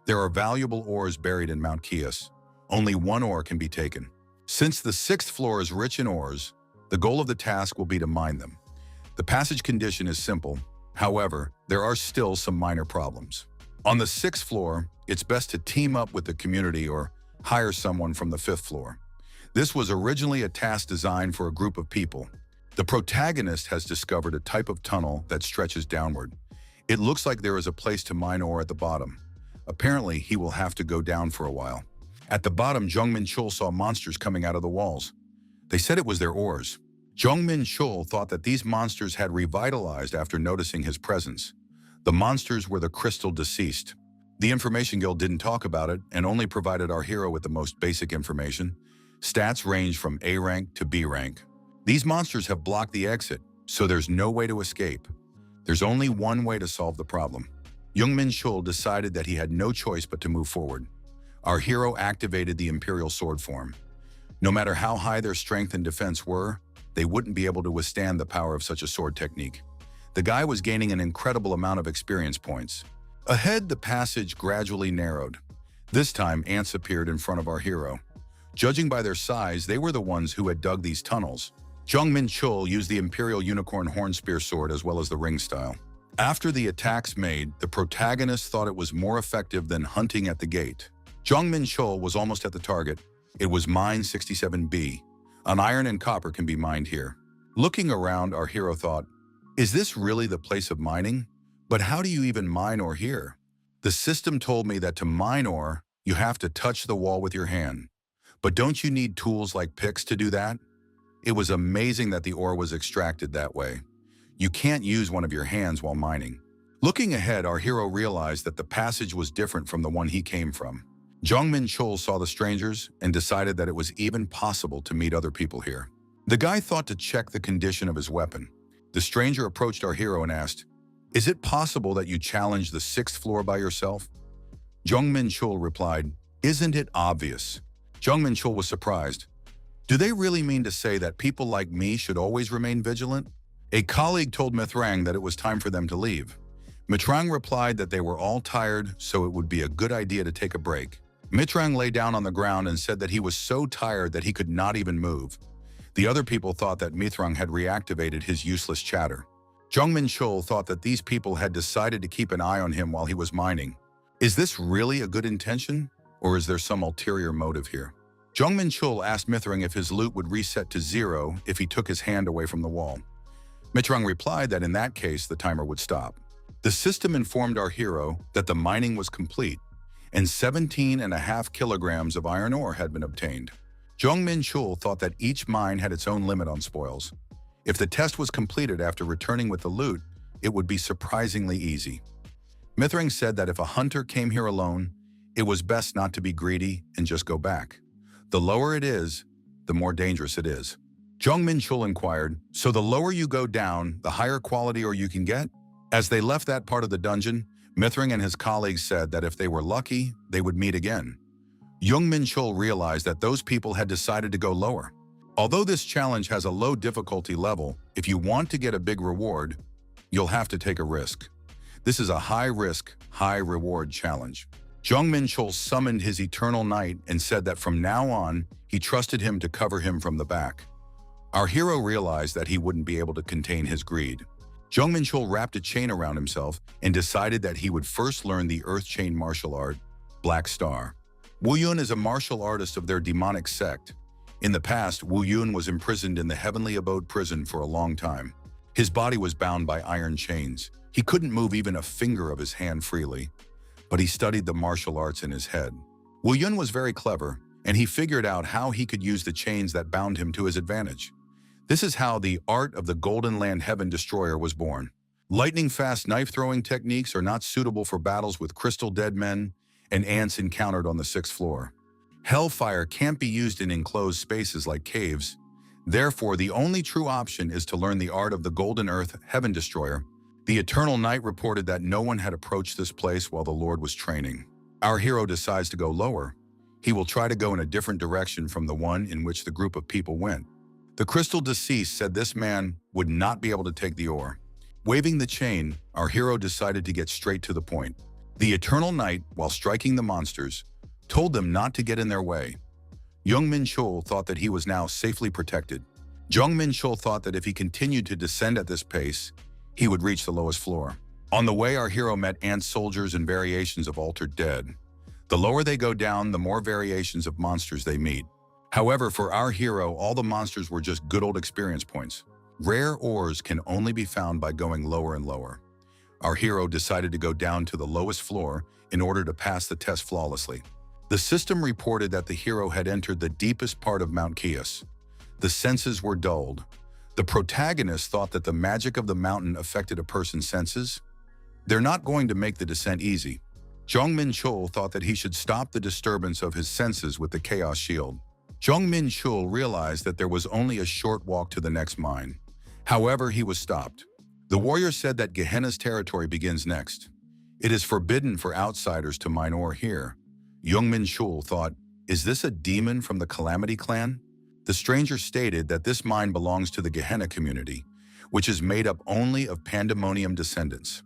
There are valuable ores buried in Mount Chios. Only one ore can be taken. Since the 6th floor is rich in ores, the goal of the task will be to mine them. The passage condition is simple. However, there are still some minor problems. On the 6th floor, it's best to team up with the community or hire someone from the 5th floor. This was originally a task designed for a group of people. The protagonist has discovered a type of tunnel that stretches downward. It looks like there is a place to mine ore at the bottom. Apparently, he will have to go down for a while. At the bottom, Jong Menchul saw monsters coming out of the walls. They said it was their ores. Jong Menchul thought that these monsters had revitalized after noticing his presence. The monsters were the crystal deceased. The Information Guild didn't talk about it and only provided our hero with the most basic information. Stats range from A rank to B rank. These monsters have blocked the exit, so there's no way to escape. There's only one way to solve the problem. Jong Menchul decided that he had no choice but to move forward. Our hero activated the Imperial Sword form. No matter how high their strength and defense were, they wouldn't be able to withstand the power of such a sword technique. The guy was gaining an incredible amount of experience points. Ahead, the passage gradually narrowed. This time, ants appeared in front of our hero. Judging by their size, they were the ones who had dug these tunnels. Jong Menchul used the Imperial Unicorn Horn Spear Sword as well as the ring style. After the attacks made, the protagonist thought it was more effective than hunting at the gate. Jong Menchul was almost at the target. It was mine 67B. An iron and copper can be mined here. Looking around, our hero thought, is this really the place of mining? But how do you even mine ore here? The system told me that to mine ore, you have to touch the wall with your hand. But don't you need tools like picks to do that? It was amazing that the ore was extracted that way. You can't use one of your hands while mining. Looking ahead, our hero realized that the passage was different from the one he came from. Jong Menchul saw the strangers and decided that it was even possible to meet other people here. The guy thought to check the condition of his weapon. The stranger approached our hero and asked, is it possible that you challenge the 6th floor by yourself? Jong Menchul replied, isn't it obvious? Jong Menchul was surprised. Do they really mean to say that people like me should always remain vigilant? A colleague told Mithrang that it was time for them to leave. Mithrang replied that they were all tired, so it would be a good idea to take a break. Mithrang lay down on the ground and said that he was so tired that he could not even move. The other people thought that Mithrang had reactivated his useless chatter. Jong Menchul thought that these people had decided to keep an eye on him while he was mining. Is this really a good intention, or is there some ulterior motive here? Jong Menchul asked Mithrang if his loot would reset to 0 if he took his hand away from the wall. Mithrang replied that in that case, the timer would stop. The system informed our hero that the mining was complete, and 17.5 kilograms of iron ore had been obtained. Jong Menchul thought that each mine had its own limit on spoils. If the test was completed after returning with the loot, it would be surprisingly easy. Mithrang said that if a hunter came here alone, it was best not to be greedy and just go back. The lower it is, the more dangerous it is. Jong Menchul inquired, so the lower you go down, the higher quality ore you can get? As they left that part of the dungeon, Mithrang and his colleagues said that if they were lucky, they would meet again. Jong Menchul realized that those people had decided to go lower. Although this challenge has a low difficulty level, if you want to get a big reward, you'll have to take a risk. This is a high-risk, high-reward challenge. Jong Menchul summoned his eternal knight and said that from now on, he trusted him to cover him from the back. Our hero realized that he wouldn't be able to contain his greed. Jong Menchul wrapped a chain around himself and decided that he would first learn the earth chain martial art, Black Star. Wu Yun is a martial artist of their demonic sect. In the past, Wu Yun was imprisoned in the Heavenly Abode prison for a long time. His body was bound by iron chains. He couldn't move even a finger of his hand freely, but he studied the martial arts in his head. Wu Yun was very clever, and he figured out how he could use the chains that bound him to his advantage. This is how the art of the Golden Land Heaven Destroyer was born. Lightning-fast knife-throwing techniques are not suitable for battles with crystal dead men and ants encountered on the 6th floor. Hellfire can't be used in enclosed spaces like caves. Therefore, the only true option is to learn the art of the Golden Earth Heaven Destroyer. The Eternal Knight reported that no one had approached this place while the Lord was training. Our hero decides to go lower. He will try to go in a different direction from the one in which the group of people went. The crystal deceased said this man would not be able to take the ore. Waving the chain, our hero decided to get straight to the point. The Eternal Knight, while striking the monsters, told them not to get in their way. Jong Menchul thought that he was now safely protected. Jong Menchul thought that if he continued to descend at this pace, he would reach the lowest floor. On the way, our hero met ant soldiers and variations of altered dead. The lower they go down, the more variations of monsters they meet. However, for our hero, all the monsters were just good old experience points. Rare ores can only be found by going lower and lower. Our hero decided to go down to the lowest floor in order to pass the test flawlessly. The system reported that the hero had entered the deepest part of Mount Kias. The senses were dulled. The protagonist thought that the magic of the mountain affected a person's senses. They're not going to make the descent easy. Jong Menchul thought that he should stop the disturbance of his senses with the Chaos Shield. Jong Menchul realized that there was only a short walk to the next mine. However, he was stopped. The warrior said that Gehenna's territory begins next. It is forbidden for outsiders to mine ore here. Jong Menchul thought, is this a demon from the Calamity clan? The stranger stated that this mine belongs to the Gehenna community, which is made up only of Pandemonium descendants.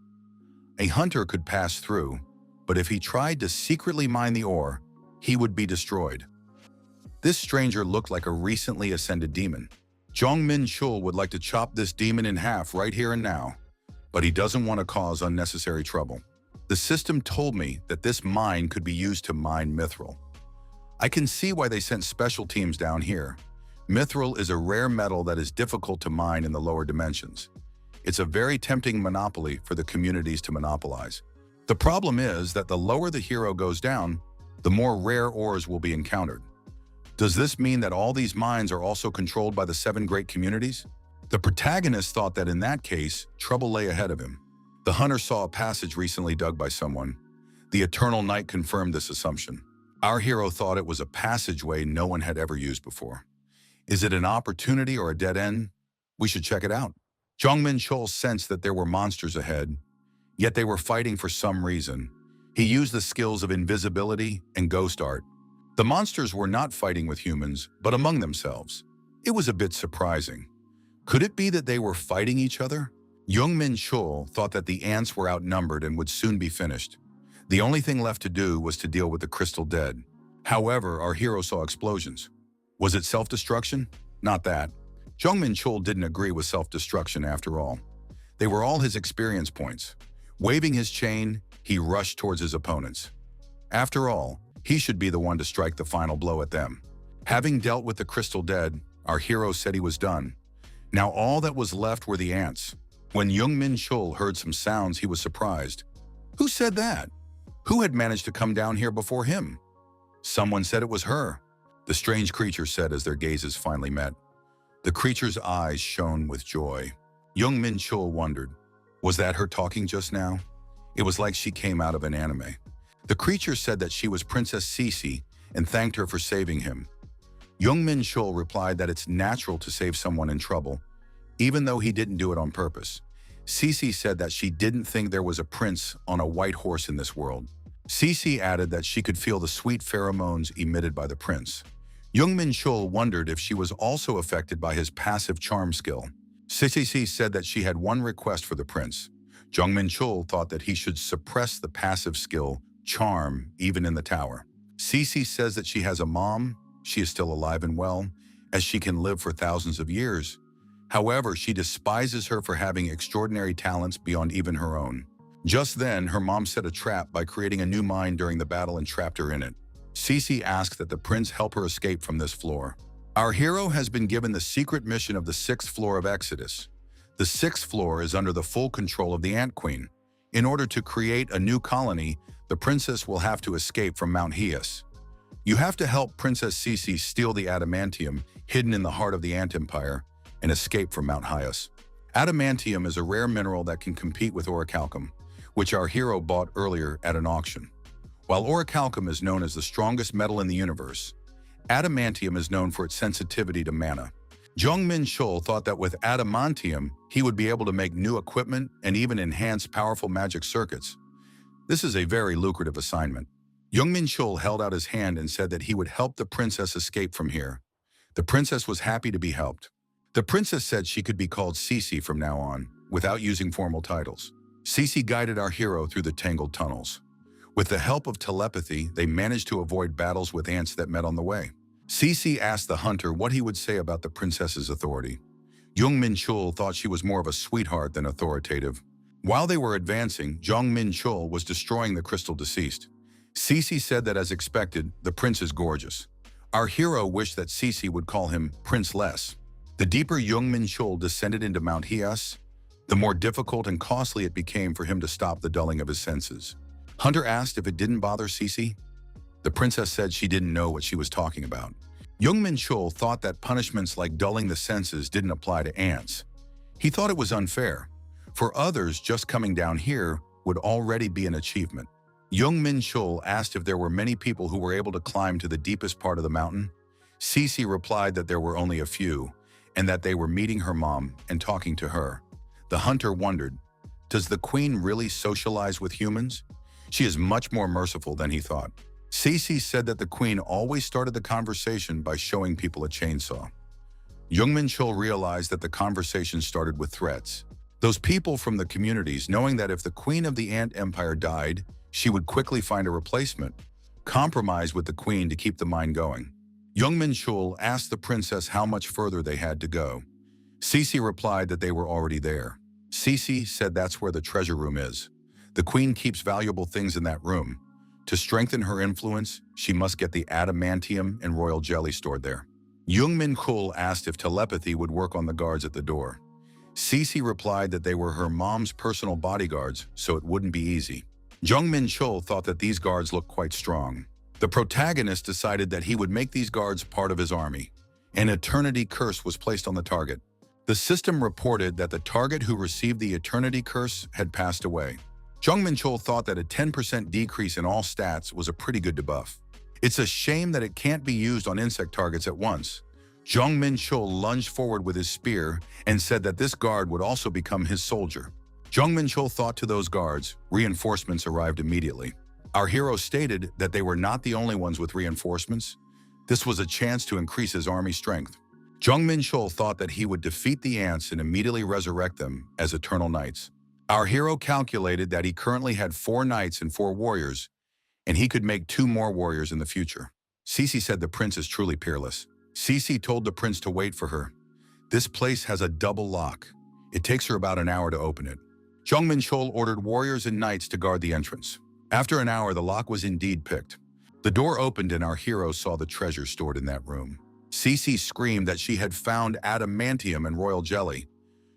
A hunter could pass through, but if he tried to secretly mine the ore, he would be destroyed. This stranger looked like a recently ascended demon. Jong Menchul would like to chop this demon in half right here and now, but he doesn't want to cause unnecessary trouble. The system told me that this mine could be used to mine mithril. I can see why they sent special teams down here. Mithril is a rare metal that is difficult to mine in the lower dimensions. It's a very tempting monopoly for the communities to monopolize. The problem is that the lower the hero goes down, the more rare ores will be encountered. Does this mean that all these mines are also controlled by the 7 great communities? The protagonist thought that in that case, trouble lay ahead of him. The hunter saw a passage recently dug by someone. The Eternal Knight confirmed this assumption. Our hero thought it was a passageway no one had ever used before. Is it an opportunity or a dead end? We should check it out. Jong Menchul sensed that there were monsters ahead, yet they were fighting for some reason. He used the skills of invisibility and ghost art. The monsters were not fighting with humans, but among themselves. It was a bit surprising. Could it be that they were fighting each other? Jong Menchul thought that the ants were outnumbered and would soon be finished. The only thing left to do was to deal with the crystal dead. However, our hero saw explosions. Was it self-destruction? Not that. Jong Menchul didn't agree with self-destruction after all. They were all his experience points. Waving his chain, he rushed towards his opponents. After all, he should be the one to strike the final blow at them. Having dealt with the crystal dead, our hero said he was done. Now all that was left were the ants. When Jong Menchul heard some sounds, he was surprised. Who said that? Who had managed to come down here before him? Someone said it was her. The strange creature said as their gazes finally met. The creature's eyes shone with joy. Jong Menchul wondered, was that her talking just now? It was like she came out of an anime. The creature said that she was Princess Cece and thanked her for saving him. Jong Menchul replied that it's natural to save someone in trouble, even though he didn't do it on purpose. Cece said that she didn't think there was a prince on a white horse in this world. Cece added that she could feel the sweet pheromones emitted by the prince. Jong Menchul wondered if she was also affected by his passive charm skill. Cece said that she had one request for the prince. Jong Menchul thought that he should suppress the passive skill, charm, even in the tower. Cece says that she has a mom, she is still alive and well, as she can live for thousands of years. However, she despises her for having extraordinary talents beyond even her own. Just then, her mom set a trap by creating a new mine during the battle and trapped her in it. Cece asked that the prince help her escape from this floor. Our hero has been given the secret mission of the 6th floor of Exodus. The 6th floor is under the full control of the Ant Queen. In order to create a new colony, the princess will have to escape from Mount Hias. You have to help Princess Cece steal the adamantium hidden in the heart of the Ant Empire and escape from Mount Hias. Adamantium is a rare mineral that can compete with orichalcum, which our hero bought earlier at an auction. While orichalcum is known as the strongest metal in the universe, adamantium is known for its sensitivity to mana. Jong Menchul thought that with adamantium, he would be able to make new equipment and even enhance powerful magic circuits. This is a very lucrative assignment. Jong Menchul held out his hand and said that he would help the princess escape from here. The princess was happy to be helped. The princess said she could be called Cece from now on, without using formal titles. Cece guided our hero through the tangled tunnels. With the help of telepathy, they managed to avoid battles with ants that met on the way. Cece asked the hunter what he would say about the princess's authority. Jong Menchul thought she was more of a sweetheart than authoritative. While they were advancing, Jong Menchul was destroying the crystal deceased. Cece said that as expected, the prince is gorgeous. Our hero wished that Cece would call him Prince Less. The deeper Jong Menchul descended into Mount Hias, the more difficult and costly it became for him to stop the dulling of his senses. Hunter asked if it didn't bother Cece. The princess said she didn't know what she was talking about. Jong Menchul thought that punishments like dulling the senses didn't apply to ants. He thought it was unfair. For others, just coming down here would already be an achievement. Jong Menchul asked if there were many people who were able to climb to the deepest part of the mountain. Cece replied that there were only a few, and that they were meeting her mom and talking to her. The hunter wondered, does the queen really socialize with humans? She is much more merciful than he thought. Cece said that the queen always started the conversation by showing people a chainsaw. Jong Menchul realized that the conversation started with threats. Those people from the communities, knowing that if the queen of the Ant Empire died, she would quickly find a replacement, compromise with the queen to keep the mine going. Jong Menchul asked the princess how much further they had to go. Cece replied that they were already there. Cece said that's where the treasure room is. The queen keeps valuable things in that room. To strengthen her influence, she must get the adamantium and royal jelly stored there. Jong Menchul asked if telepathy would work on the guards at the door. Cece replied that they were her mom's personal bodyguards, so it wouldn't be easy. Jong Menchul thought that these guards looked quite strong. The protagonist decided that he would make these guards part of his army. An eternity curse was placed on the target. The system reported that the target who received the eternity curse had passed away. Jong Menchul thought that a 10% decrease in all stats was a pretty good debuff. It's a shame that it can't be used on insect targets at once. Jong Menchul lunged forward with his spear and said that this guard would also become his soldier. Jong Menchul thought to those guards, reinforcements arrived immediately. Our hero stated that they were not the only ones with reinforcements. This was a chance to increase his army strength. Jong Menchul thought that he would defeat the ants and immediately resurrect them as eternal knights. Our hero calculated that he currently had 4 knights and 4 warriors, and he could make 2 more warriors in the future. Cece said the prince is truly peerless. Cece told the prince to wait for her. This place has a double lock. It takes her about an hour to open it. Jong Menchul ordered warriors and knights to guard the entrance. After an hour, the lock was indeed picked. The door opened and our hero saw the treasure stored in that room. Cece screamed that she had found adamantium and royal jelly.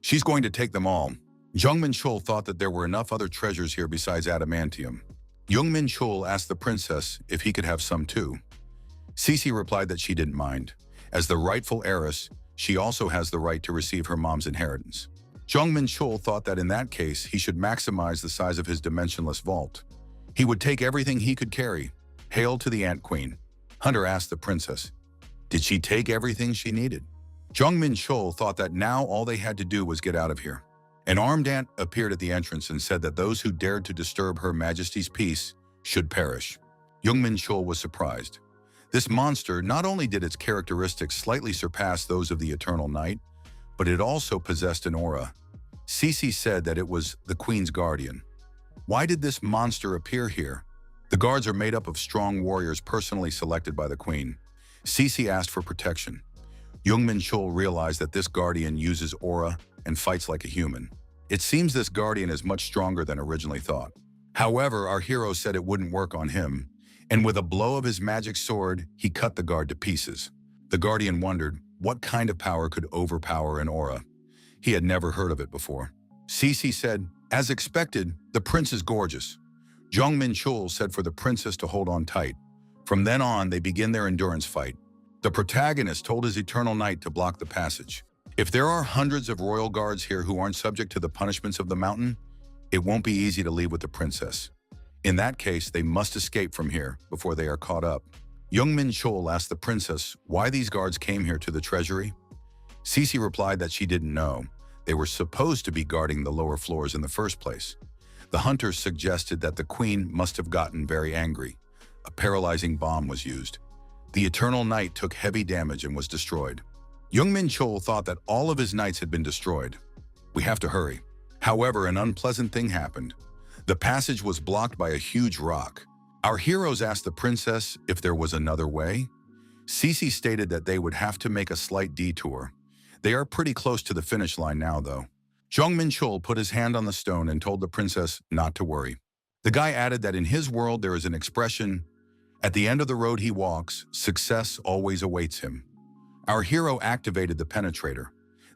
She's going to take them all. Jong Menchul thought that there were enough other treasures here besides adamantium. Jong Menchul asked the princess if he could have some too. Cece replied that she didn't mind. As the rightful heiress, she also has the right to receive her mom's inheritance. Jong Menchul thought that in that case, he should maximize the size of his dimensionless vault. He would take everything he could carry. Hail to the Ant Queen. Hunter asked the princess, did she take everything she needed? Jong Menchul thought that now all they had to do was get out of here. An armed ant appeared at the entrance and said that those who dared to disturb Her Majesty's peace should perish. Jong Menchul was surprised. This monster, not only did its characteristics slightly surpass those of the Eternal Knight, but it also possessed an aura. Cece said that it was the Queen's guardian. Why did this monster appear here? The guards are made up of strong warriors personally selected by the Queen. Cece asked for protection. Jong Menchul realized that this guardian uses aura and fights like a human. It seems this guardian is much stronger than originally thought. However, our hero said it wouldn't work on him, and with a blow of his magic sword, he cut the guard to pieces. The Guardian wondered what kind of power could overpower an aura. He had never heard of it before. Cece said, "As expected, the prince is gorgeous." Jong Menchul said for the princess to hold on tight. From then on, they begin their endurance fight. The protagonist told his eternal knight to block the passage. If there are hundreds of royal guards here who aren't subject to the punishments of the mountain, it won't be easy to leave with the princess. In that case, they must escape from here before they are caught up. Jong Menchul asked the princess why these guards came here to the treasury. Cece replied that she didn't know. They were supposed to be guarding the lower floors in the first place. The hunters suggested that the queen must have gotten very angry. A paralyzing bomb was used. The Eternal Knight took heavy damage and was destroyed. Jong Menchul thought that all of his knights had been destroyed. We have to hurry. However, an unpleasant thing happened. The passage was blocked by a huge rock. Our heroes asked the princess if there was another way. Cece stated that they would have to make a slight detour. They are pretty close to the finish line now, though. Jong Menchul put his hand on the stone and told the princess not to worry. The guy added that in his world there is an expression, "At the end of the road he walks, success always awaits him." Our hero activated the penetrator.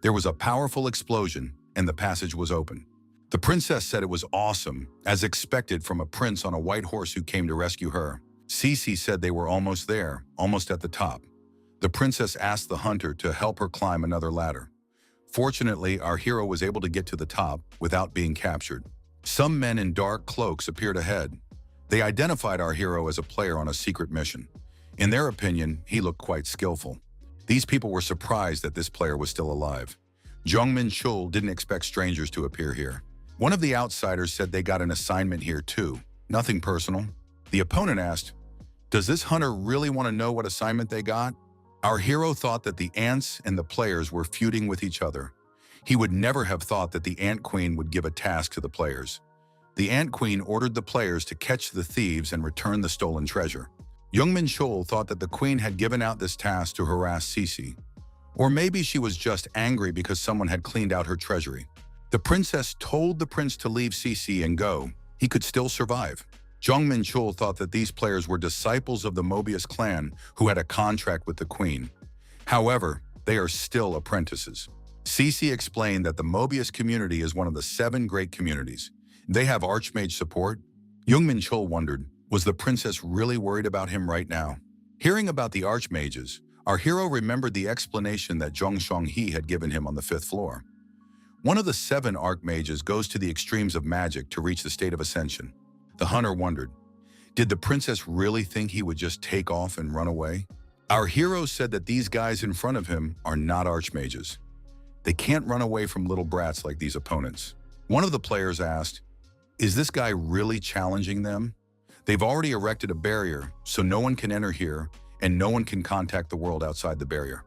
There was a powerful explosion, and the passage was open. The princess said it was awesome, as expected from a prince on a white horse who came to rescue her. Cece said they were almost there, almost at the top. The princess asked the hunter to help her climb another ladder. Fortunately, our hero was able to get to the top without being captured. Some men in dark cloaks appeared ahead. They identified our hero as a player on a secret mission. In their opinion, he looked quite skillful. These people were surprised that this player was still alive. Jong Menchul didn't expect strangers to appear here. One of the outsiders said they got an assignment here too. Nothing personal. The opponent asked, "Does this hunter really want to know what assignment they got?" Our hero thought that the ants and the players were feuding with each other. He would never have thought that the Ant Queen would give a task to the players. The Ant Queen ordered the players to catch the thieves and return the stolen treasure. Jong Menchul thought that the Queen had given out this task to harass Cece. Or maybe she was just angry because someone had cleaned out her treasury. The princess told the prince to leave Cece and go. He could still survive. Jong Menchul thought that these players were disciples of the Mobius clan who had a contract with the queen. However, they are still apprentices. Cece explained that the Mobius community is one of the 7 great communities. They have archmage support. Jong Menchul wondered, was the princess really worried about him right now? Hearing about the archmages, our hero remembered the explanation that Zhong Shonghe had given him on the 5th floor. One of the 7 archmages goes to the extremes of magic to reach the state of Ascension. The hunter wondered, did the princess really think he would just take off and run away? Our hero said that these guys in front of him are not archmages. They can't run away from little brats like these opponents. One of the players asked, is this guy really challenging them? They've already erected a barrier, so no one can enter here, and no one can contact the world outside the barrier.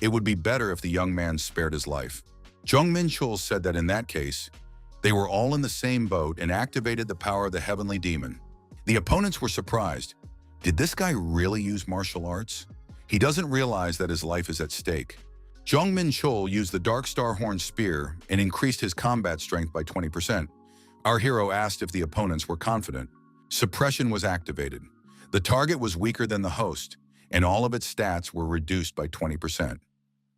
It would be better if the young man spared his life. Jong Menchul said that in that case, they were all in the same boat and activated the power of the heavenly demon. The opponents were surprised. Did this guy really use martial arts? He doesn't realize that his life is at stake. Jong Menchul used the Dark Star Horn Spear and increased his combat strength by 20%. Our hero asked if the opponents were confident. Suppression was activated. The target was weaker than the host, and all of its stats were reduced by 20%.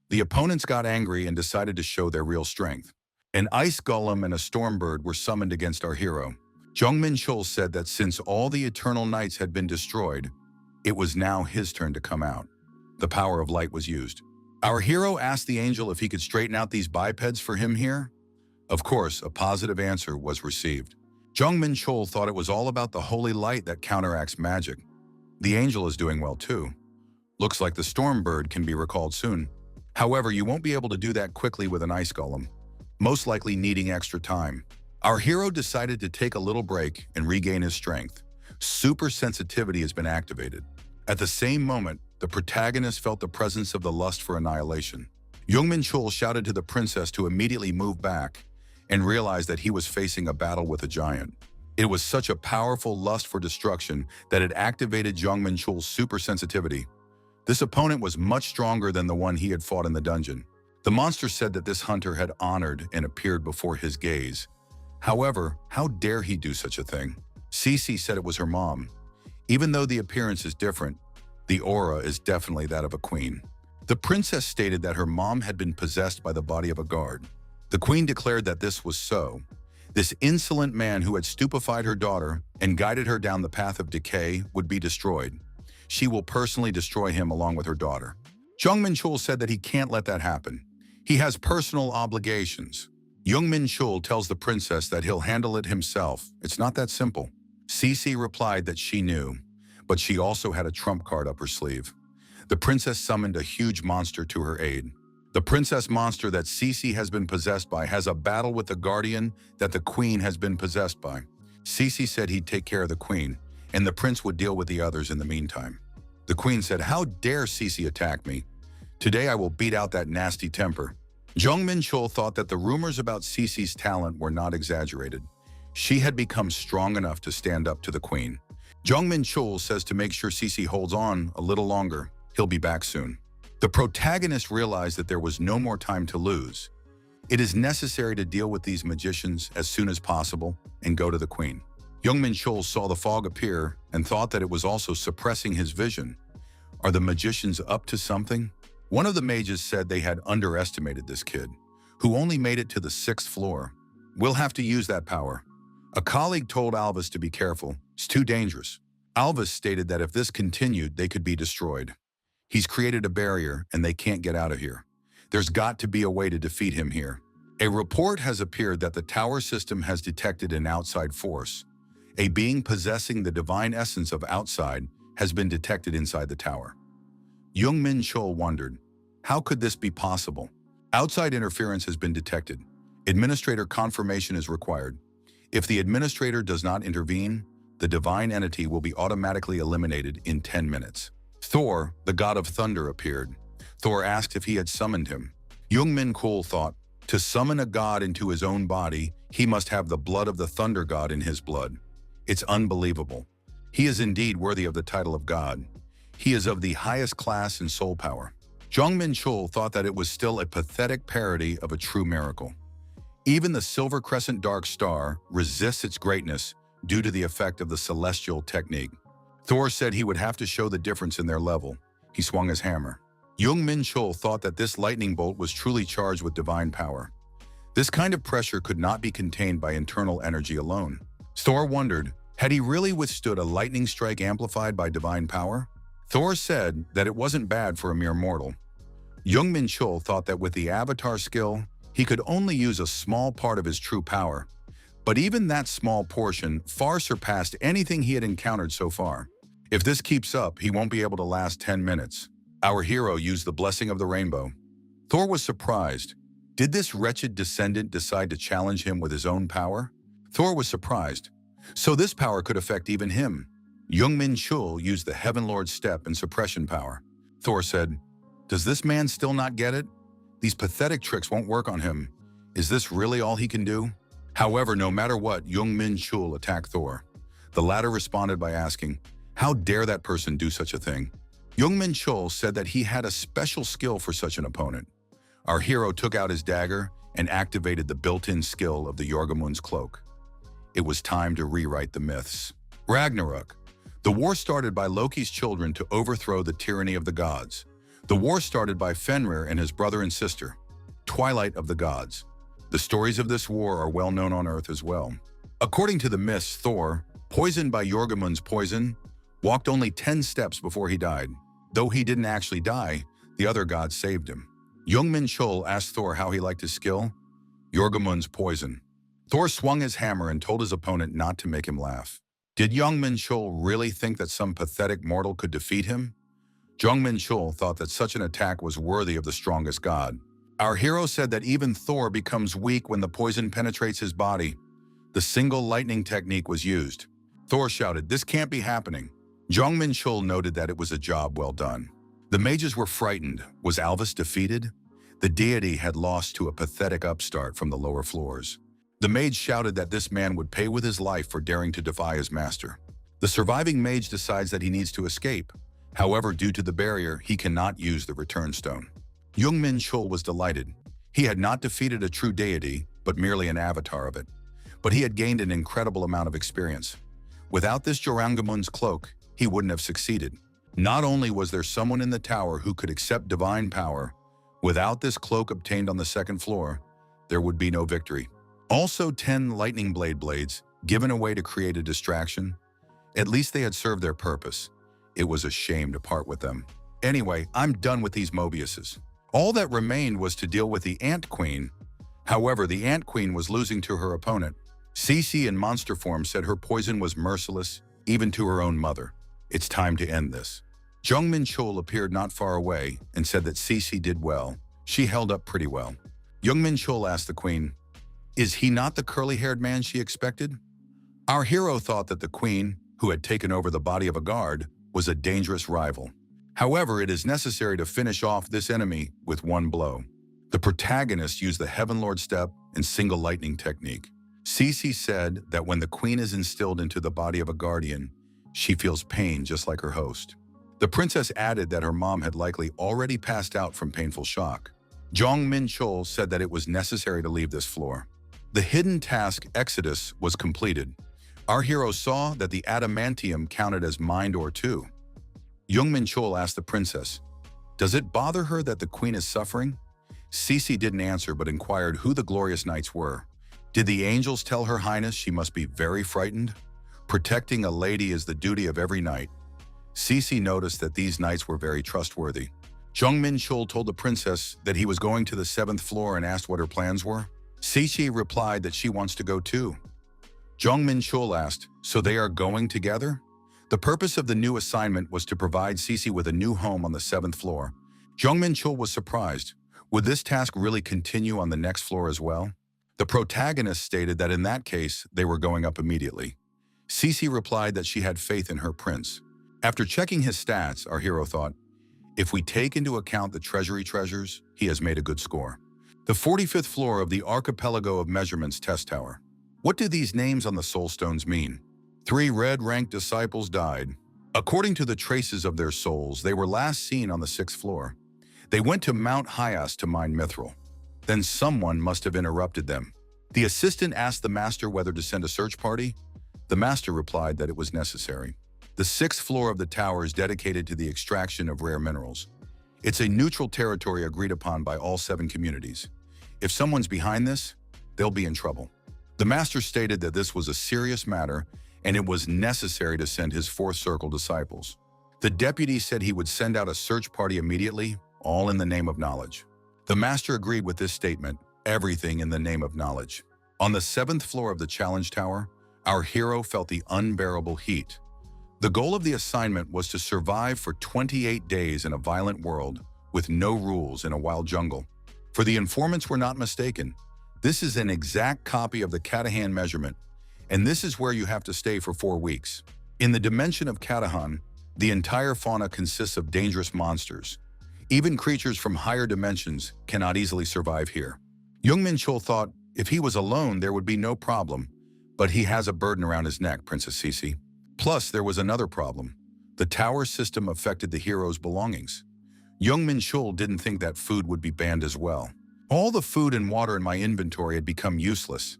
The opponents got angry and decided to show their real strength. An ice golem and a stormbird were summoned against our hero. Jong Menchul said that since all the Eternal Knights had been destroyed, it was now his turn to come out. The power of light was used. Our hero asked the angel if he could straighten out these bipeds for him here. Of course, a positive answer was received. Jong Menchul thought it was all about the holy light that counteracts magic. The angel is doing well too. Looks like the stormbird can be recalled soon. However, you won't be able to do that quickly with an ice golem, most likely needing extra time. Our hero decided to take a little break and regain his strength. Super sensitivity has been activated. At the same moment, the protagonist felt the presence of the lust for annihilation. Jong Menchul shouted to the princess to immediately move back and realized that he was facing a battle with a giant. It was such a powerful lust for destruction that it activated Jong Menchul's super sensitivity. This opponent was much stronger than the one he had fought in the dungeon. The monster said that this hunter had honored and appeared before his gaze. However, how dare he do such a thing? Cece said it was her mom. Even though the appearance is different, the aura is definitely that of a queen. The princess stated that her mom had been possessed by the body of a guard. The queen declared that this was so. This insolent man who had stupefied her daughter and guided her down the path of decay would be destroyed. She will personally destroy him along with her daughter. Jong Menchul said that he can't let that happen. He has personal obligations. Jong Menchul tells the princess that he'll handle it himself. It's not that simple. Cece replied that she knew, but she also had a trump card up her sleeve. The princess summoned a huge monster to her aid. The princess monster that Cece has been possessed by has a battle with the guardian that the queen has been possessed by. Cece said he'd take care of the queen, and the prince would deal with the others in the meantime. The queen said, "How dare Cece attack me? Today I will beat out that nasty temper." Jong Menchul thought that the rumors about Cece's talent were not exaggerated. She had become strong enough to stand up to the queen. Jong Menchul says to make sure Cece holds on a little longer. He'll be back soon. The protagonist realized that there was no more time to lose. It is necessary to deal with these magicians as soon as possible and go to the queen. Jong Menchul saw the fog appear and thought that it was also suppressing his vision. Are the magicians up to something? One of the mages said they had underestimated this kid, who only made it to the 6th floor. We'll have to use that power. A colleague told Alvis to be careful. It's too dangerous. Alvis stated that if this continued, they could be destroyed. He's created a barrier and they can't get out of here. There's got to be a way to defeat him here. A report has appeared that the tower system has detected an outside force. A being possessing the divine essence of outside has been detected inside the tower. Jong Menchul wondered, how could this be possible? Outside interference has been detected. Administrator confirmation is required. If the administrator does not intervene, the divine entity will be automatically eliminated in 10 minutes. Thor, the god of thunder, appeared. Thor asked if he had summoned him. Jong Menchul thought, to summon a god into his own body, he must have the blood of the thunder god in his blood. It's unbelievable. He is indeed worthy of the title of god. He is of the highest class in soul power. Jong Menchul thought that it was still a pathetic parody of a true miracle. Even the Silver Crescent Dark Star resists its greatness due to the effect of the celestial technique. Thor said he would have to show the difference in their level. He swung his hammer. Jong Menchul thought that this lightning bolt was truly charged with divine power. This kind of pressure could not be contained by internal energy alone. Thor wondered, had he really withstood a lightning strike amplified by divine power? Thor said that it wasn't bad for a mere mortal. Jong Menchul thought that with the avatar skill, he could only use a small part of his true power. But even that small portion far surpassed anything he had encountered so far. If this keeps up, he won't be able to last 10 minutes. Our hero used the blessing of the rainbow. Thor was surprised. Did this wretched descendant decide to challenge him with his own power? Thor was surprised. So this power could affect even him. Jong Menchul used the Heaven Lord step and suppression power. Thor said, "Does this man still not get it? These pathetic tricks won't work on him. Is this really all he can do?" However, no matter what, Jong Menchul attacked Thor. The latter responded by asking, "How dare that person do such a thing?" Jong Menchul said that he had a special skill for such an opponent. Our hero took out his dagger and activated the built-in skill of the Jormungand's cloak. It was time to rewrite the myths. Ragnarok. The war started by Loki's children to overthrow the tyranny of the gods. The war started by Fenrir and his brother and sister. Twilight of the gods. The stories of this war are well known on Earth as well. According to the myths, Thor, poisoned by Jormungand's poison, walked only 10 steps before he died. Though he didn't actually die, the other gods saved him. Jong Menchul asked Thor how he liked his skill. Jormungand's poison. Thor swung his hammer and told his opponent not to make him laugh. Did Jong Menchul really think that some pathetic mortal could defeat him? Jong Menchul thought that such an attack was worthy of the strongest god. Our hero said that even Thor becomes weak when the poison penetrates his body. The single lightning technique was used. Thor shouted, "This can't be happening." Jong Menchul noted that it was a job well done. The mages were frightened. Was Alvis defeated? The deity had lost to a pathetic upstart from the lower floors. The mage shouted that this man would pay with his life for daring to defy his master. The surviving mage decides that he needs to escape. However, due to the barrier, he cannot use the return stone. Jong Menchul was delighted. He had not defeated a true deity, but merely an avatar of it. But he had gained an incredible amount of experience. Without this Jormungand's cloak, he wouldn't have succeeded. Not only was there someone in the tower who could accept divine power, without this cloak obtained on the second floor, there would be no victory. Also 10 lightning blades given away to create a distraction. At least they had served their purpose. It was a shame to part with them. Anyway, I'm done with these Mobiuses. All that remained was to deal with the Ant Queen. However, the Ant Queen was losing to her opponent. Cece in monster form said her poison was merciless, even to her own mother. It's time to end this. Jong Menchul appeared not far away and said that Cece did well. She held up pretty well. Jong Menchul asked the queen, "Is he not the curly-haired man she expected?" Our hero thought that the queen, who had taken over the body of a guard, was a dangerous rival. However, it is necessary to finish off this enemy with one blow. The protagonist used the Heaven Lord step and single lightning technique. Cece said that when the queen is instilled into the body of a guardian, she feels pain just like her host. The princess added that her mom had likely already passed out from painful shock. Jong Menchul said that it was necessary to leave this floor. The hidden task Exodus was completed. Our hero saw that the adamantium counted as mind ore too. Jong Menchul asked the princess, "Does it bother her that the queen is suffering?" Cece didn't answer but inquired who the glorious knights were. Did the angels tell her highness she must be very frightened? Protecting a lady is the duty of every knight. Cece noticed that these knights were very trustworthy. Jong Menchul told the princess that he was going to the 7th floor and asked what her plans were. Cece replied that she wants to go too. Jong Menchul asked, "So they are going together?" The purpose of the new assignment was to provide Cece with a new home on the 7th floor. Jong Menchul was surprised. Would this task really continue on the next floor as well? The protagonist stated that in that case, they were going up immediately. Cece replied that she had faith in her prince. After checking his stats, our hero thought, if we take into account the treasury treasures, he has made a good score. The 45th floor of the Archipelago of Measurements test tower. What do these names on the soul stones mean? 3 red-ranked disciples died. According to the traces of their souls, they were last seen on the 6th floor. They went to Mount Hyas to mine mithril. Then someone must have interrupted them. The assistant asked the master whether to send a search party. The master replied that it was necessary. The 6th floor of the tower is dedicated to the extraction of rare minerals. It's a neutral territory agreed upon by all 7 communities. If someone's behind this, they'll be in trouble. The master stated that this was a serious matter and it was necessary to send his 4th circle disciples. The deputy said he would send out a search party immediately, all in the name of knowledge. The master agreed with this statement, everything in the name of knowledge. On the 7th floor of the challenge tower, our hero felt the unbearable heat. The goal of the assignment was to survive for 28 days in a violent world with no rules in a wild jungle. For the informants were not mistaken. This is an exact copy of the Catahan measurement, and this is where you have to stay for 4 weeks. In the dimension of Catahan, the entire fauna consists of dangerous monsters. Even creatures from higher dimensions cannot easily survive here. Jong Menchul thought if he was alone there would be no problem, but he has a burden around his neck, Princess Cece. Plus, there was another problem. The tower system affected the hero's belongings. Jong Menchul didn't think that food would be banned as well. All the food and water in my inventory had become useless.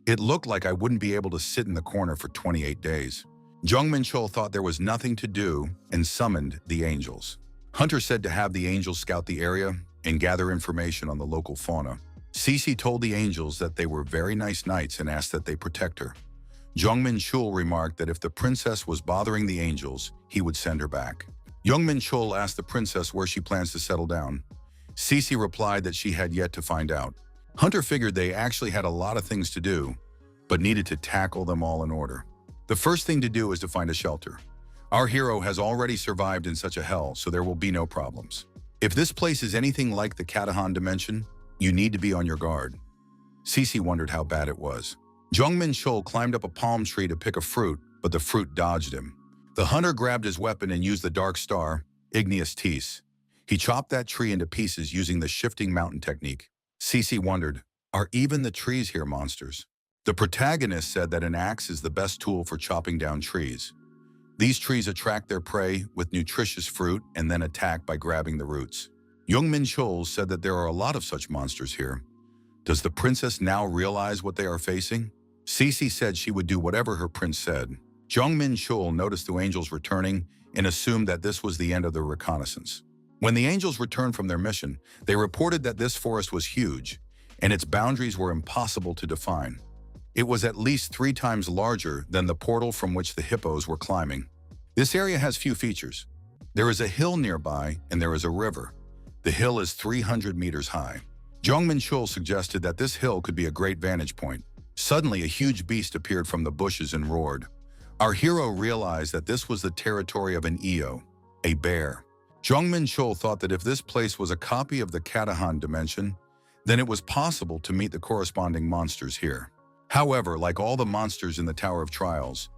It looked like I wouldn't be able to sit in the corner for 28 days. Jong Menchul thought there was nothing to do and summoned the angels. Hunter said to have the angels scout the area and gather information on the local fauna. Cece told the angels that they were very nice knights and asked that they protect her. Jong Menchul remarked that if the princess was bothering the angels, he would send her back. Jong Menchul asked the princess where she plans to settle down. Cece replied that she had yet to find out. Hunter figured they actually had a lot of things to do, but needed to tackle them all in order. The first thing to do is to find a shelter. Our hero has already survived in such a hell, so there will be no problems. If this place is anything like the Catahan dimension, you need to be on your guard. Cece wondered how bad it was. Jong Menchul climbed up a palm tree to pick a fruit, but the fruit dodged him. The hunter grabbed his weapon and used the dark star, igneous teeth. He chopped that tree into pieces using the shifting mountain technique. Cece wondered, are even the trees here monsters? The protagonist said that an axe is the best tool for chopping down trees. These trees attract their prey with nutritious fruit and then attack by grabbing the roots. Jong Menchul said that there are a lot of such monsters here. Does the princess now realize what they are facing? Cece said she would do whatever her prince said. Jong Menchul noticed the angels returning and assumed that this was the end of the reconnaissance. When the angels returned from their mission, they reported that this forest was huge, and its boundaries were impossible to define. It was at least 3 times larger than the portal from which the hippos were climbing. This area has few features. There is a hill nearby, and there is a river. The hill is 300 meters high. Jong Menchul suggested that this hill could be a great vantage point. Suddenly, a huge beast appeared from the bushes and roared. Our hero realized that this was the territory of an Eo, a bear. Jong Menchul thought that if this place was a copy of the Katahan dimension, then it was possible to meet the corresponding monsters here. However, like all the monsters in the Tower of Trials,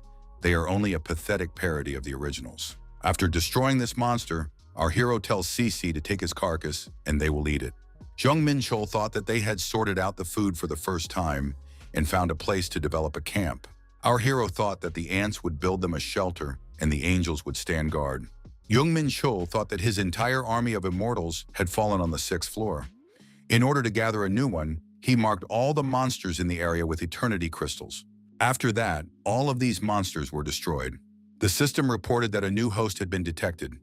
they are only a pathetic parody of the originals. After destroying this monster, our hero tells Cece to take his carcass and they will eat it. Jong Menchul thought that they had sorted out the food for the first time and found a place to develop a camp. Our hero thought that the ants would build them a shelter and the angels would stand guard. Jong Menchul thought that his entire army of immortals had fallen on the 6th floor. In order to gather a new one, he marked all the monsters in the area with eternity crystals. After that, all of these monsters were destroyed. The system reported that a new host had been detected,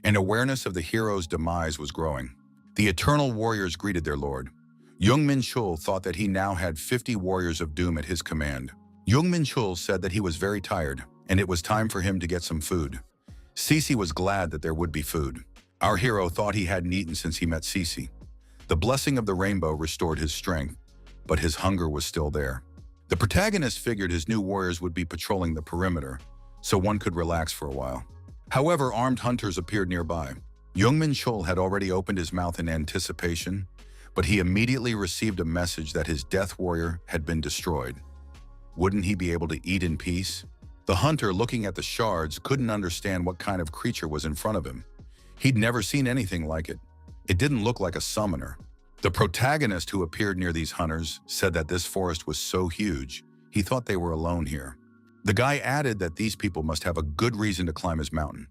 and awareness of the hero's demise was growing. The eternal warriors greeted their lord. Jong Menchul thought that he now had 50 warriors of doom at his command. Jong Menchul said that he was very tired, and it was time for him to get some food. Cece was glad that there would be food. Our hero thought he hadn't eaten since he met Cece. The blessing of the rainbow restored his strength, but his hunger was still there. The protagonist figured his new warriors would be patrolling the perimeter, so one could relax for a while. However, armed hunters appeared nearby. Jong Menchul had already opened his mouth in anticipation, but he immediately received a message that his death warrior had been destroyed. Wouldn't he be able to eat in peace? The hunter, looking at the shards, couldn't understand what kind of creature was in front of him. He'd never seen anything like it. It didn't look like a summoner. The protagonist who appeared near these hunters said that this forest was so huge, he thought they were alone here. The guy added that these people must have a good reason to climb his mountain.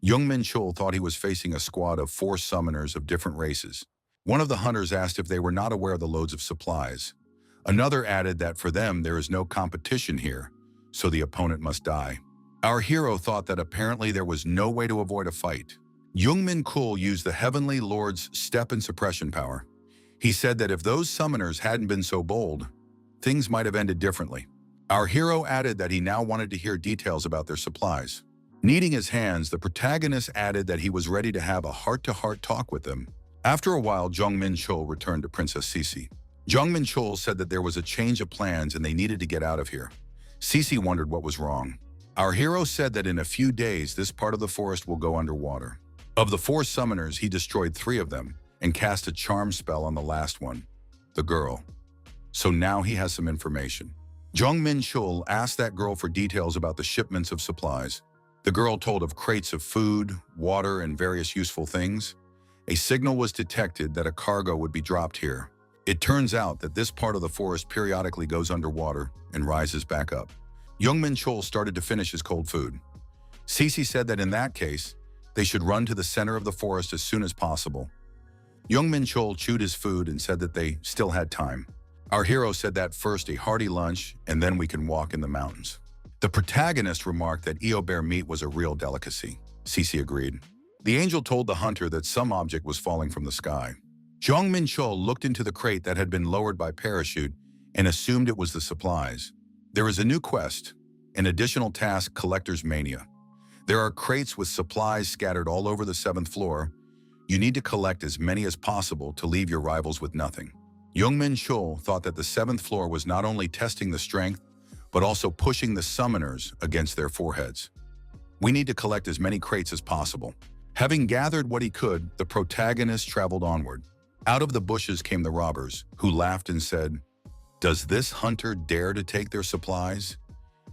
Jong Menchul thought he was facing a squad of 4 summoners of different races. One of the hunters asked if they were not aware of the loads of supplies. Another added that for them there is no competition here, so the opponent must die. Our hero thought that apparently there was no way to avoid a fight. Jong Menchul used the Heavenly Lord's step and suppression power. He said that if those summoners hadn't been so bold, things might have ended differently. Our hero added that he now wanted to hear details about their supplies. Kneading his hands, the protagonist added that he was ready to have a heart-to-heart talk with them. After a while, Jong Menchul returned to Princess Cece. Jong Menchul said that there was a change of plans and they needed to get out of here. Cece wondered what was wrong. Our hero said that in a few days, this part of the forest will go underwater. Of the 4 summoners, he destroyed 3 of them and cast a charm spell on the last one, the girl. So now he has some information. Jong Menchul asked that girl for details about the shipments of supplies. The girl told of crates of food, water, and various useful things. A signal was detected that a cargo would be dropped here. It turns out that this part of the forest periodically goes underwater and rises back up. Jong Menchul started to finish his cold food. Cece said that in that case, they should run to the center of the forest as soon as possible. Jong Menchul chewed his food and said that they still had time. Our hero said that first a hearty lunch and then we can walk in the mountains. The protagonist remarked that Eo bear meat was a real delicacy. Cece agreed. The angel told the hunter that some object was falling from the sky. Jong Menchul looked into the crate that had been lowered by parachute and assumed it was the supplies. There is a new quest, an additional task, Collector's Mania. There are crates with supplies scattered all over the 7th floor. You need to collect as many as possible to leave your rivals with nothing. Jong Menchul thought that the 7th floor was not only testing the strength, but also pushing the summoners against their foreheads. We need to collect as many crates as possible. Having gathered what he could, the protagonist traveled onward. Out of the bushes came the robbers, who laughed and said, "Does this hunter dare to take their supplies?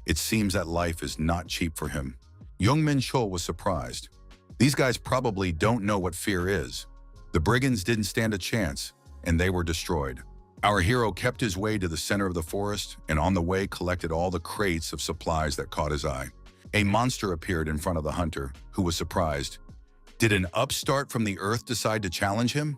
It seems that life is not cheap for him." Jong Menchul was surprised. These guys probably don't know what fear is. The brigands didn't stand a chance, and they were destroyed. Our hero kept his way to the center of the forest, and on the way collected all the crates of supplies that caught his eye. A monster appeared in front of the hunter, who was surprised. Did an upstart from the earth decide to challenge him?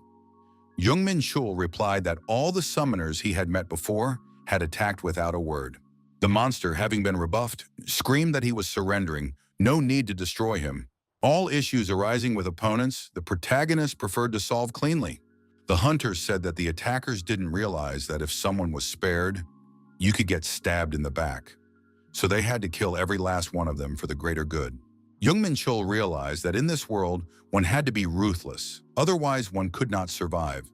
Jong Menchul replied that all the summoners he had met before had attacked without a word. The monster, having been rebuffed, screamed that he was surrendering, no need to destroy him. All issues arising with opponents, the protagonist preferred to solve cleanly. The hunters said that the attackers didn't realize that if someone was spared, you could get stabbed in the back. So they had to kill every last one of them for the greater good. Jong Menchul realized that in this world, one had to be ruthless, otherwise one could not survive.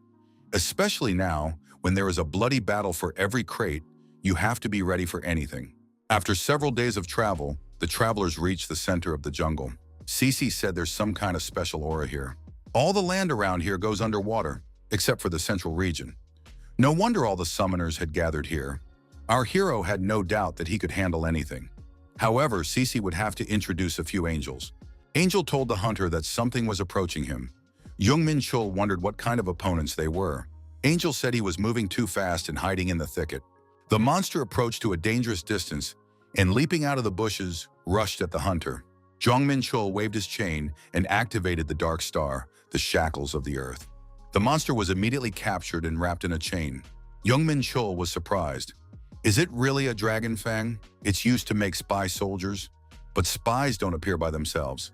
Especially now, when there is a bloody battle for every crate, you have to be ready for anything. After several days of travel, the travelers reached the center of the jungle. Cece said there's some kind of special aura here. All the land around here goes underwater, except for the central region. No wonder all the summoners had gathered here. Our hero had no doubt that he could handle anything. However, Cece would have to introduce a few angels. Angel told the hunter that something was approaching him. Jong Menchul wondered what kind of opponents they were. Angel said he was moving too fast and hiding in the thicket. The monster approached to a dangerous distance and, leaping out of the bushes, rushed at the hunter. Jong Menchul waved his chain and activated the Dark Star, the shackles of the earth. The monster was immediately captured and wrapped in a chain. Jong Menchul was surprised. Is it really a dragon fang? It's used to make spy soldiers, but spies don't appear by themselves.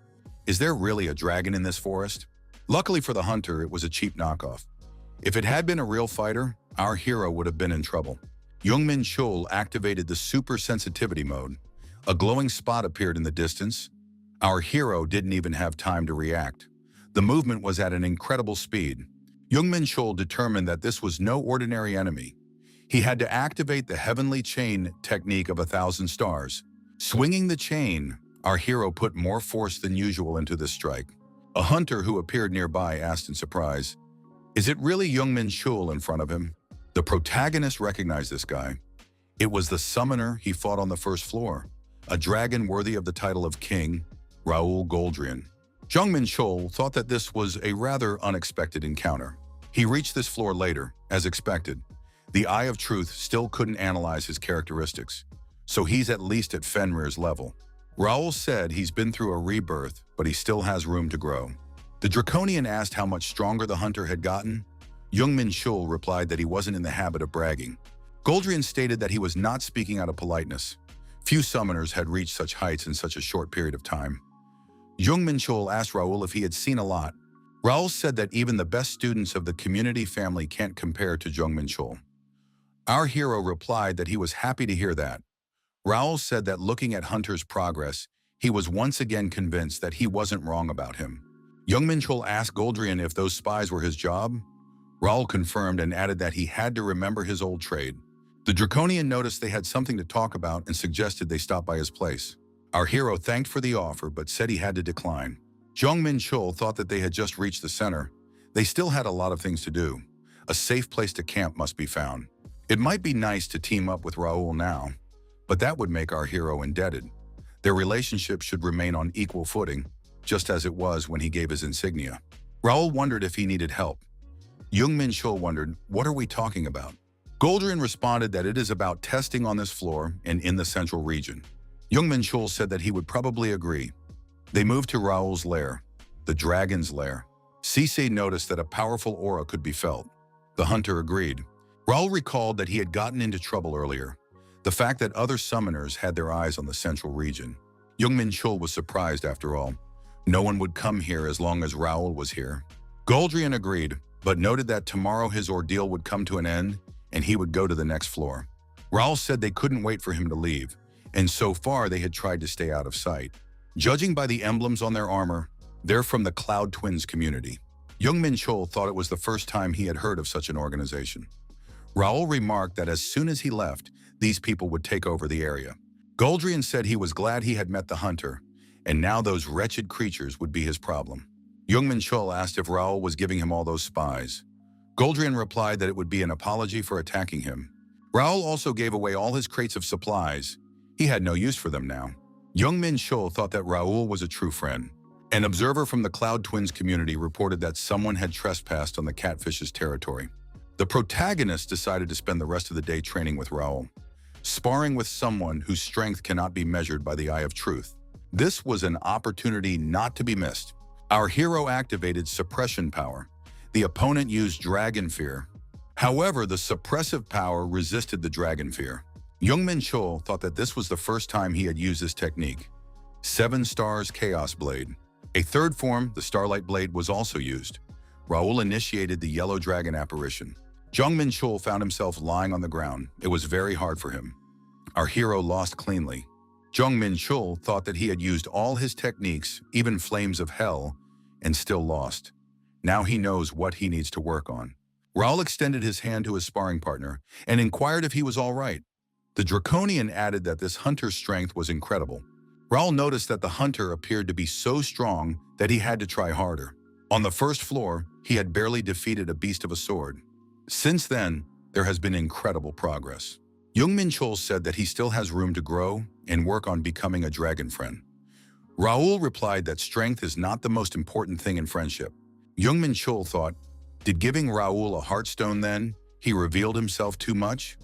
Is there really a dragon in this forest? Luckily for the hunter, it was a cheap knockoff. If it had been a real fighter, our hero would have been in trouble. Jong Menchul activated the super sensitivity mode. A glowing spot appeared in the distance. Our hero didn't even have time to react. The movement was at an incredible speed. Jong Menchul determined that this was no ordinary enemy. He had to activate the heavenly chain technique of 1,000 stars. Swinging the chain, our hero put more force than usual into this strike. A hunter who appeared nearby asked in surprise, "Is it really Jong Menchul in front of him?" The protagonist recognized this guy. It was the summoner he fought on the first floor, a dragon worthy of the title of king, Raoul Goldrian. Jong Menchul thought that this was a rather unexpected encounter. He reached this floor later, as expected. The Eye of Truth still couldn't analyze his characteristics, so he's at least at Fenrir's level. Raoul said he's been through a rebirth, but he still has room to grow. The Draconian asked how much stronger the hunter had gotten. Jong Menchul replied that he wasn't in the habit of bragging. Goldrian stated that he was not speaking out of politeness. Few summoners had reached such heights in such a short period of time. Jong Menchul asked Raoul if he had seen a lot. Raoul said that even the best students of the community family can't compare to Jong Menchul. Our hero replied that he was happy to hear that. Raoul said that looking at Hunter's progress, he was once again convinced that he wasn't wrong about him. Jong Menchul asked Goldrian if those spies were his job. Raoul confirmed and added that he had to remember his old trade. The Draconian noticed they had something to talk about and suggested they stop by his place. Our hero thanked for the offer but said he had to decline. Jong Menchul thought that they had just reached the center. They still had a lot of things to do. A safe place to camp must be found. It might be nice to team up with Raoul now, but that would make our hero indebted. Their relationship should remain on equal footing, just as it was when he gave his insignia. Raoul wondered if he needed help. Jong Menchul wondered, "What are we talking about?" Goldrian responded that it is about testing on this floor and in the central region. Jong Menchul said that he would probably agree. They moved to Raoul's lair, the dragon's lair. Cece noticed that a powerful aura could be felt. The hunter agreed. Raoul recalled that he had gotten into trouble earlier. The fact that other summoners had their eyes on the central region. Jong Menchul was surprised after all. No one would come here as long as Raoul was here. Goldrian agreed, but noted that tomorrow his ordeal would come to an end and he would go to the next floor. Raoul said they couldn't wait for him to leave, and so far they had tried to stay out of sight. Judging by the emblems on their armor, they're from the Cloud Twins community. Jong Menchul thought it was the first time he had heard of such an organization. Raoul remarked that as soon as he left, these people would take over the area. Goldrian said he was glad he had met the hunter, and now those wretched creatures would be his problem. Jong Menchul asked if Raoul was giving him all those spies. Goldrian replied that it would be an apology for attacking him. Raoul also gave away all his crates of supplies. He had no use for them now. Jong Menchul thought that Raoul was a true friend. An observer from the Cloud Twins community reported that someone had trespassed on the catfish's territory. The protagonist decided to spend the rest of the day training with Raoul, sparring with someone whose strength cannot be measured by the Eye of Truth. This was an opportunity not to be missed. Our hero activated suppression power. The opponent used dragon fear. However, the suppressive power resisted the dragon fear. Jong Menchul thought that this was the first time he had used this technique. 7 stars Chaos Blade. A third form, the Starlight Blade, was also used. Raoul initiated the Yellow Dragon apparition. Jong Menchul found himself lying on the ground. It was very hard for him. Our hero lost cleanly. Jong Menchul thought that he had used all his techniques, even flames of hell, and still lost. Now he knows what he needs to work on. Raoul extended his hand to his sparring partner and inquired if he was all right. The Draconian added that this hunter's strength was incredible. Raoul noticed that the hunter appeared to be so strong that he had to try harder. On the first floor, he had barely defeated a beast of a sword. Since then, there has been incredible progress. Jong Menchul said that he still has room to grow and work on becoming a dragon friend. Raoul replied that strength is not the most important thing in friendship. Jong Menchul thought, did giving Raoul a heartstone then, he revealed himself too much?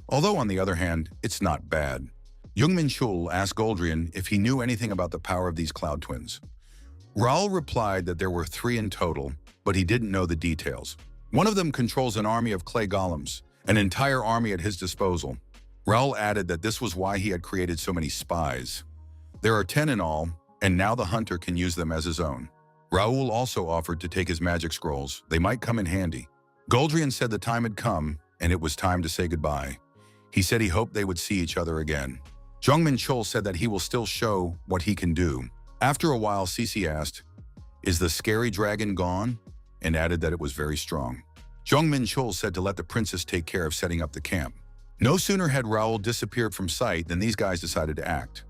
Although on the other hand, it's not bad. Jong Menchul asked Goldrian if he knew anything about the power of these cloud twins. Raoul replied that there were 3 in total, but he didn't know the details. One of them controls an army of clay golems, an entire army at his disposal. Raoul added that this was why he had created so many spies. There are 10 in all, and now the hunter can use them as his own. Raoul also offered to take his magic scrolls. They might come in handy. Goldrian said the time had come, and it was time to say goodbye. He said he hoped they would see each other again. Jong Menchul said that he will still show what he can do. After a while, Cece asked, "Is the scary dragon gone?" and added that it was very strong. Jong Menchul said to let the princess take care of setting up the camp. No sooner had Raoul disappeared from sight than these guys decided to act.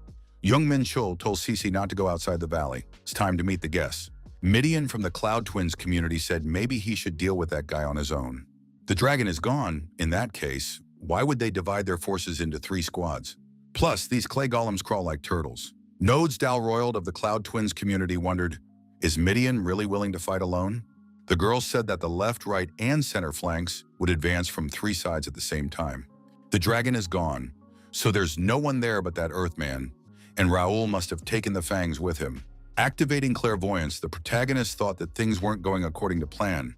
Jong Menchul told Cece not to go outside the valley. It's time to meet the guests. Midian from the Cloud Twins community said maybe he should deal with that guy on his own. The dragon is gone. In that case, why would they divide their forces into 3 squads? Plus, these clay golems crawl like turtles. Nodes Dalroyald of the Cloud Twins community wondered, is Midian really willing to fight alone? The girls said that the left, right, and center flanks would advance from 3 sides at the same time. The dragon is gone, so there's no one there but that Earthman, and Raoul must have taken the fangs with him. Activating clairvoyance, the protagonists thought that things weren't going according to plan.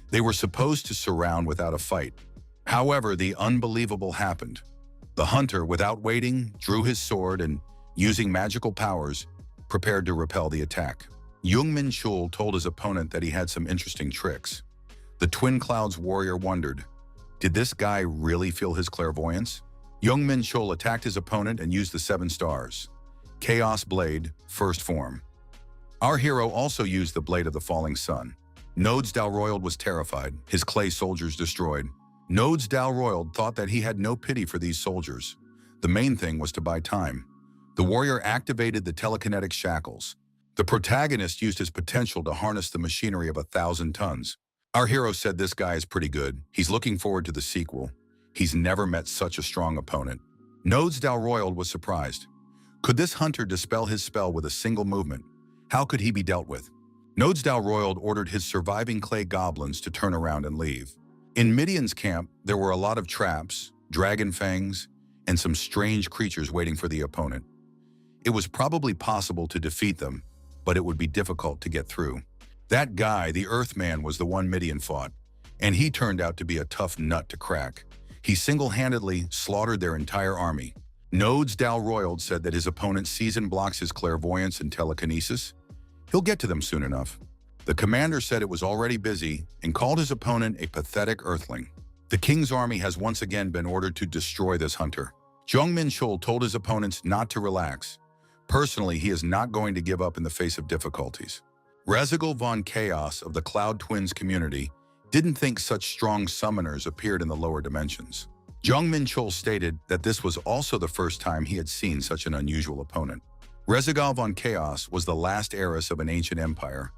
They were supposed to surround without a fight. However, the unbelievable happened. The hunter, without waiting, drew his sword and, using magical powers, prepared to repel the attack. Jong Menchul told his opponent that he had some interesting tricks. The Twin Clouds warrior wondered, did this guy really feel his clairvoyance? Jong Menchul attacked his opponent and used the 7 stars. Chaos Blade, first form. Our hero also used the Blade of the Falling Sun. Nodes Dalroyald was terrified, his clay soldiers destroyed. Nodes Dalroyald thought that he had no pity for these soldiers. The main thing was to buy time. The warrior activated the telekinetic shackles. The protagonist used his potential to harness the machinery of 1,000 tons. Our hero said this guy is pretty good. He's looking forward to the sequel. He's never met such a strong opponent. Nodes Dalroyald was surprised. Could this hunter dispel his spell with a single movement? How could he be dealt with? Nodes Dalroyald ordered his surviving clay goblins to turn around and leave. In Midian's camp, there were a lot of traps, dragon fangs, and some strange creatures waiting for the opponent. It was probably possible to defeat them, but it would be difficult to get through. That guy, the Earthman, was the one Midian fought, and he turned out to be a tough nut to crack. He single-handedly slaughtered their entire army. Nodes Dalroyald said that his opponent's season blocks his clairvoyance and telekinesis. He'll get to them soon enough. The commander said it was already busy and called his opponent a pathetic earthling. The king's army has once again been ordered to destroy this hunter. Jong Menchul told his opponents not to relax. Personally, he is not going to give up in the face of difficulties. Rezigal von Chaos of the Cloud Twins community didn't think such strong summoners appeared in the lower dimensions. Jong Menchul stated that this was also the first time he had seen such an unusual opponent. Rezigal von Chaos was the last heiress of an ancient empire.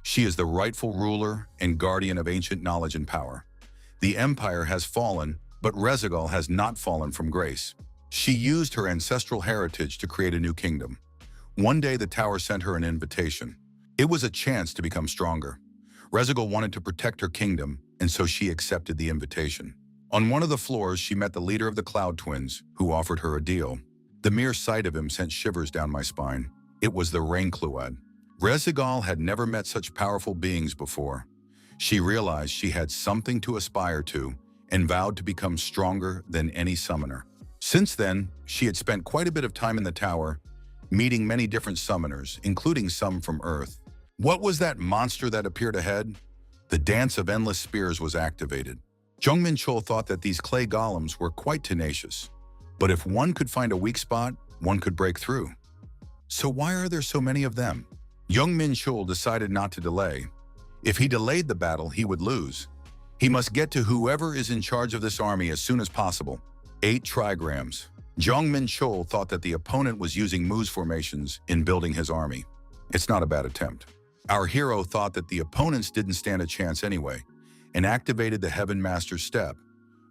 She is the rightful ruler and guardian of ancient knowledge and power. The empire has fallen, but Rezigal has not fallen from grace. She used her ancestral heritage to create a new kingdom. One day the tower sent her an invitation. It was a chance to become stronger. Rezigal wanted to protect her kingdom, and so she accepted the invitation. On one of the floors, she met the leader of the Cloud Twins, who offered her a deal. The mere sight of him sent shivers down my spine. It was the Reincarnation. Rezigal had never met such powerful beings before. She realized she had something to aspire to and vowed to become stronger than any summoner. Since then, she had spent quite a bit of time in the tower, meeting many different summoners, including some from Earth. What was that monster that appeared ahead? The dance of endless spears was activated. Jong Menchul thought that these clay golems were quite tenacious. But if one could find a weak spot, one could break through. So why are there so many of them? Jong Menchul decided not to delay. If he delayed the battle, he would lose. He must get to whoever is in charge of this army as soon as possible. 8 trigrams. Jong Menchul thought that the opponent was using moose formations in building his army. It's not a bad attempt. Our hero thought that the opponents didn't stand a chance anyway, and activated the Heaven Master's step.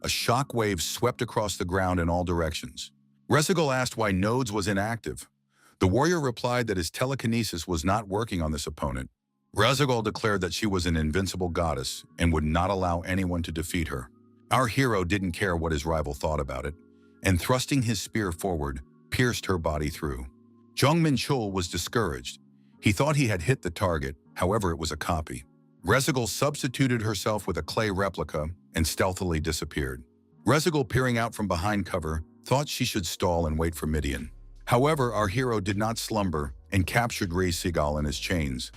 A shock wave swept across the ground in all directions. Resigul asked why Nodes was inactive. The warrior replied that his telekinesis was not working on this opponent. Resigul declared that she was an invincible goddess and would not allow anyone to defeat her. Our hero didn't care what his rival thought about it, and thrusting his spear forward, pierced her body through. Jong Menchul was discouraged. He thought he had hit the target, however it was a copy. Resigul substituted herself with a clay replica and stealthily disappeared. Resigul, peering out from behind cover, thought she should stall and wait for Midian. However, our hero did not slumber and captured Reincarnation in his chains.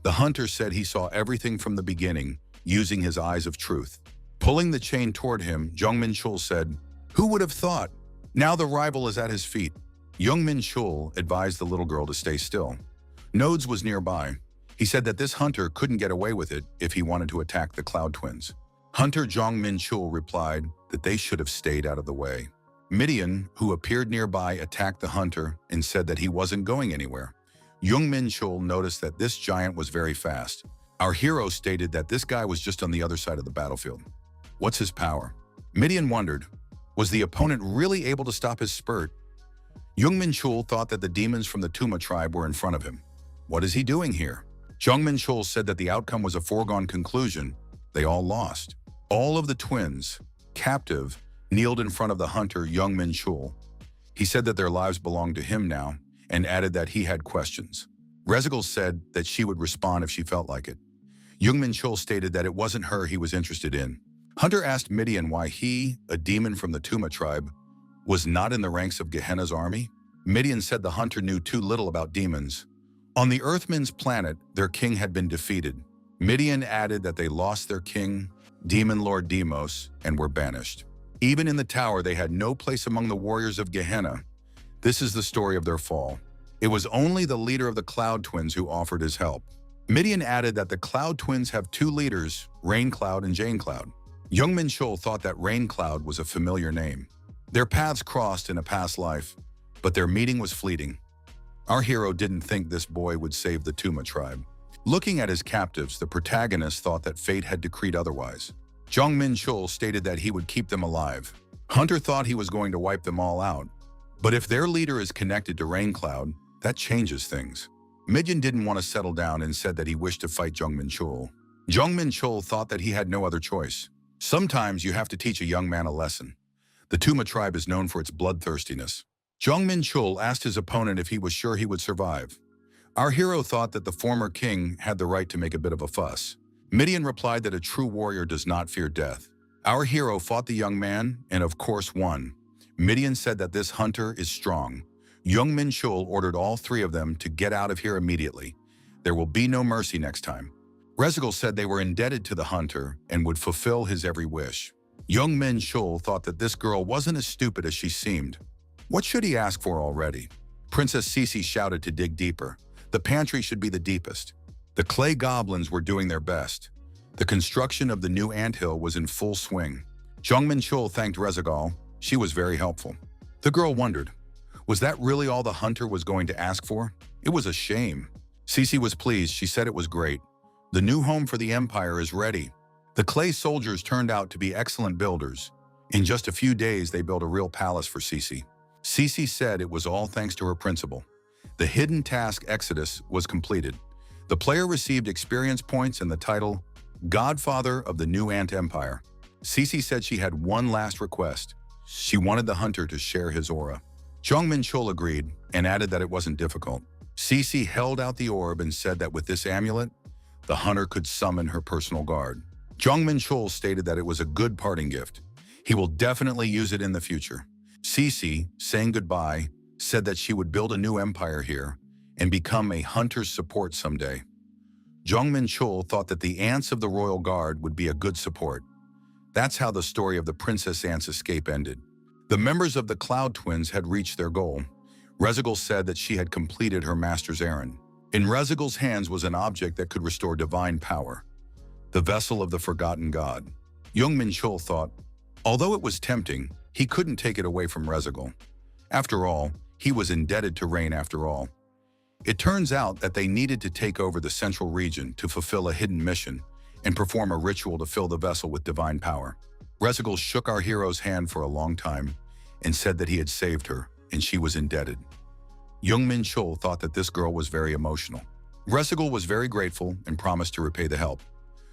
The hunter said he saw everything from the beginning, using his eyes of truth. Pulling the chain toward him, Jong Menchul said, "Who would have thought? Now the rival is at his feet." Jong Menchul advised the little girl to stay still. Nodes was nearby. He said that this hunter couldn't get away with it if he wanted to attack the Cloud Twins. Hunter Jong Menchul replied that they should have stayed out of the way. Midian, who appeared nearby, attacked the hunter and said that he wasn't going anywhere. Jong Menchul noticed that this giant was very fast. Our hero stated that this guy was just on the other side of the battlefield. What's his power? Midian wondered, was the opponent really able to stop his spurt? Jong Menchul thought that the demons from the Tuma tribe were in front of him. What is he doing here? Jong Menchul said that the outcome was a foregone conclusion. They all lost. All of the twins, captive, kneeled in front of the hunter Jong Menchul. He said that their lives belonged to him now, and added that he had questions. Resigul said that she would respond if she felt like it. Jong Menchul stated that it wasn't her he was interested in. Hunter asked Midian why he, a demon from the Tuma tribe, was not in the ranks of Gehenna's army. Midian said the hunter knew too little about demons. On the Earthmen's planet, their king had been defeated. Midian added that they lost their king, Demon Lord Demos, and were banished. Even in the tower, they had no place among the warriors of Gehenna. This is the story of their fall. It was only the leader of the Cloud Twins who offered his help. Midian added that the Cloud Twins have 2 leaders, Rain Cloud and Jane Cloud. Jong Menchul thought that Rain Cloud was a familiar name. Their paths crossed in a past life, but their meeting was fleeting. Our hero didn't think this boy would save the Tuma tribe. Looking at his captives, the protagonist thought that fate had decreed otherwise. Jong Menchul stated that he would keep them alive. Hunter thought he was going to wipe them all out. But if their leader is connected to Rain Cloud, that changes things. Midian didn't want to settle down and said that he wished to fight Jong Menchul. Jong Menchul thought that he had no other choice. Sometimes you have to teach a young man a lesson. The Tuma tribe is known for its bloodthirstiness. Jong Menchul asked his opponent if he was sure he would survive. Our hero thought that the former king had the right to make a bit of a fuss. Midian replied that a true warrior does not fear death. Our hero fought the young man and of course won. Midian said that this hunter is strong. Jong Menchul ordered all 3 of them to get out of here immediately. There will be no mercy next time. Resigul said they were indebted to the hunter and would fulfill his every wish. Jong Menchul thought that this girl wasn't as stupid as she seemed. What should he ask for already? Princess Cece shouted to dig deeper. The pantry should be the deepest. The clay goblins were doing their best. The construction of the new anthill was in full swing. Jong Menchul thanked Resigul. She was very helpful. The girl wondered, was that really all the hunter was going to ask for? It was a shame. Cece was pleased. She said it was great. The new home for the empire is ready. The clay soldiers turned out to be excellent builders. In just a few days, they built a real palace for Cece. Cece said it was all thanks to her principal. The hidden task Exodus was completed. The player received experience points and the title Godfather of the New Ant Empire. Cece said she had one last request. She wanted the hunter to share his aura. Jong Menchul agreed and added that it wasn't difficult. Cece held out the orb and said that with this amulet, the hunter could summon her personal guard. Jong Menchul stated that it was a good parting gift. He will definitely use it in the future. Cece, saying goodbye, said that she would build a new empire here and become a hunter's support someday. Jong Menchul thought that the ants of the royal guard would be a good support. That's how the story of the Princess Ant's escape ended. The members of the Cloud Twins had reached their goal. Rezagul said that she had completed her master's errand. In Rezagul's hands was an object that could restore divine power, the vessel of the forgotten god. Jong Menchul thought, although it was tempting, he couldn't take it away from Rezagul. After all, he was indebted to Rain after all. It turns out that they needed to take over the central region to fulfill a hidden mission and perform a ritual to fill the vessel with divine power. Rezagul shook our hero's hand for a long time and said that he had saved her and she was indebted. Jong Menchul thought that this girl was very emotional. Rezagul was very grateful and promised to repay the help.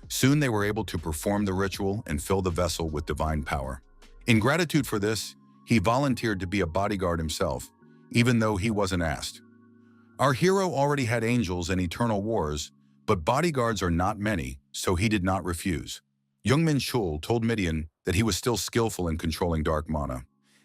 Soon they were able to perform the ritual and fill the vessel with divine power. In gratitude for this, he volunteered to be a bodyguard himself, even though he wasn't asked. Our hero already had angels and eternal wars, but bodyguards are not many, so he did not refuse. Jong Menchul told Midian that he was still skillful in controlling dark mana.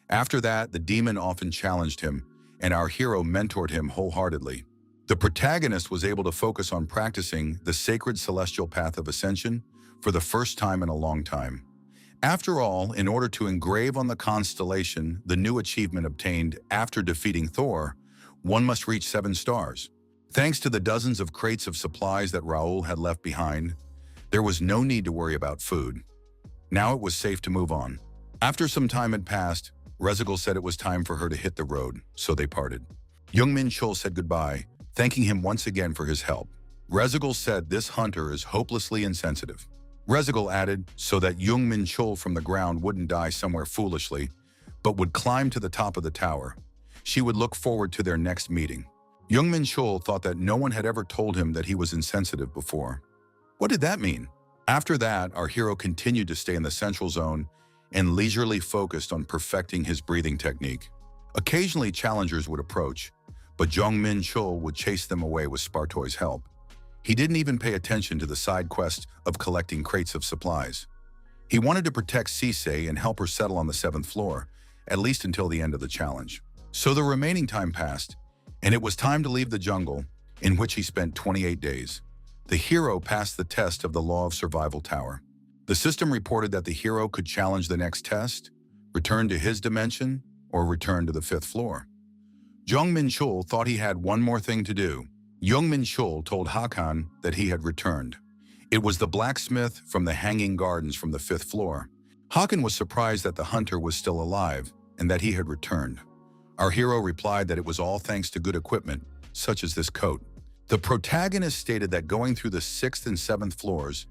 After that, the demon often challenged him, and our hero mentored him wholeheartedly. The protagonist was able to focus on practicing the sacred celestial path of Ascension for the first time in a long time. After all, in order to engrave on the constellation the new achievement obtained after defeating Thor, one must reach 7 stars. Thanks to the dozens of crates of supplies that Raoul had left behind, there was no need to worry about food. Now it was safe to move on. After some time had passed, Rezagul said it was time for her to hit the road, so they parted. Jong Menchul said goodbye, thanking him once again for his help. Rezagul said this hunter is hopelessly insensitive. Rezagul added so that Jong Menchul from the ground wouldn't die somewhere foolishly, but would climb to the top of the tower. She would look forward to their next meeting. Jong Menchul thought that no one had ever told him that he was insensitive before. What did that mean? After that, our hero continued to stay in the central zone and leisurely focused on perfecting his breathing technique. Occasionally, challengers would approach, but Jong Menchul would chase them away with Spartoy's help. He didn't even pay attention to the side quest of collecting crates of supplies. He wanted to protect Sisei and help her settle on the 7th floor, at least until the end of the challenge. So the remaining time passed, and it was time to leave the jungle, in which he spent 28 days. The hero passed the test of the Law of Survival Tower. The system reported that the hero could challenge the next test, return to his dimension, or return to the 5th floor. Jong Menchul thought he had one more thing to do. Jong Menchul told Hakan that he had returned. It was the blacksmith from the Hanging Gardens from the 5th floor. Hakan was surprised that the hunter was still alive and that he had returned. Our hero replied that it was all thanks to good equipment, such as this coat. The protagonist stated that going through the 6th and 7th floors,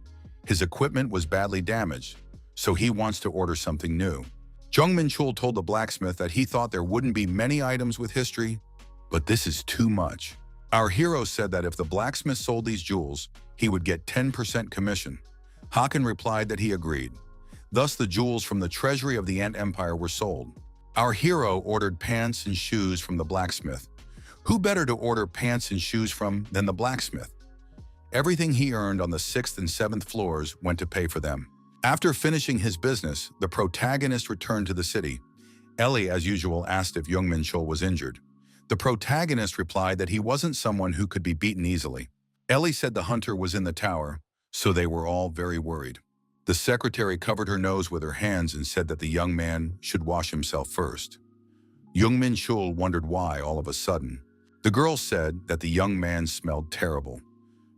his equipment was badly damaged, so he wants to order something new. Jong Menchul told the blacksmith that he thought there wouldn't be many items with history, but this is too much. Our hero said that if the blacksmith sold these jewels, he would get 10% commission. Hakan replied that he agreed. Thus, the jewels from the treasury of the Ant Empire were sold. Our hero ordered pants and shoes from the blacksmith. Who better to order pants and shoes from than the blacksmith? Everything he earned on the 6th and 7th floors went to pay for them. After finishing his business, the protagonist returned to the city. Ellie, as usual, asked if Jong Menchul was injured. The protagonist replied that he wasn't someone who could be beaten easily. Ellie said the hunter was in the tower, so they were all very worried. The secretary covered her nose with her hands and said that the young man should wash himself first. Jong Menchul wondered why all of a sudden. The girl said that the young man smelled terrible.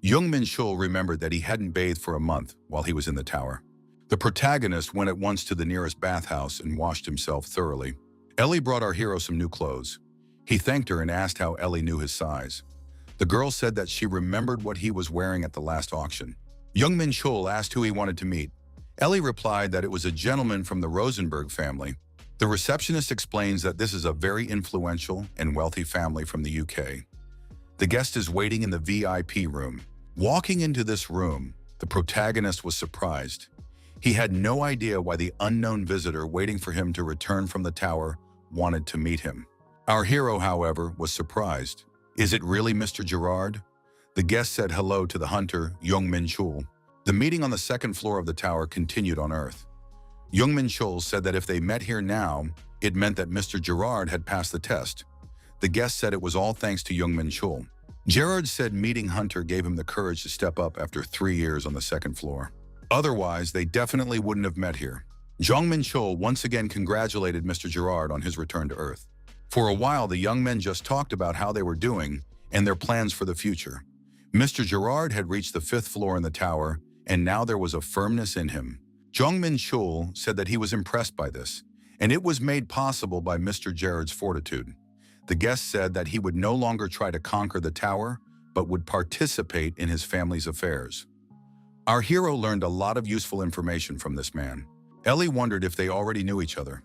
Jong Menchul remembered that he hadn't bathed for a month while he was in the tower. The protagonist went at once to the nearest bathhouse and washed himself thoroughly. Ellie brought our hero some new clothes. He thanked her and asked how Ellie knew his size. The girl said that she remembered what he was wearing at the last auction. Jong Menchul asked who he wanted to meet. Ellie replied that it was a gentleman from the Rosenberg family. The receptionist explains that this is a very influential and wealthy family from the UK. The guest is waiting in the VIP room. Walking into this room, the protagonist was surprised. He had no idea why the unknown visitor waiting for him to return from the tower wanted to meet him. Our hero, however, was surprised. Is it really Mr. Gerard? The guest said hello to the hunter, Jong Menchul. The meeting on the 2nd floor of the tower continued on Earth. Jong Menchul said that if they met here now, it meant that Mr. Gerard had passed the test. The guest said it was all thanks to Jong Menchul. Gerard said meeting Hunter gave him the courage to step up after 3 years on the second floor. Otherwise, they definitely wouldn't have met here. Jong Menchul once again congratulated Mr. Gerard on his return to Earth. For a while, the young men just talked about how they were doing and their plans for the future. Mr. Gerard had reached the 5th floor in the tower, and now there was a firmness in him. Jong Menchul said that he was impressed by this, and it was made possible by Mr. Gerard's fortitude. The guest said that he would no longer try to conquer the tower, but would participate in his family's affairs. Our hero learned a lot of useful information from this man. Ellie wondered if they already knew each other.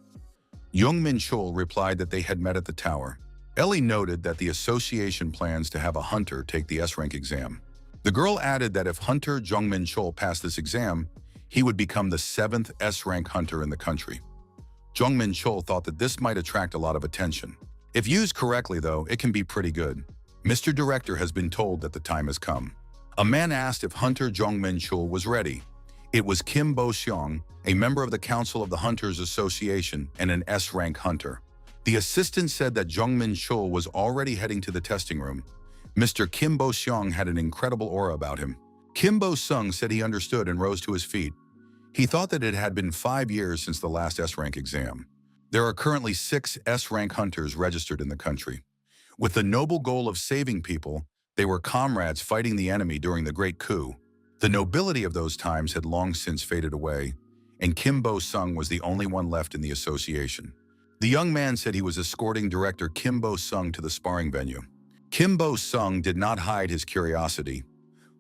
Jong Menchul replied that they had met at the tower. Ellie noted that the association plans to have a hunter take the S-rank exam. The girl added that if Hunter Jong Menchul passed this exam, he would become the 7th S-rank hunter in the country. Jong Menchul thought that this might attract a lot of attention. If used correctly, though, it can be pretty good. Mr. Director has been told that the time has come. A man asked if Hunter Jong Menchul was ready. It was Kim Bo-seong, a member of the Council of the Hunters Association and an S-rank hunter. The assistant said that Jong Menchul was already heading to the testing room. Mr. Kim Bo-seong had an incredible aura about him. Kim Bo-seong said he understood and rose to his feet. He thought that it had been 5 years since the last S-rank exam. There are currently 6 S-rank hunters registered in the country. With the noble goal of saving people, they were comrades fighting the enemy during the Great Coup. The nobility of those times had long since faded away, and Kim Bo-seong was the only one left in the association. The young man said he was escorting director Kim Bo-seong to the sparring venue. Kim Bo-seong did not hide his curiosity.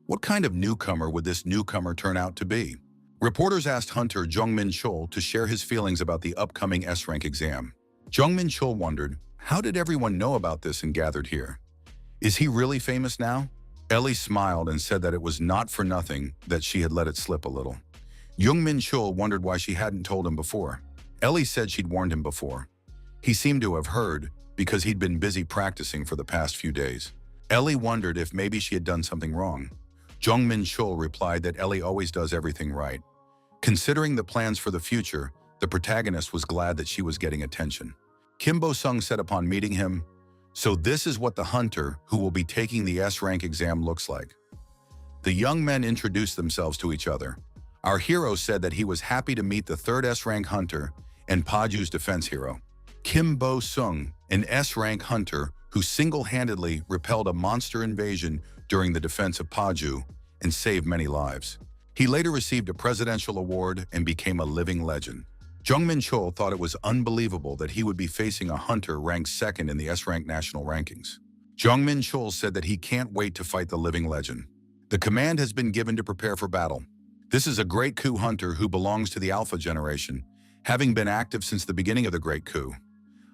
What kind of newcomer would this newcomer turn out to be? Reporters asked Hunter Jong Menchul to share his feelings about the upcoming S-rank exam. Jong Menchul wondered, how did everyone know about this and gathered here? Is he really famous now? Ellie smiled and said that it was not for nothing that she had let it slip a little. Jong Menchul wondered why she hadn't told him before. Ellie said she'd warned him before. He seemed to have heard because he'd been busy practicing for the past few days. Ellie wondered if maybe she had done something wrong. Jong Menchul replied that Ellie always does everything right. Considering the plans for the future, the protagonist was glad that she was getting attention. Kim Bo-seong said upon meeting him, "So this is what the hunter who will be taking the S-rank exam looks like." The young men introduced themselves to each other. Our hero said that he was happy to meet the 3rd S-rank hunter and Paju's defense hero. Kim Bo-seong, an S-rank hunter who single-handedly repelled a monster invasion during the defense of Paju and saved many lives. He later received a presidential award and became a living legend. Jong Menchul thought it was unbelievable that he would be facing a hunter ranked 2nd in the S-rank national rankings. Jong Menchul said that he can't wait to fight the living legend. The command has been given to prepare for battle. This is a Great Coup hunter who belongs to the Alpha generation, having been active since the beginning of the Great Coup.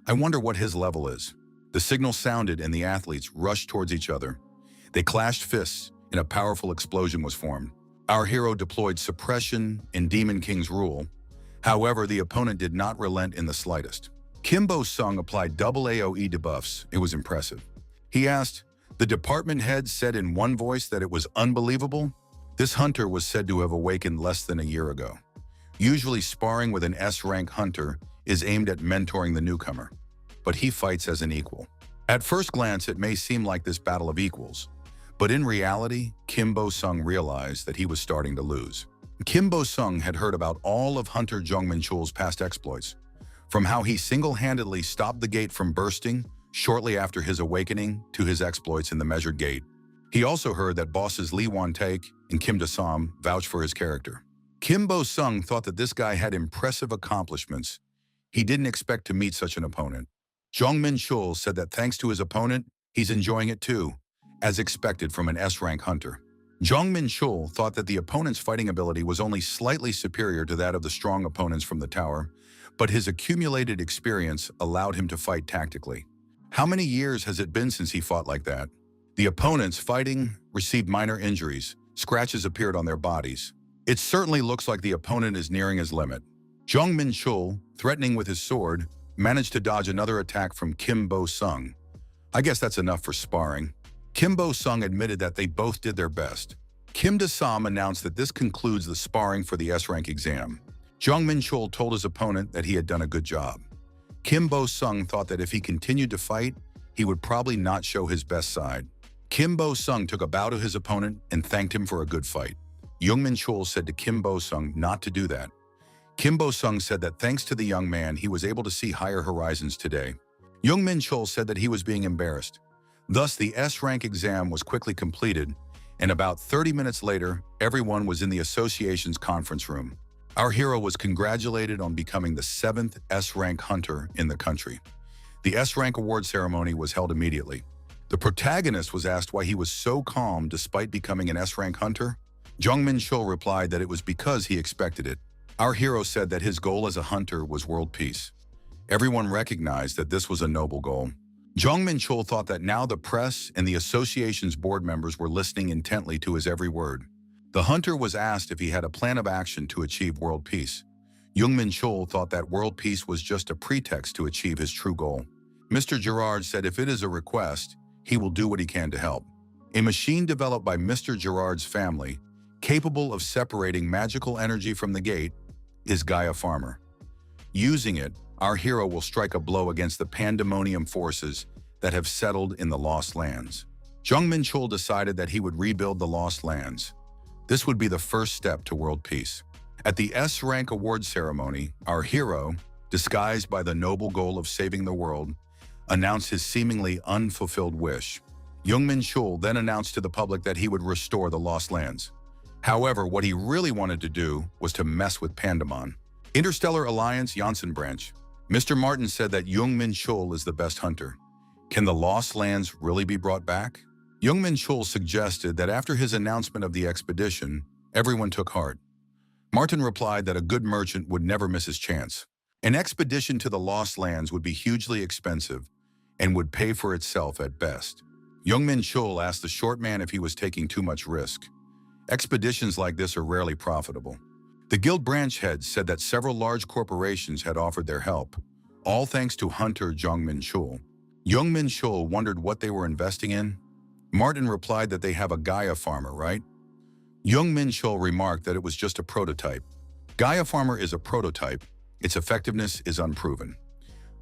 I wonder what his level is. The signal sounded and the athletes rushed towards each other. They clashed fists and a powerful explosion was formed. Our hero deployed suppression and Demon King's rule. However, the opponent did not relent in the slightest. Kim Bo-seong applied double AoE debuffs. It was impressive. He asked, "The department head said in one voice that it was unbelievable." This hunter was said to have awakened less than a year ago. Usually sparring with an S-rank hunter is aimed at mentoring the newcomer, but he fights as an equal. At first glance, it may seem like this battle of equals, but in reality, Kim Bo-seong realized that he was starting to lose. Kim Bo-seong had heard about all of Hunter Jong Menchul's past exploits, from how he single-handedly stopped the gate from bursting shortly after his awakening to his exploits in the measured gate. He also heard that bosses Lee Won-taek and Kim Da-sam vouched for his character. Kim Bo-seong thought that this guy had impressive accomplishments. He didn't expect to meet such an opponent. Jong Menchul said that thanks to his opponent, he's enjoying it too, as expected from an S-rank hunter. Jong Menchul thought that the opponent's fighting ability was only slightly superior to that of the strong opponents from the tower, but his accumulated experience allowed him to fight tactically. How many years has it been since he fought like that? The opponents fighting received minor injuries. Scratches appeared on their bodies. It certainly looks like the opponent is nearing his limit. Jong Menchul, threatening with his sword, managed to dodge another attack from Kim Bo-seong. I guess that's enough for sparring. Kim Bo-seong admitted that they both did their best. Kim Da-sam announced that this concludes the sparring for the S-rank exam. Jong Menchul told his opponent that he had done a good job. Kim Bo-seong thought that if he continued to fight, he would probably not show his best side. Kim Bo-sung took a bow to his opponent and thanked him for a good fight. Jong Menchul said to Kim Bo-sung not to do that. Kim Bo-sung said that thanks to the young man, he was able to see higher horizons today. Jong Menchul said that he was being embarrassed. Thus, the S-rank exam was quickly completed, and about 30 minutes later, everyone was in the association's conference room. Our hero was congratulated on becoming the 7th S-rank hunter in the country. The S-rank award ceremony was held immediately. The protagonist was asked why he was so calm despite becoming an S-rank hunter. Jong Menchul replied that it was because he expected it. Our hero said that his goal as a hunter was world peace. Everyone recognized that this was a noble goal. Jong Menchul thought that now the press and the association's board members were listening intently to his every word. The hunter was asked if he had a plan of action to achieve world peace. Jong Menchul thought that world peace was just a pretext to achieve his true goal. Mr. Gerard said if it is a request, he will do what he can to help. A machine developed by Mr. Gerard's family, capable of separating magical energy from the gate, is Gaia Farmer. Using it, our hero will strike a blow against the pandemonium forces that have settled in the Lost Lands. Jong Menchul decided that he would rebuild the Lost Lands. This would be the first step to world peace. At the S-rank award ceremony, our hero, disguised by the noble goal of saving the world, announced his seemingly unfulfilled wish. Jong Menchul then announced to the public that he would restore the Lost Lands. However, what he really wanted to do was to mess with Pandemon. Interstellar Alliance Janssen branch. Mr. Martin said that Jong Menchul is the best hunter. Can the Lost Lands really be brought back? Jong Menchul suggested that after his announcement of the expedition, everyone took heart. Martin replied that a good merchant would never miss his chance. An expedition to the Lost Lands would be hugely expensive and would pay for itself at best. Jong Menchul asked the short man if he was taking too much risk. Expeditions like this are rarely profitable. The guild branch heads said that several large corporations had offered their help, all thanks to hunter Jong Menchul. Jong Menchul wondered what they were investing in. Martin replied that they have a Gaia Farmer, right? Jong Menchul remarked that it was just a prototype. Gaia Farmer is a prototype. Its effectiveness is unproven.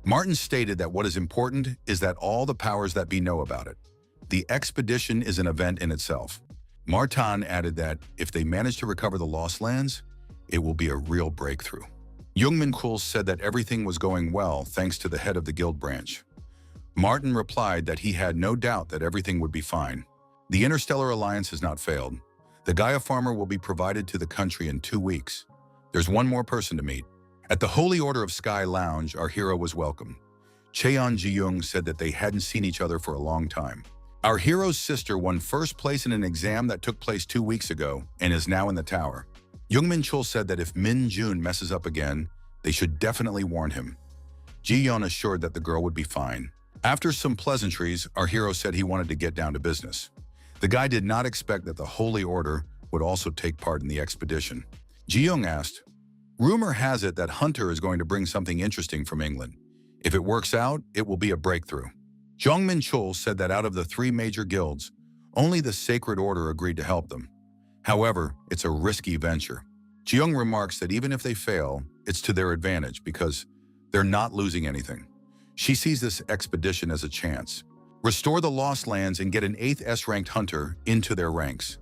Martin stated that what is important is that all the powers that be know about it. The expedition is an event in itself. Martin added that if they manage to recover the Lost Lands, it will be a real breakthrough. Jong Menchul said that everything was going well thanks to the head of the guild branch. Martin replied that he had no doubt that everything would be fine. The Interstellar Alliance has not failed. The Gaia Farmer will be provided to the country in 2 weeks. There's one more person to meet. At the Holy Order of Sky Lounge, our hero was welcomed. Cheon Ji-young said that they hadn't seen each other for a long time. Our hero's sister won first place in an exam that took place 2 weeks ago and is now in the tower. Jong Menchul said that if Min Jun messes up again, they should definitely warn him. Ji-yeon assured that the girl would be fine. After some pleasantries, our hero said he wanted to get down to business. The guy did not expect that the Holy Order would also take part in the expedition. Ji-young asked, "Rumor has it that Hunter is going to bring something interesting from England. If it works out, it will be a breakthrough." Jong Menchul said that out of the 3 major guilds, only the Sacred Order agreed to help them. However, it's a risky venture. Ji-young remarks that even if they fail, it's to their advantage because they're not losing anything. She sees this expedition as a chance. Restore the Lost Lands and get an 8th S-ranked hunter into their ranks.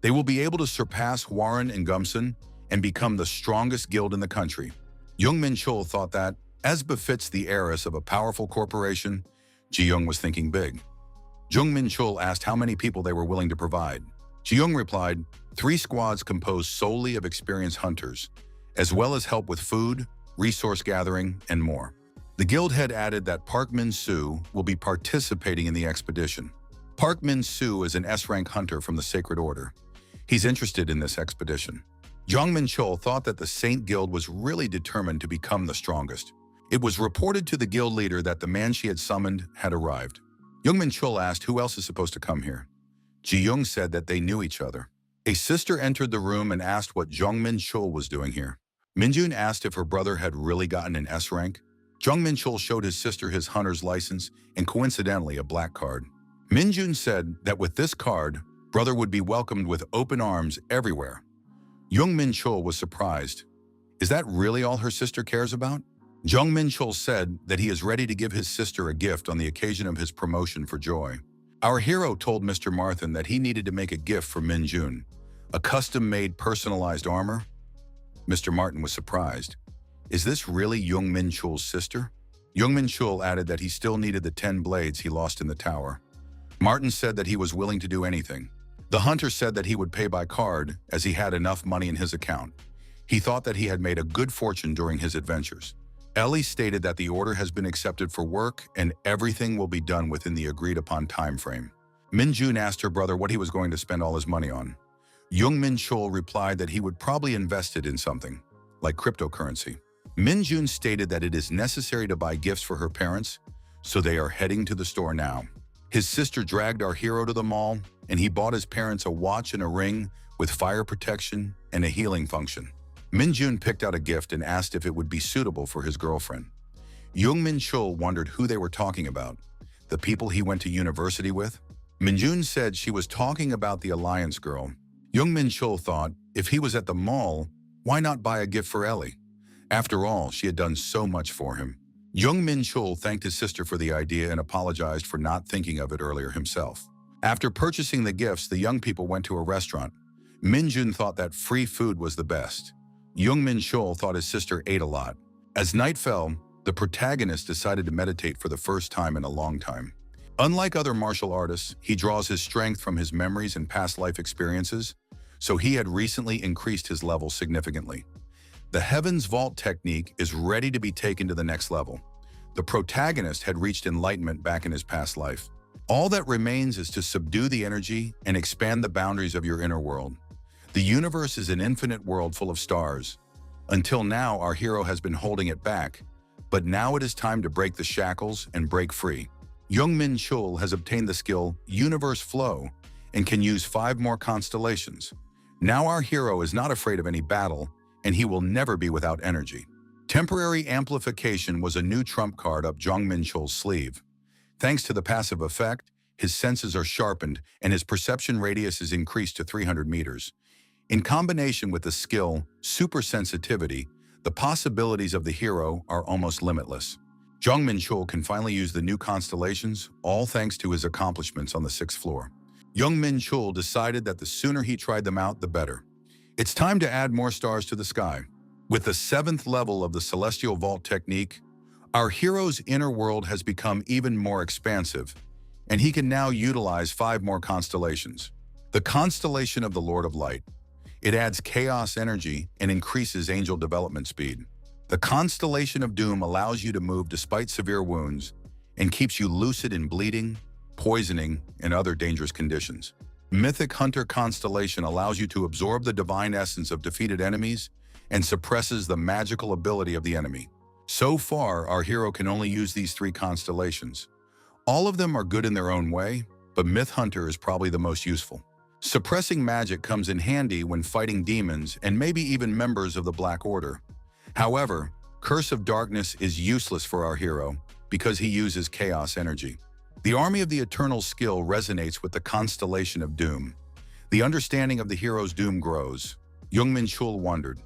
They will be able to surpass Warren and Gumson and become the strongest guild in the country. Jong Menchul thought that, as befits the heiress of a powerful corporation, Ji-young was thinking big. Jong Menchul asked how many people they were willing to provide. Ji-young replied, 3 squads composed solely of experienced hunters, as well as help with food, resource gathering, and more. The guild head added that Park Min-soo will be participating in the expedition. Park Min-soo is an S-rank hunter from the Sacred Order. He's interested in this expedition. Jong Menchul thought that the Saint Guild was really determined to become the strongest. It was reported to the guild leader that the man she had summoned had arrived. Jong Menchul asked who else is supposed to come here. Ji-young said that they knew each other. A sister entered the room and asked what Jong Menchul was doing here. Minjun asked if her brother had really gotten an S rank. Jong Menchul showed his sister his hunter's license and coincidentally a black card. Minjun said that with this card, brother would be welcomed with open arms everywhere. Jong Menchul was surprised. Is that really all her sister cares about? Jong Menchul said that he is ready to give his sister a gift on the occasion of his promotion for joy. Our hero told Mr. Marthan that he needed to make a gift for Minjun, a custom-made personalized armor. Mr. Martin was surprised. Is this really Jong Menchul's sister? Jong Menchul added that he still needed the 10 blades he lost in the tower. Martin said that he was willing to do anything. The hunter said that he would pay by card as he had enough money in his account. He thought that he had made a good fortune during his adventures. Ellie stated that the order has been accepted for work and everything will be done within the agreed-upon time frame. Minjun asked her brother what he was going to spend all his money on. Jong Menchul replied that he would probably invest it in something, like cryptocurrency. Minjun stated that it is necessary to buy gifts for her parents, so they are heading to the store now. His sister dragged our hero to the mall, and he bought his parents a watch and a ring with fire protection and a healing function. Minjun picked out a gift and asked if it would be suitable for his girlfriend. Jong Menchul wondered who they were talking about, the people he went to university with. Minjun said she was talking about the Alliance girl. Jong Menchul thought, if he was at the mall, why not buy a gift for Ellie? After all, she had done so much for him. Jong Menchul thanked his sister for the idea and apologized for not thinking of it earlier himself. After purchasing the gifts, the young people went to a restaurant. Minjun thought that free food was the best. Jong Menchul thought his sister ate a lot. As night fell, the protagonist decided to meditate for the first time in a long time. Unlike other martial artists, he draws his strength from his memories and past life experiences, so he had recently increased his level significantly. The Heaven's Vault technique is ready to be taken to the next level. The protagonist had reached enlightenment back in his past life. All that remains is to subdue the energy and expand the boundaries of your inner world. The universe is an infinite world full of stars. Until now, our hero has been holding it back, but now it is time to break the shackles and break free. Jong Menchul has obtained the skill Universe Flow and can use 5 more constellations. Now our hero is not afraid of any battle, and he will never be without energy. Temporary amplification was a new trump card up Jong Menchul's sleeve. Thanks to the passive effect, his senses are sharpened and his perception radius is increased to 300 meters. In combination with the skill Super Sensitivity, the possibilities of the hero are almost limitless. Jong Menchul can finally use the new constellations, all thanks to his accomplishments on the 6th floor. Jong Menchul decided that the sooner he tried them out, the better. It's time to add more stars to the sky. With the 7th level of the Celestial Vault technique, our hero's inner world has become even more expansive, and he can now utilize 5 more constellations. The constellation of the Lord of Light. It adds chaos energy and increases angel development speed. The constellation of Doom allows you to move despite severe wounds and keeps you lucid in bleeding, poisoning, and other dangerous conditions. Mythic Hunter constellation allows you to absorb the divine essence of defeated enemies and suppresses the magical ability of the enemy. So far, our hero can only use these 3 constellations. All of them are good in their own way, but Myth Hunter is probably the most useful. Suppressing magic comes in handy when fighting demons and maybe even members of the Black Order. However, Curse of Darkness is useless for our hero because he uses chaos energy. The Army of the Eternal skill resonates with the constellation of Doom. The understanding of the hero's doom grows. Jong Menchul wondered,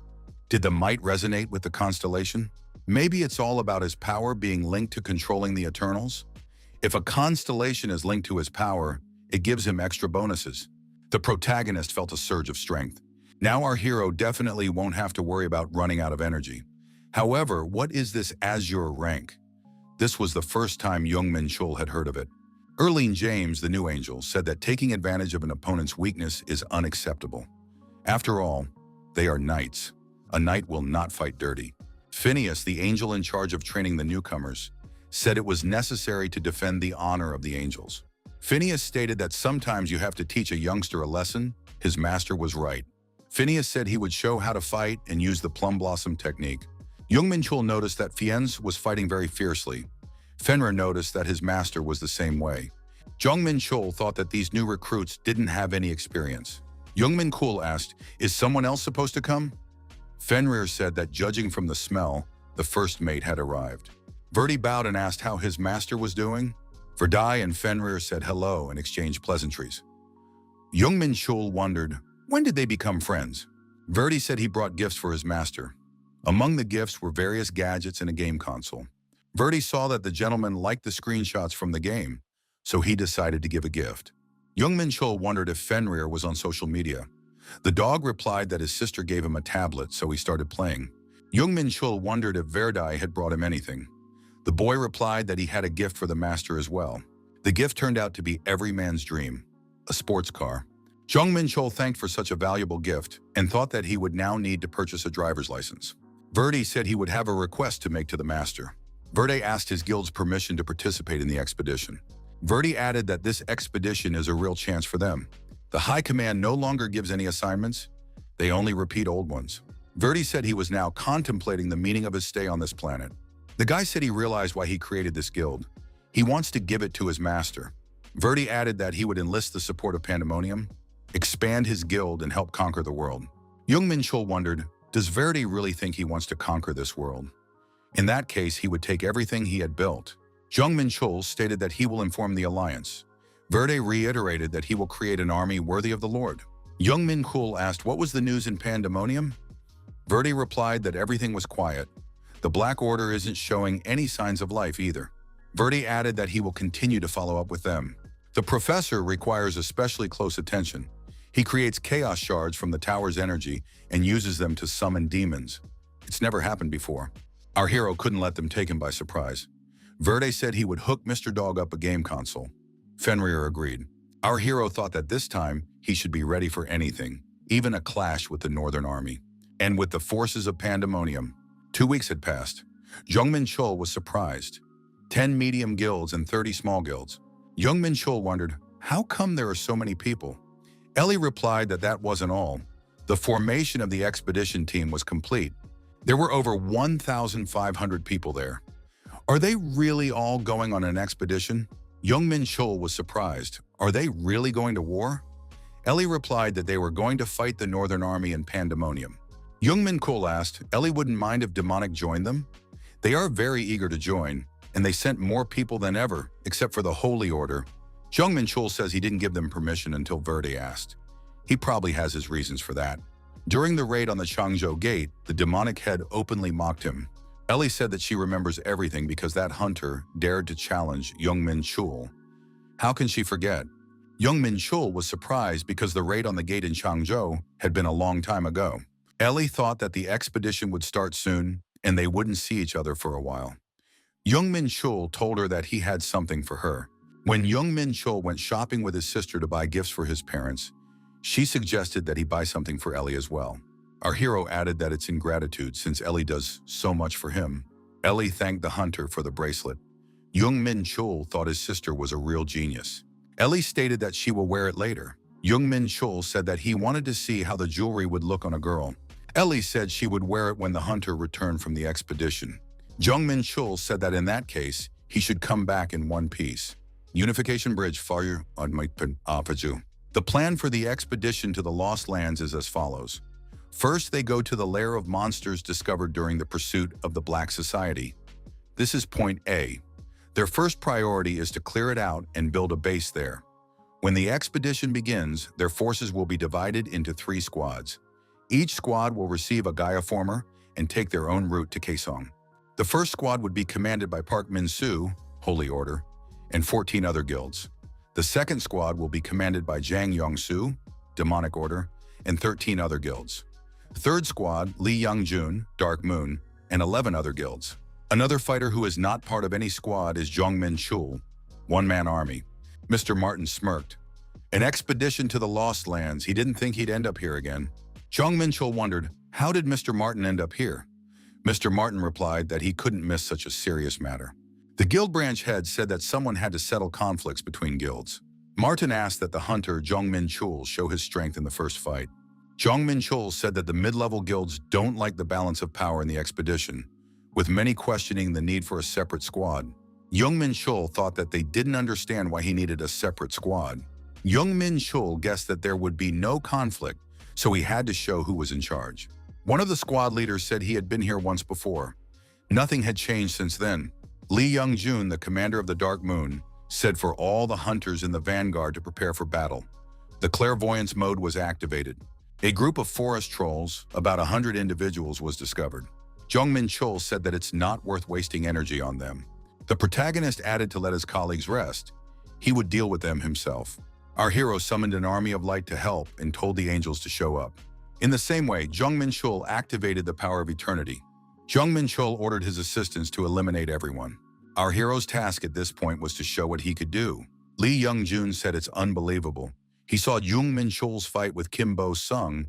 did the might resonate with the constellation? Maybe it's all about his power being linked to controlling the Eternals? If a constellation is linked to his power, it gives him extra bonuses. The protagonist felt a surge of strength. Now our hero definitely won't have to worry about running out of energy. However, what is this Azure rank? This was the first time Jong Menchul had heard of it. Erlene James, the new angel, said that taking advantage of an opponent's weakness is unacceptable. After all, they are knights. A knight will not fight dirty. Phineas, the angel in charge of training the newcomers, said it was necessary to defend the honor of the angels. Phineas stated that sometimes you have to teach a youngster a lesson. His master was right. Phineas said he would show how to fight and use the plum blossom technique. Jong Menchul noticed that Fiennes was fighting very fiercely. Fenrir noticed that his master was the same way. Jong Menchul thought that these new recruits didn't have any experience. Jong Menchul asked, is someone else supposed to come? Fenrir said that judging from the smell, the first mate had arrived. Verdi bowed and asked how his master was doing. Verdi and Fenrir said hello and exchanged pleasantries. Jong Menchul wondered, when did they become friends? Verdi said he brought gifts for his master. Among the gifts were various gadgets and a game console. Verdi saw that the gentleman liked the screenshots from the game, so he decided to give a gift. Jong Menchul wondered if Fenrir was on social media. The dog replied that his sister gave him a tablet, so he started playing. Jong Menchul wondered if Verdi had brought him anything. The boy replied that he had a gift for the master as well. The gift turned out to be every man's dream, a sports car. Jong Menchul thanked for such a valuable gift and thought that he would now need to purchase a driver's license. Verdi said he would have a request to make to the master. Verdi asked his guild's permission to participate in the expedition. Verdi added that this expedition is a real chance for them. The High Command no longer gives any assignments, they only repeat old ones. Verdi said he was now contemplating the meaning of his stay on this planet. The guy said he realized why he created this guild. He wants to give it to his master. Verdi added that he would enlist the support of Pandemonium, expand his guild, and help conquer the world. Jong Menchul wondered, does Verdi really think he wants to conquer this world? In that case, he would take everything he had built. Jong Menchul stated that he will inform the Alliance. Verdi reiterated that he will create an army worthy of the Lord. Jong Menchul asked what was the news in Pandemonium. Verdi replied that everything was quiet. The Black Order isn't showing any signs of life either. Verdi added that he will continue to follow up with them. The professor requires especially close attention. He creates chaos shards from the tower's energy and uses them to summon demons. It's never happened before. Our hero couldn't let them take him by surprise. Verdi said he would hook Mr. Dog up a game console. Fenrir agreed. Our hero thought that this time he should be ready for anything, even a clash with the Northern Army. And with the forces of Pandemonium, 2 weeks had passed. Jong Menchul was surprised. 10 medium guilds and 30 small guilds. Jong Menchul wondered, how come there are so many people? Ellie replied that that wasn't all. The formation of the expedition team was complete. There were over 1,500 people there. Are they really all going on an expedition? Jong Menchul was surprised. Are they really going to war? Ellie replied that they were going to fight the Northern Army in Pandemonium. Jong Menchul asked, Ellie wouldn't mind if Demonic joined them? They are very eager to join, and they sent more people than ever, except for the Holy Order. Jong Menchul says he didn't give them permission until Verdi asked. He probably has his reasons for that. During the raid on the Changzhou Gate, the demonic head openly mocked him. Ellie said that she remembers everything because that hunter dared to challenge Jong Menchul. How can she forget? Jong Menchul was surprised because the raid on the gate in Changzhou had been a long time ago. Ellie thought that the expedition would start soon and they wouldn't see each other for a while. Jong Menchul told her that he had something for her. When Jong Menchul went shopping with his sister to buy gifts for his parents, she suggested that he buy something for Ellie as well. Our hero added that it's in gratitude since Ellie does so much for him. Ellie thanked the hunter for the bracelet. Jong Menchul thought his sister was a real genius. Ellie stated that she will wear it later. Jong Menchul said that he wanted to see how the jewelry would look on a girl. Ellie said she would wear it when the hunter returned from the expedition. Jong Menchul said that in that case, he should come back in one piece. Unification Bridge fire on my Apaju. The plan for the expedition to the Lost Lands is as follows. First, they go to the lair of monsters discovered during the pursuit of the Black Society. This is point A. Their first priority is to clear it out and build a base there. When the expedition begins, their forces will be divided into 3 squads. Each squad will receive a Gaia former and take their own route to Kaesong. The first squad would be commanded by Park Min-soo, Holy Order, and 14 other guilds. The second squad will be commanded by Jang Yong-soo, Demonic Order, and 13 other guilds. Third squad, Lee Young-jun, Dark Moon, and 11 other guilds. Another fighter who is not part of any squad is Jong Menchul, one-man army. Mr. Martin smirked. An expedition to the Lost Lands, he didn't think he'd end up here again. Jong Menchul wondered, how did Mr. Martin end up here? Mr. Martin replied that he couldn't miss such a serious matter. The guild branch head said that someone had to settle conflicts between guilds. Martin asked that the hunter Jong Menchul show his strength in the first fight. Jong Menchul said that the mid-level guilds don't like the balance of power in the expedition, with many questioning the need for a separate squad. Jong Menchul thought that they didn't understand why he needed a separate squad. Jong Menchul guessed that there would be no conflict, so he had to show who was in charge. One of the squad leaders said he had been here once before. Nothing had changed since then. Lee Young-jun, the commander of the Dark Moon, said for all the hunters in the vanguard to prepare for battle. The clairvoyance mode was activated. A group of forest trolls, about 100 individuals, was discovered. Jong Menchul said that it's not worth wasting energy on them. The protagonist added to let his colleagues rest. He would deal with them himself. Our hero summoned an army of light to help and told the angels to show up. In the same way, Jong Menchul activated the power of eternity. Jong Menchul ordered his assistants to eliminate everyone. Our hero's task at this point was to show what he could do. Lee Young-jun said it's unbelievable. He saw Jong Menchul's fight with Kim Bo-sung.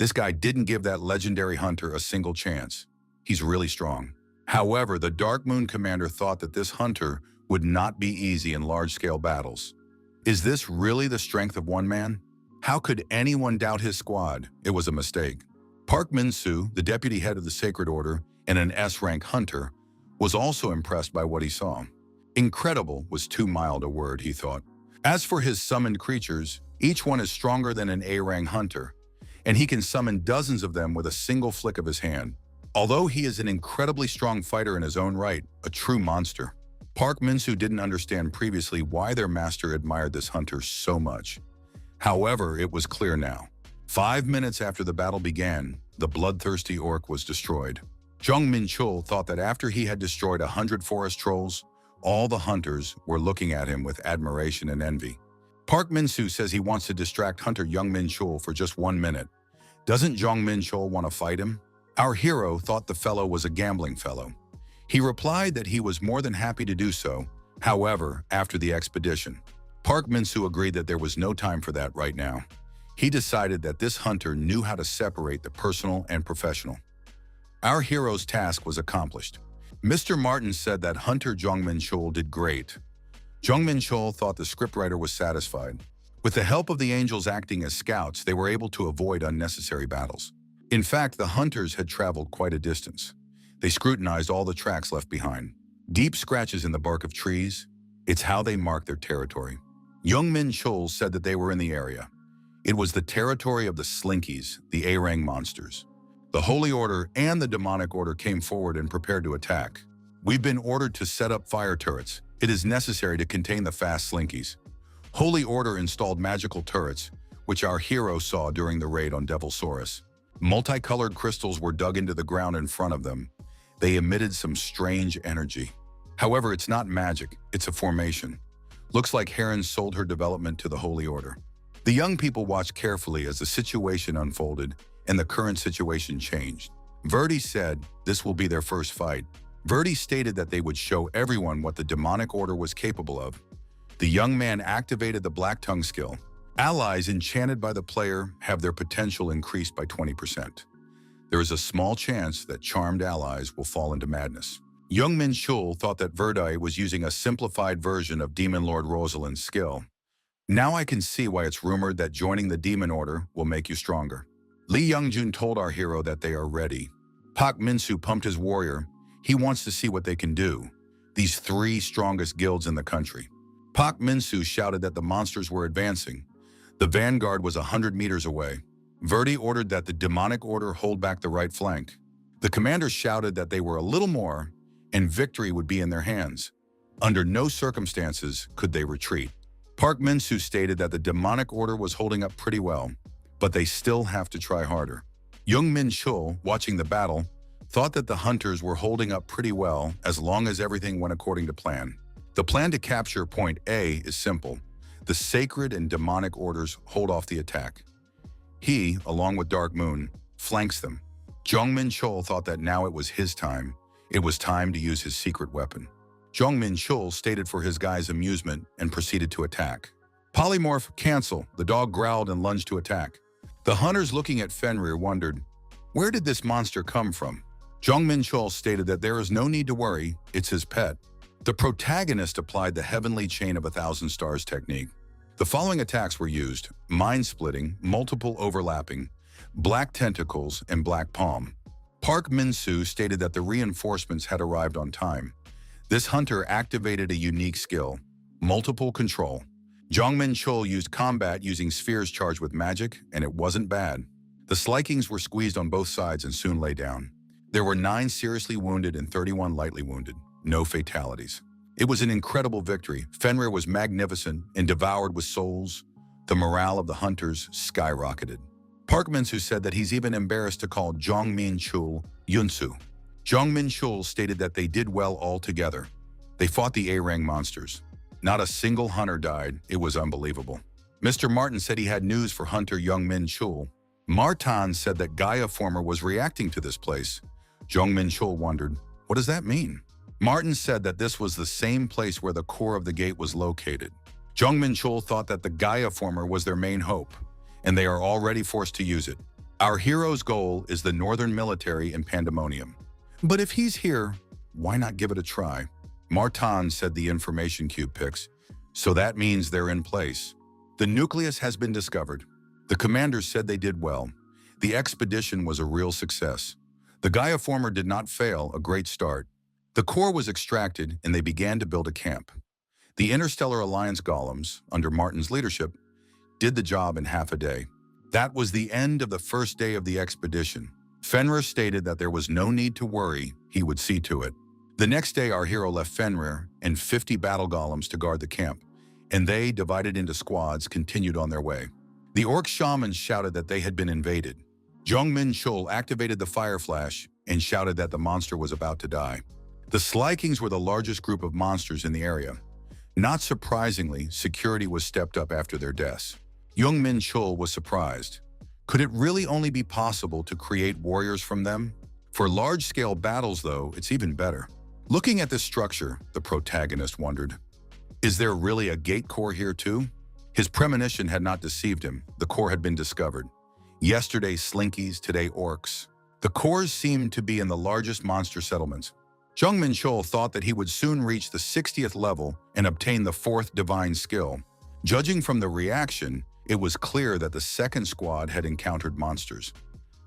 This guy didn't give that legendary hunter a single chance. He's really strong. However, the Dark Moon commander thought that this hunter would not be easy in large-scale battles. Is this really the strength of one man? How could anyone doubt his squad? It was a mistake. Park Min-soo, the deputy head of the Sacred Order and an S-rank hunter, was also impressed by what he saw. Incredible was too mild a word, he thought. As for his summoned creatures, each one is stronger than an A-rank hunter, and he can summon dozens of them with a single flick of his hand. Although he is an incredibly strong fighter in his own right, a true monster, Park Min-soo didn't understand previously why their master admired this hunter so much. However, it was clear now. 5 minutes after the battle began, the bloodthirsty orc was destroyed. Jong Menchul thought that after he had destroyed 100 forest trolls, all the hunters were looking at him with admiration and envy. Park Min-soo says he wants to distract hunter Jong Menchul for just 1 minute. Doesn't Jong Menchul want to fight him? Our hero thought the fellow was a gambling fellow. He replied that he was more than happy to do so. However, after the expedition, Park Min-soo agreed that there was no time for that right now. He decided that this hunter knew how to separate the personal and professional. Our hero's task was accomplished. Mr. Martin said that hunter Jong Menchul did great. Jong Menchul thought the scriptwriter was satisfied. With the help of the angels acting as scouts, they were able to avoid unnecessary battles. In fact, the hunters had traveled quite a distance. They scrutinized all the tracks left behind. Deep scratches in the bark of trees, it's how they marked their territory. Jong Menchul said that they were in the area. It was the territory of the Slinkies, the A-rank monsters. The Holy Order and the Demonic Order came forward and prepared to attack. We've been ordered to set up fire turrets. It is necessary to contain the fast Slinkies. Holy Order installed magical turrets, which our hero saw during the raid on Devilsaurus. Multicolored crystals were dug into the ground in front of them. They emitted some strange energy. However, it's not magic, it's a formation. Looks like Heron sold her development to the Holy Order. The young people watched carefully as the situation unfolded and the current situation changed. Verdi said this will be their first fight. Verdi stated that they would show everyone what the Demonic Order was capable of. The young man activated the Black Tongue skill. Allies enchanted by the player have their potential increased by 20%. There is a small chance that charmed allies will fall into madness. Jong Menchul thought that Verdi was using a simplified version of Demon Lord Rosalind's skill. Now I can see why it's rumored that joining the Demon Order will make you stronger. Lee Young-jun told our hero that they are ready. Park Min-soo pumped his warrior. He wants to see what they can do. These 3 strongest guilds in the country. Park Min-soo shouted that the monsters were advancing. The vanguard was 100 meters away. Verdi ordered that the Demonic Order hold back the right flank. The commander shouted that they were a little more, and victory would be in their hands. Under no circumstances could they retreat. Park Min-soo stated that the Demonic Order was holding up pretty well, but they still have to try harder. Jong Menchul, watching the battle, thought that the hunters were holding up pretty well as long as everything went according to plan. The plan to capture Point A is simple. The Sacred and Demonic Orders hold off the attack. He, along with Dark Moon, flanks them. Jong Menchul thought that now it was his time. It was time to use his secret weapon. Jong Menchul stated for his guys' amusement and proceeded to attack. Polymorph, cancel. The dog growled and lunged to attack. The hunters looking at Fenrir wondered, where did this monster come from? Jong Menchul stated that there is no need to worry, it's his pet. The protagonist applied the heavenly chain of 1,000 stars technique. The following attacks were used: mind-splitting, multiple overlapping, black tentacles, and black palm. Park Min-soo stated that the reinforcements had arrived on time. This hunter activated a unique skill, multiple control. Jong Menchul used combat using spheres charged with magic, and it wasn't bad. The Slikings were squeezed on both sides and soon lay down. There were 9 seriously wounded and 31 lightly wounded. No fatalities. It was an incredible victory. Fenrir was magnificent and devoured with souls. The morale of the hunters skyrocketed. Park Min-soo said that he's even embarrassed to call Jong Menchul Yunsu. Jong Menchul stated that they did well all together. They fought the A-rank monsters. Not a single hunter died. It was unbelievable. Mr. Martin said he had news for hunter Jong Menchul. Martin said that Gaia Former was reacting to this place. Jong Menchul wondered, what does that mean? Martin said that this was the same place where the core of the gate was located. Jong Menchul thought that the Gaia Former was their main hope, and they are already forced to use it. Our hero's goal is the northern military in Pandemonium. But if he's here, why not give it a try? Martin said the information cube picks, so that means they're in place. The nucleus has been discovered. The commanders said they did well. The expedition was a real success. The Gaia Former did not fail, a great start. The core was extracted and they began to build a camp. The Interstellar Alliance golems, under Martin's leadership, did the job in half a day. That was the end of the first day of the expedition. Fenrir stated that there was no need to worry, he would see to it. The next day our hero left Fenrir and 50 battle golems to guard the camp, and they, divided into squads, continued on their way. The orc shamans shouted that they had been invaded. Jong Menchul activated the fire flash and shouted that the monster was about to die. The Slykings were the largest group of monsters in the area. Not surprisingly, security was stepped up after their deaths. Jong Menchul was surprised. Could it really only be possible to create warriors from them? For large-scale battles, though, it's even better. Looking at this structure, the protagonist wondered, is there really a gate core here too? His premonition had not deceived him. The core had been discovered. Yesterday slinkies, today orcs. The cores seemed to be in the largest monster settlements. Jong Menchul thought that he would soon reach the 60th level and obtain the 4th divine skill. Judging from the reaction, it was clear that the second squad had encountered monsters.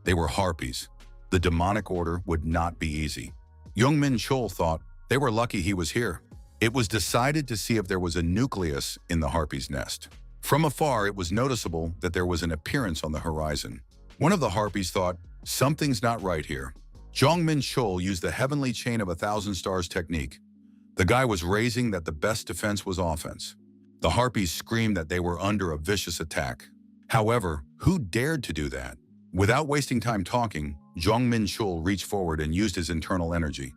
They were harpies. The demonic order would not be easy. Jong Menchul thought they were lucky he was here. It was decided to see if there was a nucleus in the harpy's nest. From afar, it was noticeable that there was an appearance on the horizon. One of the harpies thought, something's not right here. Jong Menchul used the heavenly chain of 1,000 stars technique. The guy was raising that the best defense was offense. The harpies screamed that they were under a vicious attack. However, who dared to do that? Without wasting time talking, Jong Menchul reached forward and used his internal energy.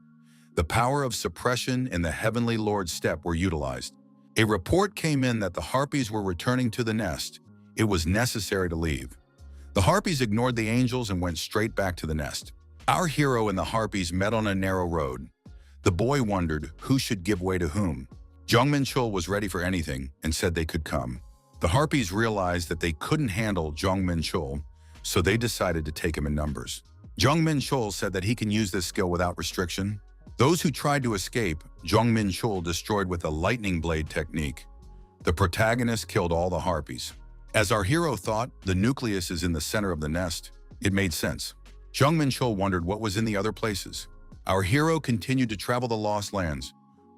The power of suppression and the Heavenly Lord's step were utilized. A report came in that the harpies were returning to the nest. It was necessary to leave. The harpies ignored the angels and went straight back to the nest. Our hero and the harpies met on a narrow road. The boy wondered who should give way to whom. Jong Menchul was ready for anything and said they could come. The harpies realized that they couldn't handle Jong Menchul, so they decided to take him in numbers. Jong Menchul said that he can use this skill without restriction. Those who tried to escape, Jong Menchul destroyed with a lightning blade technique. The protagonist killed all the harpies. As our hero thought, the nucleus is in the center of the nest. It made sense. Jong Menchul wondered what was in the other places. Our hero continued to travel the Lost Lands,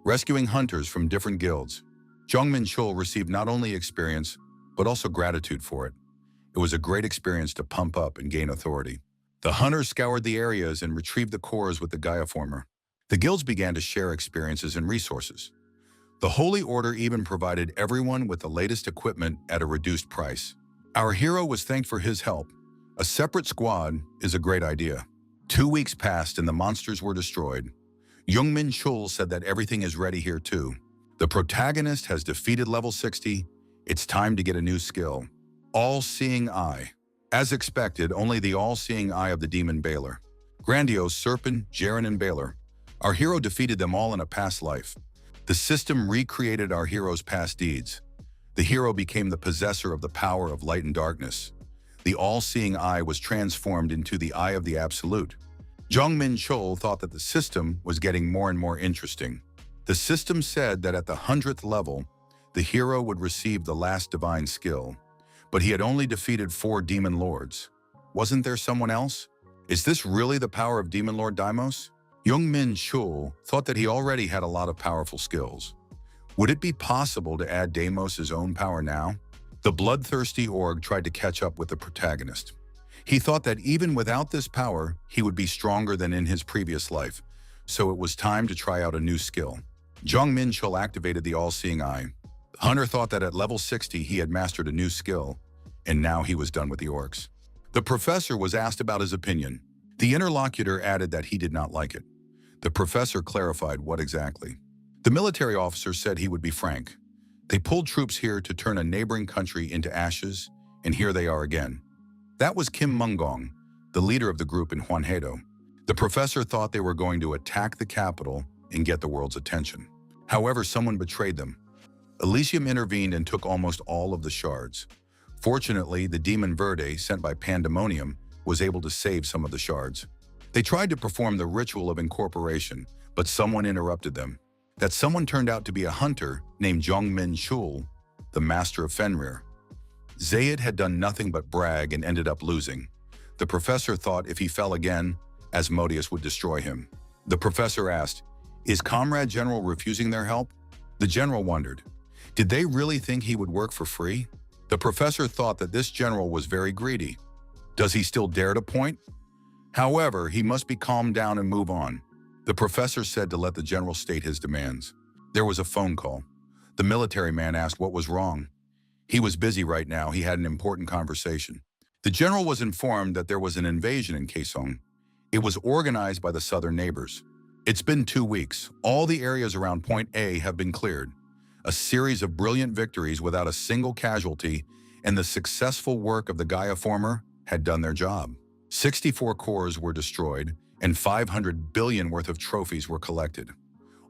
rescuing hunters from different guilds. Jong Menchul received not only experience, but also gratitude for it. It was a great experience to pump up and gain authority. The hunters scoured the areas and retrieved the cores with the Gaia Former. The guilds began to share experiences and resources. The Holy Order even provided everyone with the latest equipment at a reduced price. Our hero was thanked for his help. A separate squad is a great idea. 2 weeks passed and the monsters were destroyed. Jong Menchul said that everything is ready here too. The protagonist has defeated level 60. It's time to get a new skill. All-Seeing Eye. As expected, only the All-Seeing Eye of the Demon Baylor. Grandiose, Serpent, Jaren, and Baylor. Our hero defeated them all in a past life. The system recreated our hero's past deeds. The hero became the possessor of the power of light and darkness. The all-seeing eye was transformed into the Eye of the Absolute. Jong Menchul thought that the system was getting more and more interesting. The system said that at the 100th level, the hero would receive the last divine skill, but he had only defeated 4 demon lords. Wasn't there someone else? Is this really the power of Demon Lord Deimos? Jong Menchul thought that he already had a lot of powerful skills. Would it be possible to add Deimos' own power now? The bloodthirsty org tried to catch up with the protagonist. He thought that even without this power, he would be stronger than in his previous life, so it was time to try out a new skill. Jong Menchul activated the All-Seeing Eye. The hunter thought that at level 60 he had mastered a new skill, and now he was done with the orcs. The professor was asked about his opinion. The interlocutor added that he did not like it. The professor clarified what exactly. The military officer said he would be frank. They pulled troops here to turn a neighboring country into ashes, and here they are again. That was Kim Mungong, the leader of the group in Hwanhedo. The professor thought they were going to attack the capital and get the world's attention. However, someone betrayed them. Elysium intervened and took almost all of the shards. Fortunately, the demon Verde, sent by Pandemonium, was able to save some of the shards. They tried to perform the ritual of incorporation, but someone interrupted them. That someone turned out to be a hunter named Jong Menchul, the master of Fenrir. Zayd had done nothing but brag and ended up losing. The professor thought if he fell again, Asmodeus would destroy him. The professor asked, "Is Comrade General refusing their help?" The general wondered, did they really think he would work for free? The professor thought that this general was very greedy. Does he still dare to point? However, he must be calmed down and move on. The professor said to let the general state his demands. There was a phone call. The military man asked what was wrong. He was busy right now. He had an important conversation. The general was informed that there was an invasion in Kaesong. It was organized by the southern neighbors. It's been 2 weeks. All the areas around Point A have been cleared. A series of brilliant victories without a single casualty, and the successful work of the Gaia Former had done their job. 64 cores were destroyed, and 500 billion worth of trophies were collected.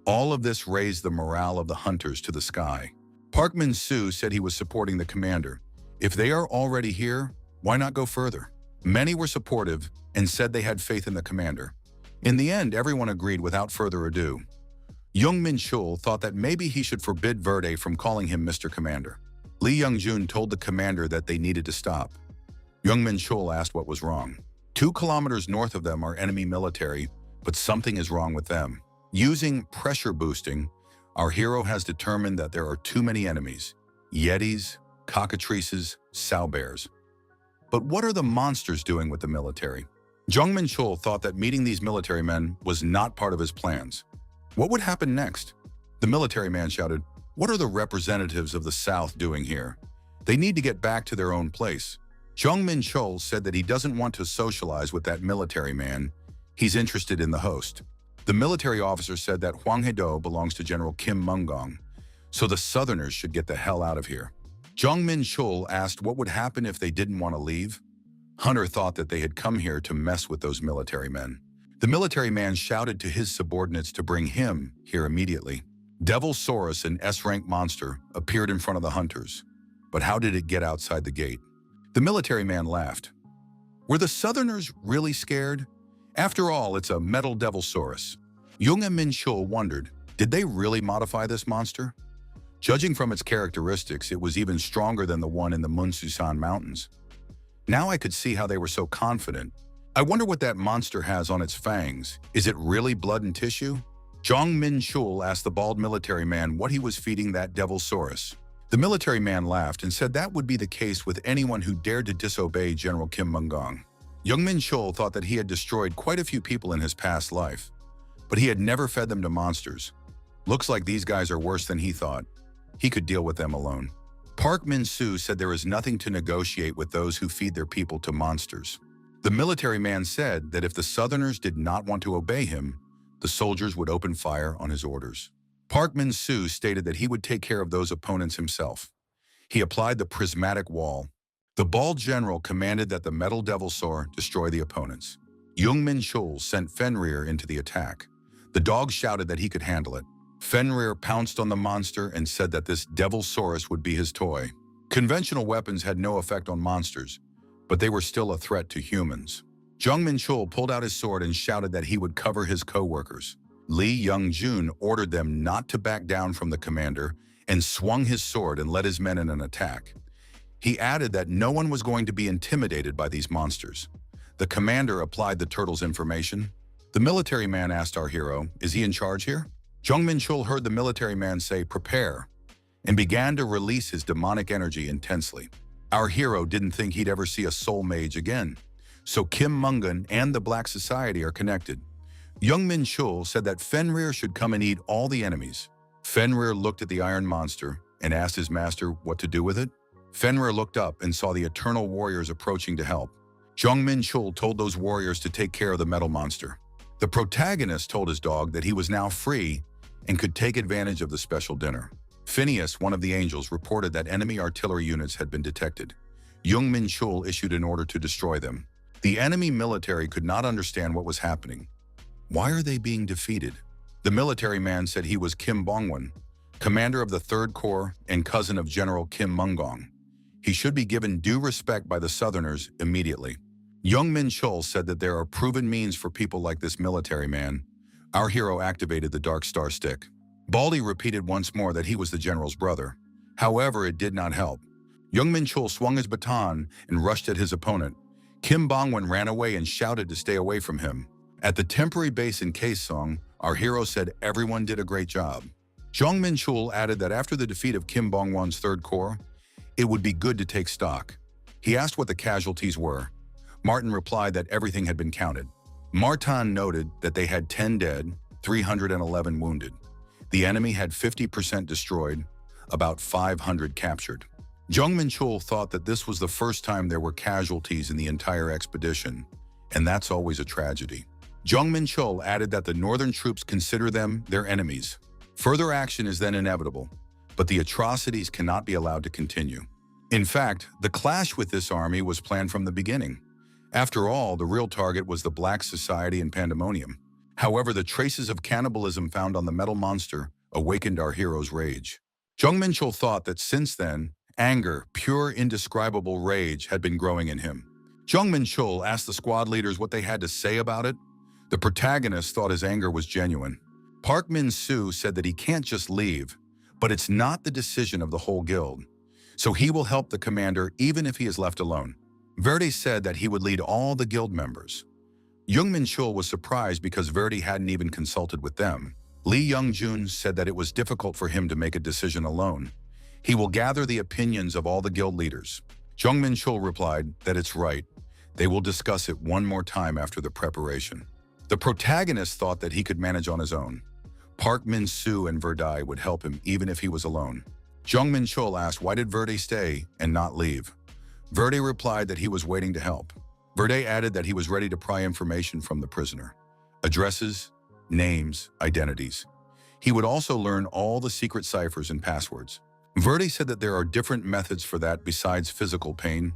All of this raised the morale of the hunters to the sky. Park Min-soo said he was supporting the commander. If they are already here, why not go further? Many were supportive and said they had faith in the commander. In the end, everyone agreed without further ado. Jong Menchul thought that maybe he should forbid Verde from calling him Mr. Commander. Lee Young-jun told the commander that they needed to stop. Jong Menchul asked what was wrong. 2 kilometers north of them are enemy military, but something is wrong with them. Using pressure boosting, our hero has determined that there are too many enemies: yetis, cockatrices, sow bears. But what are the monsters doing with the military? Jong Menchul thought that meeting these military men was not part of his plans. What would happen next? The military man shouted, "What are the representatives of the South doing here? They need to get back to their own place." Jong Menchul said that he doesn't want to socialize with that military man. He's interested in the host. The military officer said that Hwanghae-do belongs to General Kim Mungong, so the Southerners should get the hell out of here. Jong Menchul asked what would happen if they didn't want to leave. Hunter thought that they had come here to mess with those military men. The military man shouted to his subordinates to bring him here immediately. Devil Saurus, an S-rank monster, appeared in front of the hunters. But how did it get outside the gate? The military man laughed. Were the Southerners really scared? After all, it's a metal Devil Saurus. Jong Menchul wondered, did they really modify this monster? Judging from its characteristics, it was even stronger than the one in the Munsusan Mountains. Now I could see how they were so confident. I wonder what that monster has on its fangs. Is it really blood and tissue? Jong Menchul asked the bald military man what he was feeding that Devil Saurus. The military man laughed and said that would be the case with anyone who dared to disobey General Kim Mungong. Jong Menchul thought that he had destroyed quite a few people in his past life, but he had never fed them to monsters. Looks like these guys are worse than he thought. He could deal with them alone. Park Min-soo said there is nothing to negotiate with those who feed their people to monsters. The military man said that if the Southerners did not want to obey him, the soldiers would open fire on his orders. Park Min-soo stated that he would take care of those opponents himself. He applied the prismatic wall. The bald general commanded that the metal Devil Saur destroy the opponents. Jong Menchul sent Fenrir into the attack. The dog shouted that he could handle it. Fenrir pounced on the monster and said that this Devil Saurus would be his toy. Conventional weapons had no effect on monsters, but they were still a threat to humans. Jong Menchul pulled out his sword and shouted that he would cover his co-workers. Lee Young-jun ordered them not to back down from the commander and swung his sword and led his men in an attack. He added that no one was going to be intimidated by these monsters. The commander applied the turtle's information. The military man asked our hero, "Is he in charge here?" Jong Menchul heard the military man say, "Prepare," and began to release his demonic energy intensely. Our hero didn't think he'd ever see a soul mage again. So Kim Mungan and the Black Society are connected. Jong Menchul said that Fenrir should come and eat all the enemies. Fenrir looked at the iron monster and asked his master what to do with it. Fenrir looked up and saw the Eternal Warriors approaching to help. Jong Menchul told those warriors to take care of the metal monster. The protagonist told his dog that he was now free and could take advantage of the special dinner. Phineas, one of the angels, reported that enemy artillery units had been detected. Jong Menchul issued an order to destroy them. The enemy military could not understand what was happening. Why are they being defeated? The military man said he was Kim Bong-won, commander of the 3rd Corps and cousin of General Kim Mungong. He should be given due respect by the Southerners immediately. Jong Menchul said that there are proven means for people like this military man. Our hero activated the Dark Star stick. Baldy repeated once more that he was the general's brother. However, it did not help. Jong Menchul swung his baton and rushed at his opponent. Kim Bong-won ran away and shouted to stay away from him. At the temporary base in Kaesong, our hero said everyone did a great job. Jong Menchul added that after the defeat of Kim Bong-won's 3rd Corps, it would be good to take stock. He asked what the casualties were. Martin replied that everything had been counted. Martin noted that they had 10 dead, 311 wounded. The enemy had 50% destroyed, about 500 captured. Jong Menchul thought that this was the first time there were casualties in the entire expedition, and that's always a tragedy. Jong Menchul added that the northern troops consider them their enemies. Further action is then inevitable, but the atrocities cannot be allowed to continue. In fact, the clash with this army was planned from the beginning. After all, the real target was the Black Society and Pandemonium. However, the traces of cannibalism found on the metal monster awakened our hero's rage. Jong Menchul thought that since then, anger, pure indescribable rage, had been growing in him. Jong Menchul asked the squad leaders what they had to say about it. The protagonist thought his anger was genuine. Park Min-soo said that he can't just leave, but it's not the decision of the whole guild. So he will help the commander even if he is left alone. Verdi said that he would lead all the guild members. Jong Menchul was surprised because Verdi hadn't even consulted with them. Lee Young-jun said that it was difficult for him to make a decision alone. He will gather the opinions of all the guild leaders. Jong Menchul replied that it's right. They will discuss it one more time after the preparation. The protagonist thought that he could manage on his own. Park Min-soo and Verdi would help him even if he was alone. Jong Menchul asked why did Verdi stay and not leave. Verdi replied that he was waiting to help. Verdi added that he was ready to pry information from the prisoner. Addresses, names, identities. He would also learn all the secret ciphers and passwords. Verdi said that there are different methods for that besides physical pain.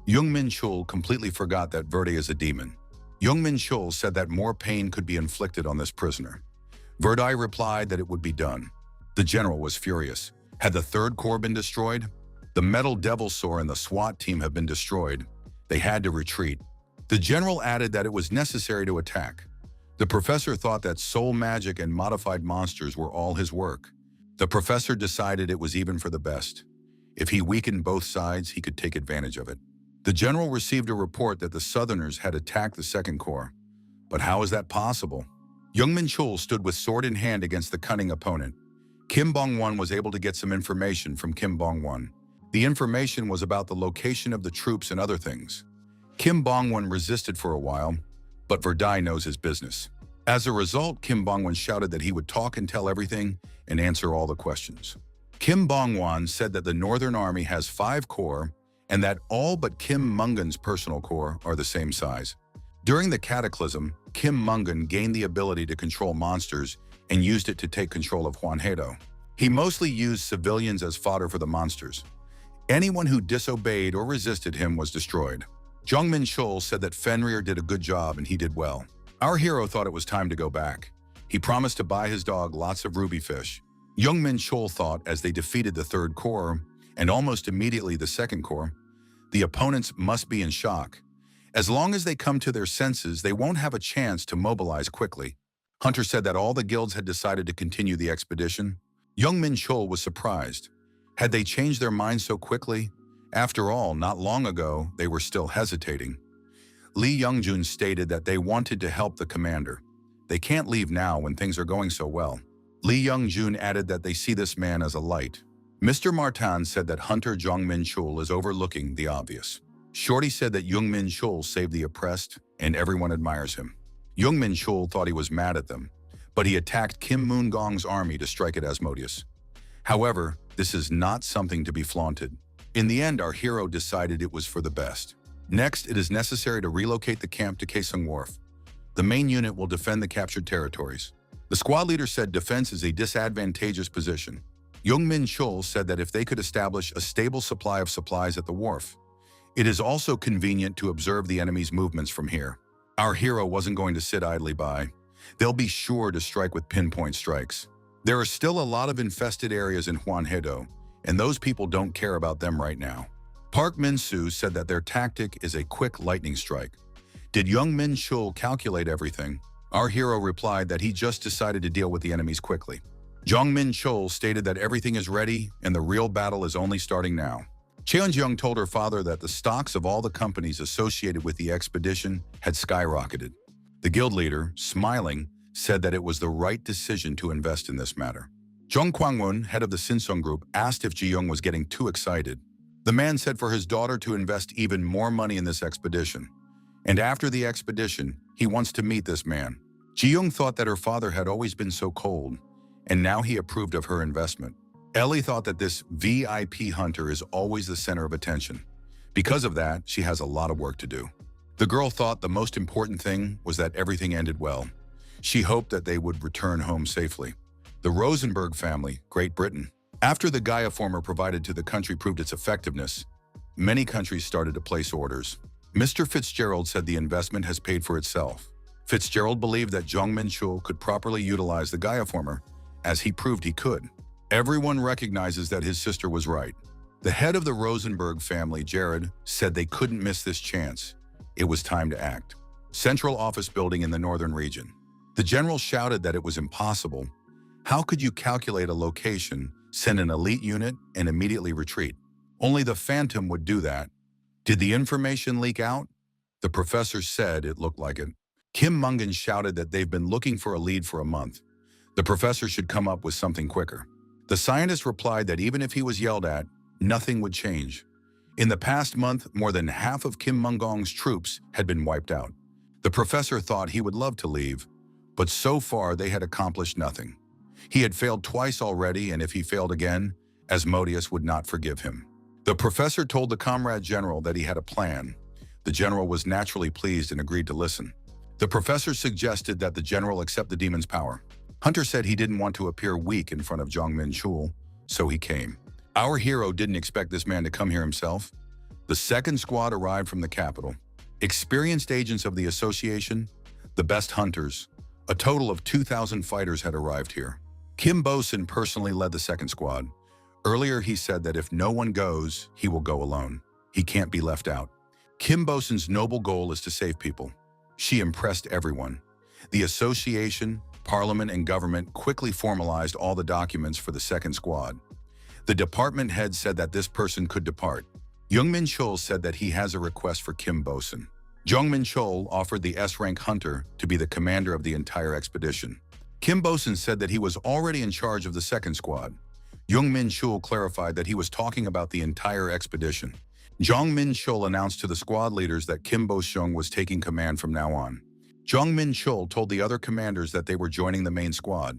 Jong Menchul completely forgot that Verdi is a demon. Jong Menchul said that more pain could be inflicted on this prisoner. Verdi replied that it would be done. The general was furious. Had the 3rd Corps been destroyed? The Metal Devil Sword and the SWAT team have been destroyed. They had to retreat. The general added that it was necessary to attack. The professor thought that soul magic and modified monsters were all his work. The professor decided it was even for the best. If he weakened both sides, he could take advantage of it. The general received a report that the Southerners had attacked the 2nd Corps. But how is that possible? Jong Menchul stood with sword in hand against the cunning opponent. Kim Bong-won was able to get some information from Kim Bong-won. The information was about the location of the troops and other things. Kim Bong-won resisted for a while, but Verdi knows his business. As a result, Kim Bong-won shouted that he would talk and tell everything and answer all the questions. Kim Bong-won said that the Northern Army has 5 corps and that all but Kim Mungan's personal corps are the same size. During the cataclysm, Kim Mungan gained the ability to control monsters and used it to take control of Hwanghae-do. He mostly used civilians as fodder for the monsters. Anyone who disobeyed or resisted him was destroyed. Jong Menchul said that Fenrir did a good job and he did well. Our hero thought it was time to go back. He promised to buy his dog lots of ruby fish. Jong Menchul thought as they defeated the 3rd Corps, and almost immediately the 2nd Corps, the opponents must be in shock. As long as they come to their senses, they won't have a chance to mobilize quickly. Hunter said that all the guilds had decided to continue the expedition. Jong Menchul was surprised. Had they changed their minds so quickly? After all, not long ago, they were still hesitating. Lee Young-jun stated that they wanted to help the commander. They can't leave now when things are going so well. Lee Young-jun added that they see this man as a light. Mr. Martin said that Hunter Jong Menchul is overlooking the obvious. Shorty said that Jong Menchul saved the oppressed and everyone admires him. Jong Menchul thought he was mad at them, but he attacked Kim Moon-gong's army to strike at Asmodeus. However, this is not something to be flaunted. In the end, our hero decided it was for the best. Next, it is necessary to relocate the camp to Kaesong Wharf. The main unit will defend the captured territories. The squad leader said defense is a disadvantageous position. Jong Menchul said that if they could establish a stable supply of supplies at the wharf, it is also convenient to observe the enemy's movements from here. Our hero wasn't going to sit idly by. They'll be sure to strike with pinpoint strikes. There are still a lot of infested areas in Hwanghae-do, and those people don't care about them right now. Park Min-soo said that their tactic is a quick lightning strike. Did Jong Menchul calculate everything? Our hero replied that he just decided to deal with the enemies quickly. Jong Menchul stated that everything is ready and the real battle is only starting now. Cheon-jung told her father that the stocks of all the companies associated with the expedition had skyrocketed. The guild leader, smiling, said that it was the right decision to invest in this matter. Jung Kwang-won, head of the Sinsung group, asked if Ji-young was getting too excited. The man said for his daughter to invest even more money in this expedition. And after the expedition, he wants to meet this man. Ji-young thought that her father had always been so cold, and now he approved of her investment. Ellie thought that this VIP hunter is always the center of attention. Because of that, she has a lot of work to do. The girl thought the most important thing was that everything ended well. She hoped that they would return home safely. The Rosenberg family, Great Britain. After the Gaia former provided to the country proved its effectiveness, many countries started to place orders. Mr. Fitzgerald said the investment has paid for itself. Fitzgerald believed that Jong Menchul could properly utilize the Gaia former, as he proved he could. Everyone recognizes that his sister was right. The head of the Rosenberg family, Jared, said they couldn't miss this chance. It was time to act. Central office building in the northern region. The general shouted that it was impossible. How could you calculate a location, send an elite unit, and immediately retreat? Only the Phantom would do that. Did the information leak out? The professor said it looked like it. Kim Mungan shouted that they've been looking for a lead for a month. The professor should come up with something quicker. The scientist replied that even if he was yelled at, nothing would change. In the past month, more than half of Kim Mungong's troops had been wiped out. The professor thought he would love to leave, but so far they had accomplished nothing. He had failed twice already, and if he failed again, Asmodeus would not forgive him. The professor told the comrade general that he had a plan. The general was naturally pleased and agreed to listen. The professor suggested that the general accept the demon's power. Hunter said he didn't want to appear weak in front of Jong Menchul, so he came. Our hero didn't expect this man to come here himself. The second squad arrived from the capital. Experienced agents of the association, the best hunters, a total of 2,000 fighters had arrived here. Kim Bosun personally led the second squad. Earlier he said that if no one goes, he will go alone. He can't be left out. Kim Bosun's noble goal is to save people. She impressed everyone. The association, parliament, and government quickly formalized all the documents for the second squad. The department head said that this person could depart. Jong Menchul said that he has a request for Kim Bosun. Jong Menchul offered the S-rank hunter to be the commander of the entire expedition. Kim Bosun said that he was already in charge of the second squad. Jong Menchul clarified that he was talking about the entire expedition. Jong Menchul announced to the squad leaders that Kim Bosun was taking command from now on. Jong Menchul told the other commanders that they were joining the main squad.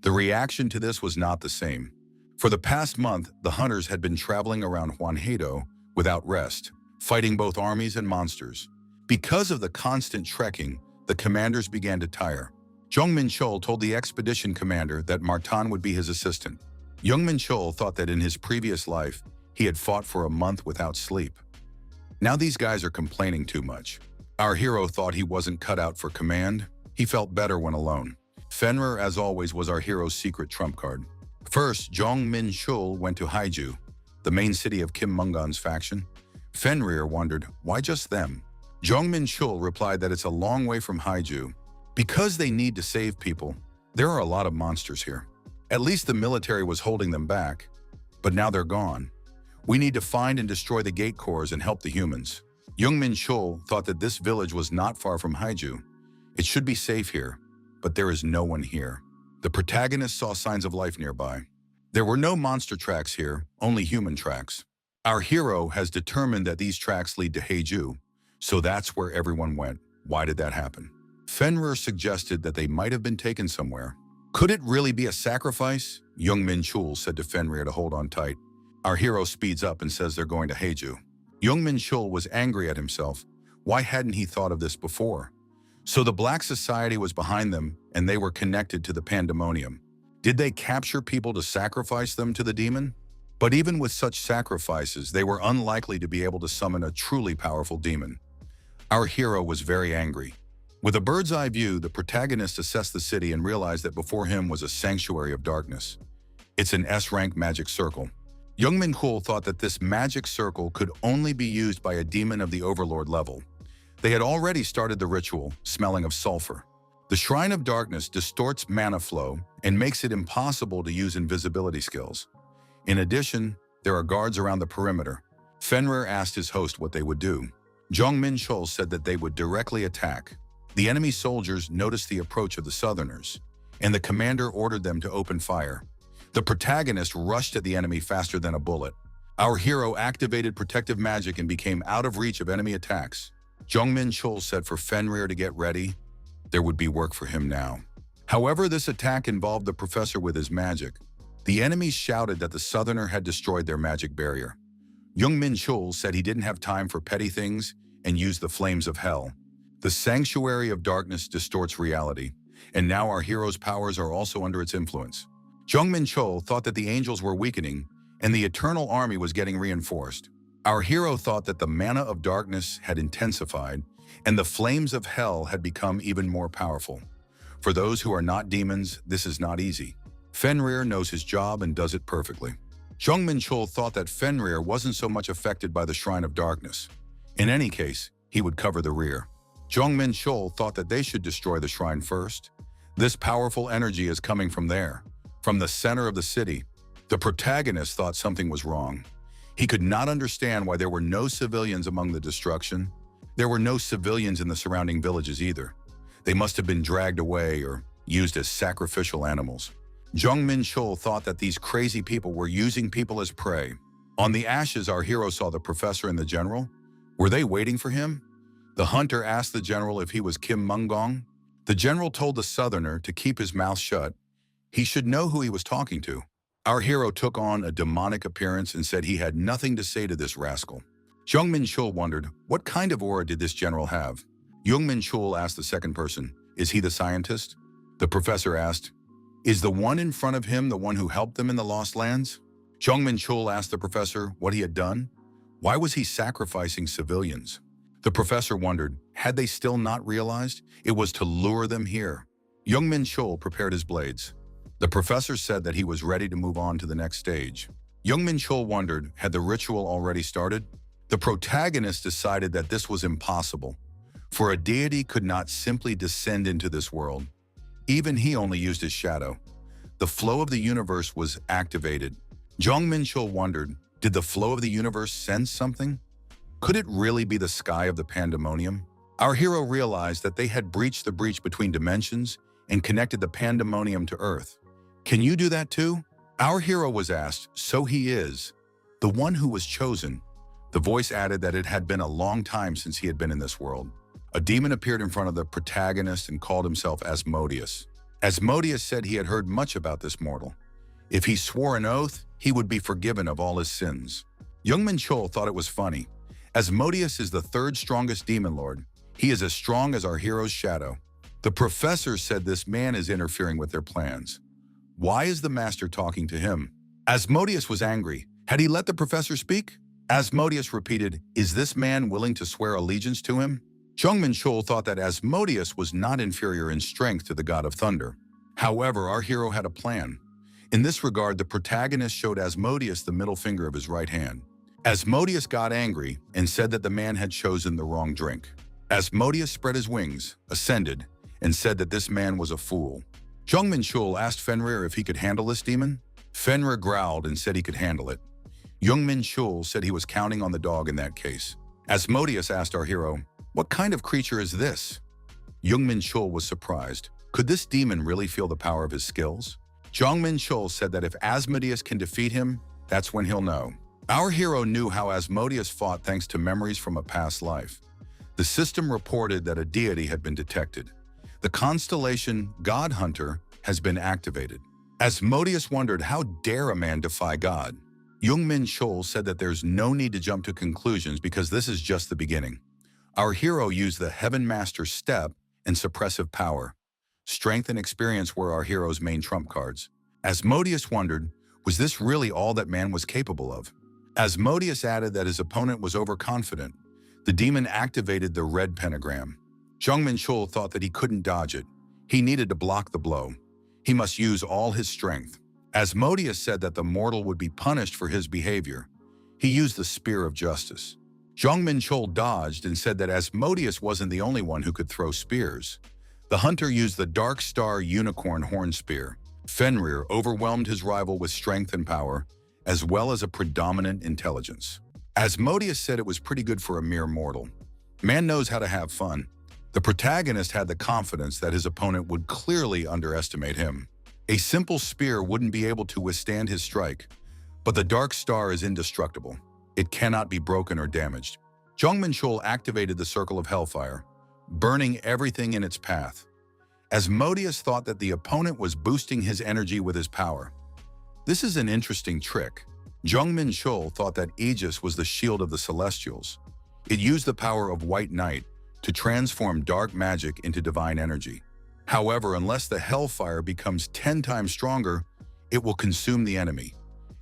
The reaction to this was not the same. For the past month, the hunters had been traveling around Hwanghae-do without rest, fighting both armies and monsters. Because of the constant trekking, the commanders began to tire. Jong Menchul told the expedition commander that Martan would be his assistant. Jong Menchul thought that in his previous life, he had fought for a month without sleep. Now these guys are complaining too much. Our hero thought he wasn't cut out for command. He felt better when alone. Fenrir, as always, was our hero's secret trump card. First, Jong Menchul went to Haiju, the main city of Kim Mungan's faction. Fenrir wondered, why just them? Jong Menchul replied that it's a long way from Haiju. Because they need to save people, there are a lot of monsters here. At least the military was holding them back, but now they're gone. We need to find and destroy the gate cores and help the humans. Jong Menchul thought that this village was not far from Haiju. It should be safe here, but there is no one here. The protagonist saw signs of life nearby. There were no monster tracks here, only human tracks. Our hero has determined that these tracks lead to Haiju, so that's where everyone went. Why did that happen? Fenrir suggested that they might have been taken somewhere. Could it really be a sacrifice? Jong Menchul said to Fenrir to hold on tight. Our hero speeds up and says they're going to Haiju. Jong Menchul was angry at himself. Why hadn't he thought of this before? So the Black Society was behind them, and they were connected to the pandemonium. Did they capture people to sacrifice them to the demon? But even with such sacrifices, they were unlikely to be able to summon a truly powerful demon. Our hero was very angry. With a bird's eye view, the protagonist assessed the city and realized that before him was a sanctuary of darkness. It's an S-rank magic circle. Jong Menchul thought that this magic circle could only be used by a demon of the overlord level. They had already started the ritual, smelling of sulfur. The Shrine of Darkness distorts mana flow and makes it impossible to use invisibility skills. In addition, there are guards around the perimeter. Fenrir asked his host what they would do. Jong Menchul said that they would directly attack. The enemy soldiers noticed the approach of the Southerners, and the commander ordered them to open fire. The protagonist rushed at the enemy faster than a bullet. Our hero activated protective magic and became out of reach of enemy attacks. Jong Menchul said for Fenrir to get ready. There would be work for him now. However, this attack involved the professor with his magic. The enemies shouted that the Southerner had destroyed their magic barrier. Jong Menchul said he didn't have time for petty things and used the flames of hell. The Sanctuary of Darkness distorts reality, and now our hero's powers are also under its influence. Jong Menchul thought that the angels were weakening and the eternal army was getting reinforced. Our hero thought that the mana of darkness had intensified and the flames of hell had become even more powerful. For those who are not demons, this is not easy. Fenrir knows his job and does it perfectly. Jong Menchul thought that Fenrir wasn't so much affected by the Shrine of Darkness. In any case, he would cover the rear. Jong Menchul thought that they should destroy the shrine first. This powerful energy is coming from there, from the center of the city. The protagonist thought something was wrong. He could not understand why there were no civilians among the destruction. There were no civilians in the surrounding villages either. They must have been dragged away or used as sacrificial animals. Jong Menchul thought that these crazy people were using people as prey. On the ashes, our hero saw the professor and the general. Were they waiting for him? The hunter asked the general if he was Kim Mungong. The general told the Southerner to keep his mouth shut. He should know who he was talking to. Our hero took on a demonic appearance and said he had nothing to say to this rascal. Jong Menchul wondered, what kind of aura did this general have? Jong Menchul asked the second person, is he the scientist? The professor asked, is the one in front of him the one who helped them in the Lost Lands? Jong Menchul asked the professor what he had done. Why was he sacrificing civilians? The professor wondered, had they still not realized? It was to lure them here. Jong Menchul prepared his blades. The professor said that he was ready to move on to the next stage. Jong Menchul wondered, had the ritual already started? The protagonist decided that this was impossible, for a deity could not simply descend into this world. Even he only used his shadow. The flow of the universe was activated. Jong Menchul wondered, did the flow of the universe sense something? Could it really be the sky of the pandemonium? Our hero realized that they had breached the breach between dimensions and connected the pandemonium to Earth. Can you do that too? Our hero was asked, so he is, the one who was chosen. The voice added that it had been a long time since he had been in this world. A demon appeared in front of the protagonist and called himself Asmodeus. Asmodeus said he had heard much about this mortal. If he swore an oath, he would be forgiven of all his sins. Jong Menchul thought it was funny. Asmodeus is the third strongest demon lord. He is as strong as our hero's shadow. The professor said this man is interfering with their plans. Why is the master talking to him? Asmodeus was angry. Had he let the professor speak? Asmodeus repeated, is this man willing to swear allegiance to him? Jong Menchul thought that Asmodeus was not inferior in strength to the god of thunder. However, our hero had a plan. In this regard, the protagonist showed Asmodeus the middle finger of his right hand. Asmodeus got angry and said that the man had chosen the wrong drink. Asmodeus spread his wings, ascended, and said that this man was a fool. Jong Menchul asked Fenrir if he could handle this demon. Fenrir growled and said he could handle it. Jong Menchul said he was counting on the dog in that case. Asmodeus asked our hero, what kind of creature is this? Jong Menchul was surprised. Could this demon really feel the power of his skills? Jong Menchul said that if Asmodeus can defeat him, that's when he'll know. Our hero knew how Asmodeus fought thanks to memories from a past life. The system reported that a deity had been detected. The constellation God Hunter has been activated. Asmodeus wondered, how dare a man defy God? Jong Menchul said that there's no need to jump to conclusions because this is just the beginning. Our hero used the Heaven Master Step and Suppressive Power. Strength and experience were our hero's main trump cards. Asmodeus wondered, was this really all that man was capable of? Asmodeus added that his opponent was overconfident. The demon activated the red pentagram. Jong Menchul thought that he couldn't dodge it. He needed to block the blow. He must use all his strength. Asmodeus said that the mortal would be punished for his behavior. He used the spear of justice. Jong Menchul dodged and said that Asmodeus wasn't the only one who could throw spears. The hunter used the Dark Star Unicorn Horn Spear. Fenrir overwhelmed his rival with strength and power, as well as a predominant intelligence. Asmodeus said it was pretty good for a mere mortal. Man knows how to have fun. The protagonist had the confidence that his opponent would clearly underestimate him. A simple spear wouldn't be able to withstand his strike, but the Dark Star is indestructible. It cannot be broken or damaged. Jong Menchul activated the Circle of Hellfire, burning everything in its path. Asmodeus thought that the opponent was boosting his energy with his power. This is an interesting trick. Jong Menchul thought that Aegis was the shield of the Celestials. It used the power of White Knight to transform dark magic into divine energy. However, unless the Hellfire becomes 10 times stronger, it will consume the enemy.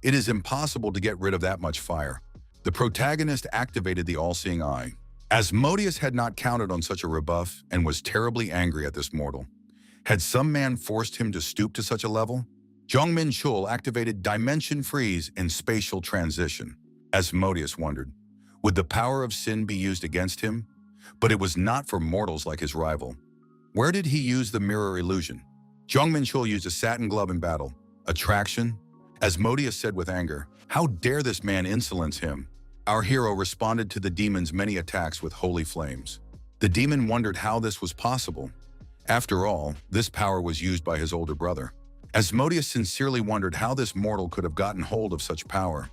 It is impossible to get rid of that much fire. The protagonist activated the All-Seeing Eye. Asmodeus had not counted on such a rebuff and was terribly angry at this mortal. Had some man forced him to stoop to such a level? Jong Menchul activated Dimension Freeze and Spatial Transition. Asmodeus wondered, would the power of sin be used against him? But it was not for mortals like his rival. Where did he use the mirror illusion? Jong Menchul used a satin glove in battle. Attraction? Asmodeus said with anger, how dare this man insolence him? Our hero responded to the demon's many attacks with holy flames. The demon wondered how this was possible. After all, this power was used by his older brother. Asmodeus sincerely wondered how this mortal could have gotten hold of such power.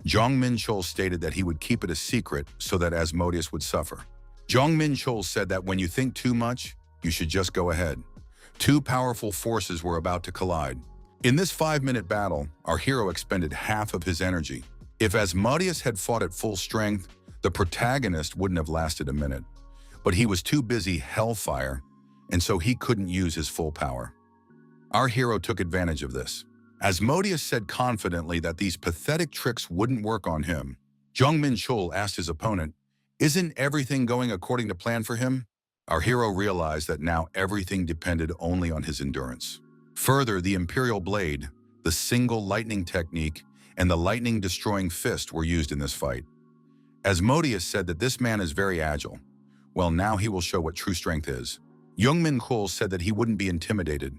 Jong Menchul stated that he would keep it a secret so that Asmodeus would suffer. Jong Menchul said that when you think too much, you should just go ahead. Two powerful forces were about to collide. In this 5-minute battle, our hero expended half of his energy. If Asmodeus had fought at full strength, the protagonist wouldn't have lasted a minute. But he was too busy hellfire, and so he couldn't use his full power. Our hero took advantage of this. Asmodeus said confidently that these pathetic tricks wouldn't work on him. Jong Menchul asked his opponent, isn't everything going according to plan for him? Our hero realized that now everything depended only on his endurance. Further, the Imperial Blade, the single lightning technique, and the lightning-destroying fist were used in this fight. Asmodeus said that this man is very agile. Well, now he will show what true strength is. Jong Menchul said that he wouldn't be intimidated.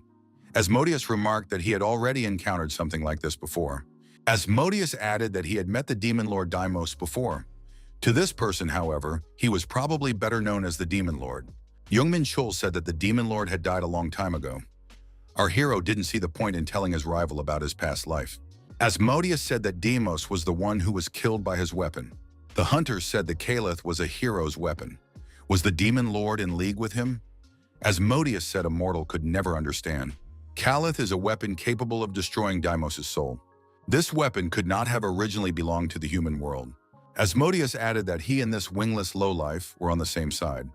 Asmodeus remarked that he had already encountered something like this before. Asmodeus added that he had met the Demon Lord Deimos before. To this person, however, he was probably better known as the Demon Lord. Jong Menchul said that the Demon Lord had died a long time ago. Our hero didn't see the point in telling his rival about his past life. Asmodeus said that Deimos was the one who was killed by his weapon. The hunter said the Caliph was a hero's weapon. Was the Demon Lord in league with him? Asmodeus said a mortal could never understand. Caliph is a weapon capable of destroying Deimos' soul. This weapon could not have originally belonged to the human world. Asmodeus added that he and this wingless lowlife were on the same side.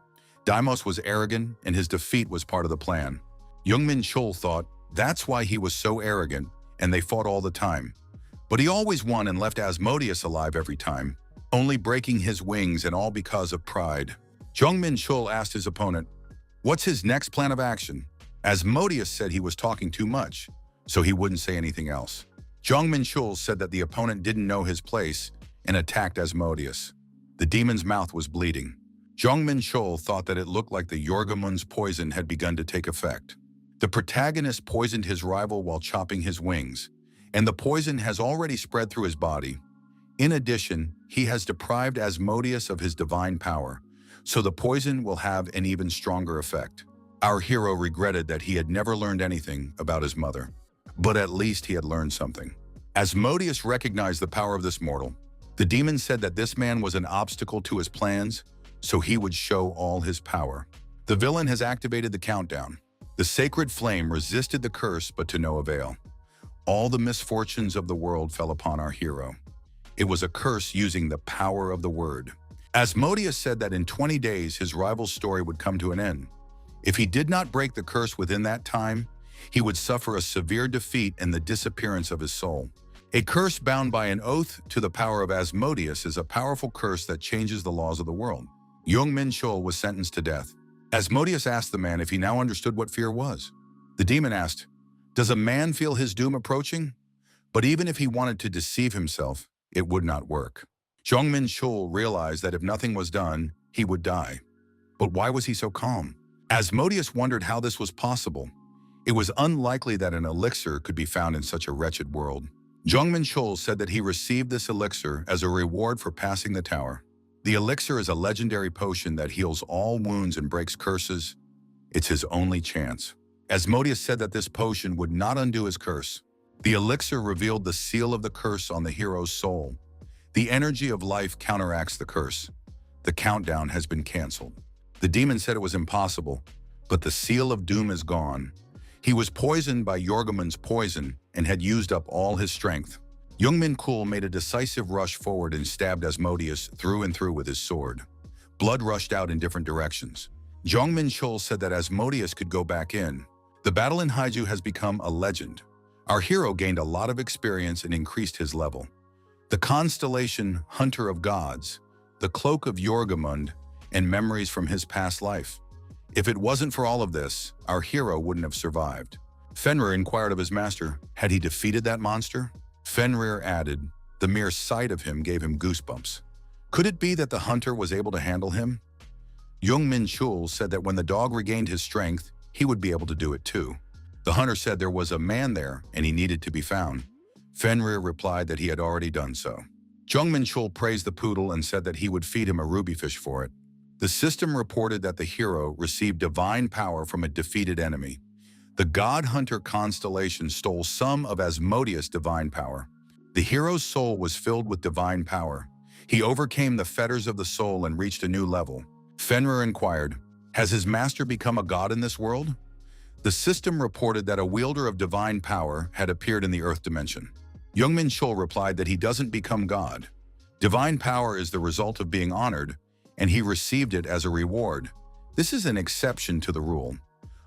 Deimos was arrogant, and his defeat was part of the plan. Jong Menchul thought that's why he was so arrogant, and they fought all the time. But he always won and left Asmodeus alive every time, only breaking his wings, and all because of pride. Jong Menchul asked his opponent, what's his next plan of action? Asmodeus said he was talking too much, so he wouldn't say anything else. Jong Menchul said that the opponent didn't know his place and attacked Asmodeus. The demon's mouth was bleeding. Jong Menchul thought that it looked like the Yorgamund's poison had begun to take effect. The protagonist poisoned his rival while chopping his wings, and the poison has already spread through his body. In addition, he has deprived Asmodeus of his divine power, so the poison will have an even stronger effect. Our hero regretted that he had never learned anything about his mother, but at least he had learned something. Asmodeus recognized the power of this mortal. The demon said that this man was an obstacle to his plans, so he would show all his power. The villain has activated the countdown. The sacred flame resisted the curse, but to no avail. All the misfortunes of the world fell upon our hero. It was a curse using the power of the word. Asmodeus said that in 20 days his rival's story would come to an end. If he did not break the curse within that time, he would suffer a severe defeat and the disappearance of his soul. A curse bound by an oath to the power of Asmodeus is a powerful curse that changes the laws of the world. Jong Menchul was sentenced to death. Asmodeus asked the man if he now understood what fear was. The demon asked, "Does a man feel his doom approaching?" But even if he wanted to deceive himself, it would not work. Jong Menchul realized that if nothing was done, he would die. But why was he so calm? Asmodeus wondered how this was possible. It was unlikely that an elixir could be found in such a wretched world. Jong Menchul said that he received this elixir as a reward for passing the tower. The elixir is a legendary potion that heals all wounds and breaks curses. It's his only chance. Asmodeus said that this potion would not undo his curse. The elixir revealed the seal of the curse on the hero's soul. The energy of life counteracts the curse. The countdown has been canceled. The demon said it was impossible, but the seal of doom is gone. He was poisoned by Yorgamon's poison and had used up all his strength. Jong Menchul made a decisive rush forward and stabbed Asmodeus through and through with his sword. Blood rushed out in different directions. Jong Menchul said that Asmodeus could go back in. The battle in Haiju has become a legend. Our hero gained a lot of experience and increased his level. The constellation Hunter of Gods, the cloak of Yorgamund, and memories from his past life. If it wasn't for all of this, our hero wouldn't have survived. Fenrir inquired of his master, had he defeated that monster? Fenrir added, the mere sight of him gave him goosebumps. Could it be that the hunter was able to handle him? Jong Menchul said that when the dog regained his strength, he would be able to do it too. The hunter said there was a man there and he needed to be found. Fenrir replied that he had already done so. Jong Menchul praised the poodle and said that he would feed him a ruby fish for it. The system reported that the hero received divine power from a defeated enemy. The God Hunter constellation stole some of Asmodeus' divine power. The hero's soul was filled with divine power. He overcame the fetters of the soul and reached a new level. Fenrir inquired, has his master become a god in this world? The system reported that a wielder of divine power had appeared in the Earth dimension. Jong Menchul replied that he doesn't become God. Divine power is the result of being honored, and he received it as a reward. This is an exception to the rule.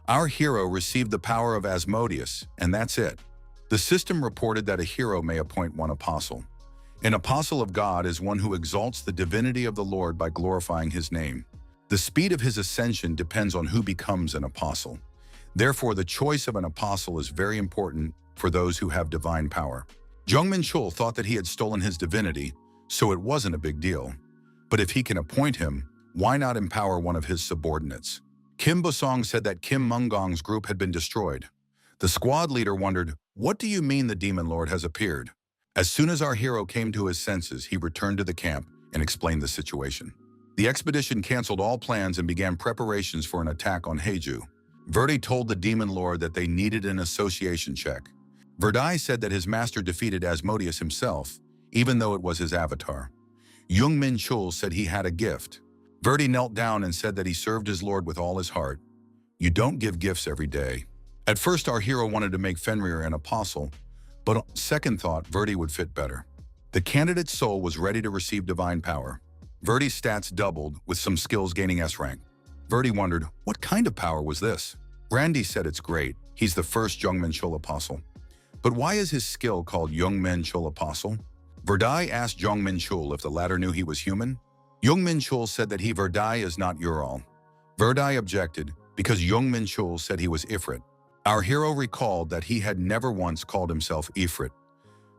Our hero received the power of Asmodeus, and that's it. The system reported that a hero may appoint one apostle. An apostle of God is one who exalts the divinity of the Lord by glorifying his name. The speed of his ascension depends on who becomes an apostle. Therefore, the choice of an apostle is very important for those who have divine power. Jong Menchul thought that he had stolen his divinity, so it wasn't a big deal. But if he can appoint him, why not empower one of his subordinates? Kim Bosong said that Kim Mungong's group had been destroyed. The squad leader wondered, what do you mean the demon lord has appeared? As soon as our hero came to his senses, he returned to the camp and explained the situation. The expedition canceled all plans and began preparations for an attack on Haiju. Verdi told the demon lord that they needed an association check. Verdi said that his master defeated Asmodeus himself, even though it was his avatar. Jong Menchul said he had a gift. Verdi knelt down and said that he served his lord with all his heart. You don't give gifts every day. At first, our hero wanted to make Fenrir an apostle, but on second thought, Verdi would fit better. The candidate's soul was ready to receive divine power. Verdi's stats doubled, with some skills gaining S rank. Verdi wondered, what kind of power was this? Randy said it's great. He's the first Jong Menchul apostle. But why is his skill called Jong Menchul Apostle? Verdi asked Jong Menchul if the latter knew he was human. Jong Menchul said that Verdi is not Ural. Verdi objected because Jong Menchul said he was Ifrit. Our hero recalled that he had never once called himself Ifrit.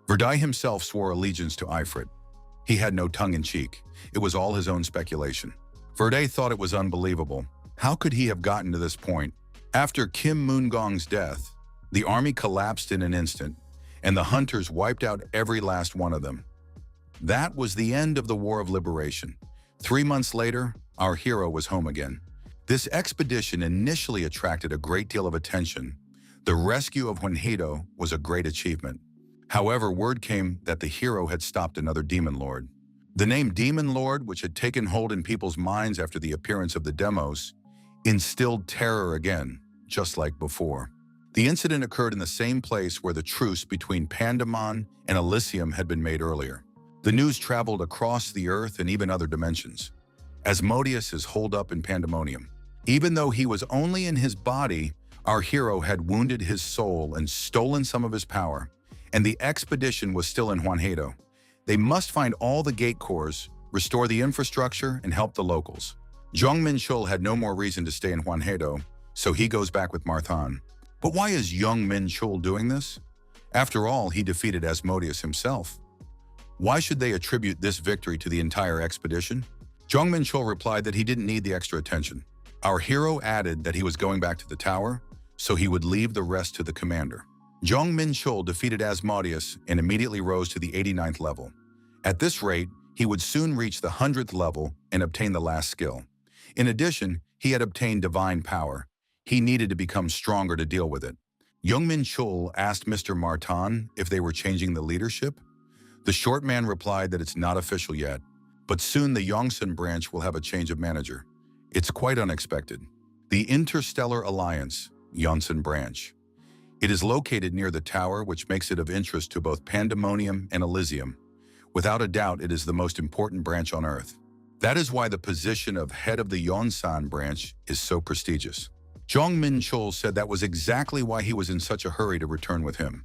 Verdi himself swore allegiance to Ifrit. He had no tongue-in-cheek. It was all his own speculation. Verdi thought it was unbelievable. How could he have gotten to this point? After Kim Moongong's death, the army collapsed in an instant, and the hunters wiped out every last one of them. That was the end of the War of Liberation. 3 months later, our hero was home again. This expedition initially attracted a great deal of attention. The rescue of Juanito was a great achievement. However, word came that the hero had stopped another demon lord. The name Demon Lord, which had taken hold in people's minds after the appearance of the demos, instilled terror again, just like before. The incident occurred in the same place where the truce between Pandemon and Elysium had been made earlier. The news traveled across the earth and even other dimensions. Asmodeus is holed up in Pandemonium. Even though he was only in his body, Our hero had wounded his soul and stolen some of his power, and the expedition was still in Juanhedo. They must find all the gate cores, restore the infrastructure, and help the locals. Jong Menchul had no more reason to stay in Juanhedo, so he goes back with Marthan. But why is Jong Menchul doing this? After all, he defeated Asmodeus himself. Why should they attribute this victory to the entire expedition? Jong Menchul replied that he didn't need the extra attention. Our hero added that he was going back to the tower, so he would leave the rest to the commander. Jong Menchul defeated Asmodeus and immediately rose to the 89th level. At this rate, he would soon reach the 100th level and obtain the last skill. In addition, he had obtained divine power. He needed to become stronger to deal with it. Jong Menchul asked Mr. Martin if they were changing the leadership. The short man replied that it's not official yet, but soon the Yongsan branch will have a change of manager. It's quite unexpected. The Interstellar Alliance, Yongsan branch. It is located near the tower, which makes it of interest to both Pandemonium and Elysium. Without a doubt, it is the most important branch on Earth. That is why the position of head of the Yongsan branch is so prestigious. Jong Menchul said that was exactly why he was in such a hurry to return with him.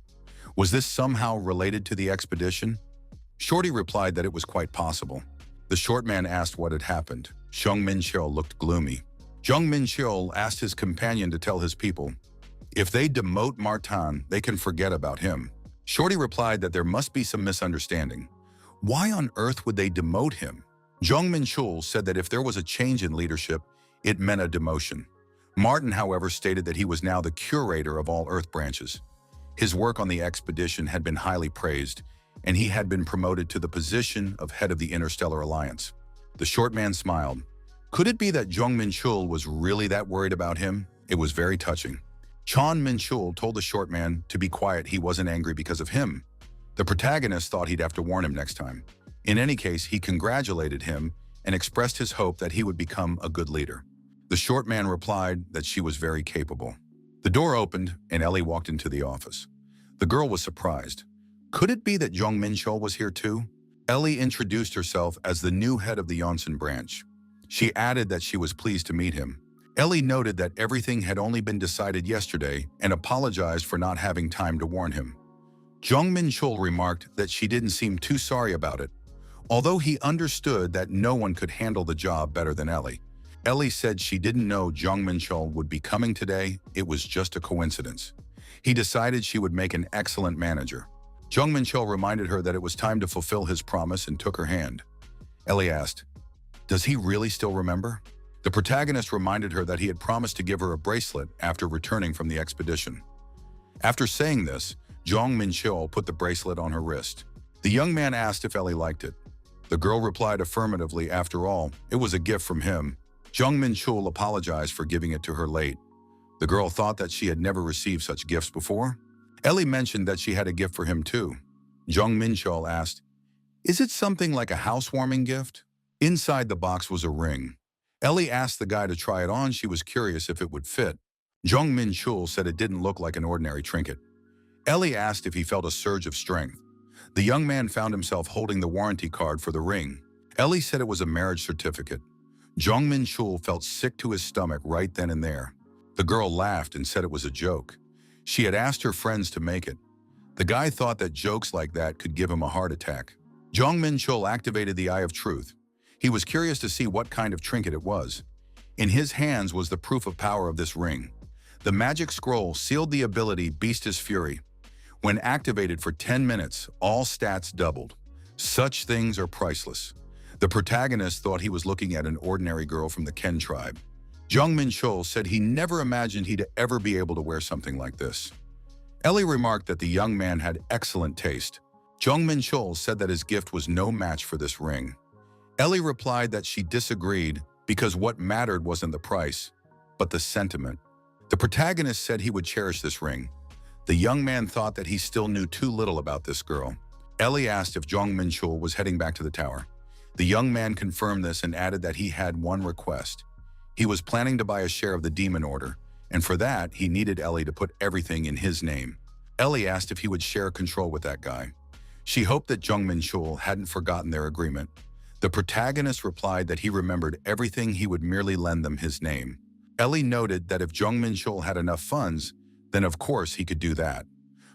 Was this somehow related to the expedition? Shorty replied that it was quite possible. The short man asked what had happened. Jong Menchul looked gloomy. Jong Menchul asked his companion to tell his people, if they demote Martin, they can forget about him. Shorty replied that there must be some misunderstanding. Why on earth would they demote him? Jong Menchul said that if there was a change in leadership, it meant a demotion. Martin, however, stated that he was now the curator of all Earth branches. His work on the expedition had been highly praised, and he had been promoted to the position of head of the Interstellar Alliance. The short man smiled. Could it be that Jong Menchul was really that worried about him? It was very touching. Jong Menchul told the short man to be quiet. He wasn't angry because of him. The protagonist thought he'd have to warn him next time. In any case, he congratulated him and expressed his hope that he would become a good leader. The short man replied that she was very capable. The door opened and Ellie walked into the office. The girl was surprised. Could it be that Jong Menchul was here too? Ellie introduced herself as the new head of the Yongsan branch. She added that she was pleased to meet him. Ellie noted that everything had only been decided yesterday and apologized for not having time to warn him. Jong Menchul remarked that she didn't seem too sorry about it, although he understood that no one could handle the job better than Ellie. Ellie said she didn't know Jong Menchul would be coming today. It was just a coincidence. He decided she would make an excellent manager. Jong Menchul reminded her that it was time to fulfill his promise and took her hand. Ellie asked, "Does he really still remember?" The protagonist reminded her that he had promised to give her a bracelet after returning from the expedition. After saying this, Jong Menchul put the bracelet on her wrist. The young man asked if Ellie liked it. The girl replied affirmatively. After all, it was a gift from him. Jong Menchul apologized for giving it to her late. The girl thought that she had never received such gifts before. Ellie mentioned that she had a gift for him too. Jong Menchul asked, "Is it something like a housewarming gift?" Inside the box was a ring. Ellie asked the guy to try it on. She was curious if it would fit. Jong Menchul said it didn't look like an ordinary trinket. Ellie asked if he felt a surge of strength. The young man found himself holding the warranty card for the ring. Ellie said it was a marriage certificate. Jong Menchul felt sick to his stomach right then and there. The girl laughed and said it was a joke. She had asked her friends to make it. The guy thought that jokes like that could give him a heart attack. Jong Menchul activated the Eye of Truth. He was curious to see what kind of trinket it was. In his hands was the proof of power of this ring. The magic scroll sealed the ability Beast's Fury. When activated for 10 minutes, all stats doubled. Such things are priceless. The protagonist thought he was looking at an ordinary girl from the Ken tribe. Jong Menchul said he never imagined he'd ever be able to wear something like this. Ellie remarked that the young man had excellent taste. Jong Menchul said that his gift was no match for this ring. Ellie replied that she disagreed because what mattered wasn't the price, but the sentiment. The protagonist said he would cherish this ring. The young man thought that he still knew too little about this girl. Ellie asked if Jong Menchul was heading back to the tower. The young man confirmed this and added that he had one request. He was planning to buy a share of the Demon Order, and for that, he needed Ellie to put everything in his name. Ellie asked if he would share control with that guy. She hoped that Jong Menchul hadn't forgotten their agreement. The protagonist replied that he remembered everything. He would merely lend them his name. Ellie noted that if Jong Menchul had enough funds, then of course he could do that.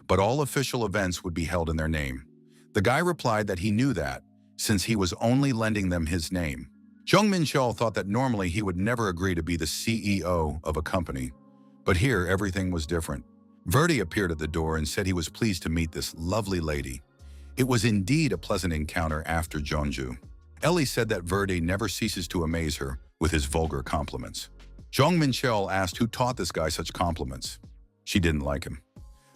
But all official events would be held in their name. The guy replied that he knew that, since he was only lending them his name. Jong Menchul thought that normally he would never agree to be the CEO of a company. But here, everything was different. Verdi appeared at the door and said he was pleased to meet this lovely lady. It was indeed a pleasant encounter after Jeonju. Ellie said that Verdi never ceases to amaze her with his vulgar compliments. Jong Menchul asked who taught this guy such compliments. She didn't like him.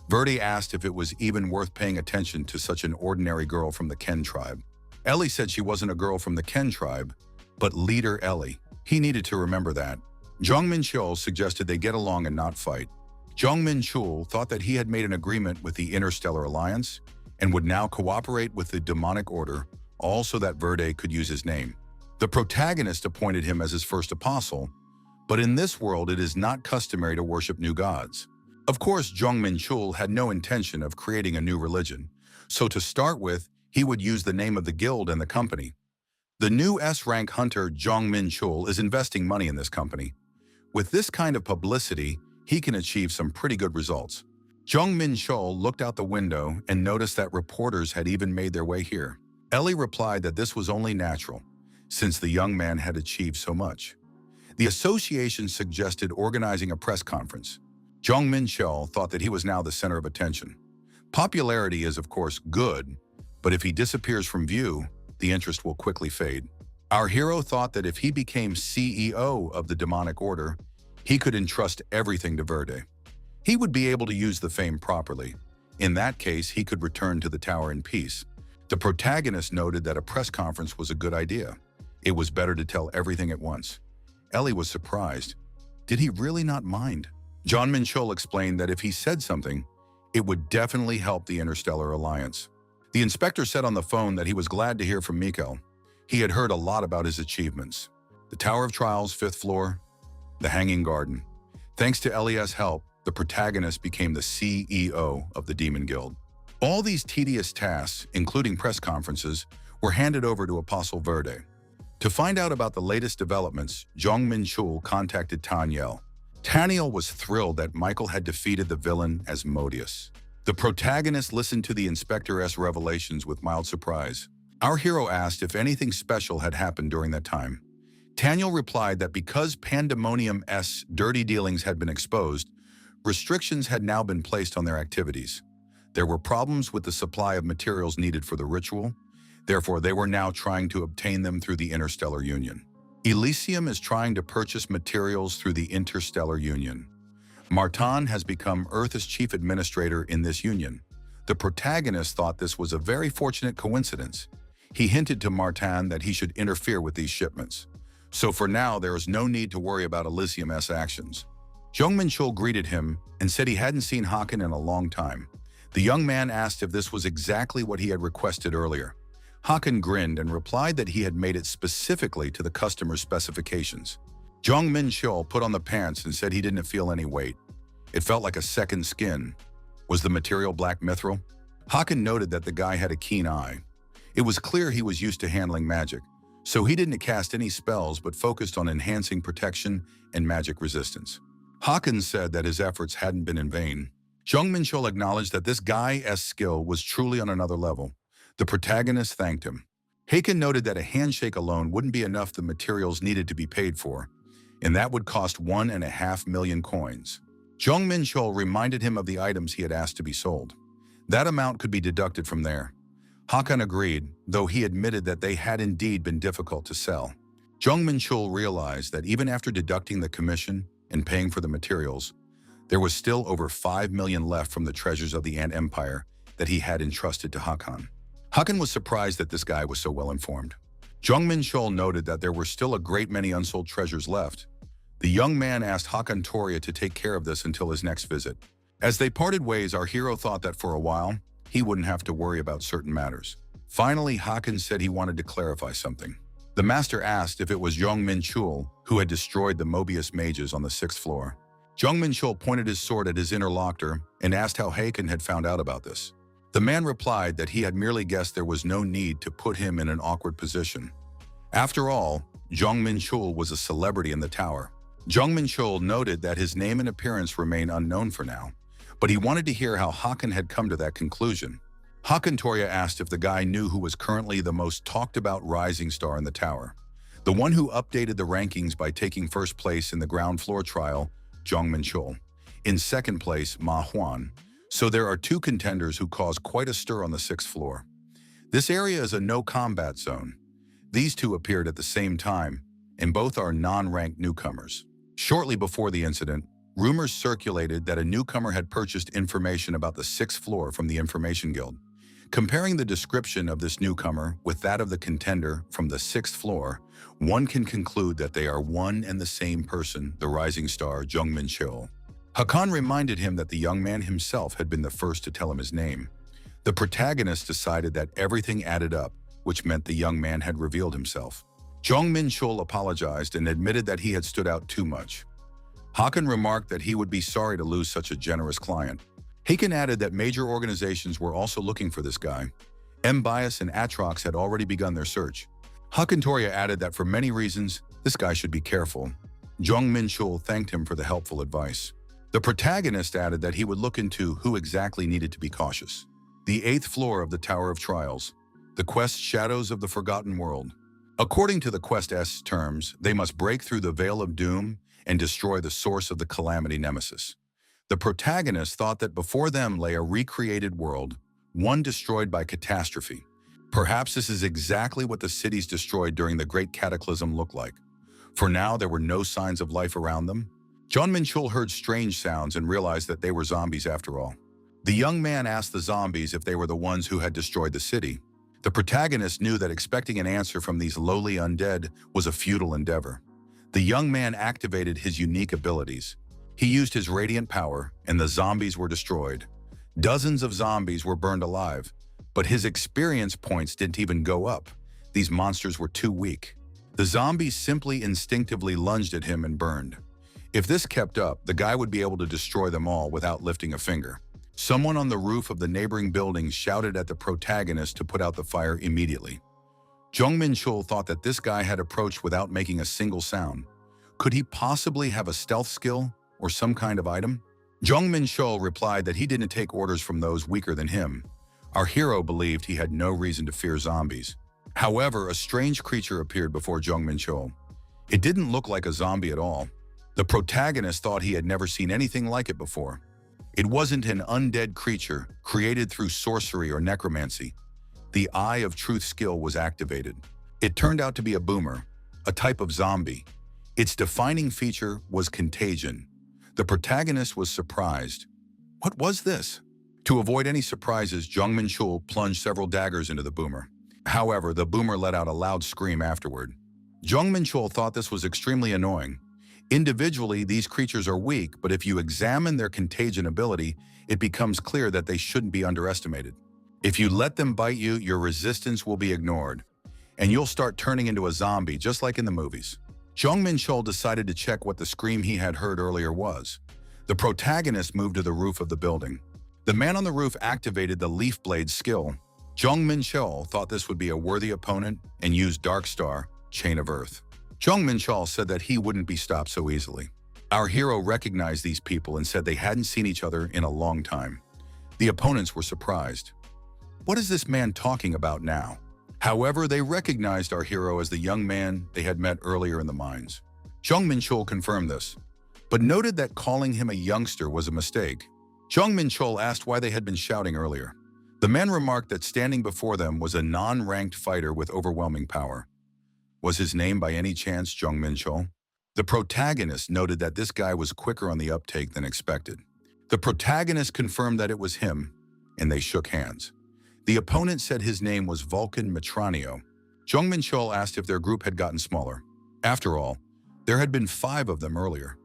Verdi asked if it was even worth paying attention to such an ordinary girl from the Ken tribe. Ellie said she wasn't a girl from the Ken tribe, but leader Ellie. He needed to remember that. Jong Menchul suggested they get along and not fight. Jong Menchul thought that he had made an agreement with the Interstellar Alliance and would now cooperate with the demonic order, all so that Verdi could use his name. The protagonist appointed him as his first apostle, but in this world it is not customary to worship new gods. Of course, Jong Menchul had no intention of creating a new religion, so to start with, he would use the name of the guild and the company. The new S-rank hunter Jong Menchul is investing money in this company. With this kind of publicity, he can achieve some pretty good results. Jong Menchul looked out the window and noticed that reporters had even made their way here. Ellie replied that this was only natural, since the young man had achieved so much. The association suggested organizing a press conference. Jong Menchul thought that he was now the center of attention. Popularity is, of course, good, but if he disappears from view, the interest will quickly fade. Our hero thought that if he became CEO of the demonic order, he could entrust everything to Verdi. He would be able to use the fame properly. In that case, he could return to the tower in peace. The protagonist noted that a press conference was a good idea. It was better to tell everything at once. Ellie was surprised. Did he really not mind? Jong Menchul explained that if he said something, it would definitely help the Interstellar Alliance. The inspector said on the phone that he was glad to hear from Mikkel. He had heard a lot about his achievements. The Tower of Trials, 5th floor, the Hanging Garden. Thanks to Elias' help, the protagonist became the CEO of the Demon Guild. All these tedious tasks, including press conferences, were handed over to Apostle Verdi. To find out about the latest developments, Jong Menchul contacted Taniel. Taniel was thrilled that Michael had defeated the villain Asmodeus. The protagonist listened to the inspector's revelations with mild surprise. Our hero asked if anything special had happened during that time. Taniel replied that because Pandemonium's dirty dealings had been exposed, restrictions had now been placed on their activities. There were problems with the supply of materials needed for the ritual, therefore they were now trying to obtain them through the Interstellar Union. Elysium is trying to purchase materials through the Interstellar Union. Martin has become Earth's chief administrator in this union. The protagonist thought this was a very fortunate coincidence. He hinted to Martin that he should interfere with these shipments. So for now, there is no need to worry about Elysium's actions. Jong Menchul greeted him and said he hadn't seen Hakan in a long time. The young man asked if this was exactly what he had requested earlier. Hakan grinned and replied that he had made it specifically to the customer's specifications. Jong Menchul put on the pants and said he didn't feel any weight. It felt like a second skin. Was the material black mithril? Hakan noted that the guy had a keen eye. It was clear he was used to handling magic, so he didn't cast any spells but focused on enhancing protection and magic resistance. Hakan said that his efforts hadn't been in vain. Jong Menchul acknowledged that this guy's skill was truly on another level. The protagonist thanked him. Hakan noted that a handshake alone wouldn't be enough the materials needed to be paid for, and that would cost 1.5 million coins. Jong Menchul reminded him of the items he had asked to be sold. That amount could be deducted from there. Hakan agreed, though he admitted that they had indeed been difficult to sell. Jong Menchul realized that even after deducting the commission and paying for the materials, there was still over 5 million left from the treasures of the Ant Empire that he had entrusted to Hakan. Hakan was surprised that this guy was so well informed. Jong Menchul noted that there were still a great many unsold treasures left. The young man asked Hakan Toria to take care of this until his next visit. As they parted ways, our hero thought that for a while, he wouldn't have to worry about certain matters. Finally, Hakan said he wanted to clarify something. The master asked if it was Jong Menchul who had destroyed the Mobius mages on the 6th floor. Jong Menchul pointed his sword at his interlocutor and asked how Hakan had found out about this. The man replied that he had merely guessed there was no need to put him in an awkward position. After all, Jong Menchul was a celebrity in the tower. Jong Menchul noted that his name and appearance remain unknown for now, but he wanted to hear how Hakan had come to that conclusion. Hakan Torya asked if the guy knew who was currently the most talked-about rising star in the tower. The one who updated the rankings by taking first place in the ground floor trial, Jong Menchul. In second place, Ma Huan. So there are two contenders who caused quite a stir on the 6th floor. This area is a no-combat zone. These two appeared at the same time, and both are non-ranked newcomers. Shortly before the incident, rumors circulated that a newcomer had purchased information about the 6th floor from the Information Guild. Comparing the description of this newcomer with that of the contender from the 6th floor, one can conclude that they are one and the same person, the rising star Jong Menchul. Hakan reminded him that the young man himself had been the first to tell him his name. The protagonist decided that everything added up, which meant the young man had revealed himself. Jong Menchul apologized and admitted that he had stood out too much. Hakan remarked that he would be sorry to lose such a generous client. Hakan added that major organizations were also looking for this guy. M-Bias and Atrox had already begun their search. Hakan Torya added that for many reasons, this guy should be careful. Jong Menchul thanked him for the helpful advice. The protagonist added that he would look into who exactly needed to be cautious. The 8th floor of the Tower of Trials. The quest Shadows of the Forgotten World. According to the quest's terms, they must break through the Veil of Doom and destroy the source of the Calamity Nemesis. The protagonist thought that before them lay a recreated world, one destroyed by catastrophe. Perhaps this is exactly what the cities destroyed during the Great Cataclysm looked like. For now, there were no signs of life around them. Jong Menchul heard strange sounds and realized that they were zombies after all. The young man asked the zombies if they were the ones who had destroyed the city. The protagonist knew that expecting an answer from these lowly undead was a futile endeavor. The young man activated his unique abilities. He used his radiant power, and the zombies were destroyed. Dozens of zombies were burned alive, but his experience points didn't even go up. These monsters were too weak. The zombies simply instinctively lunged at him and burned. If this kept up, the guy would be able to destroy them all without lifting a finger. Someone on the roof of the neighboring building shouted at the protagonist to put out the fire immediately. Jong Menchul thought that this guy had approached without making a single sound. Could he possibly have a stealth skill or some kind of item? Jong Menchul replied that he didn't take orders from those weaker than him. Our hero believed he had no reason to fear zombies. However, a strange creature appeared before Jong Menchul. It didn't look like a zombie at all. The protagonist thought he had never seen anything like it before. It wasn't an undead creature created through sorcery or necromancy. The Eye of Truth skill was activated. It turned out to be a boomer, a type of zombie. Its defining feature was contagion. The protagonist was surprised. What was this? To avoid any surprises, Jong Menchul plunged several daggers into the boomer. However, the boomer let out a loud scream afterward. Jong Menchul thought this was extremely annoying. Individually, these creatures are weak, but if you examine their contagion ability, it becomes clear that they shouldn't be underestimated. If you let them bite you, your resistance will be ignored, and you'll start turning into a zombie, just like in the movies. Jong Menchul decided to check what the scream he had heard earlier was. The protagonist moved to the roof of the building. The man on the roof activated the Leaf Blade skill. Jong Menchul thought this would be a worthy opponent and used Dark Star, Chain of Earth. Jong Menchul said that he wouldn't be stopped so easily. Our hero recognized these people and said they hadn't seen each other in a long time. The opponents were surprised. What is this man talking about now? However, they recognized our hero as the young man they had met earlier in the mines. Jong Menchul confirmed this, but noted that calling him a youngster was a mistake. Jong Menchul asked why they had been shouting earlier. The man remarked that standing before them was a non-ranked fighter with overwhelming power. Was his name by any chance Jong Menchul? The protagonist noted that this guy was quicker on the uptake than expected. The protagonist confirmed that it was him, and they shook hands. The opponent said his name was Vulcan Metronio. Jong Menchul asked if their group had gotten smaller. After all, there had been 5 of them earlier.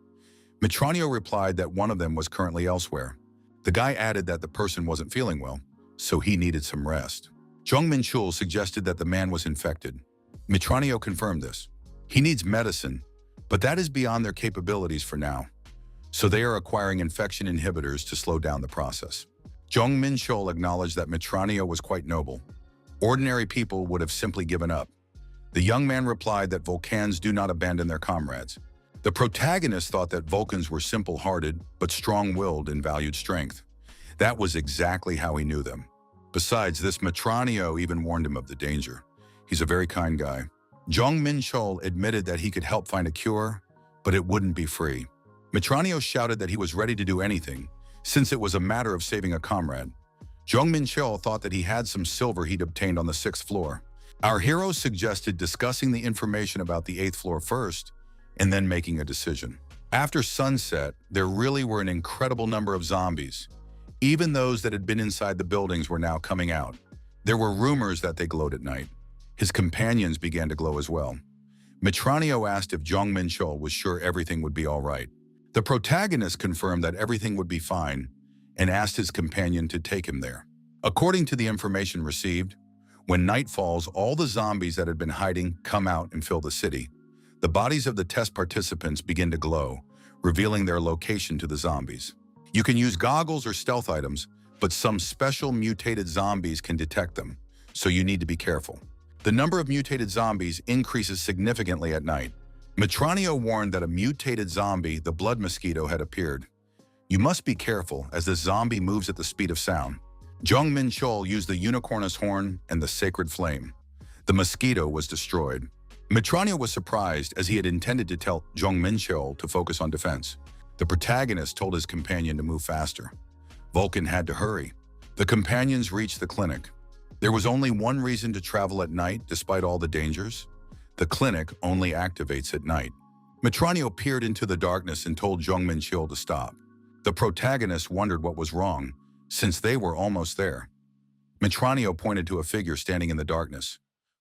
Metronio replied that one of them was currently elsewhere. The guy added that the person wasn't feeling well, so he needed some rest. Jong Menchul suggested that the man was infected. Metronio confirmed this. He needs medicine, but that is beyond their capabilities for now. So they are acquiring infection inhibitors to slow down the process. Jong Menchul acknowledged that Metronio was quite noble. Ordinary people would have simply given up. The young man replied that Vulcans do not abandon their comrades. The protagonist thought that Vulcans were simple-hearted, but strong-willed and valued strength. That was exactly how he knew them. Besides, this Matranio even warned him of the danger. He's a very kind guy. Jong Menchul admitted that he could help find a cure, but it wouldn't be free. Matranio shouted that he was ready to do anything, since it was a matter of saving a comrade. Jong Menchul thought that he had some silver he'd obtained on the 6th floor. Our hero suggested discussing the information about the 8th floor first, and then making a decision. After sunset, there really were an incredible number of zombies. Even those that had been inside the buildings were now coming out. There were rumors that they glowed at night. His companions began to glow as well. Matranio asked if Jong Menchul was sure everything would be all right. The protagonist confirmed that everything would be fine and asked his companion to take him there. According to the information received, when night falls, all the zombies that had been hiding come out and fill the city. The bodies of the test participants begin to glow, revealing their location to the zombies. You can use goggles or stealth items, but some special mutated zombies can detect them, so you need to be careful. The number of mutated zombies increases significantly at night. Matranio warned that a mutated zombie, the blood mosquito, had appeared. You must be careful as this zombie moves at the speed of sound. Jong Menchul used the unicornus horn and the sacred flame. The mosquito was destroyed. Matranio was surprised as he had intended to tell Jong Menchul to focus on defense. The protagonist told his companion to move faster. Vulcan had to hurry. The companions reached the clinic. There was only one reason to travel at night despite all the dangers. The clinic only activates at night. Matranio peered into the darkness and told Jong Menchul to stop. The protagonist wondered what was wrong, since they were almost there. Matranio pointed to a figure standing in the darkness.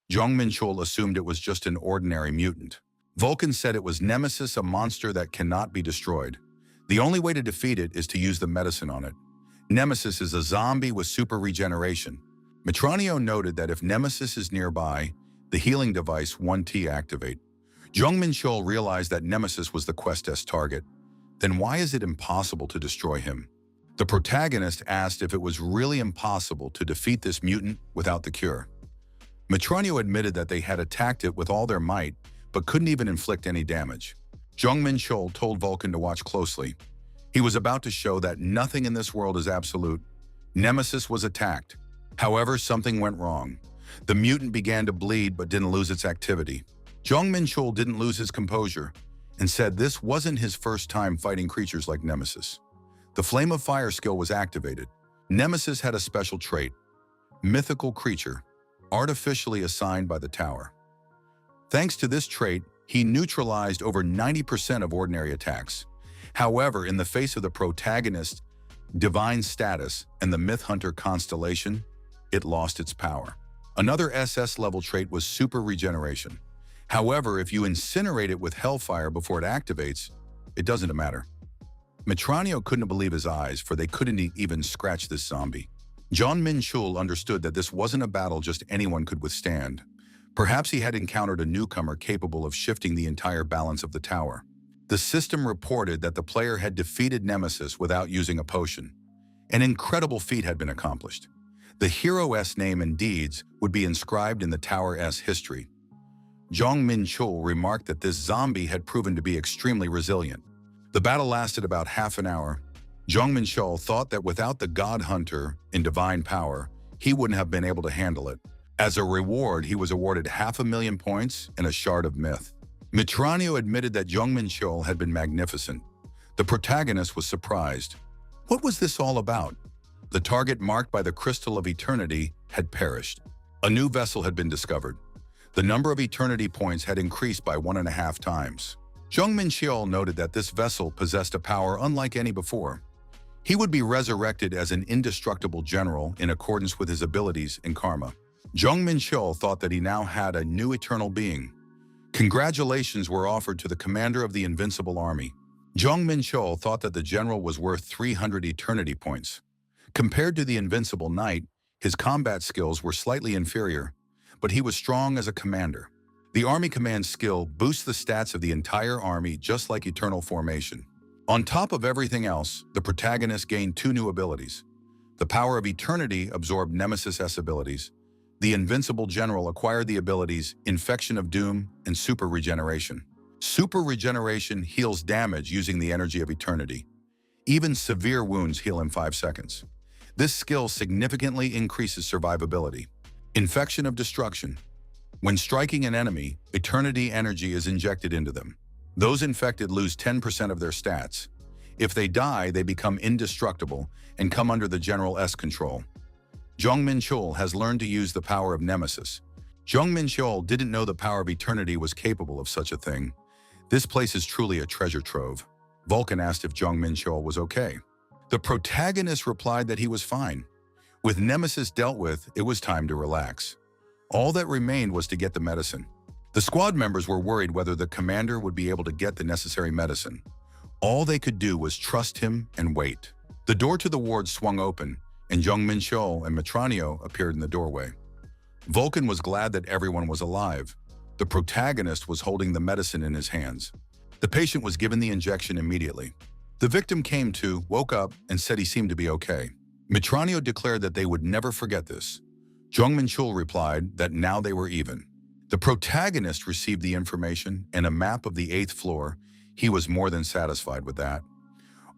Jong Menchul assumed it was just an ordinary mutant. Vulcan said it was Nemesis, a monster that cannot be destroyed. The only way to defeat it is to use the medicine on it. Nemesis is a zombie with super regeneration. Matranio noted that if Nemesis is nearby, the healing device 1T activate. Jong Menchul realized that Nemesis was the quest's target. Then why is it impossible to destroy him? The protagonist asked if it was really impossible to defeat this mutant without the cure. Matranio admitted that they had attacked it with all their might, but couldn't even inflict any damage. Jong Menchul told Vulcan to watch closely. He was about to show that nothing in this world is absolute. Nemesis was attacked. However, something went wrong. The mutant began to bleed but didn't lose its activity. Jong Menchul didn't lose his composure and said this wasn't his first time fighting creatures like Nemesis. The Flame of Fire skill was activated. Nemesis had a special trait, mythical creature, artificially assigned by the tower. Thanks to this trait, he neutralized over 90% of ordinary attacks. However, in the face of the protagonist's divine status and the Myth Hunter constellation, it lost its power. Another SS level trait was super regeneration. However, if you incinerate it with hellfire before it activates, it doesn't matter. Matranio couldn't believe his eyes, for they couldn't even scratch this zombie. Jong Menchul understood that this wasn't a battle just anyone could withstand. Perhaps he had encountered a newcomer capable of shifting the entire balance of the tower. The system reported that the player had defeated Nemesis without using a potion. An incredible feat had been accomplished. The hero's name and deeds would be inscribed in the tower's history. Jong Menchul remarked that this zombie had proven to be extremely resilient. The battle lasted about half an hour. Jong Menchul thought that without the God Hunter in divine power, he wouldn't have been able to handle it. As a reward, he was awarded 500,000 points and a shard of myth. Matranio admitted that Jong Menchul had been magnificent. The protagonist was surprised. What was this all about? The target marked by the Crystal of Eternity had perished. A new vessel had been discovered. The number of eternity points had increased by 1.5 times. Jong Menchul noted that this vessel possessed a power unlike any before. He would be resurrected as an indestructible general in accordance with his abilities and karma. Jong Menchul thought that he now had a new eternal being. Congratulations were offered to the commander of the Invincible Army. Jong Menchul thought that the general was worth 300 eternity points. Compared to the Invincible Knight, his combat skills were slightly inferior, but he was strong as a commander. The Army Command skill boosts the stats of the entire army just like Eternal Formation. On top of everything else, the protagonist gained 2 new abilities. The Power of Eternity absorbed Nemesis' abilities. The Invincible General acquired the abilities Infection of Doom and Super Regeneration. Super regeneration heals damage using the energy of eternity. Even severe wounds heal in 5 seconds. This skill significantly increases survivability. Infection of destruction. When striking an enemy, eternity energy is injected into them. Those infected lose 10% of their stats. If they die, they become indestructible and come under the General S control. Jong Menchul has learned to use the power of Nemesis. Jong Menchul didn't know the power of eternity was capable of such a thing. This place is truly a treasure trove. Vulcan asked if Jong Menchul was okay. The protagonist replied that he was fine. With Nemesis dealt with, it was time to relax. All that remained was to get the medicine. The squad members were worried whether the commander would be able to get the necessary medicine. All they could do was trust him and wait. The door to the ward swung open, and Jong Menchul and Matranio appeared in the doorway. Vulcan was glad that everyone was alive. The protagonist was holding the medicine in his hands. The patient was given the injection immediately. The victim came to, woke up, and said he seemed to be okay. Matranio declared that they would never forget this. Jong Menchul replied that now they were even. The protagonist received the information and a map of the 8th floor. He was more than satisfied with that.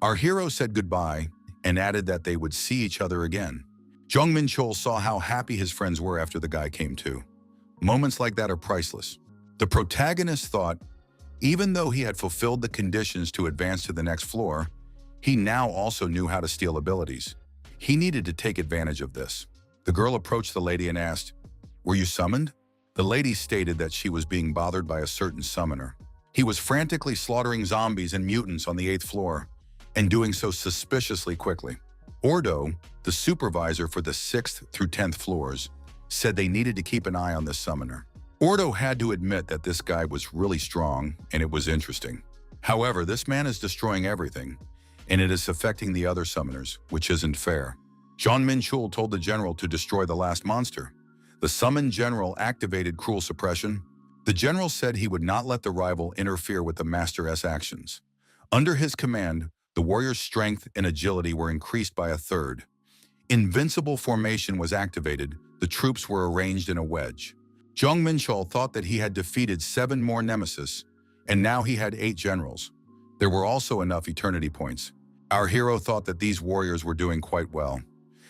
Our hero said goodbye and added that they would see each other again. Jong Menchul saw how happy his friends were after the guy came to. Moments like that are priceless. The protagonist thought, even though he had fulfilled the conditions to advance to the next floor, he now also knew how to steal abilities. He needed to take advantage of this. The girl approached the lady and asked, "Were you summoned?" The lady stated that she was being bothered by a certain summoner. He was frantically slaughtering zombies and mutants on the 8th floor, and doing so suspiciously quickly. Ordo, the supervisor for the 6th through 10th floors, said they needed to keep an eye on this summoner. Ordo had to admit that this guy was really strong, and it was interesting. However, this man is destroying everything, and it is affecting the other summoners, which isn't fair. Jong Menchul told the general to destroy the last monster. The summoned general activated cruel suppression. The general said he would not let the rival interfere with the Master S actions. Under his command, the warrior's strength and agility were increased by 1/3. Invincible formation was activated. The troops were arranged in a wedge. Jong Menchul thought that he had defeated 7 more nemesis, and now he had 8 generals. There were also enough eternity points. Our hero thought that these warriors were doing quite well.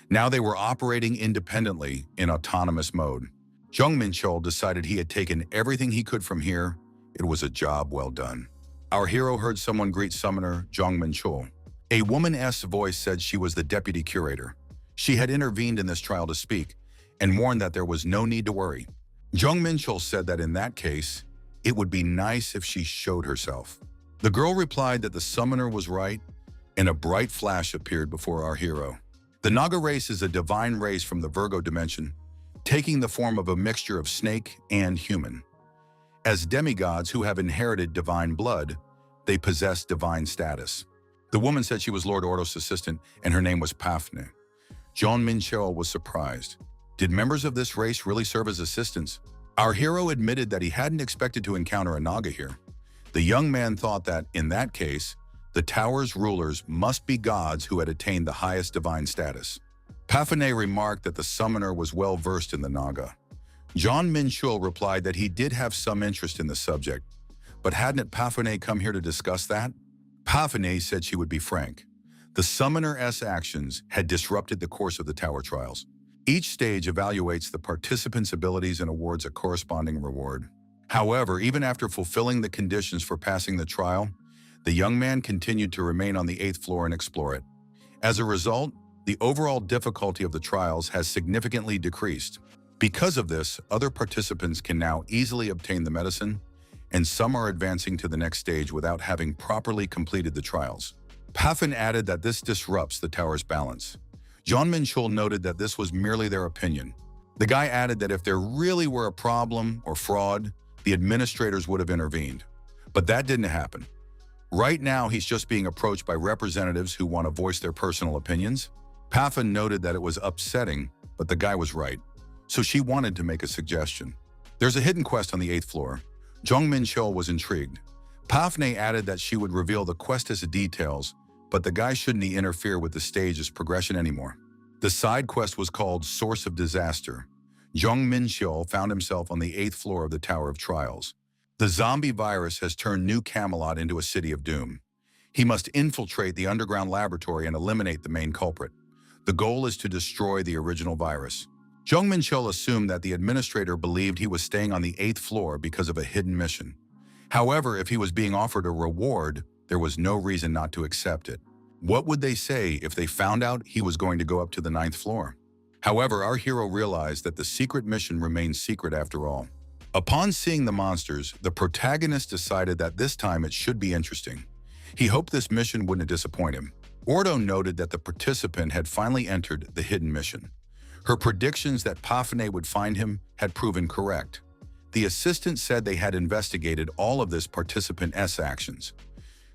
Now they were operating independently in autonomous mode. Jong Menchul decided he had taken everything he could from here. It was a job well done. Our hero heard someone greet summoner Jong Menchul. A woman's voice said she was the deputy curator. She had intervened in this trial to speak and warned that there was no need to worry. Jong Menchul said that in that case, it would be nice if she showed herself. The girl replied that the summoner was right, and a bright flash appeared before our hero. The Naga race is a divine race from the Virgo dimension, taking the form of a mixture of snake and human. As demigods who have inherited divine blood, they possess divine status. The woman said she was Lord Ordos' assistant, and her name was Pafne. Jong Menchul was surprised. Did members of this race really serve as assistants? Our hero admitted that he hadn't expected to encounter a Naga here. The young man thought that, in that case, the tower's rulers must be gods who had attained the highest divine status. Pafane remarked that the summoner was well versed in the Naga. Jong Menchul replied that he did have some interest in the subject, but hadn't Pafane come here to discuss that? Pafane said she would be frank. The summoner's actions had disrupted the course of the tower trials. Each stage evaluates the participants' abilities and awards a corresponding reward. However, even after fulfilling the conditions for passing the trial, the young man continued to remain on the 8th floor and explore it. As a result, the overall difficulty of the trials has significantly decreased. Because of this, other participants can now easily obtain the medicine, and some are advancing to the next stage without having properly completed the trials. Pafin added that this disrupts the tower's balance. Jong Menchul noted that this was merely their opinion. The guy added that if there really were a problem or fraud, the administrators would have intervened. But that didn't happen. Right now, he's just being approached by representatives who want to voice their personal opinions. Pafin noted that it was upsetting, but the guy was right. So she wanted to make a suggestion. There's a hidden quest on the 8th floor. Jong Menchul was intrigued. Pafne added that she would reveal the quest's details, but the guy shouldn't interfere with the stage's progression anymore. The side quest was called Source of Disaster. Jong Menchul found himself on the 8th floor of the Tower of Trials. The zombie virus has turned New Camelot into a city of doom. He must infiltrate the underground laboratory and eliminate the main culprit. The goal is to destroy the original virus. Jong Menchul assumed that the administrator believed he was staying on the 8th floor because of a hidden mission. However, if he was being offered a reward, there was no reason not to accept it. What would they say if they found out he was going to go up to the 9th floor? However, our hero realized that the secret mission remained secret after all. Upon seeing the monsters, the protagonist decided that this time it should be interesting. He hoped this mission wouldn't disappoint him. Ordo noted that the participant had finally entered the hidden mission. Her predictions that Pafane would find him had proven correct. The assistant said they had investigated all of this participant's actions.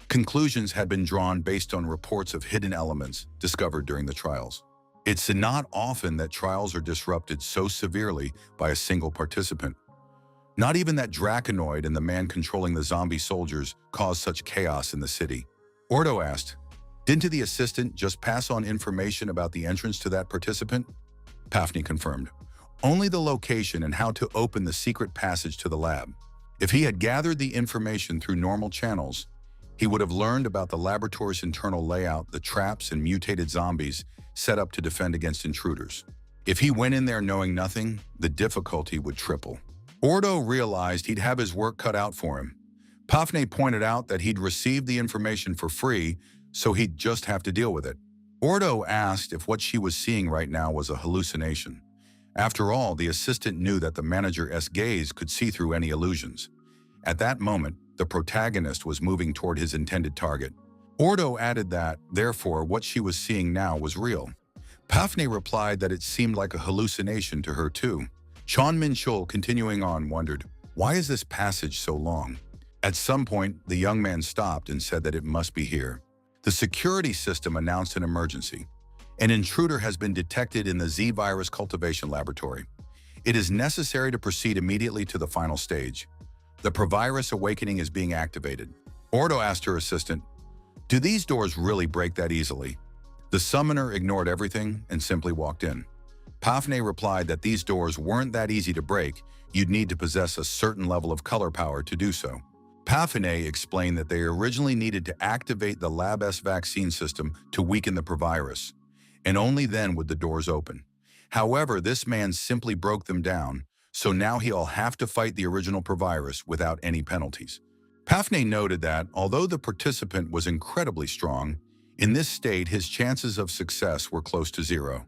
Conclusions had been drawn based on reports of hidden elements discovered during the trials. It's not often that trials are disrupted so severely by a single participant. Not even that Draconoid and the man controlling the zombie soldiers caused such chaos in the city. Ordo asked, "Didn't the assistant just pass on information about the entrance to that participant?" Pafane confirmed, "Only the location and how to open the secret passage to the lab. If he had gathered the information through normal channels, he would have learned about the laboratory's internal layout, the traps and mutated zombies set up to defend against intruders. If he went in there knowing nothing, the difficulty would triple." Ordo realized he'd have his work cut out for him. Pafane pointed out that he'd received the information for free, so he'd just have to deal with it. Ordo asked if what she was seeing right now was a hallucination. After all, the assistant knew that the manager's gaze could see through any illusions. At that moment, the protagonist was moving toward his intended target. Ordo added that, therefore, what she was seeing now was real. Pafane replied that it seemed like a hallucination to her too. Jong Menchul, continuing on, wondered, why is this passage so long? At some point, the young man stopped and said that it must be here. The security system announced an emergency. An intruder has been detected in the Z-virus cultivation laboratory. It is necessary to proceed immediately to the final stage. The provirus awakening is being activated. Ordo asked her assistant, "Do these doors really break that easily?" The summoner ignored everything and simply walked in. Pafane replied that these doors weren't that easy to break, you'd need to possess a certain level of color power to do so. Pafane explained that they originally needed to activate the lab's vaccine system to weaken the provirus, and only then would the doors open. However, this man simply broke them down, so now he'll have to fight the original provirus without any penalties. Pafane noted that, although the participant was incredibly strong, in this state his chances of success were close to zero.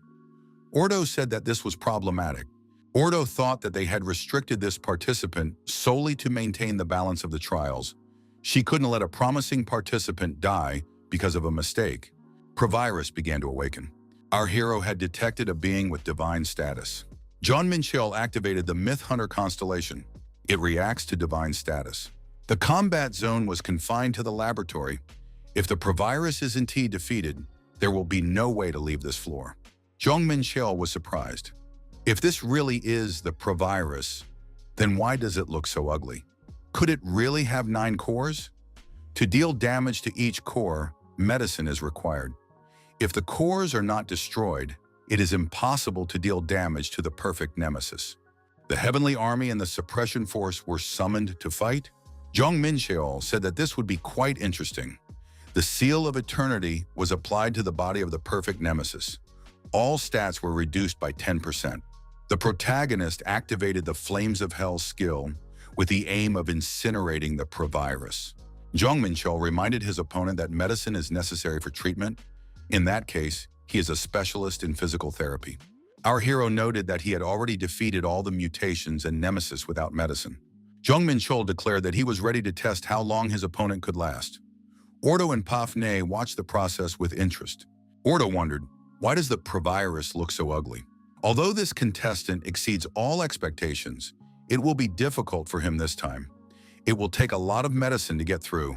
Ordo said that this was problematic. Ordo thought that they had restricted this participant solely to maintain the balance of the trials. She couldn't let a promising participant die because of a mistake. Provirus began to awaken. Our hero had detected a being with divine status. Jong Menchul activated the Myth Hunter constellation. It reacts to divine status. The combat zone was confined to the laboratory. If the provirus is indeed defeated, there will be no way to leave this floor. Jong Menchul was surprised. If this really is the provirus, then why does it look so ugly? Could it really have 9 cores? To deal damage to each core, medicine is required. If the cores are not destroyed, it is impossible to deal damage to the perfect nemesis. The Heavenly Army and the Suppression Force were summoned to fight. Jong Menchul said that this would be quite interesting. The Seal of Eternity was applied to the body of the perfect nemesis. All stats were reduced by 10%. The protagonist activated the Flames of Hell skill with the aim of incinerating the provirus. Jong Menchul reminded his opponent that medicine is necessary for treatment. In that case, he is a specialist in physical therapy. Our hero noted that he had already defeated all the mutations and nemesis without medicine. Jong Menchul declared that he was ready to test how long his opponent could last. Ordo and Pafane watched the process with interest. Ordo wondered, why does the provirus look so ugly? Although this contestant exceeds all expectations, it will be difficult for him this time. It will take a lot of medicine to get through.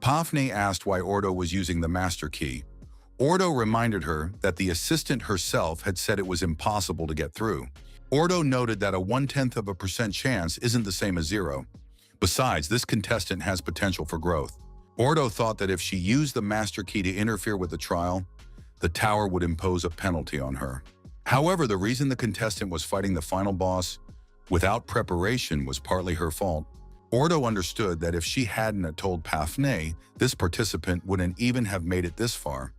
Pafane asked why Ordo was using the master key. Ordo reminded her that the assistant herself had said it was impossible to get through. Ordo noted that a 0.1% chance isn't the same as 0. Besides, this contestant has potential for growth. Ordo thought that if she used the master key to interfere with the trial, the tower would impose a penalty on her. However, the reason the contestant was fighting the final boss without preparation was partly her fault. Ordo understood that if she hadn't told Pafne, this participant wouldn't even have made it this far.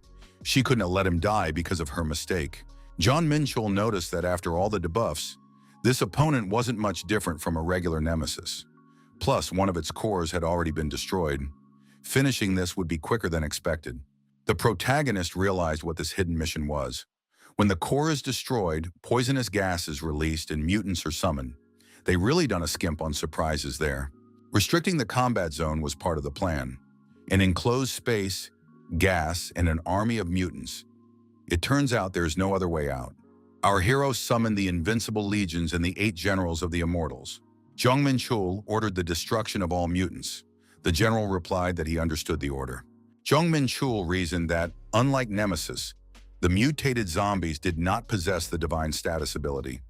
She couldn't have let him die because of her mistake. Jong Menchul noticed that after all the debuffs, this opponent wasn't much different from a regular nemesis. Plus, one of its cores had already been destroyed. Finishing this would be quicker than expected. The protagonist realized what this hidden mission was. When the core is destroyed, poisonous gas is released and mutants are summoned. They really done a skimp on surprises there. Restricting the combat zone was part of the plan. An enclosed space, gas, and an army of mutants. It turns out there's no other way out. Our hero summoned the invincible legions and the 8 generals of the immortals. Jong Menchul ordered the destruction of all mutants. The general replied that he understood the order. Jong Menchul reasoned that, unlike Nemesis, the mutated zombies did not possess the divine status ability,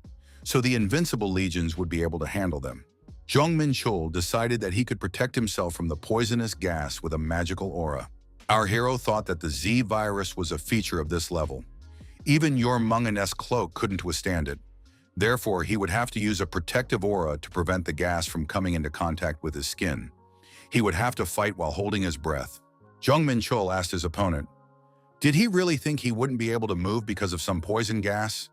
so the invincible legions would be able to handle them. Jong Menchul decided that he could protect himself from the poisonous gas with a magical aura. Our hero thought that the Z virus was a feature of this level. Even your Manga's cloak couldn't withstand it. Therefore, he would have to use a protective aura to prevent the gas from coming into contact with his skin. He would have to fight while holding his breath. Jong Menchul asked his opponent, did he really think he wouldn't be able to move because of some poison gas?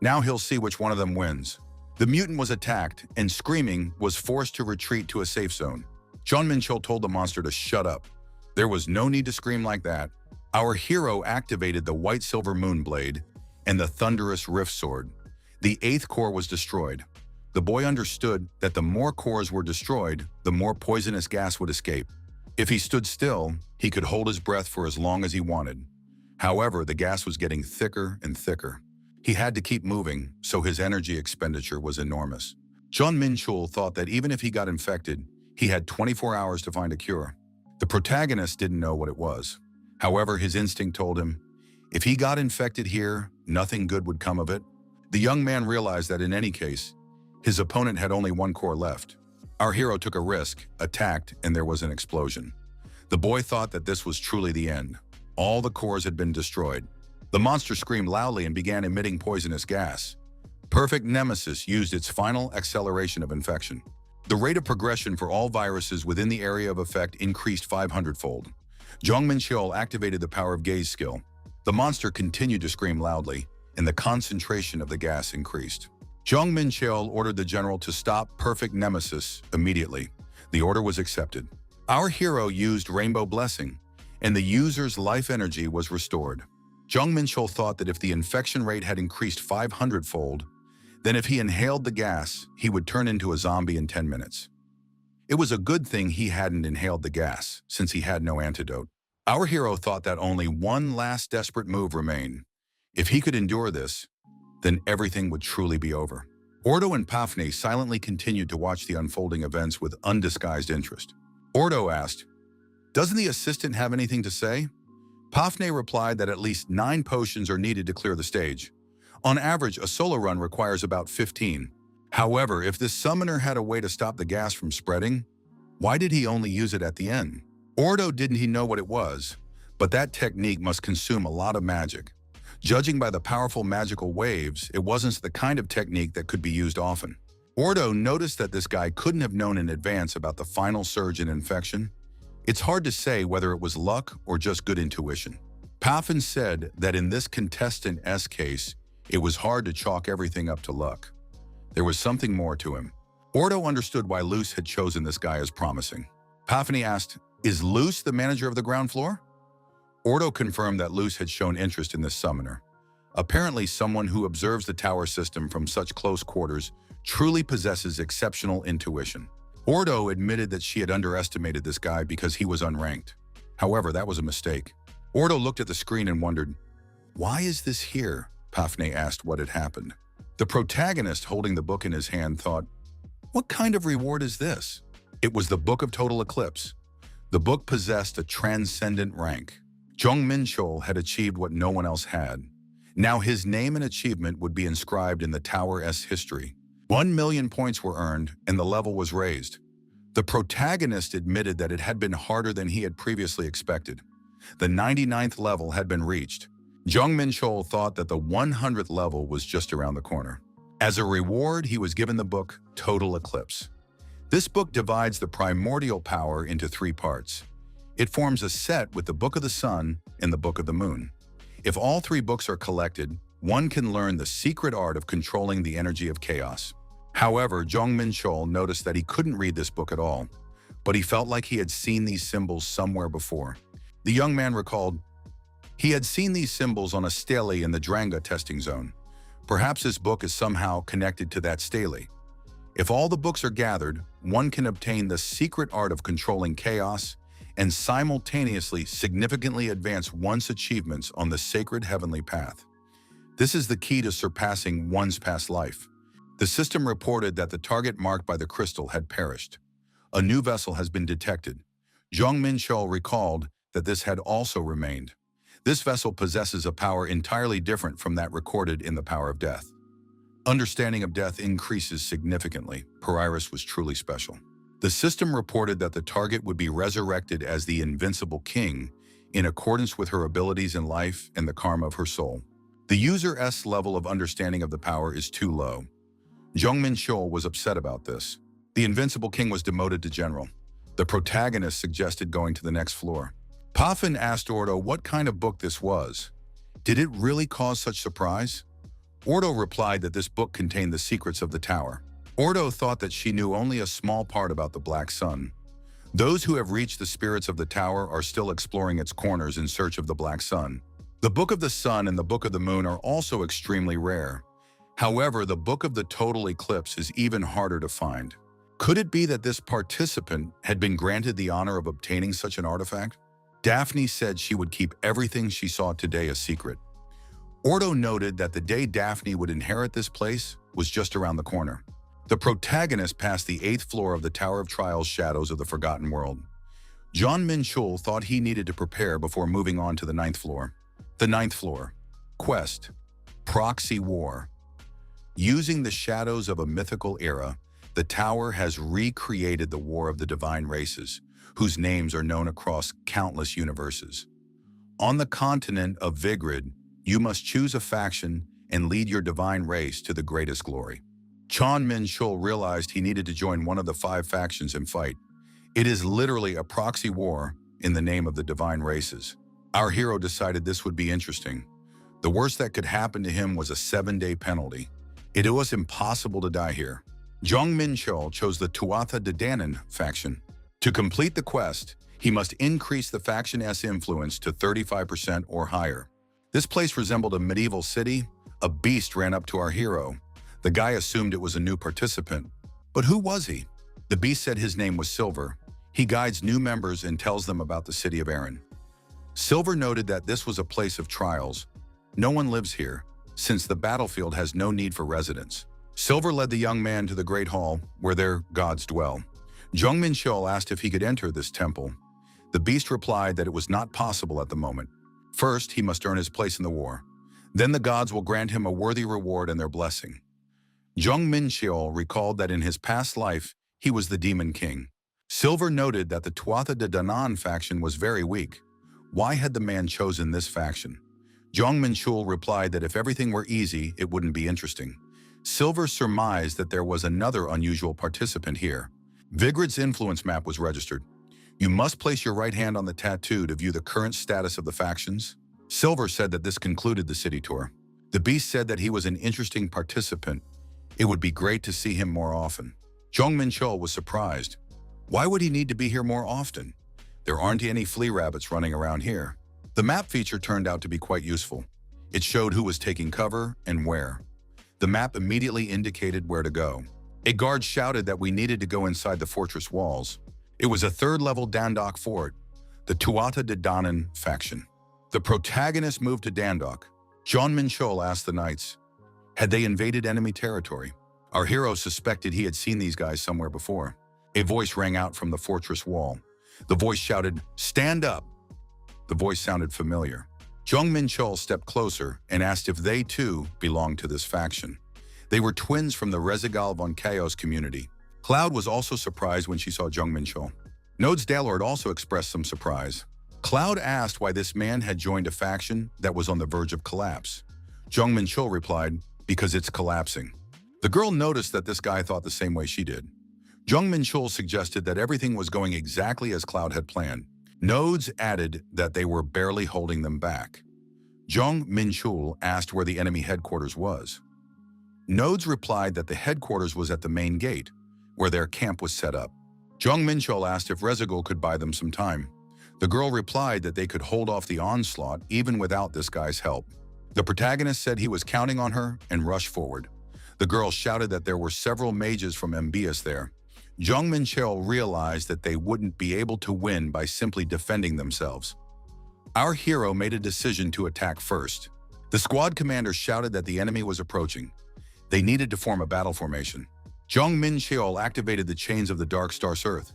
Now he'll see which one of them wins. The mutant was attacked, and screaming, was forced to retreat to a safe zone. Jong Menchul told the monster to shut up. There was no need to scream like that. Our hero activated the White Silver Moonblade and the Thunderous Rift Sword. The 8th core was destroyed. The boy understood that the more cores were destroyed, the more poisonous gas would escape. If he stood still, he could hold his breath for as long as he wanted. However, the gas was getting thicker and thicker. He had to keep moving, so his energy expenditure was enormous. Jong Menchul thought that even if he got infected, he had 24 hours to find a cure. The protagonist didn't know what it was. However, his instinct told him, if he got infected here, nothing good would come of it. The young man realized that in any case, his opponent had only 1 core left. Our hero took a risk, attacked, and there was an explosion. The boy thought that this was truly the end. All the cores had been destroyed. The monster screamed loudly and began emitting poisonous gas. Perfect Nemesis used its final acceleration of infection. The rate of progression for all viruses within the area of effect increased 500-fold. Jong Menchul activated the power of gaze skill. The monster continued to scream loudly, and the concentration of the gas increased. Jong Menchul ordered the general to stop Perfect Nemesis immediately. The order was accepted. Our hero used Rainbow Blessing, and the user's life energy was restored. Jong Menchul thought that if the infection rate had increased 500-fold, then if he inhaled the gas, he would turn into a zombie in 10 minutes. It was a good thing he hadn't inhaled the gas, since he had no antidote. Our hero thought that only one last desperate move remained. If he could endure this, then everything would truly be over. Ordo and Pafne silently continued to watch the unfolding events with undisguised interest. Ordo asked, doesn't the assistant have anything to say? Pafne replied that at least 9 potions are needed to clear the stage. On average, a solo run requires about 15. However, if this summoner had a way to stop the gas from spreading, why did he only use it at the end? Ordo didn't he know what it was, but that technique must consume a lot of magic. Judging by the powerful magical waves, it wasn't the kind of technique that could be used often. Ordo noticed that this guy couldn't have known in advance about the final surge in infection. It's hard to say whether it was luck or just good intuition. Pafin said that in this contestant-s case, it was hard to chalk everything up to luck. There was something more to him. Ordo understood why Luce had chosen this guy as promising. Pafini asked, is Luce the manager of the ground floor? Ordo confirmed that Luce had shown interest in this summoner. Apparently, someone who observes the tower system from such close quarters truly possesses exceptional intuition. Ordo admitted that she had underestimated this guy because he was unranked. However, that was a mistake. Ordo looked at the screen and wondered, why is this here? Pafne asked what had happened. The protagonist, holding the book in his hand, thought, what kind of reward is this? It was the Book of Total Eclipse. The book possessed a transcendent rank. Jong Menchul had achieved what no one else had. Now his name and achievement would be inscribed in the Tower's history. 1 million points were earned, and the level was raised. The protagonist admitted that it had been harder than he had previously expected. The 99th level had been reached. Jong Menchul thought that the 100th level was just around the corner. As a reward, he was given the book Total Eclipse. This book divides the primordial power into three parts. It forms a set with the Book of the Sun and the Book of the Moon. If all three books are collected, one can learn the secret art of controlling the energy of chaos. However, Jong Menchul noticed that he couldn't read this book at all, but he felt like he had seen these symbols somewhere before. The young man recalled he had seen these symbols on a stele in the Dranga testing zone. Perhaps this book is somehow connected to that stele. If all the books are gathered, one can obtain the secret art of controlling chaos and simultaneously significantly advance one's achievements on the sacred heavenly path. This is the key to surpassing one's past life. The system reported that the target marked by the crystal had perished. A new vessel has been detected. Jong Menchul recalled that this had also remained. This vessel possesses a power entirely different from that recorded in the power of death. Understanding of death increases significantly. Rarest was truly special. The system reported that the target would be resurrected as the invincible king in accordance with her abilities in life and the karma of her soul. The user's level of understanding of the power is too low. Jong Menchul was upset about this. The invincible king was demoted to general. The protagonist suggested going to the next floor. Puffin asked Ordo what kind of book this was. Did it really cause such surprise? Ordo replied that this book contained the secrets of the tower. Ordo thought that she knew only a small part about the Black Sun. Those who have reached the spirits of the tower are still exploring its corners in search of the Black Sun. The Book of the Sun and the Book of the Moon are also extremely rare. However, the Book of the Total Eclipse is even harder to find. Could it be that this participant had been granted the honor of obtaining such an artifact? Daphne said she would keep everything she saw today a secret. Ordo noted that the day Daphne would inherit this place was just around the corner. The protagonist passed the 8th floor of the Tower of Trials Shadows of the Forgotten World. Jong Menchul thought he needed to prepare before moving on to the 9th floor. The 9th floor. Quest. Proxy War. Using the shadows of a mythical era, the tower has recreated the War of the Divine Races, whose names are known across countless universes. On the continent of Vigrid, you must choose a faction and lead your divine race to the greatest glory. Jong Menchul realized he needed to join one of the 5 factions and fight. It is literally a proxy war in the name of the divine races. Our hero decided this would be interesting. The worst that could happen to him was a 7-day penalty. It was impossible to die here. Jong Menchul chose the Tuatha De Danann faction. To complete the quest, he must increase the faction's influence to 35% or higher. This place resembled a medieval city. A beast ran up to our hero. The guy assumed it was a new participant. But who was he? The beast said his name was Silver. He guides new members and tells them about the city of Aaron. Silver noted that this was a place of trials. No one lives here, since the battlefield has no need for residents. Silver led the young man to the Great Hall, where their gods dwell. Jong Menchul asked if he could enter this temple. The beast replied that it was not possible at the moment. First, he must earn his place in the war. Then the gods will grant him a worthy reward and their blessing. Jong Menchul recalled that in his past life, he was the Demon King. Silver noted that the Tuatha De Danann faction was very weak. Why had the man chosen this faction? Jong Menchul replied that if everything were easy, it wouldn't be interesting. Silver surmised that there was another unusual participant here. Vigrid's influence map was registered. You must place your right hand on the tattoo to view the current status of the factions. Silver said that this concluded the city tour. The beast said that he was an interesting participant. It would be great to see him more often. Jong Menchul was surprised. Why would he need to be here more often? There aren't any flea rabbits running around here. The map feature turned out to be quite useful. It showed who was taking cover and where. The map immediately indicated where to go. A guard shouted that we needed to go inside the fortress walls. It was a 3rd-level Dandok fort, the Tuatha De Danann faction. The protagonist moved to Dandok. Jong Menchul asked the knights, had they invaded enemy territory? Our hero suspected he had seen these guys somewhere before. A voice rang out from the fortress wall. The voice shouted, "Stand up!" The voice sounded familiar. Jong Menchul stepped closer and asked if they too belonged to this faction. They were twins from the Rezigal von Chaos community. Cloud was also surprised when she saw Jong Menchul. Nodes Dalord also expressed some surprise. Cloud asked why this man had joined a faction that was on the verge of collapse. Jong Menchul replied, because it's collapsing. The girl noticed that this guy thought the same way she did. Jong Menchul suggested that everything was going exactly as Cloud had planned. Nodes added that they were barely holding them back. Jong Menchul asked where the enemy headquarters was. Nodes replied that the headquarters was at the main gate, where their camp was set up. Jong Menchul asked if Rezagul could buy them some time. The girl replied that they could hold off the onslaught even without this guy's help. The protagonist said he was counting on her and rushed forward. The girl shouted that there were several mages from MBS there. Jong Menchul realized that they wouldn't be able to win by simply defending themselves. Our hero made a decision to attack first. The squad commander shouted that the enemy was approaching. They needed to form a battle formation. Jong Menchul activated the chains of the Dark Star's Earth.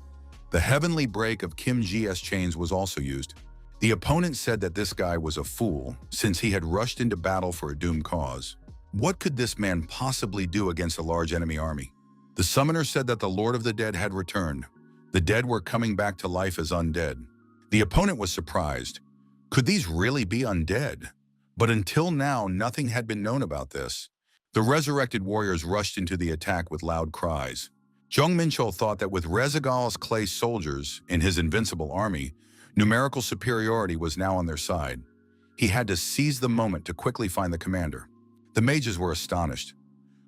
The heavenly break of Kim Ji's chains was also used. The opponent said that this guy was a fool since he had rushed into battle for a doomed cause. What could this man possibly do against a large enemy army? The summoner said that the Lord of the Dead had returned. The dead were coming back to life as undead. The opponent was surprised. Could these really be undead? But until now, nothing had been known about this. The resurrected warriors rushed into the attack with loud cries. Jong Menchul thought that with Rezagul's clay soldiers in his invincible army, numerical superiority was now on their side. He had to seize the moment to quickly find the commander. The mages were astonished.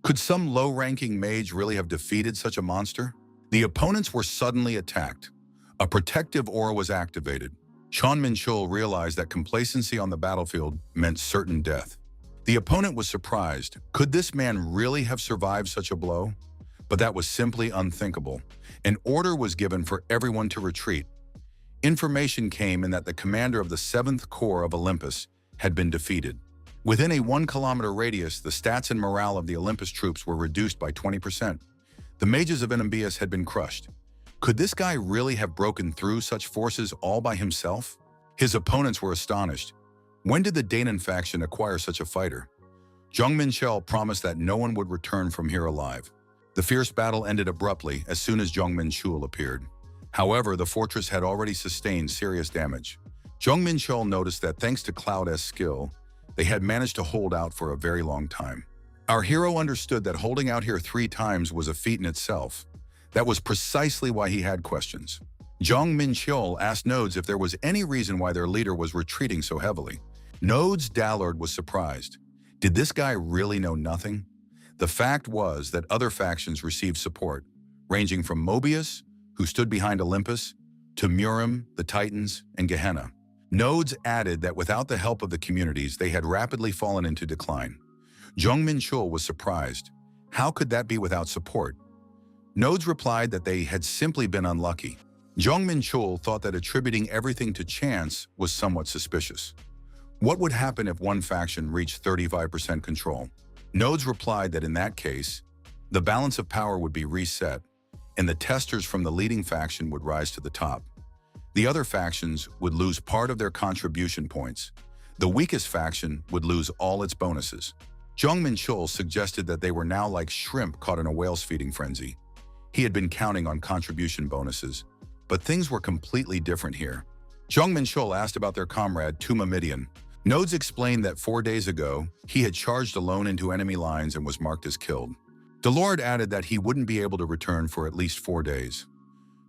Could some low-ranking mage really have defeated such a monster? The opponents were suddenly attacked. A protective aura was activated. Jong Menchul realized that complacency on the battlefield meant certain death. The opponent was surprised. Could this man really have survived such a blow? But that was simply unthinkable. An order was given for everyone to retreat. Information came in that the commander of the 7th Corps of Olympus had been defeated. Within a 1-kilometer radius, the stats and morale of the Olympus troops were reduced by 20%. The mages of Enymbius had been crushed. Could this guy really have broken through such forces all by himself? His opponents were astonished. When did the Danon faction acquire such a fighter? Jong Menchul promised that no one would return from here alive. The fierce battle ended abruptly as soon as Jong Menchul appeared. However, the fortress had already sustained serious damage. Jong Menchul noticed that thanks to Cloud's skill, they had managed to hold out for a very long time. Our hero understood that holding out here 3 times was a feat in itself. That was precisely why he had questions. Jong Menchul asked Nodes if there was any reason why their leader was retreating so heavily. Nodes Dallard was surprised. Did this guy really know nothing? The fact was that other factions received support, ranging from Mobius, who stood behind Olympus, to Murim, the Titans, and Gehenna. Nodes added that without the help of the communities, they had rapidly fallen into decline. Jong Menchul was surprised. How could that be without support? Nodes replied that they had simply been unlucky. Jong Menchul thought that attributing everything to chance was somewhat suspicious. What would happen if one faction reached 35% control? Nodes replied that in that case, the balance of power would be reset, and the testers from the leading faction would rise to the top. The other factions would lose part of their contribution points. The weakest faction would lose all its bonuses. Jong Menchul suggested that they were now like shrimp caught in a whale's feeding frenzy. He had been counting on contribution bonuses, but things were completely different here. Jong Menchul asked about their comrade, Tuma Midian. Nodes explained that 4 days ago, he had charged alone into enemy lines and was marked as killed. Delord added that he wouldn't be able to return for at least 4 days.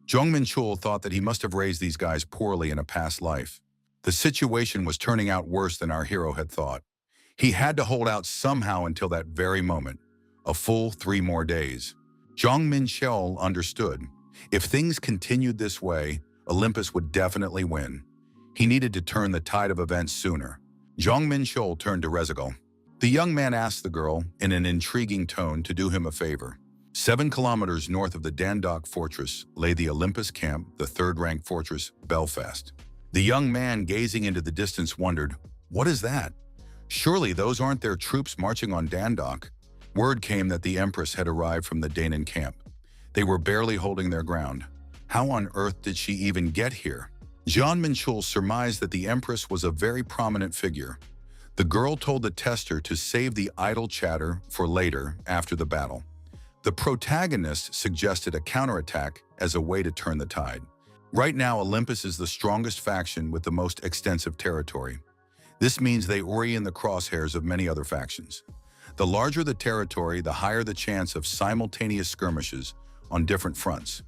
Jong Menchul thought that he must have raised these guys poorly in a past life. The situation was turning out worse than our hero had thought. He had to hold out somehow until that very moment, a full 3 more days. Jong Menchul understood. If things continued this way, Olympus would definitely win. He needed to turn the tide of events sooner. Jong Menchul turned to Rezagul. The young man asked the girl, in an intriguing tone, to do him a favor. 7 kilometers north of the Dandok fortress lay the Olympus camp, the 3rd-ranked fortress, Belfast. The young man, gazing into the distance, wondered, "What is that? Surely those aren't their troops marching on Dandok." Word came that the Empress had arrived from the Danon camp. They were barely holding their ground. How on earth did she even get here? Jong Menchul surmised that the Empress was a very prominent figure. The girl told the tester to save the idle chatter for later, after the battle. The protagonist suggested a counterattack as a way to turn the tide. Right now, Olympus is the strongest faction with the most extensive territory. This means they orient the crosshairs of many other factions. The larger the territory, the higher the chance of simultaneous skirmishes on different fronts.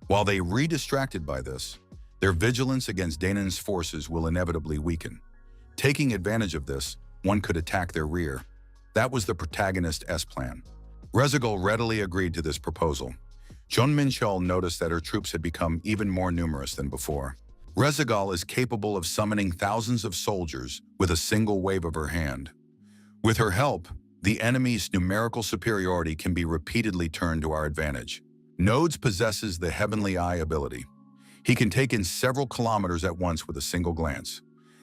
While they re-distracted by this, their vigilance against Danan's forces will inevitably weaken. Taking advantage of this, one could attack their rear. That was the protagonist's plan. Rezagul readily agreed to this proposal. Jong Menchul noticed that her troops had become even more numerous than before. Rezagul is capable of summoning thousands of soldiers with a single wave of her hand. With her help, the enemy's numerical superiority can be repeatedly turned to our advantage. Nodes possesses the Heavenly Eye ability. He can take in several kilometers at once with a single glance.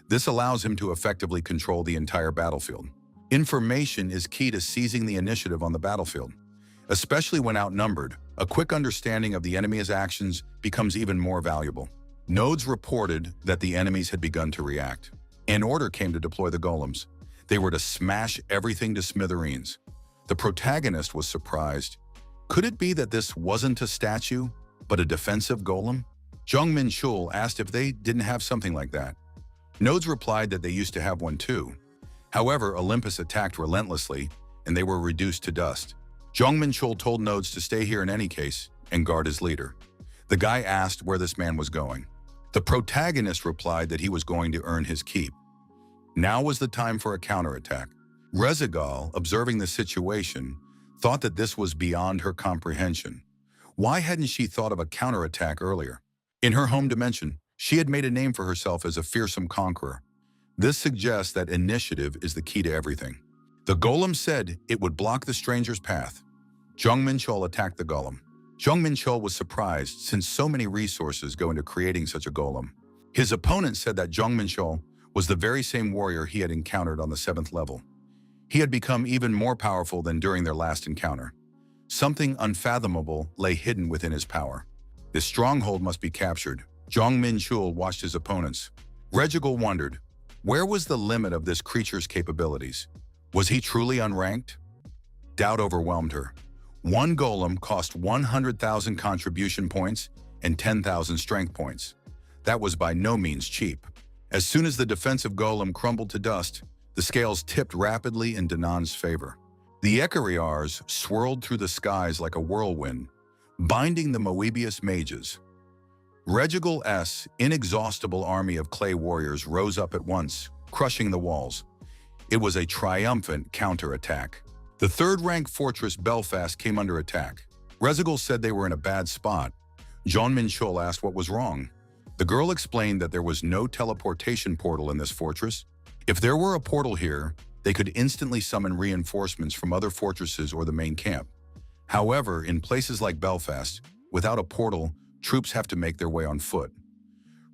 This allows him to effectively control the entire battlefield. Information is key to seizing the initiative on the battlefield. Especially when outnumbered, a quick understanding of the enemy's actions becomes even more valuable. Nodes reported that the enemies had begun to react. An order came to deploy the golems. They were to smash everything to smithereens. The protagonist was surprised. Could it be that this wasn't a statue, but a defensive golem? Jong Menchul asked if they didn't have something like that. Nodes replied that they used to have one too. However, Olympus attacked relentlessly, and they were reduced to dust. Jong Menchul told Nodes to stay here in any case and guard his leader. The guy asked where this man was going. The protagonist replied that he was going to earn his keep. Now was the time for a counterattack. Rezagul, observing the situation, thought that this was beyond her comprehension. Why hadn't she thought of a counterattack earlier? In her home dimension, she had made a name for herself as a fearsome conqueror. This suggests that initiative is the key to everything. The golem said it would block the stranger's path. Jong Menchul attacked the golem. Jong Menchul was surprised since so many resources go into creating such a golem. His opponent said that Jong Menchul was the very same warrior he had encountered on the 7th level. He had become even more powerful than during their last encounter. Something unfathomable lay hidden within his power. This stronghold must be captured. Jong Menchul watched his opponents. Rezagul wondered, where was the limit of this creature's capabilities? Was he truly unranked? Doubt overwhelmed her. One golem cost 100,000 contribution points and 10,000 strength points. That was by no means cheap. As soon as the defensive golem crumbled to dust, the scales tipped rapidly in Danan's favor. The Echariars swirled through the skies like a whirlwind, binding the Moebius mages. Rezagul's inexhaustible army of clay warriors rose up at once, crushing the walls. It was a triumphant counterattack. The third-rank fortress Belfast came under attack. Rezagul said they were in a bad spot. Jong Menchul asked what was wrong. The girl explained that there was no teleportation portal in this fortress. If there were a portal here, they could instantly summon reinforcements from other fortresses or the main camp. However, in places like Belfast, without a portal, troops have to make their way on foot.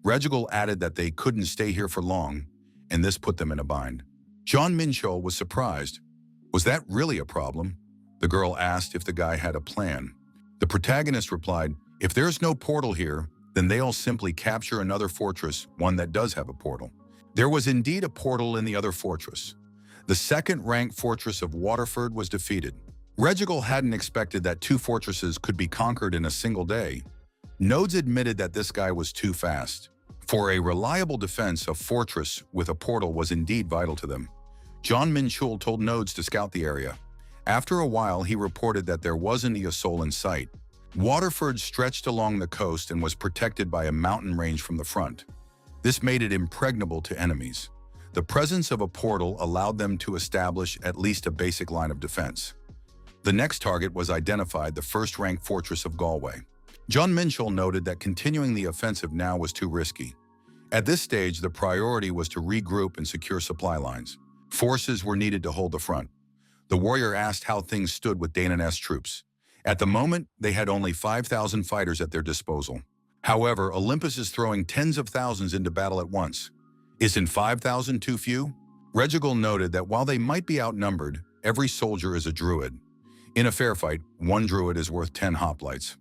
Rezagul added that they couldn't stay here for long, and this put them in a bind. Jong Menchul was surprised. Was that really a problem? The girl asked if the guy had a plan. The protagonist replied, if there's no portal here, then they'll simply capture another fortress, one that does have a portal. There was indeed a portal in the other fortress. The second-ranked fortress of Waterford was defeated. Rezagul hadn't expected that 2 fortresses could be conquered in a single day. Nodes admitted that this guy was too fast. For a reliable defense, a fortress with a portal was indeed vital to them. Jong Menchul told Nodes to scout the area. After a while, he reported that there wasn't a soul in sight. Waterford stretched along the coast and was protected by a mountain range from the front. This made it impregnable to enemies. The presence of a portal allowed them to establish at least a basic line of defense. The next target was identified, the first-ranked fortress of Galway. Jong Menchul noted that continuing the offensive now was too risky. At this stage, the priority was to regroup and secure supply lines. Forces were needed to hold the front. The warrior asked how things stood with Danan's troops. At the moment, they had only 5,000 fighters at their disposal. However, Olympus is throwing tens of thousands into battle at once. Isn't 5,000 too few? Rezagul noted that while they might be outnumbered, every soldier is a druid. In a fair fight, 1 druid is worth 10 hoplites.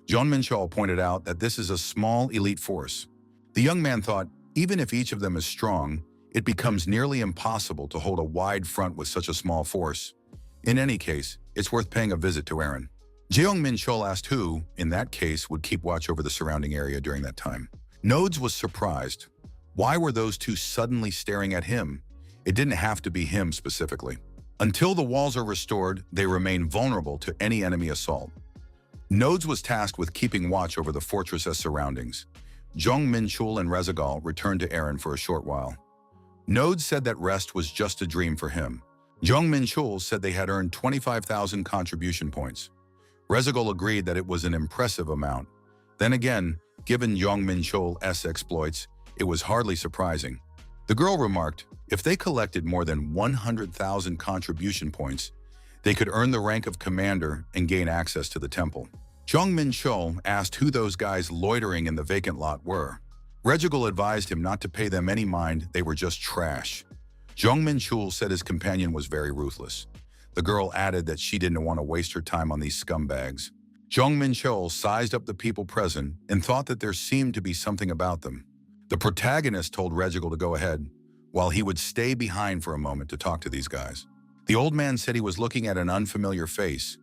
Jong Menchul pointed out that this is a small elite force. The young man thought, even if each of them is strong, it becomes nearly impossible to hold a wide front with such a small force. In any case, it's worth paying a visit to Aaron. Jong Menchul asked who, in that case, would keep watch over the surrounding area during that time. Nodes was surprised. Why were those 2 suddenly staring at him? It didn't have to be him specifically. Until the walls are restored, they remain vulnerable to any enemy assault. Nodes was tasked with keeping watch over the fortress's surroundings. Jong Menchul and Rezagal returned to Aaron for a short while. Nodes said that rest was just a dream for him. Jong Menchul said they had earned 25,000 contribution points. Rezagal agreed that it was an impressive amount. Then again, given Jong Menchul's exploits, it was hardly surprising. The girl remarked, if they collected more than 100,000 contribution points, they could earn the rank of commander and gain access to the temple. Jong Menchul asked who those guys loitering in the vacant lot were. Rezagal advised him not to pay them any mind, they were just trash. Jong Menchul said his companion was very ruthless. The girl added that she didn't want to waste her time on these scumbags. Jong Menchul sized up the people present and thought that there seemed to be something about them. The protagonist told Rezagal to go ahead, while he would stay behind for a moment to talk to these guys. The old man said he was looking at an unfamiliar face.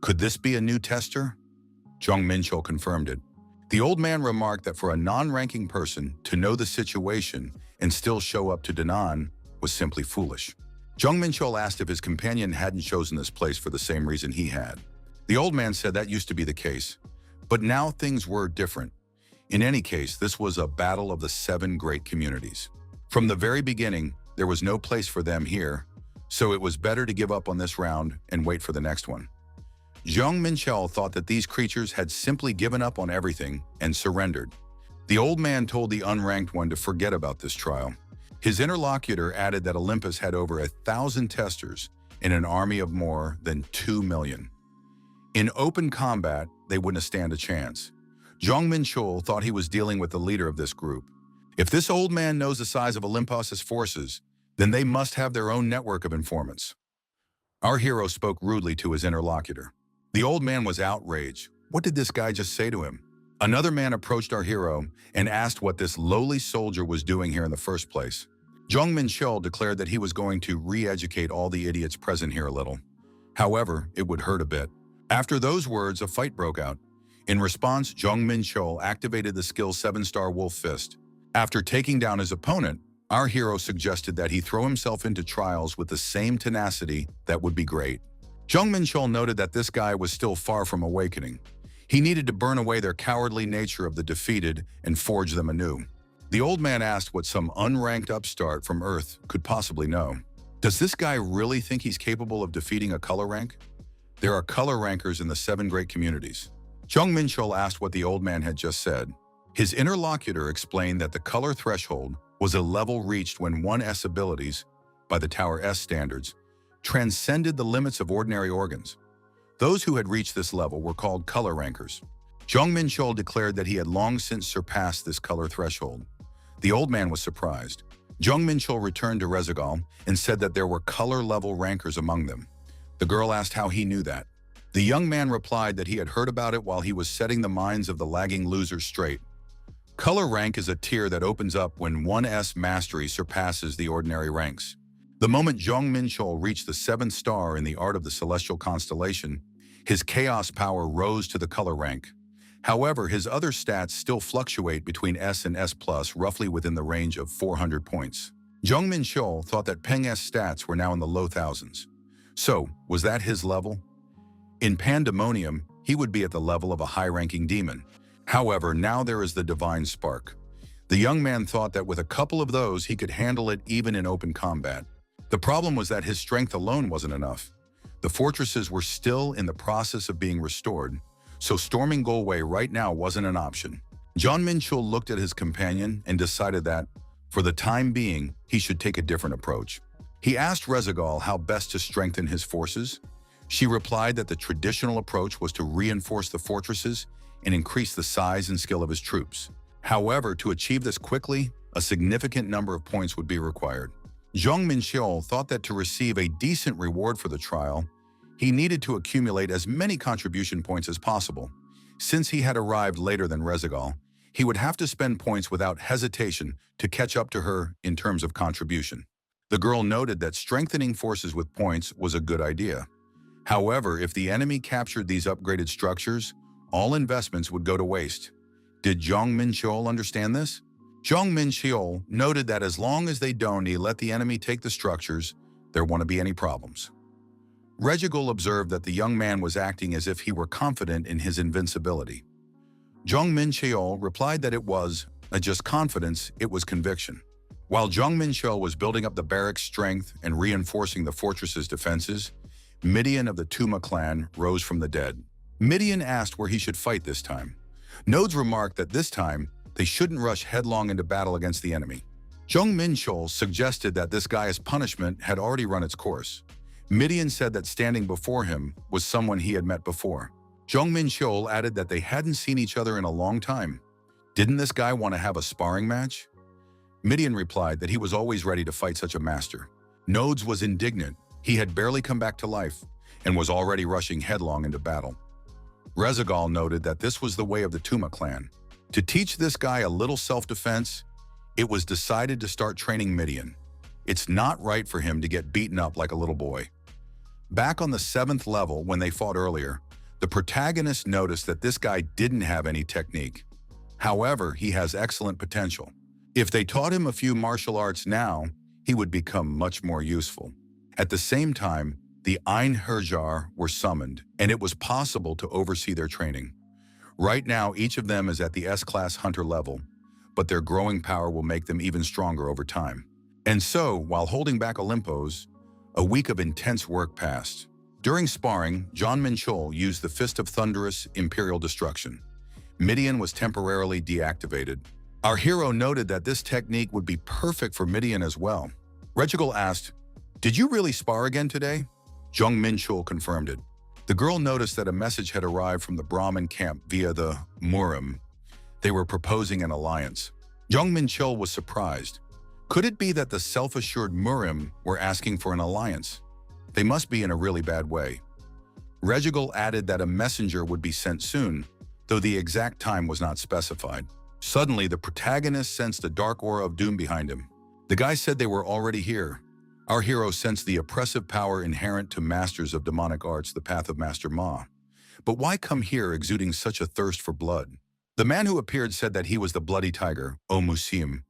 Could this be a new tester? Jong Menchul confirmed it. The old man remarked that for a non-ranking person to know the situation and still show up to Danan was simply foolish. Jong Menchul asked if his companion hadn't chosen this place for the same reason he had. The old man said that used to be the case, but now things were different. In any case, this was a battle of the 7 great communities. From the very beginning, there was no place for them here, so it was better to give up on this round and wait for the next one. Jong Menchul thought that these creatures had simply given up on everything and surrendered. The old man told the unranked one to forget about this trial. His interlocutor added that Olympus had over 1,000 testers and an army of more than 2 million. In open combat, they wouldn't stand a chance. Jong Menchul thought he was dealing with the leader of this group. If this old man knows the size of Olympus's forces, then they must have their own network of informants. Our hero spoke rudely to his interlocutor. The old man was outraged. What did this guy just say to him? Another man approached our hero and asked what this lowly soldier was doing here in the first place. Jong Menchul declared that he was going to re-educate all the idiots present here a little. However, it would hurt a bit. After those words, a fight broke out. In response, Jong Menchul activated the skill 7-star Wolf Fist. After taking down his opponent, our hero suggested that he throw himself into trials with the same tenacity that would be great. Jong Menchul noted that this guy was still far from awakening. He needed to burn away their cowardly nature of the defeated and forge them anew. The old man asked what some unranked upstart from Earth could possibly know. Does this guy really think he's capable of defeating a color rank? There are color rankers in the 7 great communities. Jong Menchul asked what the old man had just said. His interlocutor explained that the color threshold was a level reached when 1S abilities, by the Tower S standards, transcended the limits of ordinary organs. Those who had reached this level were called color rankers. Jong Menchul declared that he had long since surpassed this color threshold. The old man was surprised. Jong Menchul returned to Rezagal and said that there were color-level rankers among them. The girl asked how he knew that. The young man replied that he had heard about it while he was setting the minds of the lagging losers straight. Color rank is a tier that opens up when 1S mastery surpasses the ordinary ranks. The moment Jong Menchul reached the 7th star in the art of the celestial constellation, his chaos power rose to the color rank. However, his other stats still fluctuate between S and S+, roughly within the range of 400 points. Jong Menchul thought that Peng's stats were now in the low thousands. So, was that his level? In Pandemonium, he would be at the level of a high-ranking demon. However, now there is the divine spark. The young man thought that with a couple of those, he could handle it even in open combat. The problem was that his strength alone wasn't enough. The fortresses were still in the process of being restored, so storming Galway right now wasn't an option. Jong Menchul looked at his companion and decided that, for the time being, he should take a different approach. He asked Rezagal how best to strengthen his forces. She replied that the traditional approach was to reinforce the fortresses and increase the size and skill of his troops. However, to achieve this quickly, a significant number of points would be required. Jong Menchul thought that to receive a decent reward for the trial, he needed to accumulate as many contribution points as possible. Since he had arrived later than Rezagal, he would have to spend points without hesitation to catch up to her in terms of contribution. The girl noted that strengthening forces with points was a good idea. However, if the enemy captured these upgraded structures, all investments would go to waste. Did Jong Menchul understand this? Jong Menchul noted that as long as they don't let the enemy take the structures, there won't be any problems. Regigol observed that the young man was acting as if he were confident in his invincibility. Jong Menchul replied that it was not just confidence, it was conviction. While Jong Menchul was building up the barracks' strength and reinforcing the fortress's defenses, Midian of the Tuma clan rose from the dead. Midian asked where he should fight this time. Nodes remarked that this time, they shouldn't rush headlong into battle against the enemy. Jong Menchul suggested that this guy's punishment had already run its course. Midian said that standing before him was someone he had met before. Jong Menchul added that they hadn't seen each other in a long time. Didn't this guy want to have a sparring match? Midian replied that he was always ready to fight such a master. Nodes was indignant. He had barely come back to life and was already rushing headlong into battle. Rezagal noted that this was the way of the Tuma clan. To teach this guy a little self-defense, it was decided to start training Midian. It's not right for him to get beaten up like a little boy. Back on the 7th level when they fought earlier, the protagonist noticed that this guy didn't have any technique. However, he has excellent potential. If they taught him a few martial arts now, he would become much more useful. At the same time, the Einherjar were summoned, and it was possible to oversee their training. Right now, each of them is at the S-class hunter level, but their growing power will make them even stronger over time. And so, while holding back Olympos, a week of intense work passed. During sparring, Jong Menchul used the Fist of Thunderous Imperial Destruction. Midian was temporarily deactivated. Our hero noted that this technique would be perfect for Midian as well. Regigol asked, "Did you really spar again today?" Jong Menchul confirmed it. The girl noticed that a message had arrived from the Brahmin camp via the Murim. They were proposing an alliance. Jong Menchul was surprised. Could it be that the self-assured Murim were asking for an alliance? They must be in a really bad way. Regigol added that a messenger would be sent soon, though the exact time was not specified. Suddenly, the protagonist sensed a dark aura of doom behind him. The guy said they were already here. Our hero sensed the oppressive power inherent to masters of demonic arts, the path of Master Ma. But why come here exuding such a thirst for blood? The man who appeared said that he was the Bloody Tiger, O Musim.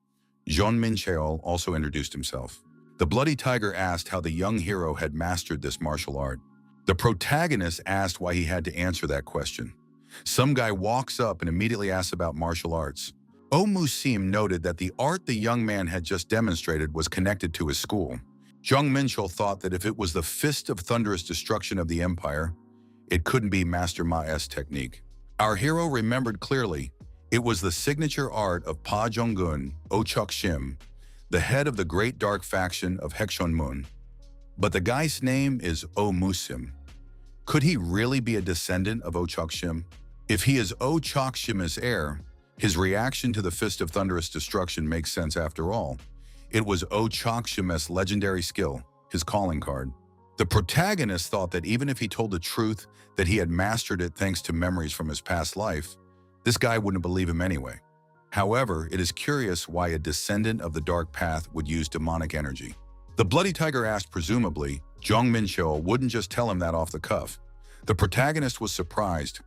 Jong Menchul also introduced himself. The Bloody Tiger asked how the young hero had mastered this martial art. The protagonist asked why he had to answer that question. Some guy walks up and immediately asks about martial arts. O Musim noted that the art the young man had just demonstrated was connected to his school. Jong Menchul thought that if it was the Fist of Thunderous Destruction of the Empire, it couldn't be Master Ma's technique. Our hero remembered clearly. It was the signature art of Pa Jong-gun, O Chok-shim, the head of the Great Dark faction of Hekshon-mun. But the guy's name is O Musim. Could he really be a descendant of O Chok-shim? If he is O Chok-shim's heir, his reaction to the Fist of Thunderous Destruction makes sense after all. It was O Chok-shim's legendary skill, his calling card. The protagonist thought that even if he told the truth that he had mastered it thanks to memories from his past life, this guy wouldn't believe him anyway. However, it is curious why a descendant of the Dark Path would use demonic energy. The Bloody Tiger asked presumably, Jong Menchul wouldn't just tell him that off the cuff. The protagonist was surprised.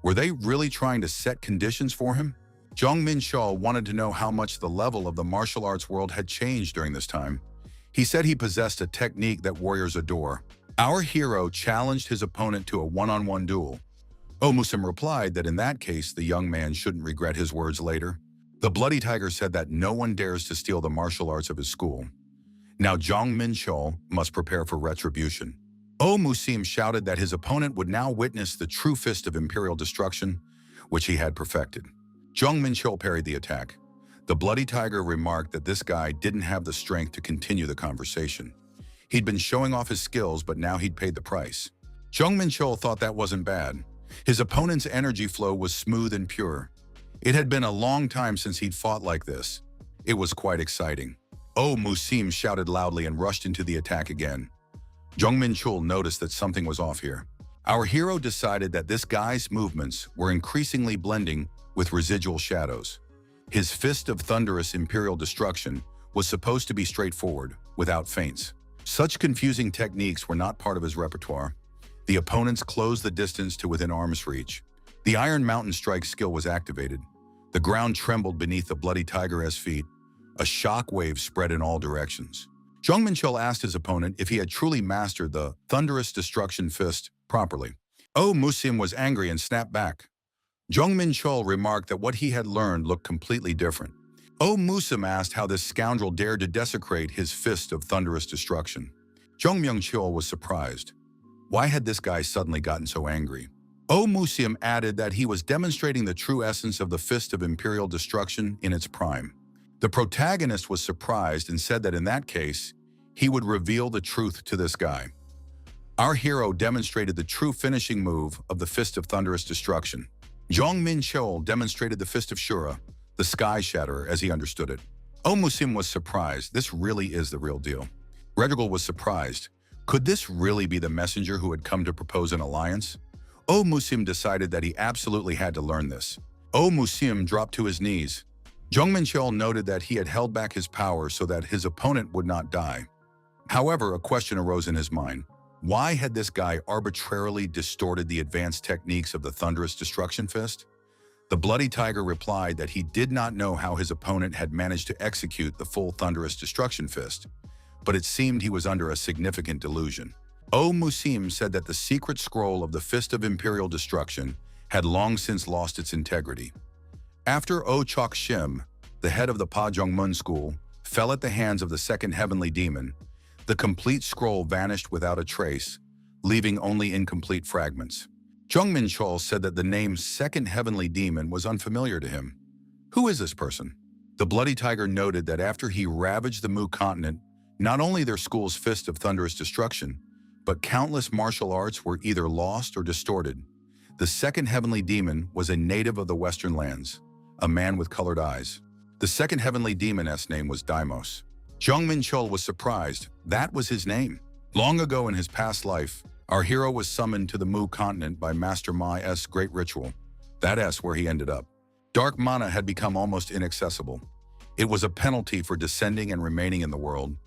Were they really trying to set conditions for him? Jong Menchul wanted to know how much the level of the martial arts world had changed during this time. He said he possessed a technique that warriors adore. Our hero challenged his opponent to a one-on-one duel. O Musim replied that in that case, the young man shouldn't regret his words later. The Bloody Tiger said that no one dares to steal the martial arts of his school. Now Jong Menchul must prepare for retribution. O Musim shouted that his opponent would now witness the true fist of imperial destruction, which he had perfected. Jong Menchul parried the attack. The Bloody Tiger remarked that this guy didn't have the strength to continue the conversation. He'd been showing off his skills, but now he'd paid the price. Jong Menchul thought that wasn't bad. His opponent's energy flow was smooth and pure. It had been a long time since he'd fought like this. It was quite exciting. O Musim shouted loudly and rushed into the attack again. Jong Menchul noticed that something was off here. Our hero decided that this guy's movements were increasingly blending with residual shadows. His Fist of Thunderous Imperial Destruction was supposed to be straightforward, without feints. Such confusing techniques were not part of his repertoire. The opponents closed the distance to within arm's reach. The Iron Mountain Strike skill was activated. The ground trembled beneath the Bloody Tiger's feet. A shock wave spread in all directions. Jong Menchul asked his opponent if he had truly mastered the thunderous destruction fist properly. Oh Musim was angry and snapped back. Jong Menchul remarked that what he had learned looked completely different. Oh Musim asked how this scoundrel dared to desecrate his fist of thunderous destruction. Jong Menchul was surprised. Why had this guy suddenly gotten so angry? Oh Musim added that he was demonstrating the true essence of the fist of imperial destruction in its prime. The protagonist was surprised and said that in that case, he would reveal the truth to this guy. Our hero demonstrated the true finishing move of the Fist of Thunderous Destruction. Jong Menchul demonstrated the Fist of Shura, the Sky Shatterer, as he understood it. Oh Musim was surprised. This really is the real deal. Regigal was surprised. Could this really be the messenger who had come to propose an alliance? Oh Musim decided that he absolutely had to learn this. Oh Musim dropped to his knees. Jong Menchul noted that he had held back his power so that his opponent would not die. However, a question arose in his mind. Why had this guy arbitrarily distorted the advanced techniques of the Thunderous Destruction Fist? The Bloody Tiger replied that he did not know how his opponent had managed to execute the full Thunderous Destruction Fist, but it seemed he was under a significant delusion. Oh Musim said that the secret scroll of the Fist of Imperial Destruction had long since lost its integrity. After Oh Chok Shim, the head of the Pa Jong Mun school, fell at the hands of the second heavenly demon, the complete scroll vanished without a trace, leaving only incomplete fragments. Jong Menchul said that the name Second Heavenly Demon was unfamiliar to him. Who is this person? The Bloody Tiger noted that after he ravaged the Mu continent, not only their school's Fist of Thunderous Destruction, but countless martial arts were either lost or distorted. The Second Heavenly Demon was a native of the Western lands, a man with colored eyes. The Second Heavenly Demon's name was Deimos. Jong Menchul was surprised. That was his name. Long ago in his past life, our hero was summoned to the Mu continent by Master Ma's great ritual. That's where he ended up. Dark mana had become almost inaccessible. It was a penalty for descending and remaining in the world.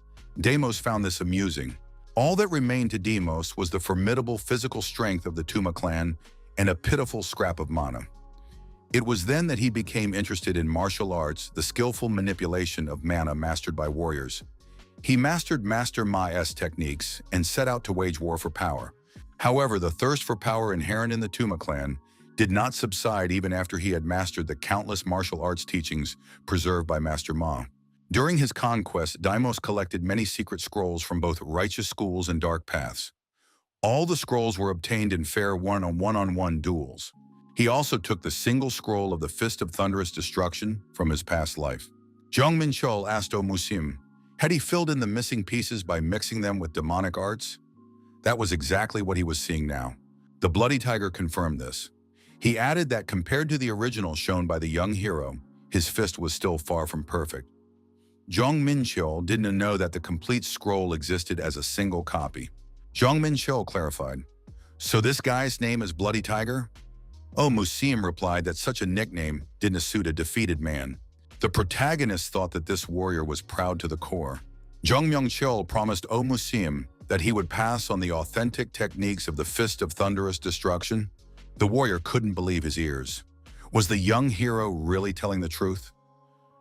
Deimos found this amusing. All that remained to Deimos was the formidable physical strength of the Tuma clan and a pitiful scrap of mana. It was then that he became interested in martial arts, the skillful manipulation of mana mastered by warriors. He mastered Master Ma's techniques and set out to wage war for power. However, the thirst for power inherent in the Tuma clan did not subside even after he had mastered the countless martial arts teachings preserved by Master Ma. During his conquest, Deimos collected many secret scrolls from both righteous schools and dark paths. All the scrolls were obtained in fair one-on-one duels. He also took the single scroll of the Fist of Thunderous Destruction from his past life. Jong Menchul asked Oh Musim, had he filled in the missing pieces by mixing them with demonic arts? That was exactly what he was seeing now. The Bloody Tiger confirmed this. He added that compared to the original shown by the young hero, his fist was still far from perfect. Jong Menchul didn't know that the complete scroll existed as a single copy. Jong Menchul clarified, so this guy's name is Bloody Tiger? Oh Musim replied that such a nickname didn't suit a defeated man. The protagonist thought that this warrior was proud to the core. Jong Menchul promised Oh Musim that he would pass on the authentic techniques of the Fist of Thunderous Destruction. The warrior couldn't believe his ears. Was the young hero really telling the truth?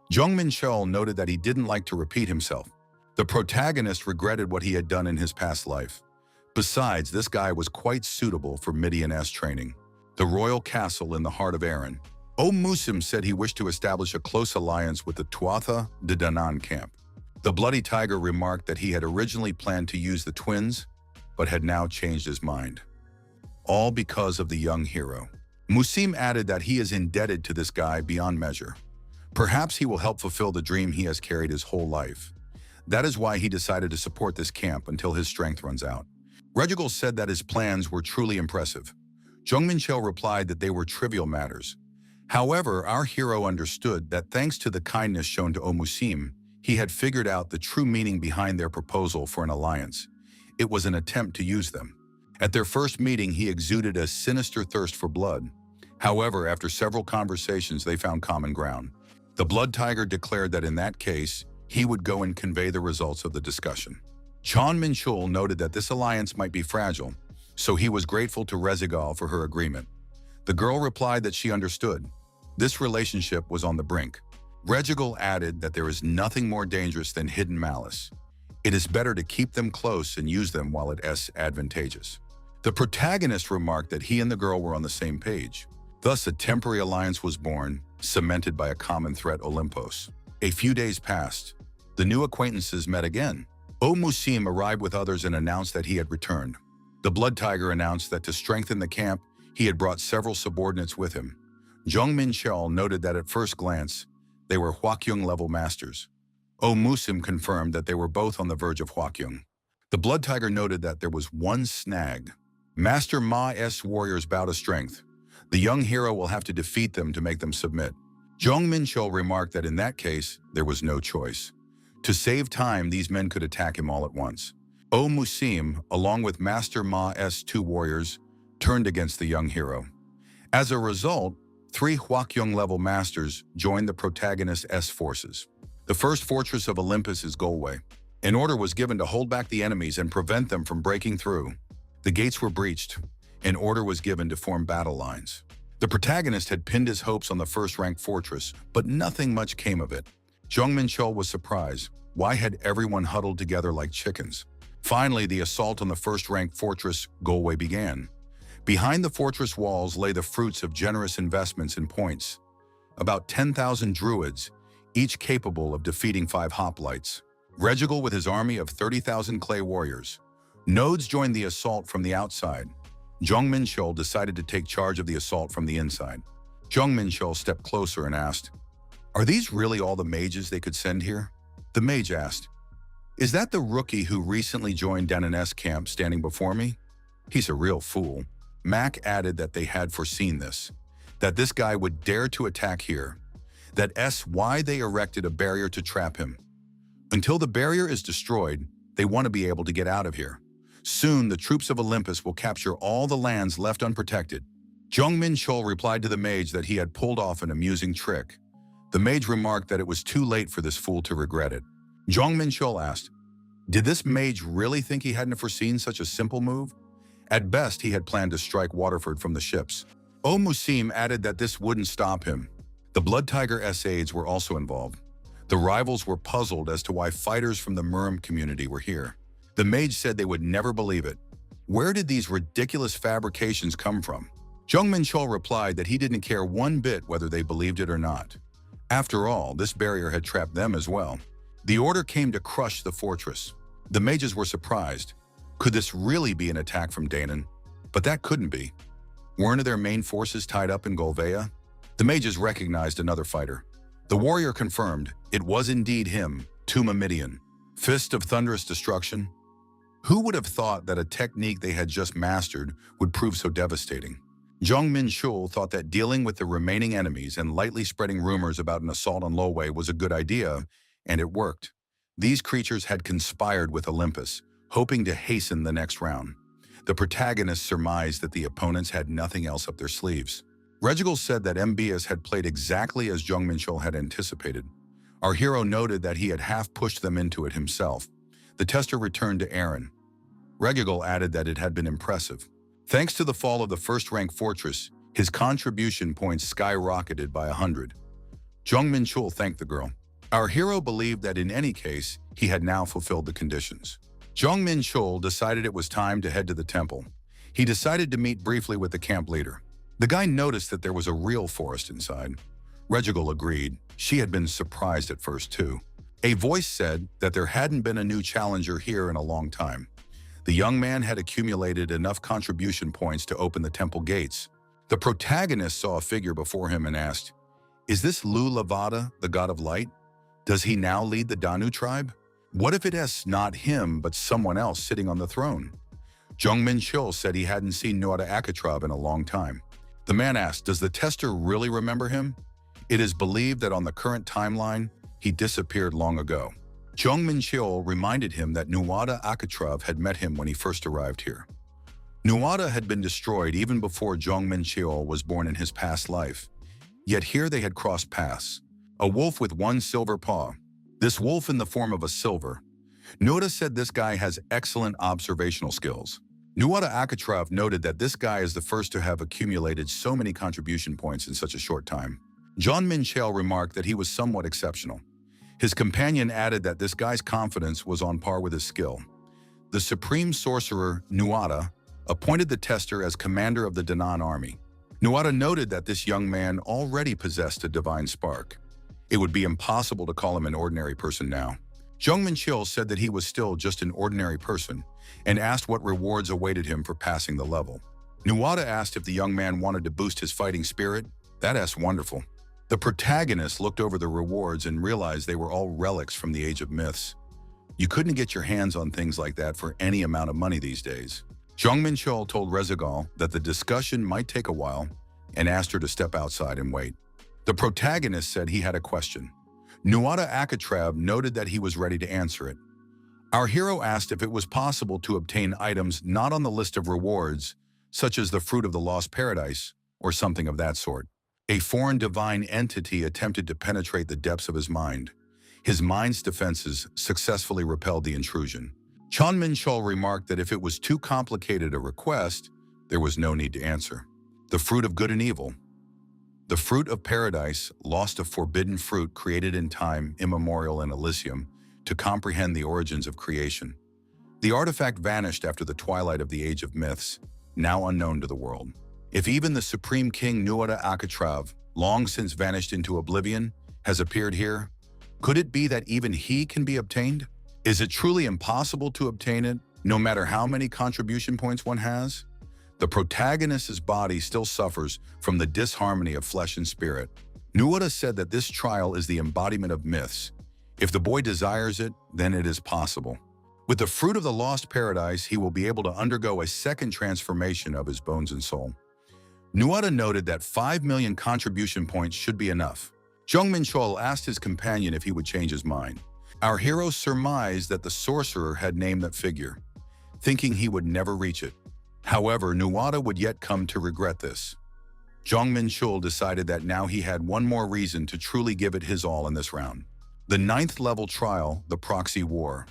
Jong Menchul noted that he didn't like to repeat himself. The protagonist regretted what he had done in his past life. Besides, this guy was quite suitable for Midian-S training. The royal castle in the heart of Aaron. Oh Musim said he wished to establish a close alliance with the Tuatha De Danann camp. The Bloody Tiger remarked that he had originally planned to use the twins, but had now changed his mind. All because of the young hero. Musim added that he is indebted to this guy beyond measure. Perhaps he will help fulfill the dream he has carried his whole life. That is why he decided to support this camp until his strength runs out. Regigal said that his plans were truly impressive. Jong Menchul replied that they were trivial matters. However, our hero understood that thanks to the kindness shown to Oh Musim, he had figured out the true meaning behind their proposal for an alliance. It was an attempt to use them. At their first meeting, he exuded a sinister thirst for blood. However, after several conversations, they found common ground. The Blood Tiger declared that in that case, he would go and convey the results of the discussion. Jong Menchul noted that this alliance might be fragile, so he was grateful to Regigal for her agreement. The girl replied that she understood. This relationship was on the brink. Regigal added that there is nothing more dangerous than hidden malice. It is better to keep them close and use them while it is advantageous. The protagonist remarked that he and the girl were on the same page. Thus, a temporary alliance was born, cemented by a common threat, Olympos. A few days passed. The new acquaintances met again. Musim arrived with others and announced that he had returned. The Blood Tiger announced that to strengthen the camp, he had brought several subordinates with him. Jong Menchul noted that at first glance, they were Hwakyung-level masters. Musim confirmed that they were both on the verge of Hwakyung. The Blood Tiger noted that there was one snag. Master Ma's warriors bow to strength. The young hero will have to defeat them to make them submit. Jong Menchul remarked that in that case, there was no choice. To save time, these men could attack him all at once. Musim, along with Master Ma's two warriors, turned against the young hero. As a result, 3 Hwakyung-level masters joined the protagonist's forces. The first fortress of Olympus is Golway. An order was given to hold back the enemies and prevent them from breaking through. The gates were breached. An order was given to form battle lines. The protagonist had pinned his hopes on the first-ranked fortress, but nothing much came of it. Jong Menchul was surprised. Why had everyone huddled together like chickens? Finally, the assault on the first-ranked fortress, Golway, began. Behind the fortress walls lay the fruits of generous investments in points. About 10,000 druids, each capable of defeating 5 hoplites. Regigal with his army of 30,000 clay warriors. Nodes joined the assault from the outside. Jong Menchul decided to take charge of the assault from the inside. Jong Menchul stepped closer and asked, "Are these really all the mages they could send here?" The mage asked, "Is that the rookie who recently joined Danan's camp standing before me?" "He's a real fool." Mac added that they had foreseen this, that this guy would dare to attack here, that's why they erected a barrier to trap him. Until the barrier is destroyed, they want to be able to get out of here. Soon, the troops of Olympus will capture all the lands left unprotected. Jong Menchul replied to the mage that he had pulled off an amusing trick. The mage remarked that it was too late for this fool to regret it. Jong Menchul asked, did this mage really think he hadn't foreseen such a simple move? At best, he had planned to strike Waterford from the ships. Musim added that this wouldn't stop him. The Blood Tiger's aides were also involved. The rivals were puzzled as to why fighters from the Merm community were here. The mage said they would never believe it. Where did these ridiculous fabrications come from? Jong Menchul replied that he didn't care one bit whether they believed it or not. After all, this barrier had trapped them as well. The order came to crush the fortress. The mages were surprised. Could this really be an attack from Danon? But that couldn't be. Weren't their main forces tied up in Golvea? The mages recognized another fighter. The warrior confirmed it was indeed him, Tuma Midian. Fist of Thunderous Destruction. Who would have thought that a technique they had just mastered would prove so devastating? Jong Menchul thought that dealing with the remaining enemies and lightly spreading rumors about an assault on Lowway was a good idea, and it worked. These creatures had conspired with Olympus, hoping to hasten the next round. The protagonists surmised that the opponents had nothing else up their sleeves. Regigal said that Mbias had played exactly as Jong Menchul had anticipated. Our hero noted that he had half pushed them into it himself. The tester returned to Aaron. Regigal added that it had been impressive. Thanks to the fall of the first-rank fortress, his contribution points skyrocketed by 100. Jong Menchul thanked the girl. Our hero believed that in any case, he had now fulfilled the conditions. Jong Menchul decided it was time to head to the temple. He decided to meet briefly with the camp leader. The guy noticed that there was a real forest inside. Regigal agreed. She had been surprised at first too. A voice said that there hadn't been a new challenger here in a long time. The young man had accumulated enough contribution points to open the temple gates. The protagonist saw a figure before him and asked, "Is this Lu Lavada, the god of light? Does he now lead the Danu tribe? What if it is not him but someone else sitting on the throne?" Jong Menchul said he hadn't seen Nuada Akatrab in a long time. The man asked, "Does the tester really remember him?" It is believed that on the current timeline, he disappeared long ago. Jong Menchul reminded him that Nuada Akatrab had met him when he first arrived here. Nuada had been destroyed even before Jong Menchul was born in his past life. Yet here they had crossed paths. A wolf with one silver paw. This wolf in the form of a silver. Nuada said this guy has excellent observational skills. Nuada Akatrab noted that this guy is the first to have accumulated so many contribution points in such a short time. Jong Menchul remarked that he was somewhat exceptional. His companion added that this guy's confidence was on par with his skill. The supreme sorcerer, Nuada, appointed the tester as commander of the Danan army. Nuada noted that this young man already possessed a divine spark. It would be impossible to call him an ordinary person now. Jong Menchul said that he was still just an ordinary person and asked what rewards awaited him for passing the level. Nuada asked if the young man wanted to boost his fighting spirit. That's wonderful. The protagonist looked over the rewards and realized they were all relics from the Age of Myths. You couldn't get your hands on things like that for any amount of money these days. Jong Menchul told Rezagal that the discussion might take a while and asked her to step outside and wait. The protagonist said he had a question. Nuada Akatrav noted that he was ready to answer it. Our hero asked if it was possible to obtain items not on the list of rewards, such as the fruit of the lost paradise, or something of that sort. A foreign divine entity attempted to penetrate the depths of his mind. His mind's defenses successfully repelled the intrusion. Jong Menchul remarked that if it was too complicated a request, there was no need to answer. The fruit of good and evil. The fruit of paradise lost a forbidden fruit created in time immemorial in Elysium to comprehend the origins of creation. The artifact vanished after the twilight of the Age of Myths, now unknown to the world. If even the Supreme King Nuada Akatrav, long since vanished into oblivion, has appeared here, could it be that even he can be obtained? Is it truly impossible to obtain it, no matter how many contribution points one has? The protagonist's body still suffers from the disharmony of flesh and spirit. Nuada said that this trial is the embodiment of myths. If the boy desires it, then it is possible. With the fruit of the lost paradise, he will be able to undergo a second transformation of his bones and soul. Nuada noted that 5 million contribution points should be enough. Jong Menchul asked his companion if he would change his mind. Our hero surmised that the sorcerer had named that figure, thinking he would never reach it. However, Nuada would yet come to regret this. Jong Menchul decided that now he had one more reason to truly give it his all in this round. The 9th level trial, the proxy war.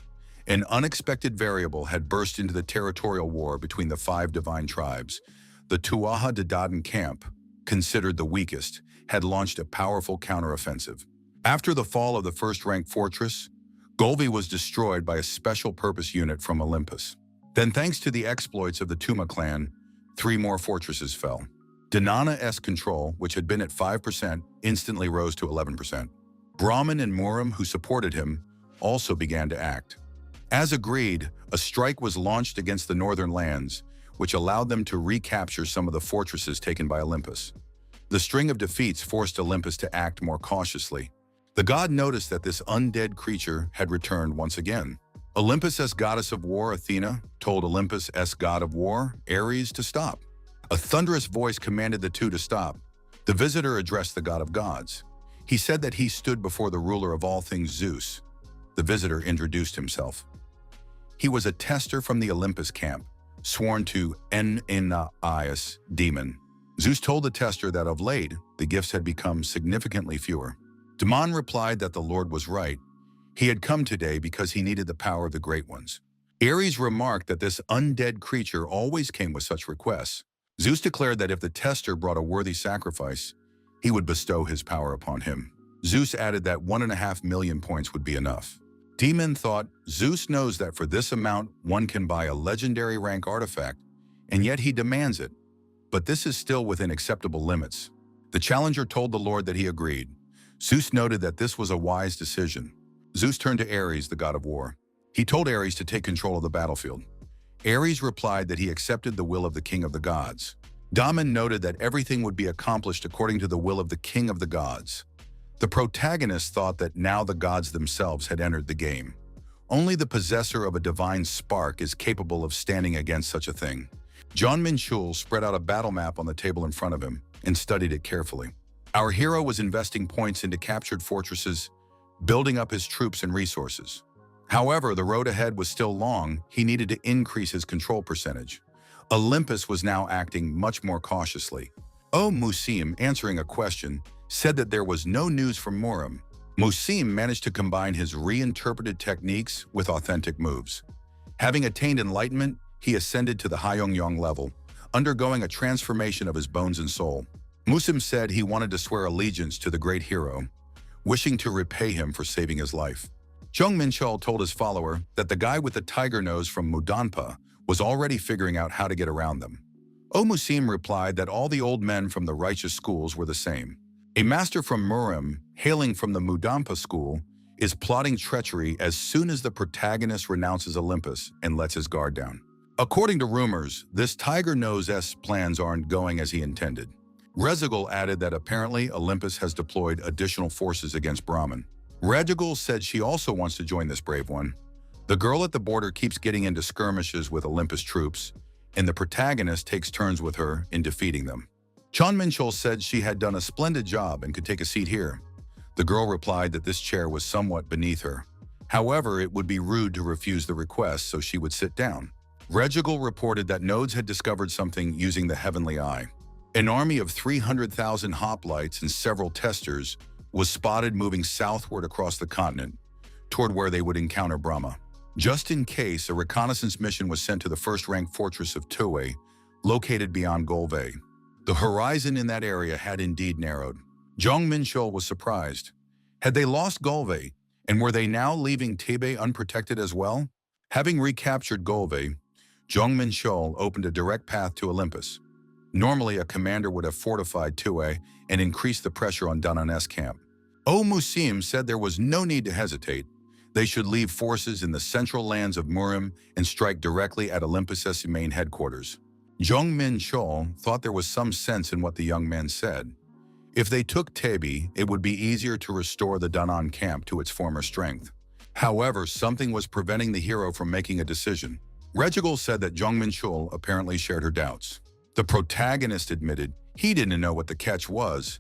An unexpected variable had burst into the territorial war between the 5 divine tribes. The Tuatha De Danann camp, considered the weakest, had launched a powerful counteroffensive. After the fall of the first-rank fortress, Golvi was destroyed by a special-purpose unit from Olympus. Then, thanks to the exploits of the Tuma clan, 3 more fortresses fell. Danana's control, which had been at 5%, instantly rose to 11%. Brahmin and Muram, who supported him, also began to act. As agreed, a strike was launched against the northern lands, which allowed them to recapture some of the fortresses taken by Olympus. The string of defeats forced Olympus to act more cautiously. The god noticed that this undead creature had returned once again. Olympus' goddess of war, Athena, told Olympus' god of war, Ares, to stop. A thunderous voice commanded the two to stop. The visitor addressed the god of gods. He said that he stood before the ruler of all things, Zeus. The visitor introduced himself. He was a tester from the Olympus camp, sworn to Enrollment demon. Zeus told the tester that of late, the gifts had become significantly fewer. Damon replied that the Lord was right. He had come today because he needed the power of the Great Ones. Ares remarked that this undead creature always came with such requests. Zeus declared that if the tester brought a worthy sacrifice, he would bestow his power upon him. Zeus added that 1.5 million points would be enough. Demon thought, Zeus knows that for this amount one can buy a legendary rank artifact, and yet he demands it. But this is still within acceptable limits. The challenger told the Lord that he agreed. Zeus noted that this was a wise decision. Zeus turned to Ares, the god of war. He told Ares to take control of the battlefield. Ares replied that he accepted the will of the king of the gods. Damon noted that everything would be accomplished according to the will of the king of the gods. The protagonist thought that now the gods themselves had entered the game. Only the possessor of a divine spark is capable of standing against such a thing. Jong Menchul spread out a battle map on the table in front of him and studied it carefully. Our hero was investing points into captured fortresses, building up his troops and resources. However, the road ahead was still long. He needed to increase his control percentage. Olympus was now acting much more cautiously. Musim, answering a question, said that there was no news from Muram. Musim managed to combine his reinterpreted techniques with authentic moves. Having attained enlightenment, he ascended to the Hyongyong level, undergoing a transformation of his bones and soul. Musim said he wanted to swear allegiance to the great hero. wishing to repay him for saving his life. Jong Menchul told his follower that the guy with the tiger nose from Mudanpa was already figuring out how to get around them. Musim replied that all the old men from the righteous schools were the same. A master from Murim, hailing from the Mudanpa school, is plotting treachery as soon as the protagonist renounces Olympus and lets his guard down. According to rumors, this Tiger Nose-esque plans aren't going as he intended. Rezigal added that apparently Olympus has deployed additional forces against Brahman. Rezigal said she also wants to join this brave one. The girl at the border keeps getting into skirmishes with Olympus troops, and the protagonist takes turns with her in defeating them. Jong Menchul said she had done a splendid job and could take a seat here. The girl replied that this chair was somewhat beneath her. However, it would be rude to refuse the request, so she would sit down. Rezigal reported that Nodes had discovered something using the Heavenly Eye. An army of 300,000 hoplites and several testers was spotted moving southward across the continent, toward where they would encounter Brahma. Just in case, a reconnaissance mission was sent to the first-ranked fortress of Tuwe, located beyond Golve. The horizon in that area had indeed narrowed. Jong Menchul was surprised. Had they lost Golve, and were they now leaving Tebe unprotected as well? Having recaptured Golve, Jong Menchul opened a direct path to Olympus. Normally, a commander would have fortified Tuwe and increased the pressure on Danan's camp. Musim said there was no need to hesitate. They should leave forces in the central lands of Murim and strike directly at Olympus's main headquarters. Jong Menchul thought there was some sense in what the young man said. If they took Tebi, it would be easier to restore the Danan camp to its former strength. However, something was preventing the hero from making a decision. Rezigal said that Jong Menchul apparently shared her doubts. The protagonist admitted he didn't know what the catch was,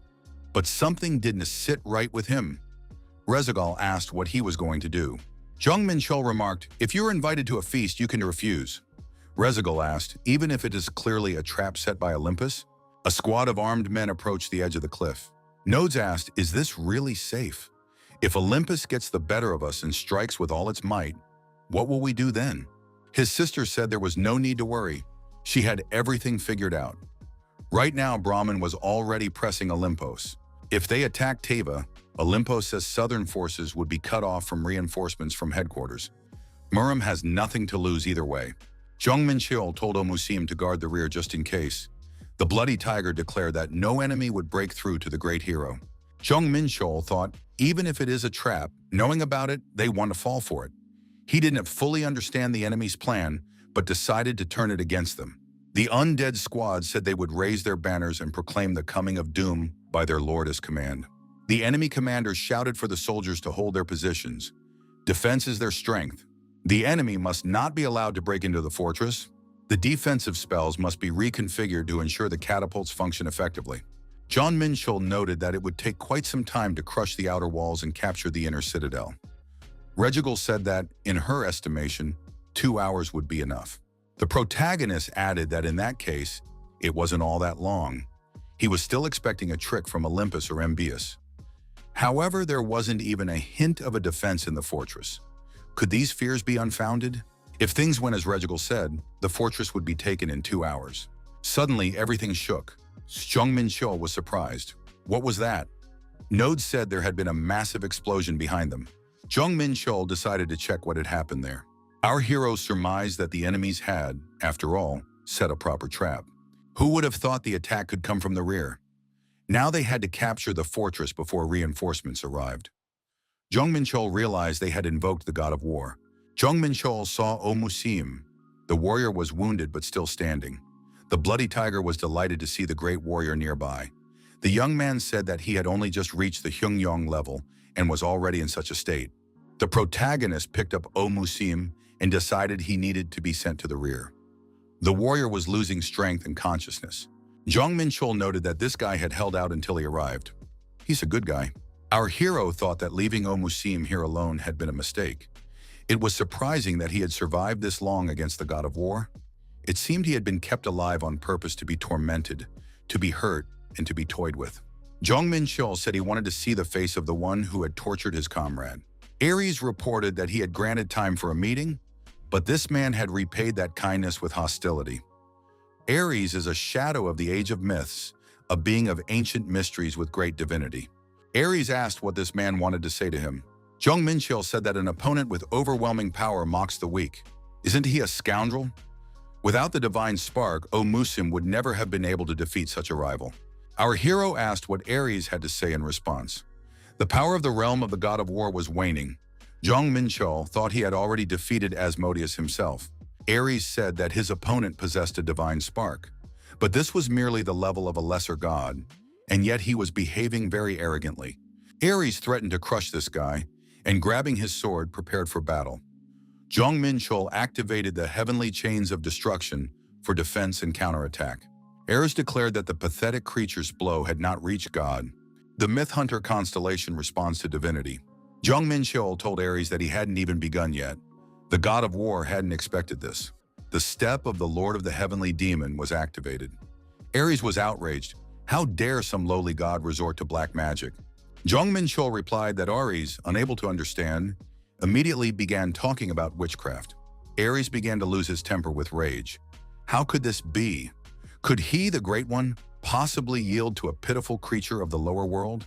but something didn't sit right with him. Rezigal asked what he was going to do. Jong Menchul remarked, "If you're invited to a feast, you can refuse." Rezigal asked, "Even if it is clearly a trap set by Olympus?" A squad of armed men approached the edge of the cliff. Nodes asked, "Is this really safe? If Olympus gets the better of us and strikes with all its might, what will we do then?" His sister said there was no need to worry. She had everything figured out. Right now, Brahman was already pressing Olympus. If they attacked Teva, Olympus's southern forces would be cut off from reinforcements from headquarters. Murim has nothing to lose either way. Jong Menchul told Musim to guard the rear just in case. The Bloody Tiger declared that no enemy would break through to the great hero. Jong Menchul thought, even if it is a trap, knowing about it, they want to fall for it. He didn't fully understand the enemy's plan, but decided to turn it against them. The undead squad said they would raise their banners and proclaim the coming of doom by their lord's command. The enemy commanders shouted for the soldiers to hold their positions. Defense is their strength. The enemy must not be allowed to break into the fortress. The defensive spells must be reconfigured to ensure the catapults function effectively. Jong Menchul noted that it would take quite some time to crush the outer walls and capture the inner citadel. Rezigal said that, in her estimation, 2 hours would be enough. The protagonist added that in that case, it wasn't all that long. He was still expecting a trick from Olympus or Embius. However, there wasn't even a hint of a defense in the fortress. Could these fears be unfounded? If things went as Rezigal said, the fortress would be taken in 2 hours. Suddenly, everything shook. Jong Menchul was surprised. What was that? Nodes said there had been a massive explosion behind them. Jong Menchul decided to check what had happened there. Our hero surmised that the enemies had, after all, set a proper trap. Who would have thought the attack could come from the rear? Now they had to capture the fortress before reinforcements arrived. Jong Menchul realized they had invoked the god of war. Jong Menchul saw Musim. The warrior was wounded but still standing. The Bloody Tiger was delighted to see the great warrior nearby. The young man said that he had only just reached the Hyungyong level and was already in such a state. The protagonist picked up Musim and decided he needed to be sent to the rear. The warrior was losing strength and consciousness. Jong Menchul noted that this guy had held out until he arrived. He's a good guy. Our hero thought that leaving Musim here alone had been a mistake. It was surprising that he had survived this long against the god of war. It seemed he had been kept alive on purpose to be tormented, to be hurt, and to be toyed with. Jong Menchul said he wanted to see the face of the one who had tortured his comrade. Ares reported that he had granted time for a meeting, but this man had repaid that kindness with hostility. Ares is a shadow of the age of myths, a being of ancient mysteries with great divinity. Ares asked what this man wanted to say to him. Jong Menchul said that an opponent with overwhelming power mocks the weak. Isn't he a scoundrel? Without the divine spark, Musim would never have been able to defeat such a rival. Our hero asked what Ares had to say in response. The power of the realm of the god of war was waning. Jong Menchul thought he had already defeated Asmodeus himself. Ares said that his opponent possessed a divine spark. But this was merely the level of a lesser god, and yet he was behaving very arrogantly. Ares threatened to crush this guy, and grabbing his sword, prepared for battle. Jong Menchul activated the heavenly chains of destruction for defense and counterattack. Ares declared that the pathetic creature's blow had not reached God. The Myth Hunter constellation responds to divinity. Jong Menchul told Ares that he hadn't even begun yet. The god of war hadn't expected this. The step of the Lord of the Heavenly Demon was activated. Ares was outraged. How dare some lowly god resort to black magic? Jong Menchul replied that Ares, unable to understand, immediately began talking about witchcraft. Ares began to lose his temper with rage. How could this be? Could he, the Great One, possibly yield to a pitiful creature of the lower world?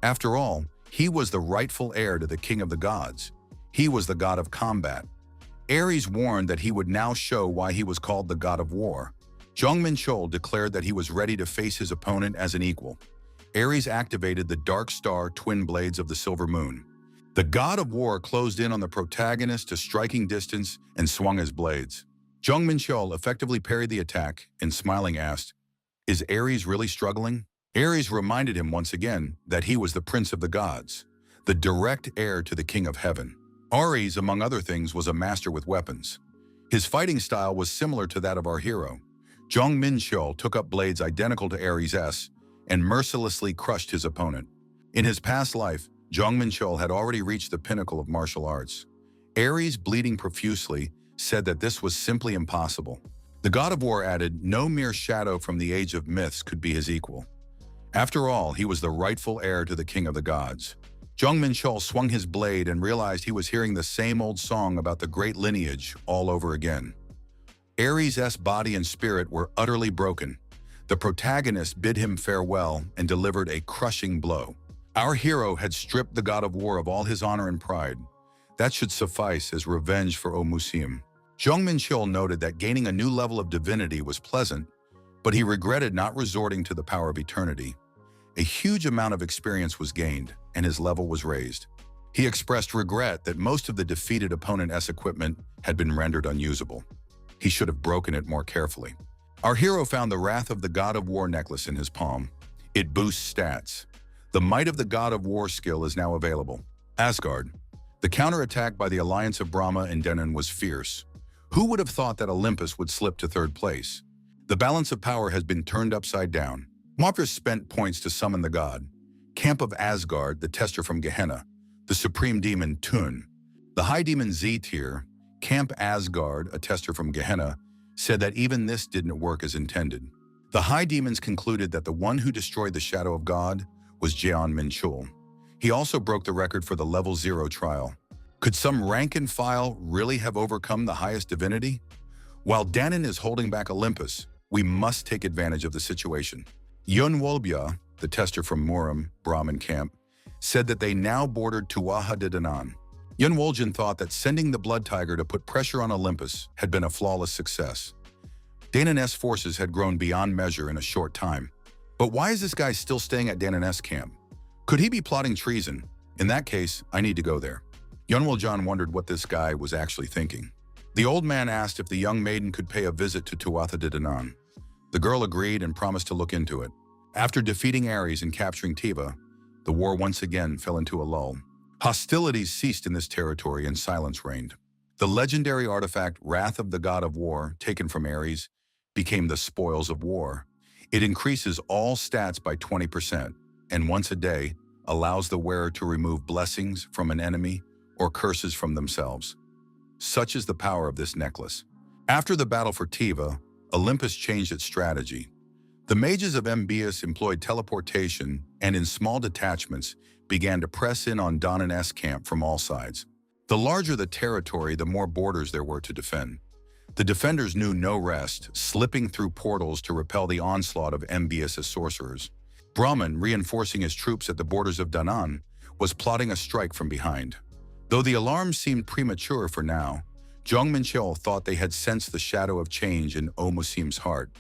After all, he was the rightful heir to the king of the gods. He was the god of combat. Ares warned that he would now show why he was called the god of war. Jong Menchul declared that he was ready to face his opponent as an equal. Ares activated the dark star twin blades of the silver moon. The god of war closed in on the protagonist to striking distance and swung his blades. Jong Menchul effectively parried the attack and smiling asked, "Is Ares really struggling?" Ares reminded him once again that he was the prince of the gods, the direct heir to the king of heaven. Ares, among other things, was a master with weapons. His fighting style was similar to that of our hero. Jong Menchul took up blades identical to Ares' and mercilessly crushed his opponent. In his past life, Jong Menchul had already reached the pinnacle of martial arts. Ares, bleeding profusely, said that this was simply impossible. The god of war added, no mere shadow from the age of myths could be his equal. After all, he was the rightful heir to the king of the gods. Jong Menchul swung his blade and realized he was hearing the same old song about the great lineage all over again. Ares' body and spirit were utterly broken. The protagonist bid him farewell and delivered a crushing blow. Our hero had stripped the god of war of all his honor and pride. That should suffice as revenge for Musim. Jong Menchul noted that gaining a new level of divinity was pleasant, but he regretted not resorting to the power of eternity. A huge amount of experience was gained, and his level was raised. He expressed regret that most of the defeated opponent's equipment had been rendered unusable. He should have broken it more carefully. Our hero found the Wrath of the God of War necklace in his palm. It boosts stats. The Might of the God of War skill is now available. Asgard. The counterattack by the alliance of Brahma and Denon was fierce. Who would have thought that Olympus would slip to third place? The balance of power has been turned upside down. Mopris spent points to summon the god. Camp of Asgard, the tester from Gehenna. The supreme demon Tun. The high demon Z-tier, Camp Asgard, a tester from Gehenna, said that even this didn't work as intended. The high demons concluded that the one who destroyed the shadow of God was Jong Menchul. He also broke the record for the level 0 trial. Could some rank and file really have overcome the highest divinity? While Danon is holding back Olympus, we must take advantage of the situation. Yunwolbya, the tester from Muram, Brahmin camp, said that they now bordered Tuatha De Danann. Yunwoljan thought that sending the Blood Tiger to put pressure on Olympus had been a flawless success. Danon's forces had grown beyond measure in a short time. But why is this guy still staying at Danon's camp? Could he be plotting treason? In that case, I need to go there. Yunwoljan wondered what this guy was actually thinking. The old man asked if the young maiden could pay a visit to Tuatha De Danann. The girl agreed and promised to look into it. After defeating Ares and capturing Tiva, the war once again fell into a lull. Hostilities ceased in this territory and silence reigned. The legendary artifact Wrath of the God of War, taken from Ares, became the Spoils of War. It increases all stats by 20%, and once a day, allows the wearer to remove blessings from an enemy or curses from themselves. Such is the power of this necklace. After the battle for Tiva, Olympus changed its strategy. The mages of Mbeus employed teleportation and in small detachments began to press in on Danon's camp from all sides. The larger the territory, the more borders there were to defend. The defenders knew no rest, slipping through portals to repel the onslaught of Mbeus' sorcerers. Brahman, reinforcing his troops at the borders of Danan, was plotting a strike from behind. Though the alarm seemed premature for now, Jong Menchul thought they had sensed the shadow of change in Musim's heart.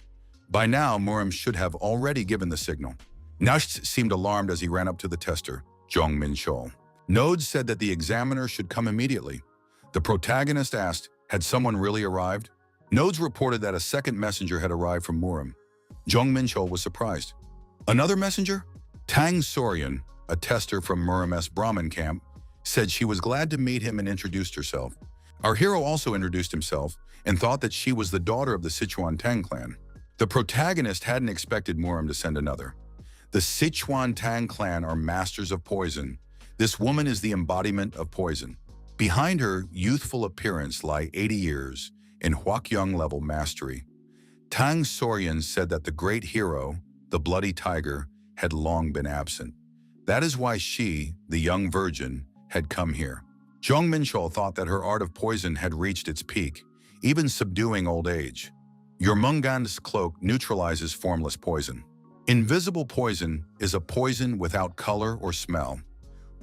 By now, Murim should have already given the signal. Nasht seemed alarmed as he ran up to the tester, Jong Menchul. Nodes said that the examiner should come immediately. The protagonist asked, had someone really arrived? Nodes reported that a second messenger had arrived from Murim. Jong Menchul was surprised. Another messenger? Tang Soryan, a tester from Murim's Brahmin camp, said she was glad to meet him and introduced herself. Our hero also introduced himself and thought that she was the daughter of the Sichuan Tang clan. The protagonist hadn't expected Murim to send another. The Sichuan Tang clan are masters of poison. This woman is the embodiment of poison. Behind her youthful appearance lie 80 years in Huakyong level mastery. Tang Soryan said that the great hero, the bloody tiger, had long been absent. That is why she, the young virgin, had come here. Jong Menchul thought that her art of poison had reached its peak, even subduing old age. Your Manga's cloak neutralizes formless poison. Invisible poison is a poison without color or smell.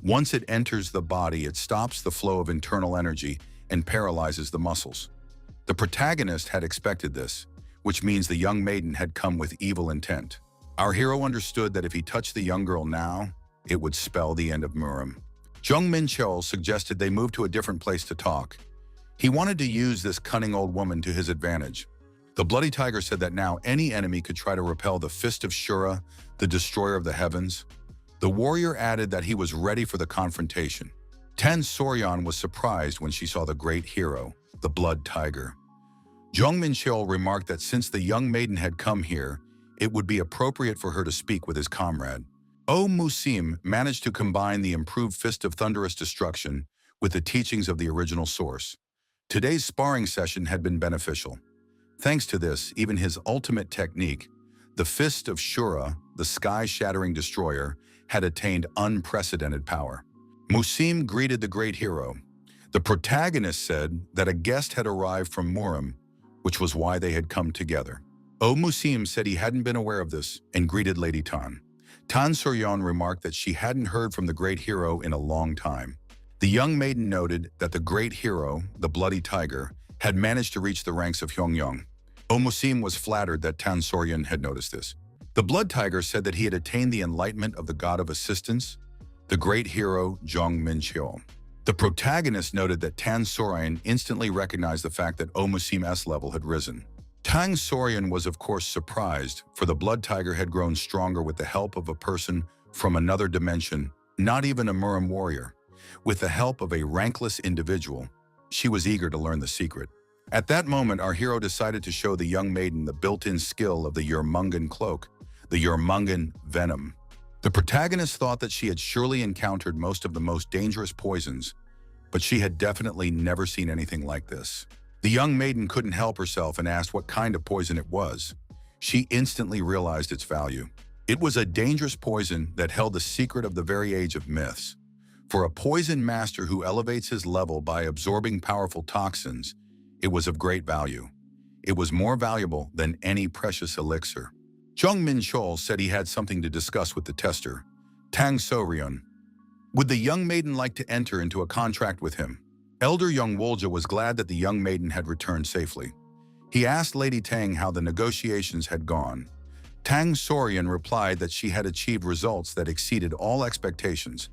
Once it enters the body, it stops the flow of internal energy and paralyzes the muscles. The protagonist had expected this, which means the young maiden had come with evil intent. Our hero understood that if he touched the young girl now, it would spell the end of Murim. Jong Menchul suggested they move to a different place to talk. He wanted to use this cunning old woman to his advantage. The bloody tiger said that now any enemy could try to repel the fist of Shura, the destroyer of the heavens. The warrior added that he was ready for the confrontation. Tan Soryan was surprised when she saw the great hero, the blood tiger. Jong Menchul remarked that since the young maiden had come here, it would be appropriate for her to speak with his comrade. Musim managed to combine the improved Fist of Thunderous Destruction with the teachings of the original source. Today's sparring session had been beneficial. Thanks to this, even his ultimate technique, the Fist of Shura, the sky-shattering destroyer, had attained unprecedented power. Musim greeted the great hero. The protagonist said that a guest had arrived from Murim, which was why they had come together. Musim said he hadn't been aware of this and greeted Lady Tan. Tan Soryan remarked that she hadn't heard from the great hero in a long time. The young maiden noted that the great hero, the bloody tiger, had managed to reach the ranks of Hyongyong. Musim was flattered that Tan Soryan had noticed this. The blood tiger said that he had attained the enlightenment of the god of assistance, the great hero Jong Menchul. The protagonist noted that Tan Soryan instantly recognized the fact that Musim's level had risen. Tang Soryan was of course surprised, for the blood tiger had grown stronger with the help of a person from another dimension, not even a Murim warrior. With the help of a rankless individual, she was eager to learn the secret. At that moment, our hero decided to show the young maiden the built-in skill of the Yermungan cloak, the Yermungan venom. The protagonist thought that she had surely encountered most of the most dangerous poisons, but she had definitely never seen anything like this. The young maiden couldn't help herself and asked what kind of poison it was. She instantly realized its value. It was a dangerous poison that held the secret of the very age of myths. For a poison master who elevates his level by absorbing powerful toxins, it was of great value. It was more valuable than any precious elixir. Jong Menchul said he had something to discuss with the tester, Tang Soryan. Would the young maiden like to enter into a contract with him? Elder Yongwolja was glad that the young maiden had returned safely. He asked Lady Tang how the negotiations had gone. Tang Soryan replied that she had achieved results that exceeded all expectations.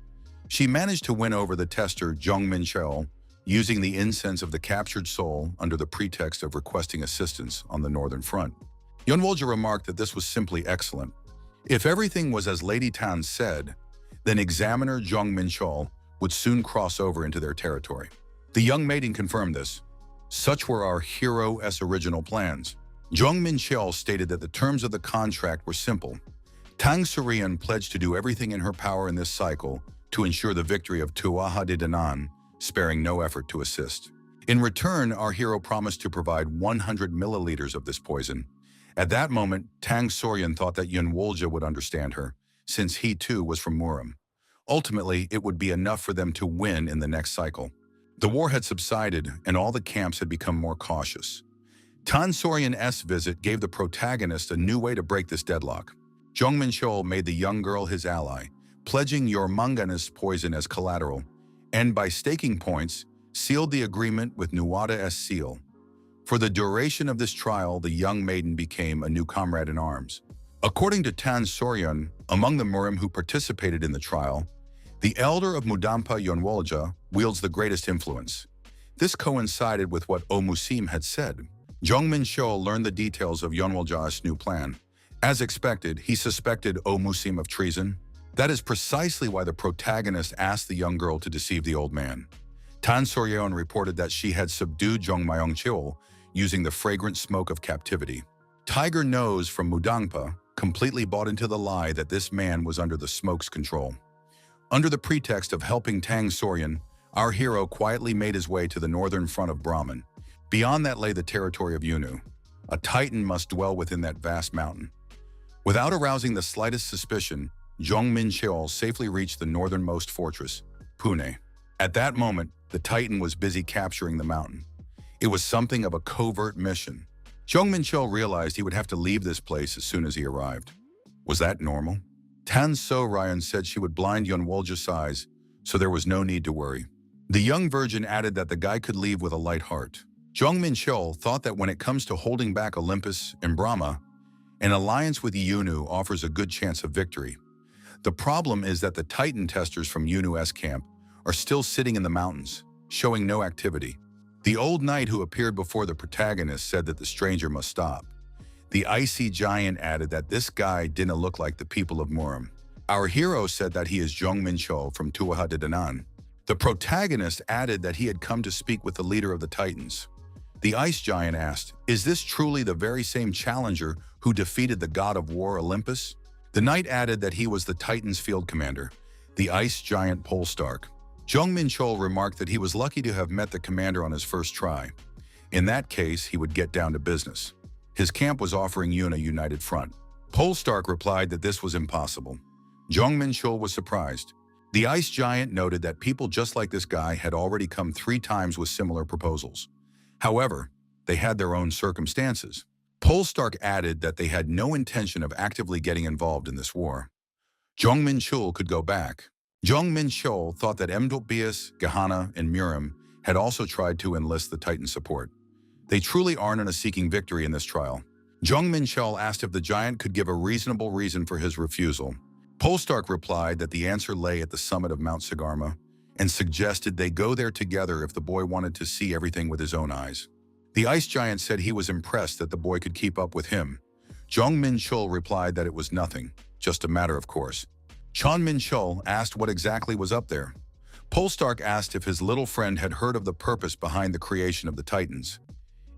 She managed to win over the tester Jong Menchul, using the incense of the captured soul under the pretext of requesting assistance on the northern front. Yonwolja remarked that this was simply excellent. If everything was as Lady Tan said, then examiner Jong Menchul would soon cross over into their territory. The young maiden confirmed this. Such were our hero's original plans. Jong Menchul stated that the terms of the contract were simple. Tang Soryan pledged to do everything in her power in this cycle to ensure the victory of Tuaha de Danan, sparing no effort to assist. In return, our hero promised to provide 100 milliliters of this poison. At that moment, Tang Soryan thought that Yunwolja would understand her, since he too was from Murim. Ultimately, it would be enough for them to win in the next cycle. The war had subsided, and all the camps had become more cautious. Tan Soryan's visit gave the protagonist a new way to break this deadlock. Jong Menchul made the young girl his ally, pledging your manganus poison as collateral, and by staking points, sealed the agreement with Nuwada as seal. For the duration of this trial, the young maiden became a new comrade in arms. According to Tan Soryeon, among the Murim who participated in the trial, the elder of Mudampa Yonwolja wields the greatest influence. This coincided with what Musim had said. Jong Menchul learned the details of Yonwolja's new plan. As expected, he suspected Musim of treason. That is precisely why the protagonist asked the young girl to deceive the old man. Tan Soryeon reported that she had subdued Jong Menchul using the fragrant smoke of captivity. Tiger Nose from Mudangpa completely bought into the lie that this man was under the smoke's control. Under the pretext of helping Tang Soryeon, our hero quietly made his way to the northern front of Brahman. Beyond that lay the territory of Yunu. A titan must dwell within that vast mountain. Without arousing the slightest suspicion, Jong Menchul safely reached the northernmost fortress, Pune. At that moment, the titan was busy capturing the mountain. It was something of a covert mission. Jong Menchul realized he would have to leave this place as soon as he arrived. Was that normal? Tan So Ryan said she would blind Yonwolja's eyes, so there was no need to worry. The young virgin added that the guy could leave with a light heart. Jong Menchul thought that when it comes to holding back Olympus and Brahma, an alliance with Yunu offers a good chance of victory. The problem is that the Titan testers from Yunu's camp are still sitting in the mountains, showing no activity. The old knight who appeared before the protagonist said that the stranger must stop. The icy giant added that this guy didn't look like the people of Murim. Our hero said that he is Jong Menchul from Tuaha de Danan. The protagonist added that he had come to speak with the leader of the Titans. The ice giant asked, "Is this truly the very same challenger who defeated the god of war Olympus?" The knight added that he was the Titans' field commander, the ice giant Polestark. Jong Menchul remarked that he was lucky to have met the commander on his first try. In that case, he would get down to business. His camp was offering Yuna a united front. Polestark replied that this was impossible. Jong Menchul was surprised. The ice giant noted that people just like this guy had already come 3 times with similar proposals. However, they had their own circumstances. Polestark added that they had no intention of actively getting involved in this war. Jong Menchul could go back. Jong Menchul thought that Mdolbius, Gahana, and Murim had also tried to enlist the Titan support. They truly aren't seeking victory in this trial. Jong Menchul asked if the giant could give a reasonable reason for his refusal. Polestark replied that the answer lay at the summit of Mount Sagarma and suggested they go there together if the boy wanted to see everything with his own eyes. The ice giant said he was impressed that the boy could keep up with him. Jong Menchul replied that it was nothing, just a matter of course. Jong Menchul asked what exactly was up there. Polestark asked if his little friend had heard of the purpose behind the creation of the Titans.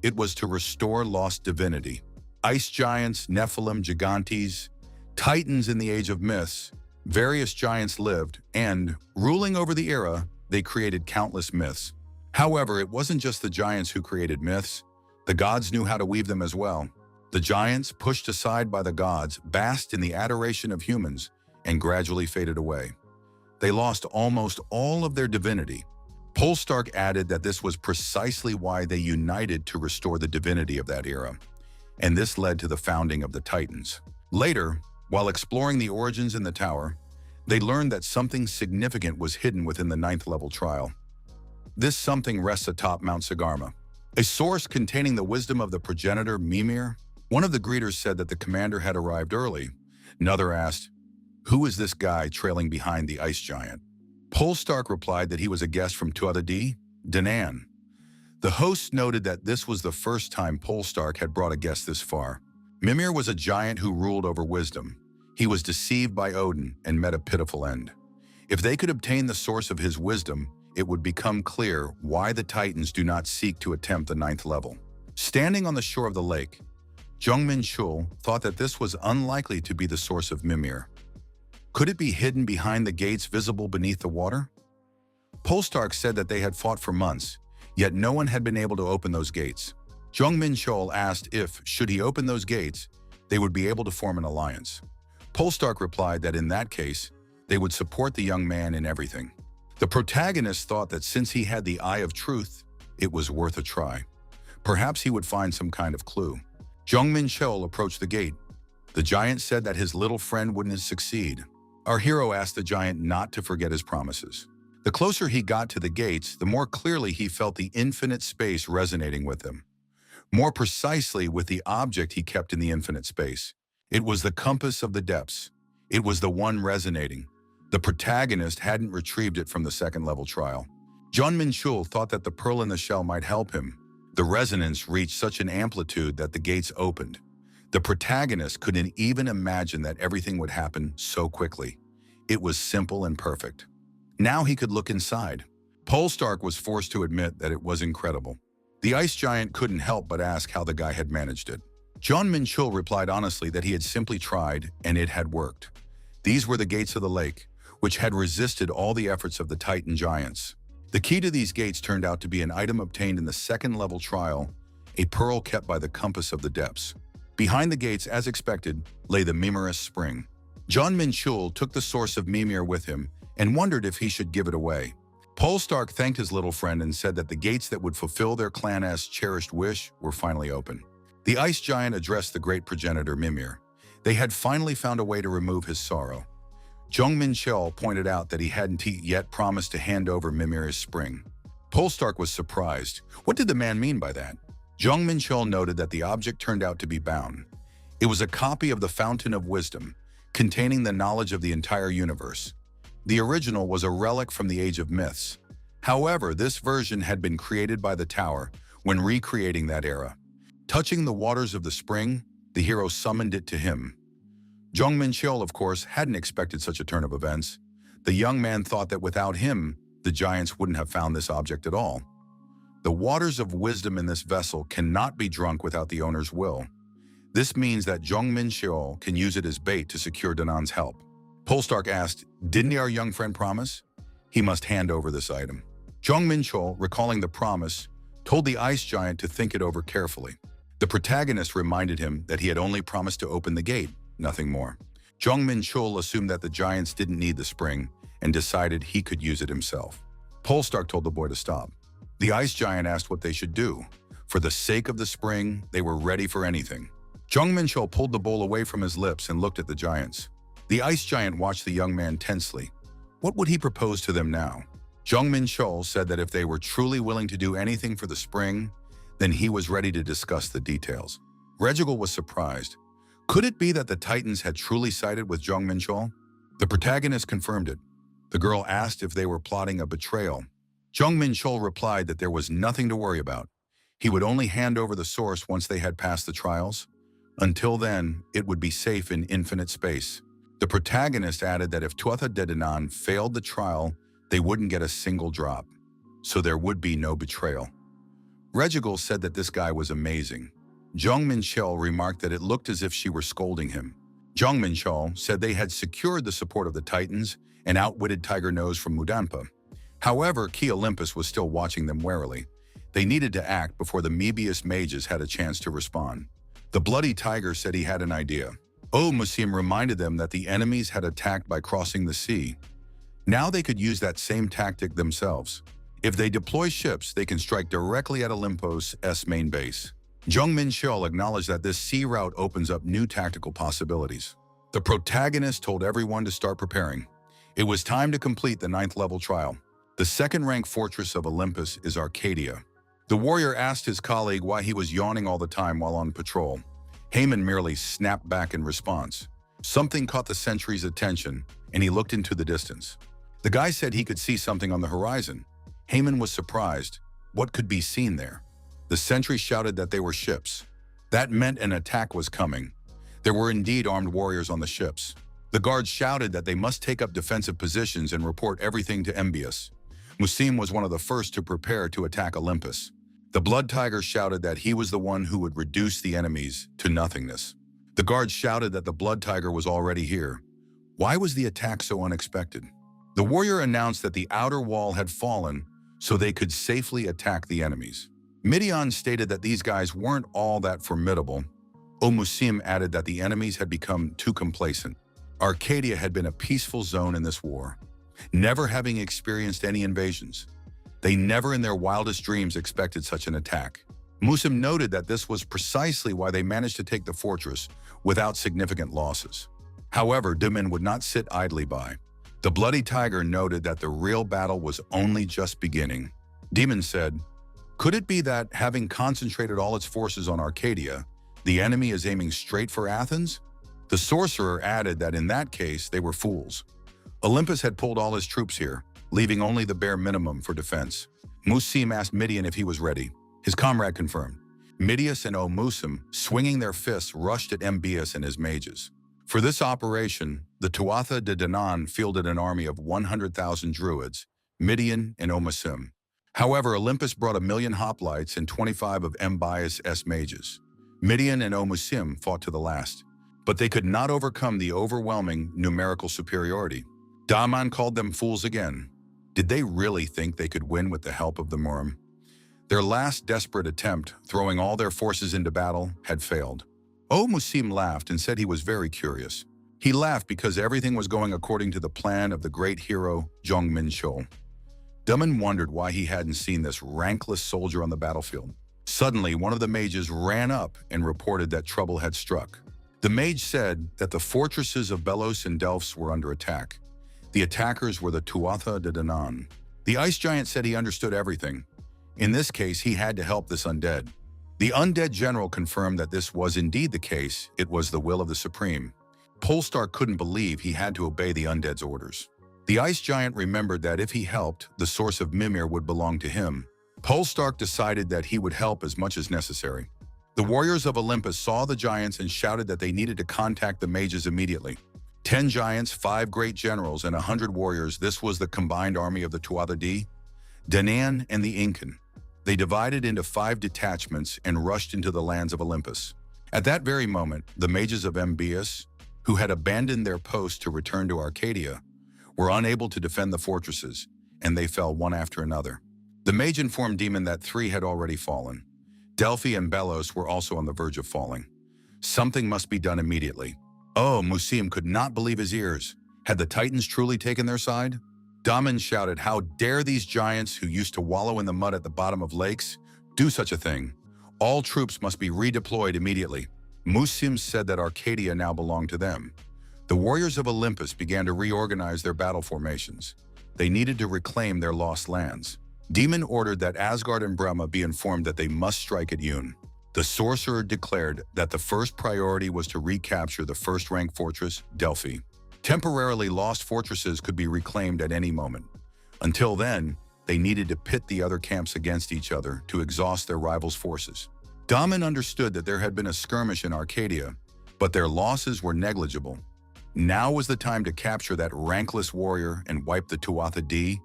It was to restore lost divinity. Ice giants, Nephilim, Gigantes, Titans in the age of myths, various giants lived, and, ruling over the era, they created countless myths. However, it wasn't just the giants who created myths. The gods knew how to weave them as well. The giants, pushed aside by the gods, basked in the adoration of humans and gradually faded away. They lost almost all of their divinity. Polestark added that this was precisely why they united to restore the divinity of that era, and this led to the founding of the Titans. Later, while exploring the origins in the tower, they learned that something significant was hidden within the 9th level trial. This something rests atop Mount Sagarma, a source containing the wisdom of the progenitor Mimir. One of the greeters said that the commander had arrived early. Another asked, "Who is this guy trailing behind the ice giant?" Polestark replied that he was a guest from Tuatha Danann. The host noted that this was the first time Polestark had brought a guest this far. Mimir was a giant who ruled over wisdom. He was deceived by Odin and met a pitiful end. If they could obtain the source of his wisdom, it would become clear why the Titans do not seek to attempt the 9th level. Standing on the shore of the lake, Jong Menchul thought that this was unlikely to be the source of Mimir. Could it be hidden behind the gates visible beneath the water? Polestark said that they had fought for months, yet no one had been able to open those gates. Jong Menchul asked if, should he open those gates, they would be able to form an alliance. Polestark replied that in that case, they would support the young man in everything. The protagonist thought that since he had the eye of truth, it was worth a try. Perhaps he would find some kind of clue. Jong Menchul approached the gate. The giant said that his little friend wouldn't succeed. Our hero asked the giant not to forget his promises. The closer he got to the gates, the more clearly he felt the infinite space resonating with him. More precisely with the object he kept in the infinite space. It was the compass of the depths. It was the one resonating. The protagonist hadn't retrieved it from the second-level trial. Jong Menchul thought that the pearl in the shell might help him. The resonance reached such an amplitude that the gates opened. The protagonist couldn't even imagine that everything would happen so quickly. It was simple and perfect. Now he could look inside. Polestark was forced to admit that it was incredible. The ice giant couldn't help but ask how the guy had managed it. Jong Menchul replied honestly that he had simply tried and it had worked. These were the gates of the lake, which had resisted all the efforts of the Titan giants. The key to these gates turned out to be an item obtained in the second-level trial, a pearl kept by the compass of the depths. Behind the gates, as expected, lay the Mimorous spring. Jong Menchul took the source of Mimir with him and wondered if he should give it away. Polestark thanked his little friend and said that the gates that would fulfill their clan's cherished wish were finally open. The ice giant addressed the great progenitor Mimir. They had finally found a way to remove his sorrow. Jong Menchul pointed out that he hadn't yet promised to hand over Mimir's spring. Polestark was surprised. What did the man mean by that? Jong Menchul noted that the object turned out to be bound. It was a copy of the Fountain of Wisdom, containing the knowledge of the entire universe. The original was a relic from the Age of Myths. However, this version had been created by the Tower when recreating that era. Touching the waters of the spring, the hero summoned it to him. Jong Menchul, of course, hadn't expected such a turn of events. The young man thought that without him, the giants wouldn't have found this object at all. The waters of wisdom in this vessel cannot be drunk without the owner's will. This means that Jong Menchul can use it as bait to secure Danan's help. Polestark asked, didn't our young friend promise? He must hand over this item. Jong Menchul, recalling the promise, told the ice giant to think it over carefully. The protagonist reminded him that he had only promised to open the gate, nothing more. Jong Menchul assumed that the giants didn't need the spring and decided he could use it himself. Polestark told the boy to stop. The ice giant asked what they should do. For the sake of the spring, they were ready for anything. Jong Menchul pulled the bowl away from his lips and looked at the giants. The ice giant watched the young man tensely. What would he propose to them now? Jong Menchul said that if they were truly willing to do anything for the spring, then he was ready to discuss the details. Regigal was surprised. Could it be that the Titans had truly sided with Jong Menchul? The protagonist confirmed it. The girl asked if they were plotting a betrayal. Jong Menchul replied that there was nothing to worry about. He would only hand over the source once they had passed the trials. Until then, it would be safe in infinite space. The protagonist added that if Tuatha De Danann failed the trial, they wouldn't get a single drop. So there would be no betrayal. Regigal said that this guy was amazing. Jong Menchul remarked that it looked as if she were scolding him. Jong Menchul said they had secured the support of the Titans and outwitted Tiger Nose from Mudanpa. However, Key Olympus was still watching them warily. They needed to act before the Mebius mages had a chance to respond. The Bloody Tiger said he had an idea. Musim reminded them that the enemies had attacked by crossing the sea. Now they could use that same tactic themselves. If they deploy ships, they can strike directly at Olympus' main base. Jong Menchul acknowledged that this sea route opens up new tactical possibilities. The protagonist told everyone to start preparing. It was time to complete the 9th level trial. The second-rank fortress of Olympus is Arcadia. The warrior asked his colleague why he was yawning all the time while on patrol. Haman merely snapped back in response. Something caught the sentry's attention, and he looked into the distance. The guy said he could see something on the horizon. Haman was surprised. What could be seen there? The sentry shouted that they were ships. That meant an attack was coming. There were indeed armed warriors on the ships. The guards shouted that they must take up defensive positions and report everything to Embius. Musim was one of the first to prepare to attack Olympus. The Blood Tiger shouted that he was the one who would reduce the enemies to nothingness. The guards shouted that the Blood Tiger was already here. Why was the attack so unexpected? The warrior announced that the outer wall had fallen so they could safely attack the enemies. Midian stated that these guys weren't all that formidable. Musim added that the enemies had become too complacent. Arcadia had been a peaceful zone in this war, never having experienced any invasions. They never in their wildest dreams expected such an attack. Musim noted that this was precisely why they managed to take the fortress without significant losses. However, Dumin would not sit idly by. The Bloody Tiger noted that the real battle was only just beginning. Demon said, "Could it be that, having concentrated all its forces on Arcadia, the enemy is aiming straight for Athens?" The sorcerer added that in that case, they were fools. Olympus had pulled all his troops here, leaving only the bare minimum for defense. Musim asked Midian if he was ready. His comrade confirmed. Midias and Musim, swinging their fists, rushed at Mbias and his mages. For this operation, the Tuatha de Danann fielded an army of 100,000 druids, Midian and Musim. However, Olympus brought 1,000,000 hoplites and 25 of Mbias' mages. Midian and Musim fought to the last, but they could not overcome the overwhelming numerical superiority. Daman called them fools again. Did they really think they could win with the help of the Murim? Their last desperate attempt, throwing all their forces into battle, had failed. Musim laughed and said he was very curious. He laughed because everything was going according to the plan of the great hero, Jong Menchul. Daman wondered why he hadn't seen this rankless soldier on the battlefield. Suddenly, one of the mages ran up and reported that trouble had struck. The mage said that the fortresses of Belos and Delphs were under attack. The attackers were the Tuatha de Danann. The ice giant said he understood everything. In this case, he had to help this undead. The undead general confirmed that this was indeed the case. It was the will of the Supreme. Polestar couldn't believe he had to obey the undead's orders. The ice giant remembered that if he helped, the source of Mimir would belong to him. Polestar decided that he would help as much as necessary. The warriors of Olympus saw the giants and shouted that they needed to contact the mages immediately. 10 giants, 5 great generals, and 100 warriors. This was the combined army of the Tuatha de Danann and the Incan. They divided into 5 detachments and rushed into the lands of Olympus. At that very moment, the mages of Mbias, who had abandoned their post to return to Arcadia, were unable to defend the fortresses, and they fell one after another. The mage informed Demon that 3 had already fallen. Delphi and Belos were also on the verge of falling. Something must be done immediately. Musim could not believe his ears. Had the Titans truly taken their side? Daman shouted, "How dare these giants who used to wallow in the mud at the bottom of lakes do such a thing? All troops must be redeployed immediately." Musim said that Arcadia now belonged to them. The warriors of Olympus began to reorganize their battle formations. They needed to reclaim their lost lands. Demon ordered that Asgard and Brahma be informed that they must strike at Yun. The sorcerer declared that the first priority was to recapture the first-rank fortress, Delphi. Temporarily lost fortresses could be reclaimed at any moment. Until then, they needed to pit the other camps against each other to exhaust their rivals' forces. Daman understood that there had been a skirmish in Arcadia, but their losses were negligible. Now was the time to capture that rankless warrior and wipe the Tuatha de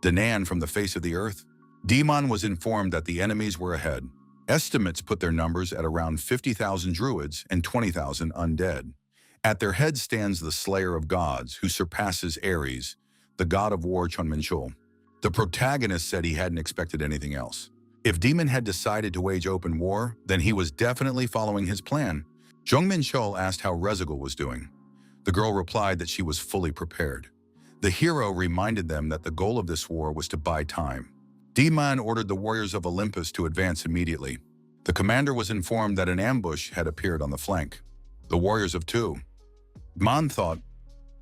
Danann from the face of the earth. Demon was informed that the enemies were ahead. Estimates put their numbers at around 50,000 druids and 20,000 undead. At their head stands the Slayer of Gods, who surpasses Ares, the god of war Jong Menchul. The protagonist said he hadn't expected anything else. If Demon had decided to wage open war, then he was definitely following his plan. Jong Menchul asked how Rezagul was doing. The girl replied that she was fully prepared. The hero reminded them that the goal of this war was to buy time. Demon ordered the warriors of Olympus to advance immediately. The commander was informed that an ambush had appeared on the flank. The warriors of Tu. Mon thought,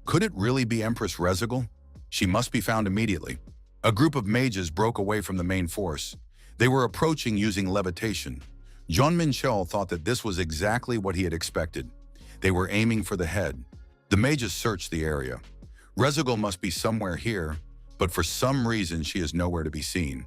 could it really be Empress Rezagul? She must be found immediately. A group of mages broke away from the main force. They were approaching using levitation. Jong Menchul thought that this was exactly what he had expected. They were aiming for the head. The mages searched the area. Rezagul must be somewhere here, but for some reason she is nowhere to be seen.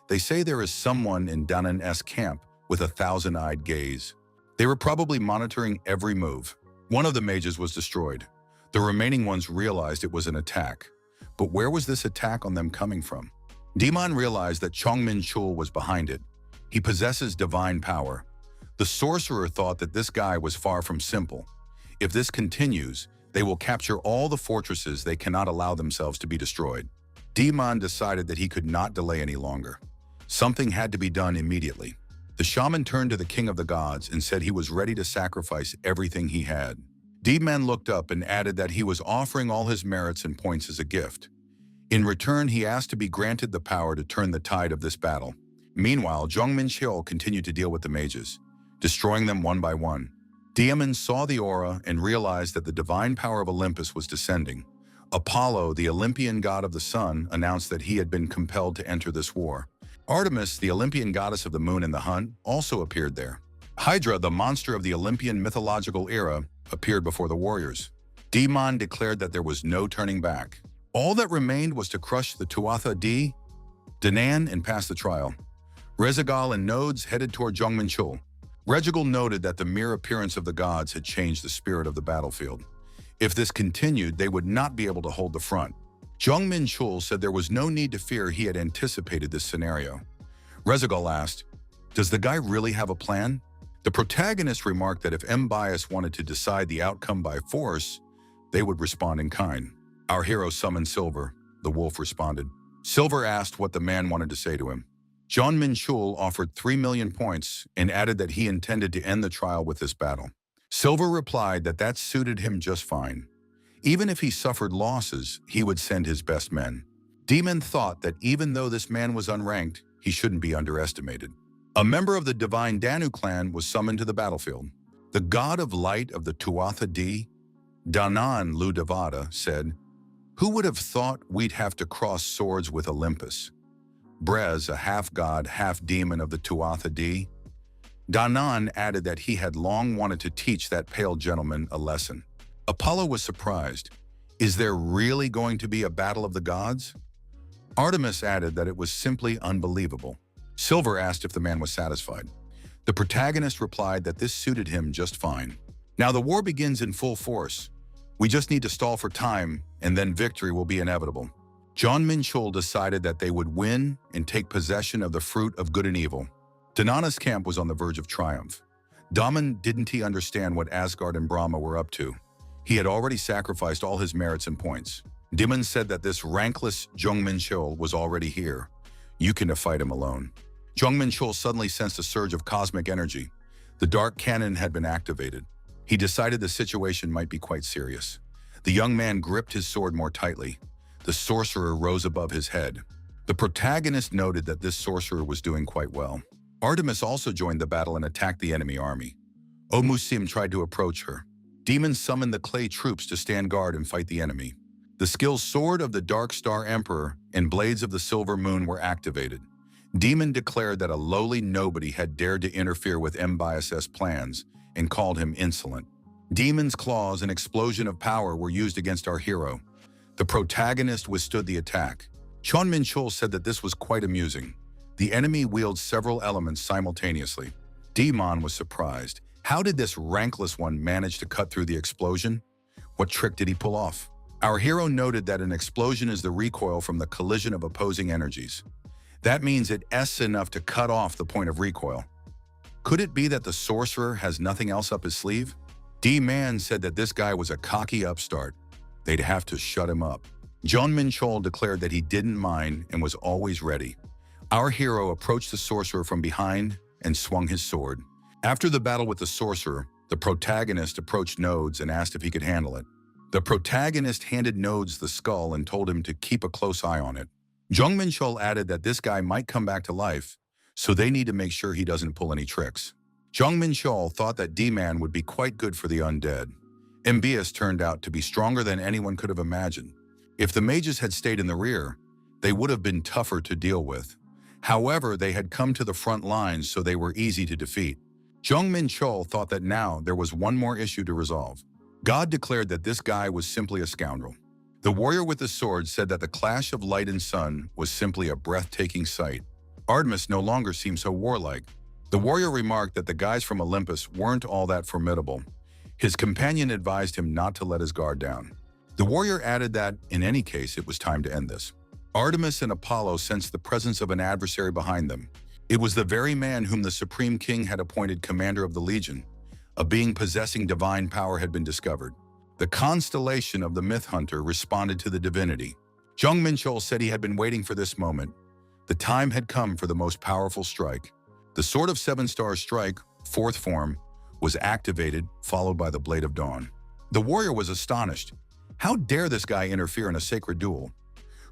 They say there is someone in Danan's camp with a thousand-eyed gaze. They were probably monitoring every move. One of the mages was destroyed. The remaining ones realized it was an attack. But where was this attack on them coming from? Demon realized that Jong Menchul was behind it. He possesses divine power. The sorcerer thought that this guy was far from simple. If this continues, they will capture all the fortresses. They cannot allow themselves to be destroyed. Demon decided that he could not delay any longer. Something had to be done immediately. The shaman turned to the king of the gods and said he was ready to sacrifice everything he had. Demon looked up and added that he was offering all his merits and points as a gift. In return, he asked to be granted the power to turn the tide of this battle. Meanwhile, Jong Menchul continued to deal with the mages, destroying them one by one. Daemon saw the aura and realized that the divine power of Olympus was descending. Apollo, the Olympian god of the sun, announced that he had been compelled to enter this war. Artemis, the Olympian goddess of the moon and the hunt, also appeared there. Hydra, the monster of the Olympian mythological era, appeared before the warriors. Daemon declared that there was no turning back. All that remained was to crush the Tuatha De Danann and pass the trial. Rezagal and Nodes headed toward Jong Menchul. Rezagal noted that the mere appearance of the gods had changed the spirit of the battlefield. If this continued, they would not be able to hold the front. Jong Menchul said there was no need to fear, he had anticipated this scenario. Rezagal asked, "Does the guy really have a plan?" The protagonist remarked that if M-Bias wanted to decide the outcome by force, they would respond in kind. Our hero summoned Silver, the wolf responded. Silver asked what the man wanted to say to him. Jong Menchul offered 3 million points and added that he intended to end the trial with this battle. Silver replied that that suited him just fine. Even if he suffered losses, he would send his best men. Daemon thought that even though this man was unranked, he shouldn't be underestimated. A member of the divine Danu clan was summoned to the battlefield. The god of light of the Tuatha De Danann Ludavada said, "Who would have thought we'd have to cross swords with Olympus?" Brez, a half-god, half-demon of the Tuatha De Danann, added that he had long wanted to teach that pale gentleman a lesson. Apollo was surprised. Is there really going to be a battle of the gods? Artemis added that it was simply unbelievable. Silver asked if the man was satisfied. The protagonist replied that this suited him just fine. Now the war begins in full force. We just need to stall for time, and then victory will be inevitable. Jong Menchul decided that they would win and take possession of the fruit of good and evil. Dananna's camp was on the verge of triumph. Daemon didn't he understand what Asgard and Brahma were up to. He had already sacrificed all his merits and points. Daemon said that this rankless Jong Menchul was already here. You can fight him alone. Jong Menchul suddenly sensed a surge of cosmic energy. The dark cannon had been activated. He decided the situation might be quite serious. The young man gripped his sword more tightly. The sorcerer rose above his head. The protagonist noted that this sorcerer was doing quite well. Artemis also joined the battle and attacked the enemy army. Omusim tried to approach her. Demons summoned the clay troops to stand guard and fight the enemy. The skilled sword of the Dark Star Emperor and blades of the Silver Moon were activated. Daemon declared that a lowly nobody had dared to interfere with M-Bias's plans and called him insolent. Daemon's claws and explosion of power were used against our hero. The protagonist withstood the attack. Jong Menchul said that this was quite amusing. The enemy wielded several elements simultaneously. Daemon was surprised. How did this rankless one manage to cut through the explosion? What trick did he pull off? Our hero noted that an explosion is the recoil from the collision of opposing energies. That means it's enough to cut off the point of recoil. Could it be that the sorcerer has nothing else up his sleeve? D-Man said that this guy was a cocky upstart. They'd have to shut him up. Jong Menchul declared that he didn't mind and was always ready. Our hero approached the sorcerer from behind and swung his sword. After the battle with the sorcerer, the protagonist approached Nodes and asked if he could handle it. The protagonist handed Nodes the skull and told him to keep a close eye on it. Jong Menchul added that this guy might come back to life, so they need to make sure he doesn't pull any tricks. Jong Menchul thought that D-Man would be quite good for the undead. M-Bias turned out to be stronger than anyone could have imagined. If the mages had stayed in the rear, they would have been tougher to deal with. However, they had come to the front lines, so they were easy to defeat. Jong Menchul thought that now there was one more issue to resolve. God declared that this guy was simply a scoundrel. The warrior with the sword said that the clash of light and sun was simply a breathtaking sight. Artemis no longer seemed so warlike. The warrior remarked that the guys from Olympus weren't all that formidable. His companion advised him not to let his guard down. The warrior added that, in any case, it was time to end this. Artemis and Apollo sensed the presence of an adversary behind them. It was the very man whom the Supreme King had appointed commander of the Legion. A being possessing divine power had been discovered. The constellation of the Myth Hunter responded to the divinity. Jong Menchul said he had been waiting for this moment. The time had come for the most powerful strike. The Sword of Seven Stars strike, fourth form, was activated, followed by the Blade of Dawn. The warrior was astonished. How dare this guy interfere in a sacred duel?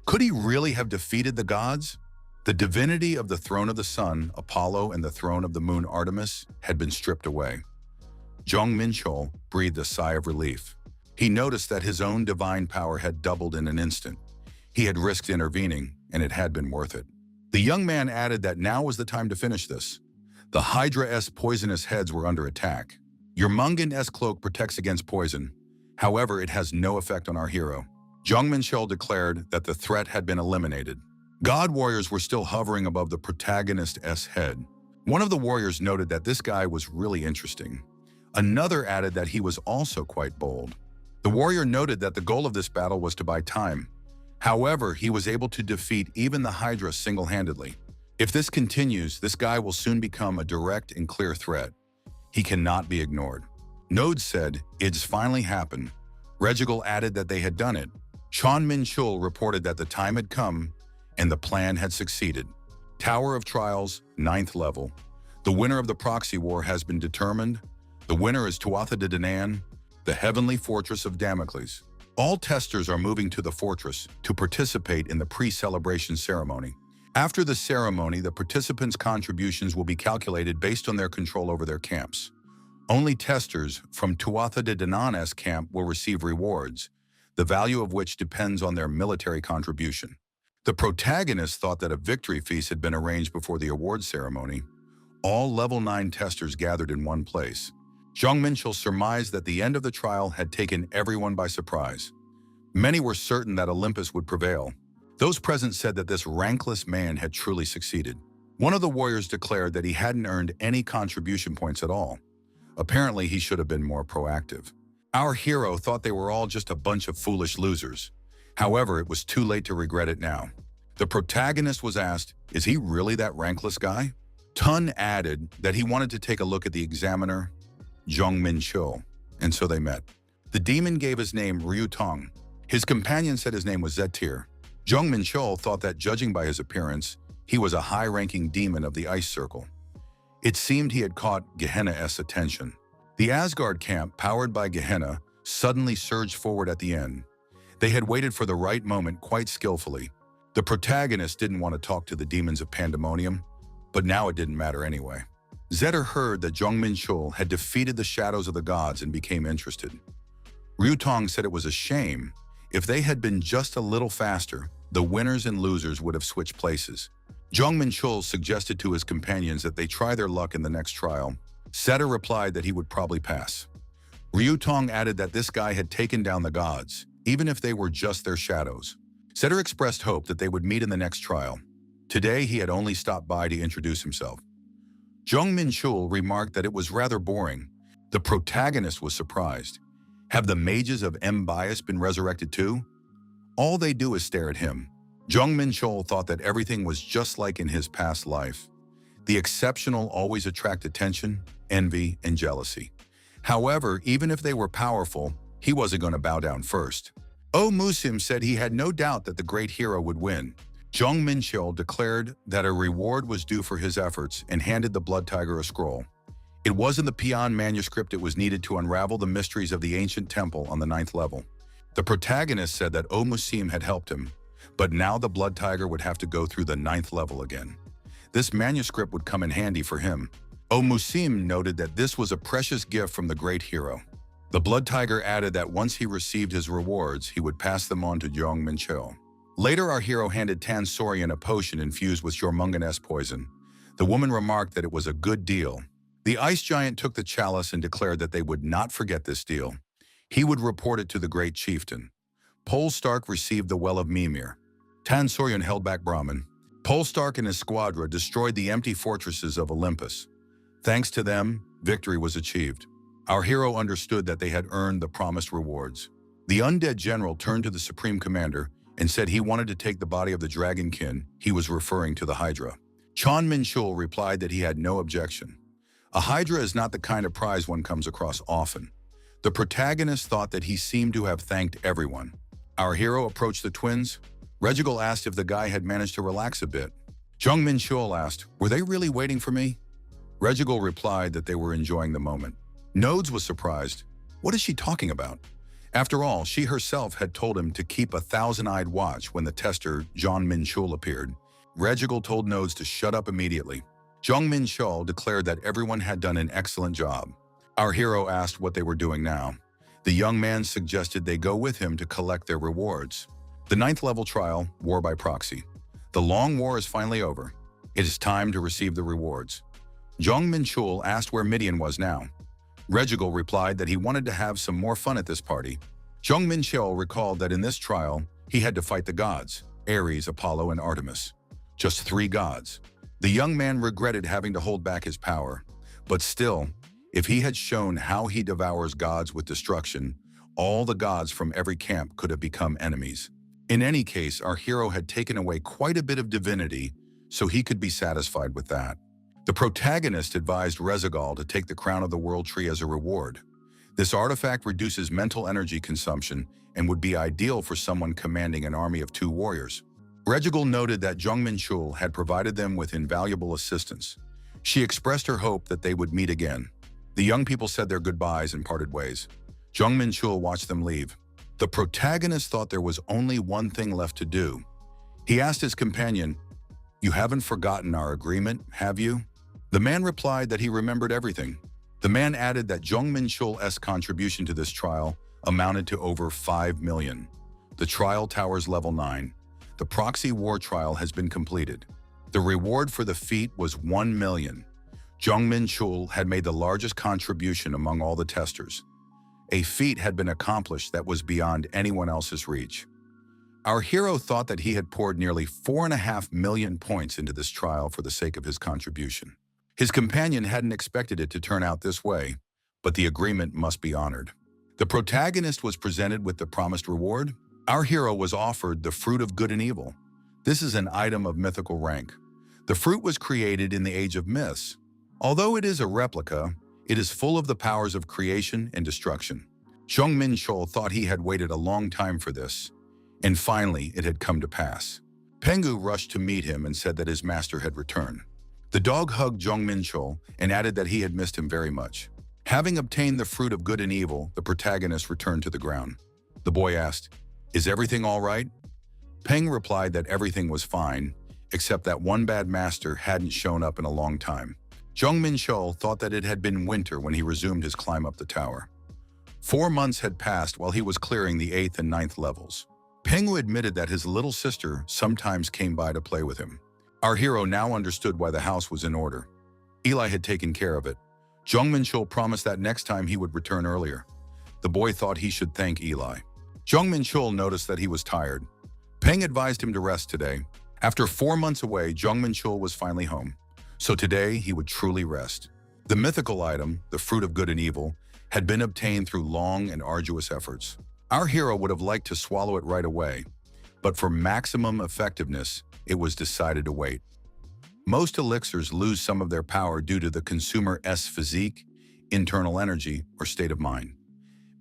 Could he really have defeated the gods? The divinity of the throne of the sun, Apollo, and the throne of the moon, Artemis, had been stripped away. Jong Menchul breathed a sigh of relief. He noticed that his own divine power had doubled in an instant. He had risked intervening, and it had been worth it. The young man added that now was the time to finish this. The Hydra-S poisonous heads were under attack. Your Mangan-S cloak protects against poison. However, it has no effect on our hero. Jong Menchul declared that the threat had been eliminated. God warriors were still hovering above the protagonist's head. One of the warriors noted that this guy was really interesting. Another added that he was also quite bold. The warrior noted that the goal of this battle was to buy time. However, he was able to defeat even the Hydra single-handedly. If this continues, this guy will soon become a direct and clear threat. He cannot be ignored. Node said, "It's finally happened." Regigal added that they had done it. Jong Menchul reported that the time had come and the plan had succeeded. Tower of Trials, 9th level. The winner of the proxy war has been determined. The winner is Tuatha De Danann, the heavenly fortress of Damocles. All testers are moving to the fortress to participate in the pre-celebration ceremony. After the ceremony, the participants' contributions will be calculated based on their control over their camps. Only testers from Tuatha De Danaann's camp will receive rewards, the value of which depends on their military contribution. The protagonist thought that a victory feast had been arranged before the award ceremony. All level 9 testers gathered in one place. Jong Menchul surmised that the end of the trial had taken everyone by surprise. Many were certain that Olympus would prevail. Those present said that this rankless man had truly succeeded. One of the warriors declared that he hadn't earned any contribution points at all. Apparently, he should have been more proactive. Our hero thought they were all just a bunch of foolish losers. However, it was too late to regret it now. The protagonist was asked, "Is he really that rankless guy?" Tun added that he wanted to take a look at the examiner, Jong Menchul, and so they met. The demon gave his name Ryutong. His companion said his name was Zetir. Jong Menchul thought that, judging by his appearance, he was a high-ranking demon of the Ice Circle. It seemed he had caught Gehenna's attention. The Asgard camp, powered by Gehenna, suddenly surged forward at the end. They had waited for the right moment quite skillfully. The protagonist didn't want to talk to the demons of Pandemonium, but now it didn't matter anyway. Zetir heard that Jong Menchul had defeated the shadows of the gods and became interested. Ryutong said it was a shame. If they had been just a little faster, the winners and losers would have switched places. Jong Menchul suggested to his companions that they try their luck in the next trial. Zetir replied that he would probably pass. Ryutong added that this guy had taken down the gods, even if they were just their shadows. Zetir expressed hope that they would meet in the next trial. Today, he had only stopped by to introduce himself. Jong Menchul remarked that it was rather boring. The protagonist was surprised. Have the mages of M-Bias been resurrected too? All they do is stare at him. Jong Menchul thought that everything was just like in his past life. The exceptional always attract attention, envy, and jealousy. However, even if they were powerful, he wasn't going to bow down first. Musim said he had no doubt that the great hero would win. Jong Menchul declared that a reward was due for his efforts and handed the Blood Tiger a scroll. It was in the Pion manuscript it was needed to unravel the mysteries of the ancient temple on the 9th level. The protagonist said that Musim had helped him, but now the Blood Tiger would have to go through the 9th level again. This manuscript would come in handy for him. Musim noted that this was a precious gift from the great hero. The Blood Tiger added that once he received his rewards, he would pass them on to Jong Menchul. Later, our hero handed Tan Sorian a potion infused with Jormungand's poison. The woman remarked that it was a good deal. The ice giant took the chalice and declared that they would not forget this deal. He would report it to the great chieftain. Polestark received the Well of Mimir. Tan Sorian held back Brahman. Polestark and his squadra destroyed the empty fortresses of Olympus. Thanks to them, victory was achieved. Our hero understood that they had earned the promised rewards. The undead general turned to the supreme commander and said he wanted to take the body of the dragonkin. He was referring to the Hydra. Jong Menchul replied that he had no objection. A Hydra is not the kind of prize one comes across often. The protagonist thought that he seemed to have thanked everyone. Our hero approached the twins. Regigal asked if the guy had managed to relax a bit. Jong Menchul asked, "Were they really waiting for me?" Regigal replied that they were enjoying the moment. Nodes was surprised. What is she talking about? After all, she herself had told him to keep a thousand-eyed watch when the tester, Jong Menchul, appeared. Regigal told Nodes to shut up immediately. Jong Menchul declared that everyone had done an excellent job. Our hero asked what they were doing now. The young man suggested they go with him to collect their rewards. The 9th level trial, War by Proxy. The long war is finally over. It is time to receive the rewards. Jong Menchul asked where Midian was now. Regigal replied that he wanted to have some more fun at this party. Jong Menchul recalled that in this trial, he had to fight the gods, Ares, Apollo, and Artemis. Just 3 gods. The young man regretted having to hold back his power, but still, if he had shown how he devours gods with destruction, all the gods from every camp could have become enemies. In any case, our hero had taken away quite a bit of divinity, so he could be satisfied with that. The protagonist advised Regigal to take the Crown of the World Tree as a reward. This artifact reduces mental energy consumption and would be ideal for someone commanding an army of 2 warriors. Regigal noted that Jong Menchul had provided them with invaluable assistance. She expressed her hope that they would meet again. The young people said their goodbyes and parted ways. Jong Menchul watched them leave. The protagonist thought there was only one thing left to do. He asked his companion, "You haven't forgotten our agreement, have you?" The man replied that he remembered everything. The man added that Jong Menchul's contribution to this trial amounted to over 5 million. The trial towers level 9. The proxy war trial has been completed. The reward for the feat was 1 million. Jong Menchul had made the largest contribution among all the testers. A feat had been accomplished that was beyond anyone else's reach. Our hero thought that he had poured nearly 4.5 million points into this trial for the sake of his contribution. His companion hadn't expected it to turn out this way, but the agreement must be honored. The protagonist was presented with the promised reward. Our hero was offered the fruit of good and evil. This is an item of mythical rank. The fruit was created in the age of myths. Although it is a replica, it is full of the powers of creation and destruction. Jong Menchul thought he had waited a long time for this, and finally it had come to pass. Pengu rushed to meet him and said that his master had returned. The dog hugged Jong Menchul and added that he had missed him very much. Having obtained the fruit of good and evil, the protagonist returned to the ground. The boy asked, "Is everything all right?" Peng replied that everything was fine, except that one bad master hadn't shown up in a long time. Jong Menchul thought that it had been winter when he resumed his climb up the tower. 4 months had passed while he was clearing the 8th and 9th levels. Peng admitted that his little sister sometimes came by to play with him. Our hero now understood why the house was in order. Eli had taken care of it. Jong Menchul promised that next time he would return earlier. The boy thought he should thank Eli. Jong Menchul noticed that he was tired. Peng advised him to rest today. After 4 months away, Jong Menchul was finally home. So today, he would truly rest. The mythical item, the fruit of good and evil, had been obtained through long and arduous efforts. Our hero would have liked to swallow it right away, but for maximum effectiveness, it was decided to wait. Most elixirs lose some of their power due to the consumer's physique, internal energy, or state of mind.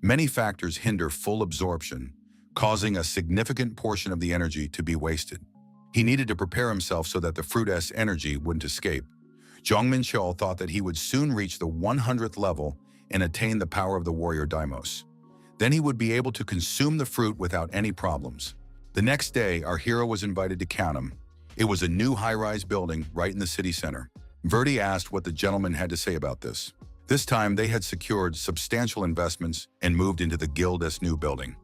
Many factors hinder full absorption, causing a significant portion of the energy to be wasted. He needed to prepare himself so that the fruit's energy wouldn't escape. Jong Menchul thought that he would soon reach the 100th level and attain the power of the warrior Daimos. Then he would be able to consume the fruit without any problems. The next day, our hero was invited to count him. It was a new high-rise building right in the city center. Verdi asked what the gentleman had to say about this. This time, they had secured substantial investments and moved into the guild's new building.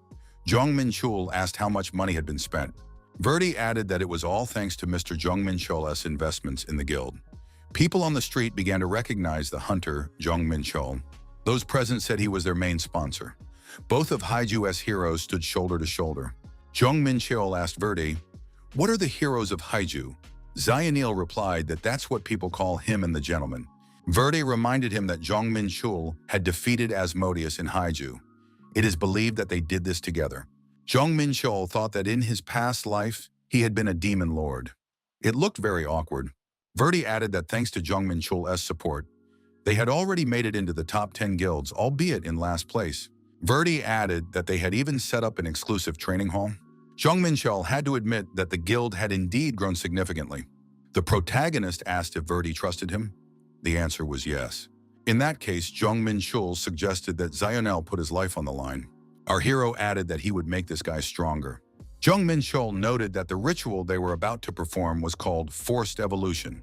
Jong Menchul asked how much money had been spent. Verdi added that it was all thanks to Mr. Jong Menchul's investments in the guild. People on the street began to recognize the hunter, Jong Menchul. Those present said he was their main sponsor. Both of Haiju's heroes stood shoulder to shoulder. Jong Menchul asked Verdi, "What are the heroes of Haiju?" Zionil replied that that's what people call him and the gentleman. Verdi reminded him that Jong Menchul had defeated Asmodeus in Haiju. It is believed that they did this together. Jong Menchul thought that in his past life, he had been a demon lord. It looked very awkward. Verdi added that thanks to Jong Menchul's support, they had already made it into the top 10 guilds, albeit in last place. Verdi added that they had even set up an exclusive training hall. Jong Menchul had to admit that the guild had indeed grown significantly. The protagonist asked if Verdi trusted him. The answer was yes. In that case, Jong Menchul suggested that Zionel put his life on the line. Our hero added that he would make this guy stronger. Jong Menchul noted that the ritual they were about to perform was called forced evolution.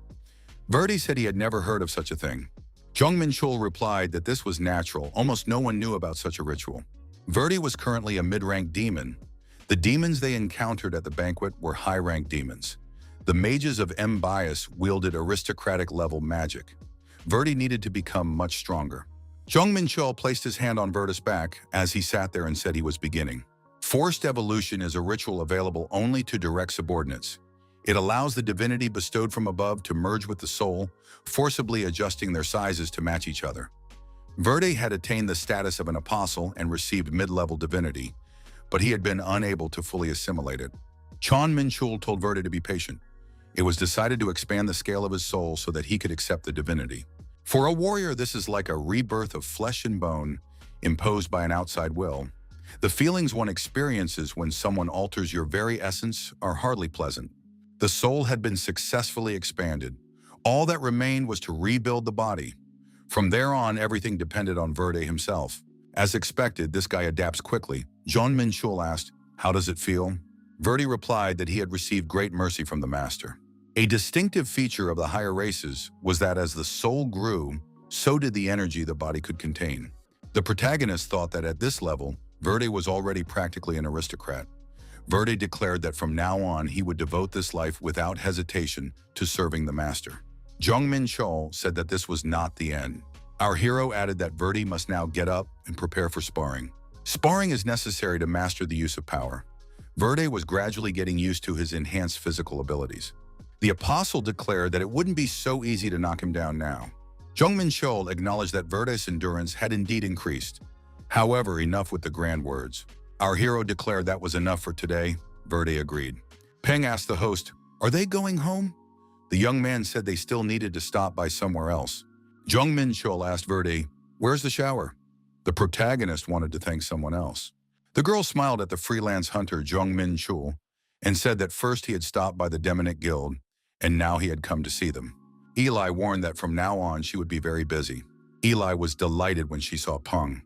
Verdi said he had never heard of such a thing. Jong Menchul replied that this was natural, almost no one knew about such a ritual. Verdi was currently a mid-ranked demon. The demons they encountered at the banquet were high-ranked demons. The mages of M-Bias wielded aristocratic-level magic. Verdi needed to become much stronger. Jong Menchul placed his hand on Verdi's back as he sat there and said he was beginning. Forced evolution is a ritual available only to direct subordinates. It allows the divinity bestowed from above to merge with the soul, forcibly adjusting their sizes to match each other. Verdi had attained the status of an apostle and received mid-level divinity, but he had been unable to fully assimilate it. Jong Menchul told Verdi to be patient. It was decided to expand the scale of his soul so that he could accept the divinity. For a warrior, this is like a rebirth of flesh and bone, imposed by an outside will. The feelings one experiences when someone alters your very essence are hardly pleasant. The soul had been successfully expanded. All that remained was to rebuild the body. From there on, everything depended on Verdi himself. As expected, this guy adapts quickly. Jong Menchul asked, "How does it feel?" Verdi replied that he had received great mercy from the master. A distinctive feature of the higher races was that as the soul grew, so did the energy the body could contain. The protagonist thought that at this level, Verdi was already practically an aristocrat. Verdi declared that from now on he would devote this life without hesitation to serving the master. Jong Menchul said that this was not the end. Our hero added that Verdi must now get up and prepare for sparring. Sparring is necessary to master the use of power. Verdi was gradually getting used to his enhanced physical abilities. The apostle declared that it wouldn't be so easy to knock him down now. Jong Menchul acknowledged that Verdi's endurance had indeed increased. However, enough with the grand words. Our hero declared that was enough for today. Verdi agreed. Peng asked the host, "Are they going home?" The young man said they still needed to stop by somewhere else. Jong Menchul asked Verdi, "Where's the shower?" The protagonist wanted to thank someone else. The girl smiled at the freelance hunter Jong Menchul and said that first he had stopped by the Demonic Guild, and now he had come to see them. Eli warned that from now on she would be very busy. Eli was delighted when she saw Peng.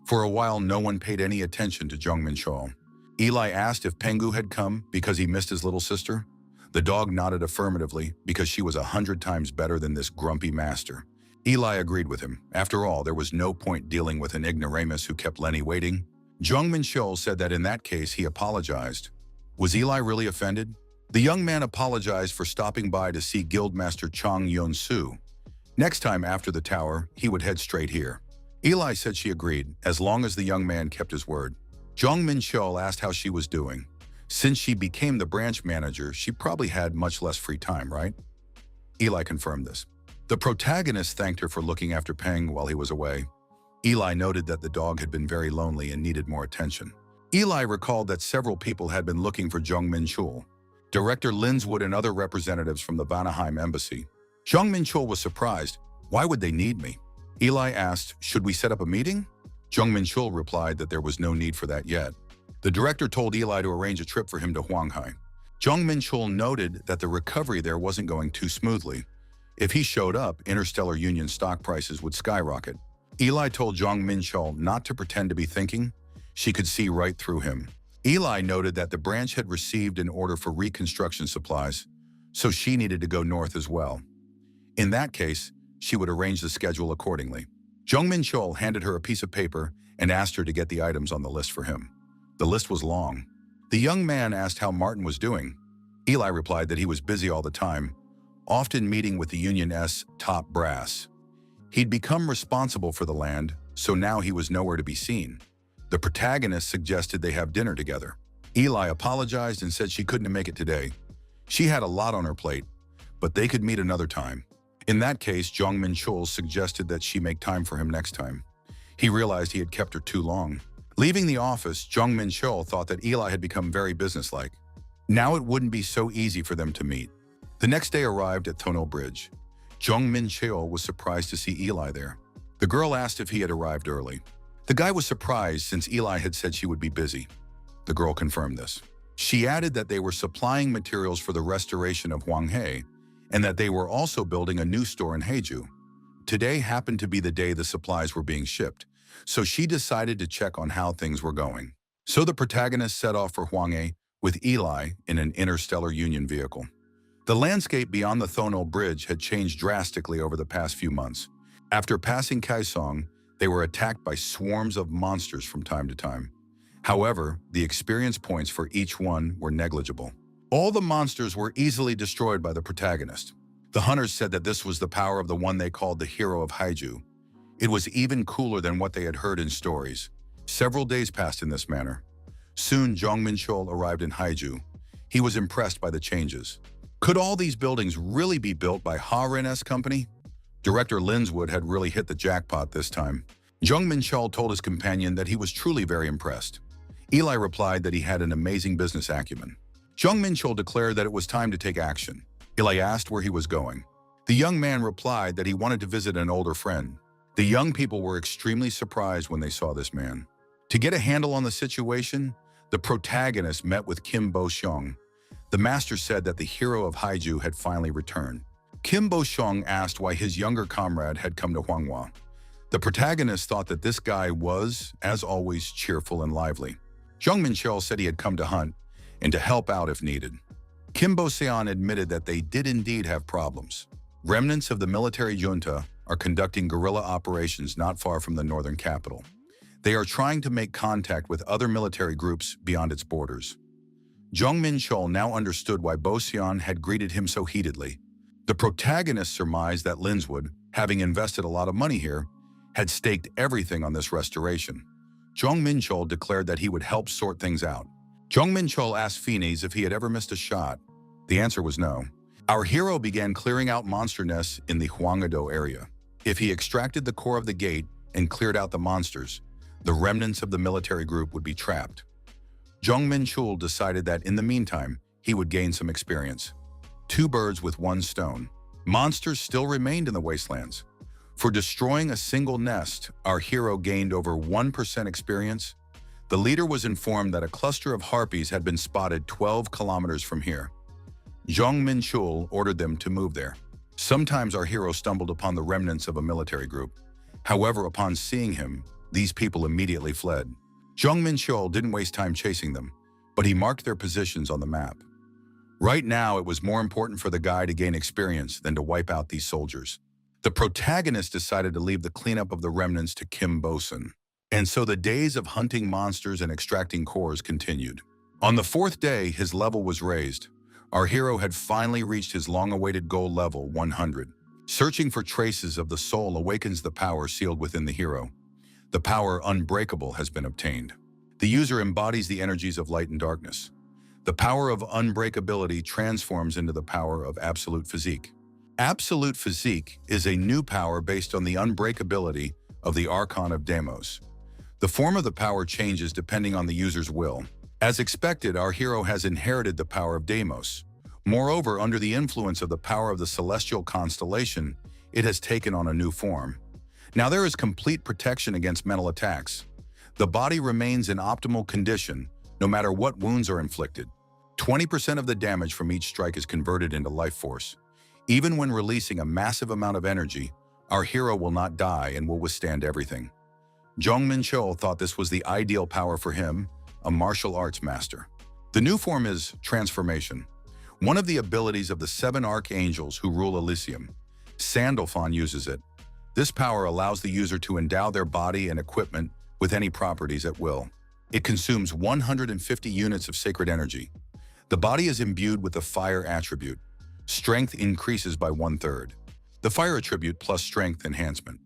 For a while, no one paid any attention to Jong Menchul. Eli asked if Pengu had come because he missed his little sister. The dog nodded affirmatively because she was 100 times better than this grumpy master. Eli agreed with him. After all, there was no point dealing with an ignoramus who kept Lenny waiting. Jong Menchul said that in that case he apologized. Was Eli really offended? The young man apologized for stopping by to see Guildmaster Chang Yun-Su. Next time after the tower, he would head straight here. Eli said she agreed, as long as the young man kept his word. Jong Menchul asked how she was doing. Since she became the branch manager, she probably had much less free time, right? Eli confirmed this. The protagonist thanked her for looking after Peng while he was away. Eli noted that the dog had been very lonely and needed more attention. Eli recalled that several people had been looking for Jong Menchul. Director Linswood and other representatives from the Vanaheim embassy. Jong Menchul was surprised. Why would they need me? Eli asked, should we set up a meeting? Jong Menchul replied that there was no need for that yet. The director told Eli to arrange a trip for him to Huanghai. Jong Menchul noted that the recovery there wasn't going too smoothly. If he showed up, Interstellar Union stock prices would skyrocket. Eli told Jong Menchul not to pretend to be thinking. She could see right through him. Eli noted that the branch had received an order for reconstruction supplies, so she needed to go north as well. In that case, she would arrange the schedule accordingly. Jong Menchul handed her a piece of paper and asked her to get the items on the list for him. The list was long. The young man asked how Martin was doing. Eli replied that he was busy all the time, often meeting with the Union's top brass. He'd become responsible for the land, so now he was nowhere to be seen. The protagonist suggested they have dinner together. Eli apologized and said she couldn't make it today. She had a lot on her plate, but they could meet another time. In that case, Jong Menchul suggested that she make time for him next time. He realized he had kept her too long. Leaving the office, Jong Menchul thought that Eli had become very businesslike. Now it wouldn't be so easy for them to meet. The next day arrived at Tonal Bridge. Jong Menchul was surprised to see Eli there. The girl asked if he had arrived early. The guy was surprised since Eli had said she would be busy. The girl confirmed this. She added that they were supplying materials for the restoration of Huanghe, and that they were also building a new store in Heiju. Today happened to be the day the supplies were being shipped, so she decided to check on how things were going. So the protagonist set off for Huanghe with Eli in an interstellar Union vehicle. The landscape beyond the Thonol Bridge had changed drastically over the past few months. After passing Kaesong, they were attacked by swarms of monsters from time to time. However, the experience points for each one were negligible. All the monsters were easily destroyed by the protagonist. The hunters said that this was the power of the one they called the hero of Haiju. It was even cooler than what they had heard in stories. Several days passed in this manner. Soon, Jong Menchul arrived in Haiju. He was impressed by the changes. Could all these buildings really be built by Rarest company? Director Linswood had really hit the jackpot this time. Jong Menchul told his companion that he was truly very impressed. Eli replied that he had an amazing business acumen. Jong Menchul declared that it was time to take action. Eli asked where he was going. The young man replied that he wanted to visit an older friend. The young people were extremely surprised when they saw this man. To get a handle on the situation, the protagonist met with Kim Bo-seong. The master said that the hero of Haiju had finally returned. Kim Bo-seong asked why his younger comrade had come to Manhwa. The protagonist thought that this guy was, as always, cheerful and lively. Jong Menchul said he had come to hunt and to help out if needed. Kim Bo-seong admitted that they did indeed have problems. Remnants of the military junta are conducting guerrilla operations not far from the northern capital. They are trying to make contact with other military groups beyond its borders. Jong Menchul now understood why Bo-seong had greeted him so heatedly. The protagonist surmised that Linswood, having invested a lot of money here, had staked everything on this restoration. Jong Menchul declared that he would help sort things out. Jong Menchul asked Phoenix if he had ever missed a shot. The answer was no. Our hero began clearing out monster nests in the Hwangado area. If he extracted the core of the gate and cleared out the monsters, the remnants of the military group would be trapped. Jong Menchul decided that in the meantime, he would gain some experience. Two birds with one stone. Monsters still remained in the wastelands. For destroying a single nest, our hero gained over 1% experience. The leader was informed that a cluster of harpies had been spotted 12 kilometers from here. Jong Menchul ordered them to move there. Sometimes our hero stumbled upon the remnants of a military group. However, upon seeing him, these people immediately fled. Jong Menchul didn't waste time chasing them, but he marked their positions on the map. Right now, it was more important for the guy to gain experience than to wipe out these soldiers. The protagonist decided to leave the cleanup of the remnants to Kim Bo-seong. And so the days of hunting monsters and extracting cores continued. On the fourth day, his level was raised. Our hero had finally reached his long-awaited goal level 100. Searching for traces of the soul awakens the power sealed within the hero. The power Unbreakable has been obtained. The user embodies the energies of light and darkness. The power of unbreakability transforms into the power of Absolute Physique. Absolute Physique is a new power based on the unbreakability of the Archon of Deimos. The form of the power changes depending on the user's will. As expected, our hero has inherited the power of Deimos. Moreover, under the influence of the power of the celestial constellation, it has taken on a new form. Now there is complete protection against mental attacks. The body remains in optimal condition, no matter what wounds are inflicted. 20% of the damage from each strike is converted into life force. Even when releasing a massive amount of energy, our hero will not die and will withstand everything. Jong Menchul thought this was the ideal power for him, a martial arts master. The new form is Transformation, one of the abilities of the 7 archangels who rule Elysium. Sandalphon uses it. This power allows the user to endow their body and equipment with any properties at will. It consumes 150 units of sacred energy. The body is imbued with the fire attribute. Strength increases by 1/3. The fire attribute plus strength enhancement.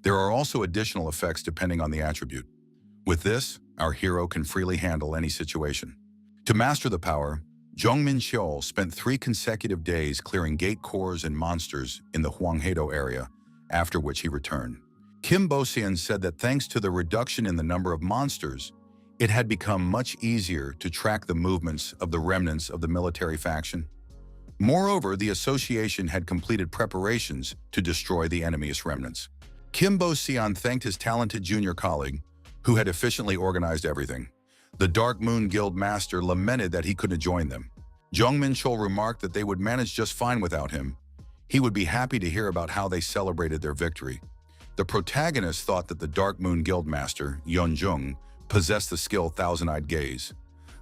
There are also additional effects depending on the attribute. With this, our hero can freely handle any situation. To master the power, Jong Menchul spent 3 consecutive days clearing gate cores and monsters in the Hwangado area, after which he returned. Kim Bo-seong said that thanks to the reduction in the number of monsters, it had become much easier to track the movements of the remnants of the military faction. Moreover, the association had completed preparations to destroy the enemy's remnants. Kim Bo-seong thanked his talented junior colleague, who had efficiently organized everything. The Dark Moon Guild master lamented that he couldn't join them. Jong Menchul remarked that they would manage just fine without him. He would be happy to hear about how they celebrated their victory. The protagonist thought that the Dark Moon Guild master, Yeon-jung, possessed the skill Thousand-Eyed Gaze.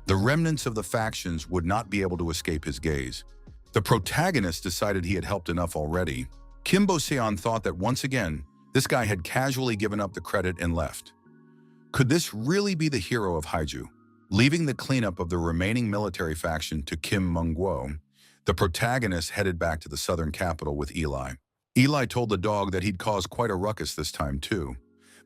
The remnants of the factions would not be able to escape his gaze. The protagonist decided he had helped enough already. Kim Bo-seon thought that once again, this guy had casually given up the credit and left. Could this really be the hero of Haiju? Leaving the cleanup of the remaining military faction to Kim Mung-guo, the protagonist headed back to the southern capital with Eli. Eli told the dog that he'd caused quite a ruckus this time too.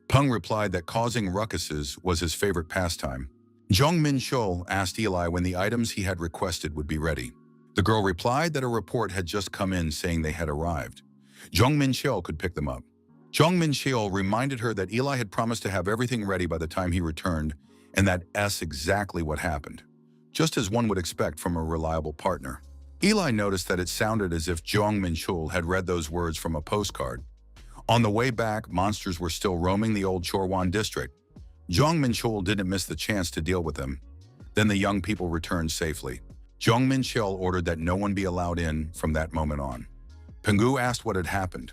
Peng replied that causing ruckuses was his favorite pastime. Jong Menchul asked Eli when the items he had requested would be ready. The girl replied that a report had just come in saying they had arrived. Jong Menchul could pick them up. Jong Menchul reminded her that Eli had promised to have everything ready by the time he returned, and that's exactly what happened, just as one would expect from a reliable partner. Eli noticed that it sounded as if Jong Menchul had read those words from a postcard. On the way back, monsters were still roaming the old Chorwan district. Jong Menchul didn't miss the chance to deal with them. Then the young people returned safely. Jong Menchul ordered that no one be allowed in from that moment on. Pengu asked what had happened.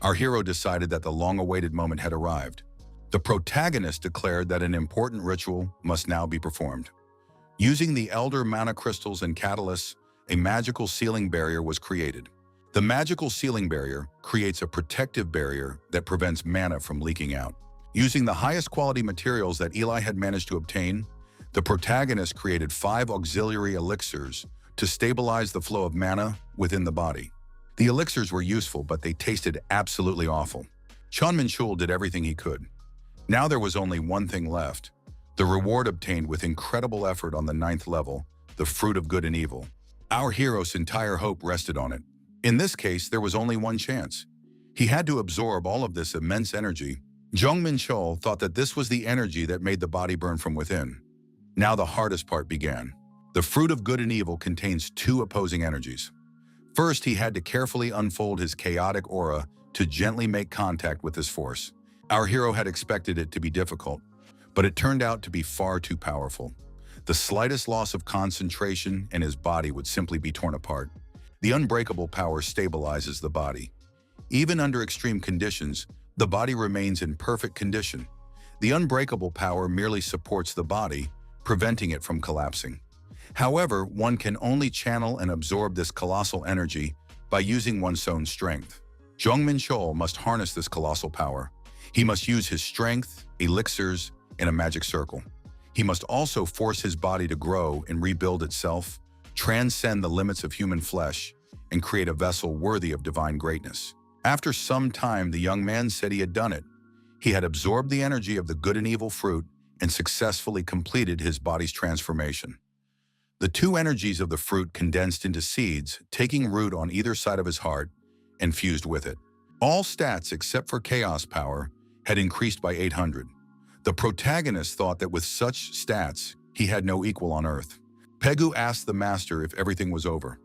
Our hero decided that the long-awaited moment had arrived. The protagonist declared that an important ritual must now be performed. Using the elder mana crystals and catalysts, a magical sealing barrier was created. The magical sealing barrier creates a protective barrier that prevents mana from leaking out. Using the highest quality materials that Eli had managed to obtain, the protagonist created 5 auxiliary elixirs to stabilize the flow of mana within the body. The elixirs were useful, but they tasted absolutely awful. Jong Menchul did everything he could. Now there was only one thing left: the reward obtained with incredible effort on the 9th level, the fruit of good and evil. Our hero's entire hope rested on it. In this case, there was only one chance. He had to absorb all of this immense energy. Jong Menchul thought that this was the energy that made the body burn from within. Now the hardest part began. The fruit of good and evil contains 2 opposing energies. First, he had to carefully unfold his chaotic aura to gently make contact with this force. Our hero had expected it to be difficult, but it turned out to be far too powerful. The slightest loss of concentration and his body would simply be torn apart. The unbreakable power stabilizes the body. Even under extreme conditions, the body remains in perfect condition. The unbreakable power merely supports the body, preventing it from collapsing. However, one can only channel and absorb this colossal energy by using one's own strength. Jong Menchul must harness this colossal power. He must use his strength, elixirs, and a magic circle. He must also force his body to grow and rebuild itself, transcend the limits of human flesh, and create a vessel worthy of divine greatness. After some time, the young man said he had done it. He had absorbed the energy of the good and evil fruit and successfully completed his body's transformation. The 2 energies of the fruit condensed into seeds, taking root on either side of his heart, and fused with it. All stats except for chaos power had increased by 800. The protagonist thought that with such stats, he had no equal on Earth. Pegu asked the master if everything was over.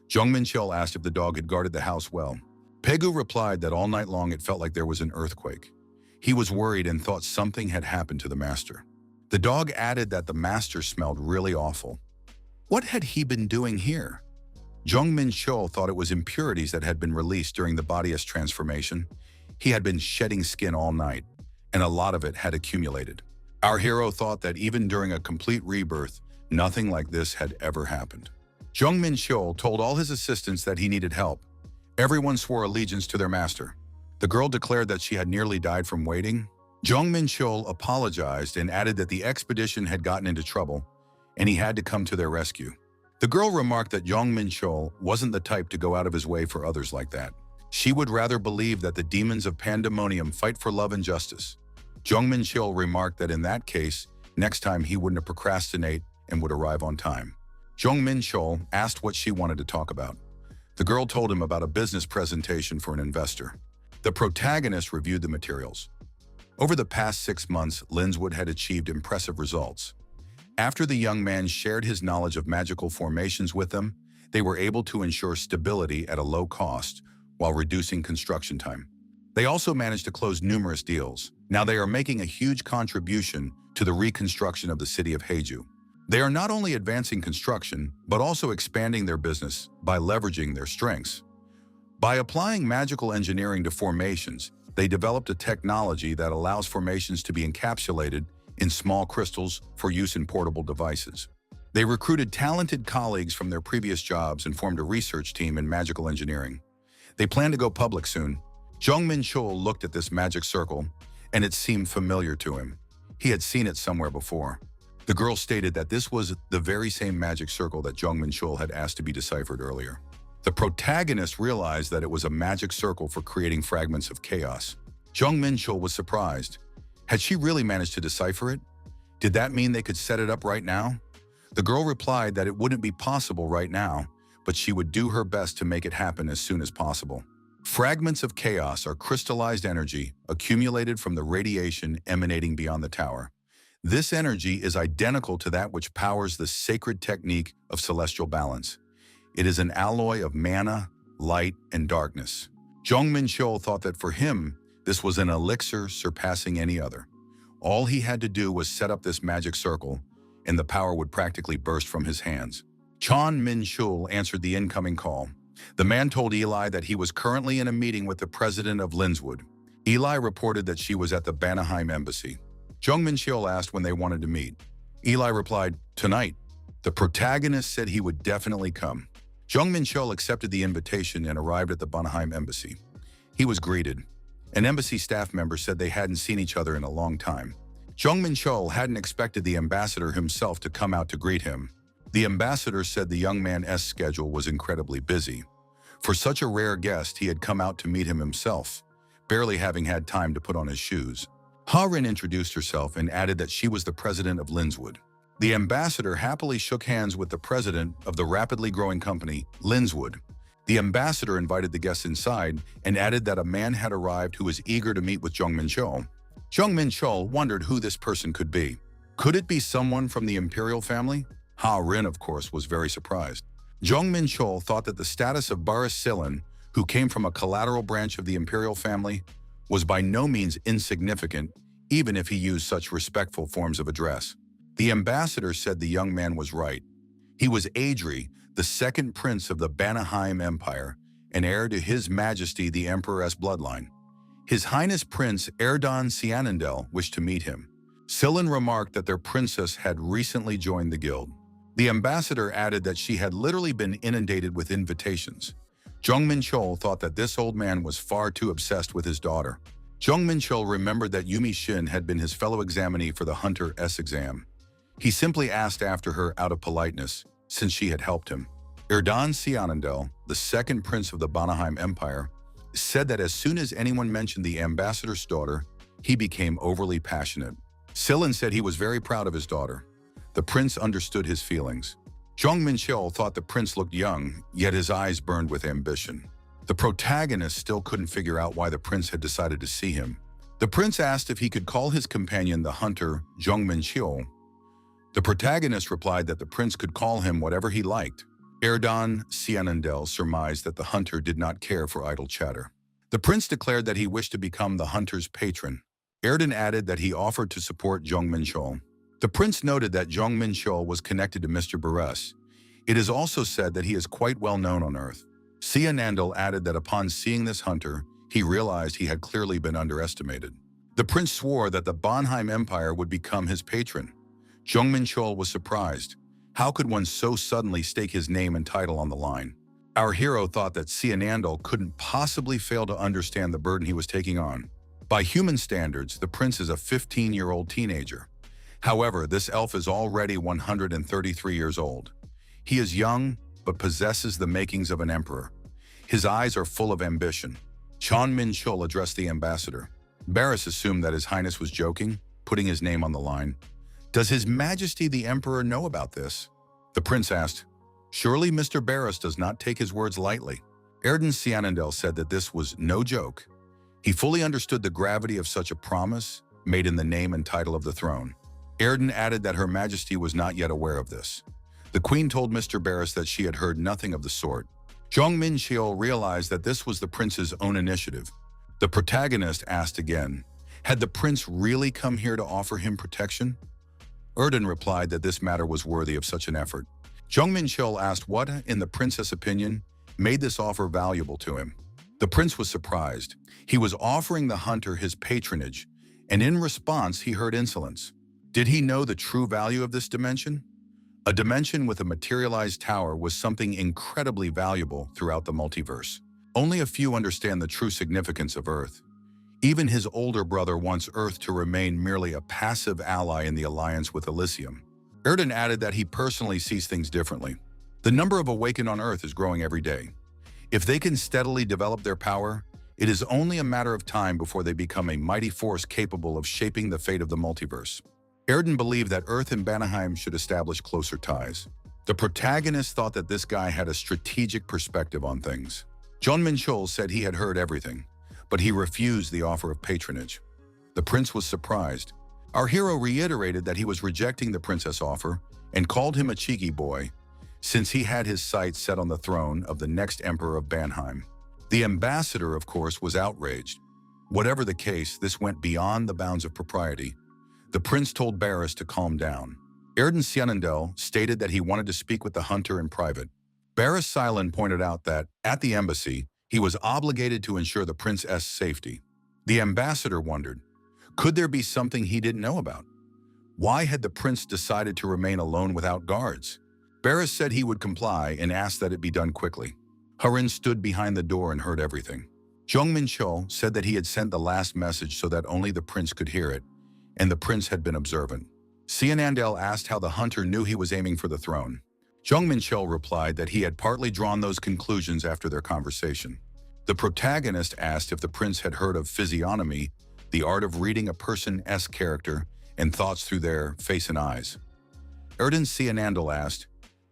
Jong Menchul asked if the dog had guarded the house well. Pegu replied that all night long it felt like there was an earthquake. He was worried and thought something had happened to the master. The dog added that the master smelled really awful. What had he been doing here? Jong Menchul thought it was impurities that had been released during the body's transformation. He had been shedding skin all night, and a lot of it had accumulated. Our hero thought that even during a complete rebirth, nothing like this had ever happened. Jong Menchul told all his assistants that he needed help. Everyone swore allegiance to their master. The girl declared that she had nearly died from waiting. Jong Menchul apologized and added that the expedition had gotten into trouble, and he had to come to their rescue. The girl remarked that Jong Menchul wasn't the type to go out of his way for others like that. She would rather believe that the demons of pandemonium fight for love and justice. Jong Menchul remarked that in that case, next time he wouldn't procrastinate and would arrive on time. Jong Menchul asked what she wanted to talk about. The girl told him about a business presentation for an investor. The protagonist reviewed the materials. Over the past 6 months, Lindswood had achieved impressive results. After the young man shared his knowledge of magical formations with them, they were able to ensure stability at a low cost while reducing construction time. They also managed to close numerous deals. Now they are making a huge contribution to the reconstruction of the city of Haiju. They are not only advancing construction, but also expanding their business by leveraging their strengths. By applying magical engineering to formations, they developed a technology that allows formations to be encapsulated in small crystals for use in portable devices. They recruited talented colleagues from their previous jobs and formed a research team in magical engineering. They planned to go public soon. Jong Menchul looked at this magic circle, and it seemed familiar to him. He had seen it somewhere before. The girl stated that this was the very same magic circle that Jong Menchul had asked to be deciphered earlier. The protagonist realized that it was a magic circle for creating fragments of chaos. Jong Menchul was surprised. Had she really managed to decipher it? Did that mean they could set it up right now? The girl replied that it wouldn't be possible right now, but she would do her best to make it happen as soon as possible. Fragments of chaos are crystallized energy accumulated from the radiation emanating beyond the tower. This energy is identical to that which powers the sacred technique of celestial balance. It is an alloy of mana, light, and darkness. Jong Menchul thought that for him, this was an elixir surpassing any other. All he had to do was set up this magic circle, and the power would practically burst from his hands. Jong Menchul answered the incoming call. The man told Eli that he was currently in a meeting with the president of Lindswood. Eli reported that she was at the Banaheim embassy. Jong Menchul asked when they wanted to meet. Eli replied, "Tonight." The protagonist said he would definitely come. Jong Menchul accepted the invitation and arrived at the Banaheim embassy. He was greeted. An embassy staff member said they hadn't seen each other in a long time. Jong Menchul hadn't expected the ambassador himself to come out to greet him. The ambassador said the young man's schedule was incredibly busy. For such a rare guest, he had come out to meet him himself, barely having had time to put on his shoes. Ha-Rin introduced herself and added that she was the president of Lindswood. The ambassador happily shook hands with the president of the rapidly growing company, Lindswood. The ambassador invited the guests inside and added that a man had arrived who was eager to meet with Jong Menchul. Jong Menchul wondered who this person could be. Could it be someone from the imperial family? Ha-Rin, of course, was very surprised. Jong Menchul thought that the status of Rarest, who came from a collateral branch of the imperial family, was by no means insignificant, even if he used such respectful forms of address. The ambassador said the young man was right. He was Adri, the second prince of the Banaheim Empire, and heir to His Majesty the Emperor's bloodline. His Highness Prince Erdan Sianandel wished to meet him. Sillin remarked that their princess had recently joined the guild. The ambassador added that she had literally been inundated with invitations. Jong Menchul thought that this old man was far too obsessed with his daughter. Jong Menchul remembered that Yumi Shin had been his fellow examinee for the Hunter S exam. He simply asked after her out of politeness, since she had helped him. Erdan Sianandel, the second prince of the Banaheim Empire, said that as soon as anyone mentioned the ambassador's daughter, he became overly passionate. Sillin said he was very proud of his daughter. The prince understood his feelings. Jong Menchul thought the prince looked young, yet his eyes burned with ambition. The protagonist still couldn't figure out why the prince had decided to see him. The prince asked if he could call his companion the hunter, Jong Menchul. The protagonist replied that the prince could call him whatever he liked. Erdan Sianandel surmised that the hunter did not care for idle chatter. The prince declared that he wished to become the hunter's patron. Erdan added that he offered to support Jong Menchul. The prince noted that Jong Menchul was connected to Mr. Rarest. It is also said that he is quite well known on Earth. Sianandel added that upon seeing this hunter, he realized he had clearly been underestimated. The prince swore that the Banaheim Empire would become his patron. Jong Menchul was surprised. How could one so suddenly stake his name and title on the line? Our hero thought that Sianandel couldn't possibly fail to understand the burden he was taking on. By human standards, the prince is a 15-year-old teenager. However, this elf is already 133 years old. He is young, but possesses the makings of an emperor. His eyes are full of ambition. Jong Menchul addressed the ambassador. Rarest assumed that His Highness was joking, putting his name on the line. Does His Majesty the Emperor know about this? The prince asked. Surely Mr. Rarest does not take his words lightly. Erdan Sianandel said that this was no joke. He fully understood the gravity of such a promise made in the name and title of the throne. Erdan added that Her Majesty was not yet aware of this. The queen told Mr. Rarest that she had heard nothing of the sort. Jong Menchul realized that this was the prince's own initiative. The protagonist asked again, had the prince really come here to offer him protection? Erdan replied that this matter was worthy of such an effort. Jong Menchul asked what, in the prince's opinion, made this offer valuable to him. The prince was surprised. He was offering the hunter his patronage, and in response he heard insolence. Did he know the true value of this dimension? A dimension with a materialized tower was something incredibly valuable throughout the multiverse. Only a few understand the true significance of Earth. Even his older brother wants Earth to remain merely a passive ally in the alliance with Elysium. Erden added that he personally sees things differently. The number of Awakened on Earth is growing every day. If they can steadily develop their power, it is only a matter of time before they become a mighty force capable of shaping the fate of the multiverse. Erden believed that Earth and Vanaheim should establish closer ties. The protagonist thought that this guy had a strategic perspective on things. Jong Menchul said he had heard everything, but he refused the offer of patronage. The prince was surprised. Our hero reiterated that he was rejecting the princess offer and called him a cheeky boy, since he had his sights set on the throne of the next emperor of Banheim. The ambassador, of course, was outraged. Whatever the case, this went beyond the bounds of propriety. The prince told Rarest to calm down. Erden Sienendel stated that he wanted to speak with the hunter in private. Rarest Silent pointed out that, at the embassy, he was obligated to ensure the prince's safety. The ambassador wondered, could there be something he didn't know about? Why had the prince decided to remain alone without guards? Rarest said he would comply and asked that it be done quickly. Harin stood behind the door and heard everything. Jong Menchul said that he had sent the last message so that only the prince could hear it, and the prince had been observant. Sienandel asked how the hunter knew he was aiming for the throne. Jong Menchul replied that he had partly drawn those conclusions after their conversation. The protagonist asked if the prince had heard of physiognomy, the art of reading a person's character and thoughts through their face and eyes. Erden Sienandel asked,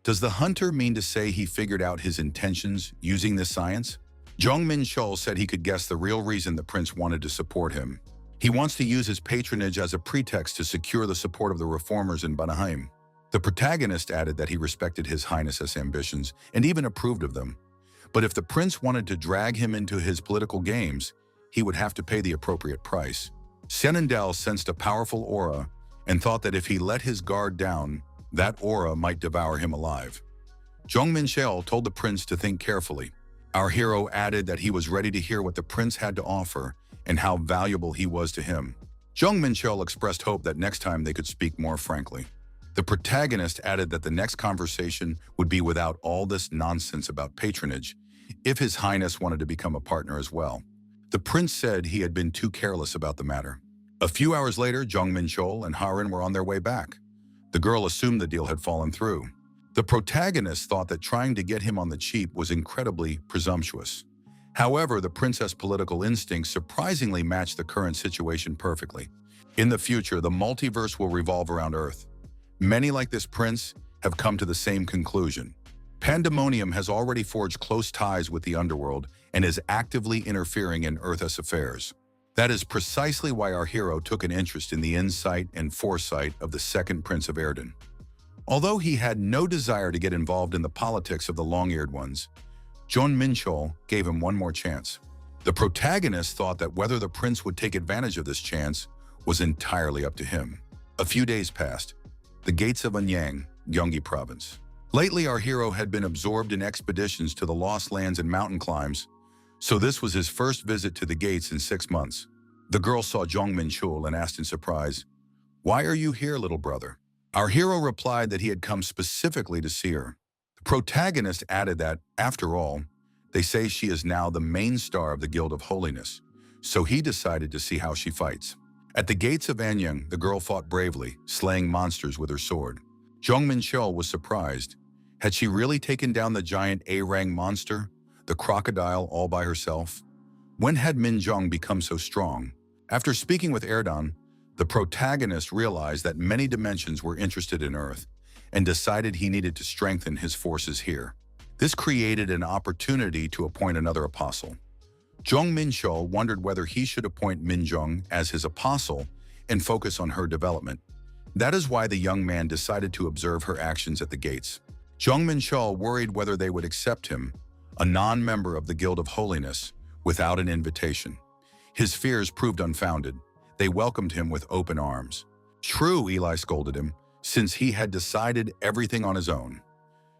does the hunter mean to say he figured out his intentions using this science? Jong Menchul said he could guess the real reason the prince wanted to support him. He wants to use his patronage as a pretext to secure the support of the reformers in Vanaheim. The protagonist added that he respected His Highness's ambitions and even approved of them. But if the prince wanted to drag him into his political games, he would have to pay the appropriate price. Sienandel sensed a powerful aura and thought that if he let his guard down, that aura might devour him alive. Jong Menchul told the prince to think carefully. Our hero added that he was ready to hear what the prince had to offer and how valuable he was to him. Jong Menchul expressed hope that next time they could speak more frankly. The protagonist added that the next conversation would be without all this nonsense about patronage, if His Highness wanted to become a partner as well. The prince said he had been too careless about the matter. A few hours later, Jong Menchul and Harin were on their way back. The girl assumed the deal had fallen through. The protagonist thought that trying to get him on the cheap was incredibly presumptuous. However, the prince's political instincts surprisingly matched the current situation perfectly. In the future, the multiverse will revolve around Earth. Many like this prince have come to the same conclusion. Pandemonium has already forged close ties with the underworld and is actively interfering in Earth's affairs. That is precisely why our hero took an interest in the insight and foresight of the second Prince of Erden. Although he had no desire to get involved in the politics of the long-eared ones, Jong Menchul gave him one more chance. The protagonist thought that whether the prince would take advantage of this chance was entirely up to him. A few days passed. The gates of Anyang, Gyeonggi Province. Lately, our hero had been absorbed in expeditions to the Lost Lands and mountain climbs, so this was his first visit to the gates in 6 months. The girl saw Jong Menchul and asked in surprise, "Why are you here, little brother?" Our hero replied that he had come specifically to see her. The protagonist added that, after all, they say she is now the main star of the Guild of Holiness, so he decided to see how she fights. At the gates of Anyang, the girl fought bravely, slaying monsters with her sword. Jong Menchul was surprised. Had she really taken down the giant A-Rang monster, the crocodile, all by herself? When had Min Jong become so strong? After speaking with Erdan, the protagonist realized that many dimensions were interested in Earth and decided he needed to strengthen his forces here. This created an opportunity to appoint another apostle. Jong Menchul wondered whether he should appoint Min Jong as his apostle and focus on her development. That is why the young man decided to observe her actions at the gates. Jong Menchul worried whether they would accept him, a non-member of the Guild of Holiness, without an invitation. His fears proved unfounded. They welcomed him with open arms. True, Eli scolded him, since he had decided everything on his own.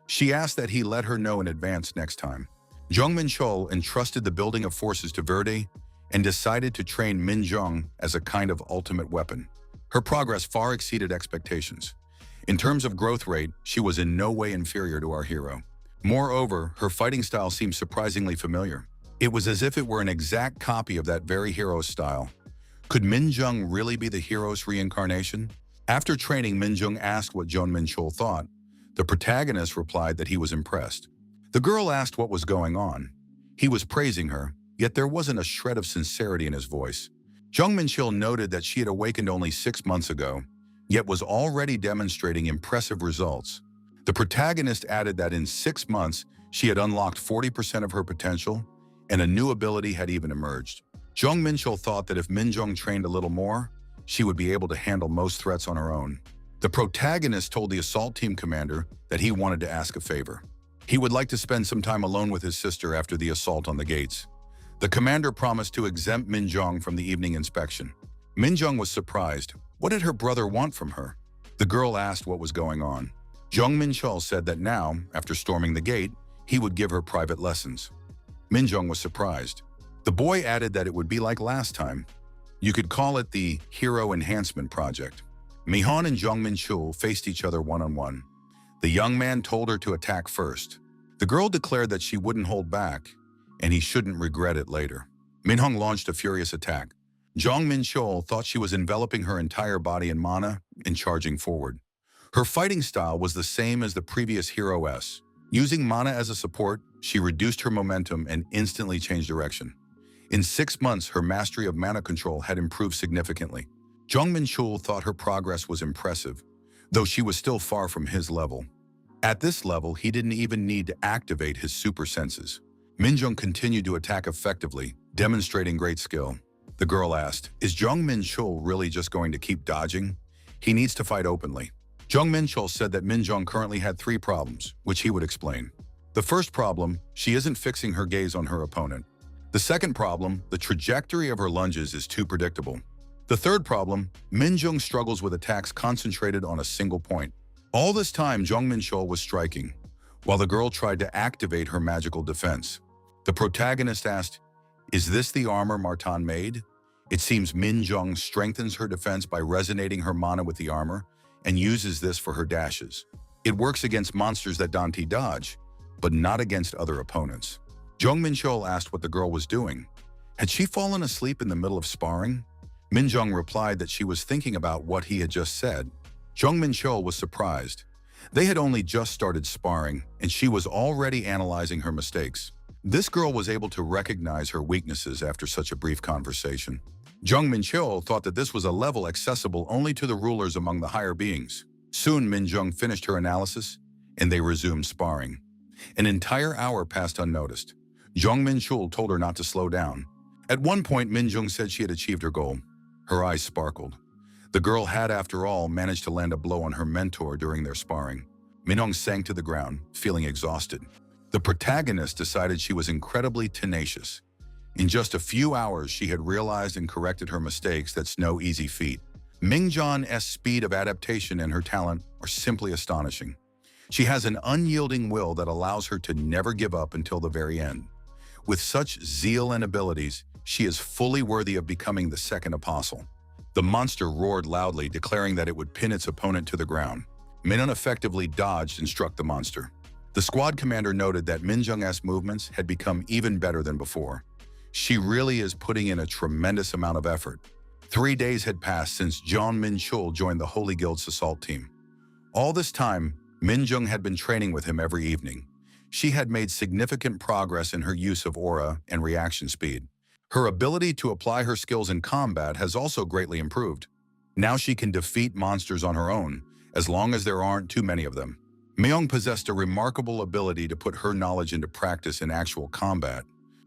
She asked that he let her know in advance next time. Jong Menchul entrusted the building of forces to Verde and decided to train Min Jong as a kind of ultimate weapon. Her progress far exceeded expectations. In terms of growth rate, she was in no way inferior to our hero. Moreover, her fighting style seemed surprisingly familiar. It was as if it were an exact copy of that very hero's style. Could Minjung really be the hero's reincarnation? After training, Minjung asked what Jong Menchul thought. The protagonist replied that he was impressed. The girl asked what was going on. He was praising her, yet there wasn't a shred of sincerity in his voice. Jong Menchul noted that she had awakened only 6 months ago, yet was already demonstrating impressive results. The protagonist added that in 6 months, she had unlocked 40% of her potential, and a new ability had even emerged. Jong Menchul thought that if Minjung trained a little more, she would be able to handle most threats on her own. The protagonist told the assault team commander that he wanted to ask a favor. He would like to spend some time alone with his sister after the assault on the gates. The commander promised to exempt Minjung from the evening inspection. Minjung was surprised. What did her brother want from her? The girl asked what was going on. Jong Menchul said that now, after storming the gate, he would give her private lessons. Minjung was surprised. The boy added that it would be like last time. You could call it the Hero Enhancement Project. Mihan and Jong Menchul faced each other one-on-one. The young man told her to attack first. The girl declared that she wouldn't hold back, and he shouldn't regret it later. Minhong launched a furious attack. Jong Menchul thought she was enveloping her entire body in mana and charging forward. Her fighting style was the same as the previous Hero S. Using mana as a support, she reduced her momentum and instantly changed direction. In 6 months, her mastery of mana control had improved significantly. Jong Menchul thought her progress was impressive, though she was still far from his level. At this level, he didn't even need to activate his super senses. Minjung continued to attack effectively, demonstrating great skill. The girl asked, "Is Jong Menchul really just going to keep dodging? He needs to fight openly." Jong Menchul said that Minjung currently had 3 problems, which he would explain. The first problem, she isn't fixing her gaze on her opponent. The second problem, the trajectory of her lunges is too predictable. The third problem, Minjung struggles with attacks concentrated on a single point. All this time, Jong Menchul was striking, while the girl tried to activate her magical defense. The protagonist asked, "Is this the armor Martan made?" It seems Minjung strengthens her defense by resonating her mana with the armor and uses this for her dashes. It works against monsters that Dante dodge, but not against other opponents. Jong Menchul asked what the girl was doing. Had she fallen asleep in the middle of sparring? Minjung replied that she was thinking about what he had just said. Jong Menchul was surprised. They had only just started sparring, and she was already analyzing her mistakes. This girl was able to recognize her weaknesses after such a brief conversation. Jong Menchul thought that this was a level accessible only to the rulers among the higher beings. Soon Minjung finished her analysis, and they resumed sparring. An entire hour passed unnoticed. Jong Menchul told her not to slow down. At one point, Minjung said she had achieved her goal. Her eyes sparkled. The girl had, after all, managed to land a blow on her mentor during their sparring. Minhong sank to the ground, feeling exhausted. The protagonist decided she was incredibly tenacious. In just a few hours, she had realized and corrected her mistakes. That's no easy feat. Mingjan's speed of adaptation and her talent are simply astonishing. She has an unyielding will that allows her to never give up until the very end. With such zeal and abilities, she is fully worthy of becoming the second apostle. The monster roared loudly, declaring that it would pin its opponent to the ground. Minun effectively dodged and struck the monster. The squad commander noted that Minjung's movements had become even better than before. She really is putting in a tremendous amount of effort. 3 days had passed since Jong Menchul joined the Holy Guild's assault team. All this time, Minjung had been training with him every evening. She had made significant progress in her use of aura and reaction speed. Her ability to apply her skills in combat has also greatly improved. Now she can defeat monsters on her own, as long as there aren't too many of them. Myung possessed a remarkable ability to put her knowledge into practice in actual combat.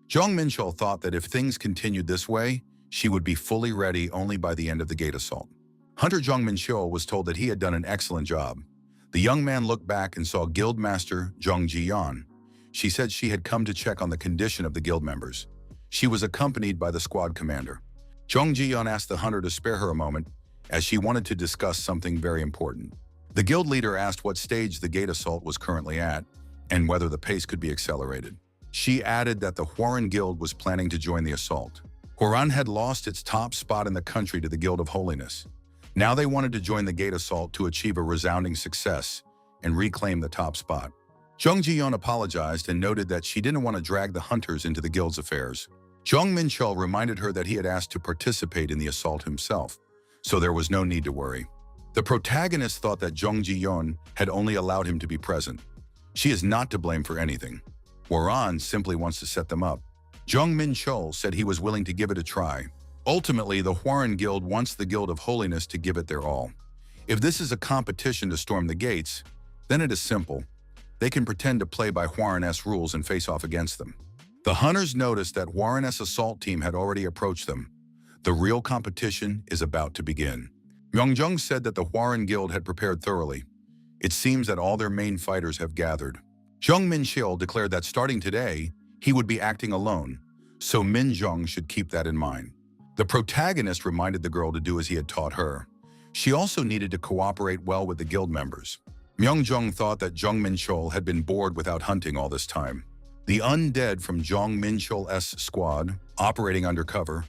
Jong Menchul thought that if things continued this way, she would be fully ready only by the end of the gate assault. Hunter Jong Menchul was told that he had done an excellent job. The young man looked back and saw Guildmaster Jong Ji-yeon. She said she had come to check on the condition of the guild members. She was accompanied by the squad commander. Jong Ji-yeon asked the hunter to spare her a moment, as she wanted to discuss something very important. The guild leader asked what stage the gate assault was currently at, and whether the pace could be accelerated. She added that the Hwoaran Guild was planning to join the assault. Hwoaran had lost its top spot in the country to the Guild of Holiness. Now they wanted to join the gate assault to achieve a resounding success and reclaim the top spot. Jong Ji-yeon apologized and noted that she didn't want to drag the hunters into the guild's affairs. Jong Menchul reminded her that he had asked to participate in the assault himself, so there was no need to worry. The protagonist thought that Jong Ji-yeon had only allowed him to be present. She is not to blame for anything. Warren simply wants to set them up. Jong Menchul said he was willing to give it a try. Ultimately, the Hwarren Guild wants the Guild of Holiness to give it their all. If this is a competition to storm the gates, then it is simple. They can pretend to play by Hwarren's rules and face off against them. The hunters noticed that Hwarren's assault team had already approached them. The real competition is about to begin. Myungjung said that the Hwarren Guild had prepared thoroughly. It seems that all their main fighters have gathered. Jong Menchul declared that starting today, he would be acting alone, so Minjung should keep that in mind. The protagonist reminded the girl to do as he had taught her. She also needed to cooperate well with the guild members. Myungjung thought that Jong Menchul had been bored without hunting all this time. The undead from Jong Menchul's squad, operating undercover,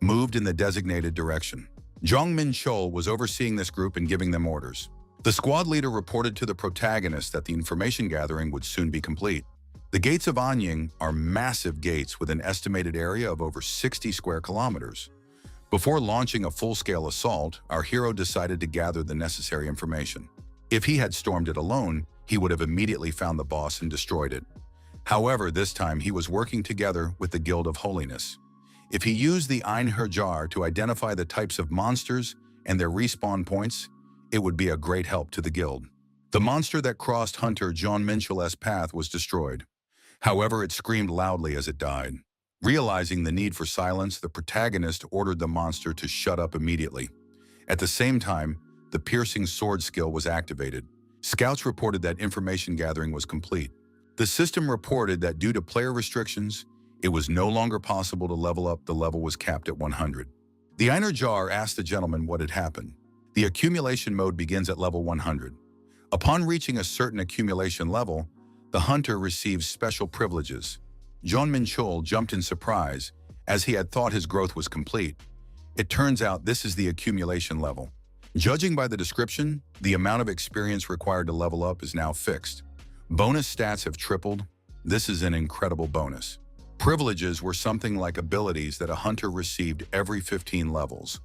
moved in the designated direction. Jong Menchul was overseeing this group and giving them orders. The squad leader reported to the protagonist that the information gathering would soon be complete. The gates of Anying are massive gates with an estimated area of over 60 square kilometers. Before launching a full-scale assault, our hero decided to gather the necessary information. If he had stormed it alone, he would have immediately found the boss and destroyed it. However, this time he was working together with the Guild of Holiness. If he used the Einher jar to identify the types of monsters and their respawn points, it would be a great help to the guild. The monster that crossed Hunter Jong Menchul's path was destroyed. However, it screamed loudly as it died. Realizing the need for silence, the protagonist ordered the monster to shut up immediately. At the same time, the piercing sword skill was activated. Scouts reported that information gathering was complete. The system reported that due to player restrictions, it was no longer possible to level up. The level was capped at 100. The Einer Jar asked the gentleman what had happened. The accumulation mode begins at level 100. Upon reaching a certain accumulation level, the hunter receives special privileges. Jong Menchul jumped in surprise, as he had thought his growth was complete. It turns out this is the accumulation level. Judging by the description, the amount of experience required to level up is now fixed. Bonus stats have tripled. This is an incredible bonus. Privileges were something like abilities that a hunter received every 15 levels.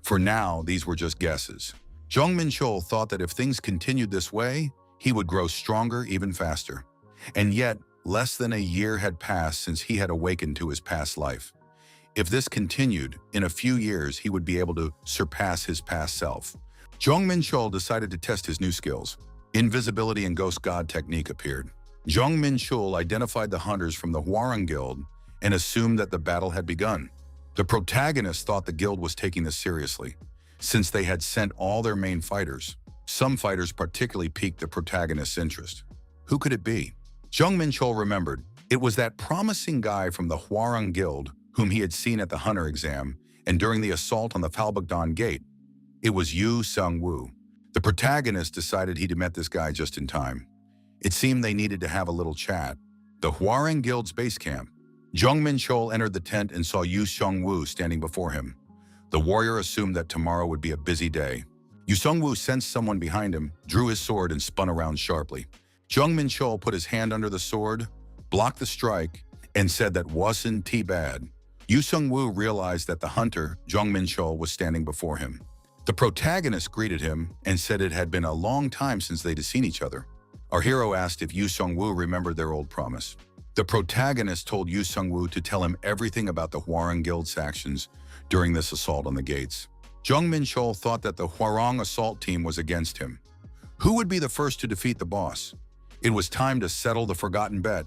For now, these were just guesses. Jong Menchul thought that if things continued this way, he would grow stronger even faster. And yet, less than a year had passed since he had awakened to his past life. If this continued, in a few years he would be able to surpass his past self. Jong Menchul decided to test his new skills. Invisibility and Ghost God technique appeared. Jong Menchul identified the hunters from the Hwarren Guild and assumed that the battle had begun. The protagonist thought the guild was taking this seriously, since they had sent all their main fighters. Some fighters particularly piqued the protagonist's interest. Who could it be? Jong Menchul remembered. It was that promising guy from the Hwarren Guild whom he had seen at the hunter exam and during the assault on the Falbogdan Gate. It was Yu Sung-woo. The protagonist decided he'd met this guy just in time. It seemed they needed to have a little chat. The Hwarren Guild's base camp. Jong Menchul entered the tent and saw Yu Sung-woo standing before him. The warrior assumed that tomorrow would be a busy day. Yu Sung-woo sensed someone behind him, drew his sword, and spun around sharply. Jong Menchul put his hand under the sword, blocked the strike, and said that wasn't too bad. Yu Sung-woo realized that the hunter, Jong Menchul, was standing before him. The protagonist greeted him and said it had been a long time since they'd seen each other. Our hero asked if Yu Sung-woo remembered their old promise. The protagonist told Yu Sung-woo to tell him everything about the Hwarren Guild's actions during this assault on the gates. Jong Menchul thought that the Hwarren assault team was against him. Who would be the first to defeat the boss? It was time to settle the forgotten bet.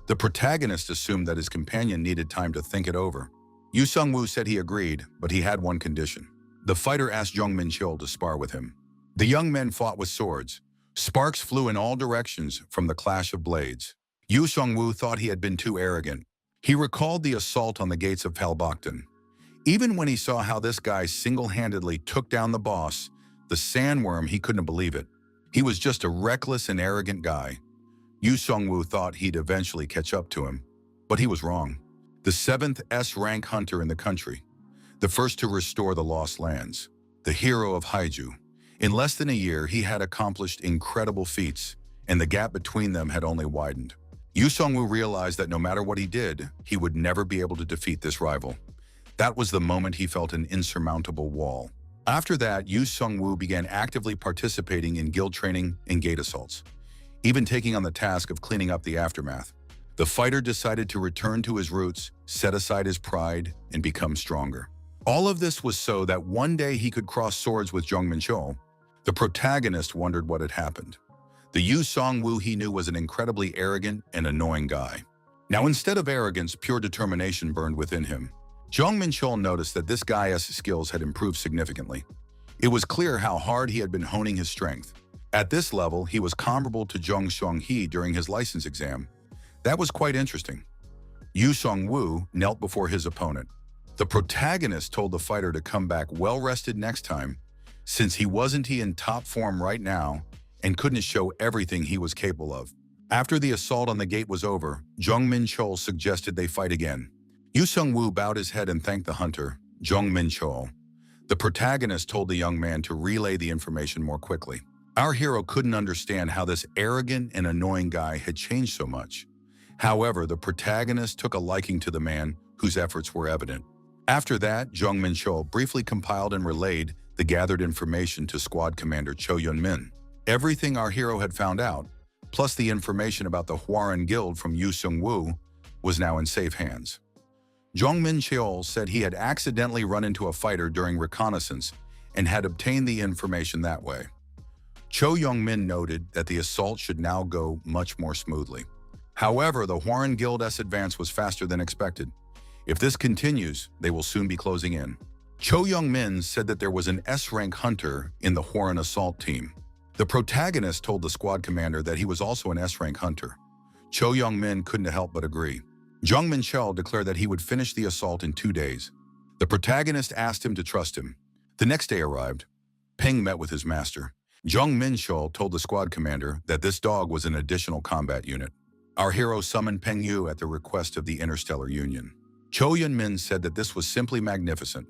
The protagonist assumed that his companion needed time to think it over. Yu Sung-woo said he agreed, but he had one condition. The fighter asked Jong Menchul to spar with him. The young men fought with swords. Sparks flew in all directions from the clash of blades. Yu Sung-woo thought he had been too arrogant. He recalled the assault on the gates of Falbogdan. Even when he saw how this guy single-handedly took down the boss, the sandworm, he couldn't believe it. He was just a reckless and arrogant guy. Yu Sung-woo thought he'd eventually catch up to him, but he was wrong. The 7th S-rank hunter in the country, the first to restore the lost lands. the hero of Haiju. In less than a year, he had accomplished incredible feats, and the gap between them had only widened. Yu Sung-woo realized that no matter what he did, he would never be able to defeat this rival. That was the moment he felt an insurmountable wall. After that, Yu Sung-woo began actively participating in guild training and gate assaults, even taking on the task of cleaning up the aftermath. The fighter decided to return to his roots, set aside his pride, and become stronger. All of this was so that one day he could cross swords with Jong Menchul. The protagonist wondered what had happened. The Yu Sung-woo he knew was an incredibly arrogant and annoying guy. Now, instead of arrogance, pure determination burned within him. Jong Menchul noticed that this guy's skills had improved significantly. It was clear how hard he had been honing his strength. At this level, he was comparable to Jong Seong-hee during his license exam. That was quite interesting. Yu Sung-woo knelt before his opponent. The protagonist told the fighter to come back well-rested next time, since he wasn't in top form right now and couldn't show everything he was capable of. After the assault on the gate was over, Jong Menchul suggested they fight again. Yu Sung-woo bowed his head and thanked the hunter, Jong Menchul. The protagonist told the young man to relay the information more quickly. Our hero couldn't understand how this arrogant and annoying guy had changed so much. However, the protagonist took a liking to the man whose efforts were evident. After that, Jong Menchul briefly compiled and relayed the gathered information to Squad Commander Cho Yun-min. Everything our hero had found out, plus the information about the Hwaran Guild from Yu Sung-woo, was now in safe hands. Jong Menchul said he had accidentally run into a fighter during reconnaissance and had obtained the information that way. Cho Young-min noted that the assault should now go much more smoothly. However, the Hwaran Guild's advance was faster than expected. If this continues, they will soon be closing in. Cho Young-min said that there was an S-rank hunter in the Hwaran assault team. The protagonist told the squad commander that he was also an S-rank hunter. Cho Young-min couldn't help but agree. Jong Menchul declared that he would finish the assault in 2 days. The protagonist asked him to trust him. The next day arrived. Peng met with his master. Jong Menchul told the squad commander that this dog was an additional combat unit. Our hero summoned Peng Yu at the request of the Interstellar Union. Cho Yun-min said that this was simply magnificent.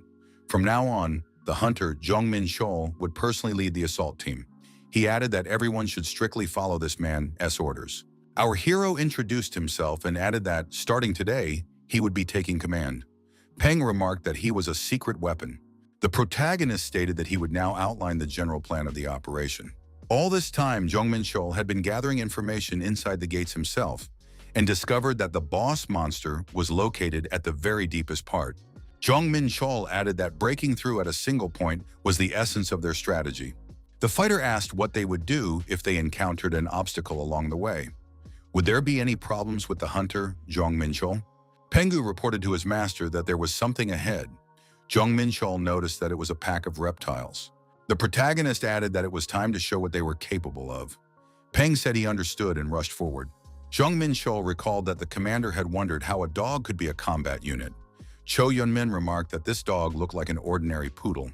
From now on, the hunter, Jong Menchul, would personally lead the assault team. He added that everyone should strictly follow this man's orders. Our hero introduced himself and added that, starting today, he would be taking command. Peng remarked that he was a secret weapon. The protagonist stated that he would now outline the general plan of the operation. All this time, Jong Menchul had been gathering information inside the gates himself and discovered that the boss monster was located at the very deepest part. Jong Menchul added that breaking through at a single point was the essence of their strategy. The fighter asked what they would do if they encountered an obstacle along the way. Would there be any problems with the hunter, Jong Menchul? Pengu reported to his master that there was something ahead. Jong Menchul noticed that it was a pack of reptiles. The protagonist added that it was time to show what they were capable of. Peng said he understood and rushed forward. Jong Menchul recalled that the commander had wondered how a dog could be a combat unit. Cho Yun-min remarked that this dog looked like an ordinary poodle.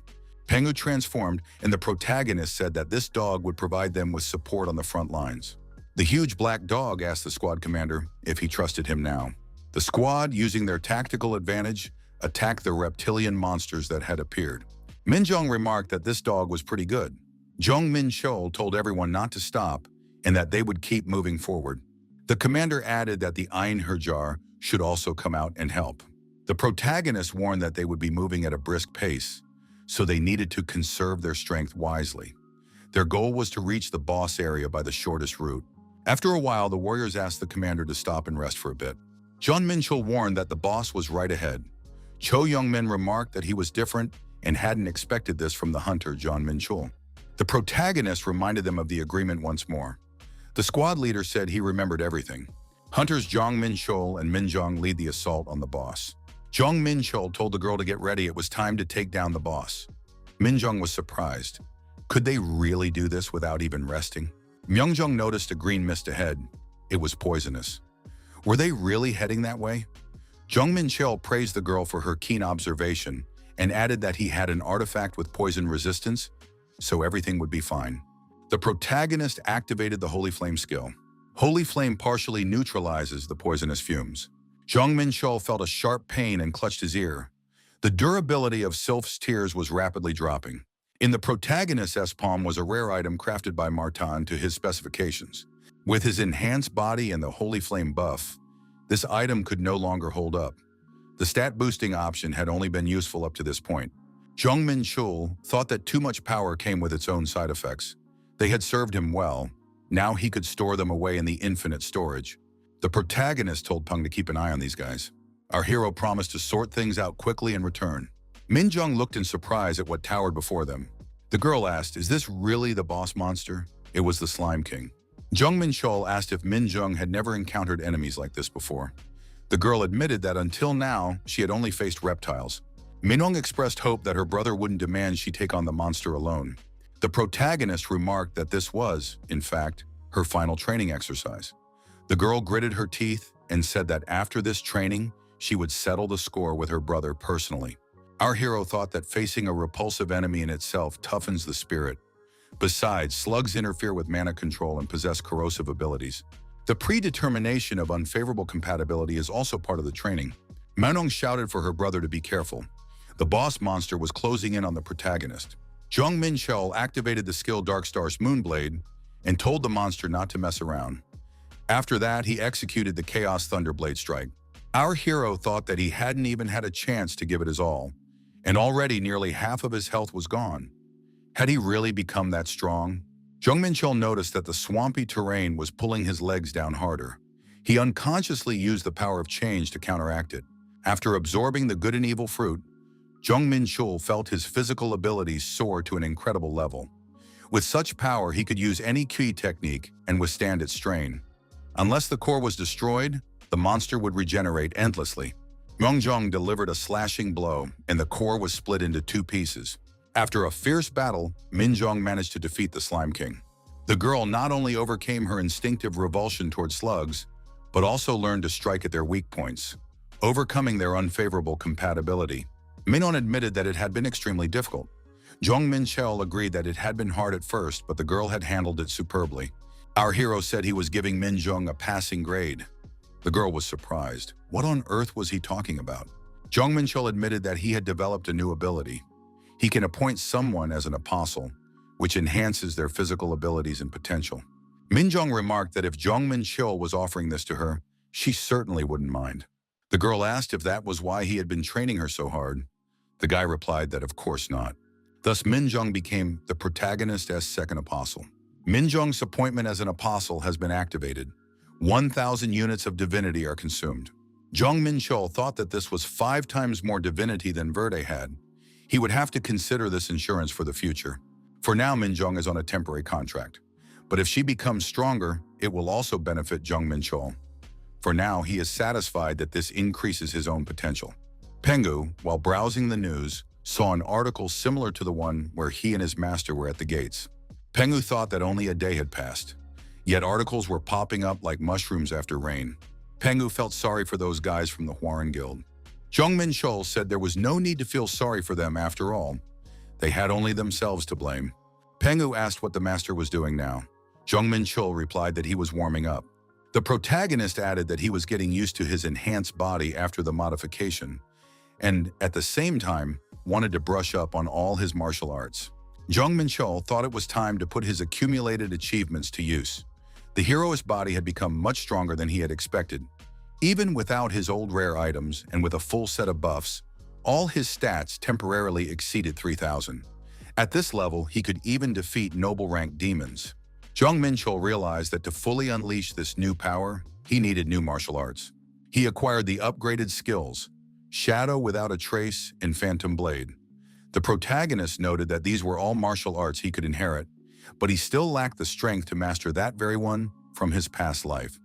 Pengu transformed, and the protagonist said that this dog would provide them with support on the front lines. The huge black dog asked the squad commander if he trusted him now. The squad, using their tactical advantage, attacked the reptilian monsters that had appeared. Minjong remarked that this dog was pretty good. Jong Menchul told everyone not to stop and that they would keep moving forward. The commander added that the Einherjar should also come out and help. The protagonist warned that they would be moving at a brisk pace, so they needed to conserve their strength wisely. Their goal was to reach the boss area by the shortest route. After a while, the warriors asked the commander to stop and rest for a bit. Jong Menchul warned that the boss was right ahead. Cho Young-min remarked that he was different and hadn't expected this from the hunter, Jong Menchul. The protagonist reminded them of the agreement once more. The squad leader said he remembered everything. Hunters Jong Menchul and Minjong lead the assault on the boss. Jong Menchul told the girl to get ready. It was time to take down the boss. Minjong was surprised. Could they really do this without even resting? Myungjong noticed a green mist ahead. It was poisonous. Were they really heading that way? Jong Menchul praised the girl for her keen observation and added that he had an artifact with poison resistance, so everything would be fine. The protagonist activated the Holy Flame skill. Holy Flame partially neutralizes the poisonous fumes. Jong Menchul felt a sharp pain and clutched his ear. The durability of Sylph's tears was rapidly dropping. In the protagonist's S-palm was a rare item crafted by Martin to his specifications. With his enhanced body and the Holy Flame buff, this item could no longer hold up. The stat-boosting option had only been useful up to this point. Jong Menchul thought that too much power came with its own side effects. They had served him well. Now he could store them away in the infinite storage. The protagonist told Peng to keep an eye on these guys. Our hero promised to sort things out quickly and return. Min Jung looked in surprise at what towered before them. The girl asked, "Is this really the boss monster?" It was the Slime King. Jong Menchul asked if Min Jung had never encountered enemies like this before. The girl admitted that until now, she had only faced reptiles. Minong expressed hope that her brother wouldn't demand she take on the monster alone. The protagonist remarked that this was, in fact, her final training exercise. The girl gritted her teeth and said that after this training, she would settle the score with her brother personally. Our hero thought that facing a repulsive enemy in itself toughens the spirit. Besides, slugs interfere with mana control and possess corrosive abilities. The predetermination of unfavorable compatibility is also part of the training. Manong shouted for her brother to be careful. The boss monster was closing in on the protagonist. Jong Menchul activated the skill Darkstar's Moonblade and told the monster not to mess around. After that, he executed the Chaos Thunderblade strike. Our hero thought that he hadn't even had a chance to give it his all, and already nearly half of his health was gone. Had he really become that strong? Jong Menchul noticed that the swampy terrain was pulling his legs down harder. He unconsciously used the power of change to counteract it. After absorbing the good and evil fruit, Jong Menchul felt his physical abilities soar to an incredible level. With such power, he could use any key technique and withstand its strain. Unless the core was destroyed, the monster would regenerate endlessly. Myeongjong delivered a slashing blow, and the core was split into two pieces. After a fierce battle, Minjong managed to defeat the Slime King. The girl not only overcame her instinctive revulsion toward slugs, but also learned to strike at their weak points, overcoming their unfavorable compatibility. Minon admitted that it had been extremely difficult. Jong Menchul agreed that it had been hard at first, but the girl had handled it superbly. Our hero said he was giving Minjong a passing grade. The girl was surprised. What on earth was he talking about? Jong Menchul admitted that he had developed a new ability. He can appoint someone as an apostle, which enhances their physical abilities and potential. Minjong remarked that if Jong Menchul was offering this to her, she certainly wouldn't mind. The girl asked if that was why he had been training her so hard. The guy replied that of course not. Thus, Minjong became the protagonist as second apostle. Minjong's appointment as an apostle has been activated. 1,000 units of divinity are consumed. Jong Menchul thought that this was 5 times more divinity than Verde had. He would have to consider this insurance for the future. For now, Minjong is on a temporary contract. But if she becomes stronger, it will also benefit Jong Menchul. For now, he is satisfied that this increases his own potential. Pengu, while browsing the news, saw an article similar to the one where he and his master were at the gates. Pengu thought that only a day had passed, yet articles were popping up like mushrooms after rain. Pengu felt sorry for those guys from the Huaran Guild. Jong Menchul said there was no need to feel sorry for them after all. They had only themselves to blame. Pengu asked what the master was doing now. Jong Menchul replied that he was warming up. The protagonist added that he was getting used to his enhanced body after the modification, and at the same time, wanted to brush up on all his martial arts. Jong Menchul thought it was time to put his accumulated achievements to use. The hero's body had become much stronger than he had expected. Even without his old rare items and with a full set of buffs, all his stats temporarily exceeded 3,000. At this level, he could even defeat noble-ranked demons. Jong Menchul realized that to fully unleash this new power, he needed new martial arts. He acquired the upgraded skills, Shadow Without a Trace and Phantom Blade. The protagonist noted that these were all martial arts he could inherit, but he still lacked the strength to master that very one from his past life.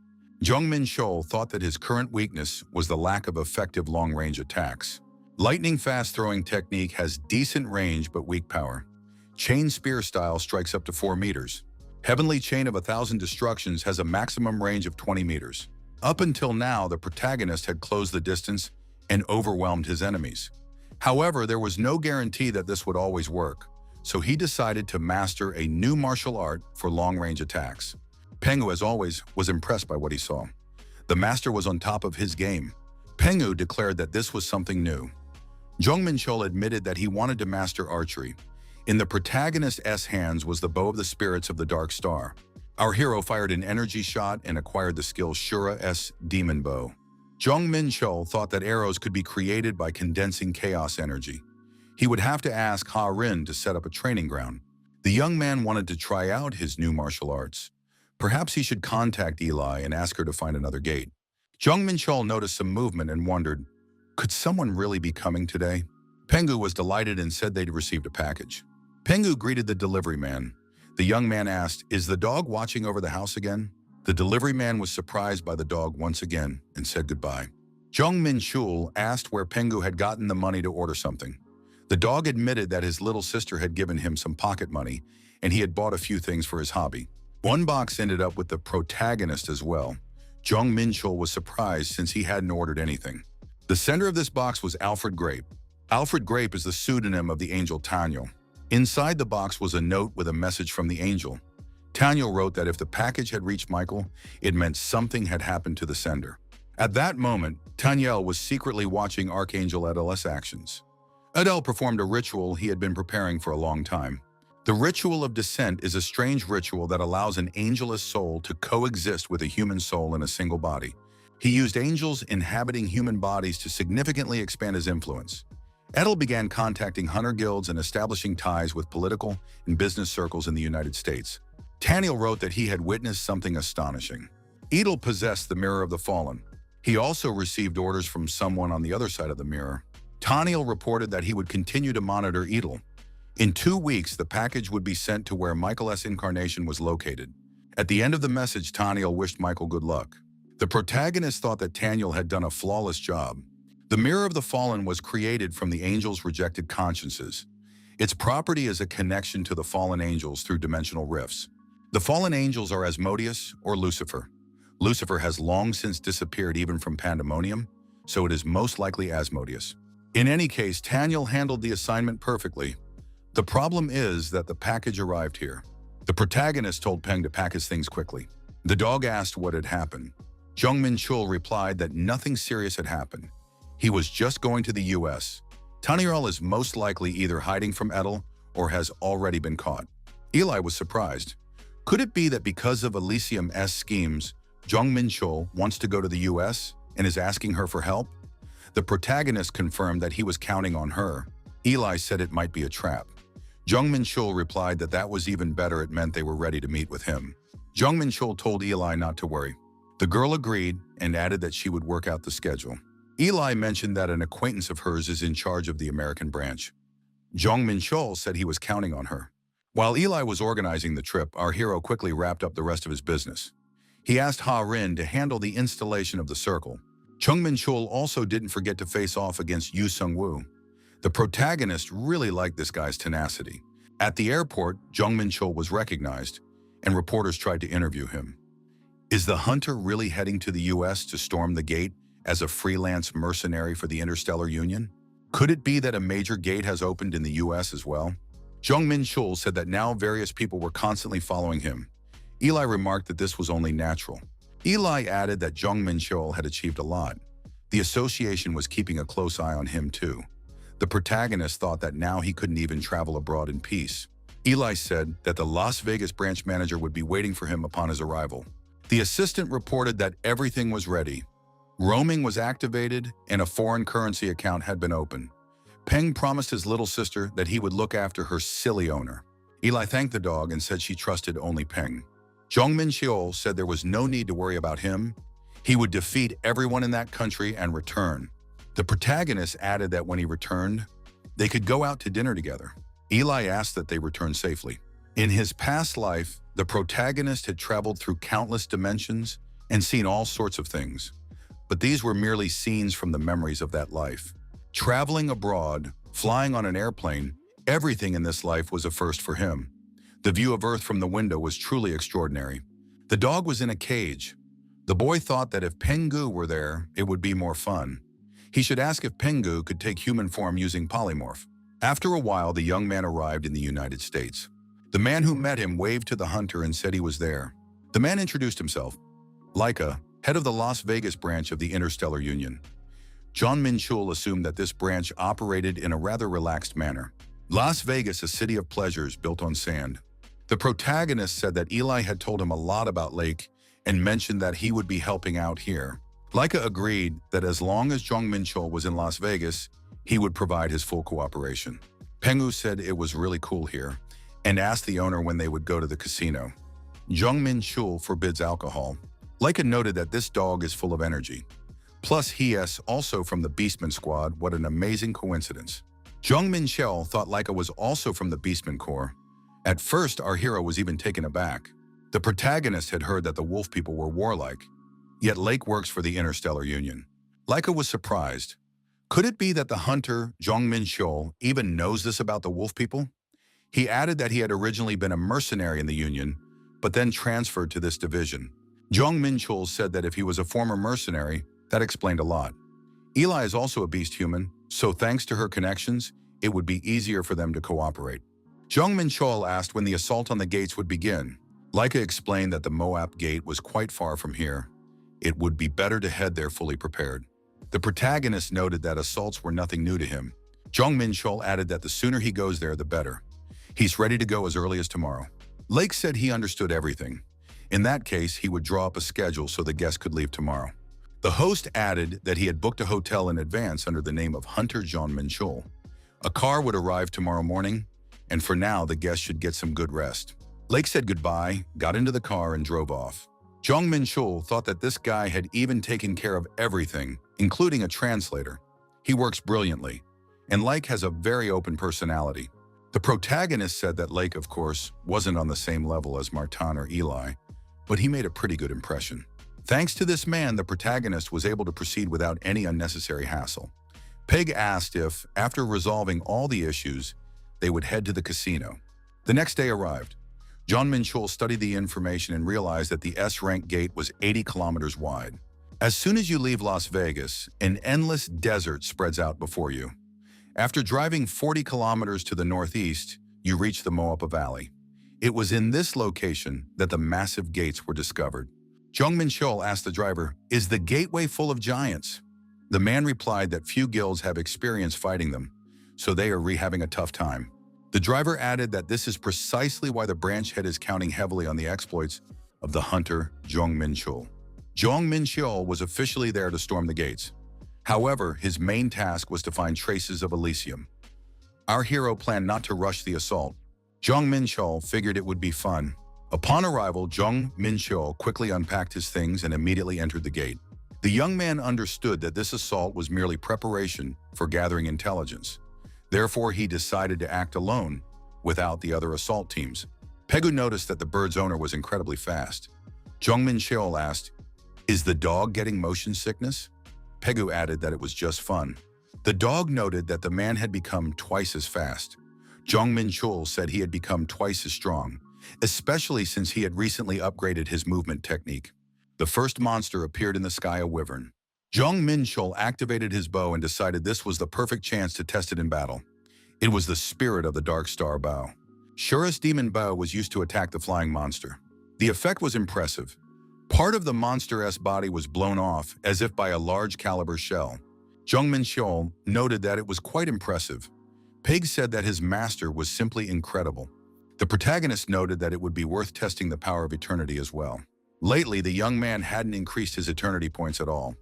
Jong Menchul thought that his current weakness was the lack of effective long-range attacks. Lightning fast throwing technique has decent range but weak power. Chain spear style strikes up to 4 meters. Heavenly Chain of 1,000 Destructions has a maximum range of 20 meters. Up until now, the protagonist had closed the distance and overwhelmed his enemies. However, there was no guarantee that this would always work, so he decided to master a new martial art for long-range attacks. Pengu, as always, was impressed by what he saw. The master was on top of his game. Pengu declared that this was something new. Jong Menchul admitted that he wanted to master archery. In the protagonist's hands was the bow of the spirits of the Dark Star. Our hero fired an energy shot and acquired the skill Shura's demon bow. Jong Menchul thought that arrows could be created by condensing chaos energy. He would have to ask Ha Rin to set up a training ground. The young man wanted to try out his new martial arts. Perhaps he should contact Eli and ask her to find another gate. Jong Menchul noticed some movement and wondered, could someone really be coming today? Pengu was delighted and said they'd received a package. Pengu greeted the delivery man. The young man asked, is the dog watching over the house again? The delivery man was surprised by the dog once again and said goodbye. Jong Menchul asked where Pengu had gotten the money to order something. The dog admitted that his little sister had given him some pocket money and he had bought a few things for his hobby. One box ended up with the protagonist as well. Jong Menchul was surprised since he hadn't ordered anything. The center of this box was Alfred Grape. Alfred Grape is the pseudonym of the angel Tanyel. Inside the box was a note with a message from the angel. Tanyel wrote that if the package had reached Michael, it meant something had happened to the sender. At that moment, Tanyel was secretly watching Archangel Adel's actions. Adel performed a ritual he had been preparing for a long time. The ritual of descent is a strange ritual that allows an angel's soul to coexist with a human soul in a single body. He used angels inhabiting human bodies to significantly expand his influence. Edel began contacting hunter guilds and establishing ties with political and business circles in the United States. Taniel wrote that he had witnessed something astonishing. Edel possessed the Mirror of the Fallen. He also received orders from someone on the other side of the mirror. Taniel reported that he would continue to monitor Edel. In 2 weeks, the package would be sent to where Michael's incarnation was located. At the end of the message, Taniel wished Michael good luck. The protagonist thought that Taniel had done a flawless job. The Mirror of the Fallen was created from the angels' rejected consciences. Its property is a connection to the fallen angels through dimensional rifts. The fallen angels are Asmodeus or Lucifer. Lucifer has long since disappeared even from Pandemonium, so it is most likely Asmodeus. In any case, Taniel handled the assignment perfectly. The problem is that the package arrived here. The protagonist told Peng to pack his things quickly. The dog asked what had happened. Jong Menchul replied that nothing serious had happened. He was just going to the US. Taniel is most likely either hiding from Edel or has already been caught. Eli was surprised. Could it be that because of Elysium's schemes, Jong Menchul wants to go to the US and is asking her for help? The protagonist confirmed that he was counting on her. Eli said it might be a trap. Jong Menchul replied that that was even better, it meant they were ready to meet with him. Jong Menchul told Eli not to worry. The girl agreed and added that she would work out the schedule. Eli mentioned that an acquaintance of hers is in charge of the American branch. Jong Menchul said he was counting on her. While Eli was organizing the trip, our hero quickly wrapped up the rest of his business. He asked Ha Rin to handle the installation of the circle. Jong Menchul also didn't forget to face off against Yu Sung-woo. The protagonist really liked this guy's tenacity. At the airport, Jong Menchul was recognized, and reporters tried to interview him. Is the hunter really heading to the US to storm the gate as a freelance mercenary for the Interstellar Union? Could it be that a major gate has opened in the US as well? Jong Menchul said that now various people were constantly following him. Eli remarked that this was only natural. Eli added that Jong Menchul had achieved a lot. The association was keeping a close eye on him too. The protagonist thought that now he couldn't even travel abroad in peace. Eli said that the Las Vegas branch manager would be waiting for him upon his arrival. The assistant reported that everything was ready. Roaming was activated and a foreign currency account had been opened. Peng promised his little sister that he would look after her silly owner. Eli thanked the dog and said she trusted only Peng. Jong Menchul said there was no need to worry about him. He would defeat everyone in that country and return. The protagonist added that when he returned, they could go out to dinner together. Eli asked that they return safely. In his past life, the protagonist had traveled through countless dimensions and seen all sorts of things. But these were merely scenes from the memories of that life. Traveling abroad, flying on an airplane, everything in this life was a first for him. The view of Earth from the window was truly extraordinary. The dog was in a cage. The boy thought that if Pengu were there, it would be more fun. He should ask if Pengu could take human form using polymorph. After a while, the young man arrived in the United States. The man who met him waved to the hunter and said he was there. The man introduced himself. Leica, head of the Las Vegas branch of the Interstellar Union. Jong Menchul assumed that this branch operated in a rather relaxed manner. Las Vegas, a city of pleasures built on sand. The protagonist said that Eli had told him a lot about Lake and mentioned that he would be helping out here. Leica agreed that as long as Jong Menchul was in Las Vegas, he would provide his full cooperation. Pengu said it was really cool here and asked the owner when they would go to the casino. Jong Menchul forbids alcohol. Leica noted that this dog is full of energy. Plus, he is also from the Beastman squad. What an amazing coincidence. Jong Menchul thought Leica was also from the Beastman Corps. At first, our hero was even taken aback. The protagonist had heard that the wolf people were warlike, yet Lake works for the Interstellar Union. Leica was surprised. Could it be that the hunter, Jong Menchul, even knows this about the wolf people? He added that he had originally been a mercenary in the Union, but then transferred to this division. Jong Menchul said that if he was a former mercenary, that explained a lot. Eli is also a beast human, so thanks to her connections, it would be easier for them to cooperate. Jong Menchul asked when the assault on the gates would begin. Leica explained that the Moab gate was quite far from here. It would be better to head there fully prepared. The protagonist noted that assaults were nothing new to him. Jong Menchul added that the sooner he goes there, the better. He's ready to go as early as tomorrow. Lake said he understood everything. In that case, he would draw up a schedule so the guests could leave tomorrow. The host added that he had booked a hotel in advance under the name of Hunter Jong Menchul. A car would arrive tomorrow morning, and for now, the guests should get some good rest. Lake said goodbye, got into the car, and drove off. Jong Menchul thought that this guy had even taken care of everything, including a translator. He works brilliantly, and Lake has a very open personality. The protagonist said that Lake, of course, wasn't on the same level as Martin or Eli, but he made a pretty good impression. Thanks to this man, the protagonist was able to proceed without any unnecessary hassle. Peg asked if, after resolving all the issues, they would head to the casino. The next day arrived. Jong Menchul studied the information and realized that the S-rank gate was 80 kilometers wide. As soon as you leave Las Vegas, an endless desert spreads out before you. After driving 40 kilometers to the northeast, you reach the Moapa Valley. It was in this location that the massive gates were discovered. Jong Menchul asked the driver, "Is the gateway full of giants?" The man replied that few guilds have experience fighting them, so they are having a tough time. The driver added that this is precisely why the branch head is counting heavily on the exploits of the hunter Jong Menchul. Jong Menchul was officially there to storm the gates. However, his main task was to find traces of Elysium. Our hero planned not to rush the assault. Jong Menchul figured it would be fun. Upon arrival, Jong Menchul quickly unpacked his things and immediately entered the gate. The young man understood that this assault was merely preparation for gathering intelligence. Therefore, he decided to act alone, without the other assault teams. Pegu noticed that the bird's owner was incredibly fast. Jong Menchul asked, "Is the dog getting motion sickness?" Pegu added that it was just fun. The dog noted that the man had become twice as fast. Jong Menchul said he had become twice as strong, especially since he had recently upgraded his movement technique. The first monster appeared in the sky, a wyvern. Jong Menchul activated his bow and decided this was the perfect chance to test it in battle. It was the spirit of the Dark Star bow. Shura's demon bow was used to attack the flying monster. The effect was impressive. Part of the monster's body was blown off, as if by a large caliber shell. Jong Menchul noted that it was quite impressive. Pig said that his master was simply incredible. The protagonist noted that it would be worth testing the power of eternity as well. Lately, the young man hadn't increased his eternity points at all.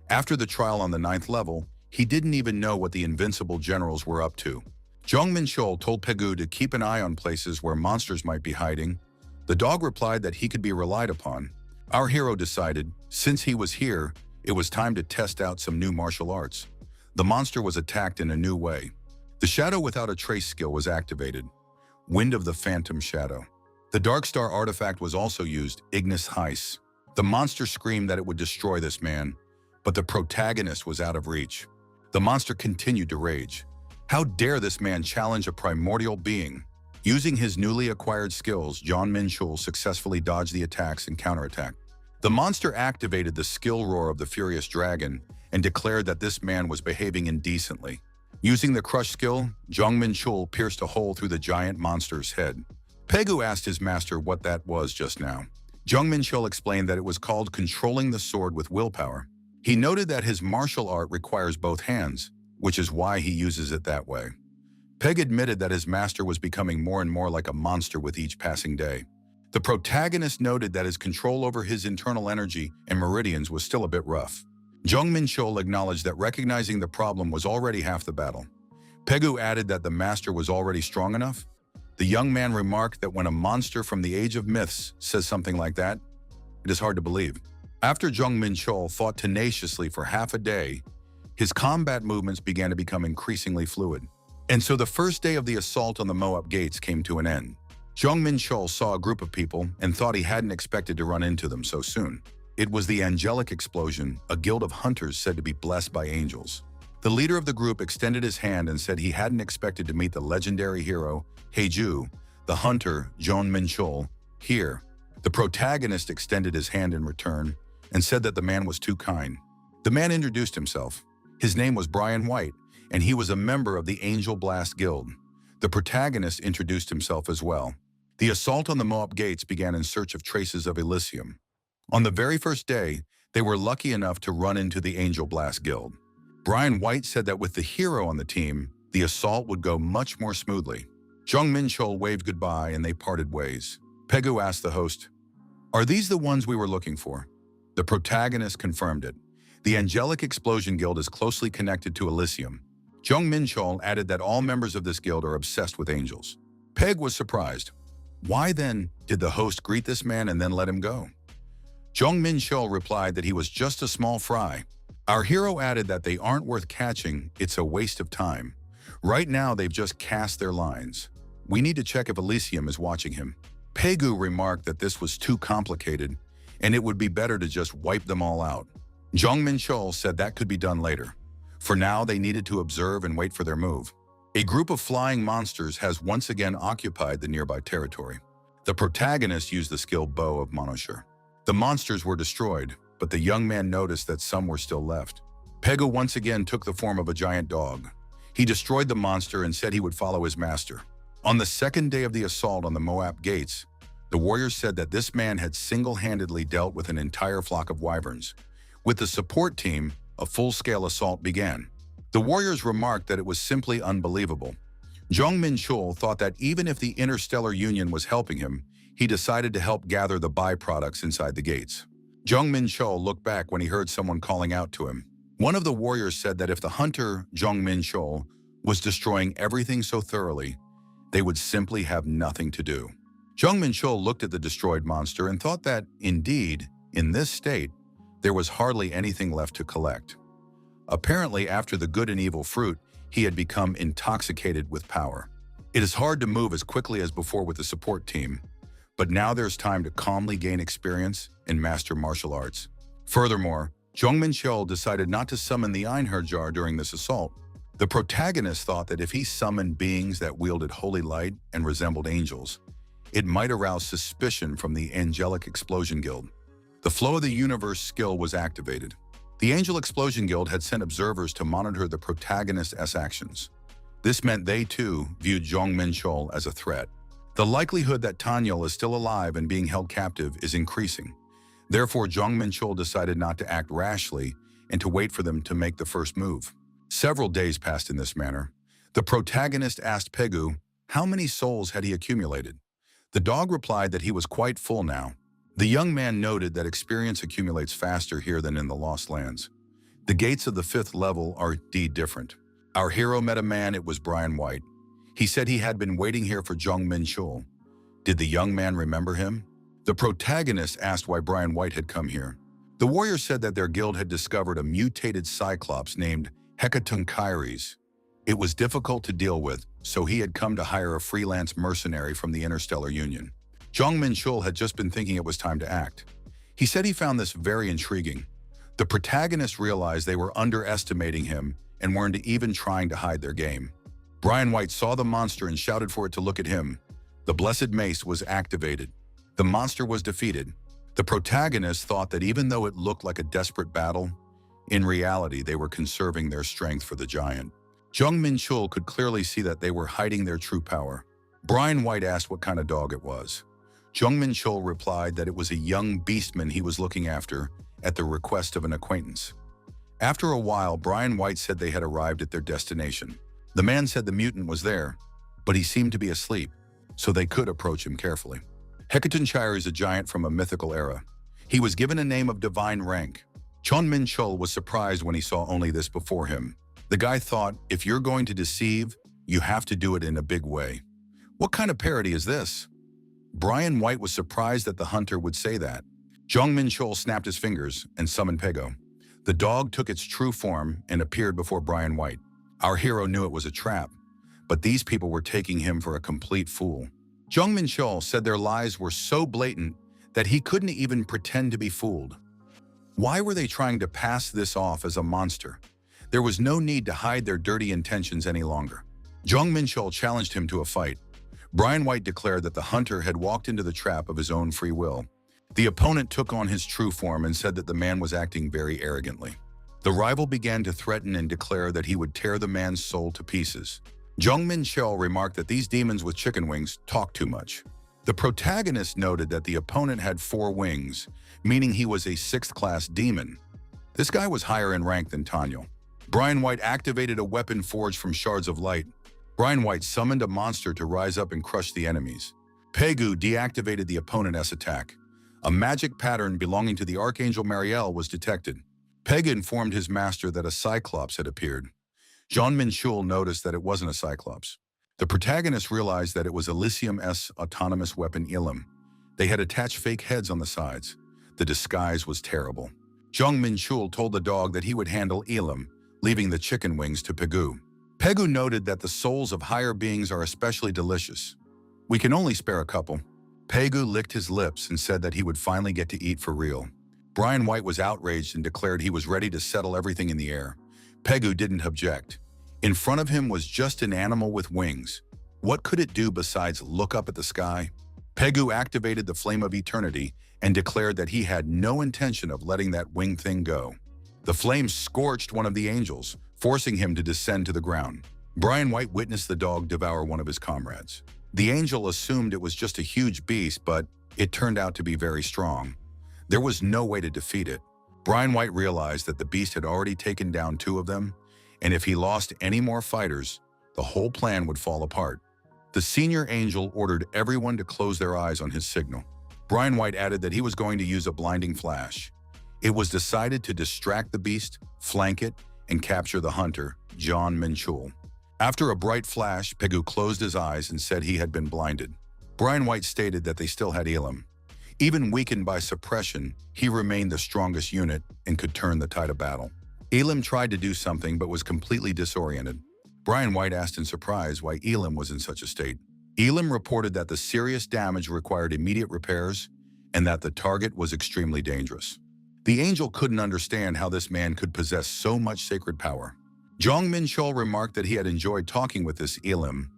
After the trial on the 9th level, he didn't even know what the invincible generals were up to. Jong Menchul told Pegu to keep an eye on places where monsters might be hiding. The dog replied that he could be relied upon. Our hero decided, since he was here, it was time to test out some new martial arts. The monster was attacked in a new way. The Shadow without a trace skill was activated. Wind of the Phantom Shadow. The Dark Star artifact was also used, Ignis Heis. The monster screamed that it would destroy this man, but the protagonist was out of reach. The monster continued to rage. How dare this man challenge a primordial being? Using his newly acquired skills, Jong Menchul successfully dodged the attacks and counterattacked. The monster activated the skill roar of the furious dragon and declared that this man was behaving indecently. Using the crush skill, Jong Menchul pierced a hole through the giant monster's head. Pegu asked his master what that was just now. Jong Menchul explained that it was called controlling the sword with willpower. He noted that his martial art requires both hands, which is why he uses it that way. Peg admitted that his master was becoming more and more like a monster with each passing day. The protagonist noted that his control over his internal energy and meridians was still a bit rough. Jong Menchul acknowledged that recognizing the problem was already half the battle. Pegu added that the master was already strong enough. The young man remarked that when a monster from the age of myths says something like that, it is hard to believe. After Jong Menchul fought tenaciously for half a day, his combat movements began to become increasingly fluid. And so the first day of the assault on the Moab gates came to an end. Jong Menchul saw a group of people and thought he hadn't expected to run into them so soon. It was the Angelic Explosion, a guild of hunters said to be blessed by angels. The leader of the group extended his hand and said he hadn't expected to meet the legendary hero, Heiju, the hunter, Jong Menchul, here. The protagonist extended his hand in return and said that the man was too kind. The man introduced himself. His name was Brian White, and he was a member of the Angel Blast Guild. The protagonist introduced himself as well. The assault on the Moab gates began in search of traces of Elysium. On the very first day, they were lucky enough to run into the Angel Blast Guild. Brian White said that with the hero on the team, the assault would go much more smoothly. Jong Menchul waved goodbye and they parted ways. Pegu asked the host, "Are these the ones we were looking for?" The protagonist confirmed it. The Angelic Explosion Guild is closely connected to Elysium. Jong Menchul added that all members of this guild are obsessed with angels. Peg was surprised. Why then did the host greet this man and then let him go? Jong Menchul replied that he was just a small fry. Our hero added that they aren't worth catching, it's a waste of time. Right now they've just cast their lines. We need to check if Elysium is watching him. Pegu remarked that this was too complicated and it would be better to just wipe them all out. Jong Menchul said that could be done later. For now, they needed to observe and wait for their move. A group of flying monsters has once again occupied the nearby territory. The protagonist used the skill Bow of Monoshur. The monsters were destroyed, but the young man noticed that some were still left. Pegu once again took the form of a giant dog. He destroyed the monster and said he would follow his master. On the second day of the assault on the Moab gates, the warriors said that this man had single-handedly dealt with an entire flock of wyverns. With the support team, a full-scale assault began. The warriors remarked that it was simply unbelievable. Jong Menchul thought that even if the Interstellar Union was helping him, he decided to help gather the byproducts inside the gates. Jong Menchul looked back when he heard someone calling out to him. One of the warriors said that if the hunter, Jong Menchul, was destroying everything so thoroughly, they would simply have nothing to do. Jong Menchul looked at the destroyed monster and thought that, indeed, in this state, there was hardly anything left to collect. Apparently, after the good and evil fruit, he had become intoxicated with power. It is hard to move as quickly as before with the support team, but now there's time to calmly gain experience and master martial arts. Furthermore, Jong Menchul decided not to summon the Einherjar during this assault. The protagonist thought that if he summoned beings that wielded holy light and resembled angels, it might arouse suspicion from the Angelic Explosion Guild. The Flow of the Universe skill was activated. The Angel Explosion Guild had sent observers to monitor the protagonist's actions. This meant they too viewed Jong Menchul as a threat. The likelihood that Tanyel is still alive and being held captive is increasing. Therefore, Jong Menchul decided not to act rashly and to wait for them to make the first move. Several days passed in this manner. The protagonist asked Pegu how many souls had he accumulated. The dog replied that he was quite full now. The young man noted that experience accumulates faster here than in the Lost Lands. The gates of the 5th level are indeed different. Our hero met a man, it was Brian White. He said he had been waiting here for Jong Menchul. Did the young man remember him? The protagonist asked why Brian White had come here. The warrior said that their guild had discovered a mutated cyclops named Hecatunkyres. It was difficult to deal with, so he had come to hire a freelance mercenary from the Interstellar Union. Jong Menchul had just been thinking it was time to act. He said he found this very intriguing. The protagonist realized they were underestimating him and weren't even trying to hide their game. Brian White saw the monster and shouted for it to look at him. The blessed mace was activated. The monster was defeated. The protagonist thought that even though it looked like a desperate battle, in reality they were conserving their strength for the giant. Jong Menchul could clearly see that they were hiding their true power. Brian White asked what kind of dog it was. Jong Menchul replied that it was a young beastman he was looking after at the request of an acquaintance. After a while, Brian White said they had arrived at their destination. The man said the mutant was there, but he seemed to be asleep, so they could approach him carefully. Hecatonchire is a giant from a mythical era. He was given a name of divine rank. Jong Menchul was surprised when he saw only this before him. The guy thought, if you're going to deceive, you have to do it in a big way. What kind of parody is this? Brian White was surprised that the hunter would say that. Jong Menchul snapped his fingers and summoned Pego. The dog took its true form and appeared before Brian White. Our hero knew it was a trap, but these people were taking him for a complete fool. Jong Menchul said their lies were so blatant that he couldn't even pretend to be fooled. Why were they trying to pass this off as a monster? There was no need to hide their dirty intentions any longer. Jong Menchul challenged him to a fight. Brian White declared that the hunter had walked into the trap of his own free will. The opponent took on his true form and said that the man was acting very arrogantly. The rival began to threaten and declare that he would tear the man's soul to pieces. Jong Menchul remarked that these demons with chicken wings talk too much. The protagonist noted that the opponent had 4 wings, meaning he was a 6th-class demon. This guy was higher in rank than Tanyo. Brian White activated a weapon forged from shards of light. Brian White summoned a monster to rise up and crush the enemies. Pegu deactivated the opponent's attack. A magic pattern belonging to the Archangel Mariel was detected. Peg informed his master that a Cyclops had appeared. Jong Menchul noticed that it wasn't a Cyclops. The protagonist realized that it was Elysium's autonomous weapon Elim. They had attached fake heads on the sides. The disguise was terrible. Jong Menchul told the dog that he would handle Elim, leaving the chicken wings to Pegu. Pegu noted that the souls of higher beings are especially delicious. We can only spare a couple. Pegu licked his lips and said that he would finally get to eat for real. Brian White was outraged and declared he was ready to settle everything in the air. Pegu didn't object. In front of him was just an animal with wings. What could it do besides look up at the sky? Pegu activated the Flame of Eternity and declared that he had no intention of letting that winged thing go. The flame scorched one of the angels, forcing him to descend to the ground. Brian White witnessed the dog devour one of his comrades. The angel assumed it was just a huge beast, but it turned out to be very strong. There was no way to defeat it. Brian White realized that the beast had already taken down 2 of them, and if he lost any more fighters, the whole plan would fall apart. The senior angel ordered everyone to close their eyes on his signal. Brian White added that he was going to use a blinding flash. It was decided to distract the beast, flank it, and capture the hunter, Jong Menchul. After a bright flash, Pegu closed his eyes and said he had been blinded. Brian White stated that they still had Elim. Even weakened by suppression, he remained the strongest unit and could turn the tide of battle. Elim tried to do something but was completely disoriented. Brian White asked in surprise why Elim was in such a state. Elim reported that the serious damage required immediate repairs and that the target was extremely dangerous. The angel couldn't understand how this man could possess so much sacred power. Jong Menchul remarked that he had enjoyed talking with this Elim.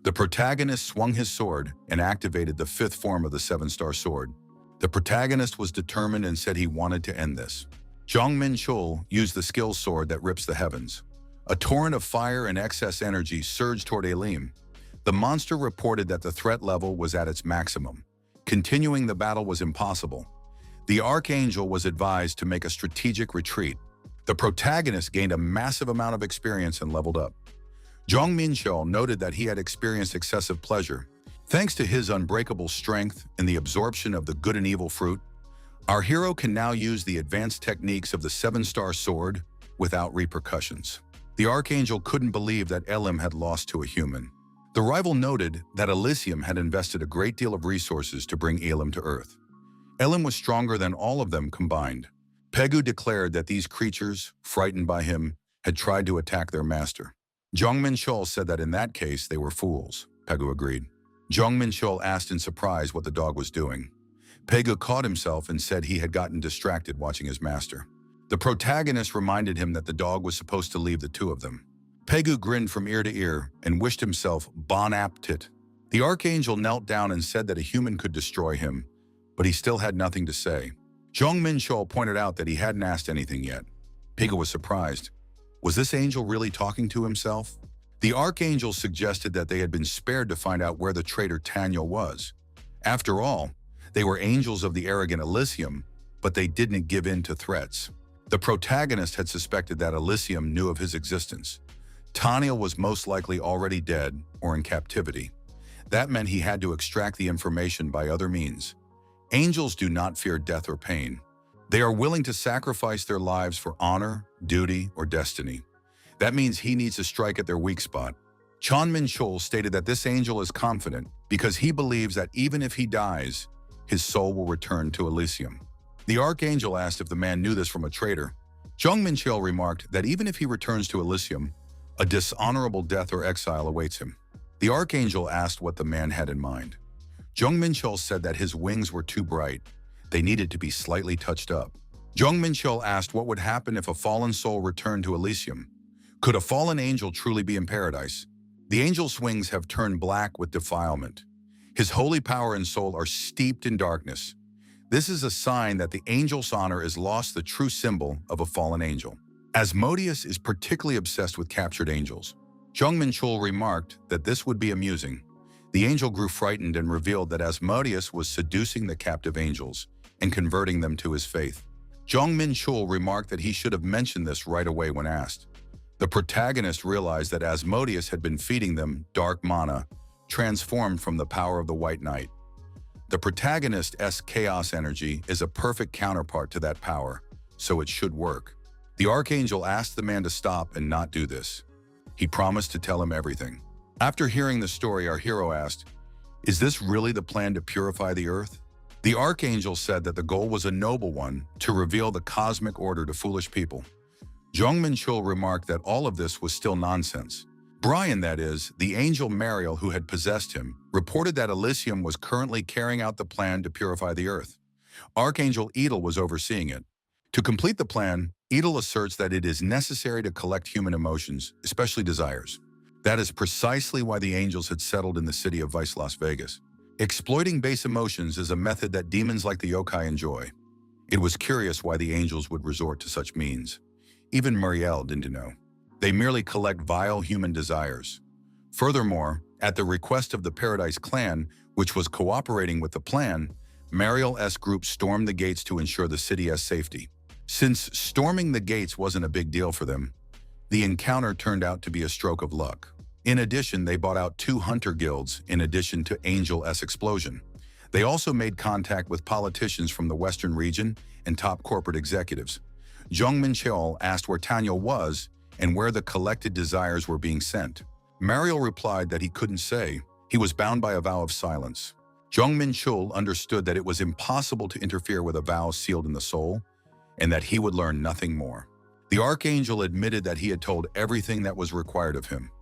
The protagonist swung his sword and activated the 5th form of the 7-star sword. The protagonist was determined and said he wanted to end this. Jong Menchul used the skill sword that rips the heavens. A torrent of fire and excess energy surged toward Elim. The monster reported that the threat level was at its maximum. Continuing the battle was impossible. The Archangel was advised to make a strategic retreat. The protagonist gained a massive amount of experience and leveled up. Jong Menchul noted that he had experienced excessive pleasure. Thanks to his unbreakable strength and the absorption of the good and evil fruit, our hero can now use the advanced techniques of the 7-star sword without repercussions. The Archangel couldn't believe that Elim had lost to a human. The rival noted that Elysium had invested a great deal of resources to bring Elim to Earth. Elim was stronger than all of them combined. Pegu declared that these creatures, frightened by him, had tried to attack their master. Jong Menchul said that in that case they were fools. Pegu agreed. Jong Menchul asked in surprise what the dog was doing. Pegu caught himself and said he had gotten distracted watching his master. The protagonist reminded him that the dog was supposed to leave the 2 of them. Pegu grinned from ear to ear and wished himself bon appetit. The Archangel knelt down and said that a human could destroy him, but he still had nothing to say. Jong Menchul pointed out that he hadn't asked anything yet. Pegu was surprised. Was this angel really talking to himself? The Archangel suggested that they had been spared to find out where the traitor Tanyo was. After all, they were angels of the arrogant Elysium, but they didn't give in to threats. The protagonist had suspected that Elysium knew of his existence. Taniel was most likely already dead or in captivity. That meant he had to extract the information by other means. Angels do not fear death or pain. They are willing to sacrifice their lives for honor, duty, or destiny. That means he needs to strike at their weak spot. Jong Menchul stated that this angel is confident because he believes that even if he dies, his soul will return to Elysium. The archangel asked if the man knew this from a traitor. Jong Menchul remarked that even if he returns to Elysium, a dishonorable death or exile awaits him. The archangel asked what the man had in mind. Jong Menchul said that his wings were too bright. They needed to be slightly touched up. Jong Menchul asked what would happen if a fallen soul returned to Elysium. Could a fallen angel truly be in paradise? The angel's wings have turned black with defilement. His holy power and soul are steeped in darkness. This is a sign that the angel's honor is lost, the true symbol of a fallen angel. Asmodeus is particularly obsessed with captured angels. Jong Menchul remarked that this would be amusing. The angel grew frightened and revealed that Asmodeus was seducing the captive angels and converting them to his faith. Jong Menchul remarked that he should have mentioned this right away when asked. The protagonist realized that Asmodeus had been feeding them dark mana, transformed from the power of the White Knight. The protagonist's chaos energy is a perfect counterpart to that power, so it should work. The archangel asked the man to stop and not do this. He promised to tell him everything. After hearing the story, our hero asked, "Is this really the plan to purify the earth?" The archangel said that the goal was a noble one, to reveal the cosmic order to foolish people. Jong Menchul remarked that all of this was still nonsense. Brian, that is, the angel Mariel who had possessed him, reported that Elysium was currently carrying out the plan to purify the earth. Archangel Edel was overseeing it. To complete the plan, Edel asserts that it is necessary to collect human emotions, especially desires. That is precisely why the angels had settled in the city of Vice, Las Vegas. Exploiting base emotions is a method that demons like the yokai enjoy. It was curious why the angels would resort to such means. Even Mariel didn't know. They merely collect vile human desires. Furthermore, at the request of the Paradise Clan, which was cooperating with the plan, Mariel's group stormed the gates to ensure the city's safety. Since storming the gates wasn't a big deal for them, the encounter turned out to be a stroke of luck. In addition, they bought out 2 hunter guilds in addition to Angel's explosion. They also made contact with politicians from the Western region and top corporate executives. Jong Menchul asked where Taniel was and where the collected desires were being sent. Mariel replied that he couldn't say. He was bound by a vow of silence. Jong Menchul understood that it was impossible to interfere with a vow sealed in the soul, and that he would learn nothing more. The archangel admitted that he had told everything that was required of him.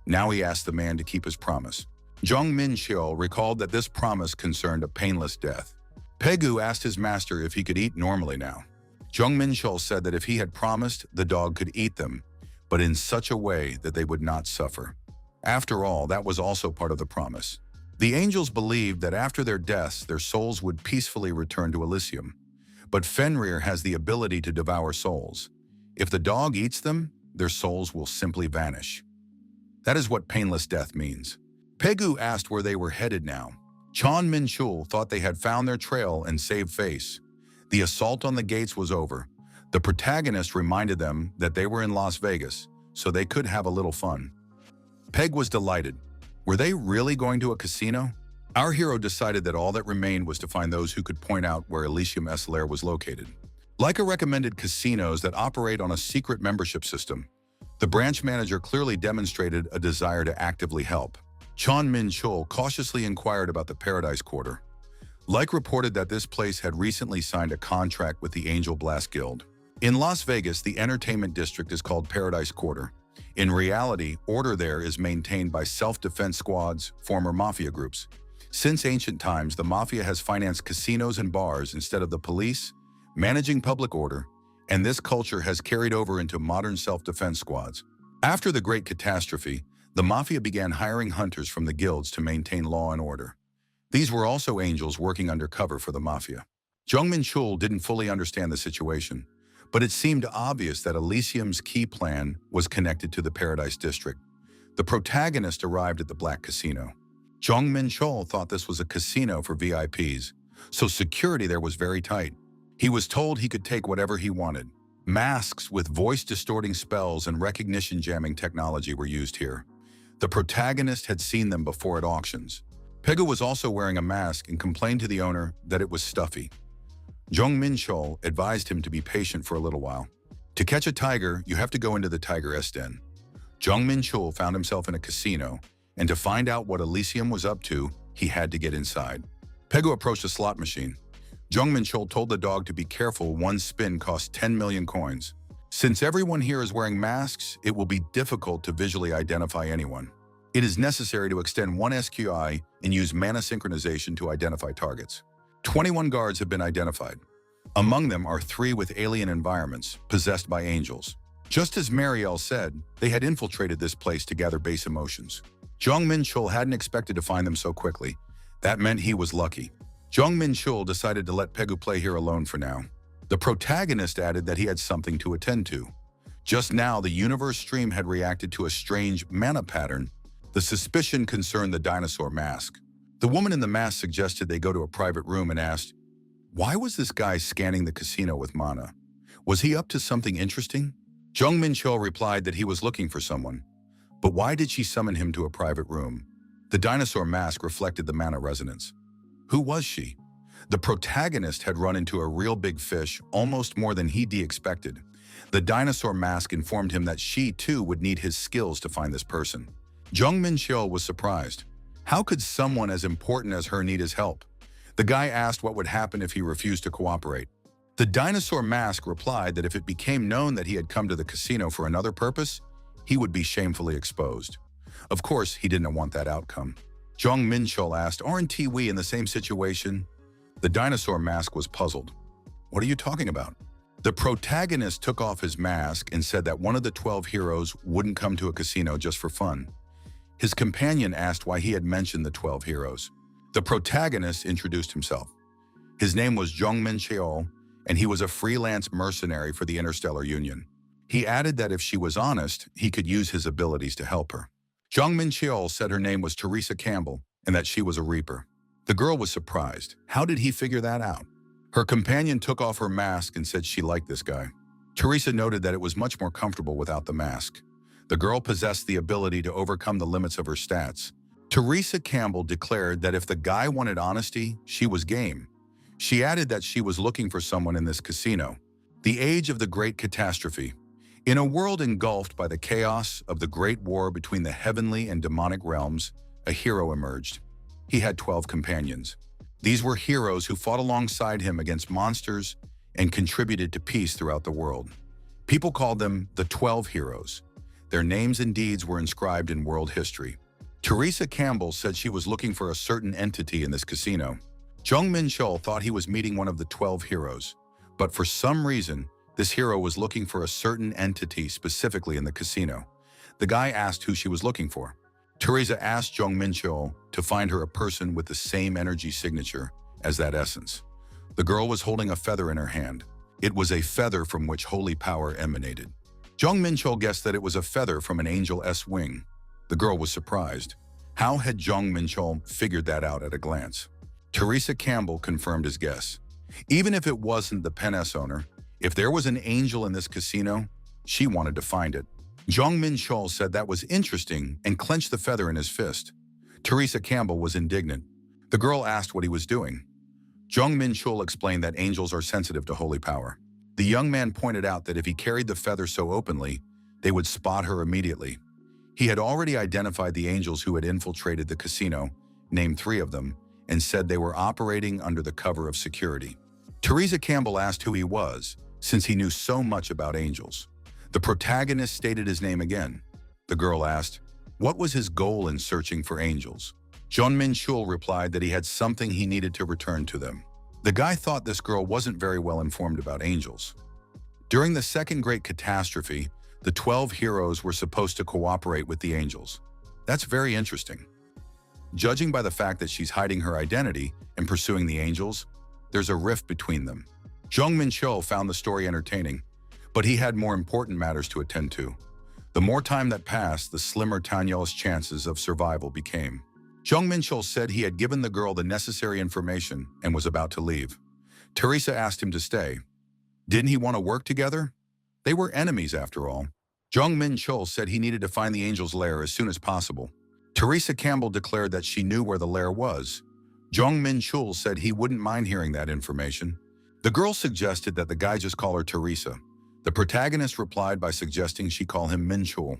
Now he asked the man to keep his promise. Jong Menchul recalled that this promise concerned a painless death. Pegu asked his master if he could eat normally now. Jong Menchul said that if he had promised, the dog could eat them, but in such a way that they would not suffer. After all, that was also part of the promise. The angels believed that after their deaths, their souls would peacefully return to Elysium. But Fenrir has the ability to devour souls. If the dog eats them, their souls will simply vanish. That is what painless death means. Pegu asked where they were headed now. Jong Menchul thought they had found their trail and saved face. The assault on the gates was over. The protagonist reminded them that they were in Las Vegas, so they could have a little fun. Peg was delighted. Were they really going to a casino? Our hero decided that all that remained was to find those who could point out where Elysium's lair was located. Like recommended casinos that operate on a secret membership system, the branch manager clearly demonstrated a desire to actively help. Jong Menchul cautiously inquired about the Paradise Quarter. Like reported that this place had recently signed a contract with the Angel Blast Guild. In Las Vegas, the entertainment district is called Paradise Quarter. In reality, order there is maintained by self-defense squads, former mafia groups. Since ancient times, the mafia has financed casinos and bars instead of the police, managing public order, and this culture has carried over into modern self-defense squads. After the Great Catastrophe, the mafia began hiring hunters from the guilds to maintain law and order. These were also angels working undercover for the mafia. Jong Menchul didn't fully understand the situation, but it seemed obvious that Elysium's key plan was connected to the Paradise District. The protagonist arrived at the Black Casino. Jong Menchul thought this was a casino for VIPs, so security there was very tight. He was told he could take whatever he wanted. Masks with voice-distorting spells and recognition jamming technology were used here. The protagonist had seen them before at auctions. Pegu was also wearing a mask and complained to the owner that it was stuffy. Jong Menchul advised him to be patient for a little while. To catch a tiger, you have to go into the tiger's den. Jong Menchul found himself in a casino, and to find out what Elysium was up to, he had to get inside. Pegu approached a slot machine. Jong Menchul told the dog to be careful. One spin cost 10 million coins. Since everyone here is wearing masks, it will be difficult to visually identify anyone. It is necessary to extend one SQI and use mana synchronization to identify targets. 21 guards have been identified. Among them are 3 with alien environments, possessed by angels. Just as Marielle said, they had infiltrated this place to gather base emotions. Jong Menchul hadn't expected to find them so quickly. That meant he was lucky. Jong Menchul decided to let Pegu play here alone for now. The protagonist added that he had something to attend to. Just now, the universe stream had reacted to a strange mana pattern. The suspicion concerned the dinosaur mask. The woman in the mask suggested they go to a private room and asked, why was this guy scanning the casino with mana? Was he up to something interesting? Jong Menchul replied that he was looking for someone. But why did she summon him to a private room? The dinosaur mask reflected the mana resonance. Who was she? The protagonist had run into a real big fish, almost more than he'd expected. The dinosaur mask informed him that she, too, would need his skills to find this person. Jong Menchul was surprised. How could someone as important as her need his help? The guy asked what would happen if he refused to cooperate. The dinosaur mask replied that if it became known that he had come to the casino for another purpose, he would be shamefully exposed. Of course, he didn't want that outcome. Jong Menchul asked, aren't we in the same situation? The dinosaur mask was puzzled. What are you talking about? The protagonist took off his mask and said that one of the 12 heroes wouldn't come to a casino just for fun. His companion asked why he had mentioned the 12 heroes. The protagonist introduced himself. His name was Jong Menchul, and he was a freelance mercenary for the Interstellar Union. He added that if she was honest, he could use his abilities to help her. Jong Menchul said her name was Teresa Campbell and that she was a reaper. The girl was surprised. How did he figure that out? Her companion took off her mask and said she liked this guy. Teresa noted that it was much more comfortable without the mask. The girl possessed the ability to overcome the limits of her stats. Teresa Campbell declared that if the guy wanted honesty, she was game. She added that she was looking for someone in this casino. The age of the Great Catastrophe. In a world engulfed by the chaos of the Great War between the heavenly and demonic realms, a hero emerged. He had 12 companions. These were heroes who fought alongside him against monsters and contributed to peace throughout the world. People called them the 12 heroes. Their names and deeds were inscribed in world history. Teresa Campbell said she was looking for a certain entity in this casino. Jong Menchul thought he was meeting one of the 12 heroes, but for some reason, this hero was looking for a certain entity specifically in the casino. The guy asked who she was looking for. Teresa asked Jong Menchul to find her a person with the same energy signature as that essence. The girl was holding a feather in her hand. It was a feather from which holy power emanated. Jong Menchul guessed that it was a feather from an angel's wing. The girl was surprised. How had Jong Menchul figured that out at a glance? Teresa Campbell confirmed his guess. Even if it wasn't the Pen-S owner, if there was an angel in this casino, she wanted to find it. Jong Menchul said that was interesting and clenched the feather in his fist. Teresa Campbell was indignant. The girl asked what he was doing. Jong Menchul explained that angels are sensitive to holy power. The young man pointed out that if he carried the feather so openly, they would spot her immediately. He had already identified the angels who had infiltrated the casino, named 3 of them, and said they were operating under the cover of security. Teresa Campbell asked who he was, since he knew so much about angels. The protagonist stated his name again. The girl asked, what was his goal in searching for angels? Jong Menchul replied that he had something he needed to return to them. The guy thought this girl wasn't very well informed about angels. During the Second Great Catastrophe, the 12 heroes were supposed to cooperate with the angels. That's very interesting. Judging by the fact that she's hiding her identity and pursuing the angels, there's a rift between them. Jong Menchul found the story entertaining, but he had more important matters to attend to. The more time that passed, the slimmer Tanyel's chances of survival became. Jong Menchul said he had given the girl the necessary information and was about to leave. Teresa asked him to stay. Didn't he want to work together? They were enemies after all. Jong Menchul said he needed to find the angel's lair as soon as possible. Teresa Campbell declared that she knew where the lair was. Jong Menchul said he wouldn't mind hearing that information. The girl suggested that the guy just call her Teresa. The protagonist replied by suggesting she call him Menchul.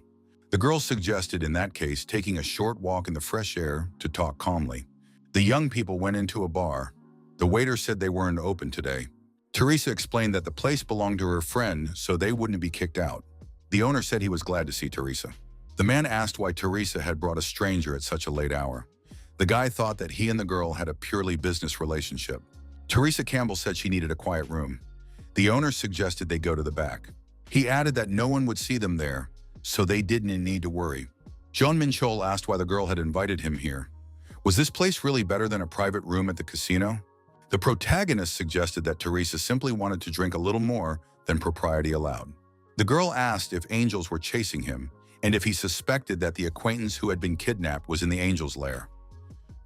The girl suggested in that case taking a short walk in the fresh air to talk calmly. The young people went into a bar. The waiter said they weren't open today. Teresa explained that the place belonged to her friend, so they wouldn't be kicked out. The owner said he was glad to see Teresa. The man asked why Teresa had brought a stranger at such a late hour. The guy thought that he and the girl had a purely business relationship. Teresa Campbell said she needed a quiet room. The owner suggested they go to the back. He added that no one would see them there, so they didn't need to worry. Jong Menchul asked why the girl had invited him here. Was this place really better than a private room at the casino? The protagonist suggested that Teresa simply wanted to drink a little more than propriety allowed. The girl asked if angels were chasing him and if he suspected that the acquaintance who had been kidnapped was in the angel's lair.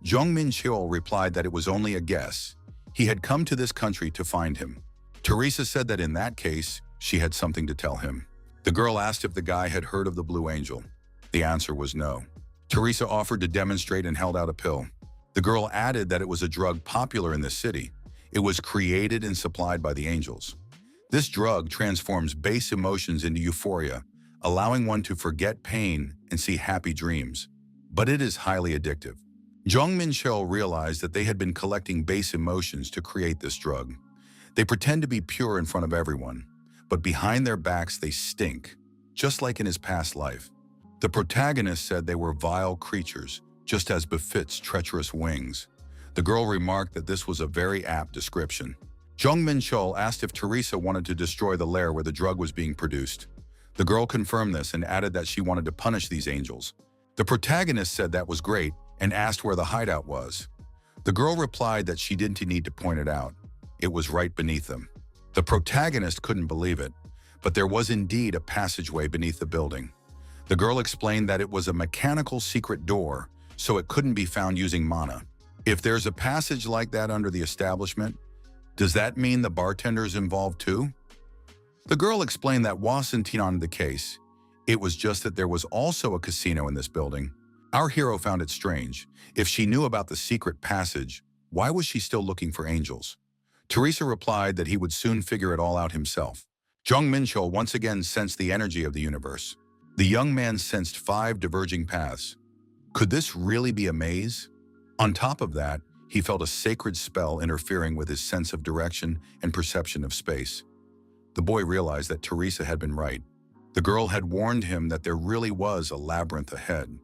Jong Menchul replied that it was only a guess. He had come to this country to find him. Teresa said that in that case, she had something to tell him. The girl asked if the guy had heard of the Blue Angel. The answer was no. Teresa offered to demonstrate and held out a pill. The girl added that it was a drug popular in the city. It was created and supplied by the angels. This drug transforms base emotions into euphoria, allowing one to forget pain and see happy dreams. But it is highly addictive. Jong Menchul realized that they had been collecting base emotions to create this drug. They pretend to be pure in front of everyone, but behind their backs they stink, just like in his past life. The protagonist said they were vile creatures, just as befits treacherous wings. The girl remarked that this was a very apt description. Jong Menchul asked if Teresa wanted to destroy the lair where the drug was being produced. The girl confirmed this and added that she wanted to punish these angels. The protagonist said that was great and asked where the hideout was. The girl replied that she didn't need to point it out. It was right beneath them. The protagonist couldn't believe it, but there was indeed a passageway beneath the building. The girl explained that it was a mechanical secret door, so it couldn't be found using mana. If there's a passage like that under the establishment, does that mean the bartender's involved too? The girl explained that wasn't on the case. It was just that there was also a casino in this building. Our hero found it strange. If she knew about the secret passage, why was she still looking for angels? Teresa replied that he would soon figure it all out himself. Jong Menchul once again sensed the energy of the universe. The young man sensed 5 diverging paths. Could this really be a maze? On top of that, he felt a sacred spell interfering with his sense of direction and perception of space. The boy realized that Teresa had been right. The girl had warned him that there really was a labyrinth ahead.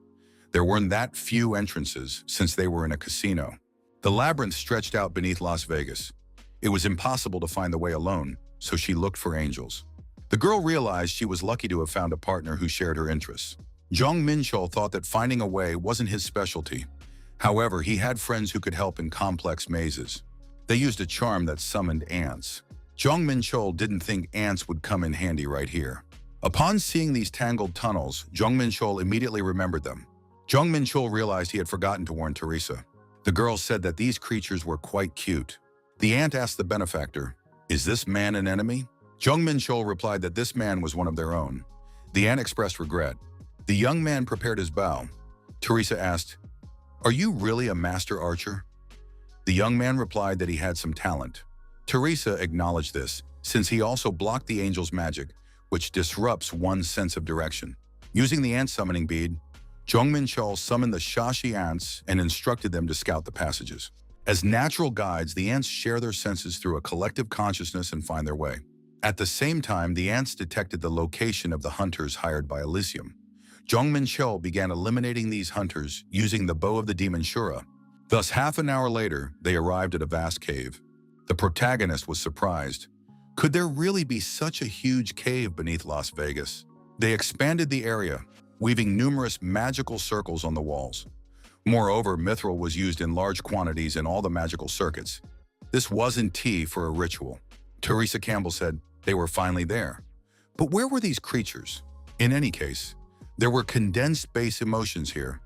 There weren't that few entrances since they were in a casino. The labyrinth stretched out beneath Las Vegas. It was impossible to find the way alone, so she looked for angels. The girl realized she was lucky to have found a partner who shared her interests. Jong Menchul thought that finding a way wasn't his specialty. However, he had friends who could help in complex mazes. They used a charm that summoned ants. Jong Menchul didn't think ants would come in handy right here. Upon seeing these tangled tunnels, Jong Menchul immediately remembered them. Jong Menchul realized he had forgotten to warn Teresa. The girl said that these creatures were quite cute. The ant asked the benefactor, "Is this man an enemy?" Jong Menchul replied that this man was one of their own. The ant expressed regret. The young man prepared his bow. Teresa asked, "Are you really a master archer?" The young man replied that he had some talent. Teresa acknowledged this, since he also blocked the angel's magic, which disrupts one's sense of direction. Using the ant summoning bead, Jong Menchul summoned the Shashi ants and instructed them to scout the passages. As natural guides, the ants share their senses through a collective consciousness and find their way. At the same time, the ants detected the location of the hunters hired by Elysium. Jong Menchul began eliminating these hunters using the bow of the demon Shura. Thus, half an hour later, they arrived at a vast cave. The protagonist was surprised. Could there really be such a huge cave beneath Las Vegas? They expanded the area, weaving numerous magical circles on the walls. Moreover, mithril was used in large quantities in all the magical circuits. This wasn't tea for a ritual. Teresa Campbell said they were finally there. But where were these creatures? In any case, there were condensed base emotions here.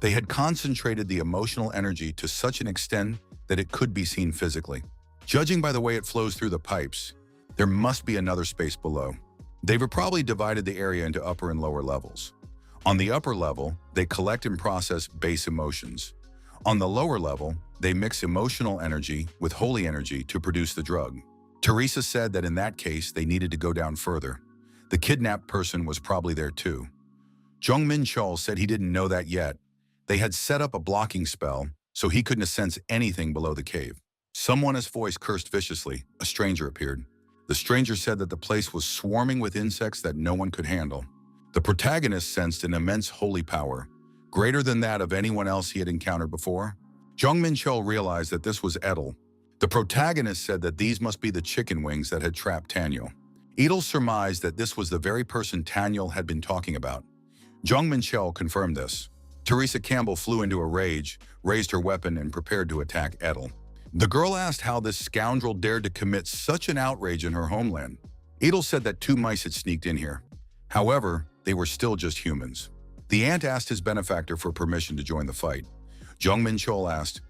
They had concentrated the emotional energy to such an extent that it could be seen physically. Judging by the way it flows through the pipes, there must be another space below. They've probably divided the area into upper and lower levels. On the upper level, they collect and process base emotions. On the lower level, they mix emotional energy with holy energy to produce the drug. Teresa said that in that case, they needed to go down further. The kidnapped person was probably there too. Jong Menchul said he didn't know that yet. They had set up a blocking spell, so he couldn't sense anything below the cave. Someone's voice cursed viciously. A stranger appeared. The stranger said that the place was swarming with insects that no one could handle. The protagonist sensed an immense holy power, greater than that of anyone else he had encountered before. Jong Menchul realized that this was Edel. The protagonist said that these must be the chicken wings that had trapped Tanyel. Edel surmised that this was the very person Tanyel had been talking about. Jong Menchul confirmed this. Teresa Campbell flew into a rage, raised her weapon, and prepared to attack Edel. The girl asked how this scoundrel dared to commit such an outrage in her homeland. Edel said that 2 mice had sneaked in here. However, they were still just humans. The ant asked his benefactor for permission to join the fight. Jong Menchul asked,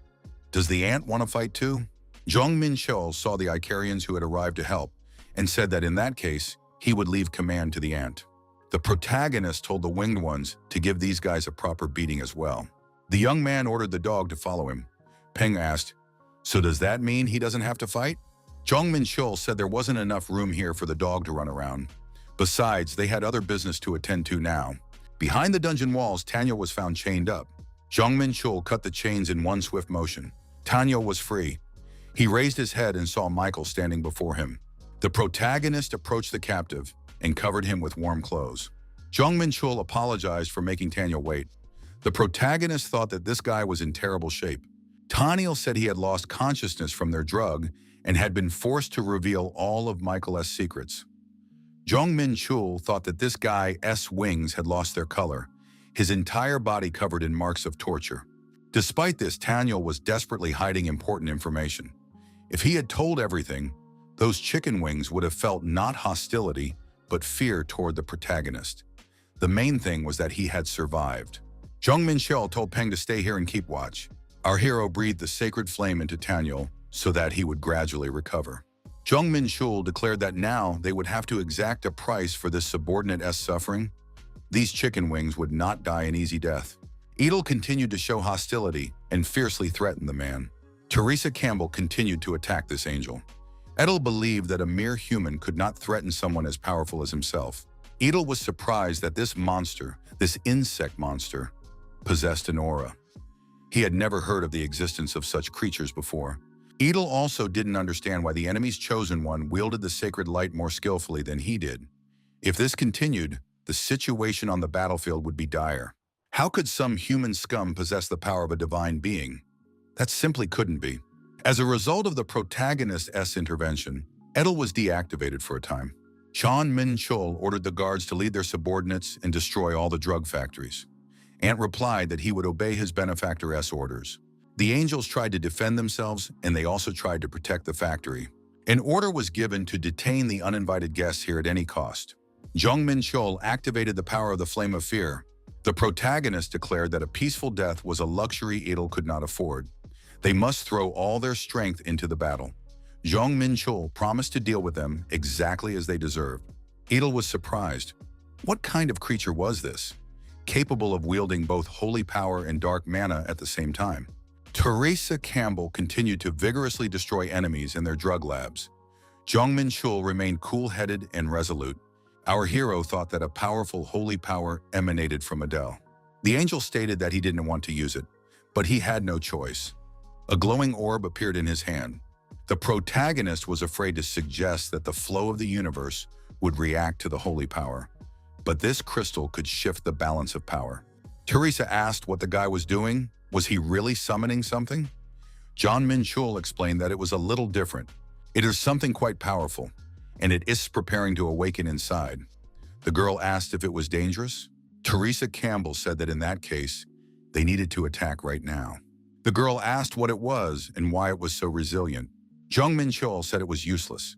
"Does the ant want to fight too?" Jong Menchul saw the Icarians who had arrived to help and said that in that case, he would leave command to the ant. The protagonist told the winged ones to give these guys a proper beating as well. The young man ordered the dog to follow him. Peng asked, "So does that mean he doesn't have to fight?" Jong Menchul said there wasn't enough room here for the dog to run around. Besides, they had other business to attend to now. Behind the dungeon walls, Tanyel was found chained up. Jong Menchul cut the chains in one swift motion. Tanyel was free. He raised his head and saw Michael standing before him. The protagonist approached the captive and covered him with warm clothes. Jong Menchul apologized for making Tanyel wait. The protagonist thought that this guy was in terrible shape. Tanyel said he had lost consciousness from their drug and had been forced to reveal all of Michael's secrets. Jong Menchul thought that this guy's wings had lost their color, his entire body covered in marks of torture. Despite this, Tanyel was desperately hiding important information. If he had told everything, those chicken wings would have felt not hostility, but fear toward the protagonist. The main thing was that he had survived. Jong Menchul told Peng to stay here and keep watch. Our hero breathed the sacred flame into Tanyel so that he would gradually recover. Jong Menchul declared that now they would have to exact a price for this subordinate's suffering. These chicken wings would not die an easy death. Edel continued to show hostility and fiercely threatened the man. Teresa Campbell continued to attack this angel. Edel believed that a mere human could not threaten someone as powerful as himself. Edel was surprised that this monster, this insect monster, possessed an aura. He had never heard of the existence of such creatures before. Edel also didn't understand why the enemy's chosen one wielded the sacred light more skillfully than he did. If this continued, the situation on the battlefield would be dire. How could some human scum possess the power of a divine being? That simply couldn't be. As a result of the protagonist's intervention, Edel was deactivated for a time. Jong Menchul ordered the guards to lead their subordinates and destroy all the drug factories. Ant replied that he would obey his benefactor's orders. The angels tried to defend themselves, and they also tried to protect the factory. An order was given to detain the uninvited guests here at any cost. Jong Menchul activated the power of the Flame of Fear. The protagonist declared that a peaceful death was a luxury Edel could not afford. They must throw all their strength into the battle. Jong Menchul promised to deal with them exactly as they deserved. Edel was surprised. What kind of creature was this, capable of wielding both holy power and dark mana at the same time? Teresa Campbell continued to vigorously destroy enemies in their drug labs. Jong Menchul remained cool-headed and resolute. Our hero thought that a powerful holy power emanated from Adele. The angel stated that he didn't want to use it, but he had no choice. A glowing orb appeared in his hand. The protagonist was afraid to suggest that the flow of the universe would react to the holy power, but this crystal could shift the balance of power. Teresa asked what the guy was doing. Was he really summoning something? Jong Menchul explained that it was a little different. It is something quite powerful, and it is preparing to awaken inside. The girl asked if it was dangerous. Teresa Campbell said that in that case, they needed to attack right now. The girl asked what it was and why it was so resilient. Jong Menchul said it was useless.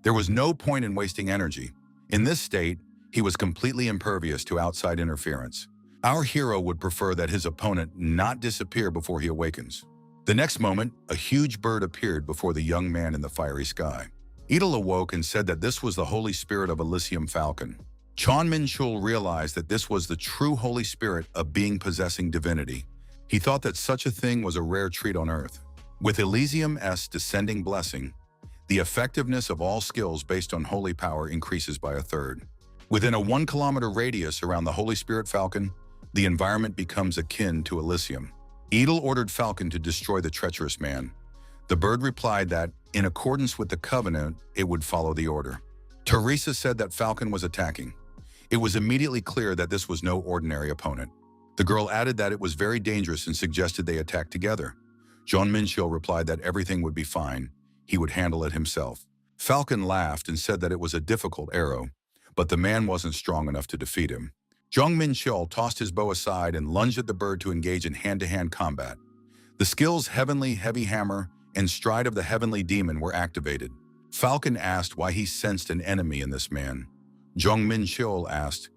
There was no point in wasting energy. In this state, he was completely impervious to outside interference. Our hero would prefer that his opponent not disappear before he awakens. The next moment, a huge bird appeared before the young man in the fiery sky. Edel awoke and said that this was the Holy Spirit of Elysium Falcon. Jong Menchul realized that this was the true Holy Spirit of being possessing divinity. He thought that such a thing was a rare treat on Earth. With Elysium's descending blessing, the effectiveness of all skills based on holy power increases by a third. Within a 1-kilometer radius around the Holy Spirit Falcon, the environment becomes akin to Elysium. Edel ordered Falcon to destroy the treacherous man. The bird replied that, in accordance with the covenant, it would follow the order. Teresa said that Falcon was attacking. It was immediately clear that this was no ordinary opponent. The girl added that it was very dangerous and suggested they attack together. Jong Menchul replied that everything would be fine. He would handle it himself. Falcon laughed and said that it was a difficult arrow, but the man wasn't strong enough to defeat him. Jong Menchul tossed his bow aside and lunged at the bird to engage in hand-to-hand combat. The skills Heavenly Heavy Hammer and Stride of the Heavenly Demon were activated. Falcon asked why he sensed an enemy in this man. Jong Menchul asked,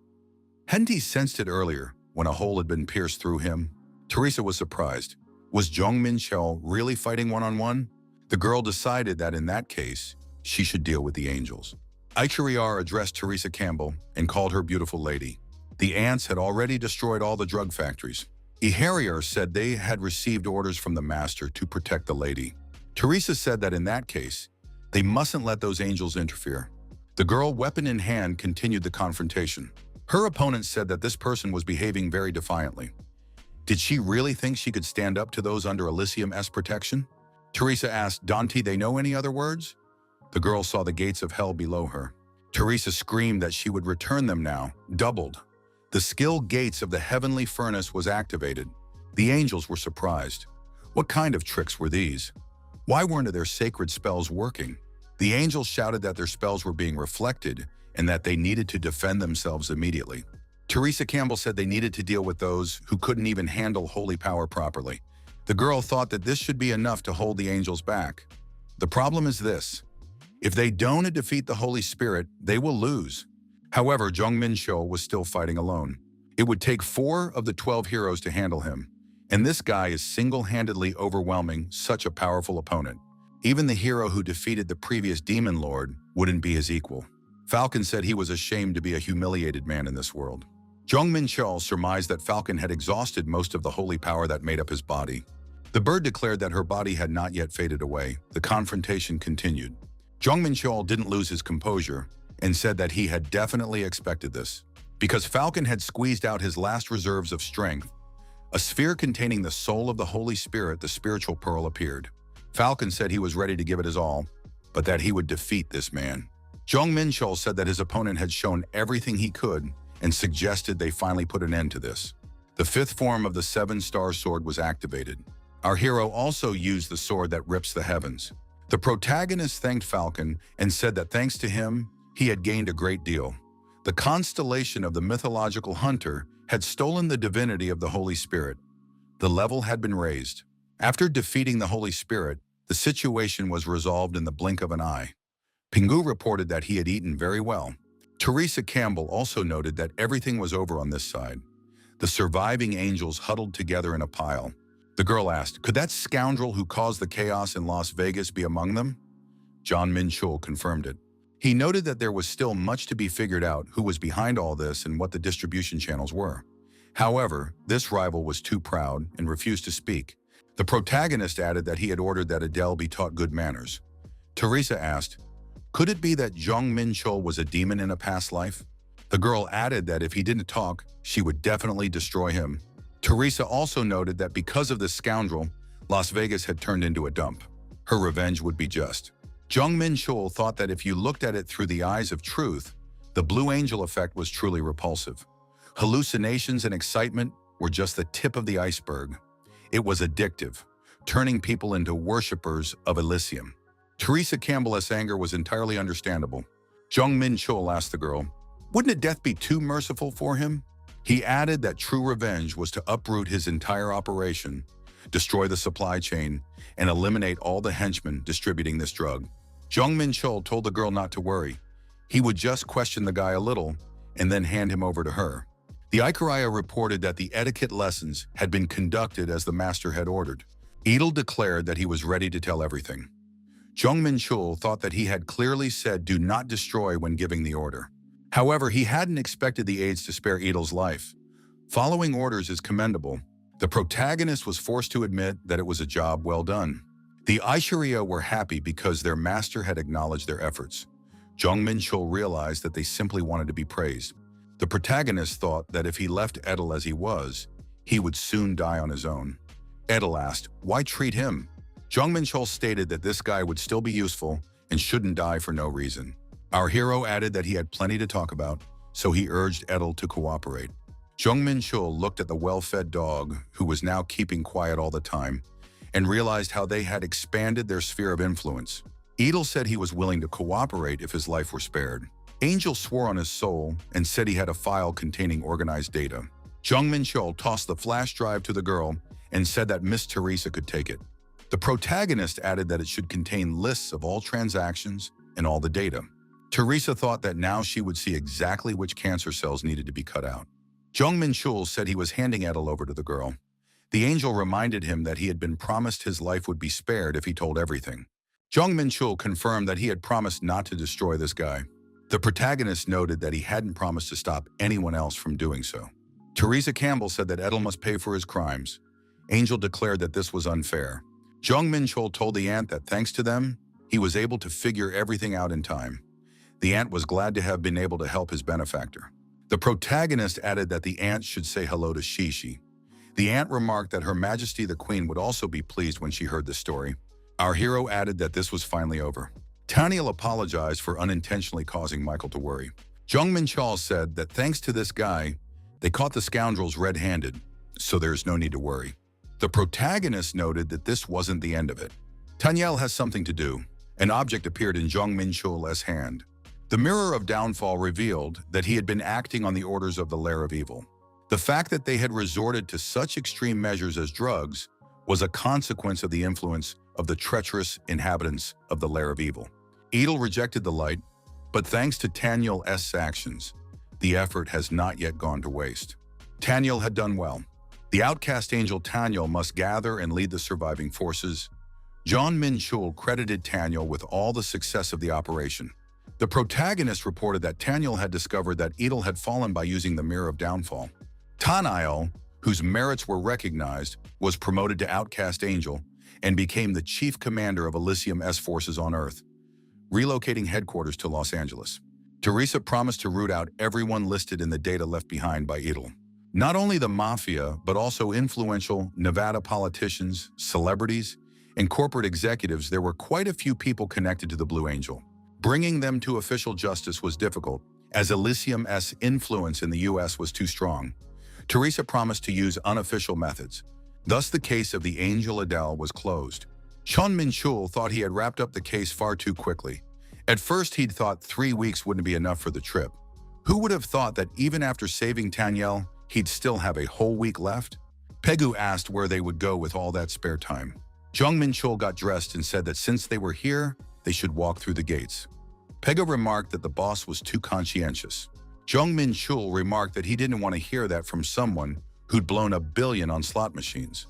hadn't he sensed it earlier when a hole had been pierced through him? Teresa was surprised. Was Jong Menchul really fighting one-on-one? The girl decided that in that case, she should deal with the angels. Ikariar addressed Teresa Campbell and called her beautiful lady. The ants had already destroyed all the drug factories. Ihariar said they had received orders from the master to protect the lady. Teresa said that in that case, they mustn't let those angels interfere. The girl, weapon in hand, continued the confrontation. Her opponent said that this person was behaving very defiantly. Did she really think she could stand up to those under Elysium's protection? Teresa asked, don't they know any other words? The girl saw the gates of hell below her. Teresa screamed that she would return them now, doubled. The skill gates of the heavenly furnace was activated. The angels were surprised. What kind of tricks were these? Why weren't their sacred spells working? The angels shouted that their spells were being reflected and that they needed to defend themselves immediately. Teresa Campbell said they needed to deal with those who couldn't even handle holy power properly. The girl thought that this should be enough to hold the angels back. The problem is this. If they don't defeat the Holy Spirit, they will lose. However, Jong Menchul was still fighting alone. It would take 4 of the 12 heroes to handle him, and this guy is single-handedly overwhelming such a powerful opponent. Even the hero who defeated the previous demon lord wouldn't be his equal. Falcon said he was ashamed to be a humiliated man in this world. Jong Menchul surmised that Falcon had exhausted most of the holy power that made up his body. The bird declared that her body had not yet faded away. The confrontation continued. Jong Menchul didn't lose his composure and said that he had definitely expected this. Because Falcon had squeezed out his last reserves of strength, a sphere containing the soul of the Holy Spirit, the spiritual pearl, appeared. Falcon said he was ready to give it his all, but that he would defeat this man. Jong Menchul said that his opponent had shown everything he could and suggested they finally put an end to this. The 5th form of the 7-star sword was activated. Our hero also used the sword that rips the heavens. The protagonist thanked Falcon and said that thanks to him, he had gained a great deal. The constellation of the mythological hunter had stolen the divinity of the Holy Spirit. The level had been raised. After defeating the Holy Spirit, the situation was resolved in the blink of an eye. Pingu reported that he had eaten very well. Teresa Campbell also noted that everything was over on this side. The surviving angels huddled together in a pile. The girl asked, could that scoundrel who caused the chaos in Las Vegas be among them? Jong Menchul confirmed it. He noted that there was still much to be figured out who was behind all this and what the distribution channels were. However, this rival was too proud and refused to speak. The protagonist added that he had ordered that Adele be taught good manners. Teresa asked, could it be that Jong Menchul was a demon in a past life? The girl added that if he didn't talk, she would definitely destroy him. Teresa also noted that because of this scoundrel, Las Vegas had turned into a dump. Her revenge would be just. Jong Menchul thought that if you looked at it through the eyes of truth, the Blue Angel effect was truly repulsive. Hallucinations and excitement were just the tip of the iceberg. It was addictive, turning people into worshippers of Elysium. Teresa Campbell's anger was entirely understandable. Jong Menchul asked the girl, wouldn't death be too merciful for him? He added that true revenge was to uproot his entire operation, destroy the supply chain, and eliminate all the henchmen distributing this drug. Jong Menchul told the girl not to worry. He would just question the guy a little and then hand him over to her. The Ikariya reported that the etiquette lessons had been conducted as the master had ordered. Edel declared that he was ready to tell everything. Jong Menchul thought that he had clearly said do not destroy when giving the order. However, he hadn't expected the aides to spare Edel's life. Following orders is commendable. The protagonist was forced to admit that it was a job well done. The Aishwarya were happy because their master had acknowledged their efforts. Jong Menchul realized that they simply wanted to be praised. The protagonist thought that if he left Edel as he was, he would soon die on his own. Edel asked, "Why treat him?" Jong Menchul stated that this guy would still be useful and shouldn't die for no reason. Our hero added that he had plenty to talk about, so he urged Edel to cooperate. Jong Menchul looked at the well-fed dog, who was now keeping quiet all the time, and realized how they had expanded their sphere of influence. Edel said he was willing to cooperate if his life were spared. Angel swore on his soul and said he had a file containing organized data. Jong Menchul tossed the flash drive to the girl and said that Miss Teresa could take it. The protagonist added that it should contain lists of all transactions and all the data. Teresa thought that now she would see exactly which cancer cells needed to be cut out. Jong Menchul said he was handing Edel over to the girl. The angel reminded him that he had been promised his life would be spared if he told everything. Jong Menchul confirmed that he had promised not to destroy this guy. The protagonist noted that he hadn't promised to stop anyone else from doing so. Teresa Campbell said that Edel must pay for his crimes. Angel declared that this was unfair. Jong Menchul told the ant that thanks to them, he was able to figure everything out in time. The ant was glad to have been able to help his benefactor. The protagonist added that the ant should say hello to Shishi. The ant remarked that Her Majesty the Queen would also be pleased when she heard the story. Our hero added that this was finally over. Taniel apologized for unintentionally causing Michael to worry. Jong Menchul said that thanks to this guy, they caught the scoundrels red-handed, so there's no need to worry. The protagonist noted that this wasn't the end of it. Taniel has something to do. An object appeared in Jong Menchul's hand. The Mirror of Downfall revealed that he had been acting on the orders of the Lair of Evil. The fact that they had resorted to such extreme measures as drugs was a consequence of the influence of the treacherous inhabitants of the Lair of Evil. Edel rejected the light, but thanks to Taniel's actions, the effort has not yet gone to waste. Taniel had done well. The outcast angel Taniel must gather and lead the surviving forces. Jong Menchul credited Taniel with all the success of the operation. The protagonist reported that Taniel had discovered that Edel had fallen by using the Mirror of Downfall. Taniel, whose merits were recognized, was promoted to outcast angel and became the chief commander of Elysium's forces on Earth, relocating headquarters to Los Angeles. Teresa promised to root out everyone listed in the data left behind by Edel. Not only the mafia, but also influential Nevada politicians, celebrities, and corporate executives. There were quite a few people connected to the Blue Angel. Bringing them to official justice was difficult, as Elysium's influence in the U.S. was too strong. Teresa promised to use unofficial methods. Thus, the case of the Angel Adele was closed. Jong Menchul thought he had wrapped up the case far too quickly. At first, he'd thought 3 weeks wouldn't be enough for the trip. Who would have thought that even after saving Taniel, he'd still have a whole week left? Pegu asked where they would go with all that spare time. Jong Menchul got dressed and said that since they were here, they should walk through the gates. Pegu remarked that the boss was too conscientious. Jong Menchul remarked that he didn't want to hear that from someone who'd blown $1 billion on slot machines.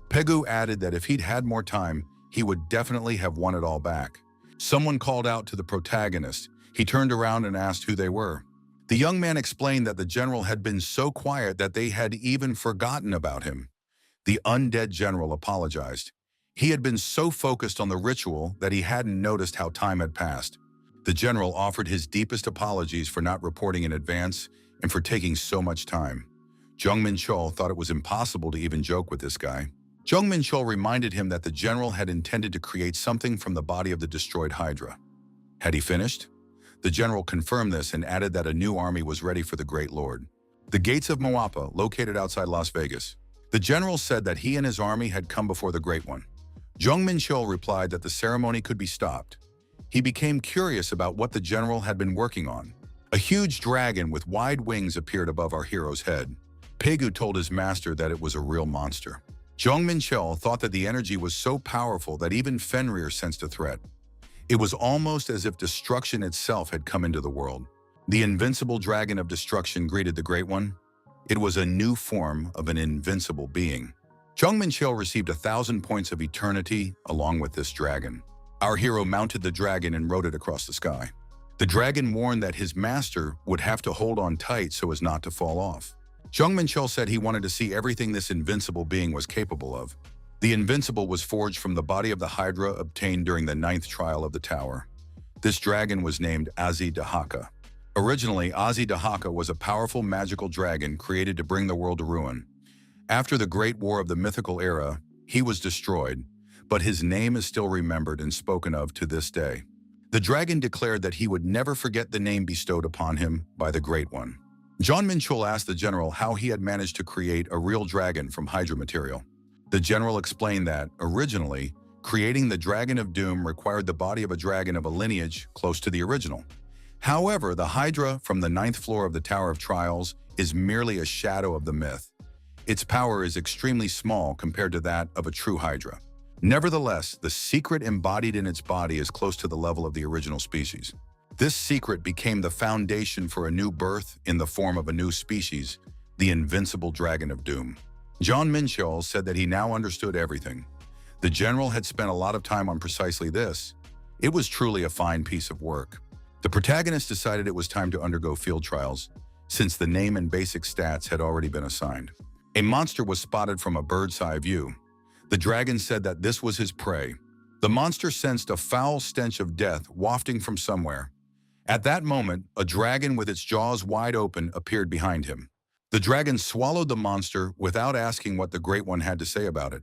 Pegu added that if he'd had more time, he would definitely have won it all back. Someone called out to the protagonist. He turned around and asked who they were. The young man explained that the general had been so quiet that they had even forgotten about him. The undead general apologized. He had been so focused on the ritual that he hadn't noticed how time had passed. The general offered his deepest apologies for not reporting in advance and for taking so much time. Jong Menchul thought it was impossible to even joke with this guy. Jong Menchul reminded him that the general had intended to create something from the body of the destroyed Hydra. Had he finished? The general confirmed this and added that a new army was ready for the Great Lord. The gates of Moapa, located outside Las Vegas. The general said that he and his army had come before the Great One. Jong Menchul replied that the ceremony could be stopped. He became curious about what the general had been working on. A huge dragon with wide wings appeared above our hero's head. Pegu told his master that it was a real monster. Jong Menchul thought that the energy was so powerful that even Fenrir sensed a threat. It was almost as if destruction itself had come into the world. The invincible dragon of destruction greeted the Great One. It was a new form of an invincible being. Jong Menchul received 1,000 points of eternity along with this dragon. Our hero mounted the dragon and rode it across the sky. The dragon warned that his master would have to hold on tight so as not to fall off. Jong Menchul said he wanted to see everything this invincible being was capable of. The invincible was forged from the body of the Hydra obtained during the 9th trial of the tower. This dragon was named Azzi-Dahaka. Originally, Azzi-Dahaka was a powerful magical dragon created to bring the world to ruin. After the Great War of the mythical era, he was destroyed, but his name is still remembered and spoken of to this day. The dragon declared that he would never forget the name bestowed upon him by the Great One. Jong Menchul asked the general how he had managed to create a real dragon from Hydra material. The general explained that, originally, creating the Dragon of Doom required the body of a dragon of a lineage close to the original. However, the Hydra from the 9th floor of the Tower of Trials is merely a shadow of the myth. Its power is extremely small compared to that of a true Hydra. Nevertheless, the secret embodied in its body is close to the level of the original species. This secret became the foundation for a new birth in the form of a new species, the invincible Dragon of Doom. Jong Menchul said that he now understood everything. The general had spent a lot of time on precisely this. It was truly a fine piece of work. The protagonist decided it was time to undergo field trials, since the name and basic stats had already been assigned. A monster was spotted from a bird's-eye view. The dragon said that this was his prey. The monster sensed a foul stench of death wafting from somewhere. At that moment, a dragon with its jaws wide open appeared behind him. The dragon swallowed the monster without asking what the Great One had to say about it.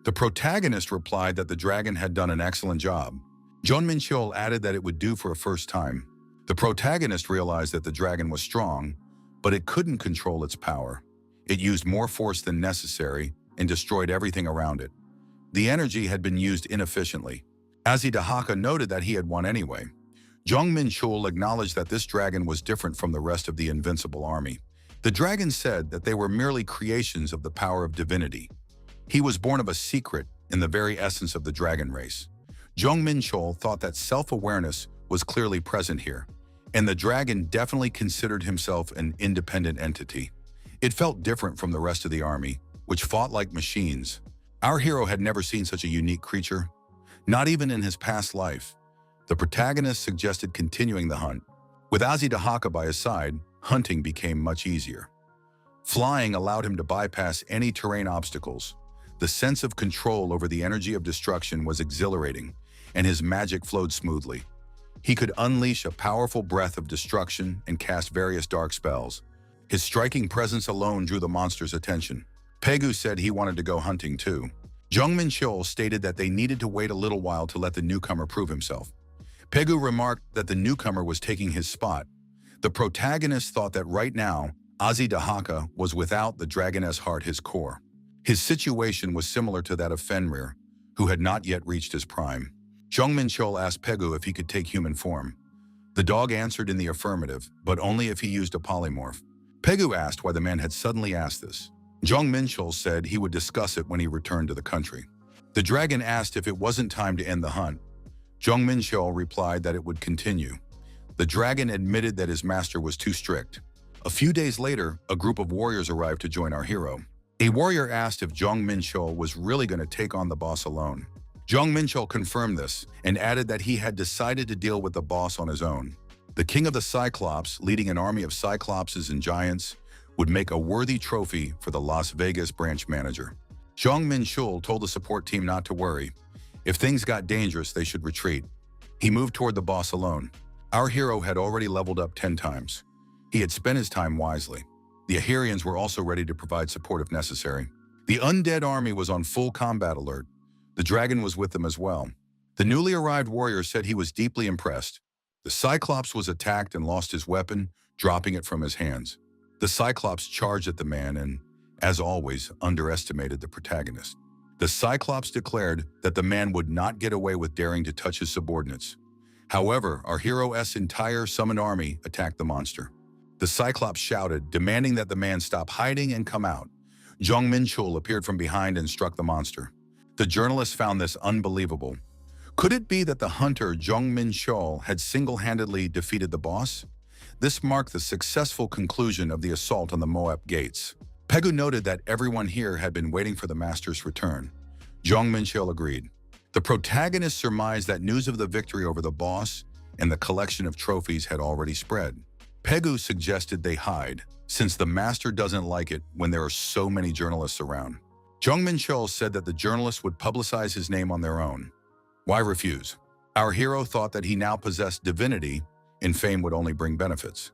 The protagonist replied that the dragon had done an excellent job. Jong Menchul added that it would do for a first time. The protagonist realized that the dragon was strong, but it couldn't control its power. It used more force than necessary and destroyed everything around it. The energy had been used inefficiently. Azzi-Dahaka noted that he had won anyway. Jong Menchul acknowledged that this dragon was different from the rest of the invincible army. The dragon said that they were merely creations of the power of divinity. He was born of a secret in the very essence of the dragon race. Jong Menchul thought that self-awareness was clearly present here, and the dragon definitely considered himself an independent entity. It felt different from the rest of the army, which fought like machines. Our hero had never seen such a unique creature, not even in his past life. The protagonist suggested continuing the hunt. With Azzi-Dahaka by his side, hunting became much easier. Flying allowed him to bypass any terrain obstacles. The sense of control over the energy of destruction was exhilarating, and his magic flowed smoothly. He could unleash a powerful breath of destruction and cast various dark spells. His striking presence alone drew the monster's attention. Pegu said he wanted to go hunting too. Jong Menchul stated that they needed to wait a little while to let the newcomer prove himself. Pegu remarked that the newcomer was taking his spot. The protagonist thought that right now, Azzi-Dahaka was without the dragoness heart, his core. His situation was similar to that of Fenrir, who had not yet reached his prime. Jong Menchul asked Pegu if he could take human form. The dog answered in the affirmative, but only if he used a polymorph. Pegu asked why the man had suddenly asked this. Jong Menchul said he would discuss it when he returned to the country. The dragon asked if it wasn't time to end the hunt. Jong Menchul replied that it would continue. The dragon admitted that his master was too strict. A few days later, a group of warriors arrived to join our hero. A warrior asked if Jong Menchul was really going to take on the boss alone. Jong Menchul confirmed this and added that he had decided to deal with the boss on his own. The king of the Cyclops, leading an army of Cyclopses and giants, would make a worthy trophy for the Las Vegas branch manager. Jong Menchul told the support team not to worry. If things got dangerous, they should retreat. He moved toward the boss alone. Our hero had already leveled up 10 times. He had spent his time wisely. The Aherians were also ready to provide support if necessary. The undead army was on full combat alert. The dragon was with them as well. The newly arrived warrior said he was deeply impressed. The Cyclops was attacked and lost his weapon, dropping it from his hands. The Cyclops charged at the man and, as always, underestimated the protagonist. The Cyclops declared that the man would not get away with daring to touch his subordinates. However, our hero's entire summoned army attacked the monster. The Cyclops shouted, demanding that the man stop hiding and come out. Jong Menchul appeared from behind and struck the monster. The journalist found this unbelievable. Could it be that the hunter Jong Menchul had single-handedly defeated the boss? This marked the successful conclusion of the assault on the Moab gates. Pegu noted that everyone here had been waiting for the master's return. Jong Menchul agreed. The protagonist surmised that news of the victory over the boss and the collection of trophies had already spread. Pegu suggested they hide, since the master doesn't like it when there are so many journalists around. Jong Menchul said that the journalists would publicize his name on their own. Why refuse? Our hero thought that he now possessed divinity and fame would only bring benefits.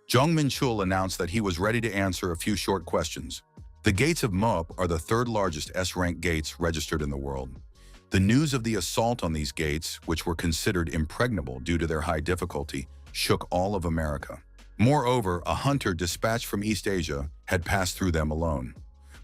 Jong Menchul announced that he was ready to answer a few short questions. The gates of Moab are the third largest S-rank gates registered in the world. The news of the assault on these gates, which were considered impregnable due to their high difficulty, shook all of America. Moreover, a hunter dispatched from East Asia had passed through them alone.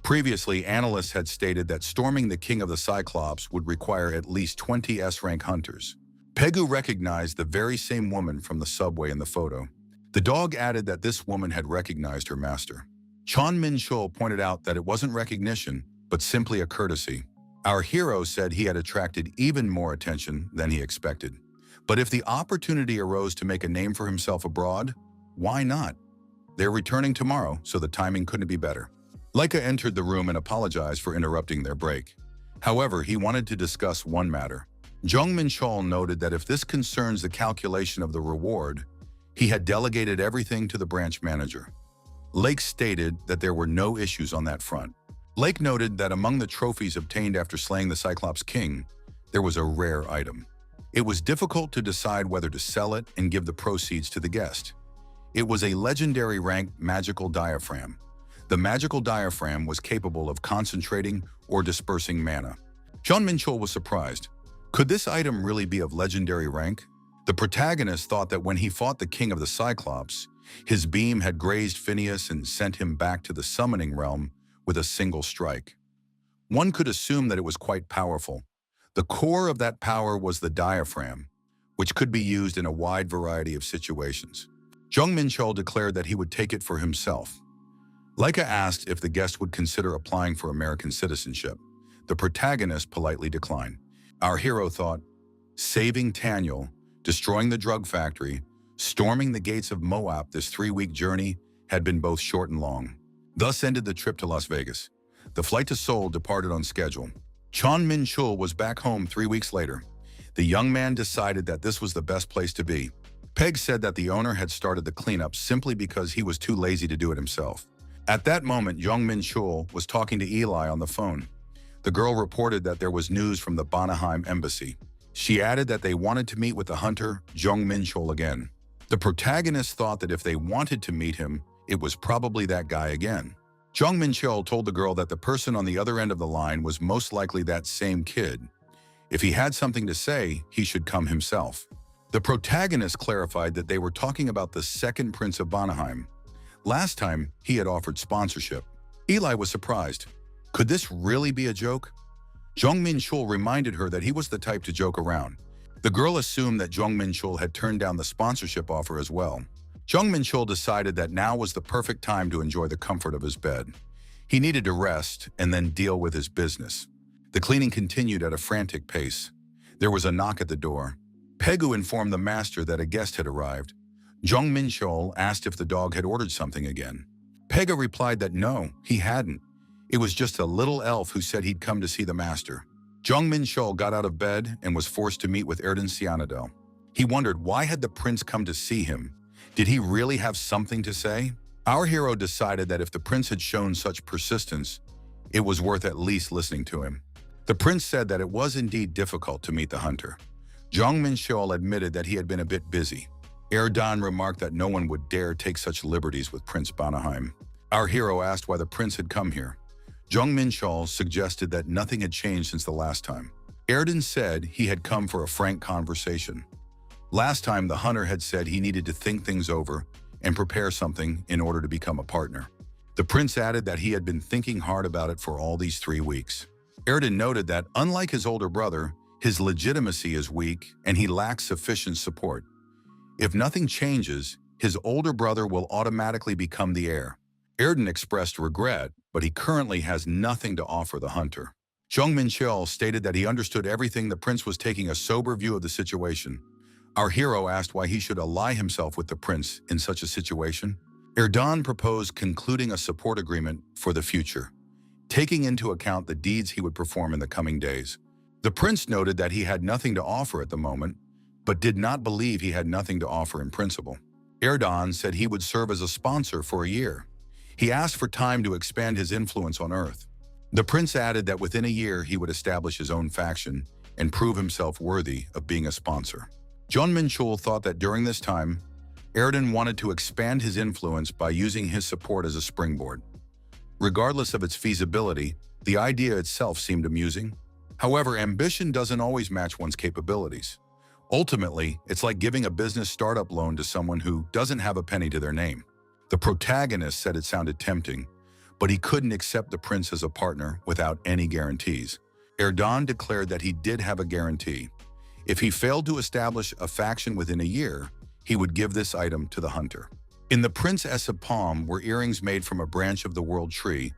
Previously, analysts had stated that storming the King of the Cyclops would require at least 20 S-rank hunters. Pegu recognized the very same woman from the subway in the photo. The dog added that this woman had recognized her master. Jong Menchul pointed out that it wasn't recognition, but simply a courtesy. Our hero said he had attracted even more attention than he expected. But if the opportunity arose to make a name for himself abroad, why not? They're returning tomorrow, so the timing couldn't be better. Leica entered the room and apologized for interrupting their break. However, he wanted to discuss one matter. Jong Menchul noted that if this concerns the calculation of the reward, he had delegated everything to the branch manager. Lake stated that there were no issues on that front. Lake noted that among the trophies obtained after slaying the Cyclops King, there was a rare item. It was difficult to decide whether to sell it and give the proceeds to the guest. It was a legendary ranked magical diaphragm. The magical diaphragm was capable of concentrating or dispersing mana. Jong Menchul was surprised. Could this item really be of legendary rank? The protagonist thought that when he fought the King of the Cyclops, his beam had grazed Phineas and sent him back to the summoning realm with a single strike. One could assume that it was quite powerful. The core of that power was the diaphragm, which could be used in a wide variety of situations. Jong Menchul declared that he would take it for himself. Leica asked if the guest would consider applying for American citizenship. The protagonist politely declined. Our hero thought, saving Tanyel, destroying the drug factory, storming the gates of Moab, this 3-week journey had been both short and long. Thus ended the trip to Las Vegas. The flight to Seoul departed on schedule. Jong Menchul was back home 3 weeks later. The young man decided that this was the best place to be. Peg said that the owner had started the cleanup simply because he was too lazy to do it himself. At that moment, Jong Menchul was talking to Eli on the phone. The girl reported that there was news from the Banaheim embassy. She added that they wanted to meet with the hunter, Jong Menchul, again. The protagonist thought that if they wanted to meet him, it was probably that guy again. Jong Menchul told the girl that the person on the other end of the line was most likely that same kid. If he had something to say, he should come himself. The protagonist clarified that they were talking about the second Prince of Banaheim. Last time, he had offered sponsorship. Eli was surprised. Could this really be a joke? Jong Menchul reminded her that he was the type to joke around. The girl assumed that Jong Menchul had turned down the sponsorship offer as well. Jong Menchul decided that now was the perfect time to enjoy the comfort of his bed. He needed to rest and then deal with his business. The cleaning continued at a frantic pace. There was a knock at the door. Pegu informed the master that a guest had arrived. Jong Menchul asked if the dog had ordered something again. Pegu replied that no, he hadn't. It was just a little elf who said he'd come to see the master. Jong Menchul got out of bed and was forced to meet with Erden Cyanidel. He wondered why had the prince come to see him. Did he really have something to say? Our hero decided that if the prince had shown such persistence, it was worth at least listening to him. The prince said that it was indeed difficult to meet the hunter. Jong Menchul admitted that he had been a bit busy. Erdan remarked that no one would dare take such liberties with Prince Banaheim. Our hero asked why the prince had come here. Jong Menchul suggested that nothing had changed since the last time. Erdan said he had come for a frank conversation. Last time, the hunter had said he needed to think things over and prepare something in order to become a partner. The prince added that he had been thinking hard about it for all these 3 weeks. Erdan noted that, unlike his older brother, his legitimacy is weak and he lacks sufficient support. If nothing changes, his older brother will automatically become the heir. Erdan expressed regret, but he currently has nothing to offer the hunter. Jong Menchul stated that he understood everything. The prince was taking a sober view of the situation. Our hero asked why he should ally himself with the prince in such a situation. Erdan proposed concluding a support agreement for the future, taking into account the deeds he would perform in the coming days. The prince noted that he had nothing to offer at the moment, but did not believe he had nothing to offer in principle. Erdogan said he would serve as a sponsor for a year. He asked for time to expand his influence on Earth. The prince added that within a year he would establish his own faction and prove himself worthy of being a sponsor. Jong Menchul thought that during this time, Erdogan wanted to expand his influence by using his support as a springboard. Regardless of its feasibility, the idea itself seemed amusing. However, ambition doesn't always match one's capabilities. Ultimately, it's like giving a business startup loan to someone who doesn't have a penny to their name. The protagonist said it sounded tempting, but he couldn't accept the prince as a partner without any guarantees. Erdogan declared that he did have a guarantee. If he failed to establish a faction within a year, he would give this item to the hunter. In the princess of palm were earrings made from a branch of the world tree,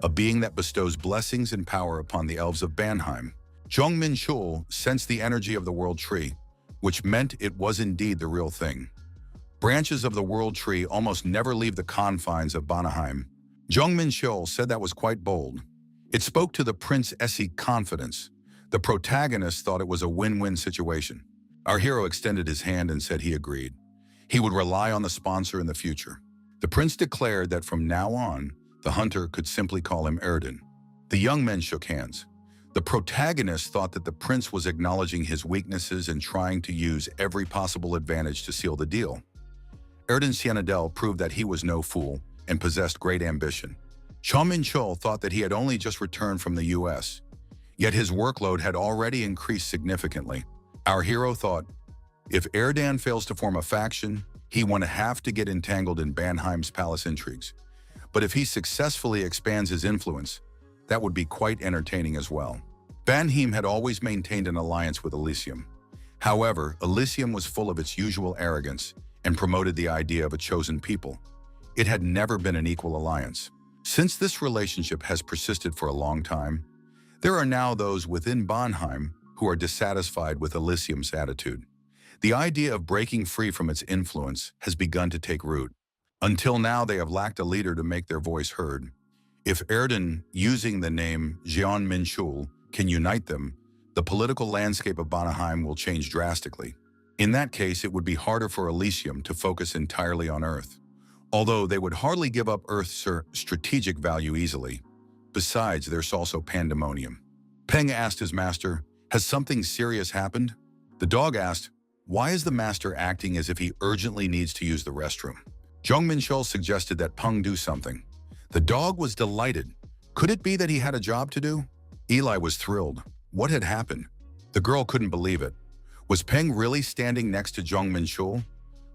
a being that bestows blessings and power upon the elves of Banheim. Jong Menchul sensed the energy of the world tree, which meant it was indeed the real thing. Branches of the world tree almost never leave the confines of Banheim. Jong Menchul said that was quite bold. It spoke to the prince's confidence. The protagonist thought it was a win-win situation. Our hero extended his hand and said he agreed. He would rely on the sponsor in the future. The prince declared that from now on, the hunter could simply call him Erdogan. The young men shook hands. The protagonist thought that the prince was acknowledging his weaknesses and trying to use every possible advantage to seal the deal. Erdogan Cianadel proved that he was no fool and possessed great ambition. Jong Menchul thought that he had only just returned from the US, yet his workload had already increased significantly. Our hero thought, if Erdogan fails to form a faction, he won't have to get entangled in Banheim's palace intrigues. But if he successfully expands his influence, that would be quite entertaining as well. Banheim had always maintained an alliance with Elysium. However, Elysium was full of its usual arrogance and promoted the idea of a chosen people. It had never been an equal alliance. Since this relationship has persisted for a long time, there are now those within Banheim who are dissatisfied with Elysium's attitude. The idea of breaking free from its influence has begun to take root. Until now, they have lacked a leader to make their voice heard. If Erdogan, using the name Jong Menchul, can unite them, the political landscape of Banheim will change drastically. In that case, it would be harder for Elysium to focus entirely on Earth, although they would hardly give up Earth's strategic value easily. Besides, there's also pandemonium. Peng asked his master, "Has something serious happened?" The dog asked, "Why is the master acting as if he urgently needs to use the restroom?" Jong Menchul suggested that Peng do something. The dog was delighted. Could it be that he had a job to do? Eli was thrilled. What had happened? The girl couldn't believe it. Was Peng really standing next to Jong Menchul?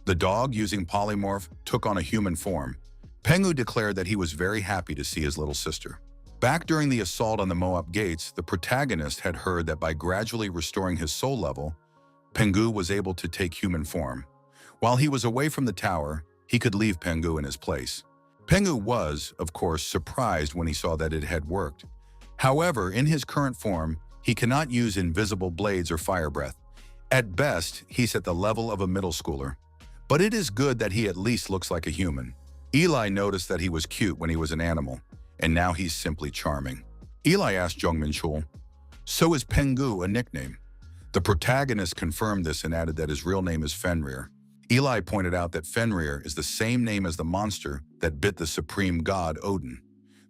The dog, using polymorph, took on a human form. Pengu declared that he was very happy to see his little sister. Back during the assault on the Moab gates, the protagonist had heard that by gradually restoring his soul level, Pengu was able to take human form. While he was away from the tower, he could leave Pengu in his place. Pengu was, of course, surprised when he saw that it had worked. However, in his current form, he cannot use invisible blades or fire breath. At best, he's at the level of a middle schooler. But it is good that he at least looks like a human. Eli noticed that he was cute when he was an animal, and now he's simply charming. Eli asked Jong Menchul, "So is Pengu a nickname?" The protagonist confirmed this and added that his real name is Fenrir. Eli pointed out that Fenrir is the same name as the monster that bit the supreme god Odin.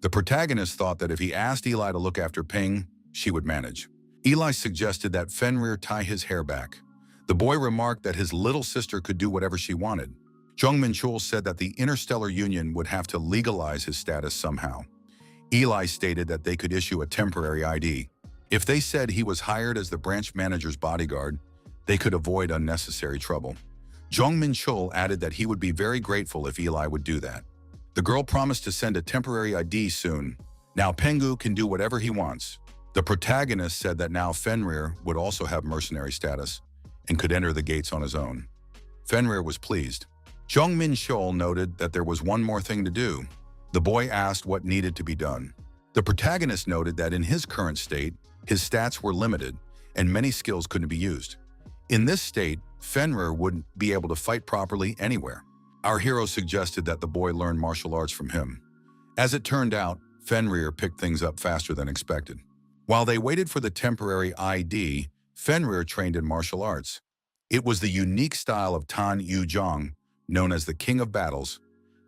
The protagonist thought that if he asked Eli to look after Peng, she would manage. Eli suggested that Fenrir tie his hair back. The boy remarked that his little sister could do whatever she wanted. Jong Menchul said that the Interstellar Union would have to legalize his status somehow. Eli stated that they could issue a temporary ID. If they said he was hired as the branch manager's bodyguard, they could avoid unnecessary trouble. Jong Menchul added that he would be very grateful if Eli would do that. The girl promised to send a temporary ID soon. Now Pengu can do whatever he wants. The protagonist said that now Fenrir would also have mercenary status and could enter the gates on his own. Fenrir was pleased. Jong Menchul noted that there was one more thing to do. The boy asked what needed to be done. The protagonist noted that in his current state, his stats were limited and many skills couldn't be used. In this state, Fenrir wouldn't be able to fight properly anywhere. Our hero suggested that the boy learn martial arts from him. As it turned out, Fenrir picked things up faster than expected. While they waited for the temporary ID, Fenrir trained in martial arts. It was the unique style of Tan Yu Jong, known as the King of Battles.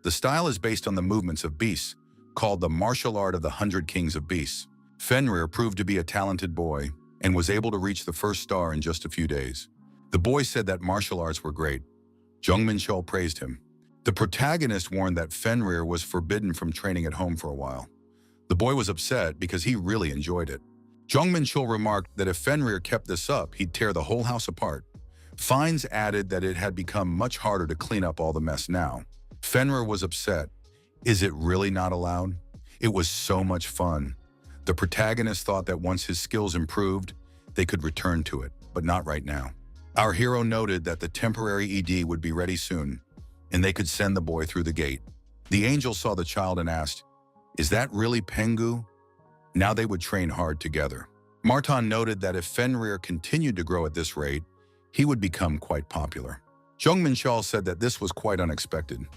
The style is based on the movements of beasts, called the martial art of the 100 Kings of Beasts. Fenrir proved to be a talented boy and was able to reach the first star in just a few days. The boy said that martial arts were great. Jong Menchul praised him. The protagonist warned that Fenrir was forbidden from training at home for a while. The boy was upset because he really enjoyed it. Jong Menchul remarked that if Fenrir kept this up, he'd tear the whole house apart. Fines added that it had become much harder to clean up all the mess now. Fenrir was upset. Is it really not allowed? It was so much fun. The protagonist thought that once his skills improved, they could return to it, but not right now. Our hero noted that the temporary ED would be ready soon, and they could send the boy through the gate. The angel saw the child and asked, "Is that really Pengu?" Now they would train hard together. Martan noted that if Fenrir continued to grow at this rate, he would become quite popular. Jong Menchul said that this was quite unexpected.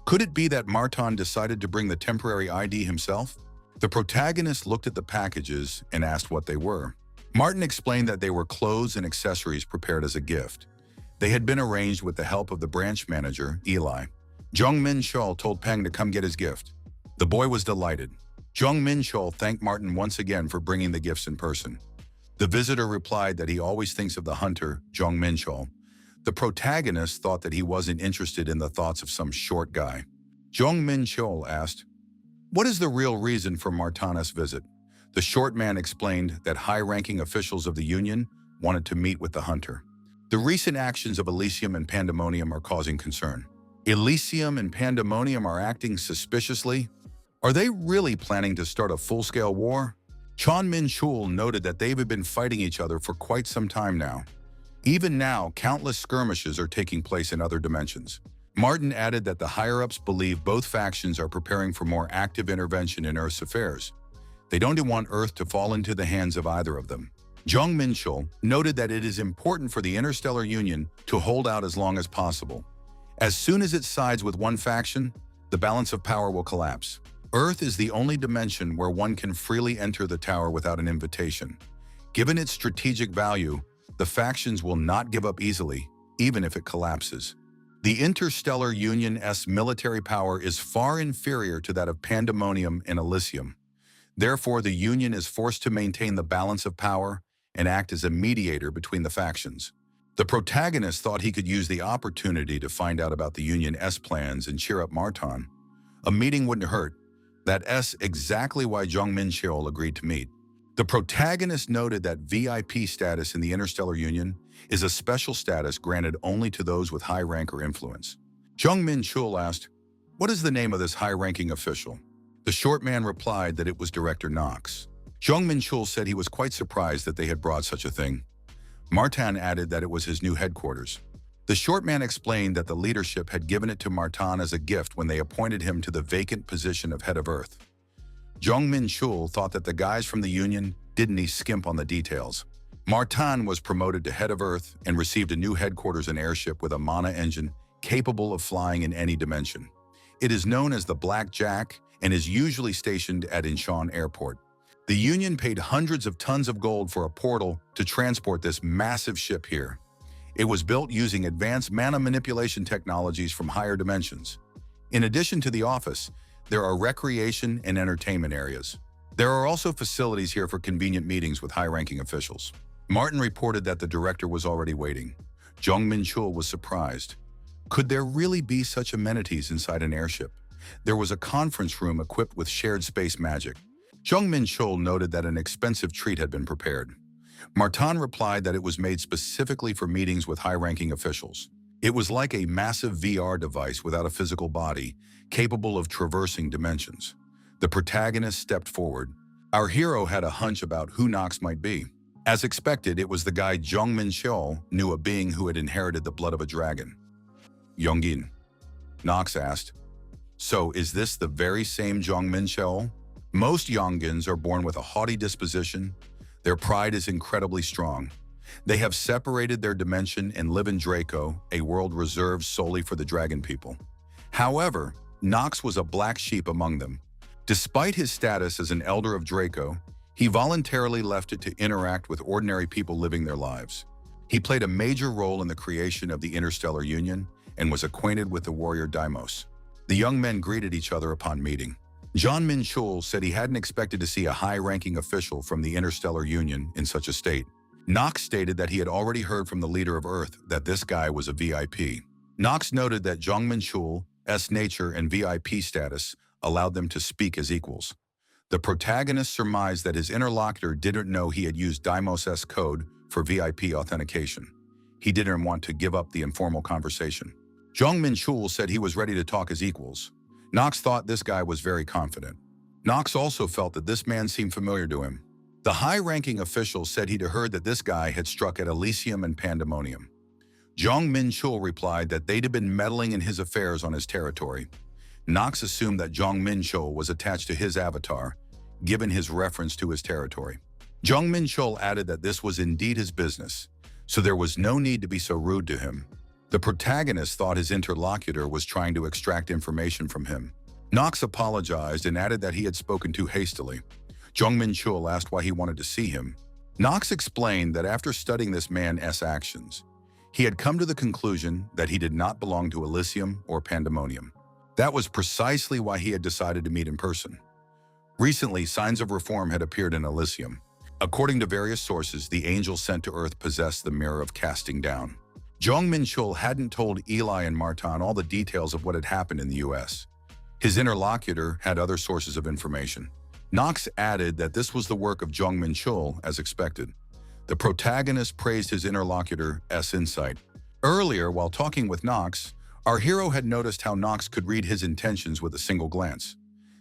Could it be that Martan decided to bring the temporary ID himself? The protagonist looked at the packages and asked what they were. Martin explained that they were clothes and accessories prepared as a gift. They had been arranged with the help of the branch manager, Eli. Jong Menchul told Peng to come get his gift. The boy was delighted. Jong Menchul thanked Martin once again for bringing the gifts in person. The visitor replied that he always thinks of the hunter, Jong Menchul. The protagonist thought that he wasn't interested in the thoughts of some short guy. Jong Menchul asked, "What is the real reason for Martana's visit?" The short man explained that high-ranking officials of the Union wanted to meet with the hunter. The recent actions of Elysium and Pandemonium are causing concern. Elysium and Pandemonium are acting suspiciously? Are they really planning to start a full-scale war? Jong Menchul noted that they've been fighting each other for quite some time now. Even now, countless skirmishes are taking place in other dimensions. Martin added that the higher-ups believe both factions are preparing for more active intervention in Earth's affairs. They don't want Earth to fall into the hands of either of them. Jong Menchul noted that it is important for the Interstellar Union to hold out as long as possible. As soon as it sides with one faction, the balance of power will collapse. Earth is the only dimension where one can freely enter the tower without an invitation. Given its strategic value, the factions will not give up easily, even if it collapses. The Interstellar Union's military power is far inferior to that of Pandemonium and Elysium. Therefore, the Union is forced to maintain the balance of power and act as a mediator between the factions. The protagonist thought he could use the opportunity to find out about the Union's plans and cheer up Martan. A meeting wouldn't hurt. That's exactly why Jong Menchul agreed to meet. The protagonist noted that VIP status in the Interstellar Union is a special status granted only to those with high rank or influence. Jong Menchul asked, "What is the name of this high-ranking official?" The short man replied that it was Director Knox. Jong Menchul said he was quite surprised that they had brought such a thing. Martan added that it was his new headquarters. The short man explained that the leadership had given it to Martan as a gift when they appointed him to the vacant position of head of Earth. Jong Menchul thought that the guys from the Union didn't skimp on the details. Martan was promoted to head of Earth and received a new headquarters and airship with a mana engine capable of flying in any dimension. It is known as the Black Jack and is usually stationed at Incheon Airport. The Union paid hundreds of tons of gold for a portal to transport this massive ship here. It was built using advanced mana manipulation technologies from higher dimensions. In addition to the office, there are recreation and entertainment areas. There are also facilities here for convenient meetings with high-ranking officials. Martin reported that the director was already waiting. Jong Menchul was surprised. Could there really be such amenities inside an airship? There was a conference room equipped with shared space magic. Jong Menchul noted that an expensive treat had been prepared. Martin replied that it was made specifically for meetings with high-ranking officials. It was like a massive VR device without a physical body, capable of traversing dimensions. The protagonist stepped forward. Our hero had a hunch about who Knox might be. As expected, it was the guy Jong Menchul knew, a being who had inherited the blood of a dragon. "Yongin," Knox asked. "So is this the very same Jong Menchul?" Most Yongins are born with a haughty disposition. Their pride is incredibly strong. They have separated their dimension and live in Draco, a world reserved solely for the dragon people. However, Knox was a black sheep among them. Despite his status as an elder of Draco, He voluntarily left it to interact with ordinary people living their lives. He played a major role in the creation of the Interstellar Union and was acquainted with the warrior Deimos. The young men greeted each other upon meeting. Jong Menchul said he hadn't expected to see a high-ranking official from the Interstellar Union in such a state. Knox stated that he had already heard from the leader of Earth that this guy was a VIP. Knox noted that Jong Menchul's nature and VIP status allowed them to speak as equals. The protagonist surmised that his interlocutor didn't know he had used Deimos' code for VIP authentication. He didn't want to give up the informal conversation. Jong Menchul said he was ready to talk as equals. Knox thought this guy was very confident. Knox also felt that this man seemed familiar to him. The high-ranking official said he'd heard that this guy had struck at Elysium and Pandemonium. Jong Menchul replied that they'd have been meddling in his affairs on his territory. Knox assumed that Jong Menchul was attached to his avatar, given his reference to his territory. Jong Menchul added that this was indeed his business, so there was no need to be so rude to him. The protagonist thought his interlocutor was trying to extract information from him. Knox apologized and added that he had spoken too hastily. Jong Menchul asked why he wanted to see him. Knox explained that after studying this man's actions, he had come to the conclusion that he did not belong to Elysium or Pandemonium. That was precisely why he had decided to meet in person. Recently, signs of reform had appeared in Elysium. According to various sources, the angel sent to Earth possessed the mirror of casting down. Jong Menchul hadn't told Eli and Martin all the details of what had happened in the US. His interlocutor had other sources of information. Knox added that this was the work of Jong Menchul as expected. The protagonist praised his interlocutor's insight. Earlier, while talking with Knox, our hero had noticed how Knox could read his intentions with a single glance.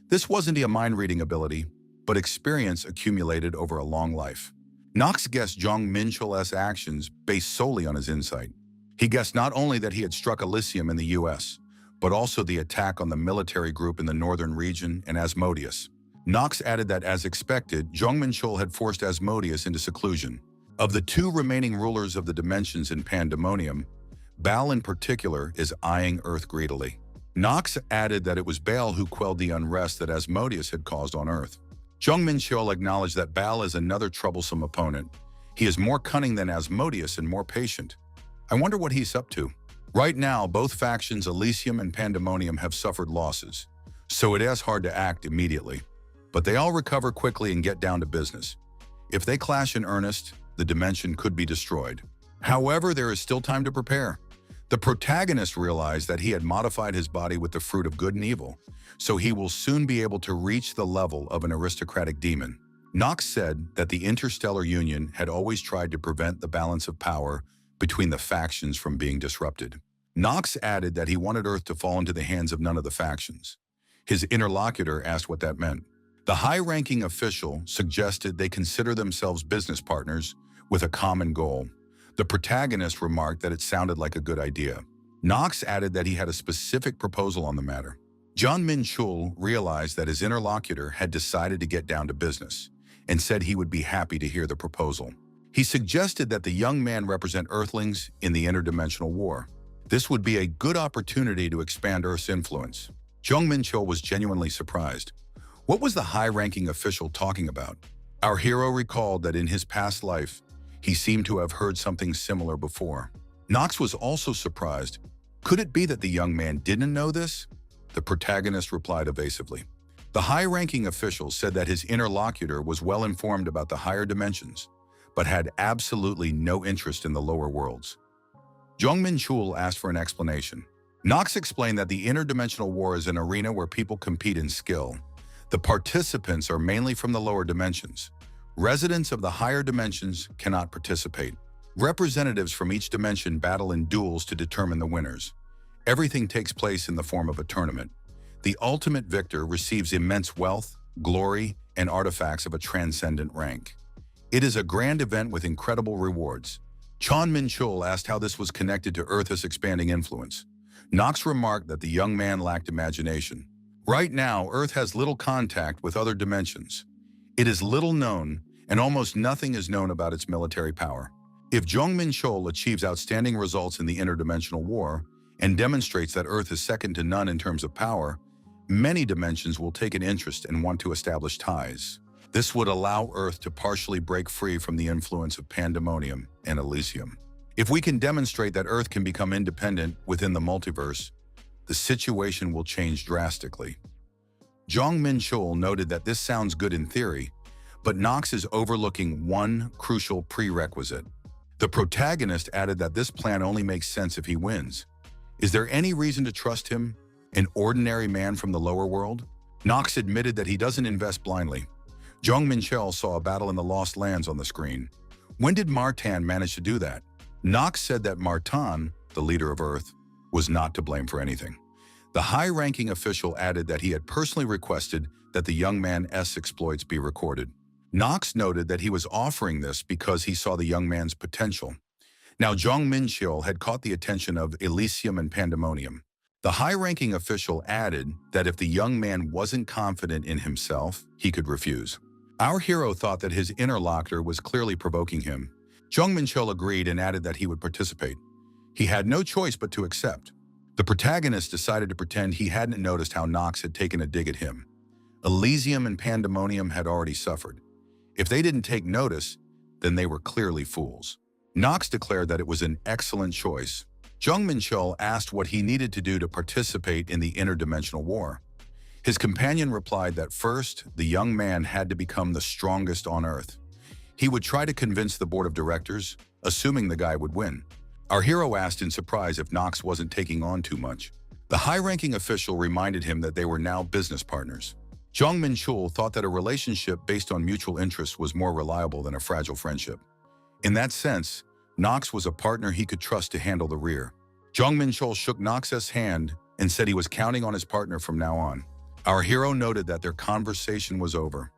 This wasn't a mind-reading ability, but experience accumulated over a long life. Knox guessed Jong Menchul's actions based solely on his insight. He guessed not only that he had struck Elysium in the US, but also the attack on the military group in the northern region and Asmodeus. Knox added that, as expected, Jong Menchul had forced Asmodeus into seclusion. Of the two remaining rulers of the dimensions in Pandemonium, Baal in particular is eyeing Earth greedily. Knox added that it was Baal who quelled the unrest that Asmodeus had caused on Earth. Jong Menchul acknowledged that Baal is another troublesome opponent. He is more cunning than Asmodeus and more patient. I wonder what he's up to. Right now, both factions, Elysium and Pandemonium, have suffered losses, so it is hard to act immediately. But they all recover quickly and get down to business. If they clash in earnest, the dimension could be destroyed. However, there is still time to prepare. The protagonist realized that he had modified his body with the fruit of good and evil, so he will soon be able to reach the level of an aristocratic demon. Knox said that the Interstellar Union had always tried to prevent the balance of power between the factions from being disrupted. Knox added that he wanted Earth to fall into the hands of none of the factions. His interlocutor asked what that meant. The high-ranking official suggested they consider themselves business partners with a common goal. The protagonist remarked that it sounded like a good idea. Knox added that he had a specific proposal on the matter. Jong Menchul realized that his interlocutor had decided to get down to business and said he would be happy to hear the proposal. He suggested that the young man represent Earthlings in the interdimensional war. This would be a good opportunity to expand Earth's influence. Jong Menchul was genuinely surprised. What was the high-ranking official talking about? Our hero recalled that in his past life, he seemed to have heard something similar before. Knox was also surprised. Could it be that the young man didn't know this? The protagonist replied evasively. The high-ranking official said that his interlocutor was well informed about the higher dimensions, but had absolutely no interest in the lower worlds. Jong Menchul asked for an explanation. Knox explained that the interdimensional war is an arena where people compete in skill. The participants are mainly from the lower dimensions. Residents of the higher dimensions cannot participate. Representatives from each dimension battle in duels to determine the winners. Everything takes place in the form of a tournament. The ultimate victor receives immense wealth, glory, and artifacts of a transcendent rank. It is a grand event with incredible rewards. Jong Menchul asked how this was connected to Earth's expanding influence. Knox remarked that the young man lacked imagination. Right now, Earth has little contact with other dimensions. It is little known, and almost nothing is known about its military power. If Jong Menchul achieves outstanding results in the interdimensional war and demonstrates that Earth is second to none in terms of power, many dimensions will take an interest and want to establish ties. This would allow Earth to partially break free from the influence of Pandemonium and Elysium. If we can demonstrate that Earth can become independent within the multiverse, the situation will change drastically. Jong Menchul noted that this sounds good in theory, but Nox is overlooking one crucial prerequisite. The protagonist added that this plan only makes sense if he wins. Is there any reason to trust him, an ordinary man from the lower world? Nox admitted that he doesn't invest blindly. Jong Menchul saw a battle in the Lost Lands on the screen. When did Martan manage to do that? Nox said that Martan, the leader of Earth, was not to blame for anything. The high-ranking official added that he had personally requested that the young man's exploits be recorded. Nox noted that he was offering this because he saw the young man's potential. Now, Jong Menchul had caught the attention of Elysium and Pandemonium. The high-ranking official added that if the young man wasn't confident in himself, he could refuse. Our hero thought that his interlocutor was clearly provoking him. Jong Menchul agreed and added that he would participate. He had no choice but to accept. The protagonist decided to pretend he hadn't noticed how Nox had taken a dig at him. Elysium and Pandemonium had already suffered. If they didn't take notice, then they were clearly fools. Nox declared that it was an excellent choice. Jong Menchul asked what he needed to do to participate in the interdimensional war. His companion replied that first, the young man had to become the strongest on Earth. He would try to convince the board of directors, assuming the guy would win. Our hero asked in surprise if Nox wasn't taking on too much. The high-ranking official reminded him that they were now business partners. Jong Menchul thought that a relationship based on mutual interest was more reliable than a fragile friendship. In that sense, Nox was a partner he could trust to handle the rear. Jong Menchul shook Nox's hand and said he was counting on his partner from now on. Our hero noted that their conversation was over.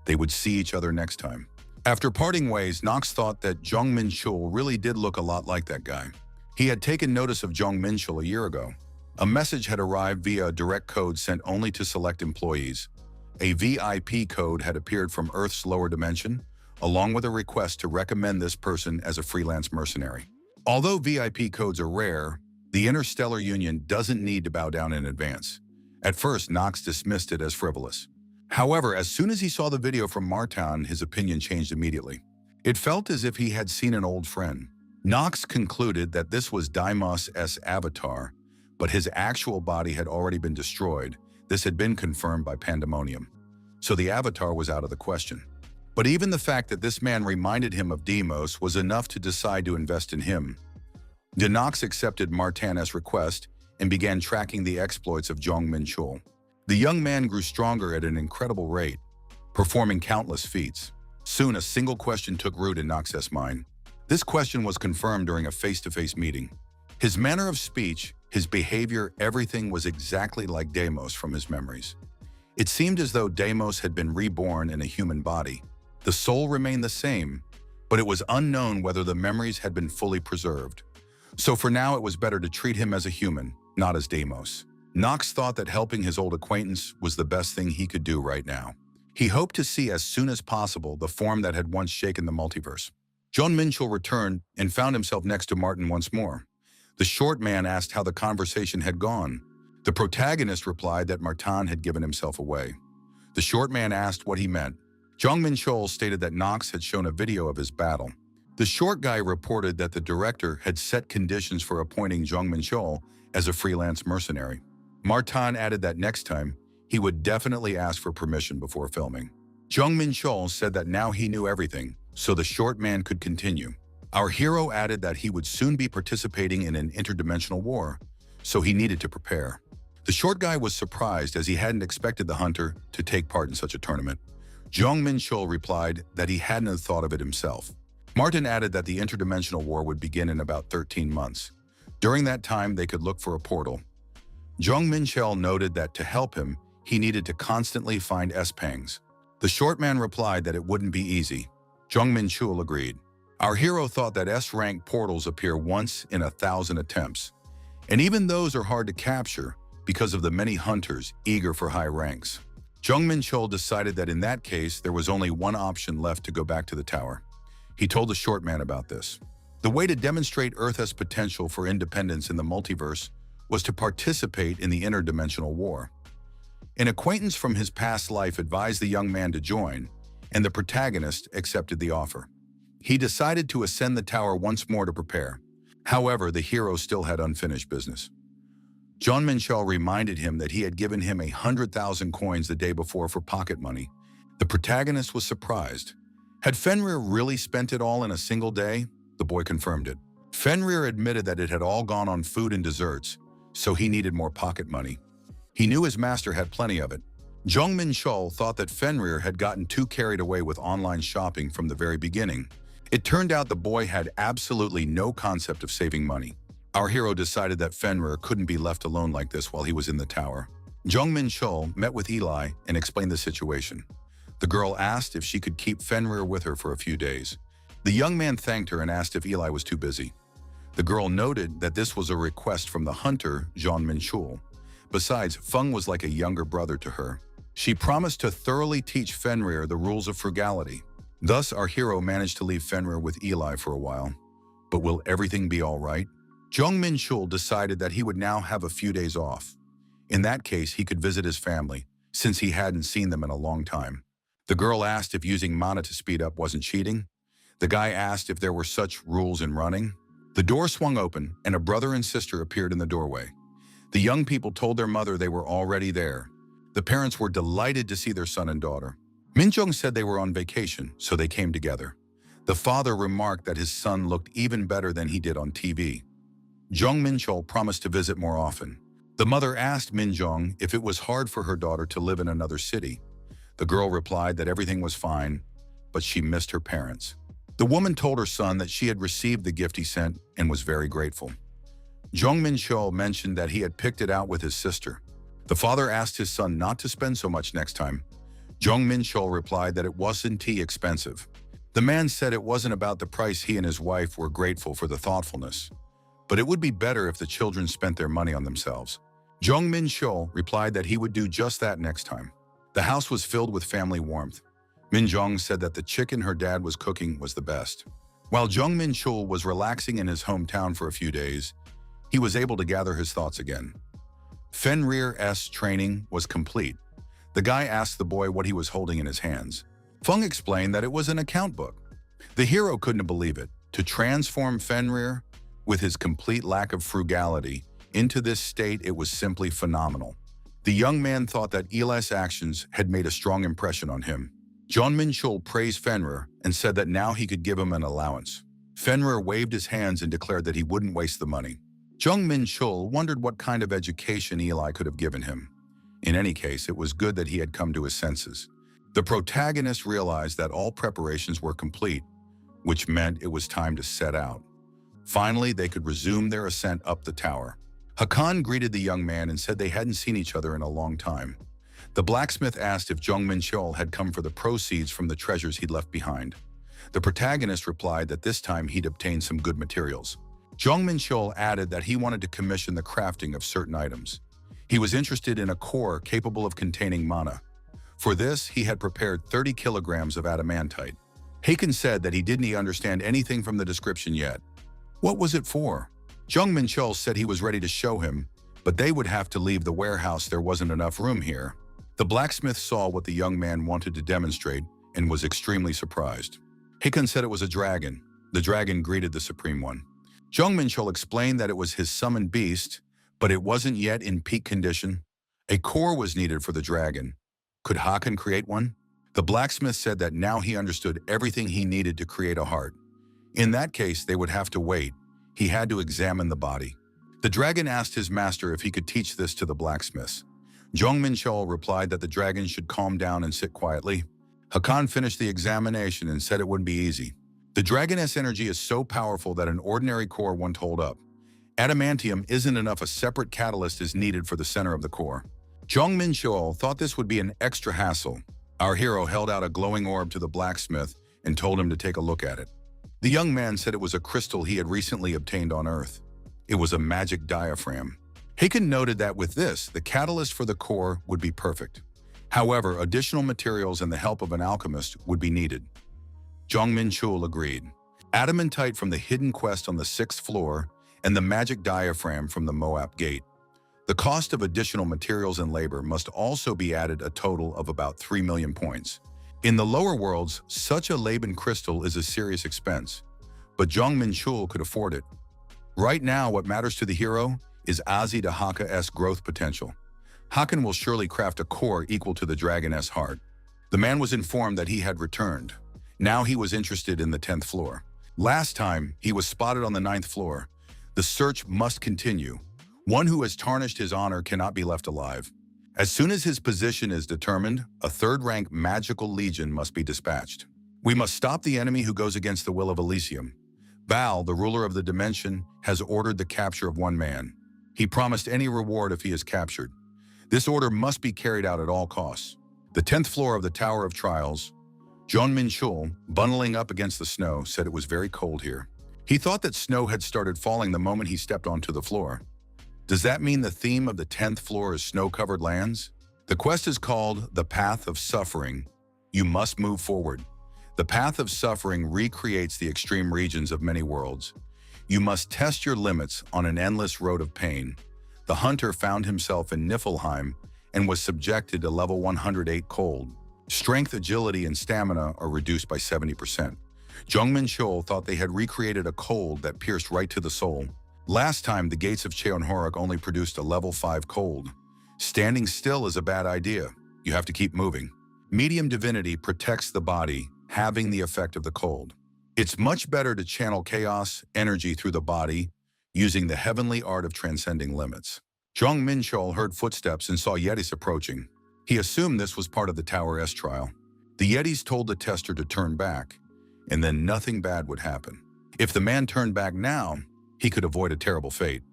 They would see each other next time. After parting ways, Nox thought that Jong Menchul really did look a lot like that guy. He had taken notice of Jong Menchul a year ago. A message had arrived via a direct code sent only to select employees. A VIP code had appeared from Earth's lower dimension, along with a request to recommend this person as a freelance mercenary. Although VIP codes are rare, the Interstellar Union doesn't need to bow down in advance. At first, Nox dismissed it as frivolous. However, as soon as he saw the video from Martan, his opinion changed immediately. It felt as if he had seen an old friend. Nox concluded that this was Deimos' avatar, but his actual body had already been destroyed. This had been confirmed by Pandemonium. So the avatar was out of the question. But even the fact that this man reminded him of Deimos was enough to decide to invest in him. Nox accepted Martan's request and began tracking the exploits of Jong Menchul. The young man grew stronger at an incredible rate, performing countless feats. Soon, a single question took root in Nox's mind. This question was confirmed during a face-to-face meeting. His manner of speech, his behavior, everything was exactly like Deimos from his memories. It seemed as though Deimos had been reborn in a human body. The soul remained the same, but it was unknown whether the memories had been fully preserved. So for now, it was better to treat him as a human, not as Deimos. Nox thought that helping his old acquaintance was the best thing he could do right now. He hoped to see as soon as possible the form that had once shaken the multiverse. Jong Menchul returned and found himself next to Martin once more. The short man asked how the conversation had gone. The protagonist replied that Martan had given himself away. The short man asked what he meant. Jong Menchul stated that Nox had shown a video of his battle. The short guy reported that the director had set conditions for appointing Jong Menchul as a freelance mercenary. Martan added that next time, he would definitely ask for permission before filming. Jong Menchul said that now he knew everything, so the short man could continue. Our hero added that he would soon be participating in an interdimensional war, so he needed to prepare. The short guy was surprised as he hadn't expected the hunter to take part in such a tournament. Jong Menchul replied that he hadn't thought of it himself. Martin added that the interdimensional war would begin in about 13 months. During that time, they could look for a portal. Jong Menchul noted that to help him, he needed to constantly find S-pangs. The short man replied that it wouldn't be easy. Jong Menchul agreed. Our hero thought that S-rank portals appear once in 1,000 attempts, and even those are hard to capture because of the many hunters eager for high ranks. Jong Menchul decided that in that case, there was only one option left to go back to the tower. He told the short man about this. The way to demonstrate Earth's potential for independence in the multiverse was to participate in the interdimensional war. An acquaintance from his past life advised the young man to join, and the protagonist accepted the offer. He decided to ascend the tower once more to prepare. However, the hero still had unfinished business. Jong Menchul reminded him that he had given him 100,000 coins the day before for pocket money. The protagonist was surprised. Had Fenrir really spent it all in a single day? The boy confirmed it. Fenrir admitted that it had all gone on food and desserts, so he needed more pocket money. He knew his master had plenty of it. Jong Menchul thought that Fenrir had gotten too carried away with online shopping from the very beginning. It turned out the boy had absolutely no concept of saving money. Our hero decided that Fenrir couldn't be left alone like this while he was in the tower. Jong Menchul met with Eli and explained the situation. The girl asked if she could keep Fenrir with her for a few days. The young man thanked her and asked if Eli was too busy. The girl noted that this was a request from the hunter, Jong Menchul. Besides, Feng was like a younger brother to her. She promised to thoroughly teach Fenrir the rules of frugality. Thus, our hero managed to leave Fenrir with Eli for a while. But will everything be all right? Jong Menchul decided that he would now have a few days off. In that case, he could visit his family, since he hadn't seen them in a long time. The girl asked if using mana to speed up wasn't cheating. The guy asked if there were such rules in running. The door swung open, and a brother and sister appeared in the doorway. The young people told their mother they were already there. The parents were delighted to see their son and daughter. Minjung said they were on vacation, so they came together. The father remarked that his son looked even better than he did on TV. Jong Menchul promised to visit more often. The mother asked Minjung if it was hard for her daughter to live in another city. The girl replied that everything was fine, but she missed her parents. The woman told her son that she had received the gift he sent and was very grateful. Jong Menchul mentioned that he had picked it out with his sister. The father asked his son not to spend so much next time. Jong Menchul replied that it wasn't too expensive. The man said it wasn't about the price. He and his wife were grateful for the thoughtfulness, but it would be better if the children spent their money on themselves. Jong Menchul replied that he would do just that next time. The house was filled with family warmth. Minjong said that the chicken her dad was cooking was the best. While Jong Menchul was relaxing in his hometown for a few days, he was able to gather his thoughts again. Fenrir's training was complete. The guy asked the boy what he was holding in his hands. Feng explained that it was an account book. The hero couldn't believe it. To transform Fenrir, with his complete lack of frugality, into this state, it was simply phenomenal. The young man thought that Eli's actions had made a strong impression on him. Jong Menchul praised Fenrir and said that now he could give him an allowance. Fenrir waved his hands and declared that he wouldn't waste the money. Jong Menchul wondered what kind of education Eli could have given him. In any case, it was good that he had come to his senses. The protagonist realized that all preparations were complete, which meant it was time to set out. Finally, they could resume their ascent up the tower. Hakan greeted the young man and said they hadn't seen each other in a long time. The blacksmith asked if Jong Menchul had come for the proceeds from the treasures he'd left behind. The protagonist replied that this time he'd obtained some good materials. Jong Menchul added that he wanted to commission the crafting of certain items. He was interested in a core capable of containing mana. For this, he had prepared 30 kilograms of adamantite. Hakan said that he didn't understand anything from the description yet. What was it for? Jong Menchul said he was ready to show him, but they would have to leave the warehouse. There wasn't enough room here. The blacksmith saw what the young man wanted to demonstrate and was extremely surprised. Hakan said it was a dragon. The dragon greeted the Supreme One. Jong Menchul explained that it was his summoned beast, but it wasn't yet in peak condition. A core was needed for the dragon. Could Hakan create one? The blacksmith said that now he understood everything he needed to create a heart. In that case, they would have to wait. He had to examine the body. The dragon asked his master if he could teach this to the blacksmiths. Jong Menchul replied that the dragon should calm down and sit quietly. Hakan finished the examination and said it wouldn't be easy. The dragon's energy is so powerful that an ordinary core won't hold up. Adamantium isn't enough. A separate catalyst is needed for the center of the core. Jong Menchul thought this would be an extra hassle. Our hero held out a glowing orb to the blacksmith and told him to take a look at it. The young man said it was a crystal he had recently obtained on Earth. It was a magic diaphragm. Hakan noted that with this, the catalyst for the core would be perfect. However, additional materials and the help of an alchemist would be needed. Jong Menchul agreed. Adamantite from the hidden quest on the 6th floor and the magic diaphragm from the Moab gate. The cost of additional materials and labor must also be added, a total of about 3 million points. In the lower worlds, such a Laban crystal is a serious expense, but Jong Menchul could afford it. Right now, what matters to the hero is Azi to Haka-S growth potential. Hakan will surely craft a core equal to the Dragon-S heart. The man was informed that he had returned. Now he was interested in the 10th floor. Last time, he was spotted on the 9th floor. The search must continue. One who has tarnished his honor cannot be left alive. As soon as his position is determined, a third-rank magical legion must be dispatched. We must stop the enemy who goes against the will of Elysium. Baal, the ruler of the dimension, has ordered the capture of one man. He promised any reward if he is captured. This order must be carried out at all costs. The 10th floor of the Tower of Trials. Jong Menchul, bundling up against the snow, said it was very cold here. He thought that snow had started falling the moment he stepped onto the floor. Does that mean the theme of the 10th floor is snow-covered lands? The quest is called The Path of Suffering. You must move forward. The Path of Suffering recreates the extreme regions of many worlds. You must test your limits on an endless road of pain. The hunter found himself in Niflheim and was subjected to level 108 cold. Strength, agility, and stamina are reduced by 70%. Jong Menchul thought they had recreated a cold that pierced right to the soul. Last time, the gates of Cheonhorik only produced a level 5 cold. Standing still is a bad idea. You have to keep moving. Medium divinity protects the body, having the effect of the cold. It's much better to channel chaos energy through the body, using the heavenly art of transcending limits. Jong Menchul heard footsteps and saw Yetis approaching. He assumed this was part of the Tower S trial. The Yetis told the tester to turn back, and then nothing bad would happen. If the man turned back now, he could avoid a terrible fate.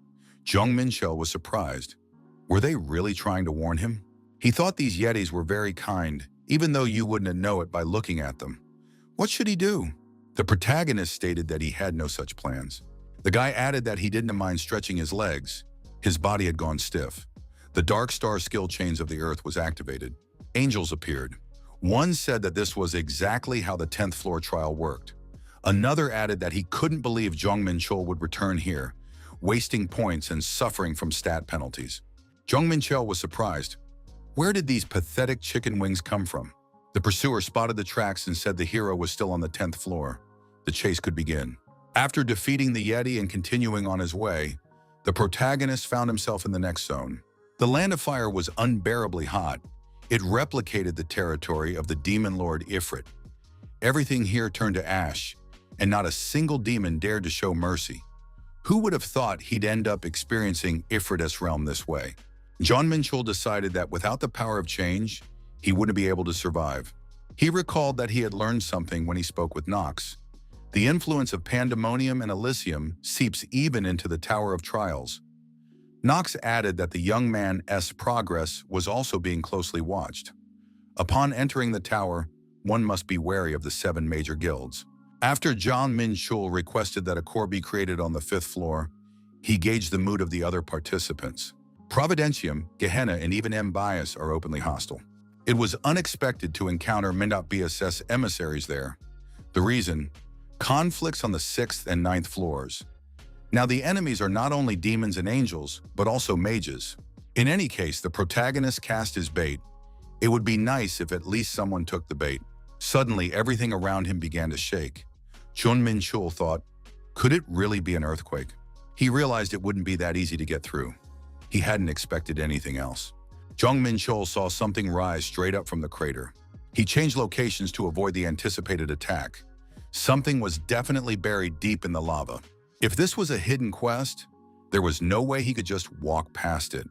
Jong Menchul was surprised. Were they really trying to warn him? He thought these Yetis were very kind, even though you wouldn't know it by looking at them. What should he do? The protagonist stated that he had no such plans. The guy added that he didn't mind stretching his legs. His body had gone stiff. The Dark Star skill chains of the earth was activated. Angels appeared. One said that this was exactly how the 10th floor trial worked. Another added that he couldn't believe Jong Menchul would return here, wasting points and suffering from stat penalties. Jong Menchul was surprised. Where did these pathetic chicken wings come from? The pursuer spotted the tracks and said the hero was still on the 10th floor. The chase could begin. After defeating the Yeti and continuing on his way, the protagonist found himself in the next zone. The Land of Fire was unbearably hot. It replicated the territory of the demon lord Ifrit. Everything here turned to ash, and not a single demon dared to show mercy. Who would have thought he'd end up experiencing Ifrit's realm this way? Jong Menchul decided that without the power of change, he wouldn't be able to survive. He recalled that he had learned something when he spoke with Nox. The influence of Pandemonium and Elysium seeps even into the Tower of Trials. Nox added that the young man's progress was also being closely watched. Upon entering the tower, one must be wary of the 7 major guilds. After Jong Menchul requested that a core be created on the 5th floor, he gauged the mood of the other participants. Providentium, Gehenna, and even M-Bias are openly hostile. It was unexpected to encounter Mendop BSS emissaries there. The reason? Conflicts on the 6th and 9th floors. Now the enemies are not only demons and angels, but also mages. In any case, the protagonist cast his bait. It would be nice if at least someone took the bait. Suddenly, everything around him began to shake. Jong Menchul thought, could it really be an earthquake? He realized it wouldn't be that easy to get through. He hadn't expected anything else. Jong Menchul saw something rise straight up from the crater. He changed locations to avoid the anticipated attack. Something was definitely buried deep in the lava. If this was a hidden quest, there was no way he could just walk past it.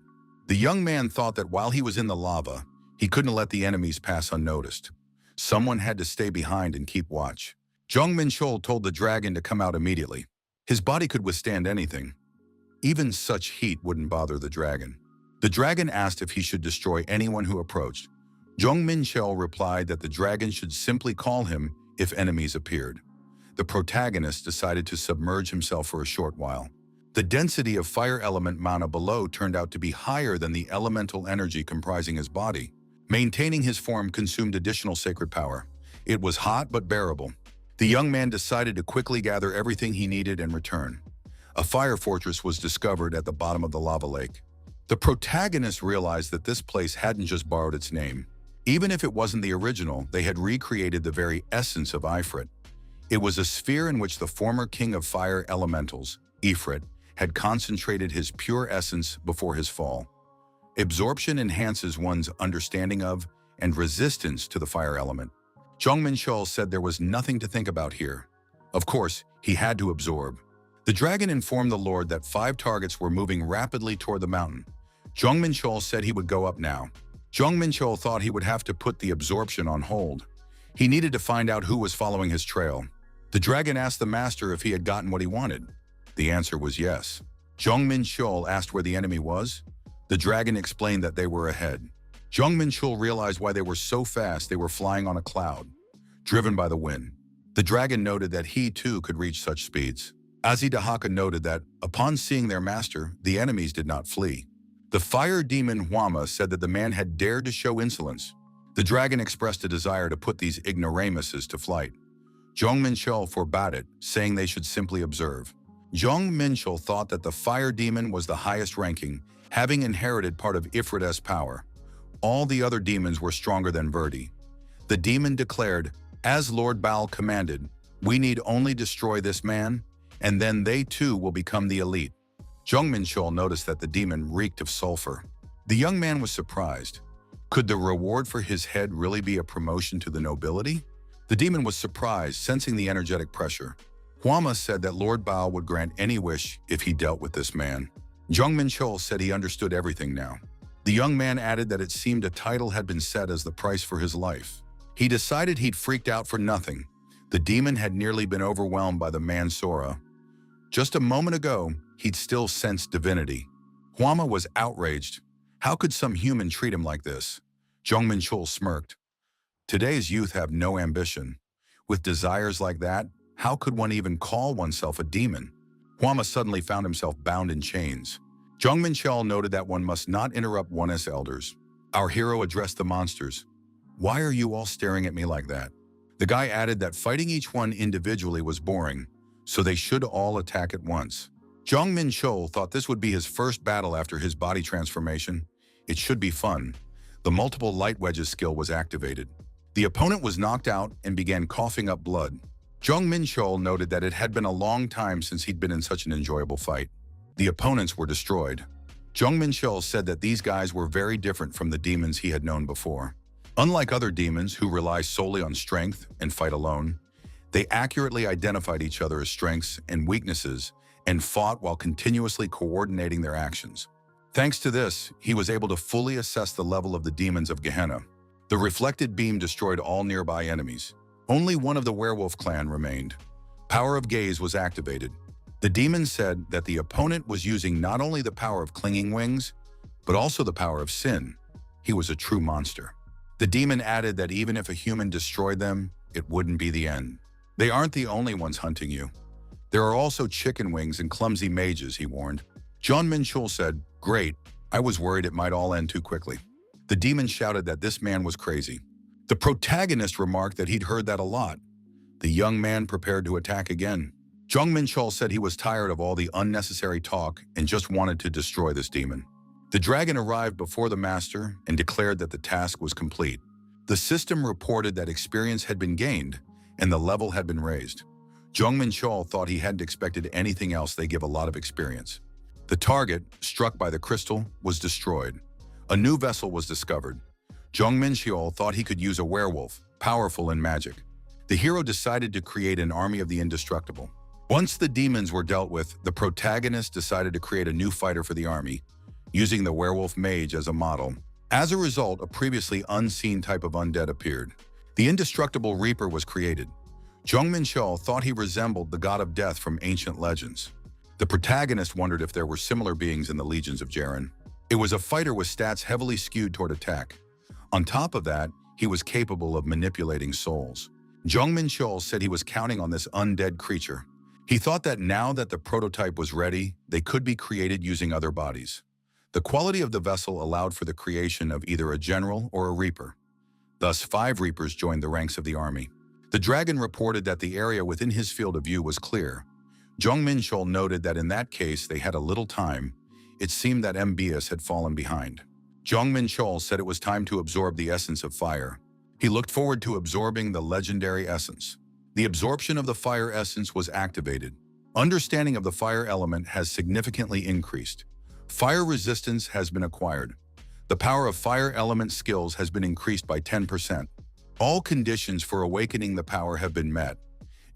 The young man thought that while he was in the lava, he couldn't let the enemies pass unnoticed. Someone had to stay behind and keep watch. Jong Menchul told the dragon to come out immediately. His body could withstand anything. Even such heat wouldn't bother the dragon. The dragon asked if he should destroy anyone who approached. Jong Menchul replied that the dragon should simply call him if enemies appeared. The protagonist decided to submerge himself for a short while. The density of fire element mana below turned out to be higher than the elemental energy comprising his body. Maintaining his form consumed additional sacred power. It was hot but bearable. The young man decided to quickly gather everything he needed and return. A fire fortress was discovered at the bottom of the lava lake. The protagonist realized that this place hadn't just borrowed its name. Even if it wasn't the original, they had recreated the very essence of Ifrit. It was a sphere in which the former king of fire elementals, Ifrit, had concentrated his pure essence before his fall. Absorption enhances one's understanding of and resistance to the fire element. Jong Menchul said there was nothing to think about here. Of course, he had to absorb. The dragon informed the Lord that 5 targets were moving rapidly toward the mountain. Jong Menchul said he would go up now. Jong Menchul thought he would have to put the absorption on hold. He needed to find out who was following his trail. The dragon asked the master if he had gotten what he wanted. The answer was yes. Jong Menchul asked where the enemy was. The dragon explained that they were ahead. Jong Menchul realized why they were so fast they were flying on a cloud, driven by the wind. The dragon noted that he too could reach such speeds. Azidahaka noted that, upon seeing their master, the enemies did not flee. The fire demon Hwama said that the man had dared to show insolence. The dragon expressed a desire to put these ignoramuses to flight. Jong Menchul forbade it, saying they should simply observe. Jong Menchul thought that the fire demon was the highest ranking, having inherited part of Ifrit's power. All the other demons were stronger than Verdi. The demon declared, "As Lord Baal commanded, we need only destroy this man, and then they too will become the elite." Jong Menchul noticed that the demon reeked of sulfur. The young man was surprised. Could the reward for his head really be a promotion to the nobility? The demon was surprised, sensing the energetic pressure. Hwama said that Lord Baal would grant any wish if he dealt with this man. Jong Menchul said he understood everything now. The young man added that it seemed a title had been set as the price for his life. He decided he'd freaked out for nothing. The demon had nearly been overwhelmed by the man Sora. Just a moment ago, he'd still sensed divinity. Hwama was outraged. How could some human treat him like this? Jong Menchul smirked. Today's youth have no ambition. With desires like that, how could one even call oneself a demon? Hwama suddenly found himself bound in chains. Jong Menchul noted that one must not interrupt one's elders. Our hero addressed the monsters. "Why are you all staring at me like that?" The guy added that fighting each one individually was boring, so they should all attack at once. Jong Menchul thought this would be his first battle after his body transformation. It should be fun. The multiple light wedges skill was activated. The opponent was knocked out and began coughing up blood. Jong Menchul noted that it had been a long time since he'd been in such an enjoyable fight. The opponents were destroyed. Jong Menchul said that these guys were very different from the demons he had known before. Unlike other demons who rely solely on strength and fight alone, they accurately identified each other's strengths and weaknesses and fought while continuously coordinating their actions. Thanks to this, he was able to fully assess the level of the demons of Gehenna. The reflected beam destroyed all nearby enemies. Only one of the werewolf clan remained. Power of Gaze was activated. The demon said that the opponent was using not only the power of clinging wings, but also the power of sin. He was a true monster. The demon added that even if a human destroyed them, it wouldn't be the end. They aren't the only ones hunting you. There are also chicken wings and clumsy mages, he warned. Jong Menchul said, "Great, I was worried it might all end too quickly." The demon shouted that this man was crazy. The protagonist remarked that he'd heard that a lot. The young man prepared to attack again. Jong Menchul said he was tired of all the unnecessary talk and just wanted to destroy this demon. The dragon arrived before the master and declared that the task was complete. The system reported that experience had been gained and the level had been raised. Jong Menchul thought he hadn't expected anything else. They give a lot of experience. The target, struck by the crystal, was destroyed. A new vessel was discovered. Jong Menchul thought he could use a werewolf, powerful in magic. The hero decided to create an army of the indestructible. Once the demons were dealt with, the protagonist decided to create a new fighter for the army, using the werewolf mage as a model. As a result, a previously unseen type of undead appeared. The indestructible Reaper was created. Jong Menchul thought he resembled the god of death from ancient legends. The protagonist wondered if there were similar beings in the legions of Jaren. It was a fighter with stats heavily skewed toward attack. On top of that, he was capable of manipulating souls. Jong Menchul said he was counting on this undead creature. He thought that now that the prototype was ready, they could be created using other bodies. The quality of the vessel allowed for the creation of either a general or a reaper. Thus, 5 reapers joined the ranks of the army. The dragon reported that the area within his field of view was clear. Jong Menchul noted that in that case they had a little time. It seemed that MBS had fallen behind. Jong Menchul said it was time to absorb the essence of fire. He looked forward to absorbing the legendary essence. The absorption of the fire essence was activated. Understanding of the fire element has significantly increased. Fire resistance has been acquired. The power of fire element skills has been increased by 10%. All conditions for awakening the power have been met.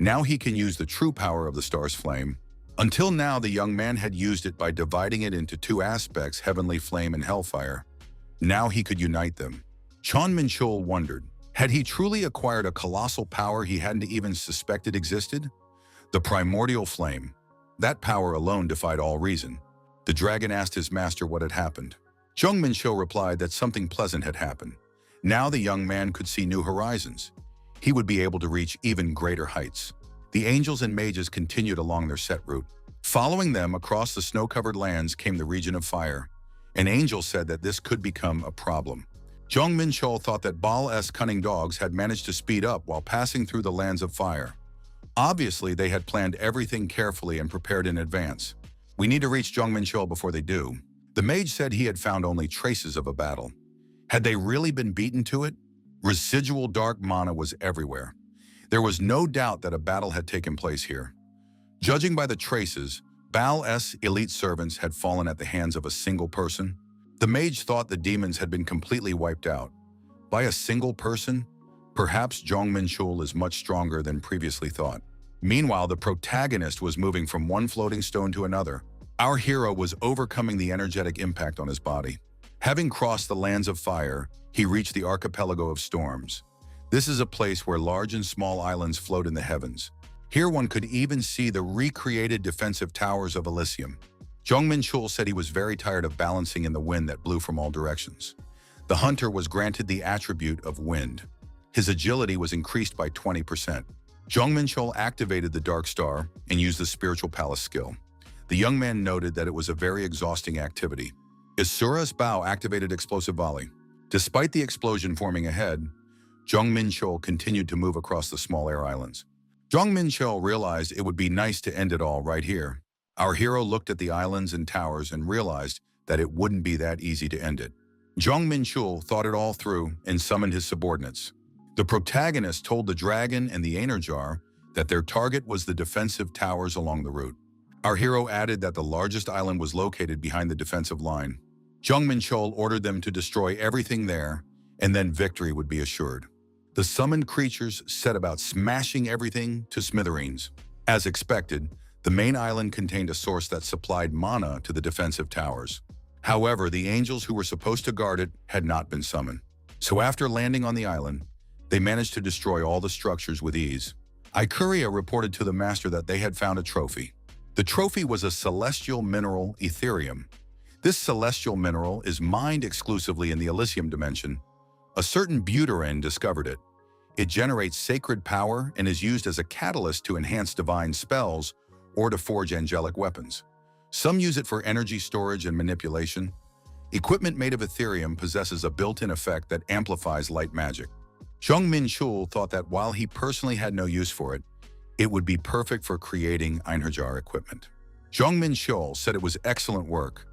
Now he can use the true power of the star's flame. Until now, the young man had used it by dividing it into two aspects, heavenly flame and hellfire. Now he could unite them. Jong Menchul wondered, had he truly acquired a colossal power he hadn't even suspected existed? The primordial flame. That power alone defied all reason. The dragon asked his master what had happened. Jong Menchul replied that something pleasant had happened. Now the young man could see new horizons. He would be able to reach even greater heights. The angels and mages continued along their set route. Following them across the snow-covered lands came the region of fire. An angel said that this could become a problem. Jong Menchul thought that Baal's cunning dogs had managed to speed up while passing through the lands of fire. Obviously, they had planned everything carefully and prepared in advance. We need to reach Jong Menchul before they do. The mage said he had found only traces of a battle. Had they really been beaten to it? Residual dark mana was everywhere. There was no doubt that a battle had taken place here. Judging by the traces, Baal's elite servants had fallen at the hands of a single person. The mage thought the demons had been completely wiped out. By a single person? Perhaps Jong Menchul is much stronger than previously thought. Meanwhile, the protagonist was moving from one floating stone to another. Our hero was overcoming the energetic impact on his body. Having crossed the lands of fire, he reached the archipelago of storms. This is a place where large and small islands float in the heavens. Here one could even see the recreated defensive towers of Elysium. Jong Menchul said he was very tired of balancing in the wind that blew from all directions. The hunter was granted the attribute of wind. His agility was increased by 20%. Jong Menchul activated the Dark Star and used the Spiritual Palace skill. The young man noted that it was a very exhausting activity. Isura's bow activated Explosive Volley. Despite the explosion forming ahead, Jong Menchul continued to move across the small air islands. Jong Menchul realized it would be nice to end it all right here. Our hero looked at the islands and towers and realized that it wouldn't be that easy to end it. Jong Menchul thought it all through and summoned his subordinates. The protagonist told the dragon and the Enerjar that their target was the defensive towers along the route. Our hero added that the largest island was located behind the defensive line. Jong Menchul ordered them to destroy everything there, and then victory would be assured. The summoned creatures set about smashing everything to smithereens. As expected, the main island contained a source that supplied mana to the defensive towers. However, the angels who were supposed to guard it had not been summoned. So after landing on the island, they managed to destroy all the structures with ease. Ikuria reported to the master that they had found a trophy. The trophy was a celestial mineral, Ethereum. This celestial mineral is mined exclusively in the Elysium dimension. A certain Buterin discovered it. It generates sacred power and is used as a catalyst to enhance divine spells or to forge angelic weapons. Some use it for energy storage and manipulation. Equipment made of Ethereum possesses a built-in effect that amplifies light magic. Jong Menchul thought that while he personally had no use for it, it would be perfect for creating Einherjar equipment. Jong Menchul said it was excellent work.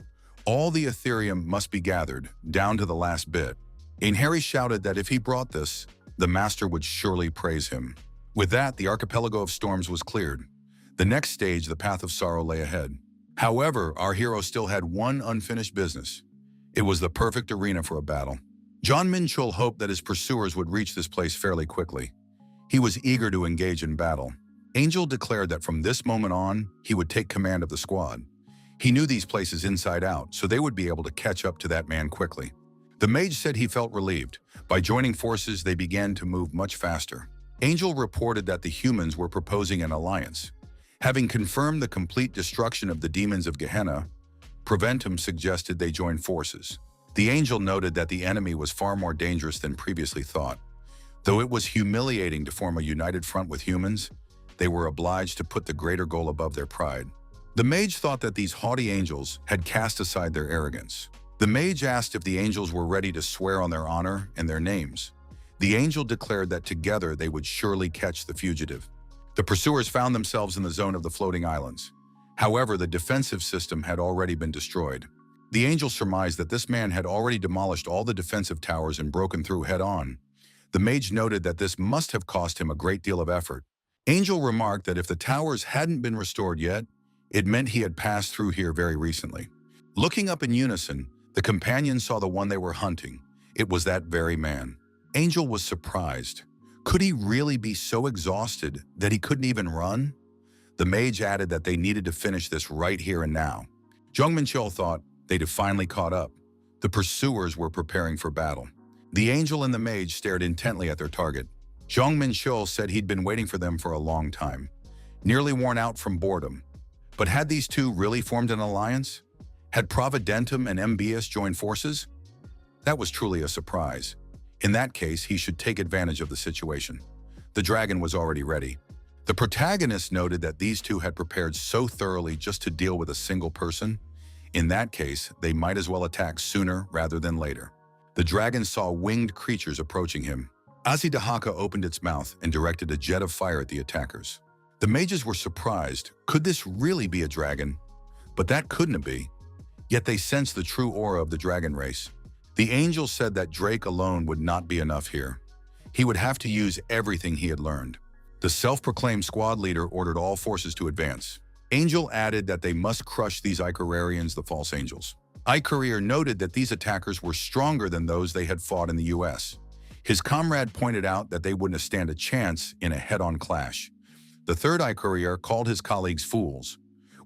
All the Ethereum must be gathered, down to the last bit. Einherjar shouted that if he brought this, the master would surely praise him. With that, the archipelago of storms was cleared. The next stage, the path of sorrow, lay ahead. However, our hero still had one unfinished business. It was the perfect arena for a battle. Jong Menchul hoped that his pursuers would reach this place fairly quickly. He was eager to engage in battle. Angel declared that from this moment on, he would take command of the squad. He knew these places inside out, so they would be able to catch up to that man quickly. The mage said he felt relieved. By joining forces, they began to move much faster. Angel reported that the humans were proposing an alliance. Having confirmed the complete destruction of the demons of Gehenna, Preventum suggested they join forces. The angel noted that the enemy was far more dangerous than previously thought. Though it was humiliating to form a united front with humans, they were obliged to put the greater goal above their pride. The mage thought that these haughty angels had cast aside their arrogance. The mage asked if the angels were ready to swear on their honor and their names. The angel declared that together they would surely catch the fugitive. The pursuers found themselves in the zone of the floating islands. However, the defensive system had already been destroyed. The angel surmised that this man had already demolished all the defensive towers and broken through head-on. The mage noted that this must have cost him a great deal of effort. Angel remarked that if the towers hadn't been restored yet, it meant he had passed through here very recently. Looking up in unison, the companions saw the one they were hunting. It was that very man. Angel was surprised. Could he really be so exhausted that he couldn't even run? The mage added that they needed to finish this right here and now. Jong Menchul thought they'd have finally caught up. The pursuers were preparing for battle. The angel and the mage stared intently at their target. Jong Menchul said he'd been waiting for them for a long time, nearly worn out from boredom. But had these two really formed an alliance? Had Providentum and MBS joined forces? That was truly a surprise. In that case, he should take advantage of the situation. The dragon was already ready. The protagonist noted that these two had prepared so thoroughly just to deal with a single person. In that case, they might as well attack sooner rather than later. The dragon saw winged creatures approaching him. Azidahaka opened its mouth and directed a jet of fire at the attackers. The mages were surprised. Could this really be a dragon? But that couldn't be. Yet they sensed the true aura of the dragon race. The angel said that Drake alone would not be enough here. He would have to use everything he had learned. The self-proclaimed squad leader ordered all forces to advance. Angel added that they must crush these Icararians, the false angels. Icarir noted that these attackers were stronger than those they had fought in the US. His comrade pointed out that they wouldn't stand a chance in a head-on clash. The third Icarir called his colleagues fools.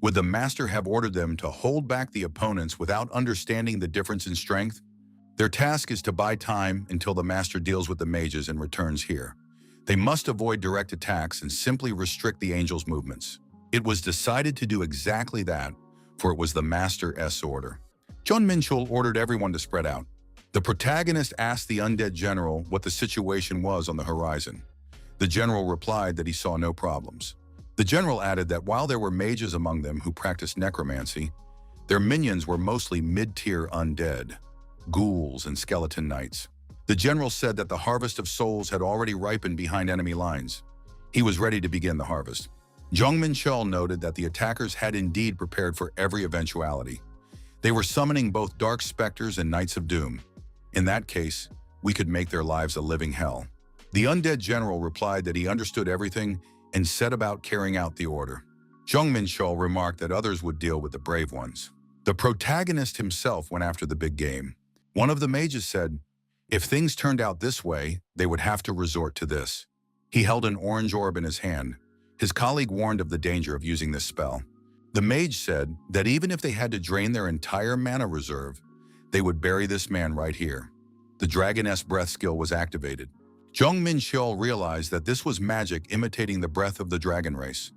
Would the master have ordered them to hold back the opponents without understanding the difference in strength? Their task is to buy time until the master deals with the mages and returns here. They must avoid direct attacks and simply restrict the angels' movements. It was decided to do exactly that, for it was the master's order. Jong Menchul ordered everyone to spread out. The protagonist asked the undead general what the situation was on the horizon. The general replied that he saw no problems. The general added that while there were mages among them who practiced necromancy, their minions were mostly mid-tier undead, ghouls and skeleton knights. The general said that the harvest of souls had already ripened behind enemy lines. He was ready to begin the harvest. Jong Menchul noted that the attackers had indeed prepared for every eventuality. They were summoning both dark specters and knights of doom. In that case, we could make their lives a living hell. The undead general replied that he understood everything and set about carrying out the order. Jong Menchul remarked that others would deal with the brave ones. The protagonist himself went after the big game. One of the mages said, if things turned out this way, they would have to resort to this. He held an orange orb in his hand. His colleague warned of the danger of using this spell. The mage said that even if they had to drain their entire mana reserve, they would bury this man right here. The dragoness breath skill was activated. Jong Menchul realized that this was magic imitating the breath of the dragon race,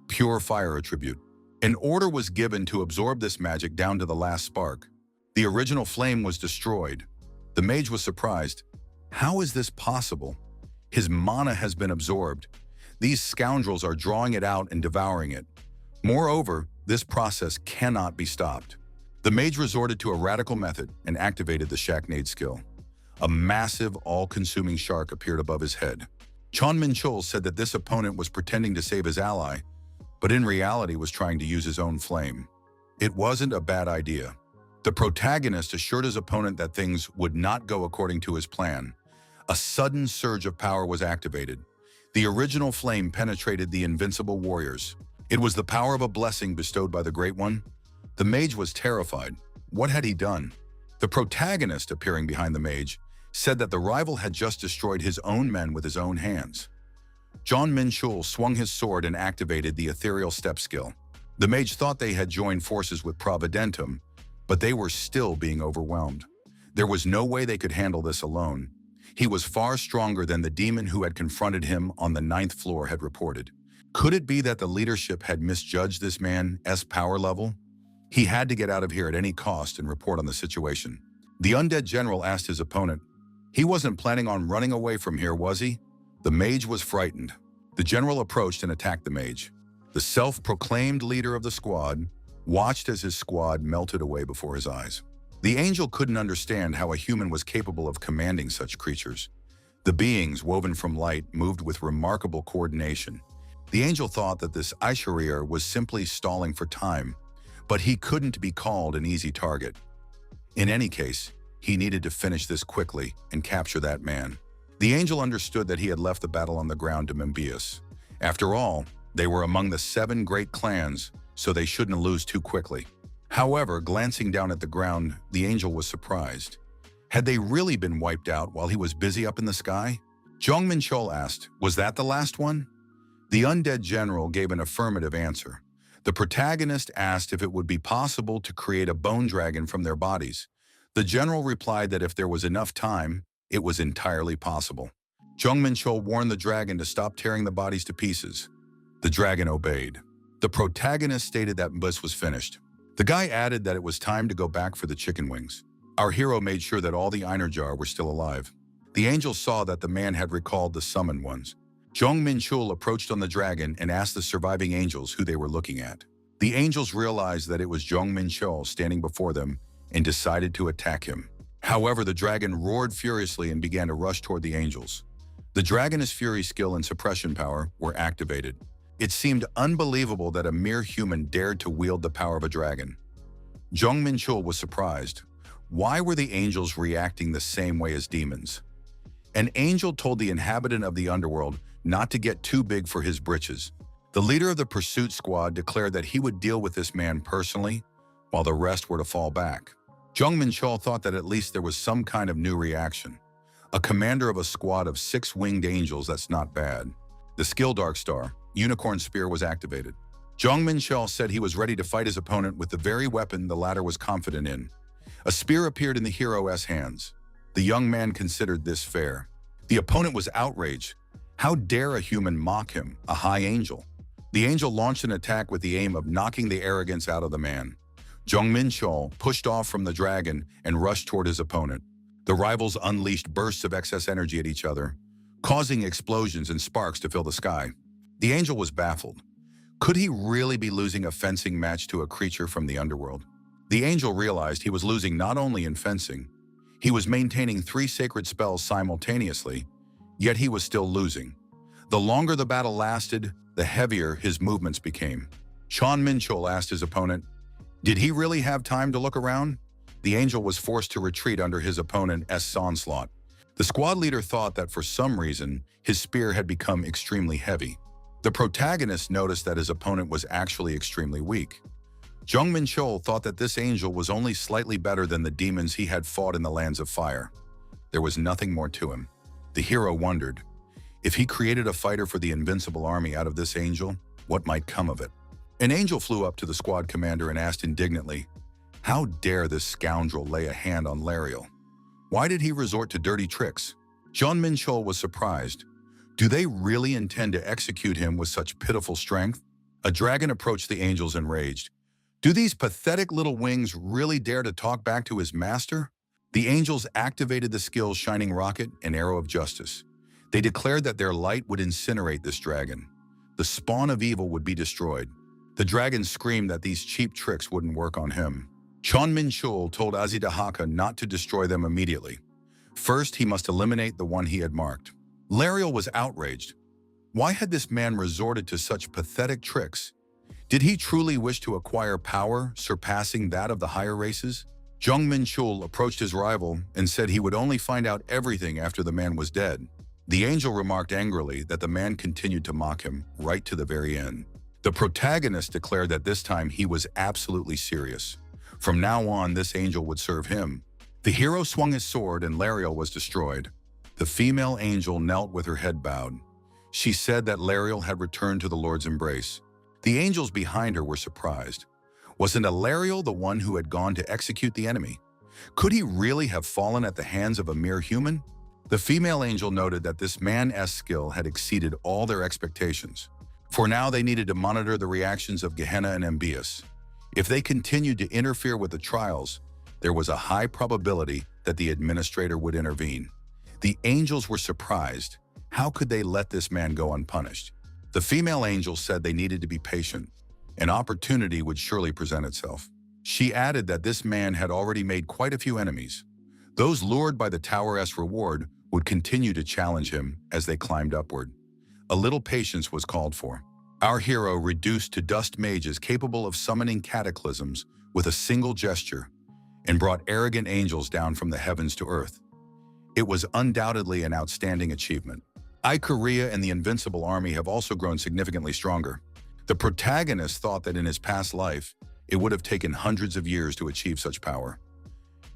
pure fire attribute. An order was given to absorb this magic down to the last spark. The original flame was destroyed. The mage was surprised. How is this possible? His mana has been absorbed. These scoundrels are drawing it out and devouring it. Moreover, this process cannot be stopped. The mage resorted to a radical method and activated the Shacknade skill. A massive, all-consuming shark appeared above his head. Jong Menchul said that this opponent was pretending to save his ally, but in reality was trying to use his own flame. It wasn't a bad idea. The protagonist assured his opponent that things would not go according to his plan. A sudden surge of power was activated. The original flame penetrated the invincible warriors. It was the power of a blessing bestowed by the Great One. The mage was terrified. What had he done? The protagonist, appearing behind the mage, said that the rival had just destroyed his own men with his own hands. Jong Menchul swung his sword and activated the ethereal step skill. The mage thought they had joined forces with Providentum, but they were still being overwhelmed. There was no way they could handle this alone. He was far stronger than the demon who had confronted him on the 9th floor had reported. Could it be that the leadership had misjudged this man's power level? He had to get out of here at any cost and report on the situation. The undead general asked his opponent, he wasn't planning on running away from here, was he? The mage was frightened. The general approached and attacked the mage. The self-proclaimed leader of the squad watched as his squad melted away before his eyes. The angel couldn't understand how a human was capable of commanding such creatures. The beings, woven from light, moved with remarkable coordination. The angel thought that this Aisharir was simply stalling for time, but he couldn't be called an easy target. In any case, he needed to finish this quickly and capture that man. The angel understood that he had left the battle on the ground to Membius. After all, they were among the 7 great clans, so they shouldn't lose too quickly. However, glancing down at the ground, the angel was surprised. Had they really been wiped out while he was busy up in the sky? Jong Menchul asked, "Was that the last one?" The undead general gave an affirmative answer. The protagonist asked if it would be possible to create a bone dragon from their bodies. The general replied that if there was enough time, it was entirely possible. Jong Menchul warned the dragon to stop tearing the bodies to pieces. The dragon obeyed. The protagonist stated that Mbus was finished. The guy added that it was time to go back for the chicken wings. Our hero made sure that all the Einerjar were still alive. The angel saw that the man had recalled the summoned ones. Jong Menchul approached on the dragon and asked the surviving angels who they were looking at. The angels realized that it was Jong Menchul standing before them and decided to attack him. However, the dragon roared furiously and began to rush toward the angels. The dragon's fury skill and suppression power were activated. It seemed unbelievable that a mere human dared to wield the power of a dragon. Jong Menchul was surprised. Why were the angels reacting the same way as demons? An angel told the inhabitant of the underworld not to get too big for his britches. The leader of the pursuit squad declared that he would deal with this man personally, while the rest were to fall back. Jong Menchul thought that at least there was some kind of new reaction. A commander of a squad of 6 winged angels, that's not bad. The skill Dark Star, Unicorn Spear, was activated. Jong Menchul said he was ready to fight his opponent with the very weapon the latter was confident in. A spear appeared in the hero's hands. The young man considered this fair. The opponent was outraged. How dare a human mock him, a high angel? The angel launched an attack with the aim of knocking the arrogance out of the man. Jong Menchul pushed off from the dragon and rushed toward his opponent. The rivals unleashed bursts of excess energy at each other, causing explosions and sparks to fill the sky. The angel was baffled. Could he really be losing a fencing match to a creature from the underworld? The angel realized he was losing not only in fencing, he was maintaining 3 sacred spells simultaneously, yet he was still losing. The longer the battle lasted, the heavier his movements became. Jong Menchul asked his opponent, did he really have time to look around? The angel was forced to retreat under his opponent's onslaught. The squad leader thought that for some reason, his spear had become extremely heavy. The protagonist noticed that his opponent was actually extremely weak. Jong Menchul thought that this angel was only slightly better than the demons he had fought in the lands of fire. There was nothing more to him. The hero wondered, if he created a fighter for the invincible army out of this angel, what might come of it? An angel flew up to the squad commander and asked indignantly, how dare this scoundrel lay a hand on Lariel? Why did he resort to dirty tricks? Jong Menchul was surprised. Do they really intend to execute him with such pitiful strength? A dragon approached the angels enraged. Do these pathetic little wings really dare to talk back to his master? The angels activated the skills Shining Rocket and Arrow of Justice. They declared that their light would incinerate this dragon. The spawn of evil would be destroyed. The dragon screamed that these cheap tricks wouldn't work on him. Jong Menchul told Azidahaka not to destroy them immediately. First, he must eliminate the one he had marked. Lariel was outraged. Why had this man resorted to such pathetic tricks? Did he truly wish to acquire power surpassing that of the higher races? Jong Menchul approached his rival and said he would only find out everything after the man was dead. The angel remarked angrily that the man continued to mock him right to the very end. The protagonist declared that this time he was absolutely serious. From now on, this angel would serve him. The hero swung his sword and Lariel was destroyed. The female angel knelt with her head bowed. She said that Lariel had returned to the Lord's embrace. The angels behind her were surprised. Wasn't Lariel the one who had gone to execute the enemy? Could he really have fallen at the hands of a mere human? The female angel noted that this man's skill had exceeded all their expectations. For now, they needed to monitor the reactions of Gehenna and Membius. If they continued to interfere with the trials, there was a high probability that the administrator would intervene. The angels were surprised. How could they let this man go unpunished? The female angel said they needed to be patient. An opportunity would surely present itself. She added that this man had already made quite a few enemies. Those lured by the tower's reward would continue to challenge him as they climbed upward. A little patience was called for. Our hero reduced to dust mages capable of summoning cataclysms with a single gesture, and brought arrogant angels down from the heavens to earth. It was undoubtedly an outstanding achievement. Korea and the Invincible Army have also grown significantly stronger. The protagonist thought that in his past life, it would have taken hundreds of years to achieve such power.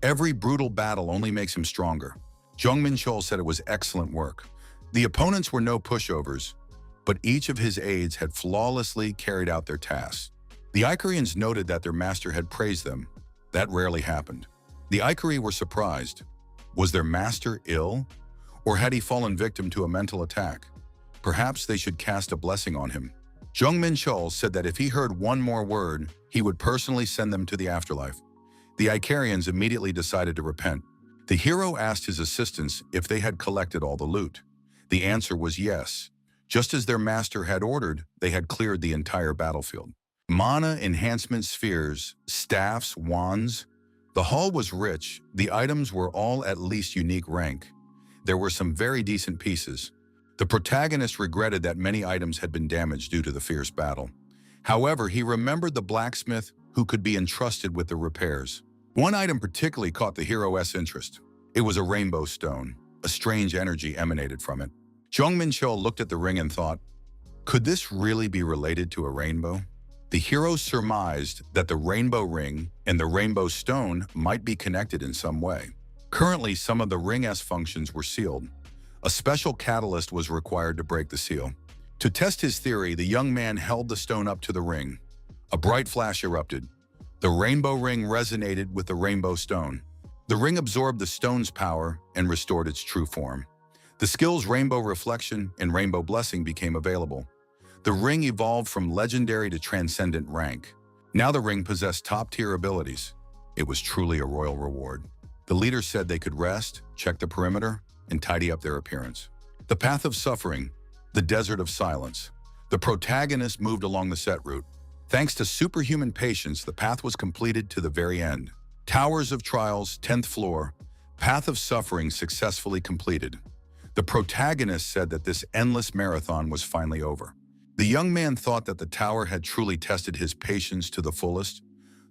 Every brutal battle only makes him stronger. Jong Menchul said it was excellent work. The opponents were no pushovers, but each of his aides had flawlessly carried out their tasks. The Icarians noted that their master had praised them. That rarely happened. The Icari were surprised. Was their master ill? Or had he fallen victim to a mental attack? Perhaps they should cast a blessing on him. Jong Menchul said that if he heard one more word, he would personally send them to the afterlife. The Icarians immediately decided to repent. The hero asked his assistants if they had collected all the loot. The answer was yes. Just as their master had ordered, they had cleared the entire battlefield. Mana enhancement spheres, staffs, wands. The haul was rich. The items were all at least unique rank. There were some very decent pieces. The protagonist regretted that many items had been damaged due to the fierce battle. However, he remembered the blacksmith who could be entrusted with the repairs. One item particularly caught the hero's interest. It was a rainbow stone. A strange energy emanated from it. Jong Menchul looked at the ring and thought, could this really be related to a rainbow? The hero surmised that the rainbow ring and the rainbow stone might be connected in some way. Currently, some of the ring's functions were sealed. A special catalyst was required to break the seal. To test his theory, the young man held the stone up to the ring. A bright flash erupted. The rainbow ring resonated with the rainbow stone. The ring absorbed the stone's power and restored its true form. The skills Rainbow Reflection and Rainbow Blessing became available. The ring evolved from legendary to transcendent rank. Now the ring possessed top-tier abilities. It was truly a royal reward. The leader said they could rest, check the perimeter, and tidy up their appearance. The path of suffering, the desert of silence. The protagonist moved along the set route. Thanks to superhuman patience, the path was completed to the very end. Towers of Trials, 10th floor, Path of Suffering successfully completed. The protagonist said that this endless marathon was finally over. The young man thought that the tower had truly tested his patience to the fullest.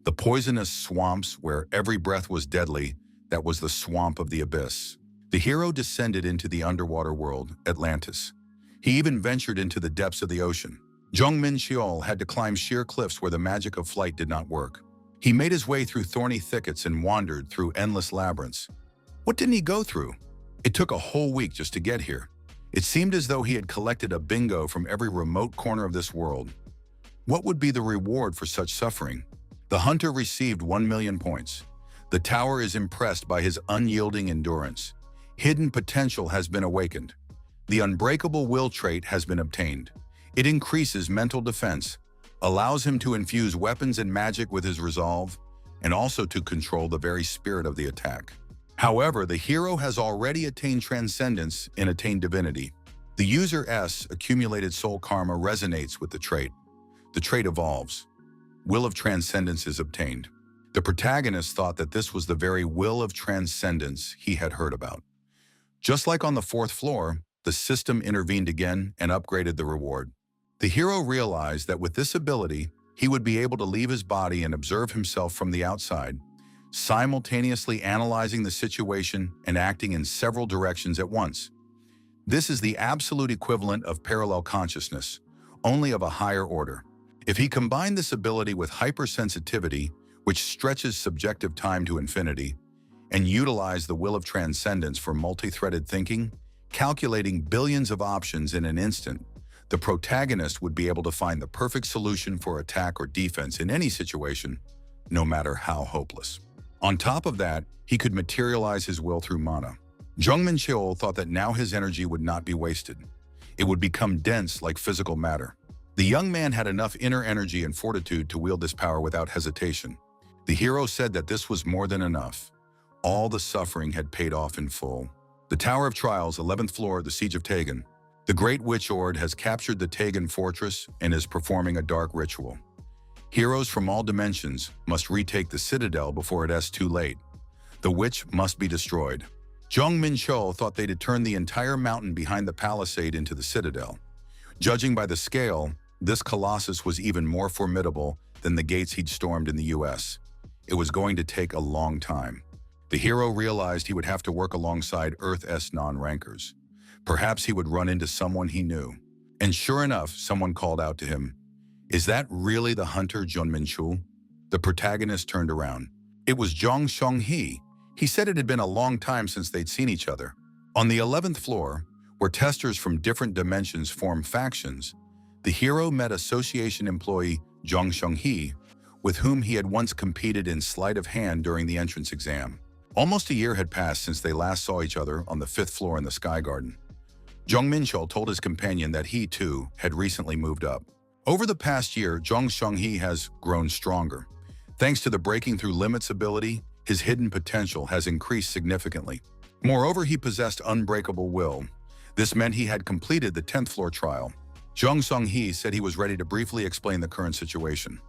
The poisonous swamps where every breath was deadly, that was the swamp of the abyss. The hero descended into the underwater world, Atlantis. He even ventured into the depths of the ocean. Jong Menchul had to climb sheer cliffs where the magic of flight did not work. He made his way through thorny thickets and wandered through endless labyrinths. What didn't he go through? It took a whole week just to get here. It seemed as though he had collected a bingo from every remote corner of this world. What would be the reward for such suffering? The hunter received 1 million points. The tower is impressed by his unyielding endurance. Hidden potential has been awakened. The unbreakable will trait has been obtained. It increases mental defense, allows him to infuse weapons and magic with his resolve, and also to control the very spirit of the attack. However, the hero has already attained transcendence and attained divinity. The user's accumulated soul karma resonates with the trait. The trait evolves. Will of transcendence is obtained. The protagonist thought that this was the very will of transcendence he had heard about. Just like on the 4th floor, the system intervened again and upgraded the reward. The hero realized that with this ability, he would be able to leave his body and observe himself from the outside, simultaneously analyzing the situation and acting in several directions at once. This is the absolute equivalent of parallel consciousness, only of a higher order. If he combined this ability with hypersensitivity, which stretches subjective time to infinity, and utilized the will of transcendence for multi-threaded thinking, calculating billions of options in an instant, the protagonist would be able to find the perfect solution for attack or defense in any situation, no matter how hopeless. On top of that, he could materialize his will through mana. Jong Menchul thought that now his energy would not be wasted. It would become dense like physical matter. The young man had enough inner energy and fortitude to wield this power without hesitation. The hero said that this was more than enough. All the suffering had paid off in full. The Tower of Trials, 11th floor, the Siege of Tagan. The Great Witch Ord has captured the Tagan fortress and is performing a dark ritual. Heroes from all dimensions must retake the citadel before it is too late. The witch must be destroyed. Jong Menchul thought they'd turn the entire mountain behind the palisade into the citadel. Judging by the scale, this colossus was even more formidable than the gates he'd stormed in the US. it was going to take a long time. The hero realized he would have to work alongside Earth's non-rankers. Perhaps he would run into someone he knew. And sure enough, someone called out to him, "Is that really the hunter Jong Menchul?" The protagonist turned around. It was Jong Song-hee. He said it had been a long time since they'd seen each other. On the 11th floor, where testers from different dimensions form factions, the hero met association employee Jong Song-hee, with whom he had once competed in sleight of hand during the entrance exam. Almost a year had passed since they last saw each other on the 5th floor in the Sky Garden. Jong Menchul told his companion that he, too, had recently moved up. Over the past year, Jong Song-hee has grown stronger. Thanks to the Breaking Through Limits ability, his hidden potential has increased significantly. Moreover, he possessed unbreakable will. This meant he had completed the 10th floor trial. Jong Song-hee said he was ready to briefly explain the current situation.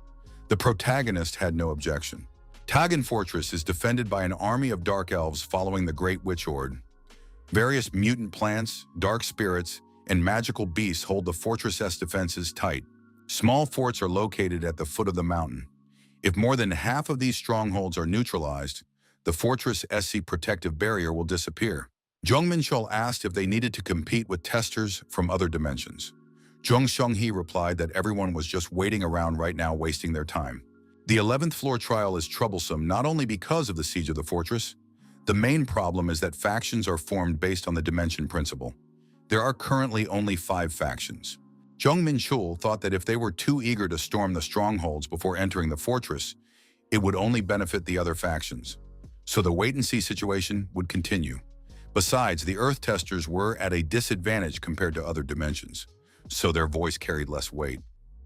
The protagonist had no objection. Tagan Fortress is defended by an army of dark elves following the Great Witch Horde. Various mutant plants, dark spirits, and magical beasts hold the fortress's defenses tight. Small forts are located at the foot of the mountain. If more than half of these strongholds are neutralized, the fortress' protective barrier will disappear. Jong Menchul asked if they needed to compete with testers from other dimensions. Jong Song-hee replied that everyone was just waiting around right now, wasting their time. The 11th floor trial is troublesome not only because of the siege of the fortress. The main problem is that factions are formed based on the dimension principle. There are currently only 5 factions. Jong Menchul thought that if they were too eager to storm the strongholds before entering the fortress, it would only benefit the other factions. So the wait-and-see situation would continue. Besides, the Earth testers were at a disadvantage compared to other dimensions, so their voice carried less weight.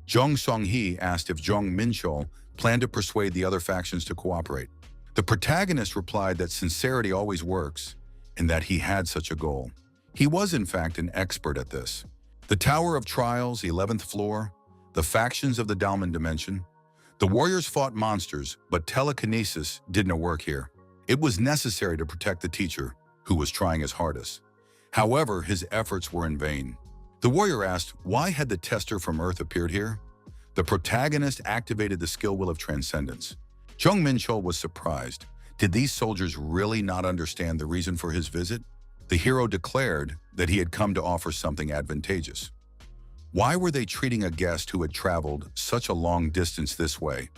Jong Song-hee asked if Jong Menchul planned to persuade the other factions to cooperate. The protagonist replied that sincerity always works, and that he had such a goal. He was, in fact, an expert at this. The Tower of Trials, 11th floor, the factions of the Dalman dimension. The warriors fought monsters, but telekinesis didn't work here. It was necessary to protect the teacher, who was trying his hardest. However, his efforts were in vain. The warrior asked, why had the tester from Earth appeared here? The protagonist activated the skill will of transcendence. Jong Menchul was surprised. Did these soldiers really not understand the reason for his visit? The hero declared that he had come to offer something advantageous. Why were they treating a guest who had traveled such a long distance this way?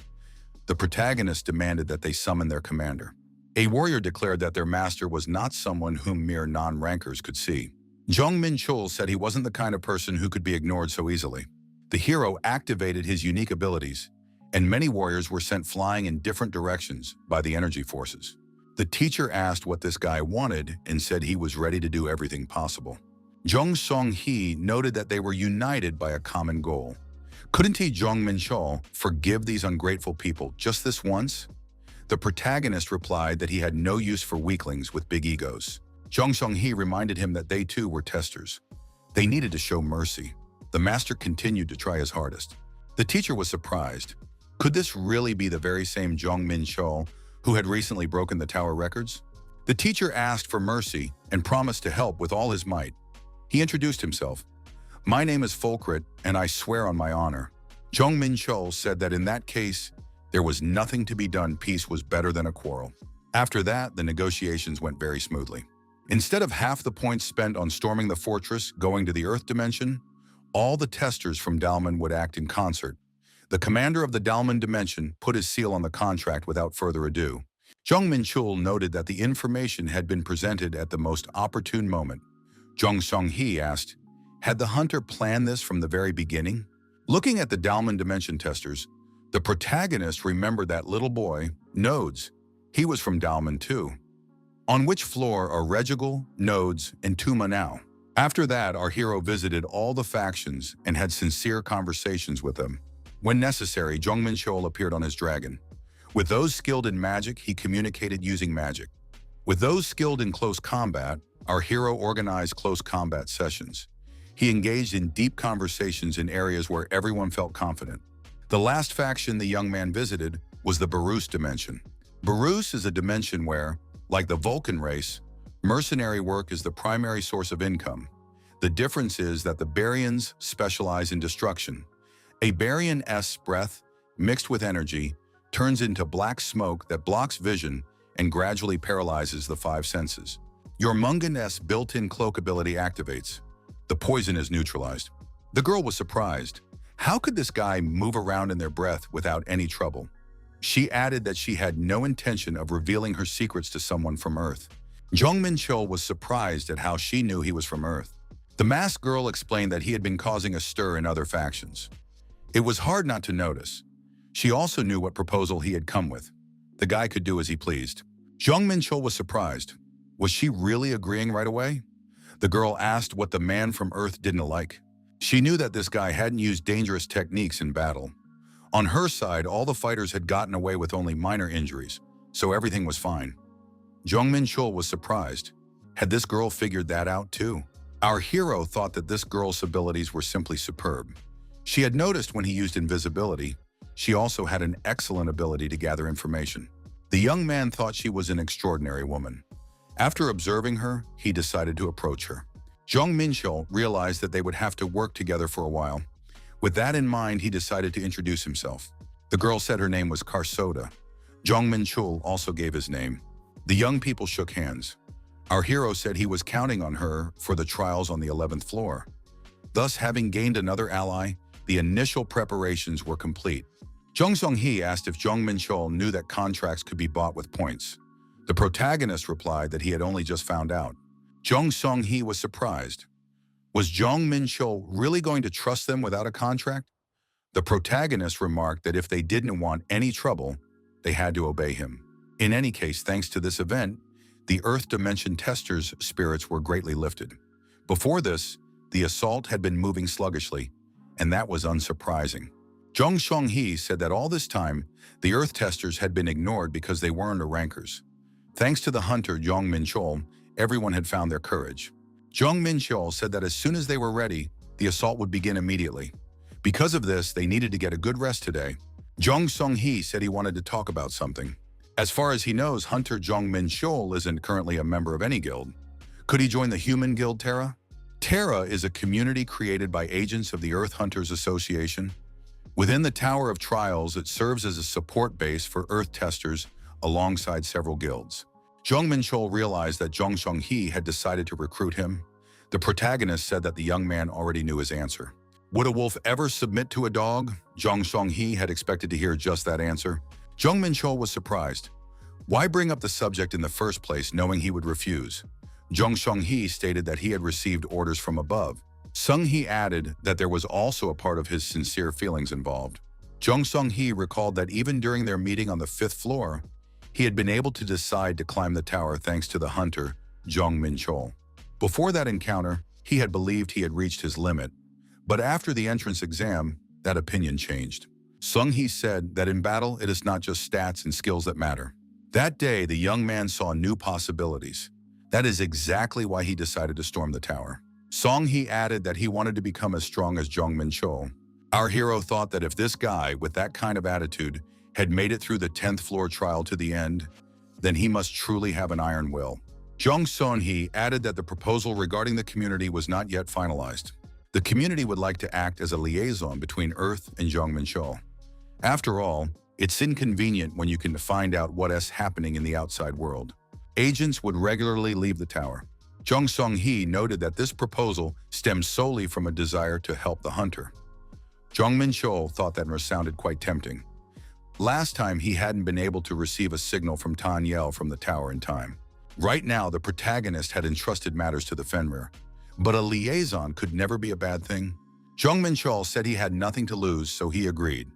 The protagonist demanded that they summon their commander. A warrior declared that their master was not someone whom mere non-rankers could see. Jong Menchul said he wasn't the kind of person who could be ignored so easily. The hero activated his unique abilities, and many warriors were sent flying in different directions by the energy forces. The teacher asked what this guy wanted and said he was ready to do everything possible. Jong Song-hee noted that they were united by a common goal. Couldn't he, Jong Menchul, forgive these ungrateful people just this once? The protagonist replied that he had no use for weaklings with big egos. Jong Song-hee reminded him that they too were testers. They needed to show mercy. The master continued to try his hardest. The teacher was surprised. Could this really be the very same Jong Menchul who had recently broken the tower records? The teacher asked for mercy and promised to help with all his might. He introduced himself. My name is Fulcrit, and I swear on my honor. Jong Menchul said that in that case, there was nothing to be done. Peace was better than a quarrel. After that, the negotiations went very smoothly. Instead of half the points spent on storming the fortress going to the Earth dimension, all the testers from Dalman would act in concert. The commander of the Dalman dimension put his seal on the contract without further ado. Jong Menchul noted that the information had been presented at the most opportune moment. Jong Song-hee asked, had the hunter planned this from the very beginning? Looking at the Dalman dimension testers, the protagonist remembered that little boy, Nodes. He was from Dalman too. On which floor are Regigal, Nodes, and Tuma now? After that, our hero visited all the factions and had sincere conversations with them. When necessary, Jong Menchul appeared on his dragon. With those skilled in magic, he communicated using magic. With those skilled in close combat, our hero organized close combat sessions. He engaged in deep conversations in areas where everyone felt confident. The last faction the young man visited was the Barus dimension. Barus is a dimension where, like the Vulcan race, mercenary work is the primary source of income. The difference is that the Baryons specialize in destruction. A Baryon-esque breath, mixed with energy, turns into black smoke that blocks vision and gradually paralyzes the five senses. Your Manga's built-in cloak ability activates. The poison is neutralized. The girl was surprised. How could this guy move around in their breath without any trouble? She added that she had no intention of revealing her secrets to someone from Earth. Jong Menchul was surprised at how she knew he was from Earth. The masked girl explained that he had been causing a stir in other factions. It was hard not to notice. She also knew what proposal he had come with. The guy could do as he pleased. Jong Menchul was surprised. Was she really agreeing right away? The girl asked what the man from Earth didn't like. She knew that this guy hadn't used dangerous techniques in battle. On her side, all the fighters had gotten away with only minor injuries, so everything was fine. Jong Menchul was surprised. Had this girl figured that out too? Our hero thought that this girl's abilities were simply superb. She had noticed when he used invisibility, she also had an excellent ability to gather information. The young man thought she was an extraordinary woman. After observing her, he decided to approach her. Jong Menchul realized that they would have to work together for a while. With that in mind, he decided to introduce himself. The girl said her name was Karsoda. Jong Menchul also gave his name. The young people shook hands. Our hero said he was counting on her for the trials on the 11th floor. Thus, having gained another ally, the initial preparations were complete. Jong Song-hee asked if Jong Menchul knew that contracts could be bought with points. The protagonist replied that he had only just found out. Jong Song-hee was surprised. Was Jong Menchul really going to trust them without a contract? The protagonist remarked that if they didn't want any trouble, they had to obey him. In any case, thanks to this event, the Earth Dimension Testers' spirits were greatly lifted. Before this, the assault had been moving sluggishly, and that was unsurprising. Jong Song-hee said that all this time, the Earth Testers had been ignored because they weren't rankers. Thanks to the hunter Jong Menchul, everyone had found their courage. Jong Menchul said that as soon as they were ready, the assault would begin immediately. Because of this, they needed to get a good rest today. Jong Song-hee said he wanted to talk about something. As far as he knows, Hunter Jong Menchul isn't currently a member of any guild. Could he join the human guild Terra? Terra is a community created by agents of the Earth Hunters Association. Within the Tower of Trials, it serves as a support base for Earth testers alongside several guilds. Jong Menchul realized that Jong Song-hee had decided to recruit him. The protagonist said that the young man already knew his answer. Would a wolf ever submit to a dog? Jong Song-hee had expected to hear just that answer. Jong Menchul was surprised. Why bring up the subject in the first place knowing he would refuse? Jong Song-hee stated that he had received orders from above. Sung-hee added that there was also a part of his sincere feelings involved. Jong Song-hee recalled that even during their meeting on the 5th floor, he had been able to decide to climb the tower thanks to the hunter, Jong Menchul. Before that encounter, he had believed he had reached his limit, but after the entrance exam, that opinion changed. Sung-hee said that in battle, it is not just stats and skills that matter. That day, the young man saw new possibilities. That is exactly why he decided to storm the tower. Song-hee added that he wanted to become as strong as Jong Menchul. Our hero thought that if this guy, with that kind of attitude, had made it through the 10th floor trial to the end, then he must truly have an iron will. Jong Song-hee added that the proposal regarding the community was not yet finalized. The community would like to act as a liaison between Earth and Jong Menchul. After all, it's inconvenient when you can find out what is happening in the outside world. Agents would regularly leave the tower. Jong Song-hee noted that this proposal stemmed solely from a desire to help the hunter. Jong Menchul thought that sounded quite tempting. Last time, he hadn't been able to receive a signal from Tan Yel from the tower in time. Right now, the protagonist had entrusted matters to the Fenrir. But a liaison could never be a bad thing. Jong Menchul said he had nothing to lose, so he agreed.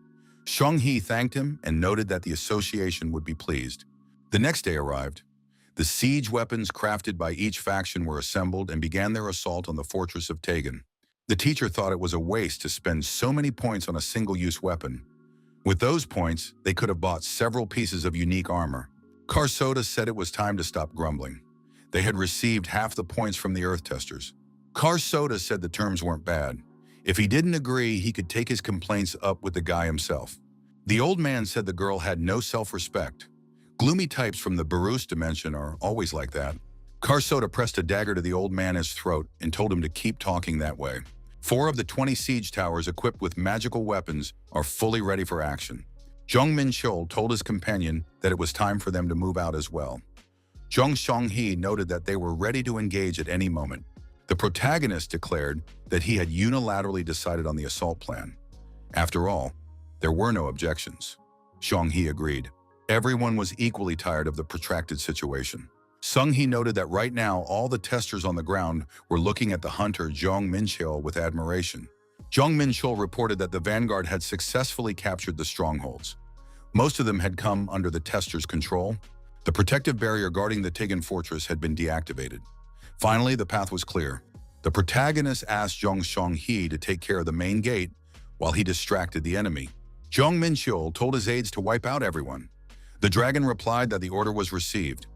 Song-hee thanked him and noted that the association would be pleased. The next day arrived. The siege weapons crafted by each faction were assembled and began their assault on the fortress of Tegan. The teacher thought it was a waste to spend so many points on a single-use weapon. With those points, they could have bought several pieces of unique armor. Karsoda said it was time to stop grumbling. They had received half the points from the Earth Testers. Karsoda said the terms weren't bad. If he didn't agree, he could take his complaints up with the guy himself. The old man said the girl had no self-respect. Gloomy types from the Barus dimension are always like that. Karsoda pressed a dagger to the old man's throat and told him to keep talking that way. 4 of the 20 siege towers equipped with magical weapons are fully ready for action. Jong Menchul told his companion that it was time for them to move out as well. Jong Song-hee noted that they were ready to engage at any moment. The protagonist declared that he had unilaterally decided on the assault plan. After all, there were no objections. Song-hee agreed. Everyone was equally tired of the protracted situation. Sung-hee noted that right now all the testers on the ground were looking at the hunter Jong Menchul with admiration. Jong Menchul reported that the vanguard had successfully captured the strongholds. Most of them had come under the testers' control. The protective barrier guarding the Tigan fortress had been deactivated. Finally, the path was clear. The protagonist asked Jong Song-hee to take care of the main gate while he distracted the enemy. Jong Menchul told his aides to wipe out everyone. The dragon replied that the order was received.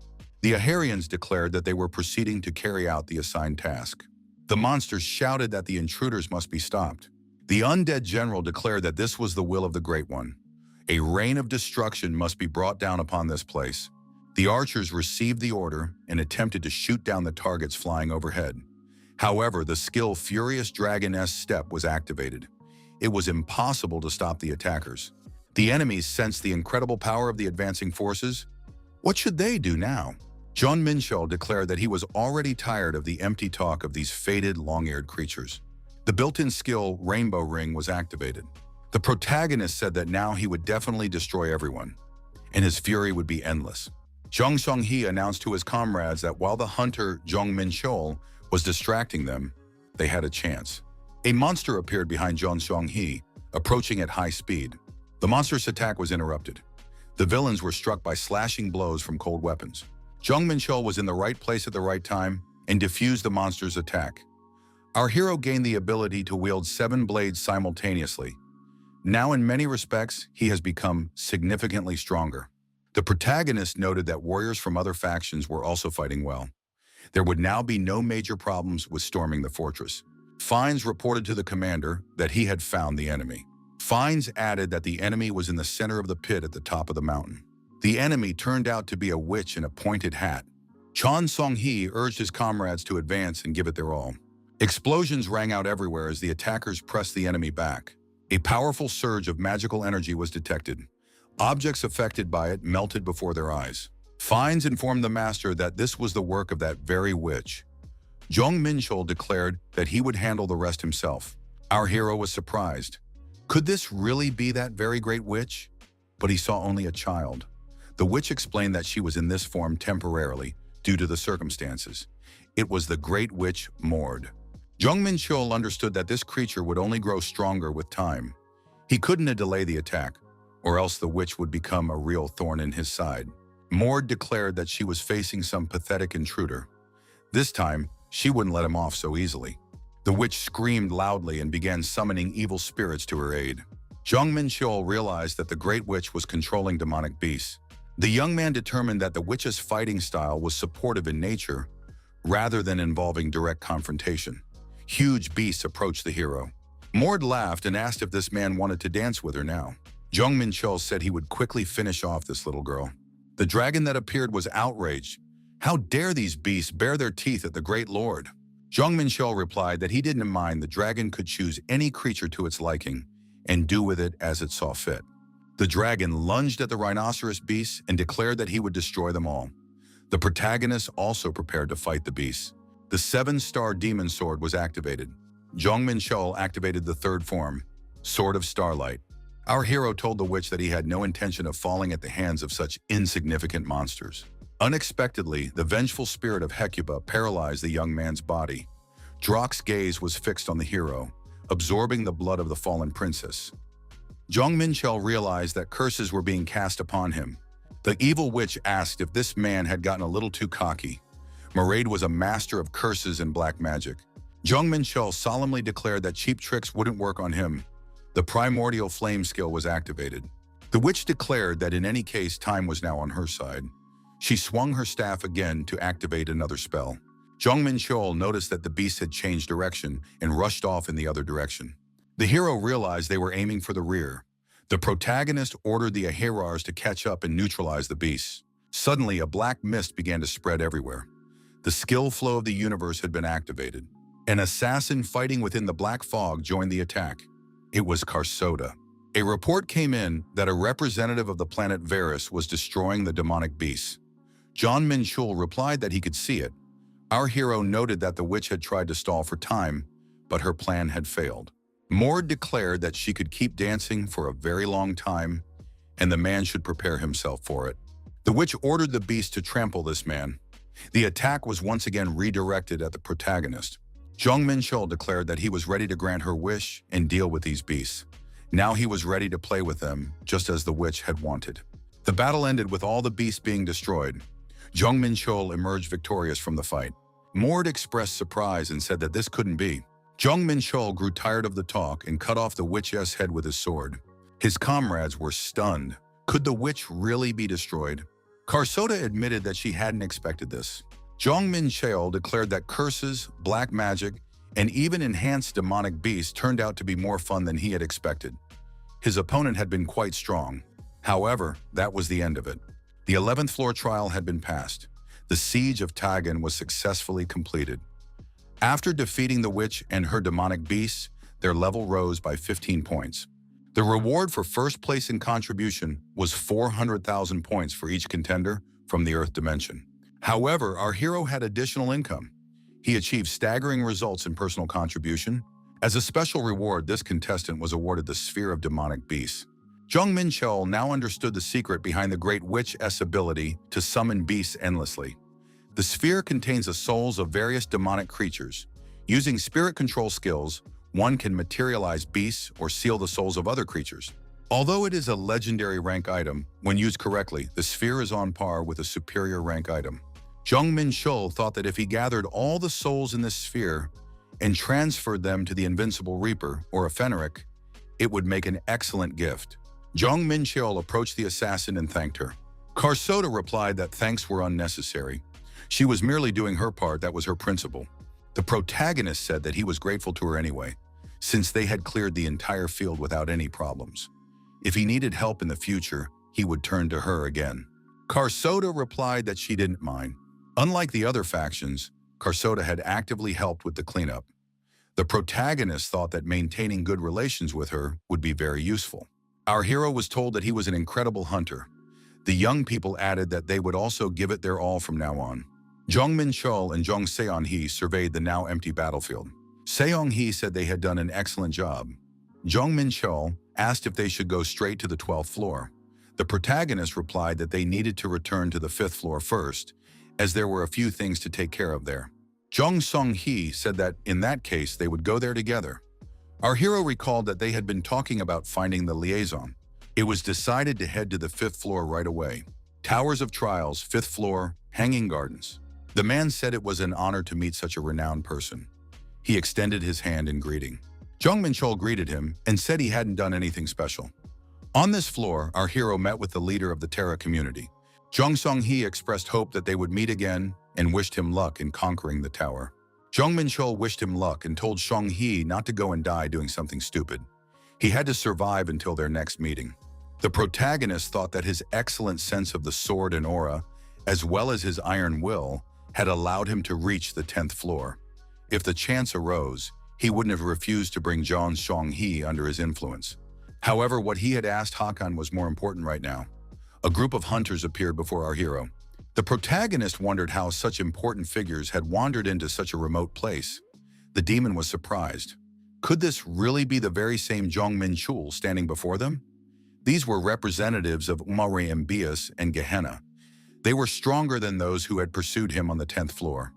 The Aharians declared that they were proceeding to carry out the assigned task. The monsters shouted that the intruders must be stopped. The undead general declared that this was the will of the Great One. A rain of destruction must be brought down upon this place. The archers received the order and attempted to shoot down the targets flying overhead. However, the skilled Furious Dragon-S step was activated. It was impossible to stop the attackers. The enemies sensed the incredible power of the advancing forces. What should they do now? Jong Menchul declared that he was already tired of the empty talk of these fated, long-eared creatures. The built-in skill Rainbow Ring was activated. The protagonist said that now he would definitely destroy everyone, and his fury would be endless. Jong Song-hee announced to his comrades that while the hunter Jong Menchul was distracting them, they had a chance. A monster appeared behind Jong Song-hee, approaching at high speed. The monster's attack was interrupted. The villains were struck by slashing blows from cold weapons. Jong Menchul was in the right place at the right time and defused the monster's attack. Our hero gained the ability to wield 7 blades simultaneously. Now, in many respects, he has become significantly stronger. The protagonist noted that warriors from other factions were also fighting well. There would now be no major problems with storming the fortress. Fines reported to the commander that he had found the enemy. Fines added that the enemy was in the center of the pit at the top of the mountain. The enemy turned out to be a witch in a pointed hat. Jong Song-hee urged his comrades to advance and give it their all. Explosions rang out everywhere as the attackers pressed the enemy back. A powerful surge of magical energy was detected. Objects affected by it melted before their eyes. Fines informed the master that this was the work of that very witch. Jong Menchul declared that he would handle the rest himself. Our hero was surprised. Could this really be that very great witch? But he saw only a child. The witch explained that she was in this form temporarily, due to the circumstances. It was the great witch Mord. Jong Menchul understood that this creature would only grow stronger with time. He couldn't delay the attack, or else the witch would become a real thorn in his side. Mord declared that she was facing some pathetic intruder. This time, she wouldn't let him off so easily. The witch screamed loudly and began summoning evil spirits to her aid. Jong Menchul realized that the great witch was controlling demonic beasts. The young man determined that the witch's fighting style was supportive in nature, rather than involving direct confrontation. Huge beasts approached the hero. Mord laughed and asked if this man wanted to dance with her now. Jong Menchul said he would quickly finish off this little girl. The dragon that appeared was outraged. How dare these beasts bare their teeth at the great lord? Jong Menchul replied that he didn't mind the dragon could choose any creature to its liking and do with it as it saw fit. The dragon lunged at the rhinoceros beasts and declared that he would destroy them all. The protagonist also prepared to fight the beasts. The 7-star demon sword was activated. Jong Menchul activated the 3rd form, Sword of Starlight. Our hero told the witch that he had no intention of falling at the hands of such insignificant monsters. Unexpectedly, the vengeful spirit of Hecuba paralyzed the young man's body. Drak's gaze was fixed on the hero, absorbing the blood of the fallen princess. Jong Menchul realized that curses were being cast upon him. The evil witch asked if this man had gotten a little too cocky. Maraid was a master of curses and black magic. Jong Menchul solemnly declared that cheap tricks wouldn't work on him. The primordial flame skill was activated. The witch declared that in any case time was now on her side. She swung her staff again to activate another spell. Jong Menchul noticed that the beast had changed direction and rushed off in the other direction. The hero realized they were aiming for the rear. The protagonist ordered the Ahirars to catch up and neutralize the beasts. Suddenly, a black mist began to spread everywhere. The skill flow of the universe had been activated. An assassin fighting within the black fog joined the attack. It was Karsoda. A report came in that a representative of the planet Varus was destroying the demonic beasts. Jong Menchul replied that he could see it. Our hero noted that the witch had tried to stall for time, but her plan had failed. Mord declared that she could keep dancing for a very long time, and the man should prepare himself for it. The witch ordered the beast to trample this man. The attack was once again redirected at the protagonist. Jong Menchul declared that he was ready to grant her wish and deal with these beasts. Now he was ready to play with them, just as the witch had wanted. The battle ended with all the beasts being destroyed. Jong Menchul emerged victorious from the fight. Mord expressed surprise and said that this couldn't be. Jong Menchul grew tired of the talk and cut off the witch's head with his sword. His comrades were stunned. Could the witch really be destroyed? Karsoda admitted that she hadn't expected this. Jong Menchul declared that curses, black magic, and even enhanced demonic beasts turned out to be more fun than he had expected. His opponent had been quite strong. However, that was the end of it. The 11th floor trial had been passed. The siege of Tagan was successfully completed. After defeating the witch and her demonic beasts, their level rose by 15 points. The reward for first place in contribution was 400,000 points for each contender from the Earth dimension. However, our hero had additional income. He achieved staggering results in personal contribution. As a special reward, this contestant was awarded the Sphere of Demonic Beasts. Jong Menchul now understood the secret behind the Great Witch's ability to summon beasts endlessly. The sphere contains the souls of various demonic creatures. Using spirit control skills, one can materialize beasts or seal the souls of other creatures. Although it is a legendary rank item, when used correctly, the sphere is on par with a superior rank item. Jong Menchul thought that if he gathered all the souls in this sphere and transferred them to the Invincible Reaper, or a Fenric, it would make an excellent gift. Jong Menchul approached the assassin and thanked her. Karsoda replied that thanks were unnecessary. She was merely doing her part, that was her principle. The protagonist said that he was grateful to her anyway, since they had cleared the entire field without any problems. If he needed help in the future, he would turn to her again. Karsoda replied that she didn't mind. Unlike the other factions, Karsoda had actively helped with the cleanup. The protagonist thought that maintaining good relations with her would be very useful. Our hero was told that he was an incredible hunter. The young people added that they would also give it their all from now on. Jong Menchul and Jong Seon-hee surveyed the now empty battlefield. Seong-hee said they had done an excellent job. Jong Menchul asked if they should go straight to the 12th floor. The protagonist replied that they needed to return to the 5th floor first, as there were a few things to take care of there. Jong Song-hee said that in that case they would go there together. Our hero recalled that they had been talking about finding the liaison. It was decided to head to the 5th floor right away. Towers of Trials, 5th floor, Hanging Gardens. The man said it was an honor to meet such a renowned person. He extended his hand in greeting. Jong Menchul greeted him and said he hadn't done anything special. On this floor, our hero met with the leader of the Terra community. Jong Song-hee expressed hope that they would meet again and wished him luck in conquering the tower. Jong Menchul wished him luck and told Song-hee not to go and die doing something stupid. He had to survive until their next meeting. The protagonist thought that his excellent sense of the sword and aura, as well as his iron will, had allowed him to reach the 10th floor. If the chance arose, he wouldn't have refused to bring Jong Song-hee under his influence. However, what he had asked Hakan was more important right now. A group of hunters appeared before our hero. The protagonist wondered how such important figures had wandered into such a remote place. The demon was surprised. Could this really be the very same Jong Menchul standing before them? These were representatives of Umari Mbias and Gehenna. They were stronger than those who had pursued him on the 10th floor.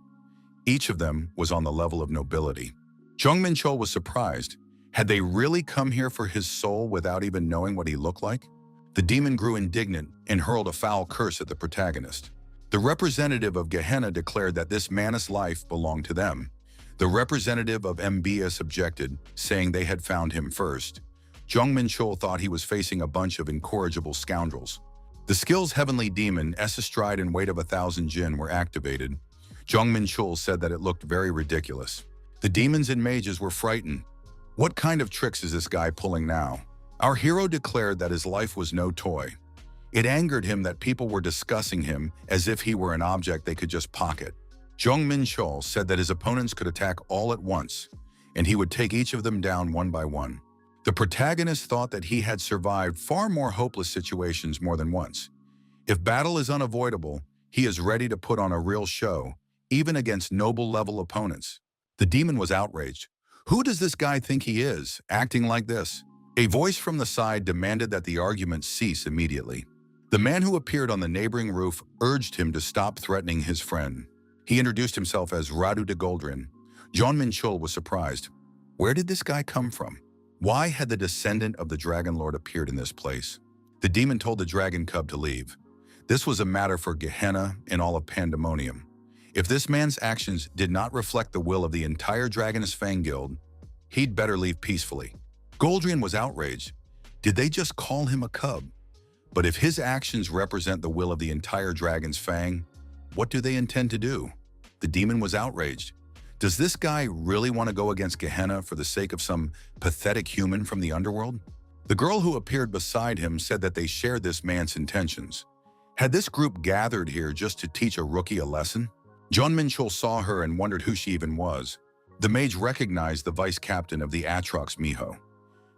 Each of them was on the level of nobility. Jong Menchul was surprised. Had they really come here for his soul without even knowing what he looked like? The demon grew indignant and hurled a foul curse at the protagonist. The representative of Gehenna declared that this man's life belonged to them. The representative of Mbias objected, saying they had found him first. Jong Menchul thought he was facing a bunch of incorrigible scoundrels. The skills Heavenly Demon, Stride and Weight of 1,000 Jin were activated. Jong Menchul said that it looked very ridiculous. The demons and mages were frightened. What kind of tricks is this guy pulling now? Our hero declared that his life was no toy. It angered him that people were discussing him as if he were an object they could just pocket. Jong Menchul said that his opponents could attack all at once, and he would take each of them down one by one. The protagonist thought that he had survived far more hopeless situations more than once. If battle is unavoidable, he is ready to put on a real show, even against noble-level opponents. The demon was outraged. Who does this guy think he is, acting like this? A voice from the side demanded that the argument cease immediately. The man who appeared on the neighboring roof urged him to stop threatening his friend. He introduced himself as Radu de Goldrian. Jong Menchul was surprised. Where did this guy come from? Why had the descendant of the Dragon Lord appeared in this place? The demon told the dragon cub to leave. This was a matter for Gehenna and all of Pandemonium. If this man's actions did not reflect the will of the entire Dragoness Fang Guild, he'd better leave peacefully. Goldrian was outraged. Did they just call him a cub? But if his actions represent the will of the entire Dragon's Fang, what do they intend to do? The demon was outraged. Does this guy really want to go against Gehenna for the sake of some pathetic human from the underworld? The girl who appeared beside him said that they shared this man's intentions. Had this group gathered here just to teach a rookie a lesson? Jong Menchul saw her and wondered who she even was. The mage recognized the vice captain of the Atrox, Miho.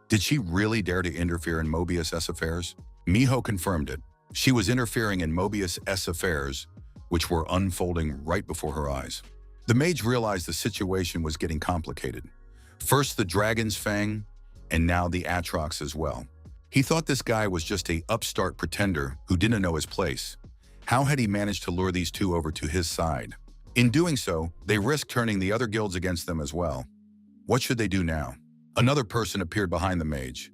Did she really dare to interfere in Mobius' affairs? Miho confirmed it. She was interfering in Mobius' affairs, which were unfolding right before her eyes. The mage realized the situation was getting complicated. First the Dragon's Fang, and now the Atrox as well. He thought this guy was just an upstart pretender who didn't know his place. How had he managed to lure these two over to his side? In doing so, they risked turning the other guilds against them as well. What should they do now? Another person appeared behind the mage.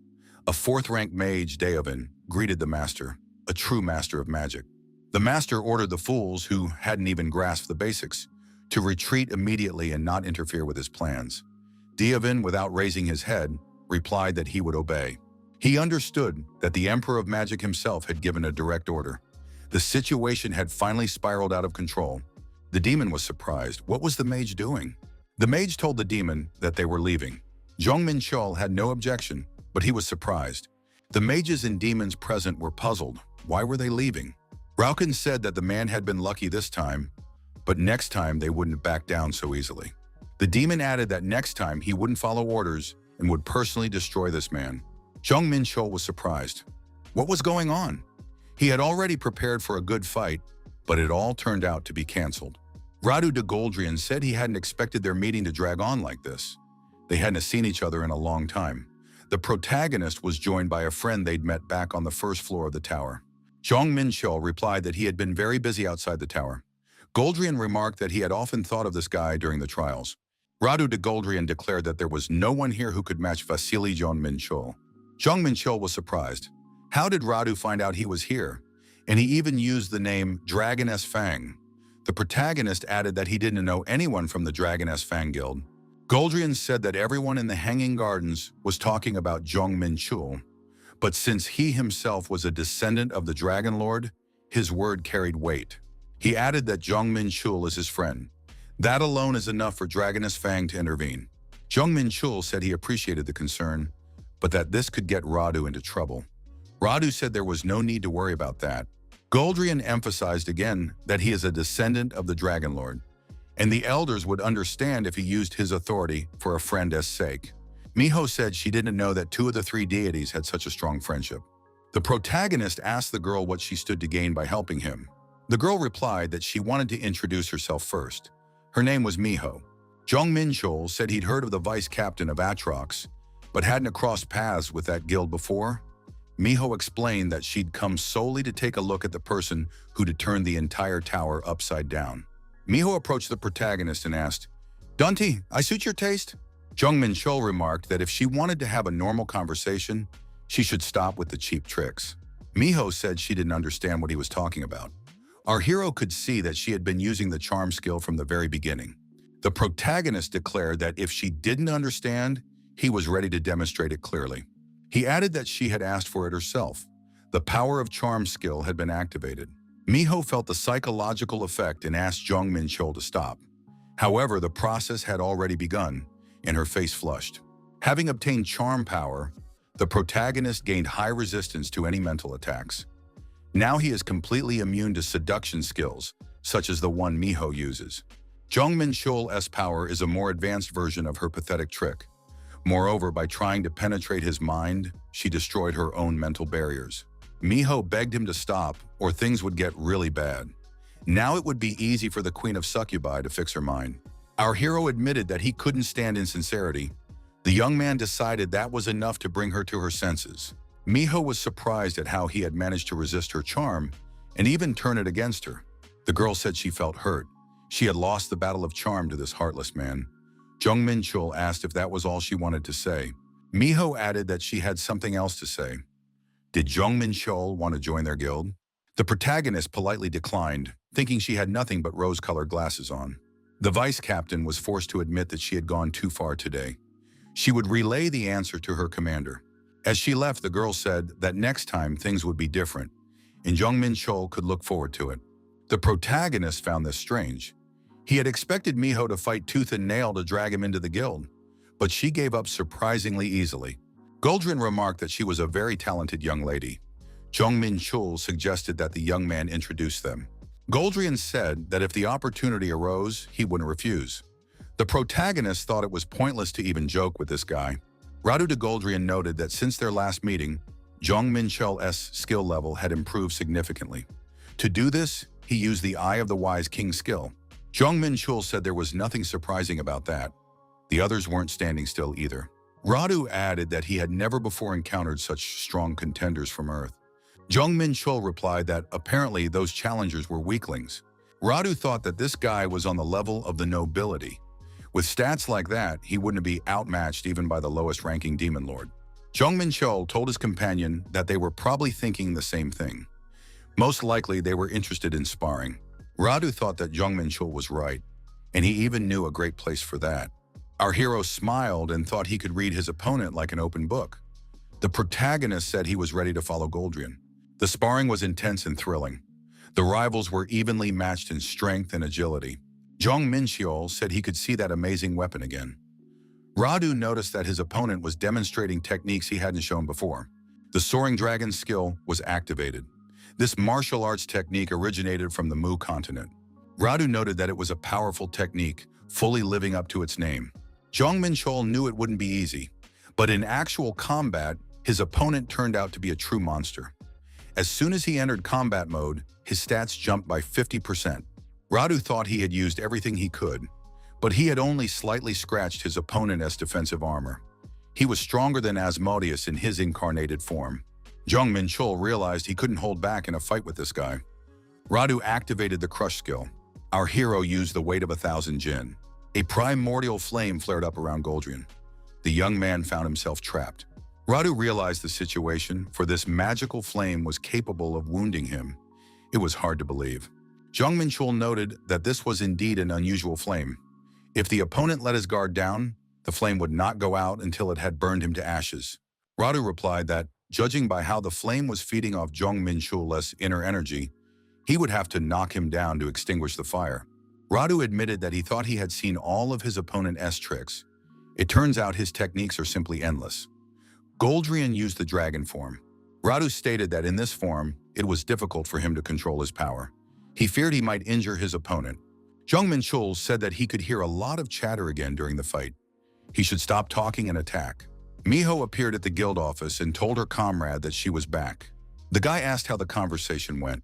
A fourth-ranked mage, Daovin, greeted the master, a true master of magic. The master ordered the fools, who hadn't even grasped the basics, to retreat immediately and not interfere with his plans. Daovin, without raising his head, replied that he would obey. He understood that the Emperor of Magic himself had given a direct order. The situation had finally spiraled out of control. The demon was surprised. What was the mage doing? The mage told the demon that they were leaving. Jong Menchul had no objection, but he was surprised. The mages and demons present were puzzled. Why were they leaving? Rauken said that the man had been lucky this time, but next time they wouldn't back down so easily. The demon added that next time he wouldn't follow orders and would personally destroy this man. Jong Menchul was surprised. What was going on? He had already prepared for a good fight, but it all turned out to be canceled. Radu de Goldrian said he hadn't expected their meeting to drag on like this. They hadn't seen each other in a long time. The protagonist was joined by a friend they'd met back on the first floor of the tower. Jong Menchul replied that he had been very busy outside the tower. Goldrian remarked that he had often thought of this guy during the trials. Radu de Goldrian declared that there was no one here who could match Vasily Jong Menchul. Jong Menchul was surprised. How did Radu find out he was here? And he even used the name Dragoness Fang. The protagonist added that he didn't know anyone from the Dragoness Fang Guild. Goldrian said that everyone in the Hanging Gardens was talking about Jong Menchul, but since he himself was a descendant of the Dragon Lord, his word carried weight. He added that Jong Menchul is his friend. That alone is enough for Dragoness Fang to intervene. Jong Menchul said he appreciated the concern, but that this could get Radu into trouble. Radu said there was no need to worry about that. Goldrian emphasized again that he is a descendant of the Dragon Lord, and the elders would understand if he used his authority for a friend's sake. Miho said she didn't know that two of the three deities had such a strong friendship. The protagonist asked the girl what she stood to gain by helping him. The girl replied that she wanted to introduce herself first. Her name was Miho. Jong Menchul said he'd heard of the vice captain of Atrox, but hadn't crossed paths with that guild before. Miho explained that she'd come solely to take a look at the person who'd turned the entire tower upside down. Miho approached the protagonist and asked, "Dunty, I suit your taste?" Jong Menchul remarked that if she wanted to have a normal conversation, she should stop with the cheap tricks. Miho said she didn't understand what he was talking about. Our hero could see that she had been using the charm skill from the very beginning. The protagonist declared that if she didn't understand, he was ready to demonstrate it clearly. He added that she had asked for it herself. The power of charm skill had been activated. Miho felt the psychological effect and asked Jong Menchul to stop. However, the process had already begun, and her face flushed. Having obtained charm power, the protagonist gained high resistance to any mental attacks. Now he is completely immune to seduction skills, such as the one Miho uses. Jong Menchul's power is a more advanced version of her pathetic trick. Moreover, by trying to penetrate his mind, she destroyed her own mental barriers. Miho begged him to stop, or things would get really bad. Now it would be easy for the Queen of Succubi to fix her mind. Our hero admitted that he couldn't stand insincerity. The young man decided that was enough to bring her to her senses. Miho was surprised at how he had managed to resist her charm and even turn it against her. The girl said she felt hurt. She had lost the battle of charm to this heartless man. Jong Menchul asked if that was all she wanted to say. Miho added that she had something else to say. Did Jong Menchul want to join their guild? The protagonist politely declined, thinking she had nothing but rose-colored glasses on. The vice captain was forced to admit that she had gone too far today. She would relay the answer to her commander. As she left, the girl said that next time things would be different, and Jong Menchul could look forward to it. The protagonist found this strange. He had expected Miho to fight tooth and nail to drag him into the guild, but she gave up surprisingly easily. Goldrin remarked that she was a very talented young lady. Jong Menchul suggested that the young man introduce them. Goldrian said that if the opportunity arose, he wouldn't refuse. The protagonist thought it was pointless to even joke with this guy. Radu de Goldrian noted that since their last meeting, Jong Menchul's skill level had improved significantly. To do this, he used the Eye of the Wise King skill. Jong Menchul said there was nothing surprising about that. The others weren't standing still either. Radu added that he had never before encountered such strong contenders from Earth. Jong Menchul replied that apparently those challengers were weaklings. Radu thought that this guy was on the level of the nobility. With stats like that, he wouldn't be outmatched even by the lowest-ranking demon lord. Jong Menchul told his companion that they were probably thinking the same thing. Most likely, they were interested in sparring. Radu thought that Jong Menchul was right, and he even knew a great place for that. Our hero smiled and thought he could read his opponent like an open book. The protagonist said he was ready to follow Goldrian. The sparring was intense and thrilling. The rivals were evenly matched in strength and agility. Jong Menchul said he could see that amazing weapon again. Radu noticed that his opponent was demonstrating techniques he hadn't shown before. The Soaring Dragon skill was activated. This martial arts technique originated from the Mu continent. Radu noted that it was a powerful technique, fully living up to its name. Jong Menchul knew it wouldn't be easy, but in actual combat, his opponent turned out to be a true monster. As soon as he entered combat mode, his stats jumped by 50%. Radu thought he had used everything he could, but he had only slightly scratched his opponent's defensive armor. He was stronger than Asmodeus in his incarnated form. Jong Menchul realized he couldn't hold back in a fight with this guy. Radu activated the crush skill. Our hero used the weight of 1,000 jinn. A primordial flame flared up around Goldrian. The young man found himself trapped. Radu realized the situation, for this magical flame was capable of wounding him. It was hard to believe. Jong Menchul noted that this was indeed an unusual flame. If the opponent let his guard down, the flame would not go out until it had burned him to ashes. Radu replied that, judging by how the flame was feeding off Jong Menchul's inner energy, he would have to knock him down to extinguish the fire. Radu admitted that he thought he had seen all of his opponent's tricks. It turns out his techniques are simply endless. Goldrian used the dragon form. Radu stated that in this form, it was difficult for him to control his power. He feared he might injure his opponent. Jong Menchul said that he could hear a lot of chatter again during the fight. He should stop talking and attack. Miho appeared at the guild office and told her comrade that she was back. The guy asked how the conversation went.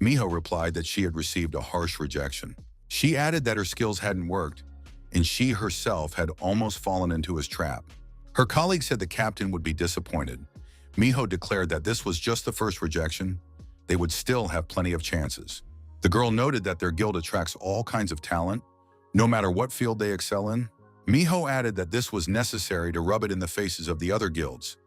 Miho replied that she had received a harsh rejection. She added that her skills hadn't worked, and she herself had almost fallen into his trap. Her colleague said the captain would be disappointed. Miho declared that this was just the first rejection. They would still have plenty of chances. The girl noted that their guild attracts all kinds of talent, no matter what field they excel in. Miho added that this was necessary to rub it in the faces of the other guilds.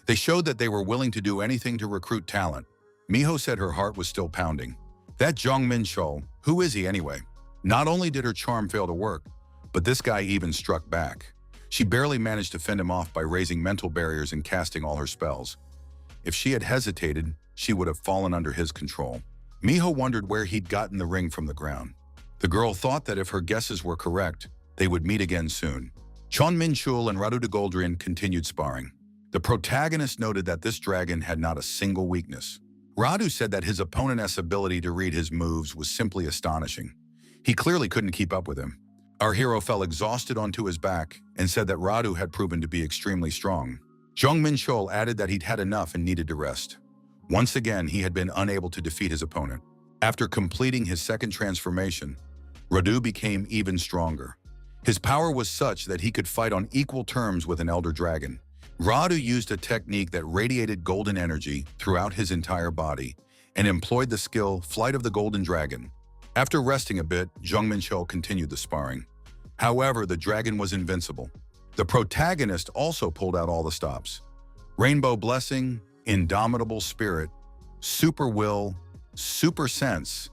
They showed that they were willing to do anything to recruit talent. Miho said her heart was still pounding. That Jong Menchul, who is he anyway? Not only did her charm fail to work, but this guy even struck back. She barely managed to fend him off by raising mental barriers and casting all her spells. If she had hesitated, she would have fallen under his control. Miho wondered where he'd gotten the ring from the ground. The girl thought that if her guesses were correct, they would meet again soon. Jong Menchul and Radu de Goldrian continued sparring. The protagonist noted that this dragon had not a single weakness. Radu said that his opponent's ability to read his moves was simply astonishing. He clearly couldn't keep up with him. Our hero fell exhausted onto his back and said that Radu had proven to be extremely strong. Jong Menchul added that he'd had enough and needed to rest. Once again, he had been unable to defeat his opponent. After completing his second transformation, Radu became even stronger. His power was such that he could fight on equal terms with an elder dragon. Radu used a technique that radiated golden energy throughout his entire body and employed the skill Flight of the Golden Dragon. After resting a bit, Jong Menchul continued the sparring. However, the dragon was invincible. The protagonist also pulled out all the stops. Rainbow Blessing, Indomitable Spirit, Super Will, Super Sense,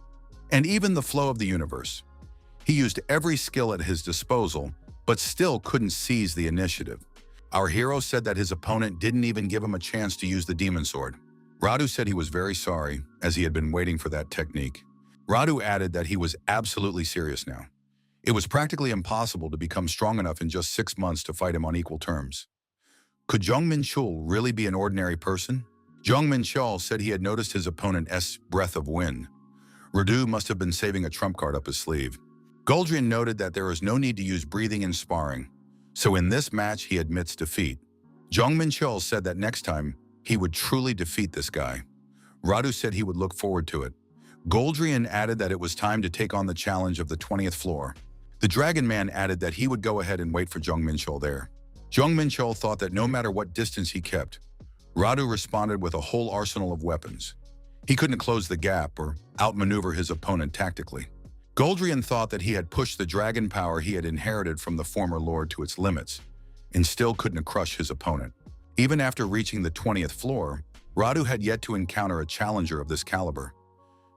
and even the flow of the universe. He used every skill at his disposal, but still couldn't seize the initiative. Our hero said that his opponent didn't even give him a chance to use the demon sword. Radu said he was very sorry, as he had been waiting for that technique. Radu added that he was absolutely serious now. It was practically impossible to become strong enough in just 6 months to fight him on equal terms. Could Jong Menchul really be an ordinary person? Jong Menchul said he had noticed his opponent's breath of wind. Radu must have been saving a trump card up his sleeve. Goldrian noted that there is no need to use breathing in sparring, so in this match he admits defeat. Jong Menchul said that next time he would truly defeat this guy. Radu said he would look forward to it. Goldrian added that it was time to take on the challenge of the 20th floor. The Dragon Man added that he would go ahead and wait for Jong Menchul there. Jong Menchul thought that no matter what distance he kept, Radu responded with a whole arsenal of weapons. He couldn't close the gap or outmaneuver his opponent tactically. Goldrian thought that he had pushed the dragon power he had inherited from the former lord to its limits, and still couldn't crush his opponent. Even after reaching the 20th floor, Radu had yet to encounter a challenger of this caliber.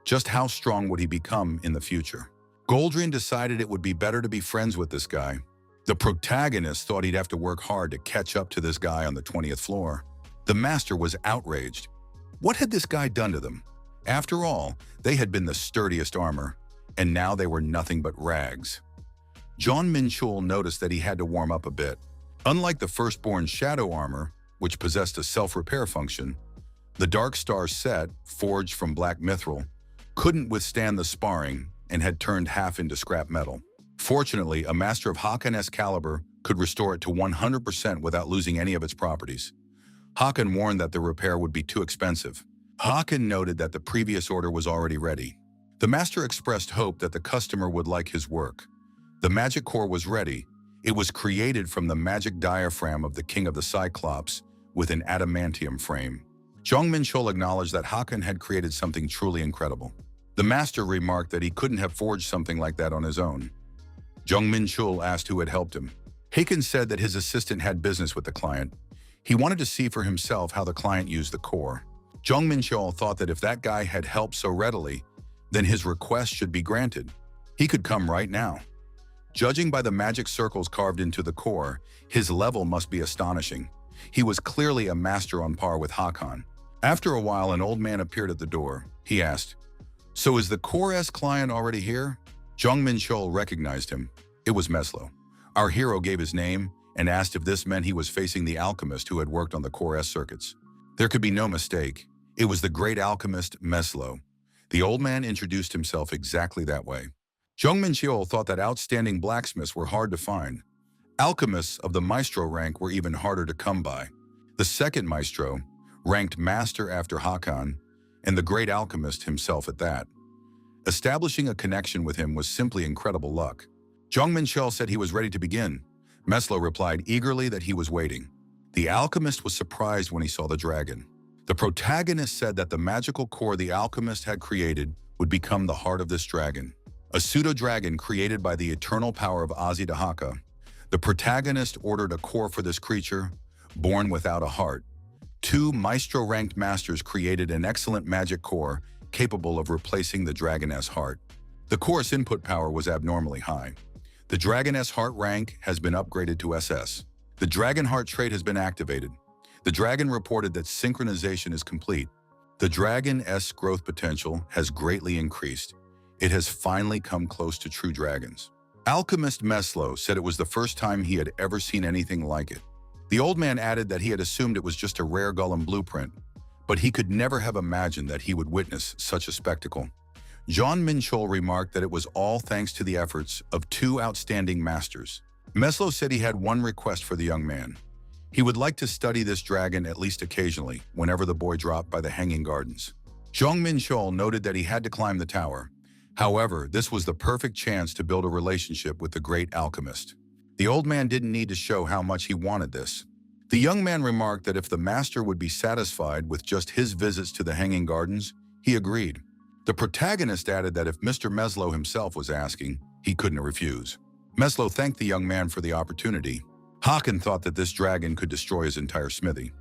Just how strong would he become in the future? Goldrian decided it would be better to be friends with this guy. The protagonist thought he'd have to work hard to catch up to this guy on the 20th floor. The master was outraged. What had this guy done to them? After all, they had been the sturdiest armor, and now they were nothing but rags. Jong Menchul noticed that he had to warm up a bit. Unlike the firstborn shadow armor, which possessed a self-repair function, the Dark Star set, forged from black mithril, couldn't withstand the sparring and had turned half into scrap metal. Fortunately, a master of Hakon's caliber could restore it to 100% without losing any of its properties. Hakon warned that the repair would be too expensive. Hakon noted that the previous order was already ready. The master expressed hope that the customer would like his work. The magic core was ready. It was created from the magic diaphragm of the King of the Cyclops with an adamantium frame. Jong Menchul acknowledged that Hakon had created something truly incredible. The master remarked that he couldn't have forged something like that on his own. Jong Menchul asked who had helped him. Hakon said that his assistant had business with the client. He wanted to see for himself how the client used the core. Jong Menchul thought that if that guy had helped so readily, then his request should be granted. He could come right now. Judging by the magic circles carved into the core, his level must be astonishing. He was clearly a master on par with Hakon. After a while, an old man appeared at the door. He asked, "So is the Core-S client already here?" Jong Menchul recognized him. It was Meslo. Our hero gave his name and asked if this meant he was facing the alchemist who had worked on the Core-S circuits. There could be no mistake. It was the great alchemist Meslo. The old man introduced himself exactly that way. Jong Menchul thought that outstanding blacksmiths were hard to find. Alchemists of the maestro rank were even harder to come by. The second maestro, ranked master after Hakon, and the great alchemist himself at that. Establishing a connection with him was simply incredible luck. Jong Menchul said he was ready to begin. Meslo replied eagerly that he was waiting. The alchemist was surprised when he saw the dragon. The protagonist said that the magical core the alchemist had created would become the heart of this dragon. A pseudo-dragon created by the eternal power of Azidahaka. The protagonist ordered a core for this creature, born without a heart. 2 maestro-ranked masters created an excellent magic core capable of replacing the Dragon-S heart. The core's input power was abnormally high. The Dragon-S heart rank has been upgraded to SS. The Dragon Heart trait has been activated. The dragon reported that synchronization is complete. The Dragon-S growth potential has greatly increased. It has finally come close to true dragons. Alchemist Meslo said it was the first time he had ever seen anything like it. The old man added that he had assumed it was just a rare golem blueprint, but he could never have imagined that he would witness such a spectacle. Jong Menchul remarked that it was all thanks to the efforts of two outstanding masters. Meslo said he had one request for the young man. He would like to study this dragon at least occasionally, whenever the boy dropped by the Hanging Gardens. Jong Menchul noted that he had to climb the tower. However, this was the perfect chance to build a relationship with the great alchemist. The old man didn't need to show how much he wanted this. The young man remarked that if the master would be satisfied with just his visits to the Hanging Gardens, he agreed. The protagonist added that if Mr. Meslo himself was asking, he couldn't refuse. Meslo thanked the young man for the opportunity. Hakan thought that this dragon could destroy his entire smithy.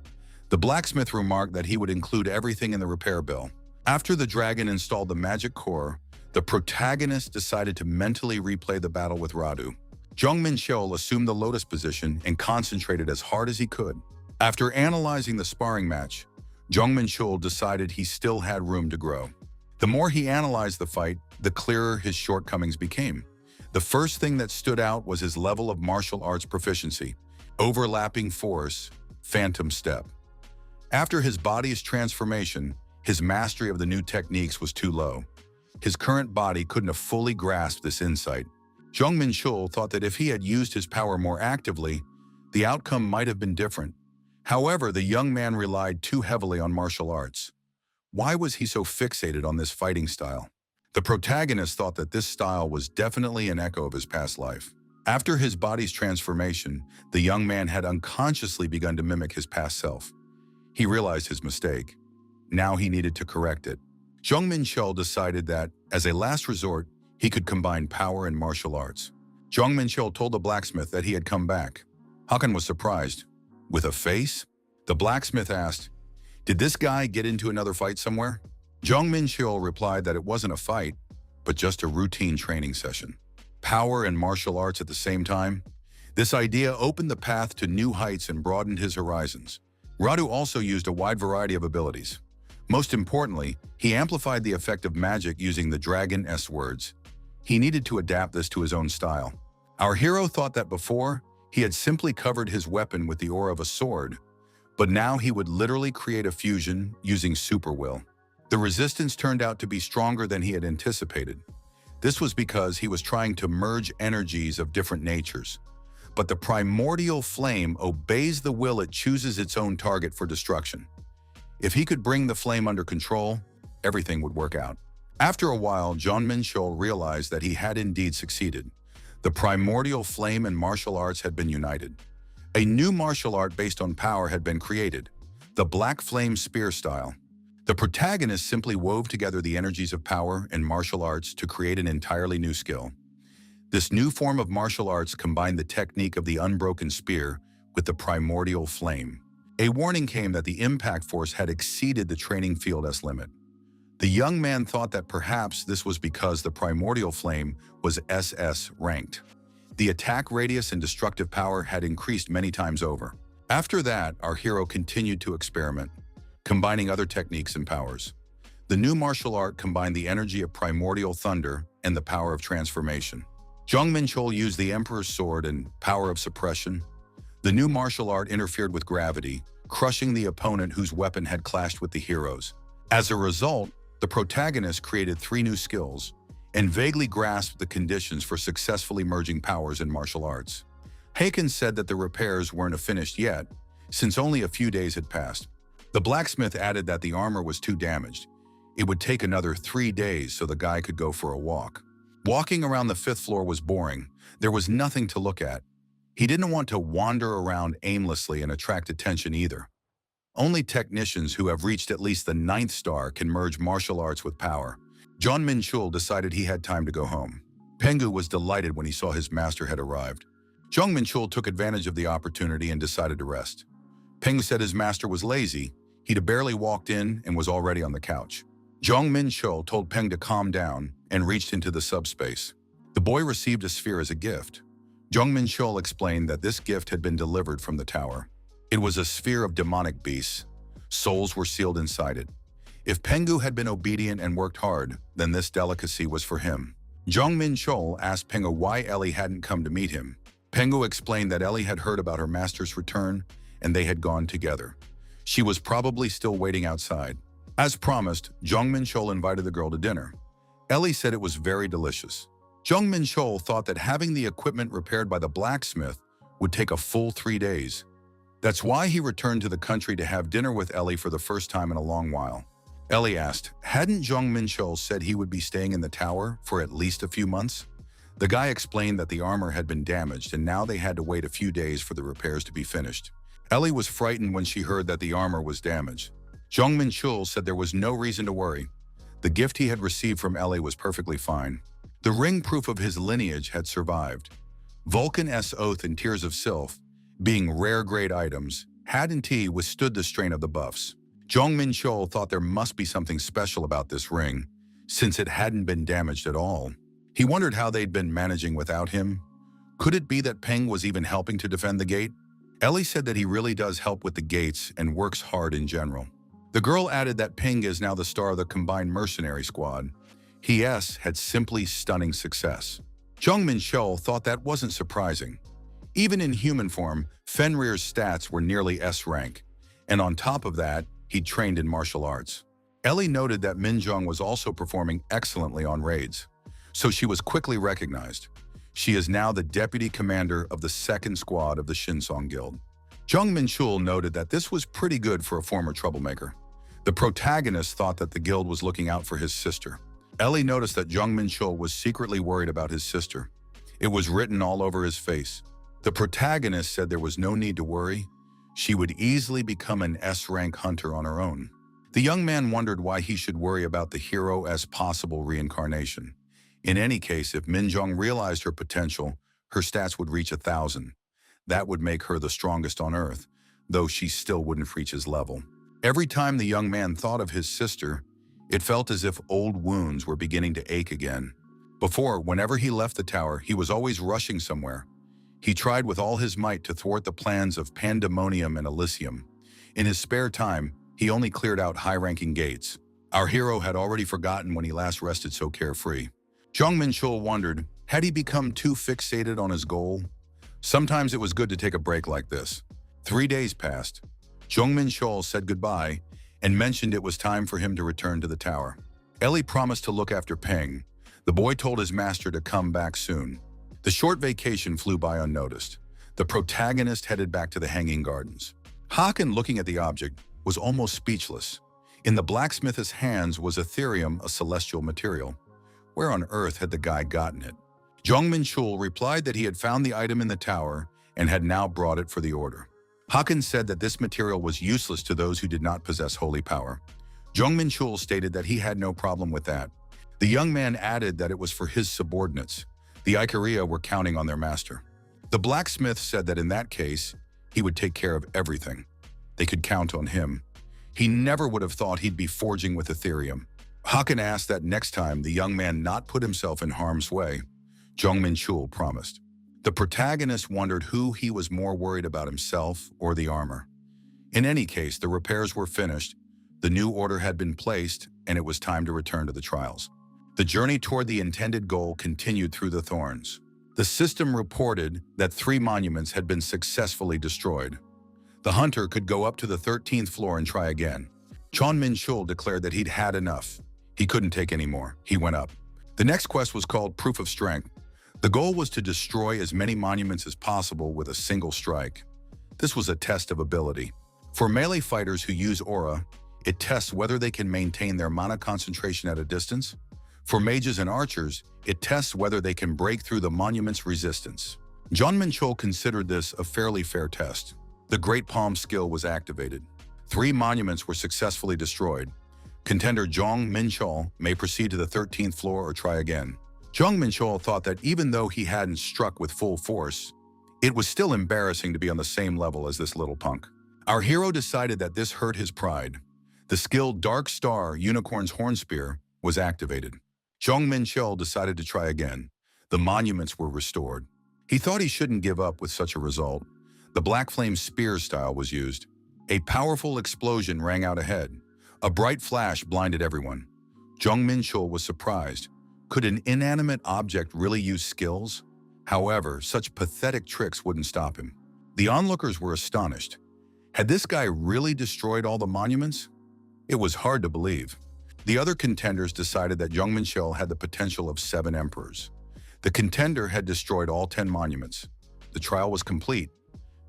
The blacksmith remarked that he would include everything in the repair bill. After the dragon installed the magic core, the protagonist decided to mentally replay the battle with Radu. Jong Menchul assumed the lotus position and concentrated as hard as he could. After analyzing the sparring match, Jong Menchul decided he still had room to grow. The more he analyzed the fight, the clearer his shortcomings became. The first thing that stood out was his level of martial arts proficiency, overlapping force, phantom step. After his body's transformation, his mastery of the new techniques was too low. His current body couldn't have fully grasped this insight. Jong Menchul thought that if he had used his power more actively, the outcome might have been different. However, the young man relied too heavily on martial arts. Why was he so fixated on this fighting style? The protagonist thought that this style was definitely an echo of his past life. After his body's transformation, the young man had unconsciously begun to mimic his past self. He realized his mistake. Now he needed to correct it. Jong Menchul decided that, as a last resort, he could combine power and martial arts. Jong Menchul told the blacksmith that he had come back. Hakan was surprised. With a face? The blacksmith asked, "Did this guy get into another fight somewhere?" Jong Menchul replied that it wasn't a fight, but just a routine training session. Power and martial arts at the same time? This idea opened the path to new heights and broadened his horizons. Radu also used a wide variety of abilities. Most importantly, he amplified the effect of magic using the Dragon S words. He needed to adapt this to his own style. Our hero thought that before, he had simply covered his weapon with the aura of a sword, but now he would literally create a fusion using super will. The resistance turned out to be stronger than he had anticipated. This was because he was trying to merge energies of different natures. But the primordial flame obeys the will, it chooses its own target for destruction. If he could bring the flame under control, everything would work out. After a while, Jong Menchul realized that he had indeed succeeded. The primordial flame and martial arts had been united. A new martial art based on power had been created, the Black Flame Spear style. The protagonist simply wove together the energies of power and martial arts to create an entirely new skill. This new form of martial arts combined the technique of the unbroken spear with the primordial flame. A warning came that the impact force had exceeded the training field's limit. The young man thought that perhaps this was because the primordial flame was SS ranked. The attack radius and destructive power had increased many times over. After that, our hero continued to experiment, combining other techniques and powers. The new martial art combined the energy of primordial thunder and the power of transformation. Jong Menchul used the Emperor's sword and power of suppression. The new martial art interfered with gravity, crushing the opponent whose weapon had clashed with the hero's. As a result, the protagonist created 3 new skills and vaguely grasped the conditions for successfully merging powers in martial arts. Hakan said that the repairs weren't finished yet, since only a few days had passed. The blacksmith added that the armor was too damaged. It would take another 3 days so the guy could go for a walk. Walking around the 5th floor was boring. There was nothing to look at. He didn't want to wander around aimlessly and attract attention either. Only technicians who have reached at least the 9th star can merge martial arts with power. Jong Menchul decided he had time to go home. Pengu was delighted when he saw his master had arrived. Jong Menchul took advantage of the opportunity and decided to rest. Pengu said his master was lazy. He'd barely walked in and was already on the couch. Jong Menchul told Peng to calm down and reached into the subspace. The boy received a sphere as a gift. Jong Menchul explained that this gift had been delivered from the tower. It was a sphere of demonic beasts. Souls were sealed inside it. If Pengu had been obedient and worked hard, then this delicacy was for him. Jong Menchul asked Pengu why Ellie hadn't come to meet him. Pengu explained that Ellie had heard about her master's return and they had gone together. She was probably still waiting outside. As promised, Jong Menchul invited the girl to dinner. Ellie said it was very delicious. Jong Menchul thought that having the equipment repaired by the blacksmith would take a full 3 days. That's why he returned to the country to have dinner with Ellie for the first time in a long while. Ellie asked, hadn't Jong Menchul said he would be staying in the tower for at least a few months? The guy explained that the armor had been damaged and now they had to wait a few days for the repairs to be finished. Ellie was frightened when she heard that the armor was damaged. Jong Menchul said there was no reason to worry. The gift he had received from Ellie was perfectly fine. The ring proof of his lineage had survived. Vulcan's Oath and Tears of Sylph, being rare-grade items, had indeed withstood the strain of the buffs. Jong Menchul thought there must be something special about this ring, since it hadn't been damaged at all. He wondered how they'd been managing without him. Could it be that Peng was even helping to defend the gate? Ellie said that he really does help with the gates and works hard in general. The girl added that Peng is now the star of the combined mercenary squad. He had simply stunning success. Jong Menchul thought that wasn't surprising. Even in human form, Fenrir's stats were nearly S rank, and on top of that, he'd trained in martial arts. Ellie noted that Minjong was also performing excellently on raids, so she was quickly recognized. She is now the deputy commander of the 2nd squad of the Shinsong Guild. Jong Menchul noted that this was pretty good for a former troublemaker. The protagonist thought that the guild was looking out for his sister. Ellie noticed that Jong Menchul was secretly worried about his sister. It was written all over his face. The protagonist said there was no need to worry. She would easily become an S-rank hunter on her own. The young man wondered why he should worry about the hero's possible reincarnation. In any case, if Minjong realized her potential, her stats would reach 1,000. That would make her the strongest on Earth, though she still wouldn't reach his level. Every time the young man thought of his sister, it felt as if old wounds were beginning to ache again. Before, whenever he left the tower, he was always rushing somewhere. He tried with all his might to thwart the plans of Pandemonium and Elysium. In his spare time, he only cleared out high-ranking gates. Our hero had already forgotten when he last rested so carefree. Jong Menchul wondered, had he become too fixated on his goal? Sometimes it was good to take a break like this. 3 days passed. Jong Menchul said goodbye and mentioned it was time for him to return to the tower. Ellie promised to look after Peng. The boy told his master to come back soon. The short vacation flew by unnoticed. The protagonist headed back to the Hanging Gardens. Hakan, looking at the object, was almost speechless. In the blacksmith's hands was Ethereum, a celestial material. Where on earth had the guy gotten it? Jong Menchul replied that he had found the item in the tower and had now brought it for the order. Hakan said that this material was useless to those who did not possess holy power. Jong Menchul stated that he had no problem with that. The young man added that it was for his subordinates. The Ikaria were counting on their master. The blacksmith said that in that case, he would take care of everything. They could count on him. He never would have thought he'd be forging with Ethereum. Hakan asked that next time the young man not put himself in harm's way. Jong Menchul promised. The protagonist wondered who he was more worried about, himself or the armor. In any case, the repairs were finished, the new order had been placed, and it was time to return to the trials. The journey toward the intended goal continued through the thorns. The system reported that 3 monuments had been successfully destroyed. The hunter could go up to the 13th floor and try again. Jong Menchul declared that he'd had enough. He couldn't take any more. He went up. The next quest was called Proof of Strength. The goal was to destroy as many monuments as possible with a single strike. This was a test of ability. For melee fighters who use aura, it tests whether they can maintain their mana concentration at a distance. For mages and archers, it tests whether they can break through the monument's resistance. Jong Menchul considered this a fairly fair test. The Great Palm skill was activated. 3 monuments were successfully destroyed. Contender Jong Menchul may proceed to the 13th floor or try again. Jong Menchul thought that even though he hadn't struck with full force, it was still embarrassing to be on the same level as this little punk. Our hero decided that this hurt his pride. The skill Dark Star Unicorn's Horn Spear was activated. Jong Menchul decided to try again. The monuments were restored. He thought he shouldn't give up with such a result. The Black Flame Spear style was used. A powerful explosion rang out ahead. A bright flash blinded everyone. Jong Menchul was surprised. Could an inanimate object really use skills? However, such pathetic tricks wouldn't stop him. The onlookers were astonished. Had this guy really destroyed all the monuments? It was hard to believe. The other contenders decided that Jong Menchul had the potential of 7 emperors. The contender had destroyed all 10 monuments. The trial was complete.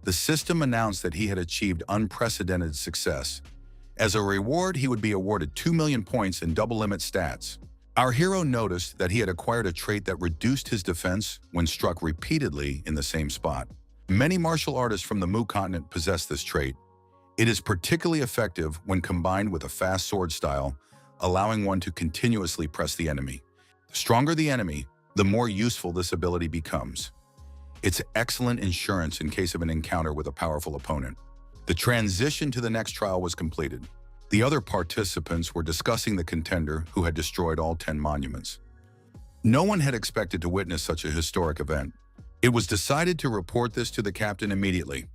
The system announced that he had achieved unprecedented success. As a reward, he would be awarded 2 million points and double-limit stats. Our hero noticed that he had acquired a trait that reduced his defense when struck repeatedly in the same spot. Many martial artists from the Mu continent possess this trait. It is particularly effective when combined with a fast sword style, allowing one to continuously press the enemy. The stronger the enemy, the more useful this ability becomes. It's excellent insurance in case of an encounter with a powerful opponent. The transition to the next trial was completed. The other participants were discussing the contender who had destroyed all 10 monuments. No one had expected to witness such a historic event. It was decided to report this to the captain immediately.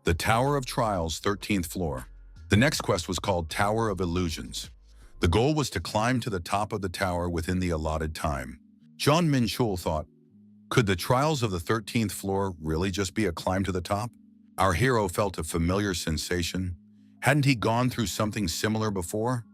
The Tower of Trials, 13th floor. The next quest was called Tower of Illusions. The goal was to climb to the top of the tower within the allotted time. Jong Menchul thought, could the trials of the 13th floor really just be a climb to the top? Our hero felt a familiar sensation. Hadn't he gone through something similar before?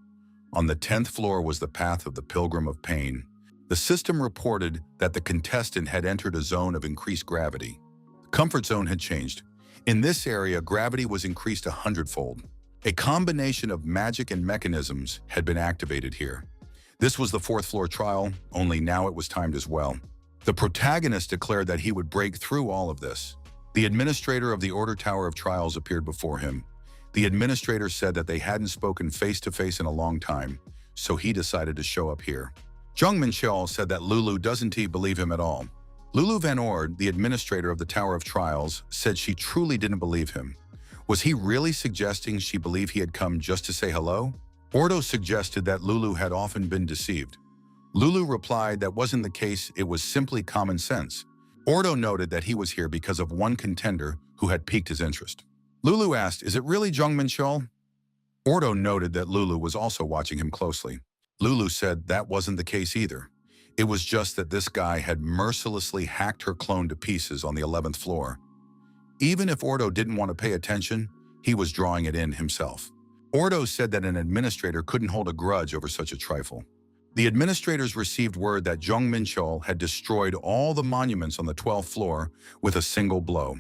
On the 10th floor was the path of the Pilgrim of Pain. The system reported that the contestant had entered a zone of increased gravity. The comfort zone had changed. In this area, gravity was increased 100-fold. A combination of magic and mechanisms had been activated here. This was the 4th floor trial, only now it was timed as well. The protagonist declared that he would break through all of this. The administrator of the Order Tower of Trials appeared before him. The administrator said that they hadn't spoken face-to-face in a long time, so he decided to show up here. Jong Menchul said that Lulu doesn't believe him at all. Lulu Van Ord, the administrator of the Tower of Trials, said she truly didn't believe him. Was he really suggesting she believed he had come just to say hello? Ordo suggested that Lulu had often been deceived. Lulu replied that wasn't the case, it was simply common sense. Ordo noted that he was here because of one contender who had piqued his interest. Lulu asked, is it really Jong Menchul? Ordo noted that Lulu was also watching him closely. Lulu said that wasn't the case either. It was just that this guy had mercilessly hacked her clone to pieces on the 11th floor. Even if Ordo didn't want to pay attention, he was drawing it in himself. Ordo said that an administrator couldn't hold a grudge over such a trifle. The administrators received word that Jong Menchul had destroyed all the monuments on the 12th floor with a single blow.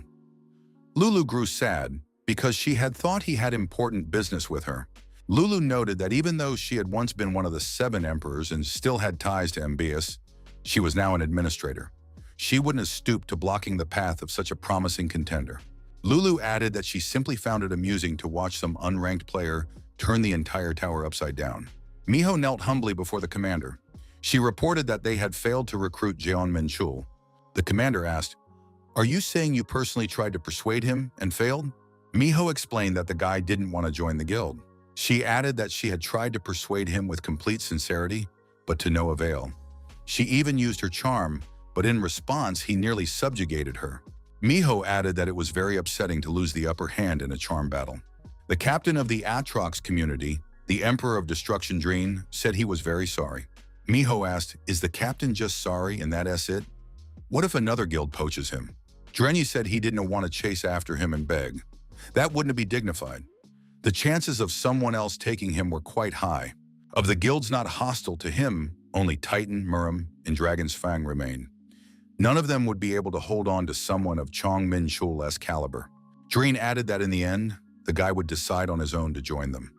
Lulu grew sad because she had thought he had important business with her. Lulu noted that even though she had once been one of the 7 emperors and still had ties to MBS, she was now an administrator. She wouldn't have stooped to blocking the path of such a promising contender. Lulu added that she simply found it amusing to watch some unranked player turn the entire tower upside down. Miho knelt humbly before the commander. She reported that they had failed to recruit Jong Menchul. The commander asked, "Are you saying you personally tried to persuade him and failed?" Miho explained that the guy didn't want to join the guild. She added that she had tried to persuade him with complete sincerity, but to no avail. She even used her charm, but in response, he nearly subjugated her. Miho added that it was very upsetting to lose the upper hand in a charm battle. The captain of the Atrox community, the Emperor of Destruction Dreen, said he was very sorry. Miho asked, "Is the captain just sorry and that's it? What if another guild poaches him?" Drenyi said he didn't want to chase after him and beg. That wouldn't be dignified. The chances of someone else taking him were quite high. Of the guilds not hostile to him, only Titan, Murim, and Dragon's Fang remain. None of them would be able to hold on to someone of Jong Menchul's caliber. Dreen added that in the end, the guy would decide on his own to join them.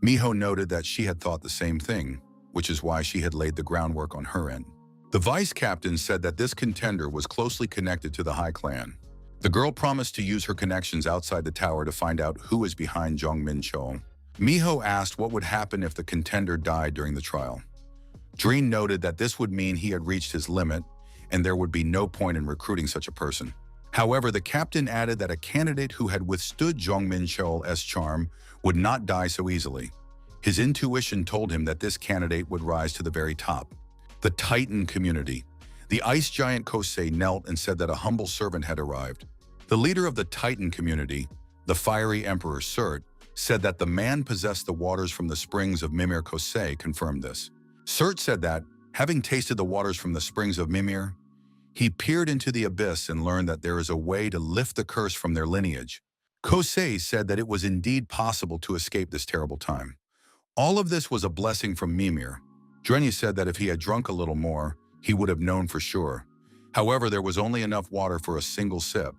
Miho noted that she had thought the same thing, which is why she had laid the groundwork on her end. The vice captain said that this contender was closely connected to the High Clan. The girl promised to use her connections outside the tower to find out who is behind Jong Menchul. Miho asked what would happen if the contender died during the trial. Dreen noted that this would mean he had reached his limit, and there would be no point in recruiting such a person. However, the captain added that a candidate who had withstood Jong Menchul's charm would not die so easily. His intuition told him that this candidate would rise to the very top. The Titan community. The ice giant Kosei knelt and said that a humble servant had arrived. The leader of the Titan community, the fiery Emperor Surt, said that the man possessed the waters from the springs of Mimir. Kosei confirmed this. Surt said that, having tasted the waters from the springs of Mimir, he peered into the abyss and learned that there is a way to lift the curse from their lineage. Kosei said that it was indeed possible to escape this terrible time. All of this was a blessing from Mimir. Drenye said that if he had drunk a little more, he would have known for sure. However, there was only enough water for a single sip.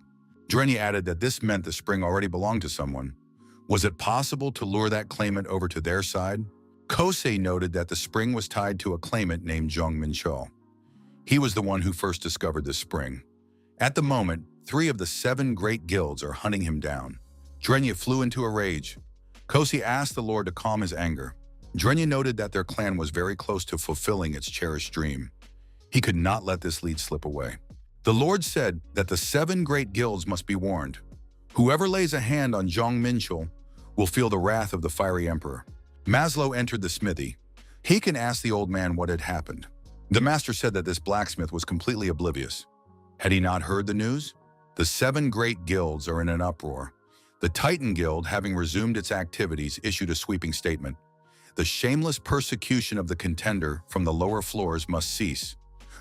Drenye added that this meant the spring already belonged to someone. Was it possible to lure that claimant over to their side? Kosei noted that the spring was tied to a claimant named Jong Menchul. He was the one who first discovered this spring. At the moment, 3 of the 7 great guilds are hunting him down. Drenye flew into a rage. Kosei asked the Lord to calm his anger. Drenye noted that their clan was very close to fulfilling its cherished dream. He could not let this lead slip away. The Lord said that the 7 great guilds must be warned. Whoever lays a hand on Jong Menchul will feel the wrath of the fiery emperor. Maslow entered the smithy. Haken asked the old man what had happened. The master said that this blacksmith was completely oblivious. Had he not heard the news? The 7 great guilds are in an uproar. The Titan Guild, having resumed its activities, issued a sweeping statement. The shameless persecution of the contender from the lower floors must cease.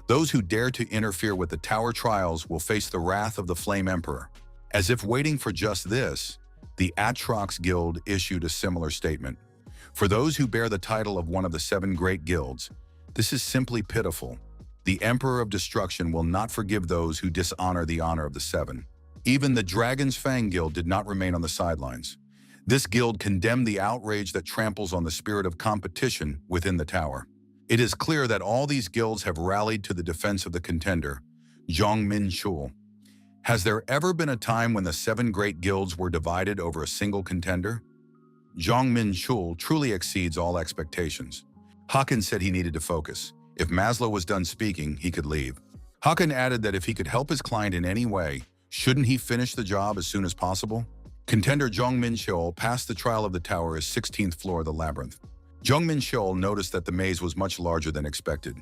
Those who dare to interfere with the tower trials will face the wrath of the Flame Emperor. As if waiting for just this, the Atrox Guild issued a similar statement. For those who bear the title of one of the 7 great guilds, this is simply pitiful. The Emperor of Destruction will not forgive those who dishonor the honor of the 7. Even the Dragon's Fang Guild did not remain on the sidelines. This guild condemned the outrage that tramples on the spirit of competition within the tower. It is clear that all these guilds have rallied to the defense of the contender, Jong Menchul. Has there ever been a time when the 7 great guilds were divided over a single contender? Jong Menchul truly exceeds all expectations. Haken said he needed to focus. If Maslow was done speaking, he could leave. Haken added that if he could help his client in any way, shouldn't he finish the job as soon as possible? Contender Jong Menchul passed the trial of the tower's 16th floor of the labyrinth. Jong Menchul noticed that the maze was much larger than expected.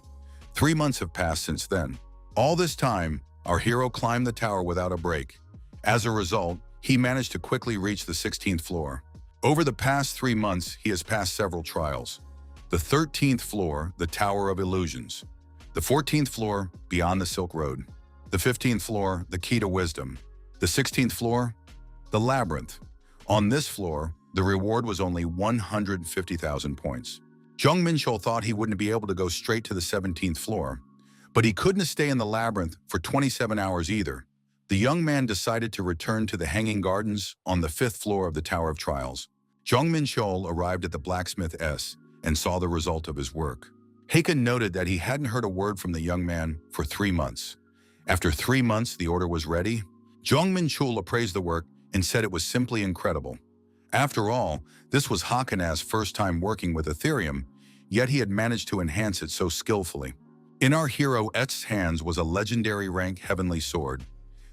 3 months have passed since then. All this time, our hero climbed the tower without a break. As a result, he managed to quickly reach the 16th floor. Over the past 3 months, he has passed several trials. The 13th floor, the Tower of Illusions. The 14th floor, Beyond the Silk Road. The 15th floor, the Key to Wisdom. The 16th floor, the Labyrinth. On this floor, the reward was only 150,000 points. Jong Menchul thought he wouldn't be able to go straight to the 17th floor, but he couldn't stay in the labyrinth for 27 hours either. The young man decided to return to the Hanging Gardens on the 5th floor of the Tower of Trials. Jong Menchul arrived at the Blacksmith S and saw the result of his work. Haken noted that he hadn't heard a word from the young man for 3 months. After 3 months, the order was ready. Jong Menchul appraised the work and said it was simply incredible. After all, this was Hakena's first time working with Ethereum, yet he had managed to enhance it so skillfully. In our hero Et's hands was a legendary rank heavenly sword.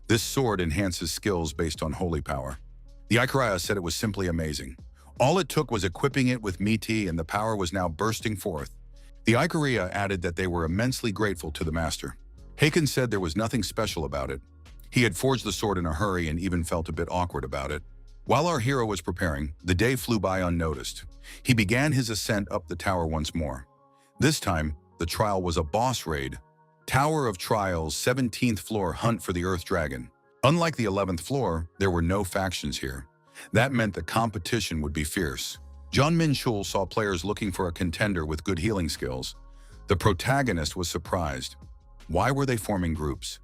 This sword enhances skills based on holy power. The Ikaria said it was simply amazing. All it took was equipping it with Miti and the power was now bursting forth. The Ikaria added that they were immensely grateful to the master. Haken said there was nothing special about it. He had forged the sword in a hurry and even felt a bit awkward about it. While our hero was preparing, the day flew by unnoticed. He began his ascent up the tower once more. This time, the trial was a boss raid. Tower of Trials, 17th floor, hunt for the Earth Dragon. Unlike the 11th floor, there were no factions here. That meant the competition would be fierce. Jong Menchul saw players looking for a contender with good healing skills. The protagonist was surprised. Why were they forming groups?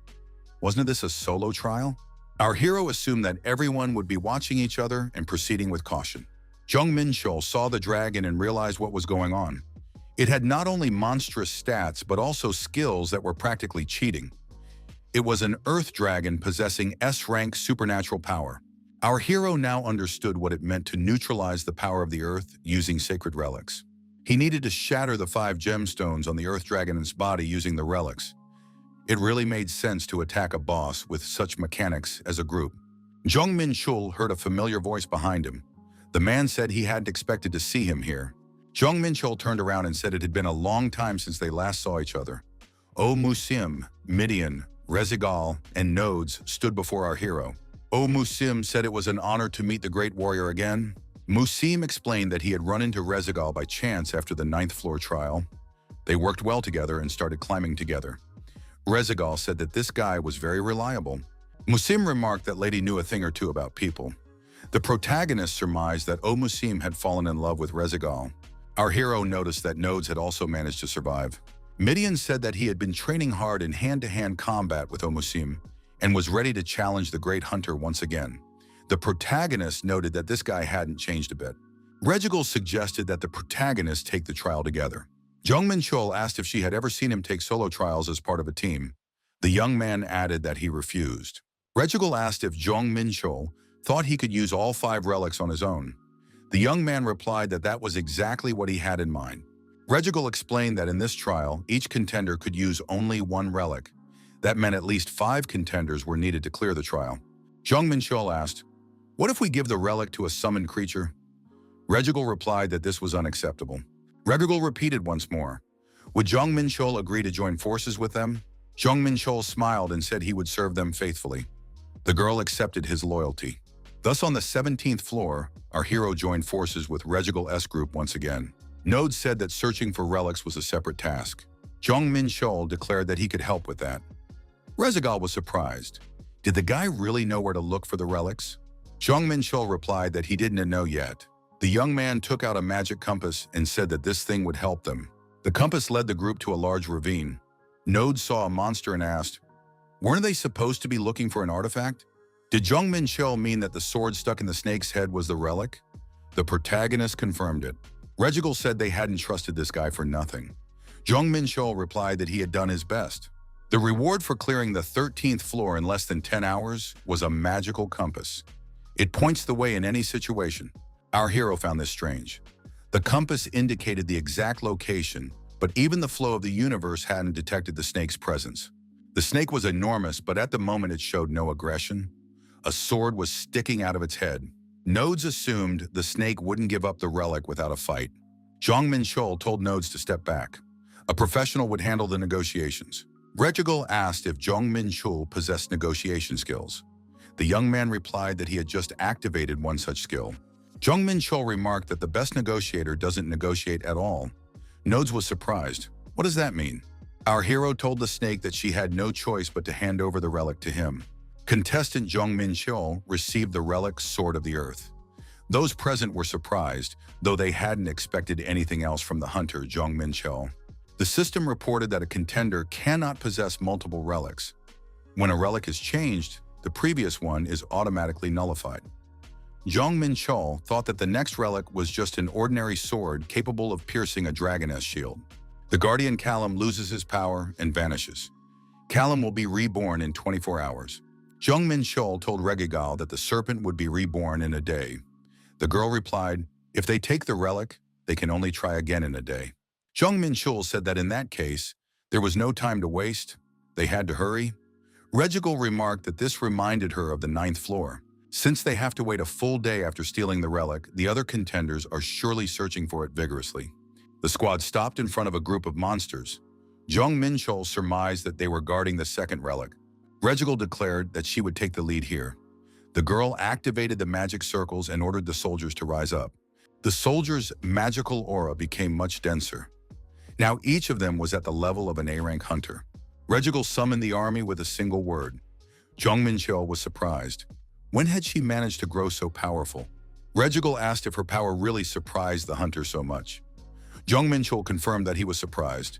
Wasn't this a solo trial? Our hero assumed that everyone would be watching each other and proceeding with caution. Jong Menchul saw the dragon and realized what was going on. It had not only monstrous stats, but also skills that were practically cheating. It was an Earth Dragon possessing S-rank supernatural power. Our hero now understood what it meant to neutralize the power of the Earth using sacred relics. He needed to shatter the 5 gemstones on the Earth Dragon's body using the relics. It really made sense to attack a boss with such mechanics as a group. Jong Menchul heard a familiar voice behind him. The man said he hadn't expected to see him here. Jong Menchul turned around and said it had been a long time since they last saw each other. O Musim, Midian, Rezigal, and Nodes stood before our hero. O Musim said it was an honor to meet the great warrior again. Musim explained that he had run into Rezigal by chance after the 9th floor trial. They worked well together and started climbing together. Rezigal said that this guy was very reliable. Musim remarked that Lady knew a thing or two about people. The protagonist surmised that O Musim had fallen in love with Rezigal. Our hero noticed that Nodes had also managed to survive. Midian said that he had been training hard in hand-to-hand combat with Omusim and was ready to challenge the Great Hunter once again. The protagonist noted that this guy hadn't changed a bit. Regigal suggested that the protagonists take the trial together. Jong Menchul asked if she had ever seen him take solo trials as part of a team. The young man added that he refused. Regigal asked if Jong Menchul thought he could use all 5 relics on his own. The young man replied that that was exactly what he had in mind. Regigal explained that in this trial, each contender could use only 1 relic. That meant at least 5 contenders were needed to clear the trial. Jong Menchul asked, "What if we give the relic to a summoned creature?" Regigal replied that this was unacceptable. Regigal repeated once more, "Would Jong Menchul agree to join forces with them?" Jong Menchul smiled and said he would serve them faithfully. The girl accepted his loyalty. Thus, on the 17th floor, our hero joined forces with Regigal's group once again. Node said that searching for relics was a separate task. Jong Menchul declared that he could help with that. Regigal was surprised. Did the guy really know where to look for the relics? Jong Menchul replied that he didn't know yet. The young man took out a magic compass and said that this thing would help them. The compass led the group to a large ravine. Node saw a monster and asked, "Weren't they supposed to be looking for an artifact?" Did Jong Menchul mean that the sword stuck in the snake's head was the relic? The protagonist confirmed it. Regigal said they hadn't trusted this guy for nothing. Jong Menchul replied that he had done his best. The reward for clearing the 13th floor in less than 10 hours was a magical compass. It points the way in any situation. Our hero found this strange. The compass indicated the exact location, but even the flow of the universe hadn't detected the snake's presence. The snake was enormous, but at the moment it showed no aggression. A sword was sticking out of its head. Nodes assumed the snake wouldn't give up the relic without a fight. Jong Menchul told Nodes to step back. A professional would handle the negotiations. Regigal asked if Jong Menchul possessed negotiation skills. The young man replied that he had just activated one such skill. Jong Menchul remarked that the best negotiator doesn't negotiate at all. Nodes was surprised. What does that mean? Our hero told the snake that she had no choice but to hand over the relic to him. Contestant Jong Menchul received the relic Sword of the Earth. Those present were surprised, though they hadn't expected anything else from the hunter, Jong Menchul. The system reported that a contender cannot possess multiple relics. When a relic is changed, the previous one is automatically nullified. Jong Menchul thought that the next relic was just an ordinary sword capable of piercing a dragoness shield. The guardian Callum loses his power and vanishes. Callum will be reborn in 24 hours. Jong Menchul told Regigal that the serpent would be reborn in a day. The girl replied, "If they take the relic, they can only try again in a day." Jong Menchul said that in that case, there was no time to waste. They had to hurry. Regigal remarked that this reminded her of the 9th floor. Since they have to wait a full day after stealing the relic, the other contenders are surely searching for it vigorously. The squad stopped in front of a group of monsters. Jong Menchul surmised that they were guarding the 2nd relic. Regigal declared that she would take the lead here. The girl activated the magic circles and ordered the soldiers to rise up. The soldiers' magical aura became much denser. Now each of them was at the level of an A-rank hunter. Regigal summoned the army with a single word. Jong Menchul was surprised. When had she managed to grow so powerful? Regigal asked if her power really surprised the hunter so much. Jong Menchul confirmed that he was surprised.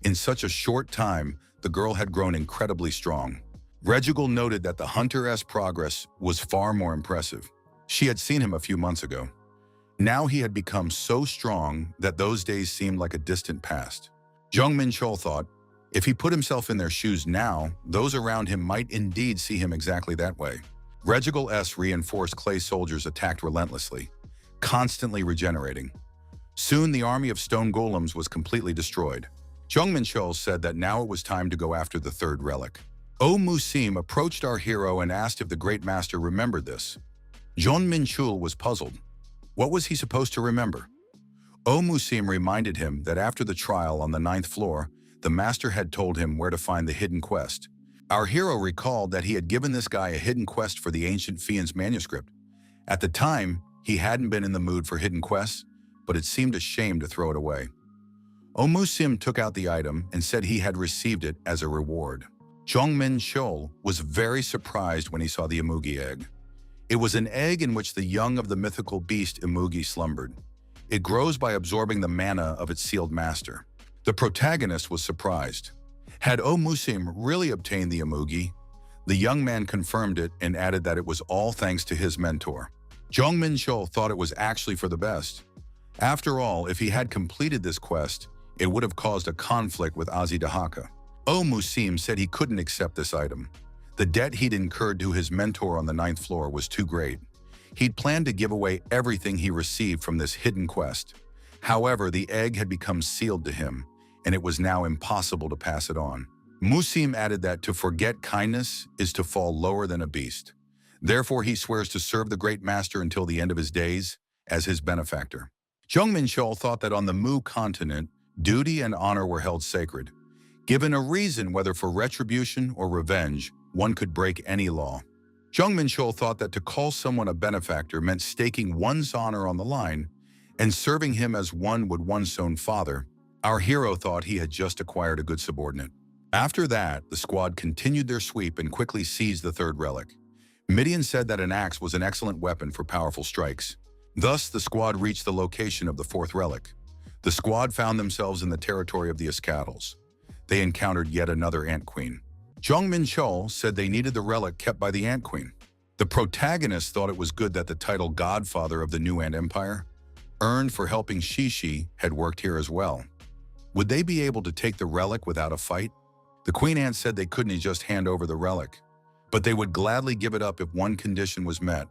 In such a short time, the girl had grown incredibly strong. Regigal noted that the hunter's progress was far more impressive. She had seen him a few months ago. Now he had become so strong that those days seemed like a distant past. Jong Menchul thought, if he put himself in their shoes now, those around him might indeed see him exactly that way. Regigal's reinforced clay soldiers attacked relentlessly, constantly regenerating. Soon the army of stone golems was completely destroyed. Jong Menchul said that now it was time to go after the 3rd relic. Musim approached our hero and asked if the Great Master remembered this. Jong Menchul was puzzled. What was he supposed to remember? Musim reminded him that after the trial on the 9th floor, the Master had told him where to find the hidden quest. Our hero recalled that he had given this guy a hidden quest for the ancient Fiend's manuscript. At the time, he hadn't been in the mood for hidden quests, but it seemed a shame to throw it away. Musim took out the item and said he had received it as a reward. Jong Menchul was very surprised when he saw the Imugi egg. It was an egg in which the young of the mythical beast Imugi slumbered. It grows by absorbing the mana of its sealed master. The protagonist was surprised. Had Musim really obtained the Amugi? The young man confirmed it and added that it was all thanks to his mentor. Jong Menchul thought it was actually for the best. After all, if he had completed this quest, it would have caused a conflict with Azidahaka. Musim said he couldn't accept this item. The debt he'd incurred to his mentor on the 9th floor was too great. He'd planned to give away everything he received from this hidden quest. However, the egg had become sealed to him, and it was now impossible to pass it on. Musim added that to forget kindness is to fall lower than a beast. Therefore, he swears to serve the great master until the end of his days as his benefactor. Jong Menchul thought that on the Mu continent, duty and honor were held sacred. Given a reason, whether for retribution or revenge, one could break any law. Jong Menchul thought that to call someone a benefactor meant staking one's honor on the line and serving him as one would one's own father. Our hero thought he had just acquired a good subordinate. After that, the squad continued their sweep and quickly seized the 3rd relic. Midian said that an axe was an excellent weapon for powerful strikes. Thus, the squad reached the location of the 4th relic. The squad found themselves in the territory of the Escatals. They encountered yet another Ant Queen. Jong Menchul said they needed the relic kept by the Ant Queen. The protagonist thought it was good that the title Godfather of the New Ant Empire, earned for helping Shishi, had worked here as well. Would they be able to take the relic without a fight? The Queen Ant said they couldn't just hand over the relic, but they would gladly give it up if one condition was met.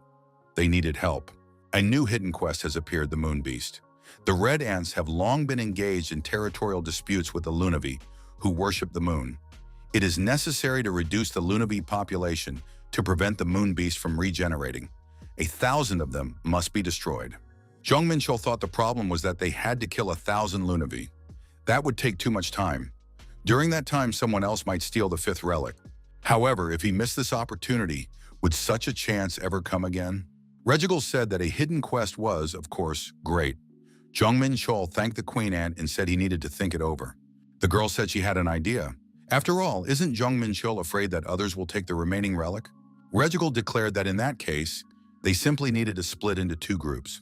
They needed help. A new hidden quest has appeared, the Moon Beast. The Red Ants have long been engaged in territorial disputes with the Lunavi, who worship the moon. It is necessary to reduce the Lunavi population to prevent the Moon Beast from regenerating. 1,000 of them must be destroyed. Jong Menchul thought the problem was that they had to kill 1,000 Lunavi. That would take too much time. During that time, someone else might steal the 5th relic. However, if he missed this opportunity, would such a chance ever come again? Regigal said that a hidden quest was, of course, great. Jong Menchul thanked the Queen Ant and said he needed to think it over. The girl said she had an idea. After all, isn't Jong Menchul afraid that others will take the remaining relic? Regigal declared that in that case, they simply needed to split into 2 groups.